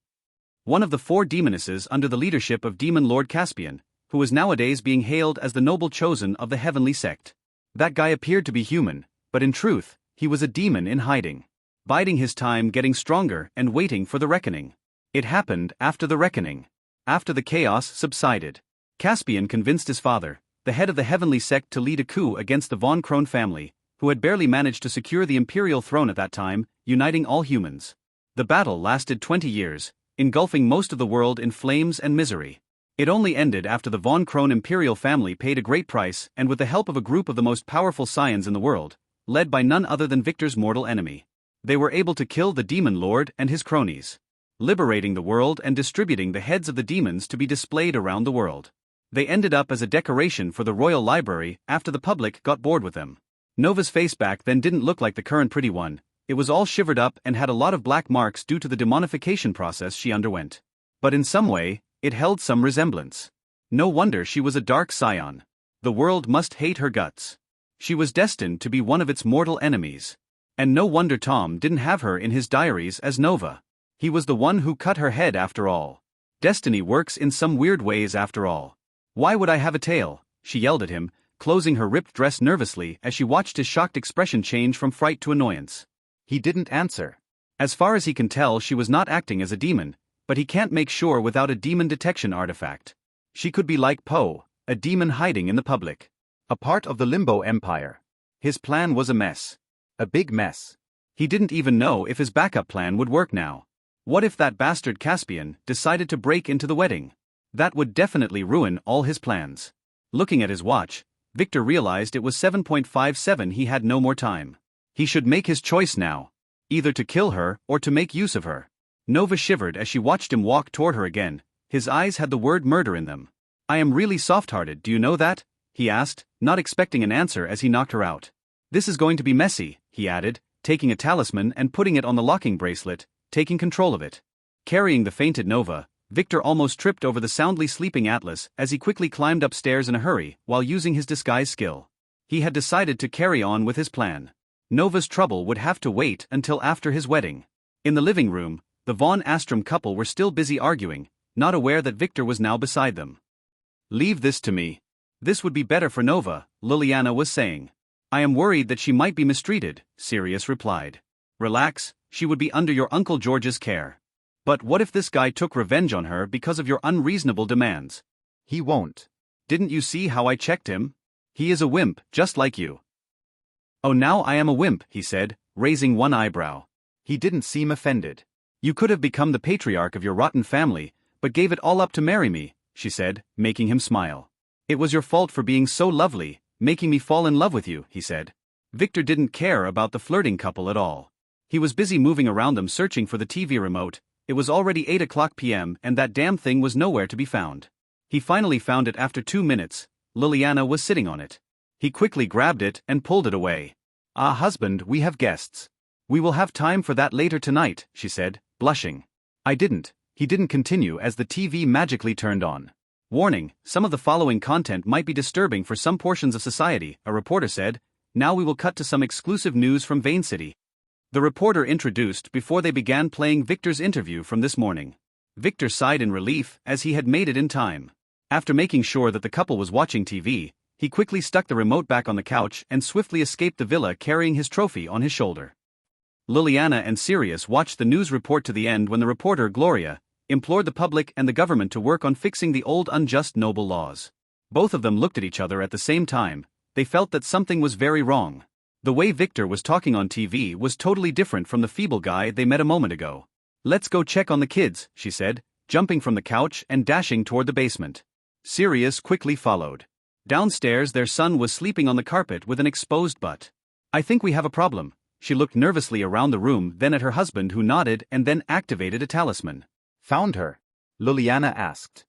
One of the 4 demonesses under the leadership of Demon Lord Caspian, who was nowadays being hailed as the noble chosen of the heavenly sect. That guy appeared to be human, but in truth, he was a demon in hiding. Biding his time, getting stronger and waiting for the reckoning. It happened after the reckoning. After the chaos subsided. Caspian convinced his father, the head of the heavenly sect, to lead a coup against the von Krone family, who had barely managed to secure the imperial throne at that time, uniting all humans. The battle lasted 20 years, engulfing most of the world in flames and misery. It only ended after the von Krone imperial family paid a great price and with the help of a group of the most powerful scions in the world, led by none other than Victor's mortal enemy. They were able to kill the demon lord and his cronies, liberating the world and distributing the heads of the demons to be displayed around the world. They ended up as a decoration for the royal library after the public got bored with them. Nova's face back then didn't look like the current pretty one. It was all shivered up and had a lot of black marks due to the demonification process she underwent. But in some way, it held some resemblance. No wonder she was a dark scion. The world must hate her guts. She was destined to be one of its mortal enemies. And no wonder Tom didn't have her in his diaries as Nova. He was the one who cut her head after all. Destiny works in some weird ways after all. Why would I have a tail? She yelled at him, closing her ripped dress nervously as she watched his shocked expression change from fright to annoyance. He didn't answer. As far as he can tell, she was not acting as a demon, but he can't make sure without a demon detection artifact. She could be like Poe, a demon hiding in the public. A part of the Limbo Empire. His plan was a mess. A big mess. He didn't even know if his backup plan would work now. What if that bastard Caspian decided to break into the wedding? That would definitely ruin all his plans. Looking at his watch, Victor realized it was 7:57. He had no more time. He should make his choice now. Either to kill her or to make use of her. Nova shivered as she watched him walk toward her again. His eyes had the word murder in them. I am really soft-hearted, do you know that? He asked, not expecting an answer as he knocked her out. This is going to be messy, he added, taking a talisman and putting it on the locking bracelet, taking control of it. Carrying the fainted Nova, Victor almost tripped over the soundly sleeping Atlas as he quickly climbed upstairs in a hurry while using his disguise skill. He had decided to carry on with his plan. Nova's trouble would have to wait until after his wedding. In the living room, the Von Astrom couple were still busy arguing, not aware that Victor was now beside them. Leave this to me. This would be better for Nova, Liliana was saying. I am worried that she might be mistreated, Sirius replied. Relax, she would be under your Uncle George's care. But what if this guy took revenge on her because of your unreasonable demands? He won't. Didn't you see how I checked him? He is a wimp, just like you. Oh, now I am a wimp, he said, raising one eyebrow. He didn't seem offended. You could have become the patriarch of your rotten family, but gave it all up to marry me, she said, making him smile. It was your fault for being so lovely, making me fall in love with you, he said. Victor didn't care about the flirting couple at all. He was busy moving around them searching for the TV remote. It was already 8 p.m. and that damn thing was nowhere to be found. He finally found it after 2 minutes. Liliana was sitting on it. He quickly grabbed it and pulled it away. Ah, husband, we have guests. We will have time for that later tonight, she said, blushing. I didn't. He didn't continue as the TV magically turned on. Warning, some of the following content might be disturbing for some portions of society, a reporter said. Now we will cut to some exclusive news from Vane City. The reporter introduced before they began playing Victor's interview from this morning. Victor sighed in relief as he had made it in time. After making sure that the couple was watching TV, he quickly stuck the remote back on the couch and swiftly escaped the villa carrying his trophy on his shoulder. Liliana and Sirius watched the news report to the end when the reporter, Gloria, implored the public and the government to work on fixing the old unjust noble laws. Both of them looked at each other at the same time. They felt that something was very wrong. The way Victor was talking on TV was totally different from the feeble guy they met a moment ago. Let's go check on the kids, she said, jumping from the couch and dashing toward the basement. Sirius quickly followed. Downstairs their son was sleeping on the carpet with an exposed butt. I think we have a problem. She looked nervously around the room, then at her husband who nodded and then activated a talisman. Found her? Liliana asked.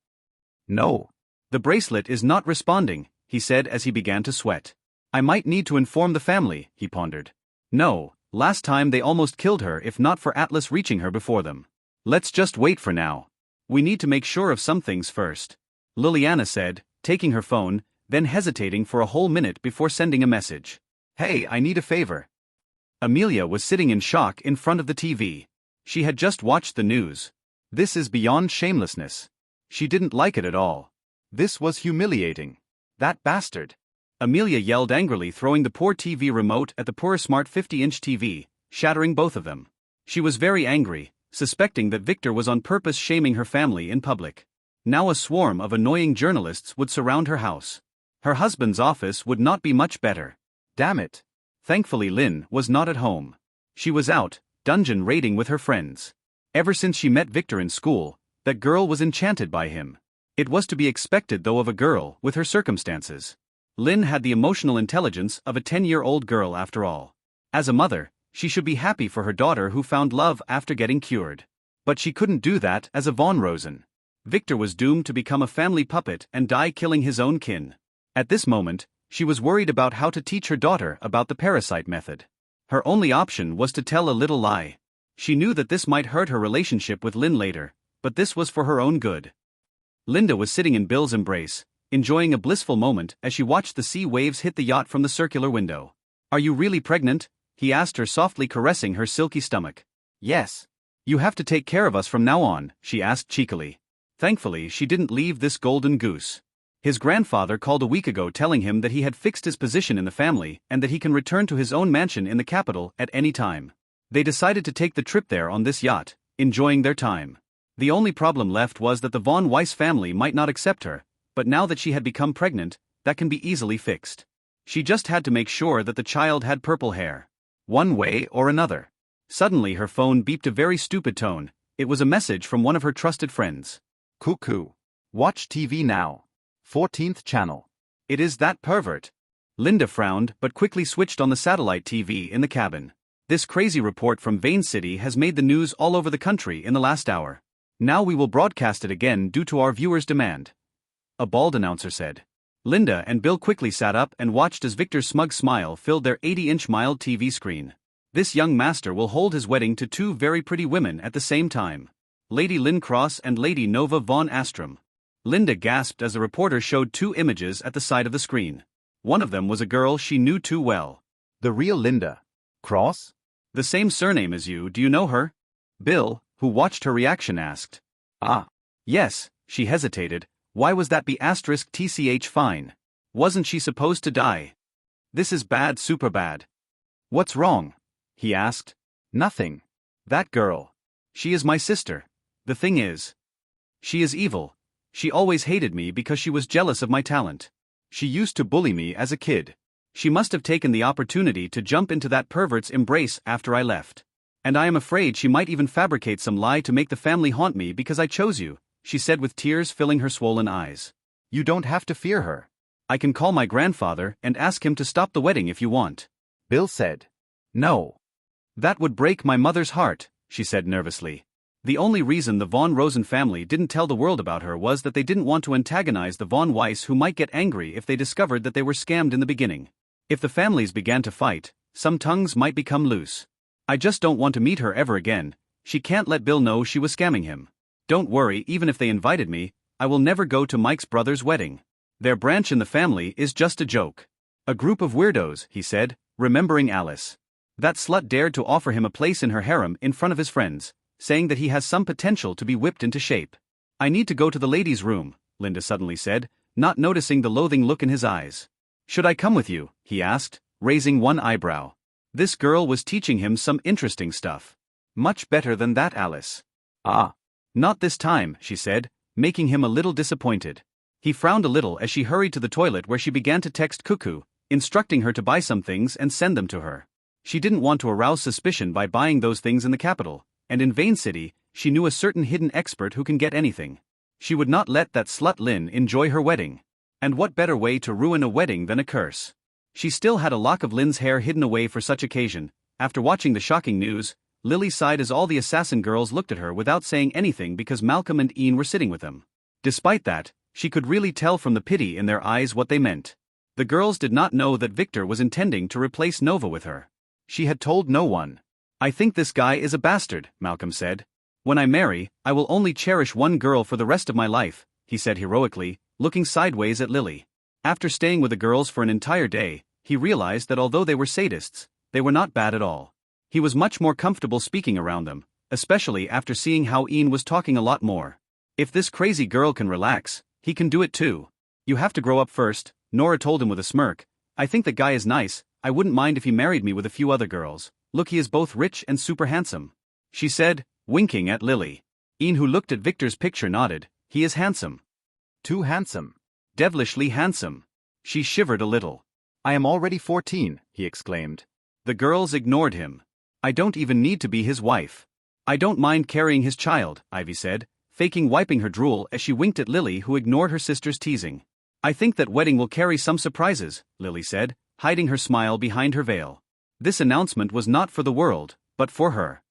No. The bracelet is not responding, he said as he began to sweat. I might need to inform the family, he pondered. No, last time they almost killed her if not for Atlas reaching her before them. Let's just wait for now. We need to make sure of some things first. Liliana said, taking her phone, then hesitating for a whole minute before sending a message. Hey, I need a favor. Amelia was sitting in shock in front of the TV. She had just watched the news. This is beyond shamelessness. She didn't like it at all. This was humiliating. That bastard. Amelia yelled angrily, throwing the poor TV remote at the poor smart 50-inch TV, shattering both of them. She was very angry, suspecting that Victor was on purpose shaming her family in public. Now a swarm of annoying journalists would surround her house. Her husband's office would not be much better. Damn it. Thankfully Lynn was not at home. She was out, dungeon raiding with her friends. Ever since she met Victor in school, that girl was enchanted by him. It was to be expected though of a girl with her circumstances. Lynn had the emotional intelligence of a 10-year-old girl after all. As a mother, she should be happy for her daughter who found love after getting cured. But she couldn't do that as a Von Rosen. Victor was doomed to become a family puppet and die killing his own kin. At this moment, she was worried about how to teach her daughter about the parasite method. Her only option was to tell a little lie. She knew that this might hurt her relationship with Lynn later, but this was for her own good. Linda was sitting in Bill's embrace, enjoying a blissful moment as she watched the sea waves hit the yacht from the circular window. Are you really pregnant? He asked her, softly caressing her silky stomach. Yes. You have to take care of us from now on, she asked cheekily. Thankfully, she didn't leave this golden goose. His grandfather called a week ago telling him that he had fixed his position in the family and that he can return to his own mansion in the capital at any time. They decided to take the trip there on this yacht, enjoying their time. The only problem left was that the Von Weiss family might not accept her, but now that she had become pregnant, that can be easily fixed. She just had to make sure that the child had purple hair. One way or another. Suddenly her phone beeped a very stupid tone. It was a message from one of her trusted friends. Cuckoo. Watch TV now. 14th channel. It is that pervert. Linda frowned but quickly switched on the satellite TV in the cabin. This crazy report from Vane City has made the news all over the country in the last hour. Now we will broadcast it again due to our viewers' demand. A bald announcer said. Linda and Bill quickly sat up and watched as Victor's smug smile filled their 80-inch mild TV screen. This young master will hold his wedding to two very pretty women at the same time. Lady Lynn Cross and Lady Nova von Astrom. Linda gasped as the reporter showed two images at the side of the screen. One of them was a girl she knew too well. The real Linda Cross? The same surname as you, do you know her? Bill, who watched her reaction, asked. Ah. Yes, she hesitated. Why was that B*TCH fine? Wasn't she supposed to die? This is bad, super bad. What's wrong? He asked. Nothing. That girl. She is my sister. The thing is. She is evil. She always hated me because she was jealous of my talent. She used to bully me as a kid. She must have taken the opportunity to jump into that pervert's embrace after I left. And I am afraid she might even fabricate some lie to make the family haunt me because I chose you, she said with tears filling her swollen eyes. You don't have to fear her. I can call my grandfather and ask him to stop the wedding if you want. Bill said. No. That would break my mother's heart, she said nervously. The only reason the Von Rosen family didn't tell the world about her was that they didn't want to antagonize the Von Weiss, who might get angry if they discovered that they were scammed in the beginning. If the families began to fight, some tongues might become loose. I just don't want to meet her ever again. She can't let Bill know she was scamming him. Don't worry, even if they invited me, I will never go to Mike's brother's wedding. Their branch in the family is just a joke. A group of weirdos, he said, remembering Alice. That slut dared to offer him a place in her harem in front of his friends, saying that he has some potential to be whipped into shape. I need to go to the ladies' room, Linda suddenly said, not noticing the loathing look in his eyes. Should I come with you? He asked, raising one eyebrow. This girl was teaching him some interesting stuff. Much better than that, Alice. Ah. Not this time, she said, making him a little disappointed. He frowned a little as she hurried to the toilet where she began to text Cuckoo, instructing her to buy some things and send them to her. She didn't want to arouse suspicion by buying those things in the capital, and in Vane City, she knew a certain hidden expert who can get anything. She would not let that slut Lynn enjoy her wedding. And what better way to ruin a wedding than a curse? She still had a lock of Lynn's hair hidden away for such occasion. After watching the shocking news, Lily sighed as all the assassin girls looked at her without saying anything because Malcolm and Ian were sitting with them. Despite that, she could really tell from the pity in their eyes what they meant. The girls did not know that Victor was intending to replace Nova with her. She had told no one. I think this guy is a bastard, Malcolm said. When I marry, I will only cherish one girl for the rest of my life, he said heroically, looking sideways at Lily. After staying with the girls for an entire day, he realized that although they were sadists, they were not bad at all. He was much more comfortable speaking around them, especially after seeing how Ian was talking a lot more. If this crazy girl can relax, he can do it too. You have to grow up first, Nora told him with a smirk. I think the guy is nice. I wouldn't mind if he married me with a few other girls. Look, he is both rich and super handsome, she said, winking at Lily. Ian, who looked at Victor's picture, nodded. He is handsome. Too handsome. Devilishly handsome. She shivered a little. I am already 14, he exclaimed. The girls ignored him. I don't even need to be his wife. I don't mind carrying his child, Ivy said, faking wiping her drool as she winked at Lily, who ignored her sister's teasing. I think that wedding will carry some surprises, Lily said, hiding her smile behind her veil. This announcement was not for the world, but for her.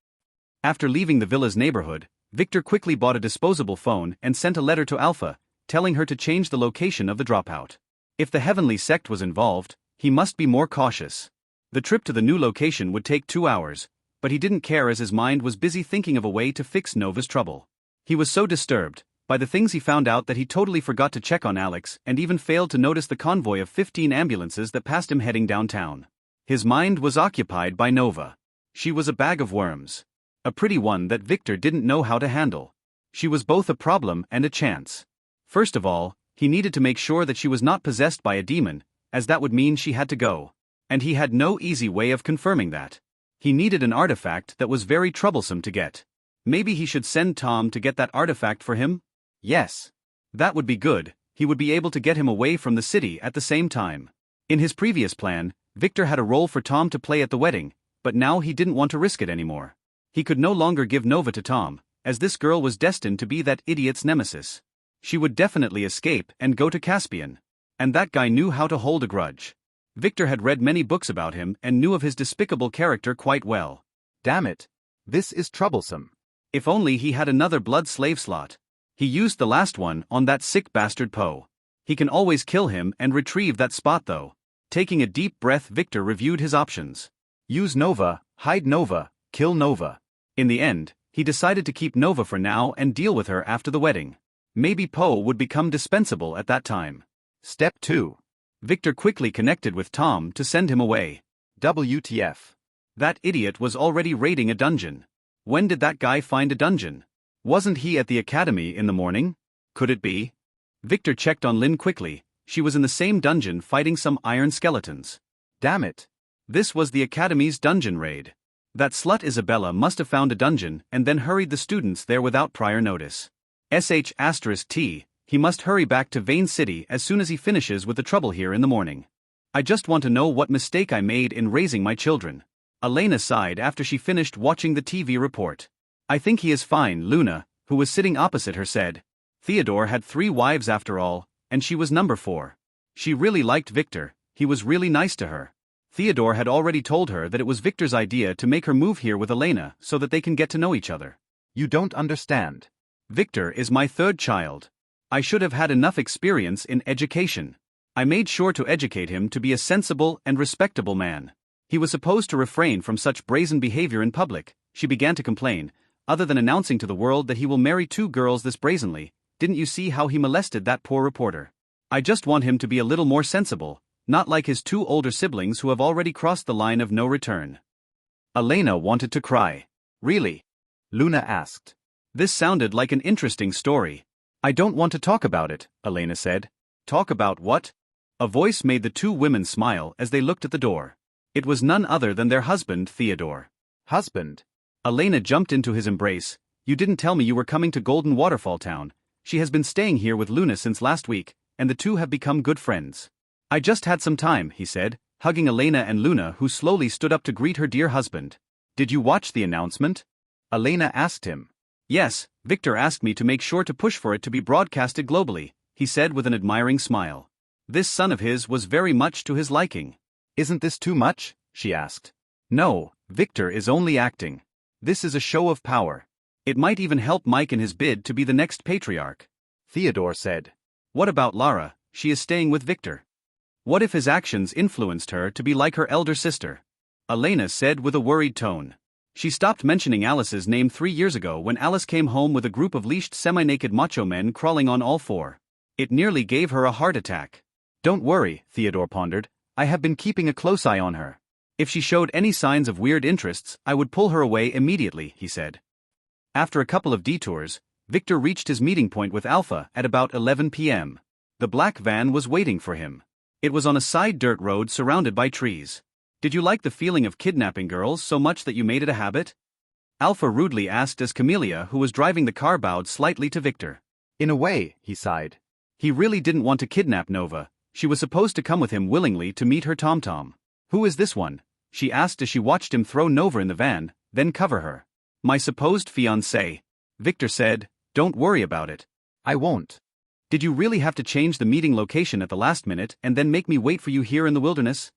After leaving the villa's neighborhood, Victor quickly bought a disposable phone and sent a letter to Alpha, telling her to change the location of the dropout. If the heavenly sect was involved, he must be more cautious. The trip to the new location would take 2 hours, but he didn't care as his mind was busy thinking of a way to fix Nova's trouble. He was so disturbed by the things he found out that he totally forgot to check on Alex and even failed to notice the convoy of 15 ambulances that passed him heading downtown. His mind was occupied by Nova. She was a bag of worms. A pretty one that Victor didn't know how to handle. She was both a problem and a chance. First of all, he needed to make sure that she was not possessed by a demon, as that would mean she had to go. And he had no easy way of confirming that. He needed an artifact that was very troublesome to get. Maybe he should send Tom to get that artifact for him? Yes. That would be good, he would be able to get him away from the city at the same time. In his previous plan, Victor had a role for Tom to play at the wedding, but now he didn't want to risk it anymore. He could no longer give Nova to Tom, as this girl was destined to be that idiot's nemesis. She would definitely escape and go to Caspian. And that guy knew how to hold a grudge. Victor had read many books about him and knew of his despicable character quite well. Damn it. This is troublesome. If only he had another blood slave slot. He used the last one on that sick bastard Poe. He can always kill him and retrieve that spot though. Taking a deep breath, Victor reviewed his options. Use Nova, hide Nova, kill Nova. In the end, he decided to keep Nova for now and deal with her after the wedding. Maybe Poe would become dispensable at that time. Step 2. Victor quickly connected with Tom to send him away. WTF. That idiot was already raiding a dungeon. When did that guy find a dungeon? Wasn't he at the academy in the morning? Could it be? Victor checked on Lynn quickly. She was in the same dungeon fighting some iron skeletons. Damn it. This was the academy's dungeon raid. That slut Isabella must have found a dungeon and then hurried the students there without prior notice. *T, he must hurry back to Vane City as soon as he finishes with the trouble here in the morning. I just want to know what mistake I made in raising my children. Elena sighed after she finished watching the TV report. I think he is fine, Luna, who was sitting opposite her, said. Theodore had 3 wives after all, and she was number 4. She really liked Victor, he was really nice to her. Theodore had already told her that it was Victor's idea to make her move here with Elena so that they can get to know each other. You don't understand. Victor is my 3rd child. I should have had enough experience in education. I made sure to educate him to be a sensible and respectable man. He was supposed to refrain from such brazen behavior in public, she began to complain, other than announcing to the world that he will marry 2 girls this brazenly. Didn't you see how he molested that poor reporter? I just want him to be a little more sensible, not like his 2 older siblings who have already crossed the line of no return. Elena wanted to cry. Really? Luna asked. This sounded like an interesting story. I don't want to talk about it, Elena said. Talk about what? A voice made the 2 women smile as they looked at the door. It was none other than their husband, Theodore. Husband? Elena jumped into his embrace. You didn't tell me you were coming to Golden Waterfall Town. She has been staying here with Luna since last week, and the 2 have become good friends. I just had some time, he said, hugging Elena and Luna, who slowly stood up to greet her dear husband. Did you watch the announcement? Elena asked him. Yes, Victor asked me to make sure to push for it to be broadcasted globally, he said with an admiring smile. This son of his was very much to his liking. Isn't this too much? She asked. No, Victor is only acting. This is a show of power. It might even help Mike in his bid to be the next patriarch. Theodore said. What about Lara? She is staying with Victor. What if his actions influenced her to be like her elder sister? Elena said with a worried tone. She stopped mentioning Alice's name 3 years ago when Alice came home with a group of leashed semi-naked macho men crawling on all 4. It nearly gave her a heart attack. Don't worry, Theodore pondered. I have been keeping a close eye on her. If she showed any signs of weird interests, I would pull her away immediately, he said. After a couple of detours, Victor reached his meeting point with Alpha at about 11 p.m. The black van was waiting for him. It was on a side dirt road surrounded by trees. Did you like the feeling of kidnapping girls so much that you made it a habit? Alpha rudely asked as Camellia, who was driving the car, bowed slightly to Victor. In a way, he sighed. He really didn't want to kidnap Nova. She was supposed to come with him willingly to meet her tom-tom. Who is this one? She asked as she watched him throw Nova in the van, then cover her. My supposed fiancé. Victor said, don't worry about it. I won't. Did you really have to change the meeting location at the last minute and then make me wait for you here in the wilderness?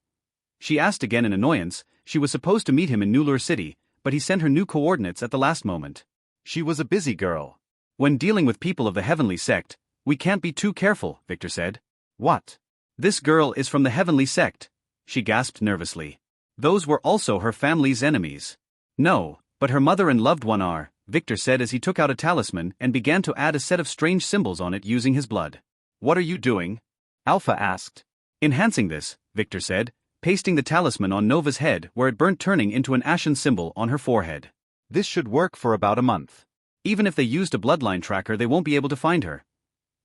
She asked again in annoyance. She was supposed to meet him in New Lure City, but he sent her new coordinates at the last moment. She was a busy girl. When dealing with people of the heavenly sect, we can't be too careful, Victor said. What? This girl is from the heavenly sect, she gasped nervously. Those were also her family's enemies. No, but her mother and loved one are, Victor said as he took out a talisman and began to add a set of strange symbols on it using his blood. What are you doing? Alpha asked. Enhancing this, Victor said, pasting the talisman on Nova's head where it burnt, turning into an ashen symbol on her forehead. This should work for about a month. Even if they used a bloodline tracker, they won't be able to find her.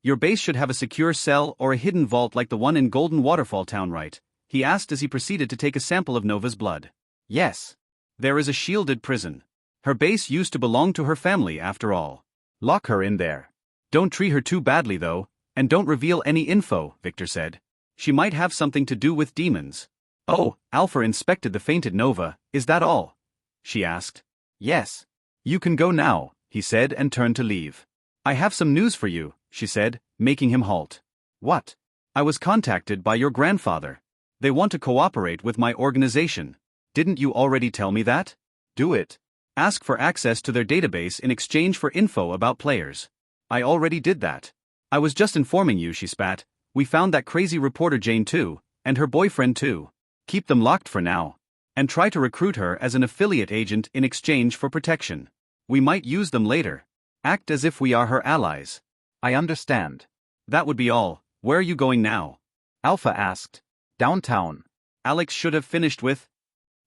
Your base should have a secure cell or a hidden vault like the one in Golden Waterfall Town, right? He asked as he proceeded to take a sample of Nova's blood. Yes. There is a shielded prison. Her base used to belong to her family after all. Lock her in there. Don't treat her too badly though, And don't reveal any info, Victor said. She might have something to do with demons. Oh, Alpha inspected the fainted Nova, is that all? She asked. Yes. You can go now, he said and turned to leave. I have some news for you, she said, making him halt. What? I was contacted by your grandfather. They want to cooperate with my organization. Didn't you already tell me that? Do it. Ask for access to their database in exchange for info about players. I already did that. I was just informing you, she spat. We found that crazy reporter Jane too, and her boyfriend too. Keep them locked for now. And try to recruit her as an affiliate agent in exchange for protection. We might use them later. Act as if we are her allies. I understand. That would be all. Where are you going now? Alpha asked. Downtown. Alex should have finished with.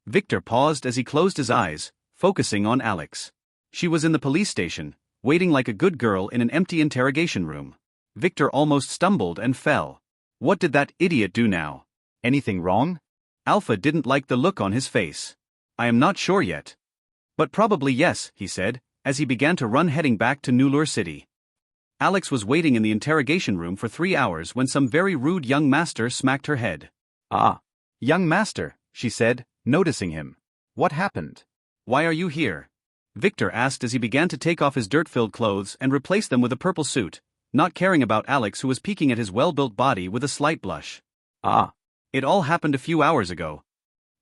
Victor paused as he closed his eyes, focusing on Alex. She was in the police station, waiting like a good girl in an empty interrogation room. Victor almost stumbled and fell. What did that idiot do now? Anything wrong? Alpha didn't like the look on his face. I am not sure yet. But probably yes, he said, as he began to run heading back to Nulur City. Alex was waiting in the interrogation room for 3 hours when some very rude young master smacked her head. Ah. Young master, she said, noticing him. What happened? Why are you here? Victor asked as he began to take off his dirt-filled clothes and replace them with a purple suit, not caring about Alex who was peeking at his well-built body with a slight blush. Ah. It all happened a few hours ago.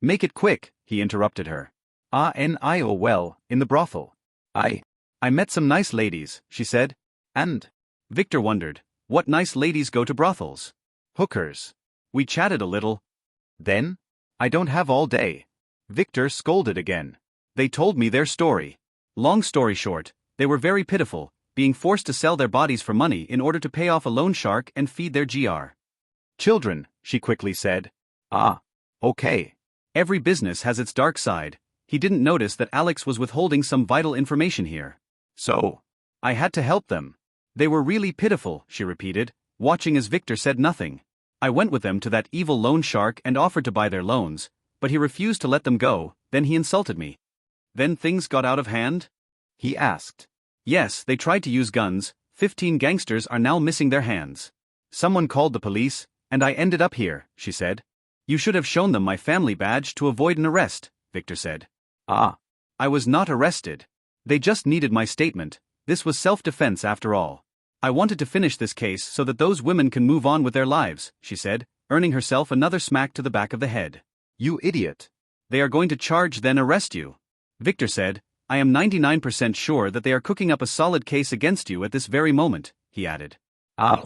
Make it quick, he interrupted her. Well, in the brothel. I met some nice ladies, she said. And? Victor wondered, what nice ladies go to brothels? Hookers. We chatted a little. Then? I don't have all day. Victor scolded again. They told me their story. Long story short, they were very pitiful, being forced to sell their bodies for money in order to pay off a loan shark and feed their GR. Children, she quickly said. Ah. Okay. Every business has its dark side. He didn't notice that Alex was withholding some vital information here. So, I had to help them. They were really pitiful, she repeated, watching as Victor said nothing. I went with them to that evil loan shark and offered to buy their loans, but he refused to let them go, then he insulted me. Then things got out of hand? He asked. Yes, they tried to use guns. 15 gangsters are now missing their hands. Someone called the police, and I ended up here, she said. You should have shown them my family badge to avoid an arrest, Victor said. Ah. I was not arrested. They just needed my statement. This was self-defense after all. I wanted to finish this case so that those women can move on with their lives, she said, earning herself another smack to the back of the head. You idiot. They are going to charge then arrest you. Victor said, I am 99% sure that they are cooking up a solid case against you at this very moment, he added. Ah.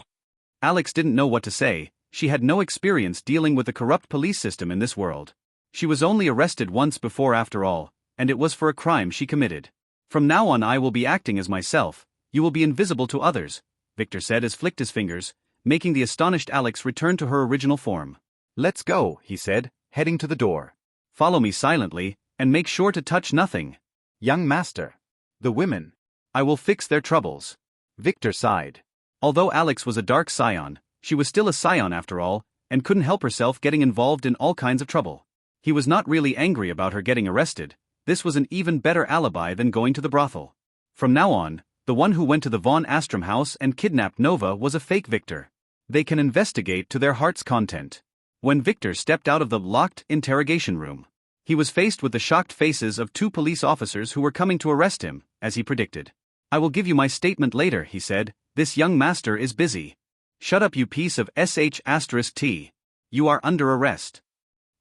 Alex didn't know what to say. She had no experience dealing with the corrupt police system in this world. She was only arrested once before after all, and it was for a crime she committed. From now on I will be acting as myself. You will be invisible to others, Victor said as flicked his fingers, making the astonished Alex return to her original form. Let's go, he said, heading to the door. Follow me silently, and make sure to touch nothing. Young master. The women. I will fix their troubles. Victor sighed. Although Alex was a dark scion, she was still a scion after all, and couldn't help herself getting involved in all kinds of trouble. He was not really angry about her getting arrested. This was an even better alibi than going to the brothel. From now on, the one who went to the Von Astrom house and kidnapped Nova was a fake Victor. They can investigate to their heart's content. When Victor stepped out of the locked interrogation room, he was faced with the shocked faces of 2 police officers who were coming to arrest him, as he predicted. I will give you my statement later, he said. This young master is busy. Shut up, you piece of sh*t. You are under arrest.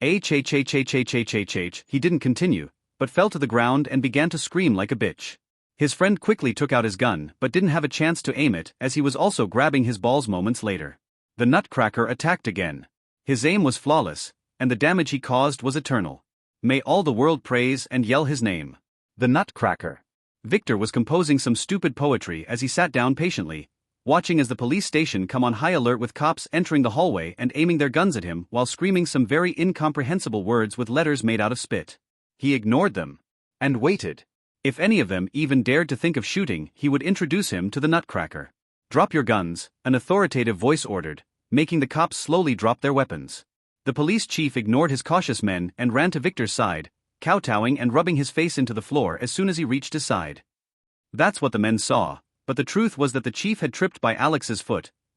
He didn't continue, but fell to the ground and began to scream like a bitch. His friend quickly took out his gun but didn't have a chance to aim it as he was also grabbing his balls moments later. The nutcracker attacked again. His aim was flawless, and the damage he caused was eternal. May all the world praise and yell his name. The nutcracker. Victor was composing some stupid poetry as he sat down patiently, watching as the police station come on high alert with cops entering the hallway and aiming their guns at him while screaming some very incomprehensible words with letters made out of spit. He ignored them. And waited. If any of them even dared to think of shooting, he would introduce him to the nutcracker. Drop your guns, an authoritative voice ordered, making the cops slowly drop their weapons. The police chief ignored his cautious men and ran to Victor's side, kowtowing and rubbing his face into the floor as soon as he reached his side. That's what the men saw, but the truth was that the chief had tripped by Alex's foot,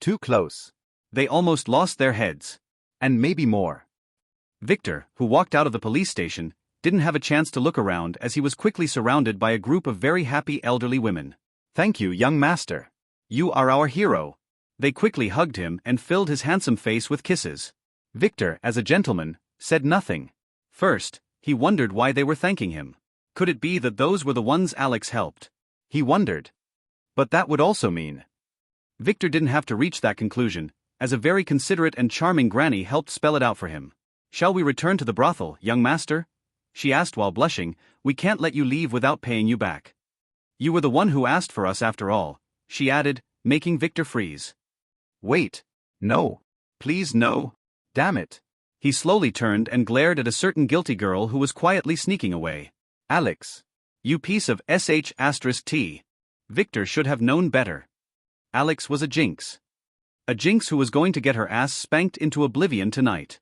Too close. They almost lost their heads. And maybe more. Victor, who walked out of the police station, didn't have a chance to look around as he was quickly surrounded by a group of very happy elderly women. Thank you, young master. You are our hero. They quickly hugged him and filled his handsome face with kisses. Victor, as a gentleman, said nothing. First, he wondered why they were thanking him. Could it be that those were the ones Alex helped? He wondered. But that would also mean. Victor didn't have to reach that conclusion, as a very considerate and charming granny helped spell it out for him. Shall we return to the brothel, young master? She asked while blushing. We can't let you leave without paying you back. You were the one who asked for us after all, she added, making Victor freeze. Wait. No. Please no. Damn it. He slowly turned and glared at a certain guilty girl who was quietly sneaking away. Alex. You piece of sh*t. Victor should have known better. Alex was a jinx. A jinx who was going to get her ass spanked into oblivion tonight.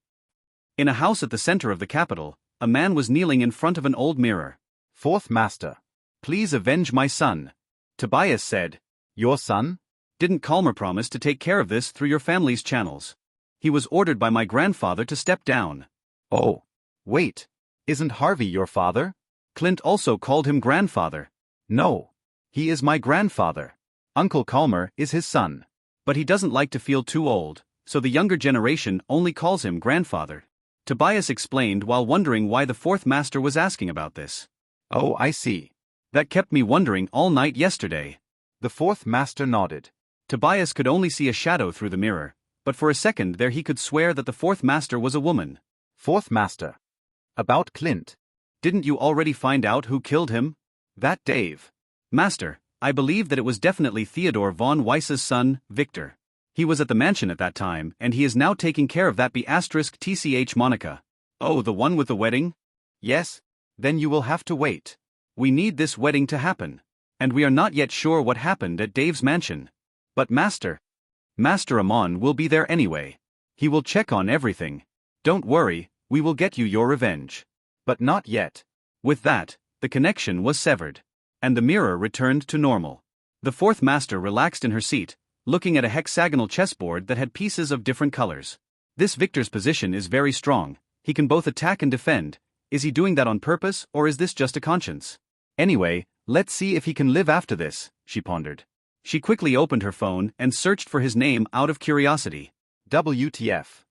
In a house at the center of the capital, a man was kneeling in front of an old mirror. Fourth master. Please avenge my son. Tobias said. Your son? Didn't Calmer promise to take care of this through your family's channels? He was ordered by my grandfather to step down. Oh. Wait. Isn't Harvey your father? Clint also called him grandfather. No. He is my grandfather. Uncle Calmer is his son. But he doesn't like to feel too old, so the younger generation only calls him grandfather. Tobias explained while wondering why the fourth master was asking about this. Oh, I see. That kept me wondering all night yesterday. The fourth master nodded. Tobias could only see a shadow through the mirror, but for a second there he could swear that the fourth master was a woman. Fourth master. About Clint. Didn't you already find out who killed him? That Dave. Master, I believe that it was definitely Theodore von Weiss's son, Victor. He was at the mansion at that time, and he is now taking care of that B*TCH Monica. Oh, the one with the wedding? Yes? Then you will have to wait. We need this wedding to happen. And we are not yet sure what happened at Dave's mansion. But Master Amon will be there anyway. He will check on everything. Don't worry, we will get you your revenge. But not yet. With that, the connection was severed. And the mirror returned to normal. The fourth master relaxed in her seat, looking at a hexagonal chessboard that had pieces of different colors. This Victor's position is very strong. He can both attack and defend. Is he doing that on purpose, or is this just a conscience? Anyway, let's see if he can live after this, she pondered. She quickly opened her phone and searched for his name out of curiosity. WTF.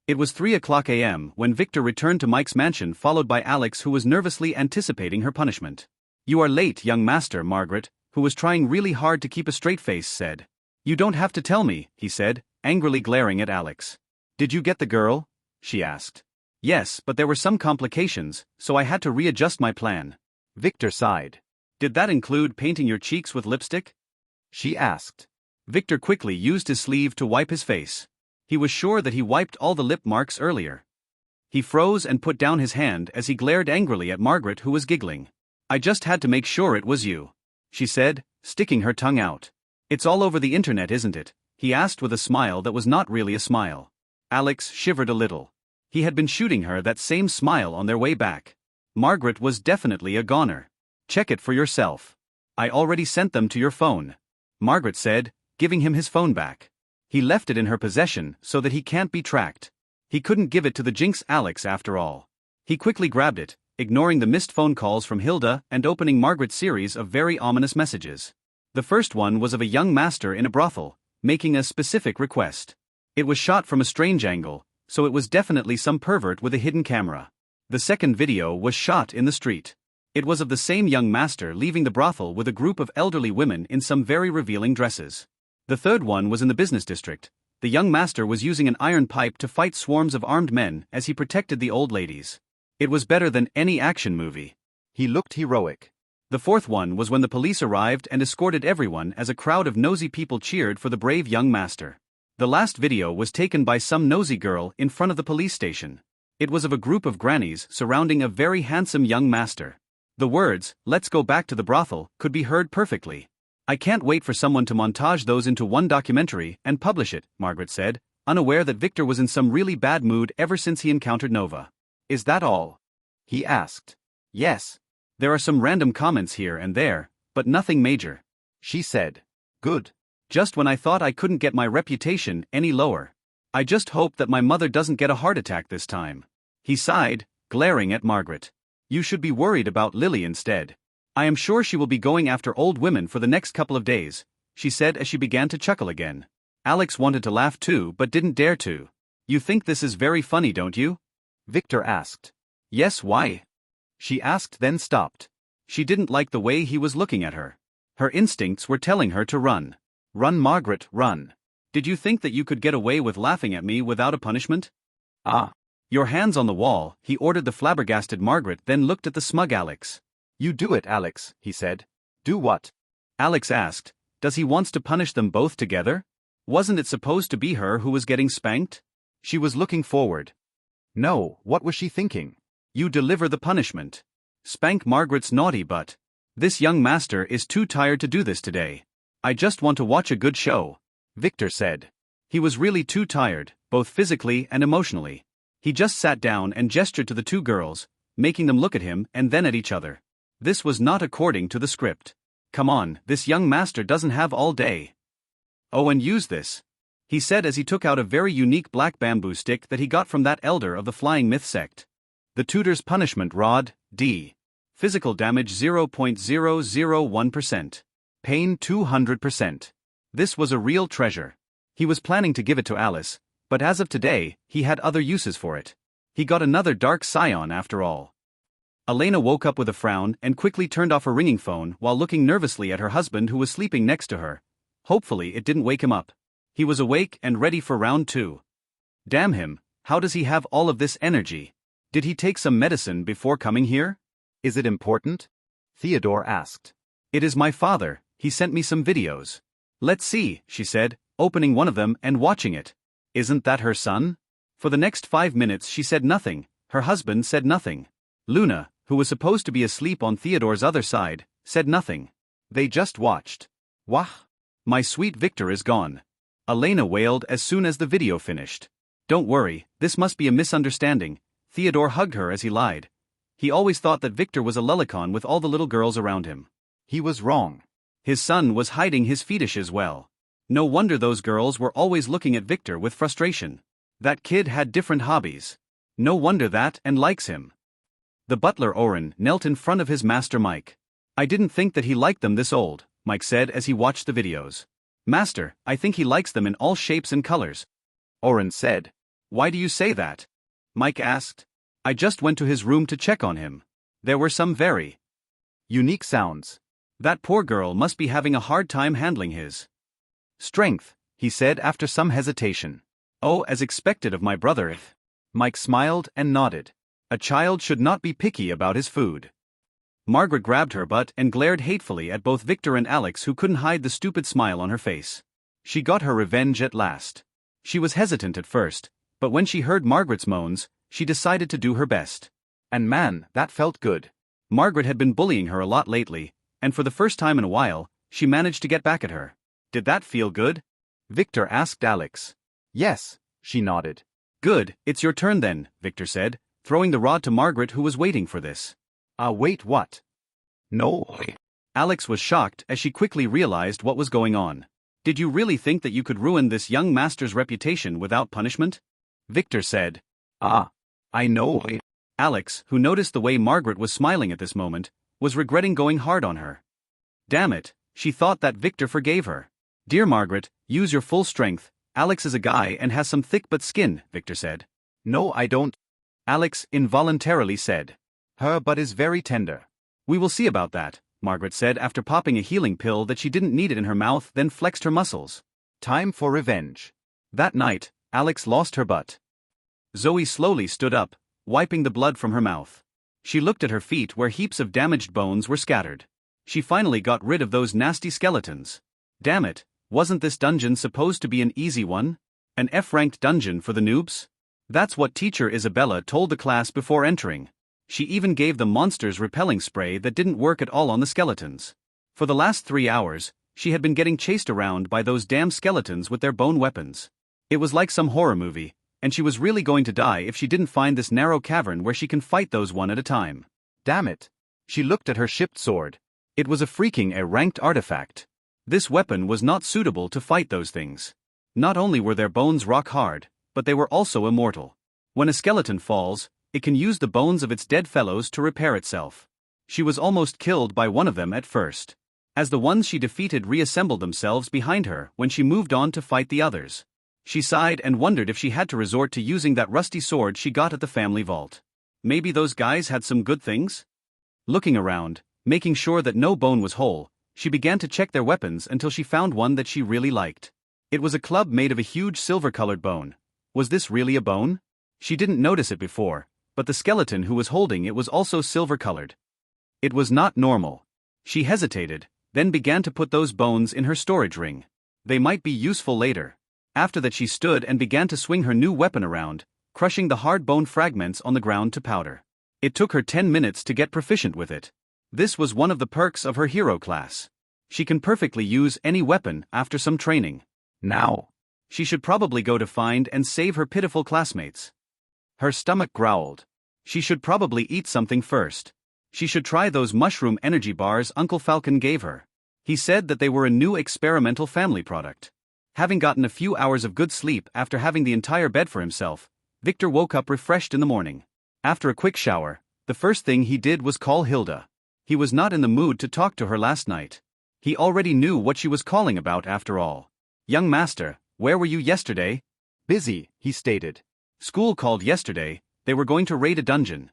It was 3:00 a.m. when Victor returned to Mike's mansion, followed by Alex, who was nervously anticipating her punishment. You are late, young master, Margaret, who was trying really hard to keep a straight face, said. You don't have to tell me, he said, angrily glaring at Alex. Did you get the girl? She asked. Yes, but there were some complications, so I had to readjust my plan. Victor sighed. Did that include painting your cheeks with lipstick? She asked. Victor quickly used his sleeve to wipe his face. He was sure that he wiped all the lip marks earlier. He froze and put down his hand as he glared angrily at Margaret, who was giggling. I just had to make sure it was you, she said, sticking her tongue out. It's all over the internet, isn't it? He asked with a smile that was not really a smile. Alex shivered a little. He had been shooting her that same smile on their way back. Margaret was definitely a goner. Check it for yourself. I already sent them to your phone, Margaret said, giving him his phone back. He left it in her possession so that he can't be tracked. He couldn't give it to the jinx Alex after all. He quickly grabbed it, ignoring the missed phone calls from Hilda and opening Margaret's series of very ominous messages. The first one was of a young master in a brothel, making a specific request. It was shot from a strange angle, so it was definitely some pervert with a hidden camera. The second video was shot in the street. It was of the same young master leaving the brothel with a group of elderly women in some very revealing dresses. The third one was in the business district. The young master was using an iron pipe to fight swarms of armed men as he protected the old ladies. It was better than any action movie. He looked heroic. The fourth one was when the police arrived and escorted everyone as a crowd of nosy people cheered for the brave young master. The last video was taken by some nosy girl in front of the police station. It was of a group of grannies surrounding a very handsome young master. The words, "Let's go back to the brothel," could be heard perfectly. I can't wait for someone to montage those into one documentary and publish it, Margaret said, unaware that Victor was in some really bad mood ever since he encountered Nova. Is that all? He asked. Yes. There are some random comments here and there, but nothing major. She said. Good. Just when I thought I couldn't get my reputation any lower. I just hope that my mother doesn't get a heart attack this time. He sighed, glaring at Margaret. You should be worried about Lily instead. I am sure she will be going after old women for the next couple of days, she said as she began to chuckle again. Alex wanted to laugh too but didn't dare to. You think this is very funny, don't you? Victor asked. Yes, why? She asked, then stopped. She didn't like the way he was looking at her. Her instincts were telling her to run. Run, Margaret, run. Did you think that you could get away with laughing at me without a punishment? Ah. Your hands on the wall, he ordered the flabbergasted Margaret, then looked at the smug Alex. You do it, Alex, he said. Do what? Alex asked. Does he wants to punish them both together? Wasn't it supposed to be her who was getting spanked? She was looking forward. No, what was she thinking? You deliver the punishment. Spank Margaret's naughty butt. This young master is too tired to do this today. I just want to watch a good show, Victor said. He was really too tired, both physically and emotionally. He just sat down and gestured to the two girls, making them look at him and then at each other. This was not according to the script. Come on, this young master doesn't have all day. Oh, and use this, he said as he took out a very unique black bamboo stick that he got from that elder of the Flying Myth sect. The tutor's punishment rod, D. Physical damage 0.001%. Pain 200%. This was a real treasure. He was planning to give it to Alice, but as of today, he had other uses for it. He got another dark scion after all. Elena woke up with a frown and quickly turned off her ringing phone while looking nervously at her husband who was sleeping next to her. Hopefully it didn't wake him up. He was awake and ready for round 2. Damn him, how does he have all of this energy? Did he take some medicine before coming here? Is it important? Theodore asked. It is my father, he sent me some videos. Let's see, she said, opening one of them and watching it. Isn't that her son? For the next 5 minutes she said nothing, her husband said nothing. Luna, who was supposed to be asleep on Theodore's other side, said nothing. They just watched. Wah! My sweet Victor is gone. Elena wailed as soon as the video finished. Don't worry, this must be a misunderstanding. Theodore hugged her as he lied. He always thought that Victor was a lolicon with all the little girls around him. He was wrong. His son was hiding his fetishes well. No wonder those girls were always looking at Victor with frustration. That kid had different hobbies. No wonder that and likes him. The butler Oren knelt in front of his master Mike. I didn't think that he liked them this old, Mike said as he watched the videos. Master, I think he likes them in all shapes and colors. Oren said. Why do you say that? Mike asked. I just went to his room to check on him. There were some very unique sounds. That poor girl must be having a hard time handling his strength, he said after some hesitation. Oh, as expected of my brother. Mike smiled and nodded. A child should not be picky about his food. Margaret grabbed her butt and glared hatefully at both Victor and Alex, who couldn't hide the stupid smile on her face. She got her revenge at last. She was hesitant at first, but when she heard Margaret's moans, she decided to do her best. And man, that felt good. Margaret had been bullying her a lot lately, and for the first time in a while, she managed to get back at her. Did that feel good? Victor asked Alex. Yes, she nodded. Good, it's your turn then, Victor said, throwing the rod to Margaret, who was waiting for this. Wait, what? No. Alex was shocked as she quickly realized what was going on. Did you really think that you could ruin this young master's reputation without punishment? Victor said. I know. Alex, who noticed the way Margaret was smiling at this moment, was regretting going hard on her. Damn it, she thought that Victor forgave her. Dear Margaret, use your full strength. Alex is a guy and has some thick butt skin, Victor said. No, I don't. Alex involuntarily said. Her butt is very tender. We will see about that, Margaret said after popping a healing pill that she didn't need it in her mouth, then flexed her muscles. Time for revenge. That night, Alex lost her butt. Zoe slowly stood up, wiping the blood from her mouth. She looked at her feet where heaps of damaged bones were scattered. She finally got rid of those nasty skeletons. Damn it, wasn't this dungeon supposed to be an easy one? An F-ranked dungeon for the noobs? That's what teacher Isabella told the class before entering. She even gave the monsters repelling spray that didn't work at all on the skeletons. For the last 3 hours, she had been getting chased around by those damn skeletons with their bone weapons. It was like some horror movie, and she was really going to die if she didn't find this narrow cavern where she can fight those one at a time. Damn it. She looked at her shipped sword. It was a freaking A-ranked artifact. This weapon was not suitable to fight those things. Not only were their bones rock hard, but they were also immortal. When a skeleton falls, it can use the bones of its dead fellows to repair itself. She was almost killed by one of them at first. As the ones she defeated reassembled themselves behind her when she moved on to fight the others. She sighed and wondered if she had to resort to using that rusty sword she got at the family vault. Maybe those guys had some good things? Looking around, making sure that no bone was whole, she began to check their weapons until she found one that she really liked. It was a club made of a huge silver-colored bone. Was this really a bone? She didn't notice it before, but the skeleton who was holding it was also silver-colored. It was not normal. She hesitated, then began to put those bones in her storage ring. They might be useful later. After that she stood and began to swing her new weapon around, crushing the hard bone fragments on the ground to powder. It took her 10 minutes to get proficient with it. This was one of the perks of her hero class. She can perfectly use any weapon after some training. Now, she should probably go to find and save her pitiful classmates. Her stomach growled. She should probably eat something first. She should try those mushroom energy bars Uncle Falcon gave her. He said that they were a new experimental family product. Having gotten a few hours of good sleep after having the entire bed for himself, Victor woke up refreshed in the morning. After a quick shower, the first thing he did was call Hilda. He was not in the mood to talk to her last night. He already knew what she was calling about after all. Young master, where were you yesterday? Busy, he stated. School called yesterday, They were going to raid a dungeon.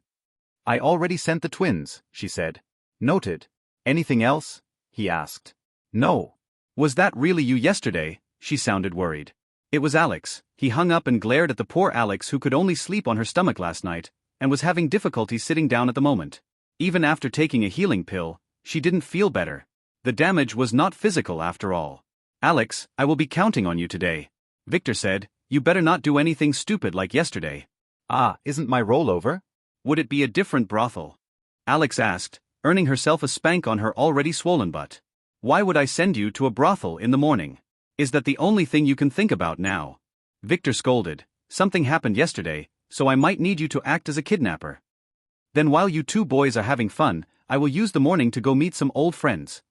I already sent the twins, she said. Noted. Anything else? He asked. No. Was that really you yesterday? She sounded worried. It was Alex. He hung up and glared at the poor Alex who could only sleep on her stomach last night, and was having difficulty sitting down at the moment. Even after taking a healing pill, she didn't feel better. The damage was not physical after all. Alex, I will be counting on you today. Victor said, you better not do anything stupid like yesterday. Ah, isn't my roll over? Would it be a different brothel? Alex asked, earning herself a spank on her already swollen butt. Why would I send you to a brothel in the morning? Is that the only thing you can think about now? Victor scolded. Something happened yesterday, so I might need you to act as a kidnapper. Then while you two boys are having fun, I will use the morning to go meet some old friends.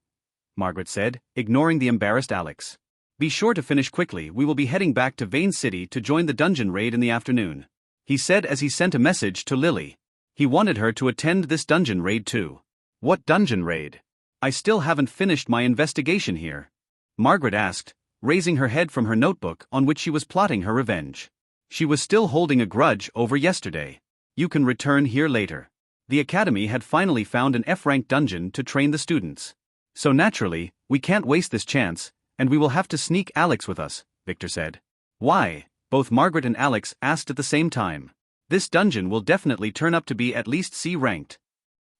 Margaret said, ignoring the embarrassed Alex. Be sure to finish quickly, we will be heading back to Vane City to join the dungeon raid in the afternoon. He said as he sent a message to Lily. He wanted her to attend this dungeon raid too. What dungeon raid? I still haven't finished my investigation here. Margaret asked, raising her head from her notebook on which she was plotting her revenge. She was still holding a grudge over yesterday. You can return here later. The academy had finally found an F-rank dungeon to train the students. So naturally, we can't waste this chance, and we will have to sneak Alex with us, Victor said. Why? Both Margaret and Alex asked at the same time. This dungeon will definitely turn up to be at least C-ranked.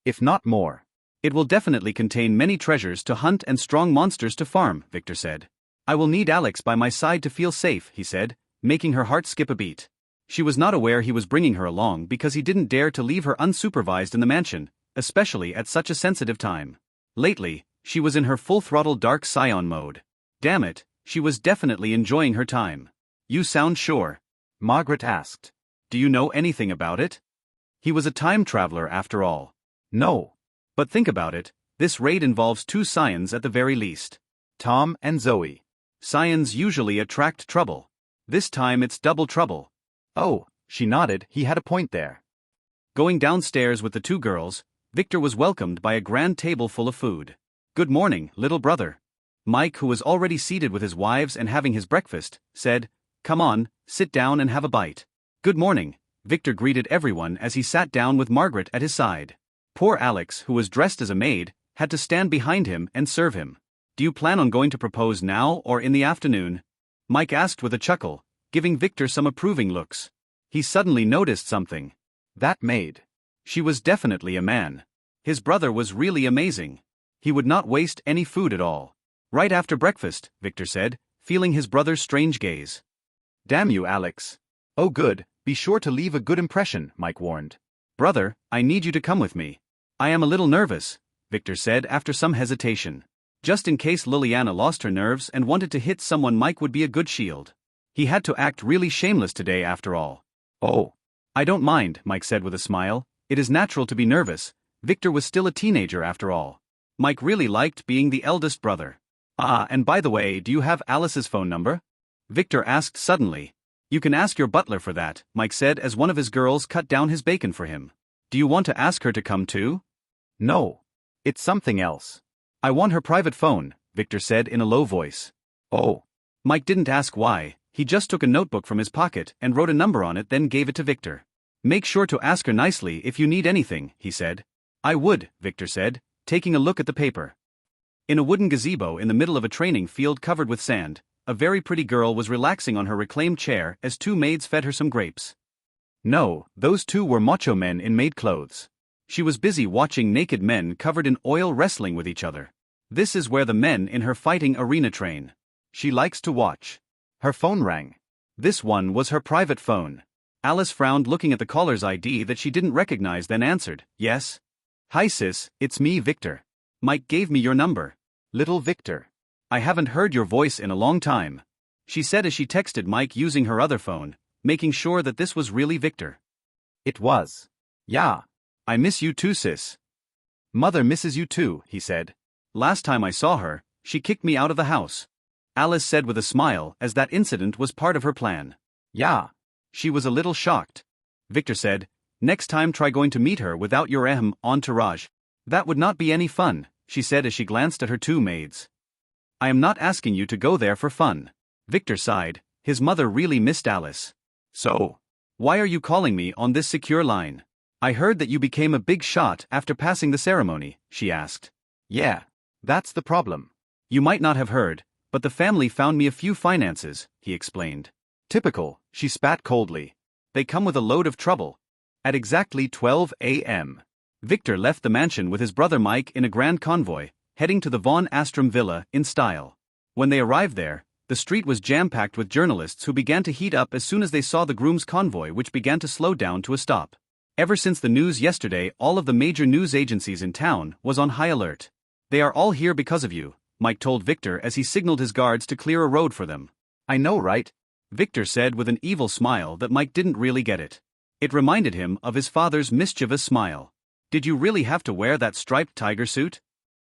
If not more. It will definitely contain many treasures to hunt and strong monsters to farm, Victor said. I will need Alex by my side to feel safe, he said, making her heart skip a beat. She was not aware he was bringing her along because he didn't dare to leave her unsupervised in the mansion, especially at such a sensitive time. Lately, she was in her full-throttle dark scion mode. Damn it, she was definitely enjoying her time. You sound sure? Margaret asked. Do you know anything about it? He was a time traveler after all. No. But think about it, this raid involves two scions at the very least. Tom and Zoe. Scions usually attract trouble. This time it's double trouble. Oh, she nodded, he had a point there. Going downstairs with the two girls, Victor was welcomed by a grand table full of food. Good morning, little brother. Mike, who was already seated with his wives and having his breakfast, said, Come on, sit down and have a bite. Good morning, Victor greeted everyone as he sat down with Margaret at his side. Poor Alex, who was dressed as a maid, had to stand behind him and serve him. Do you plan on going to propose now or in the afternoon? Mike asked with a chuckle, giving Victor some approving looks. He suddenly noticed something. That maid. She was definitely a man. His brother was really amazing. He would not waste any food at all. Right after breakfast, Victor said, feeling his brother's strange gaze. Damn you, Alex. Oh good, be sure to leave a good impression, Mike warned. Brother, I need you to come with me. I am a little nervous, Victor said after some hesitation. Just in case Liliana lost her nerves and wanted to hit someone, Mike would be a good shield. He had to act really shameless today after all. Oh. I don't mind, Mike said with a smile. It is natural to be nervous. Victor was still a teenager after all. Mike really liked being the eldest brother. Ah, and by the way, do you have Alice's phone number? Victor asked suddenly. You can ask your butler for that, Mike said as one of his girls cut down his bacon for him. Do you want to ask her to come too? No. It's something else. I want her private phone, Victor said in a low voice. Oh. Mike didn't ask why, he just took a notebook from his pocket and wrote a number on it, then gave it to Victor. Make sure to ask her nicely if you need anything, he said. I would, Victor said, taking a look at the paper. In a wooden gazebo in the middle of a training field covered with sand, a very pretty girl was relaxing on her reclaimed chair as two maids fed her some grapes. No, those two were macho men in maid clothes. She was busy watching naked men covered in oil wrestling with each other. This is where the men in her fighting arena train. She likes to watch. Her phone rang. This one was her private phone. Alice frowned looking at the caller's ID that she didn't recognize, then answered, Yes? Hi sis, it's me, Victor. Mike gave me your number. Little Victor. I haven't heard your voice in a long time, she said as she texted Mike using her other phone, making sure that this was really Victor. It was. Yeah. I miss you too, sis. Mother misses you too, he said. Last time I saw her, she kicked me out of the house. Alice said with a smile as that incident was part of her plan. Yeah. She was a little shocked. Victor said, Next time try going to meet her without your entourage. That would not be any fun, she said as she glanced at her two maids. I am not asking you to go there for fun. Victor sighed, his mother really missed Alice. So? Why are you calling me on this secure line? I heard that you became a big shot after passing the ceremony, she asked. Yeah, that's the problem. You might not have heard, but the family found me a few finances, he explained. Typical, she spat coldly. They come with a load of trouble. At exactly 12 a.m., Victor left the mansion with his brother Mike in a grand convoy, heading to the Von Astrom villa in style. When they arrived there, the street was jam-packed with journalists who began to heat up as soon as they saw the groom's convoy, which began to slow down to a stop. Ever since the news yesterday, all of the major news agencies in town was on high alert. They are all here because of you, Mike told Victor as he signaled his guards to clear a road for them. I know, right? Victor said with an evil smile that Mike didn't really get it. It reminded him of his father's mischievous smile. Did you really have to wear that striped tiger suit?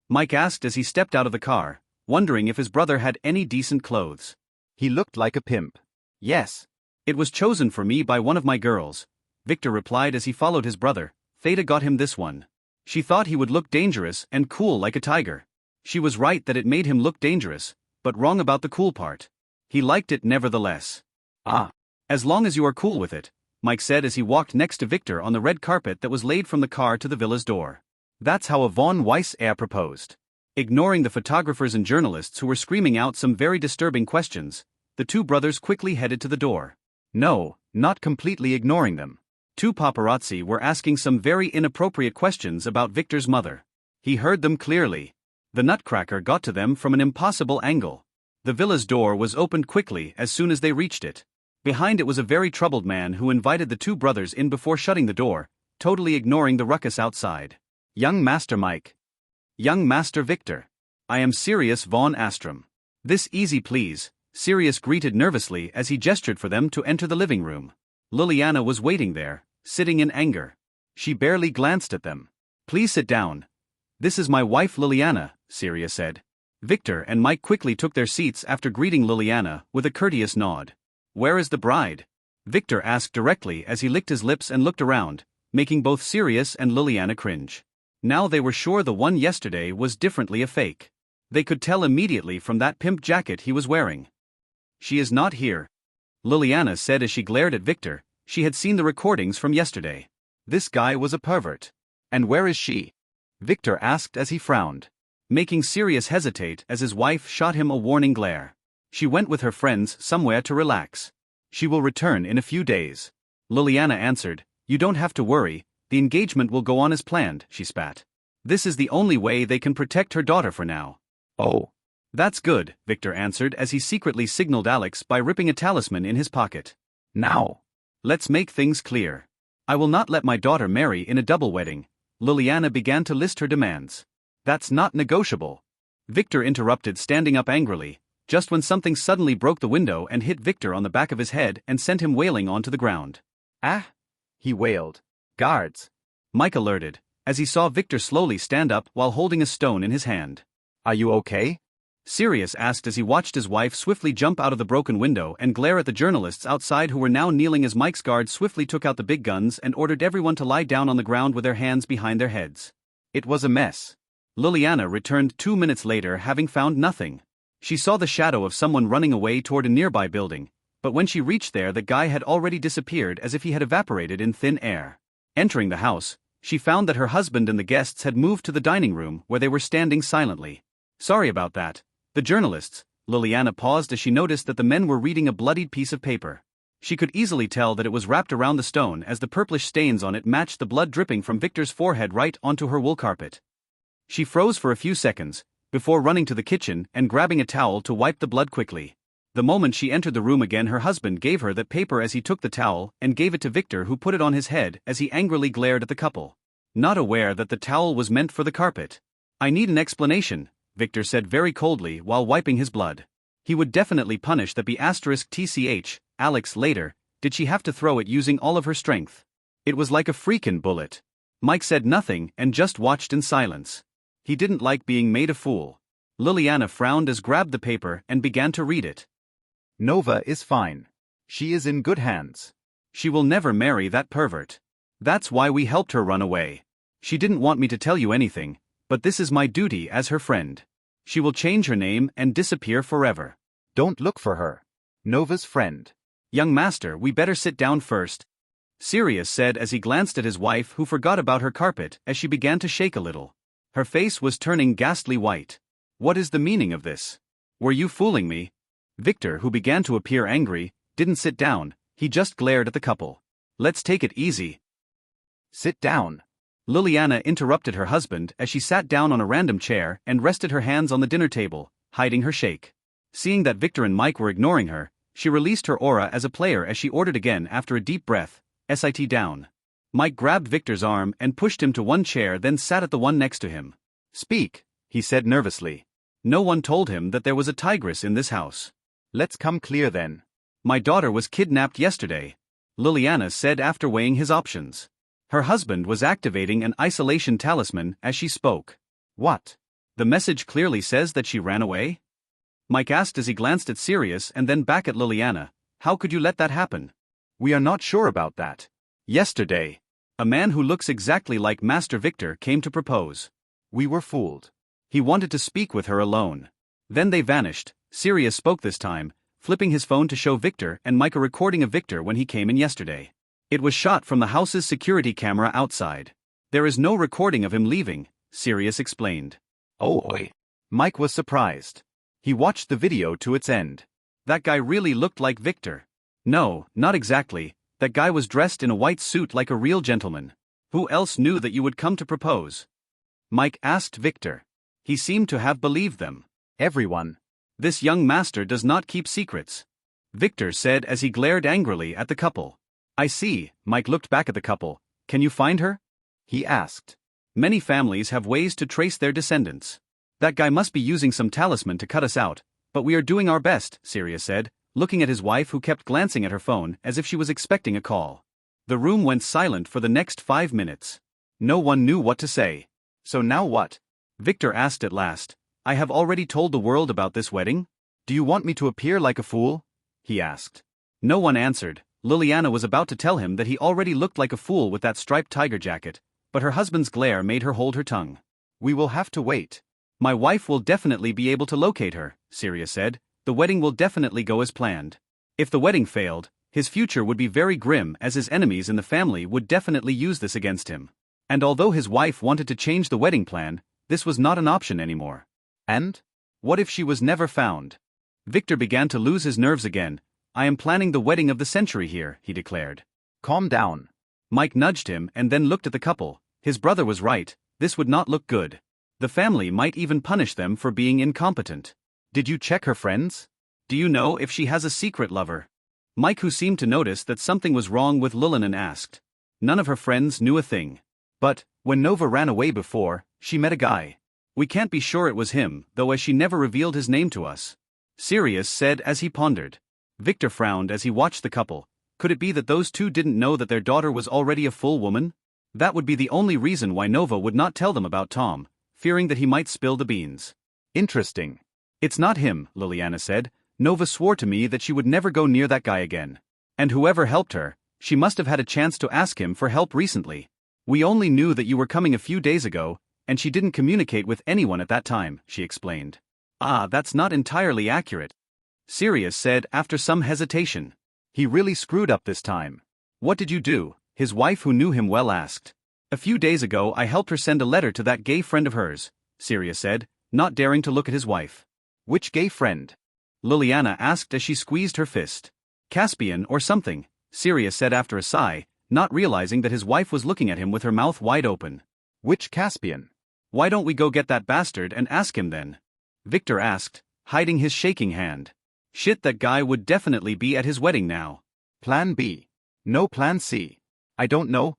Mike asked as he stepped out of the car, wondering if his brother had any decent clothes. He looked like a pimp. Yes. It was chosen for me by one of my girls, Victor replied as he followed his brother. Theta got him this one. She thought he would look dangerous and cool like a tiger. She was right that it made him look dangerous, but wrong about the cool part. He liked it nevertheless. Ah. As long as you are cool with it, Mike said as he walked next to Victor on the red carpet that was laid from the car to the villa's door. That's how a von Weiss-Air proposed. Ignoring the photographers and journalists who were screaming out some very disturbing questions, the two brothers quickly headed to the door. No, not completely ignoring them. Two paparazzi were asking some very inappropriate questions about Victor's mother. He heard them clearly. The nutcracker got to them from an impossible angle. The villa's door was opened quickly as soon as they reached it. Behind it was a very troubled man who invited the two brothers in before shutting the door, totally ignoring the ruckus outside. Young Master Mike. Young Master Victor. I am Sirius von Astrom. This easy please, Sirius greeted nervously as he gestured for them to enter the living room. Liliana was waiting there, sitting in anger. She barely glanced at them. Please sit down. This is my wife Liliana, Sirius said. Victor and Mike quickly took their seats after greeting Liliana with a courteous nod. Where is the bride? Victor asked directly as he licked his lips and looked around, making both Sirius and Liliana cringe. Now they were sure the one yesterday was differently a fake. They could tell immediately from that pimp jacket he was wearing. She is not here, Liliana said as she glared at Victor. She had seen the recordings from yesterday. This guy was a pervert. And where is she? Victor asked as he frowned, making Sirius hesitate as his wife shot him a warning glare. She went with her friends somewhere to relax. She will return in a few days. Liliana answered. You don't have to worry, the engagement will go on as planned, she spat. This is the only way they can protect her daughter for now. Oh. That's good, Victor answered as he secretly signaled Alex by ripping a talisman in his pocket. Now. Let's make things clear. I will not let my daughter marry in a double wedding. Liliana began to list her demands. That's not negotiable. Victor interrupted, standing up angrily, just when something suddenly broke the window and hit Victor on the back of his head and sent him wailing onto the ground. Ah! He wailed. Guards! Mike alerted, as he saw Victor slowly stand up while holding a stone in his hand. Are you okay? Sirius asked as he watched his wife swiftly jump out of the broken window and glare at the journalists outside who were now kneeling as Mike's guards swiftly took out the big guns and ordered everyone to lie down on the ground with their hands behind their heads. It was a mess. Liliana returned 2 minutes later having found nothing. She saw the shadow of someone running away toward a nearby building, but when she reached there the guy had already disappeared as if he had evaporated in thin air. Entering the house, she found that her husband and the guests had moved to the dining room where they were standing silently. Sorry about that. The journalists, Liliana paused as she noticed that the men were reading a bloodied piece of paper. She could easily tell that it was wrapped around the stone as the purplish stains on it matched the blood dripping from Victor's forehead right onto her wool carpet. She froze for a few seconds, before running to the kitchen and grabbing a towel to wipe the blood quickly. The moment she entered the room again her husband gave her that paper as he took the towel and gave it to Victor, who put it on his head as he angrily glared at the couple. Not aware that the towel was meant for the carpet. I need an explanation, Victor said very coldly while wiping his blood. He would definitely punish that *TCH, Alex later. Did she have to throw it using all of her strength? It was like a freakin' bullet. Mike said nothing and just watched in silence. He didn't like being made a fool. Liliana frowned as grabbed the paper and began to read it. Nova is fine. She is in good hands. She will never marry that pervert. That's why we helped her run away. She didn't want me to tell you anything, but this is my duty as her friend. She will change her name and disappear forever. Don't look for her. Nova's friend. Young master, we better sit down first. Sirius said as he glanced at his wife, who forgot about her carpet as she began to shake a little. Her face was turning ghastly white. What is the meaning of this? Were you fooling me? Victor, who began to appear angry, didn't sit down, he just glared at the couple. Let's take it easy. Sit down. Liliana interrupted her husband as she sat down on a random chair and rested her hands on the dinner table, hiding her shake. Seeing that Victor and Mike were ignoring her, she released her aura as a player as she ordered again after a deep breath, "Sit down." Mike grabbed Victor's arm and pushed him to one chair, then sat at the one next to him. Speak, he said nervously. No one told him that there was a tigress in this house. Let's come clear then. My daughter was kidnapped yesterday, Liliana said after weighing his options. Her husband was activating an isolation talisman as she spoke. What? The message clearly says that she ran away? Mike asked as he glanced at Sirius and then back at Liliana. How could you let that happen? We are not sure about that. Yesterday, a man who looks exactly like Master Victor came to propose. We were fooled. He wanted to speak with her alone. Then they vanished. Sirius spoke this time, flipping his phone to show Victor and Mike a recording of Victor when he came in yesterday. It was shot from the house's security camera outside. There is no recording of him leaving, Sirius explained. Oh, Mike was surprised. He watched the video to its end. That guy really looked like Victor. No, not exactly. That guy was dressed in a white suit like a real gentleman. Who else knew that you would come to propose? Mike asked Victor. He seemed to have believed them. Everyone. This young master does not keep secrets, Victor said as he glared angrily at the couple. I see. Mike looked back at the couple. Can you find her? He asked. Many families have ways to trace their descendants. That guy must be using some talisman to cut us out, but we are doing our best, Sirius said, looking at his wife who kept glancing at her phone as if she was expecting a call. The room went silent for the next 5 minutes. No one knew what to say. So now what? Victor asked at last. I have already told the world about this wedding. Do you want me to appear like a fool? He asked. No one answered. Liliana was about to tell him that he already looked like a fool with that striped tiger jacket, but her husband's glare made her hold her tongue. We will have to wait. My wife will definitely be able to locate her, Sirius said. The wedding will definitely go as planned. If the wedding failed, his future would be very grim as his enemies in the family would definitely use this against him. And although his wife wanted to change the wedding plan, this was not an option anymore. And? What if she was never found? Victor began to lose his nerves again. I am planning the wedding of the century here, he declared. Calm down. Mike nudged him and then looked at the couple. His brother was right, this would not look good. The family might even punish them for being incompetent. Did you check her friends? Do you know if she has a secret lover? Mike, who seemed to notice that something was wrong with Liliana, asked. None of her friends knew a thing. But, when Nova ran away before, she met a guy. We can't be sure it was him, though, as she never revealed his name to us, Sirius said as he pondered. Victor frowned as he watched the couple. Could it be that those two didn't know that their daughter was already a full woman? That would be the only reason why Nova would not tell them about Tom, fearing that he might spill the beans. Interesting. It's not him, Liliana said. Nova swore to me that she would never go near that guy again. And whoever helped her, she must have had a chance to ask him for help recently. We only knew that you were coming a few days ago, and she didn't communicate with anyone at that time, she explained. Ah, that's not entirely accurate, Sirius said after some hesitation. He really screwed up this time. What did you do? His wife, who knew him well, asked. A few days ago I helped her send a letter to that gay friend of hers, Sirius said, not daring to look at his wife. Which gay friend? Liliana asked as she squeezed her fist. Caspian or something, Sirius said after a sigh, not realizing that his wife was looking at him with her mouth wide open. Which Caspian? Why don't we go get that bastard and ask him then? Victor asked, hiding his shaking hand. Shit, that guy would definitely be at his wedding now. Plan B. No plan C. I don't know.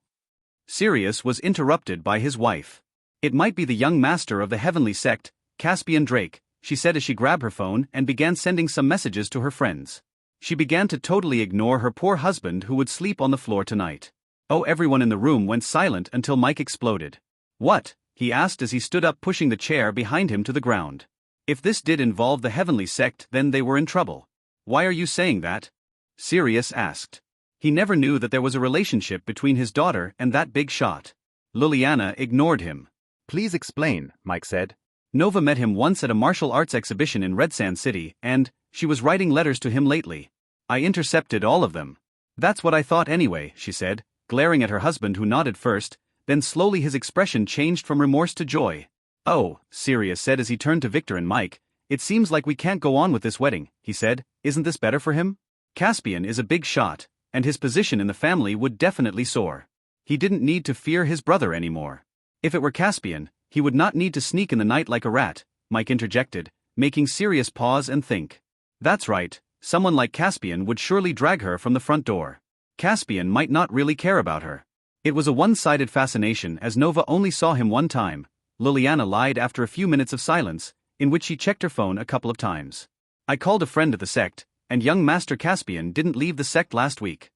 Sirius was interrupted by his wife. It might be the young master of the heavenly sect, Caspian Drake, she said as she grabbed her phone and began sending some messages to her friends. She began to totally ignore her poor husband who would sleep on the floor tonight. Oh, everyone in the room went silent until Mike exploded. What? He asked as he stood up, pushing the chair behind him to the ground. If this did involve the heavenly sect, then they were in trouble. Why are you saying that? Sirius asked. He never knew that there was a relationship between his daughter and that big shot. Liliana ignored him. Please explain, Mike said. Nova met him once at a martial arts exhibition in Red Sand City, and she was writing letters to him lately. I intercepted all of them. That's what I thought anyway, she said, glaring at her husband who nodded first, then slowly his expression changed from remorse to joy. "Oh," Sirius said as he turned to Victor and Mike, "it seems like we can't go on with this wedding," he said. "Isn't this better for him? Caspian is a big shot, and his position in the family would definitely soar. He didn't need to fear his brother anymore. If it were Caspian, he would not need to sneak in the night like a rat," Mike interjected, making Sirius pause and think. That's right, someone like Caspian would surely drag her from the front door. Caspian might not really care about her. It was a one-sided fascination as Nova only saw him one time, Liliana lied after a few minutes of silence, in which she checked her phone a couple of times. "I called a friend at the sect, and young Master Caspian didn't leave the sect last week.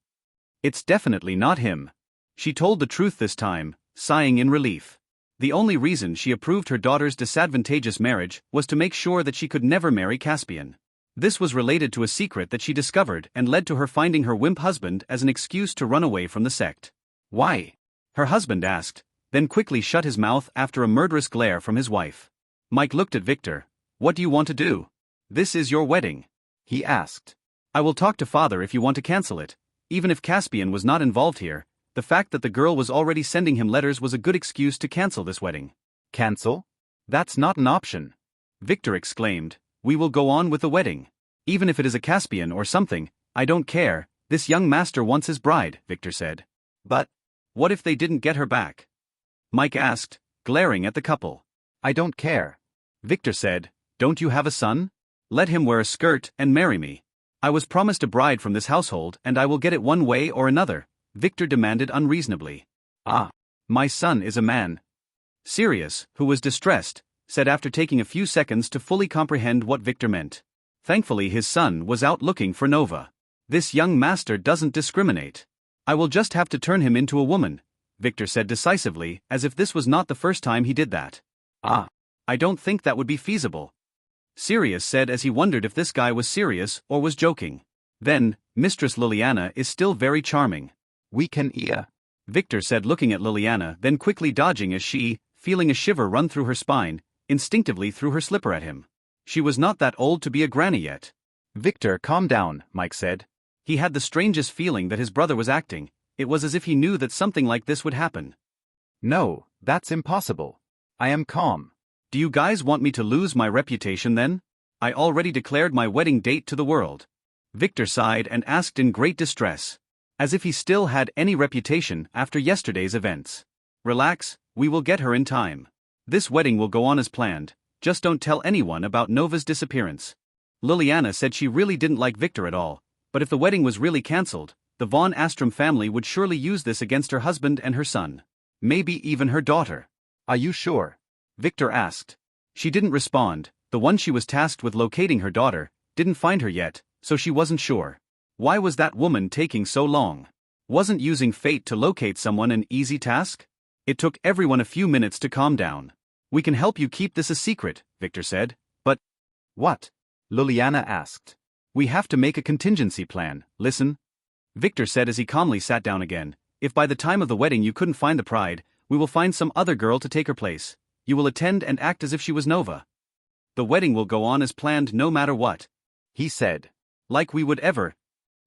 It's definitely not him." She told the truth this time, sighing in relief. The only reason she approved her daughter's disadvantageous marriage was to make sure that she could never marry Caspian. This was related to a secret that she discovered and led to her finding her wimp husband as an excuse to run away from the sect. "Why?" her husband asked, then quickly shut his mouth after a murderous glare from his wife. Mike looked at Victor. "What do you want to do? This is your wedding," he asked. "I will talk to father if you want to cancel it. Even if Caspian was not involved here, the fact that the girl was already sending him letters was a good excuse to cancel this wedding." "Cancel? That's not an option," Victor exclaimed. "We will go on with the wedding. Even if it is a Caspian or something, I don't care, this young master wants his bride," Victor said. "But what if they didn't get her back?" Mike asked, glaring at the couple. "I don't care," Victor said. "Don't you have a son? Let him wear a skirt and marry me. I was promised a bride from this household and I will get it one way or another," Victor demanded unreasonably. "Ah, my son is a man," Sirius, who was distressed, said after taking a few seconds to fully comprehend what Victor meant. Thankfully his son was out looking for Nova. "This young master doesn't discriminate. I will just have to turn him into a woman," Victor said decisively, as if this was not the first time he did that. "Ah, I don't think that would be feasible," Sirius said as he wondered if this guy was serious or was joking. "Then, Mistress Liliana is still very charming. We can Victor said looking at Liliana, then quickly dodging as she, feeling a shiver run through her spine, instinctively threw her slipper at him. She was not that old to be a granny yet. "Victor, calm down," Mike said. He had the strangest feeling that his brother was acting. It was as if he knew that something like this would happen. "No, that's impossible. I am calm." "Do you guys want me to lose my reputation then? I already declared my wedding date to the world." Victor sighed and asked in great distress, as if he still had any reputation after yesterday's events. "Relax, we will get her in time. This wedding will go on as planned, just don't tell anyone about Nova's disappearance." Liliana said she really didn't like Victor at all, but if the wedding was really cancelled, the Von Astrom family would surely use this against her husband and her son. Maybe even her daughter. "Are you sure?" Victor asked. She didn't respond. The one she was tasked with locating her daughter didn't find her yet, so she wasn't sure. Why was that woman taking so long? Wasn't using fate to locate someone an easy task? It took everyone a few minutes to calm down. "We can help you keep this a secret," Victor said. "But what?" Liliana asked. "We have to make a contingency plan, listen," Victor said as he calmly sat down again. "If by the time of the wedding you couldn't find the bride, we will find some other girl to take her place. You will attend and act as if she was Nova. The wedding will go on as planned no matter what," he said. "Like we would ever."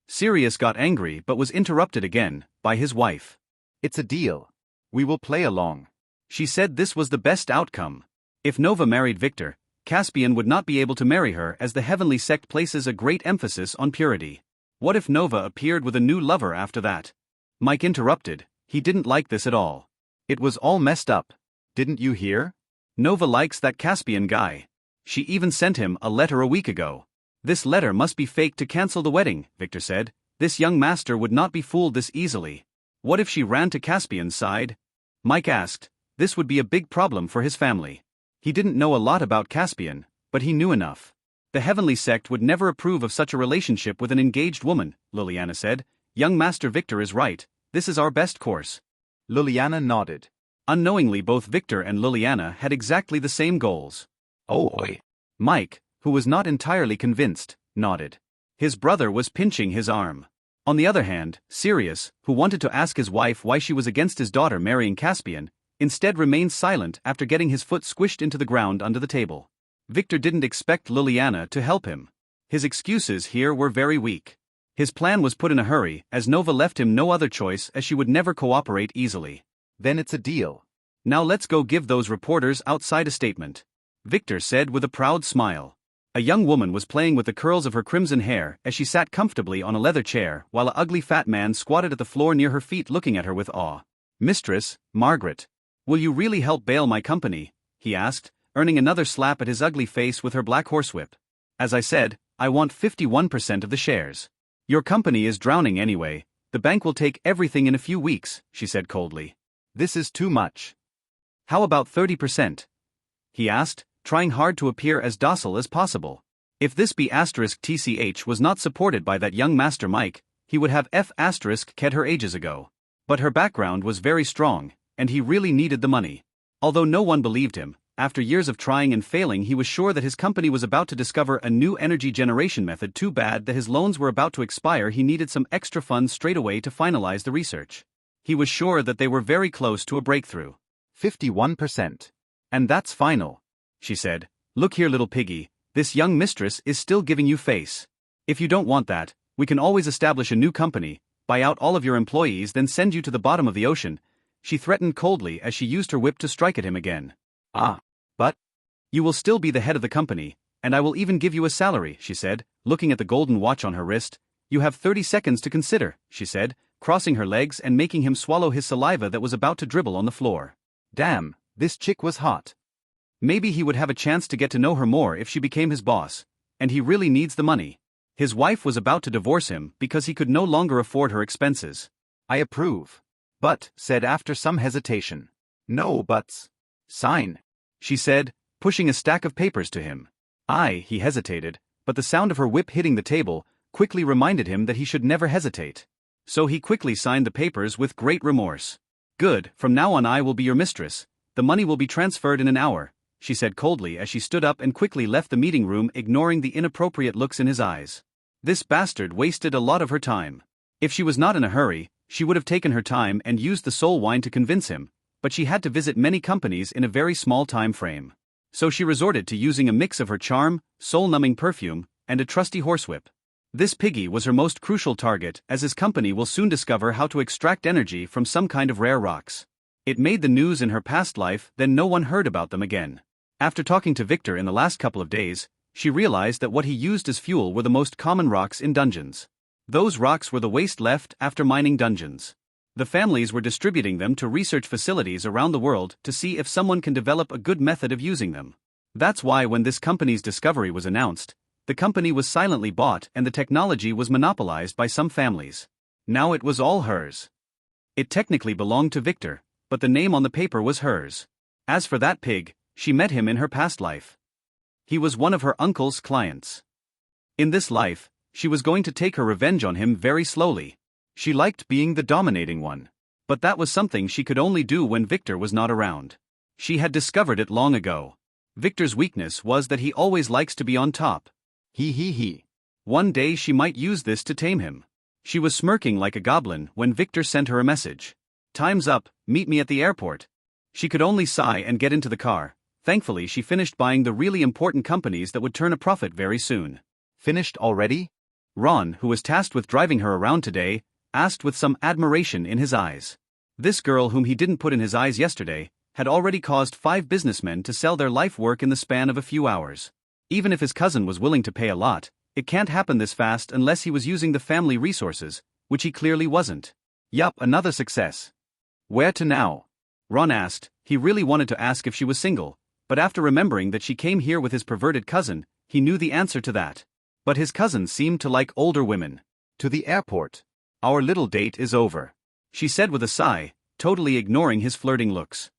Sirius got angry but was interrupted again by his wife. "It's a deal. We will play along." She said this was the best outcome. If Nova married Victor, Caspian would not be able to marry her as the heavenly sect places a great emphasis on purity. What if Nova appeared with a new lover after that? Mike interrupted. He didn't like this at all. It was all messed up. "Didn't you hear? Nova likes that Caspian guy. She even sent him a letter a week ago." "This letter must be fake to cancel the wedding," Victor said. "This young master would not be fooled this easily." "What if she ran to Caspian's side?" Mike asked. This would be a big problem for his family. He didn't know a lot about Caspian, but he knew enough. "The heavenly sect would never approve of such a relationship with an engaged woman," Liliana said. "Young Master Victor is right. This is our best course." Liliana nodded. Unknowingly both Victor and Liliana had exactly the same goals. "Oh, oi." Mike, who was not entirely convinced, nodded. His brother was pinching his arm. On the other hand, Sirius, who wanted to ask his wife why she was against his daughter marrying Caspian, instead remained silent after getting his foot squished into the ground under the table. Victor didn't expect Liliana to help him. His excuses here were very weak. His plan was put in a hurry, as Nova left him no other choice, as she would never cooperate easily. Then it's a deal. Now let's go give those reporters outside a statement, Victor said with a proud smile. A young woman was playing with the curls of her crimson hair as she sat comfortably on a leather chair, while an ugly fat man squatted at the floor near her feet looking at her with awe. "Mistress, Margaret, will you really help bail my company?" he asked, earning another slap at his ugly face with her black horsewhip. "As I said, I want 51% of the shares. Your company is drowning anyway, the bank will take everything in a few weeks," she said coldly. This is too much. "How about 30%? He asked, trying hard to appear as docile as possible. If this B*TCH was not supported by that young Master Mike, he would have F*Ked her ages ago. But her background was very strong, and he really needed the money. Although no one believed him, after years of trying and failing, he was sure that his company was about to discover a new energy generation method. Too bad that his loans were about to expire. He needed some extra funds straight away to finalize the research. He was sure that they were very close to a breakthrough. 51%. "And that's final," she said. "Look here, little piggy, this young mistress is still giving you face. If you don't want that, we can always establish a new company, buy out all of your employees, then send you to the bottom of the ocean," she threatened coldly as she used her whip to strike at him again. But "You will still be the head of the company, and I will even give you a salary," she said, looking at the golden watch on her wrist. "You have 30 seconds to consider," she said, crossing her legs and making him swallow his saliva that was about to dribble on the floor. damn, this chick was hot. Maybe he would have a chance to get to know her more if she became his boss, and he really needs the money. His wife was about to divorce him because he could no longer afford her expenses. I approve. But, said after some hesitation. No buts. Sign, she said, pushing a stack of papers to him. He hesitated, but the sound of her whip hitting the table quickly reminded him that he should never hesitate. So he quickly signed the papers with great remorse. "Good, from now on I will be your mistress. The money will be transferred in an hour," she said coldly as she stood up and quickly left the meeting room, ignoring the inappropriate looks in his eyes. This bastard wasted a lot of her time. If she was not in a hurry, she would have taken her time and used the soul wine to convince him, but she had to visit many companies in a very small time frame. So she resorted to using a mix of her charm, soul-numbing perfume, and a trusty horsewhip. This piggy was her most crucial target, as his company will soon discover how to extract energy from some kind of rare rocks. It made the news in her past life, then no one heard about them again. After talking to Victor in the last couple of days, she realized that what he used as fuel were the most common rocks in dungeons. Those rocks were the waste left after mining dungeons. The families were distributing them to research facilities around the world to see if someone can develop a good method of using them. That's why when this company's discovery was announced, the company was silently bought and the technology was monopolized by some families. Now it was all hers. It technically belonged to Victor, but the name on the paper was hers. As for that pig, she met him in her past life. He was one of her uncle's clients. In this life, she was going to take her revenge on him very slowly. She liked being the dominating one. But that was something she could only do when Victor was not around. She had discovered it long ago. Victor's weakness was that he always likes to be on top. He. One day she might use this to tame him. She was smirking like a goblin when Victor sent her a message. "Time's up, meet me at the airport." She could only sigh and get into the car. Thankfully she finished buying the really important companies that would turn a profit very soon. Finished already? Ron, who was tasked with driving her around today, asked with some admiration in his eyes. This girl whom he didn't put in his eyes yesterday, had already caused 5 businessmen to sell their life work in the span of a few hours. Even if his cousin was willing to pay a lot, it can't happen this fast unless he was using the family resources, which he clearly wasn't. Yup, another success. Where to now? Ron asked. He really wanted to ask if she was single, but after remembering that she came here with his perverted cousin, he knew the answer to that. But his cousin seemed to like older women. To the airport. Our little date is over, she said with a sigh, totally ignoring his flirting looks.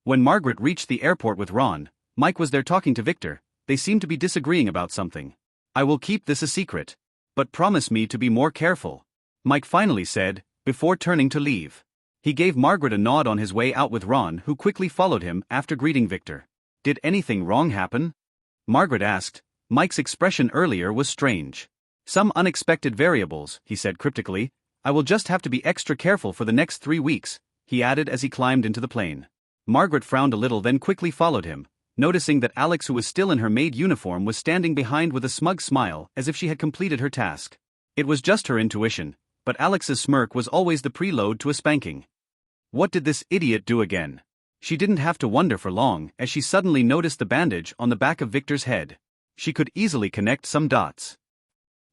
When Margaret reached the airport with Ron, Mike was there talking to Victor. They seemed to be disagreeing about something. "I will keep this a secret. But promise me to be more careful," Mike finally said, before turning to leave. He gave Margaret a nod on his way out with Ron, who quickly followed him after greeting Victor. "Did anything wrong happen?" Margaret asked. Mike's expression earlier was strange. "Some unexpected variables," he said cryptically. "I will just have to be extra careful for the next 3 weeks," he added as he climbed into the plane. Margaret frowned a little, then quickly followed him, noticing that Alex, who was still in her maid uniform, was standing behind with a smug smile as if she had completed her task. It was just her intuition, but Alex's smirk was always the preload to a spanking. What did this idiot do again? She didn't have to wonder for long as she suddenly noticed the bandage on the back of Victor's head. She could easily connect some dots.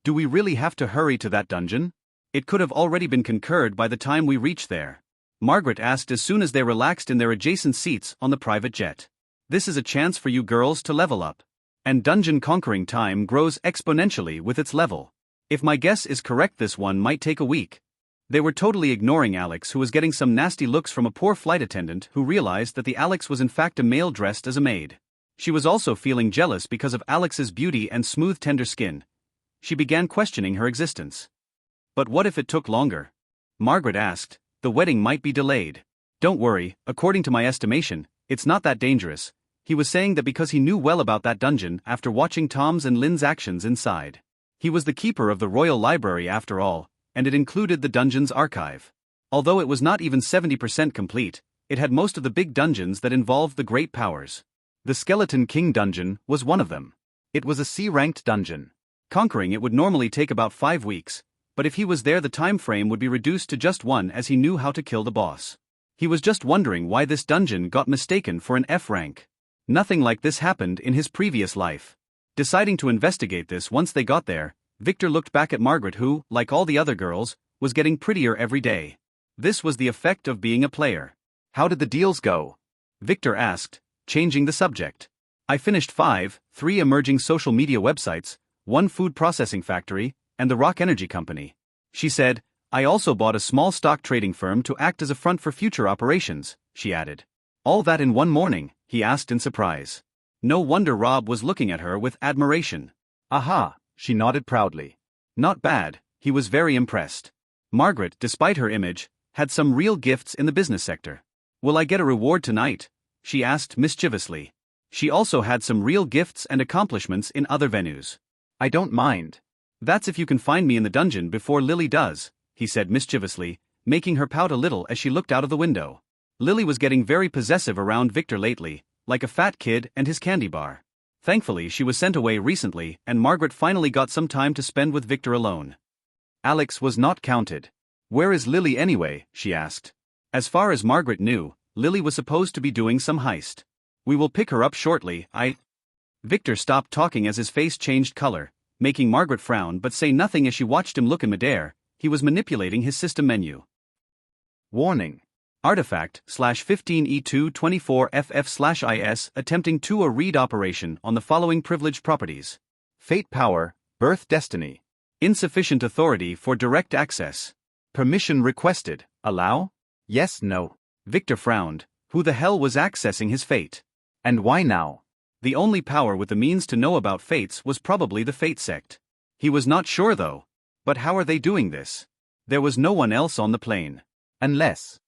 Do we really have to hurry to that dungeon? It could have already been conquered by the time we reach there. Margaret asked as soon as they relaxed in their adjacent seats on the private jet. This is a chance for you girls to level up. And dungeon conquering time grows exponentially with its level. If my guess is correct, this one might take a week. They were totally ignoring Alex, who was getting some nasty looks from a poor flight attendant who realized that the Alex was in fact a male dressed as a maid. She was also feeling jealous because of Alex's beauty and smooth tender skin. She began questioning her existence. But what if it took longer? Margaret asked. The wedding might be delayed. Don't worry, according to my estimation, it's not that dangerous. He was saying that because he knew well about that dungeon after watching Tom's and Lynn's actions inside. He was the keeper of the Royal Library after all, and it included the dungeon's archive. Although it was not even 70% complete, it had most of the big dungeons that involved the great powers. The Skeleton King dungeon was one of them. It was a C-ranked dungeon. Conquering it would normally take about 5 weeks, but if he was there the time frame would be reduced to just 1 as he knew how to kill the boss. He was just wondering why this dungeon got mistaken for an F rank. Nothing like this happened in his previous life. Deciding to investigate this once they got there, Victor looked back at Margaret who, like all the other girls, was getting prettier every day. This was the effect of being a player. How did the deals go? Victor asked, changing the subject. I finished 3 emerging social media websites, 1 food processing factory, and the Rock Energy Company. She said, I also bought a small stock trading firm to act as a front for future operations, she added. All that in one morning, he asked in surprise. No wonder Rob was looking at her with admiration. Aha, she nodded proudly. Not bad, he was very impressed. Margaret, despite her image, had some real gifts in the business sector. Will I get a reward tonight? She asked mischievously. She also had some real gifts and accomplishments in other venues. I don't mind. That's if you can find me in the dungeon before Lily does, he said mischievously, making her pout a little as she looked out of the window. Lily was getting very possessive around Victor lately, like a fat kid and his candy bar. Thankfully she was sent away recently and Margaret finally got some time to spend with Victor alone. Alex was not counted. Where is Lily anyway? She asked. As far as Margaret knew, Lily was supposed to be doing some heist. We will pick her up shortly, Victor stopped talking as his face changed color, making Margaret frown but say nothing as she watched him look in midair. He was manipulating his system menu. Warning. Artifact/15E224FF/IS attempting to a read operation on the following privileged properties. Fate power, birth destiny. Insufficient authority for direct access. Permission requested, allow? Yes, no. Victor frowned. Who the hell was accessing his fate? And why now? The only power with the means to know about fates was probably the Fate sect. He was not sure though. But how are they doing this? There was no one else on the plane. Unless.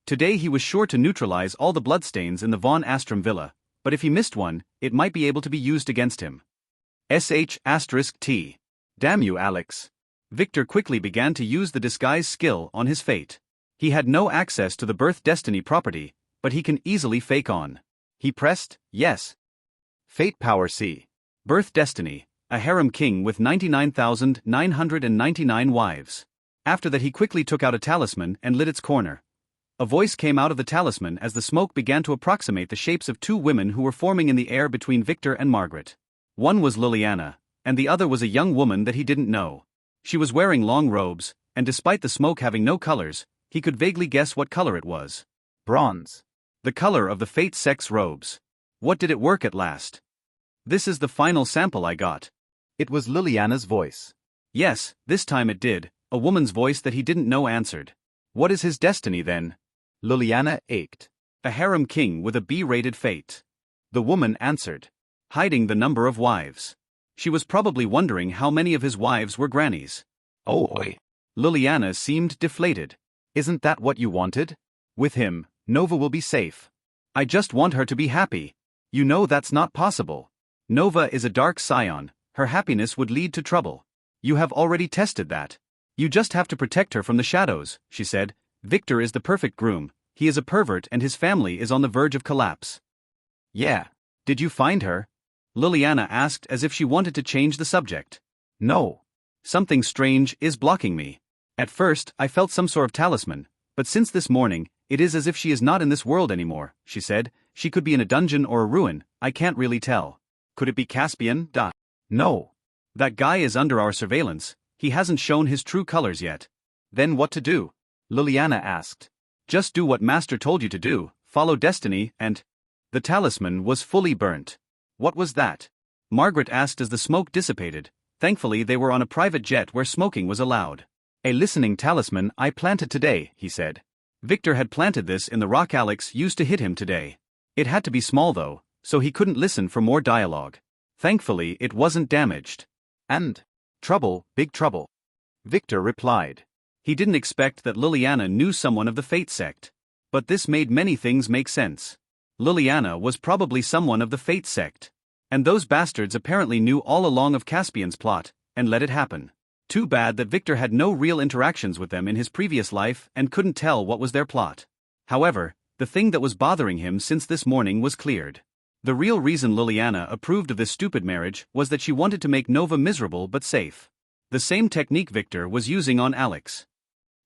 Today he was sure to neutralize all the bloodstains in the Von Astrom villa, but if he missed one, it might be able to be used against him. *T. Damn you, Alex. Victor quickly began to use the disguise skill on his fate. He had no access to the birth destiny property, but he can easily fake on. He pressed, yes. Fate power C. Birth destiny, a harem king with 99,999 wives. After that he quickly took out a talisman and lit its corner. A voice came out of the talisman as the smoke began to approximate the shapes of 2 women who were forming in the air between Victor and Margaret. One was Liliana, and the other was a young woman that he didn't know. She was wearing long robes, and despite the smoke having no colors, he could vaguely guess what color it was. Bronze. The color of the Fate sex robes. What did it work at last? This is the final sample I got. It was Liliana's voice. Yes, this time it did, a woman's voice that he didn't know answered. What is his destiny then? Liliana ached. A harem king with a B-rated fate. The woman answered. Hiding the number of wives. She was probably wondering how many of his wives were grannies. Oh boy. Liliana seemed deflated. Isn't that what you wanted? With him, Nova will be safe. I just want her to be happy. You know that's not possible. Nova is a dark scion, her happiness would lead to trouble. You have already tested that. You just have to protect her from the shadows, she said. Victor is the perfect groom, he is a pervert and his family is on the verge of collapse. Yeah. Did you find her? Liliana asked as if she wanted to change the subject. No. Something strange is blocking me. At first, I felt some sort of talisman, but since this morning, it is as if she is not in this world anymore, she said. She could be in a dungeon or a ruin, I can't really tell. Could it be Caspian? No. That guy is under our surveillance, he hasn't shown his true colors yet. Then what to do? Liliana asked. Just do what Master told you to do, follow destiny, and... The talisman was fully burnt. What was that? Margaret asked as the smoke dissipated. Thankfully they were on a private jet where smoking was allowed. A listening talisman I planted today, he said. Victor had planted this in the rock Alex used to hit him today. It had to be small though, so he couldn't listen for more dialogue. Thankfully it wasn't damaged. And? Trouble, big trouble. Victor replied. He didn't expect that Liliana knew someone of the Fate sect. But this made many things make sense. Liliana was probably someone of the Fate sect. And those bastards apparently knew all along of Caspian's plot, and let it happen. Too bad that Victor had no real interactions with them in his previous life and couldn't tell what was their plot. However, the thing that was bothering him since this morning was cleared. The real reason Liliana approved of this stupid marriage was that she wanted to make Nova miserable but safe. The same technique Victor was using on Alex.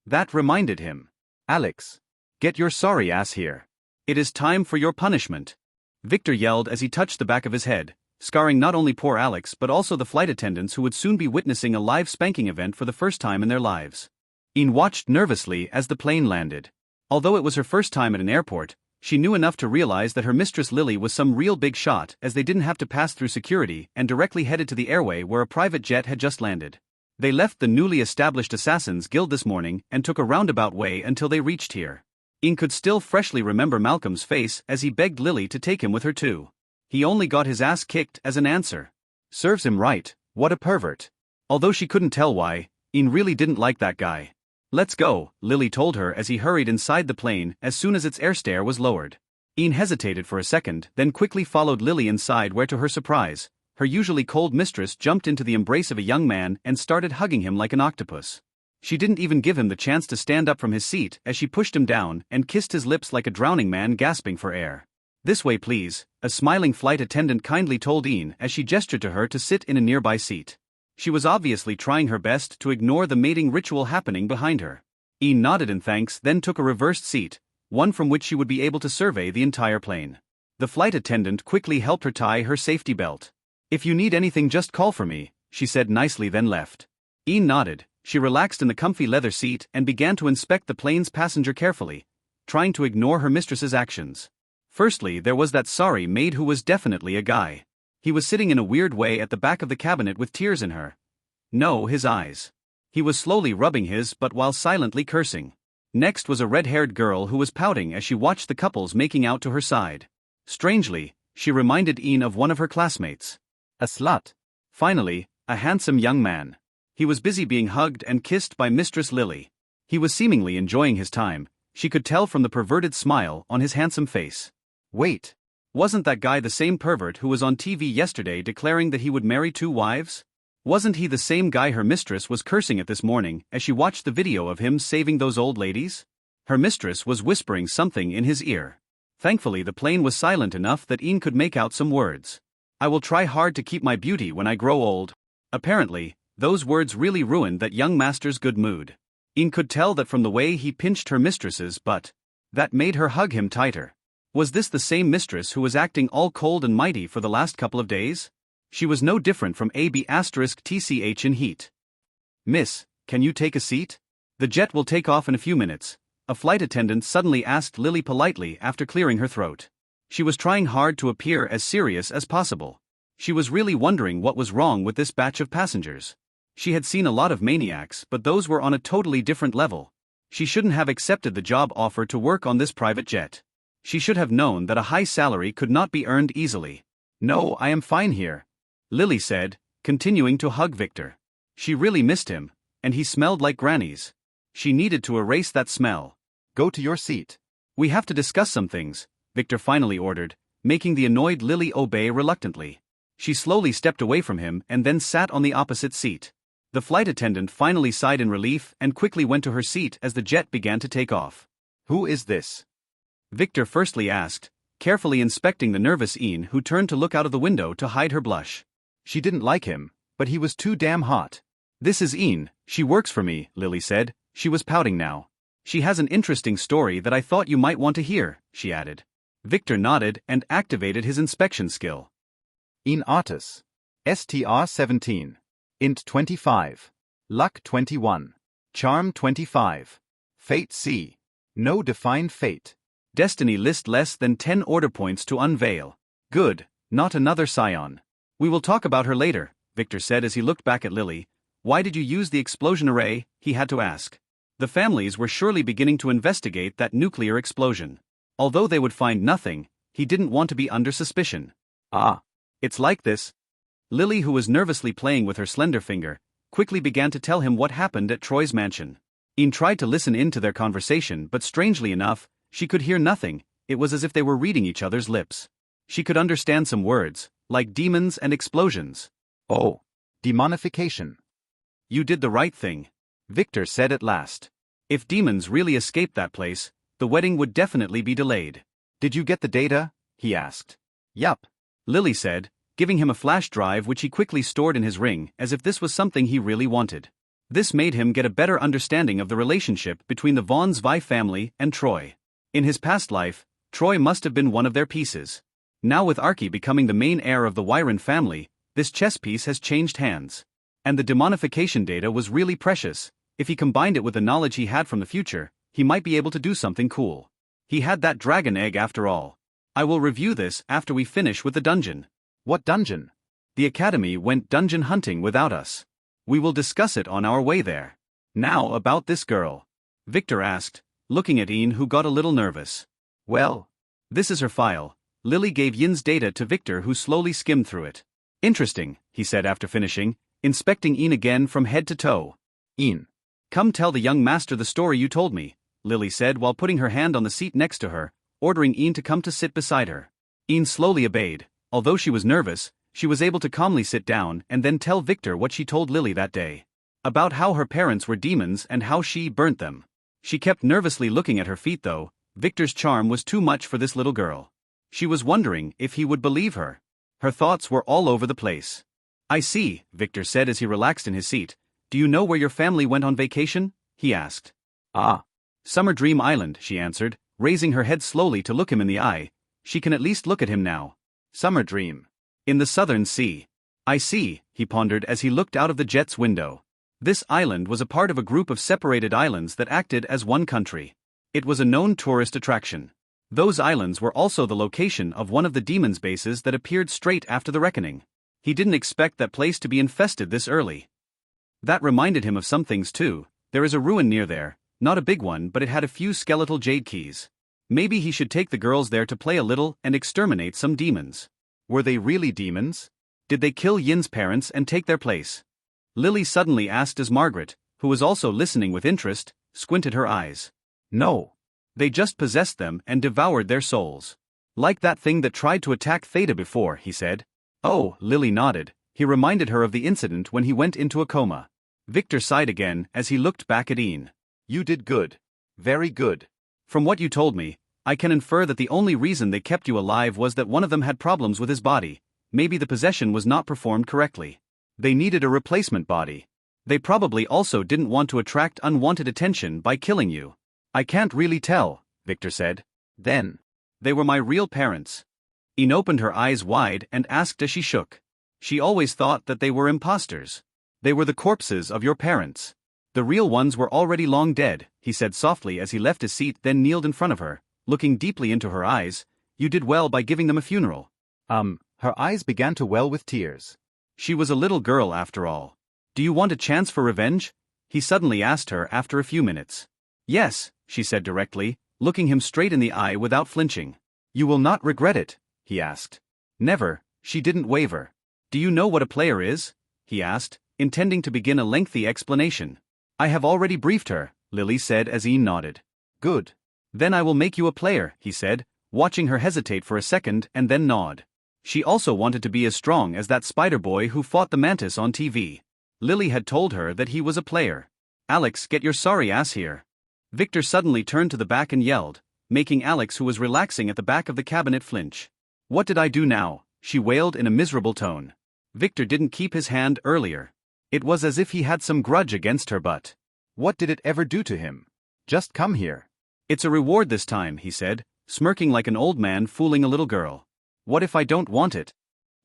That reminded him. Alex, get your sorry ass here. It is time for your punishment. Victor yelled as he touched the back of his head, scarring not only poor Alex but also the flight attendants who would soon be witnessing a live spanking event for the first time in their lives. Ian watched nervously as the plane landed. Although it was her first time at an airport, she knew enough to realize that her mistress Lily was some real big shot as they didn't have to pass through security and directly headed to the airway where a private jet had just landed. They left the newly established Assassins Guild this morning and took a roundabout way until they reached here. Ian could still freshly remember Malcolm's face as he begged Lily to take him with her too. He only got his ass kicked as an answer. Serves him right, what a pervert. Although she couldn't tell why, Ian really didn't like that guy. Let's go, Lily told her as he hurried inside the plane as soon as its air stair was lowered. Ian hesitated for a second, then quickly followed Lily inside where to her surprise, her usually cold mistress jumped into the embrace of a young man and started hugging him like an octopus. She didn't even give him the chance to stand up from his seat as she pushed him down and kissed his lips like a drowning man gasping for air. This way please, a smiling flight attendant kindly told Ian as she gestured to her to sit in a nearby seat. She was obviously trying her best to ignore the mating ritual happening behind her. Ian nodded in thanks, then took a reversed seat, one from which she would be able to survey the entire plane. The flight attendant quickly helped her tie her safety belt. If you need anything just call for me, she said nicely then left. Ian nodded. She relaxed in the comfy leather seat and began to inspect the plane's passenger carefully, trying to ignore her mistress's actions. Firstly, there was that sorry maid who was definitely a guy. He was sitting in a weird way at the back of the cabinet with tears in her. No, his eyes. He was slowly rubbing his butt while silently cursing. Next was a red-haired girl who was pouting as she watched the couples making out to her side. Strangely, she reminded Ian of one of her classmates. A slut. Finally, a handsome young man. He was busy being hugged and kissed by Mistress Lily. He was seemingly enjoying his time, she could tell from the perverted smile on his handsome face. Wait. Wasn't that guy the same pervert who was on TV yesterday declaring that he would marry 2 wives? Wasn't he the same guy her mistress was cursing at this morning as she watched the video of him saving those old ladies? Her mistress was whispering something in his ear. Thankfully the plane was silent enough that Ian could make out some words. I will try hard to keep my beauty when I grow old. Apparently, those words really ruined that young master's good mood. Ian could tell that from the way he pinched her mistress's butt. That made her hug him tighter. Was this the same mistress who was acting all cold and mighty for the last couple of days? She was no different from AB*TCH in heat. Miss, can you take a seat? The jet will take off in a few minutes, a flight attendant suddenly asked Lily politely after clearing her throat. She was trying hard to appear as serious as possible. She was really wondering what was wrong with this batch of passengers. She had seen a lot of maniacs, but those were on a totally different level. She shouldn't have accepted the job offer to work on this private jet. She should have known that a high salary could not be earned easily. No, I am fine here, Lily said, continuing to hug Victor. She really missed him, and he smelled like grannies. She needed to erase that smell. Go to your seat. We have to discuss some things, Victor finally ordered, making the annoyed Lily obey reluctantly. She slowly stepped away from him and then sat on the opposite seat. The flight attendant finally sighed in relief and quickly went to her seat as the jet began to take off. Who is this? Victor firstly asked, carefully inspecting the nervous Ian who turned to look out of the window to hide her blush. She didn't like him, but he was too damn hot. This is Ian, she works for me, Lily said. She was pouting now. She has an interesting story that I thought you might want to hear, she added. Victor nodded and activated his inspection skill. Ian Artis. STR 17. Int 25. Luck 21. Charm 25. Fate C. No defined fate. Destiny list less than 10 order points to unveil. Good, not another scion. We will talk about her later, Victor said as he looked back at Lily. Why did you use the explosion array? He had to ask. The families were surely beginning to investigate that nuclear explosion. Although they would find nothing, he didn't want to be under suspicion. Ah. It's like this. Lily, who was nervously playing with her slender finger, quickly began to tell him what happened at Troy's mansion. Ian tried to listen in to their conversation, but strangely enough, she could hear nothing. It was as if they were reading each other's lips. She could understand some words, like demons and explosions. Oh. Demonification. You did the right thing, Victor said at last. If demons really escaped that place, the wedding would definitely be delayed. Did you get the data? He asked. Yup, Lily said, giving him a flash drive which he quickly stored in his ring as if this was something he really wanted. This made him get a better understanding of the relationship between the Von Zwei family and Troy. In his past life, Troy must have been one of their pieces. Now with Archie becoming the main heir of the Wyron family, this chess piece has changed hands. And the demonification data was really precious. If he combined it with the knowledge he had from the future, he might be able to do something cool. He had that dragon egg after all. I will review this after we finish with the dungeon. What dungeon? The Academy went dungeon hunting without us. We will discuss it on our way there. Now about this girl. Victor asked, looking at Ian, who got a little nervous. Well, this is her file. Lily gave Yin's data to Victor, who slowly skimmed through it. Interesting, he said after finishing, inspecting Ian again from head to toe. Ian. Come tell the young master the story you told me, Lily said while putting her hand on the seat next to her, ordering Ian to come to sit beside her. Ian slowly obeyed. Although she was nervous, she was able to calmly sit down and then tell Victor what she told Lily that day. About how her parents were demons and how she burnt them. She kept nervously looking at her feet though. Victor's charm was too much for this little girl. She was wondering if he would believe her. Her thoughts were all over the place. I see, Victor said as he relaxed in his seat. Do you know where your family went on vacation? He asked. Ah. Summer Dream Island, she answered, raising her head slowly to look him in the eye. She can at least look at him now. Summer Dream. In the Southern Sea. I see, he pondered as he looked out of the jet's window. This island was a part of a group of separated islands that acted as one country. It was a known tourist attraction. Those islands were also the location of one of the demons' bases that appeared straight after the reckoning. He didn't expect that place to be infested this early. That reminded him of some things too. There is a ruin near there, not a big one, but it had a few skeletal jade keys. Maybe he should take the girls there to play a little and exterminate some demons. Were they really demons? Did they kill Yin's parents and take their place? Lily suddenly asked as Margaret, who was also listening with interest, squinted her eyes. No. They just possessed them and devoured their souls. Like that thing that tried to attack Theta before, he said. Oh, Lily nodded. He reminded her of the incident when he went into a coma. Victor sighed again as he looked back at Ian. You did good. Very good. From what you told me, I can infer that the only reason they kept you alive was that one of them had problems with his body. Maybe the possession was not performed correctly. They needed a replacement body. They probably also didn't want to attract unwanted attention by killing you. I can't really tell, Victor said. Then. They were my real parents. Ian opened her eyes wide and asked as she shook. She always thought that they were imposters. They were the corpses of your parents. The real ones were already long dead, he said softly as he left his seat, then kneeled in front of her, looking deeply into her eyes. You did well by giving them a funeral. Her eyes began to well with tears. She was a little girl after all. Do you want a chance for revenge? He suddenly asked her after a few minutes. Yes, she said directly, looking him straight in the eye without flinching. You will not regret it, he asked. Never, she didn't waver. Do you know what a player is? He asked, intending to begin a lengthy explanation. I have already briefed her, Lily said as Ian nodded. Good. Then I will make you a player, he said, watching her hesitate for a second and then nod. She also wanted to be as strong as that spider boy who fought the mantis on TV. Lily had told her that he was a player. Alex, get your sorry ass here. Victor suddenly turned to the back and yelled, making Alex, who was relaxing at the back of the cabinet, flinch. What did I do now? She wailed in a miserable tone. Victor didn't keep his hand earlier. It was as if he had some grudge against her, but what did it ever do to him? Just come here. it's a reward this time, he said, smirking like an old man fooling a little girl. What if I don't want it?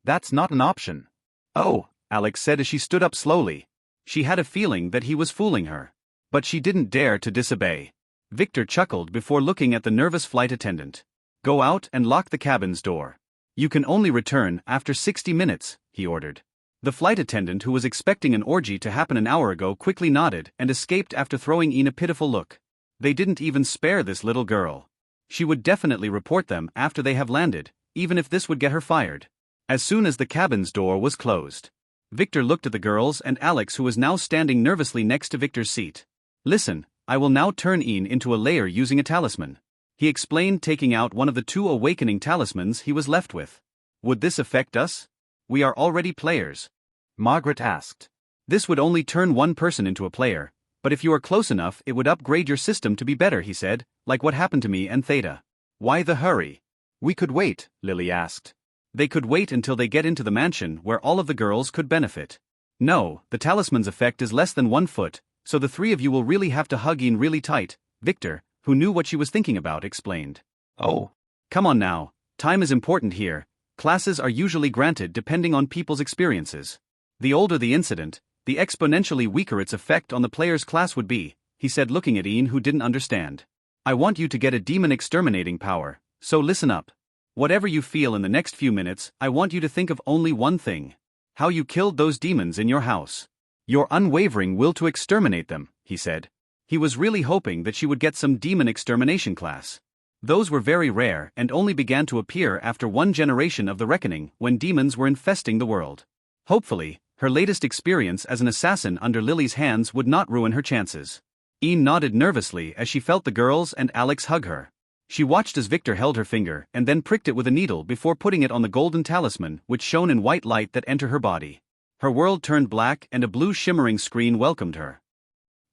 That's not an option. Oh, Alex said as she stood up slowly. She had a feeling that he was fooling her. But she didn't dare to disobey. Victor chuckled before looking at the nervous flight attendant. Go out and lock the cabin's door. You can only return after 60 minutes, he ordered. The flight attendant, who was expecting an orgy to happen an hour ago, quickly nodded and escaped after throwing Ian a pitiful look. They didn't even spare this little girl. She would definitely report them after they have landed, even if this would get her fired. As soon as the cabin's door was closed, Victor looked at the girls and Alex, who was now standing nervously next to Victor's seat. Listen, I will now turn Ian into a layer using a talisman, he explained, taking out one of the 2 awakening talismans he was left with. Would this affect us? We are already players, Margaret asked. This would only turn one person into a player, but if you are close enough it would upgrade your system to be better, he said, like what happened to me and Theta. Why the hurry? We could wait, Lily asked. They could wait until they get into the mansion where all of the girls could benefit. No, the talisman's effect is less than 1 foot, so the 3 of you will really have to hug Ian really tight, Victor, who knew what she was thinking about, explained. Oh. Come on now, time is important here. Classes are usually granted depending on people's experiences. The older the incident, the exponentially weaker its effect on the player's class would be, he said, looking at Ian, who didn't understand. I want you to get a demon exterminating power, so listen up. Whatever you feel in the next few minutes, I want you to think of only one thing. How you killed those demons in your house. Your unwavering will to exterminate them, he said. He was really hoping that she would get some demon extermination class. Those were very rare and only began to appear after 1 generation of the Reckoning, when demons were infesting the world. Hopefully, her latest experience as an assassin under Lily's hands would not ruin her chances. Ian nodded nervously as she felt the girls and Alex hug her. She watched as Victor held her finger and then pricked it with a needle before putting it on the golden talisman, which shone in white light that entered her body. Her world turned black and a blue shimmering screen welcomed her.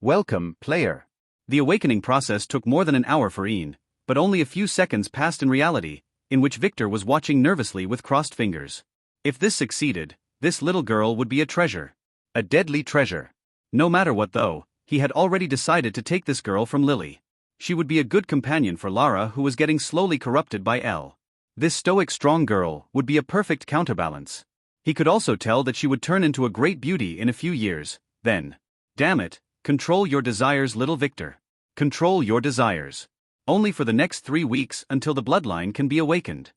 Welcome, player. The awakening process took more than an hour for Ian, but only a few seconds passed in reality, in which Victor was watching nervously with crossed fingers. If this succeeded, this little girl would be a treasure. A deadly treasure. No matter what though, he had already decided to take this girl from Lily. She would be a good companion for Lara, who was getting slowly corrupted by Elle. This stoic strong girl would be a perfect counterbalance. He could also tell that she would turn into a great beauty in a few years, then. Damn it, control your desires, little Victor. Control your desires. Only for the next 3 weeks until the bloodline can be awakened.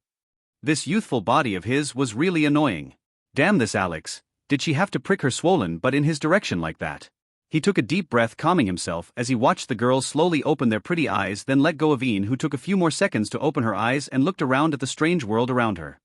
This youthful body of his was really annoying. Damn this Alex, did she have to prick her swollen butt in his direction like that? He took a deep breath, calming himself as he watched the girls slowly open their pretty eyes, then let go of Ian, who took a few more seconds to open her eyes and looked around at the strange world around her.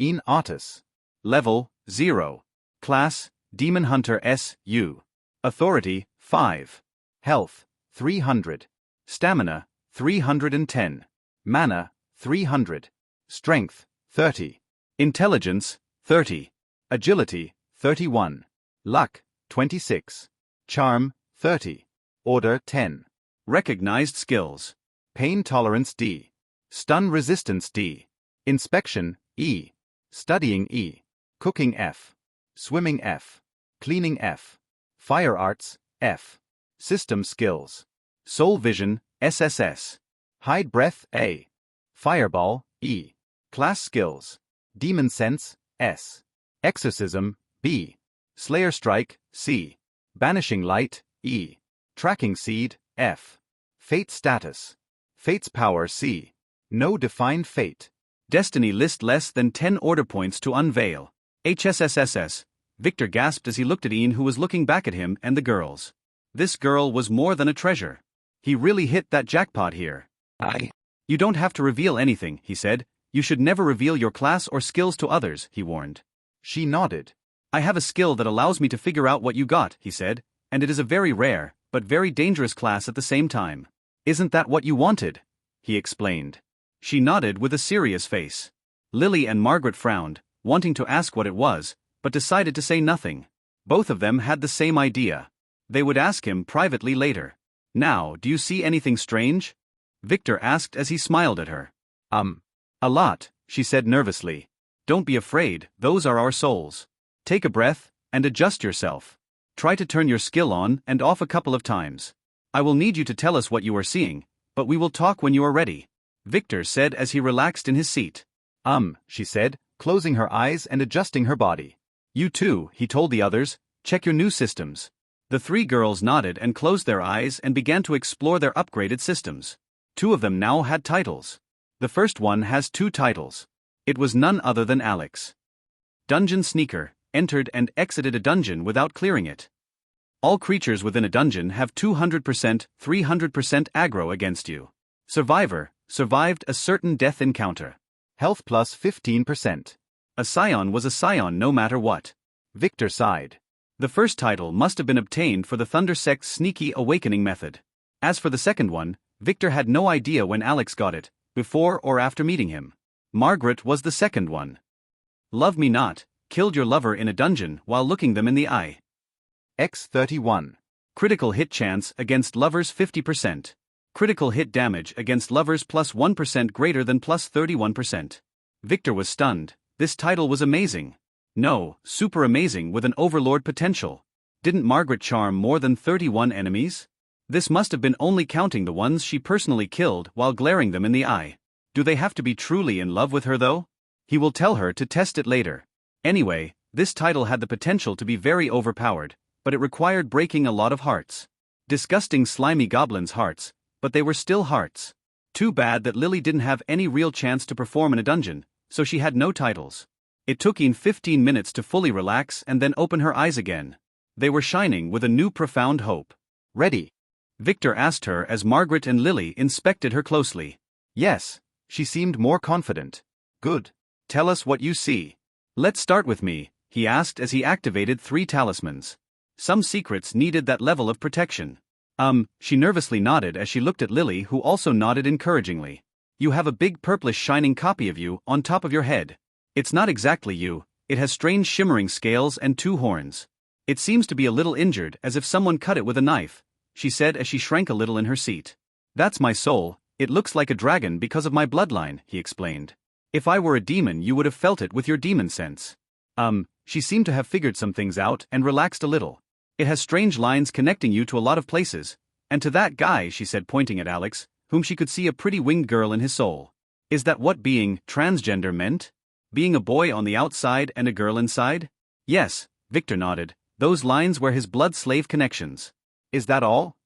Ian Otis. Level 0. Class Demon Hunter SU. Authority 5. Health 300. Stamina 310. Mana 300. Strength 30. Intelligence 30. Agility 31. Luck 26. Charm 30. Order 10. Recognized skills. Pain tolerance D. Stun resistance D. Inspection E. Studying E. Cooking F. Swimming F. Cleaning F. Fire arts F. System skills. Soul vision SSS. Hide breath A. Fireball E. Class skills. Demon sense S. Exorcism B. Slayer strike C. Banishing light E. Tracking seed F. Fate status. Fate's power C. No defined fate. Destiny list less than 10 order points to unveil. HSSSS. Victor gasped as he looked at Ian, who was looking back at him and the girls. This girl was more than a treasure. He really hit that jackpot here. You don't have to reveal anything, he said. You should never reveal your class or skills to others, he warned. She nodded. I have a skill that allows me to figure out what you got, he said, and it is a very rare, but very dangerous class at the same time. Isn't that what you wanted? He explained. She nodded with a serious face. Lily and Margaret frowned, wanting to ask what it was, but decided to say nothing. Both of them had the same idea. They would ask him privately later. Now, do you see anything strange? Victor asked as he smiled at her. A lot, she said nervously. Don't be afraid, those are our souls. Take a breath, and adjust yourself. Try to turn your skill on and off a couple of times. I will need you to tell us what you are seeing, but we will talk when you are ready," Victor said as he relaxed in his seat. She said, closing her eyes and adjusting her body. "You too," he told the others, "check your new systems." The three girls nodded and closed their eyes and began to explore their upgraded systems. Two of them now had titles. The first one has 2 titles. It was none other than Alex. Dungeon Sneaker, entered and exited a dungeon without clearing it. All creatures within a dungeon have 200%, 300% aggro against you. Survivor, survived a certain death encounter. Health plus 15%. A scion was a scion no matter what. Victor sighed. The first title must have been obtained for the Thunder Sect's sneaky awakening method. As for the second one, Victor had no idea when Alex got it, before or after meeting him. Margaret was the second one. Love Me Not, killed your lover in a dungeon while looking them in the eye. X31. Critical hit chance against lovers 50%. Critical hit damage against lovers plus 1% greater than plus 31%. Victor was stunned. This title was amazing. No, super amazing with an overlord potential. Didn't Margaret charm more than 31 enemies? This must have been only counting the ones she personally killed while glaring them in the eye. Do they have to be truly in love with her though? He will tell her to test it later. Anyway, this title had the potential to be very overpowered, but it required breaking a lot of hearts. Disgusting slimy goblins' hearts, but they were still hearts. Too bad that Lily didn't have any real chance to perform in a dungeon, so she had no titles. It took Ian 15 minutes to fully relax and then open her eyes again. They were shining with a new profound hope. Ready? Victor asked her as Margaret and Lily inspected her closely. Yes. She seemed more confident. Good. Tell us what you see. Let's start with me, he asked as he activated 3 talismans. Some secrets needed that level of protection. She nervously nodded as she looked at Lily, who also nodded encouragingly. You have a big purplish shining copy of you on top of your head. It's not exactly you, it has strange shimmering scales and 2 horns. It seems to be a little injured, as if someone cut it with a knife, she said as she shrank a little in her seat. That's my soul, it looks like a dragon because of my bloodline, he explained. If I were a demon you would have felt it with your demon sense. She seemed to have figured some things out and relaxed a little. It has strange lines connecting you to a lot of places, and to that guy, she said, pointing at Alex, whom she could see a pretty winged girl in his soul. Is that what being transgender meant? Being a boy on the outside and a girl inside? Yes, Victor nodded. Those lines were his blood slave connections. Is that all?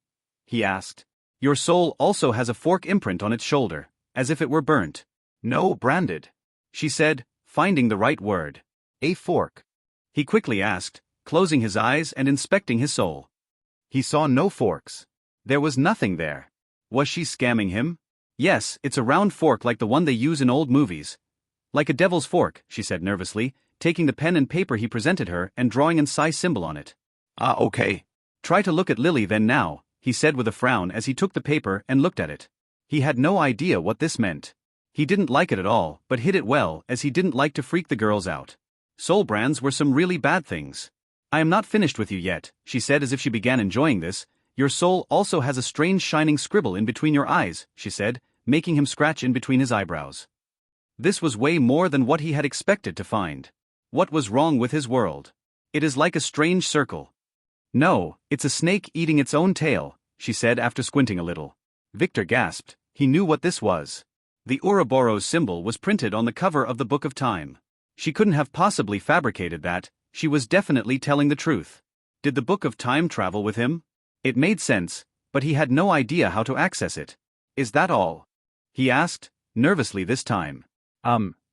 He asked. Your soul also has a fork imprint on its shoulder, as if it were burnt. No, branded, she said, finding the right word. A fork. He quickly asked, closing his eyes and inspecting his soul. He saw no forks. There was nothing there. Was she scamming him? Yes, it's a round fork like the one they use in old movies. Like a devil's fork, she said nervously, taking the pen and paper he presented her and drawing an psi symbol on it. Okay. Try to look at Lily then now, he said with a frown as he took the paper and looked at it. He had no idea what this meant. He didn't like it at all, but hid it well as he didn't like to freak the girls out. Soul brands were some really bad things. I am not finished with you yet, she said as if she began enjoying this. Your soul also has a strange shining scribble in between your eyes, she said, making him scratch in between his eyebrows. This was way more than what he had expected to find. What was wrong with his world? It is like a strange circle. No, it's a snake eating its own tail, she said after squinting a little. Victor gasped. He knew what this was. The Ouroboros symbol was printed on the cover of the Book of Time. She couldn't have possibly fabricated that, she was definitely telling the truth. Did the Book of Time travel with him? It made sense, but he had no idea how to access it. Is that all? He asked, nervously this time.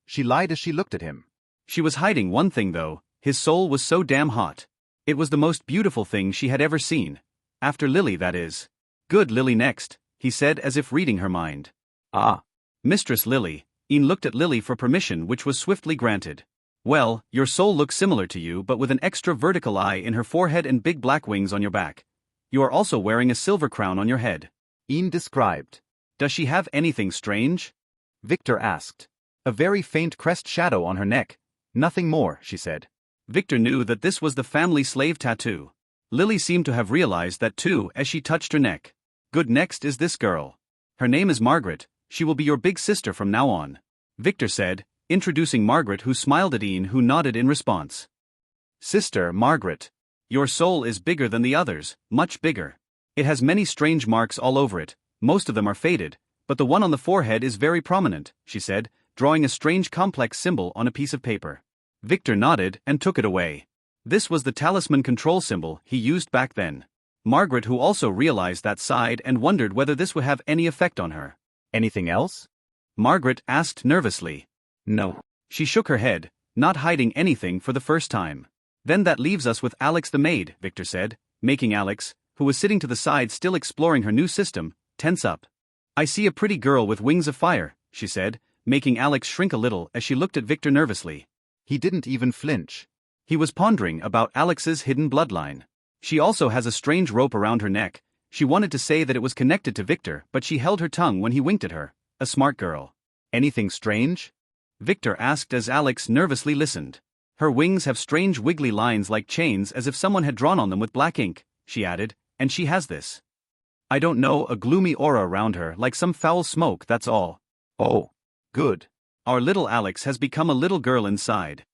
She lied as she looked at him. She was hiding one thing though, his soul was so damn hot. It was the most beautiful thing she had ever seen. After Lily, that is. Good, Lily next, he said as if reading her mind. Mistress Lily. Ian looked at Lily for permission, which was swiftly granted. Well, your soul looks similar to you but with an extra vertical eye in her forehead and big black wings on your back. You are also wearing a silver crown on your head. Ian described. Does she have anything strange? Victor asked. A very faint crest shadow on her neck. Nothing more, she said. Victor knew that this was the family slave tattoo. Lily seemed to have realized that too as she touched her neck. Good, next is this girl. Her name is Margaret, she will be your big sister from now on. Victor said, introducing Margaret, who smiled at Ian, who nodded in response. Sister Margaret. Your soul is bigger than the others, much bigger. It has many strange marks all over it, most of them are faded, but the one on the forehead is very prominent, she said, drawing a strange complex symbol on a piece of paper. Victor nodded and took it away. This was the talisman control symbol he used back then. Margaret, who also realized that, sighed and wondered whether this would have any effect on her. Anything else? Margaret asked nervously. No. She shook her head, not hiding anything for the first time. Then that leaves us with Alex the maid, Victor said, making Alex, who was sitting to the side still exploring her new system, tense up. I see a pretty girl with wings of fire, she said, making Alex shrink a little as she looked at Victor nervously. He didn't even flinch. He was pondering about Alex's hidden bloodline. She also has a strange rope around her neck. She wanted to say that it was connected to Victor, but she held her tongue when he winked at her. A smart girl. Anything strange? Victor asked as Alex nervously listened. Her wings have strange wiggly lines like chains as if someone had drawn on them with black ink, she added, and she has this. I don't know, a gloomy aura around her like some foul smoke, that's all. Oh. Good. Our little Alex has become a little girl inside.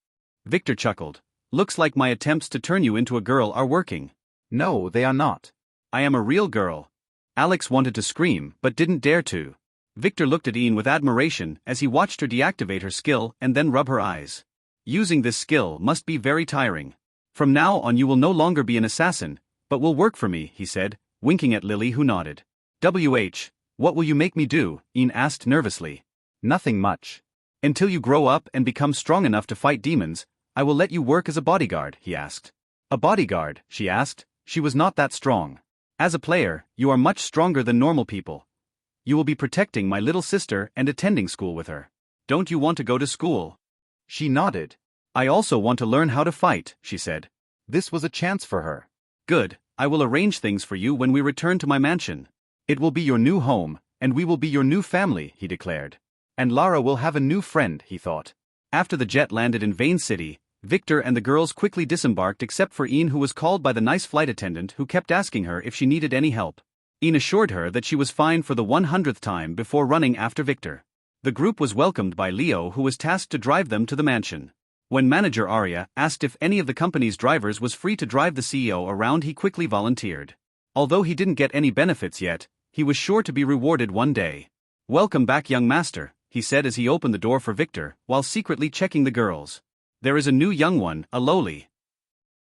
Victor chuckled. Looks like my attempts to turn you into a girl are working. No, they are not. I am a real girl. Alex wanted to scream, but didn't dare to. Victor looked at Ian with admiration as he watched her deactivate her skill and then rub her eyes. Using this skill must be very tiring. From now on you will no longer be an assassin, but will work for me, he said, winking at Lily, who nodded. What will you make me do? Ian asked nervously. Nothing much. Until you grow up and become strong enough to fight demons, I will let you work as a bodyguard, he asked. A bodyguard, she asked. She was not that strong. As a player, you are much stronger than normal people. You will be protecting my little sister and attending school with her. Don't you want to go to school? She nodded. I also want to learn how to fight, she said. This was a chance for her. Good, I will arrange things for you when we return to my mansion. It will be your new home, and we will be your new family, he declared. And Lara will have a new friend, he thought. After the jet landed in Vane City, Victor and the girls quickly disembarked except for Ian, who was called by the nice flight attendant who kept asking her if she needed any help. Ian assured her that she was fine for the 100th time before running after Victor. The group was welcomed by Leo, who was tasked to drive them to the mansion. When manager Arya asked if any of the company's drivers was free to drive the CEO around, he quickly volunteered. Although he didn't get any benefits yet, he was sure to be rewarded one day. Welcome back, young master, he said as he opened the door for Victor, while secretly checking the girls. There is a new young one, a lowly.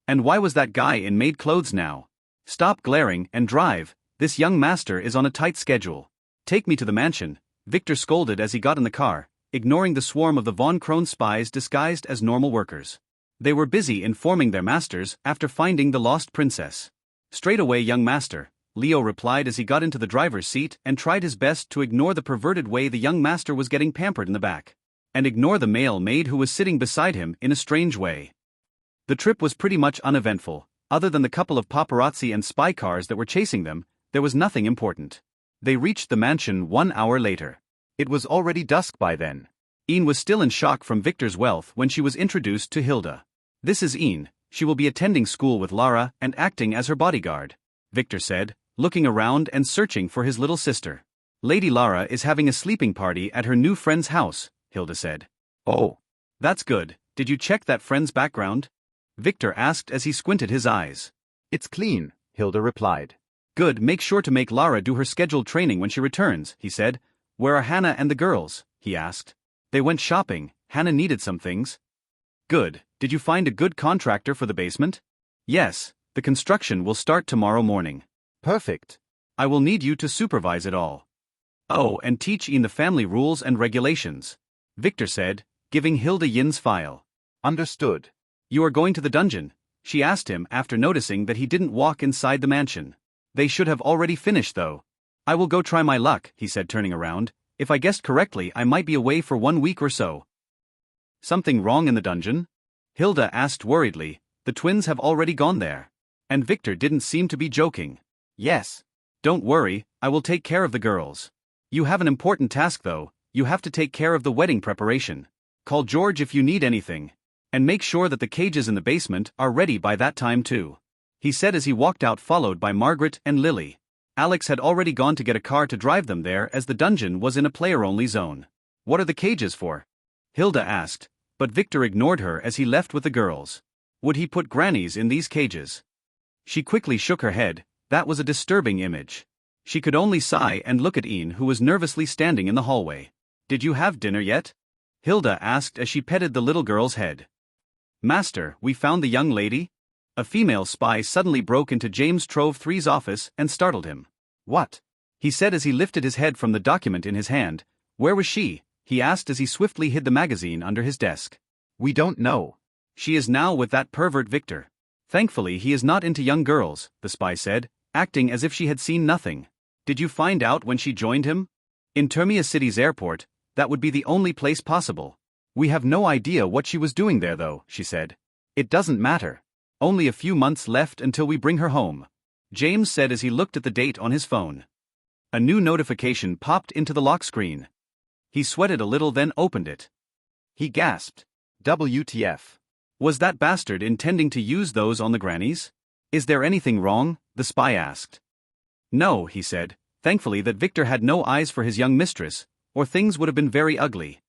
And why was that guy in maid clothes now? Stop glaring and drive, this young master is on a tight schedule. Take me to the mansion, Victor scolded as he got in the car, ignoring the swarm of the Von Krone spies disguised as normal workers. They were busy informing their masters after finding the lost princess. Straight away, young master, Leo replied as he got into the driver's seat and tried his best to ignore the perverted way the young master was getting pampered in the back. And ignore the male maid who was sitting beside him in a strange way. The trip was pretty much uneventful. Other than the couple of paparazzi and spy cars that were chasing them, there was nothing important. They reached the mansion 1 hour later. It was already dusk by then. Ian was still in shock from Victor's wealth when she was introduced to Hilda. This is Ian, she will be attending school with Lara and acting as her bodyguard, Victor said, looking around and searching for his little sister. Lady Lara is having a sleeping party at her new friend's house, Hilda said. Oh. That's good, did you check that friend's background? Victor asked as he squinted his eyes. It's clean, Hilda replied. Good, make sure to make Lara do her scheduled training when she returns, he said. Where are Hannah and the girls? He asked. They went shopping, Hannah needed some things. Good, did you find a good contractor for the basement? Yes, the construction will start tomorrow morning. Perfect. I will need you to supervise it all. Oh, and teach Ian the family rules and regulations, Victor said, giving Hilda Yin's file. Understood. You are going to the dungeon? She asked him after noticing that he didn't walk inside the mansion. They should have already finished though. I will go try my luck, he said, turning around. If I guessed correctly, I might be away for 1 week or so. Something wrong in the dungeon? Hilda asked worriedly. The twins have already gone there. And Victor didn't seem to be joking. Yes. Don't worry, I will take care of the girls. You have an important task though. You have to take care of the wedding preparation. Call George if you need anything. And make sure that the cages in the basement are ready by that time too, he said as he walked out, followed by Margaret and Lily. Alex had already gone to get a car to drive them there as the dungeon was in a player-only zone. What are the cages for? Hilda asked, but Victor ignored her as he left with the girls. Would he put grannies in these cages? She quickly shook her head. That was a disturbing image. She could only sigh and look at Ian, who was nervously standing in the hallway. Did you have dinner yet? Hilda asked as she petted the little girl's head. Master, we found the young lady? A female spy suddenly broke into James Trove III's office and startled him. What? He said as he lifted his head from the document in his hand. Where was she? He asked as he swiftly hid the magazine under his desk. We don't know. She is now with that pervert Victor. Thankfully he is not into young girls, the spy said, acting as if she had seen nothing. Did you find out when she joined him? In Termia City's airport. That would be the only place possible. We have no idea what she was doing there though, she said. It doesn't matter. Only a few months left until we bring her home. James said as he looked at the date on his phone. A new notification popped into the lock screen. He sweated a little, then opened it. He gasped. WTF. Was that bastard intending to use those on the grannies? Is there anything wrong? The spy asked. No, he said, thankfully that Victor had no eyes for his young mistress, or things would have been very ugly.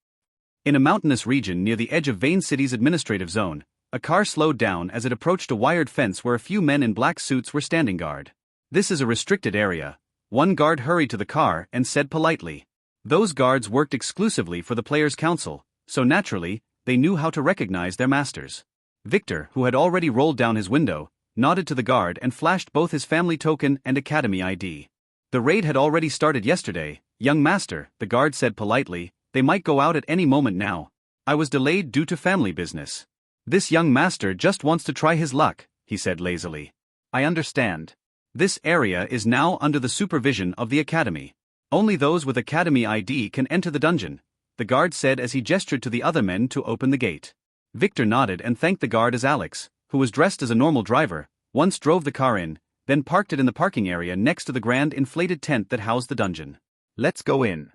In a mountainous region near the edge of Vane City's administrative zone, a car slowed down as it approached a wired fence where a few men in black suits were standing guard. This is a restricted area. One guard hurried to the car and said politely. Those guards worked exclusively for the Players' Council, so naturally, they knew how to recognize their masters. Victor, who had already rolled down his window, nodded to the guard and flashed both his family token and Academy ID. The raid had already started yesterday, young master, the guard said politely. They might go out at any moment now. I was delayed due to family business. This young master just wants to try his luck, he said lazily. I understand. This area is now under the supervision of the Academy. Only those with Academy ID can enter the dungeon, the guard said as he gestured to the other men to open the gate. Victor nodded and thanked the guard as Alex, who was dressed as a normal driver, once drove the car in, then parked it in the parking area next to the grand inflated tent that housed the dungeon. Let's go in.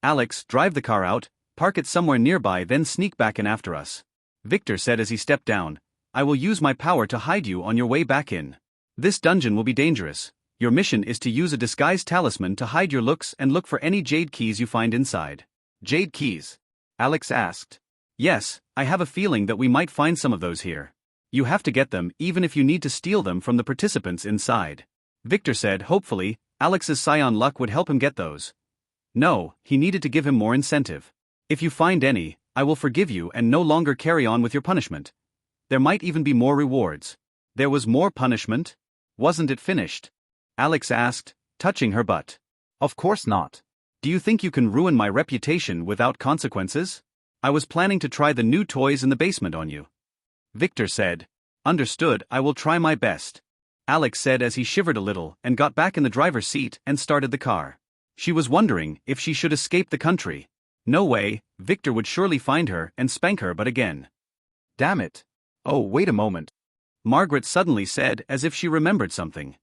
Alex, drive the car out, park it somewhere nearby, then sneak back in after us. Victor said as he stepped down. I will use my power to hide you on your way back in. This dungeon will be dangerous. Your mission is to use a disguised talisman to hide your looks and look for any jade keys you find inside. Jade keys? Alex asked. Yes, I have a feeling that we might find some of those here. You have to get them even if you need to steal them from the participants inside. Victor said hopefully, Alex's scion luck would help him get those. No, he needed to give him more incentive. If you find any, I will forgive you and no longer carry on with your punishment. There might even be more rewards. There was more punishment? Wasn't it finished? Alex asked, touching her butt. Of course not. Do you think you can ruin my reputation without consequences? I was planning to try the new toys in the basement on you. Victor said. Understood, I will try my best. Alex said as he shivered a little and got back in the driver's seat and started the car. She was wondering if she should escape the country. No way, Victor would surely find her and spank her, but again. Damn it. Oh, wait a moment. Margaret suddenly said as if she remembered something.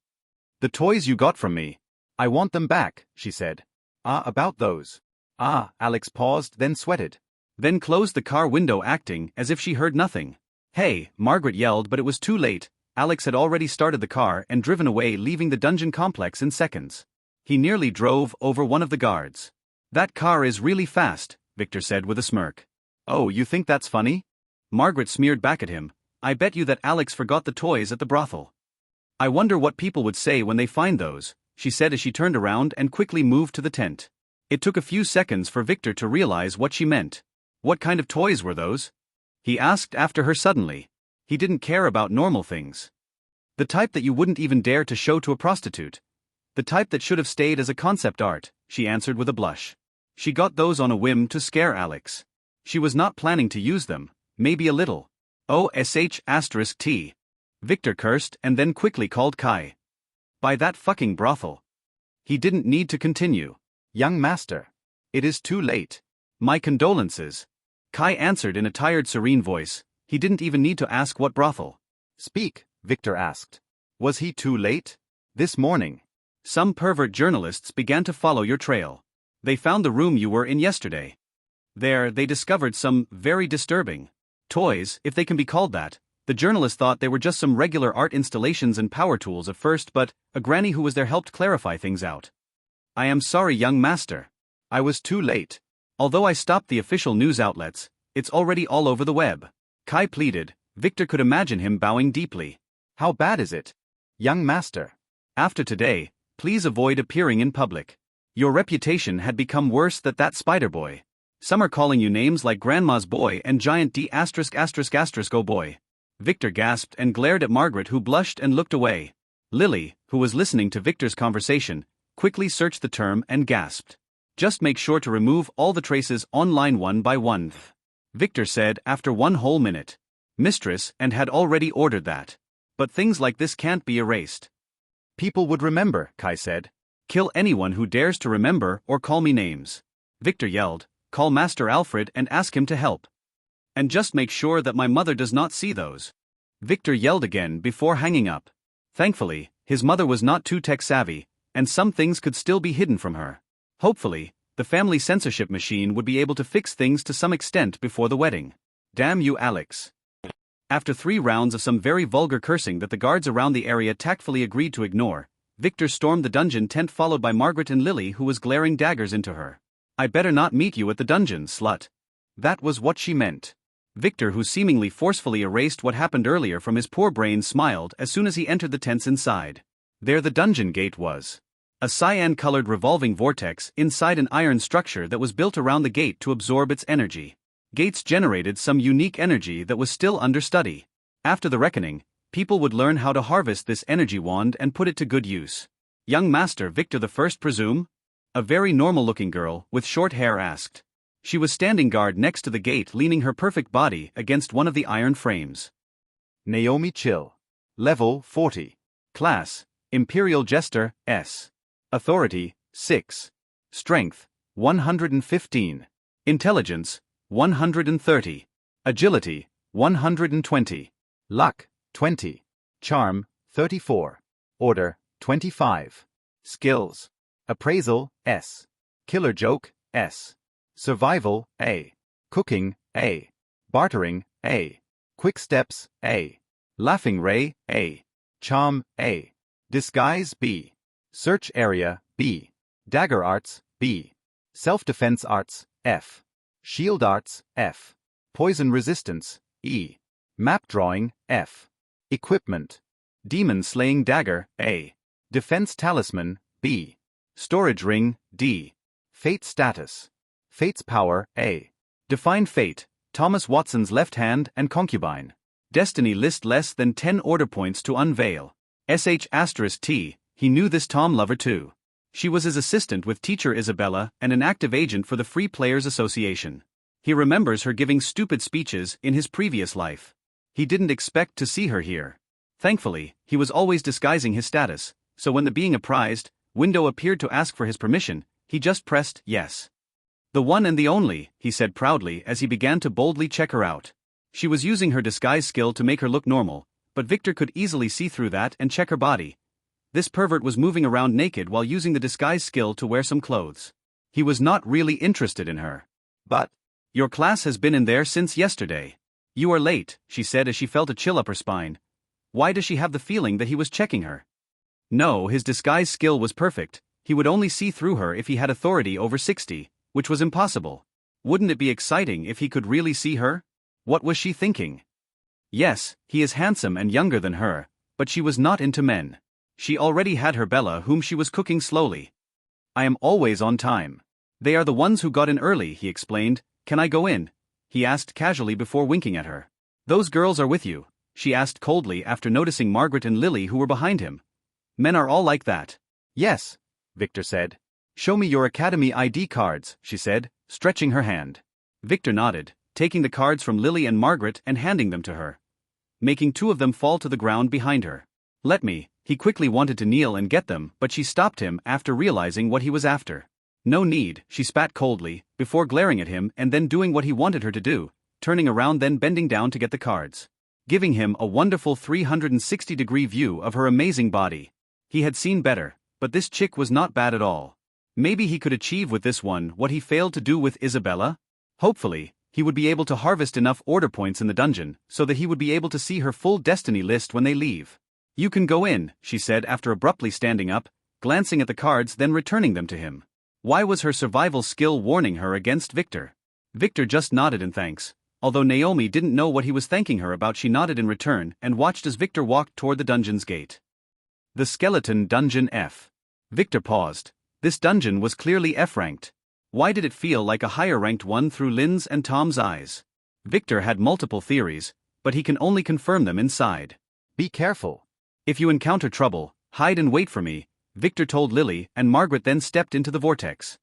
The toys you got from me. I want them back, she said. About those. Alex paused, then sweated. Then closed the car window, acting as if she heard nothing. Hey, Margaret yelled, but it was too late. Alex had already started the car and driven away, leaving the dungeon complex in seconds. He nearly drove over one of the guards. That car is really fast, Victor said with a smirk. Oh, you think that's funny? Margaret smeared back at him. I bet you that Alex forgot the toys at the brothel. I wonder what people would say when they find those, she said as she turned around and quickly moved to the tent. It took a few seconds for Victor to realize what she meant. What kind of toys were those? He asked after her suddenly. He didn't care about normal things. The type that you wouldn't even dare to show to a prostitute. The type that should have stayed as a concept art, she answered with a blush. She got those on a whim to scare Alex. She was not planning to use them, maybe a little. OSH*T. Victor cursed and then quickly called Kai. By that fucking brothel. He didn't need to continue. Young master. It is too late. My condolences. Kai answered in a tired, serene voice. He didn't even need to ask what brothel. Speak, Victor asked. Was he too late? This morning. Some pervert journalists began to follow your trail. They found the room you were in yesterday. There, they discovered some very disturbing toys, if they can be called that. The journalists thought they were just some regular art installations and power tools at first, but a granny who was there helped clarify things out. I am sorry, young master. I was too late. Although I stopped the official news outlets, it's already all over the web. Kai pleaded. Victor could imagine him bowing deeply. How bad is it? Young master. After today, please avoid appearing in public. Your reputation had become worse than that spider boy. Some are calling you names like Grandma's boy and Giant D****** oh boy. Victor gasped and glared at Margaret, who blushed and looked away. Lily, who was listening to Victor's conversation, quickly searched the term and gasped. Just make sure to remove all the traces online one by one, Victor said after 1 whole minute. Mistress, and had already ordered that. But things like this can't be erased. People would remember, Kai said. Kill anyone who dares to remember or call me names. Victor yelled. Call Master Alfred and ask him to help. And just make sure that my mother does not see those. Victor yelled again before hanging up. Thankfully, his mother was not too tech-savvy, and some things could still be hidden from her. Hopefully, the family censorship machine would be able to fix things to some extent before the wedding. Damn you, Alex. After 3 rounds of some very vulgar cursing that the guards around the area tactfully agreed to ignore, Victor stormed the dungeon tent, followed by Margaret and Lily, who was glaring daggers into her. I better not meet you at the dungeon, slut. That was what she meant. Victor, who seemingly forcefully erased what happened earlier from his poor brain, smiled as soon as he entered the tents inside. There the dungeon gate was. A cyan-colored revolving vortex inside an iron structure that was built around the gate to absorb its energy. Gates generated some unique energy that was still under study. After the reckoning, people would learn how to harvest this energy wand and put it to good use. Young Master Victor the First, presume? A very normal-looking girl with short hair asked. She was standing guard next to the gate, leaning her perfect body against one of the iron frames. Naomi Chill. Level 40. Class, Imperial Jester, S. Authority, 6. Strength, 115. Intelligence, 130. Agility, 120. Luck, 20. Charm, 34. Order, 25. Skills. Appraisal, S. Killer Joke, S. Survival, A. Cooking, A. Bartering, A. Quick Steps, A. Laughing Ray, A. Charm, A. Disguise, B. Search Area, B. Dagger Arts, B. Self-Defense Arts, F. Shield Arts, F. Poison Resistance, E. Map Drawing, F. Equipment. Demon Slaying Dagger, A. Defense Talisman, B. Storage Ring, D. Fate Status. Fate's Power, A. Define Fate, Thomas Watson's left hand and concubine. Destiny list less than 10 order points to unveil. *T, he knew this Tom lover too. She was his assistant with teacher Isabella and an active agent for the Free Players Association. He remembers her giving stupid speeches in his previous life. He didn't expect to see her here. Thankfully, he was always disguising his status, so when the being apprised window appeared to ask for his permission, he just pressed yes. The one and the only, he said proudly as he began to boldly check her out. She was using her disguise skill to make her look normal, but Victor could easily see through that and check her body. This pervert was moving around naked while using the disguise skill to wear some clothes. He was not really interested in her. But, your class has been in there since yesterday. You are late, she said as she felt a chill up her spine. Why does she have the feeling that he was checking her? No, his disguise skill was perfect. He would only see through her if he had authority over 60, which was impossible. Wouldn't it be exciting if he could really see her? What was she thinking? Yes, he is handsome and younger than her, but she was not into men. She already had her Bella, whom she was cooking slowly. I am always on time. They are the ones who got in early, he explained. Can I go in? He asked casually before winking at her. Those girls are with you, she asked coldly after noticing Margaret and Lily who were behind him. Men are all like that. Yes, Victor said. Show me your academy ID cards, she said, stretching her hand. Victor nodded, taking the cards from Lily and Margaret and handing them to her, making 2 of them fall to the ground behind her. Let me. He quickly wanted to kneel and get them, but she stopped him after realizing what he was after. No need, she spat coldly, before glaring at him and then doing what he wanted her to do, turning around then bending down to get the cards, giving him a wonderful 360-degree view of her amazing body. He had seen better, but this chick was not bad at all. Maybe he could achieve with this one what he failed to do with Isabella? Hopefully, he would be able to harvest enough order points in the dungeon so that he would be able to see her full destiny list when they leave. You can go in, she said after abruptly standing up, glancing at the cards then returning them to him. Why was her survival skill warning her against Victor? Victor just nodded in thanks. Although Naomi didn't know what he was thanking her about, she nodded in return and watched as Victor walked toward the dungeon's gate. The Skeleton Dungeon F. Victor paused. This dungeon was clearly F-ranked. Why did it feel like a higher-ranked one through Lynn's and Tom's eyes? Victor had multiple theories, but he can only confirm them inside. Be careful. If you encounter trouble, hide and wait for me, Victor told Lily, and Margaret then stepped into the vortex.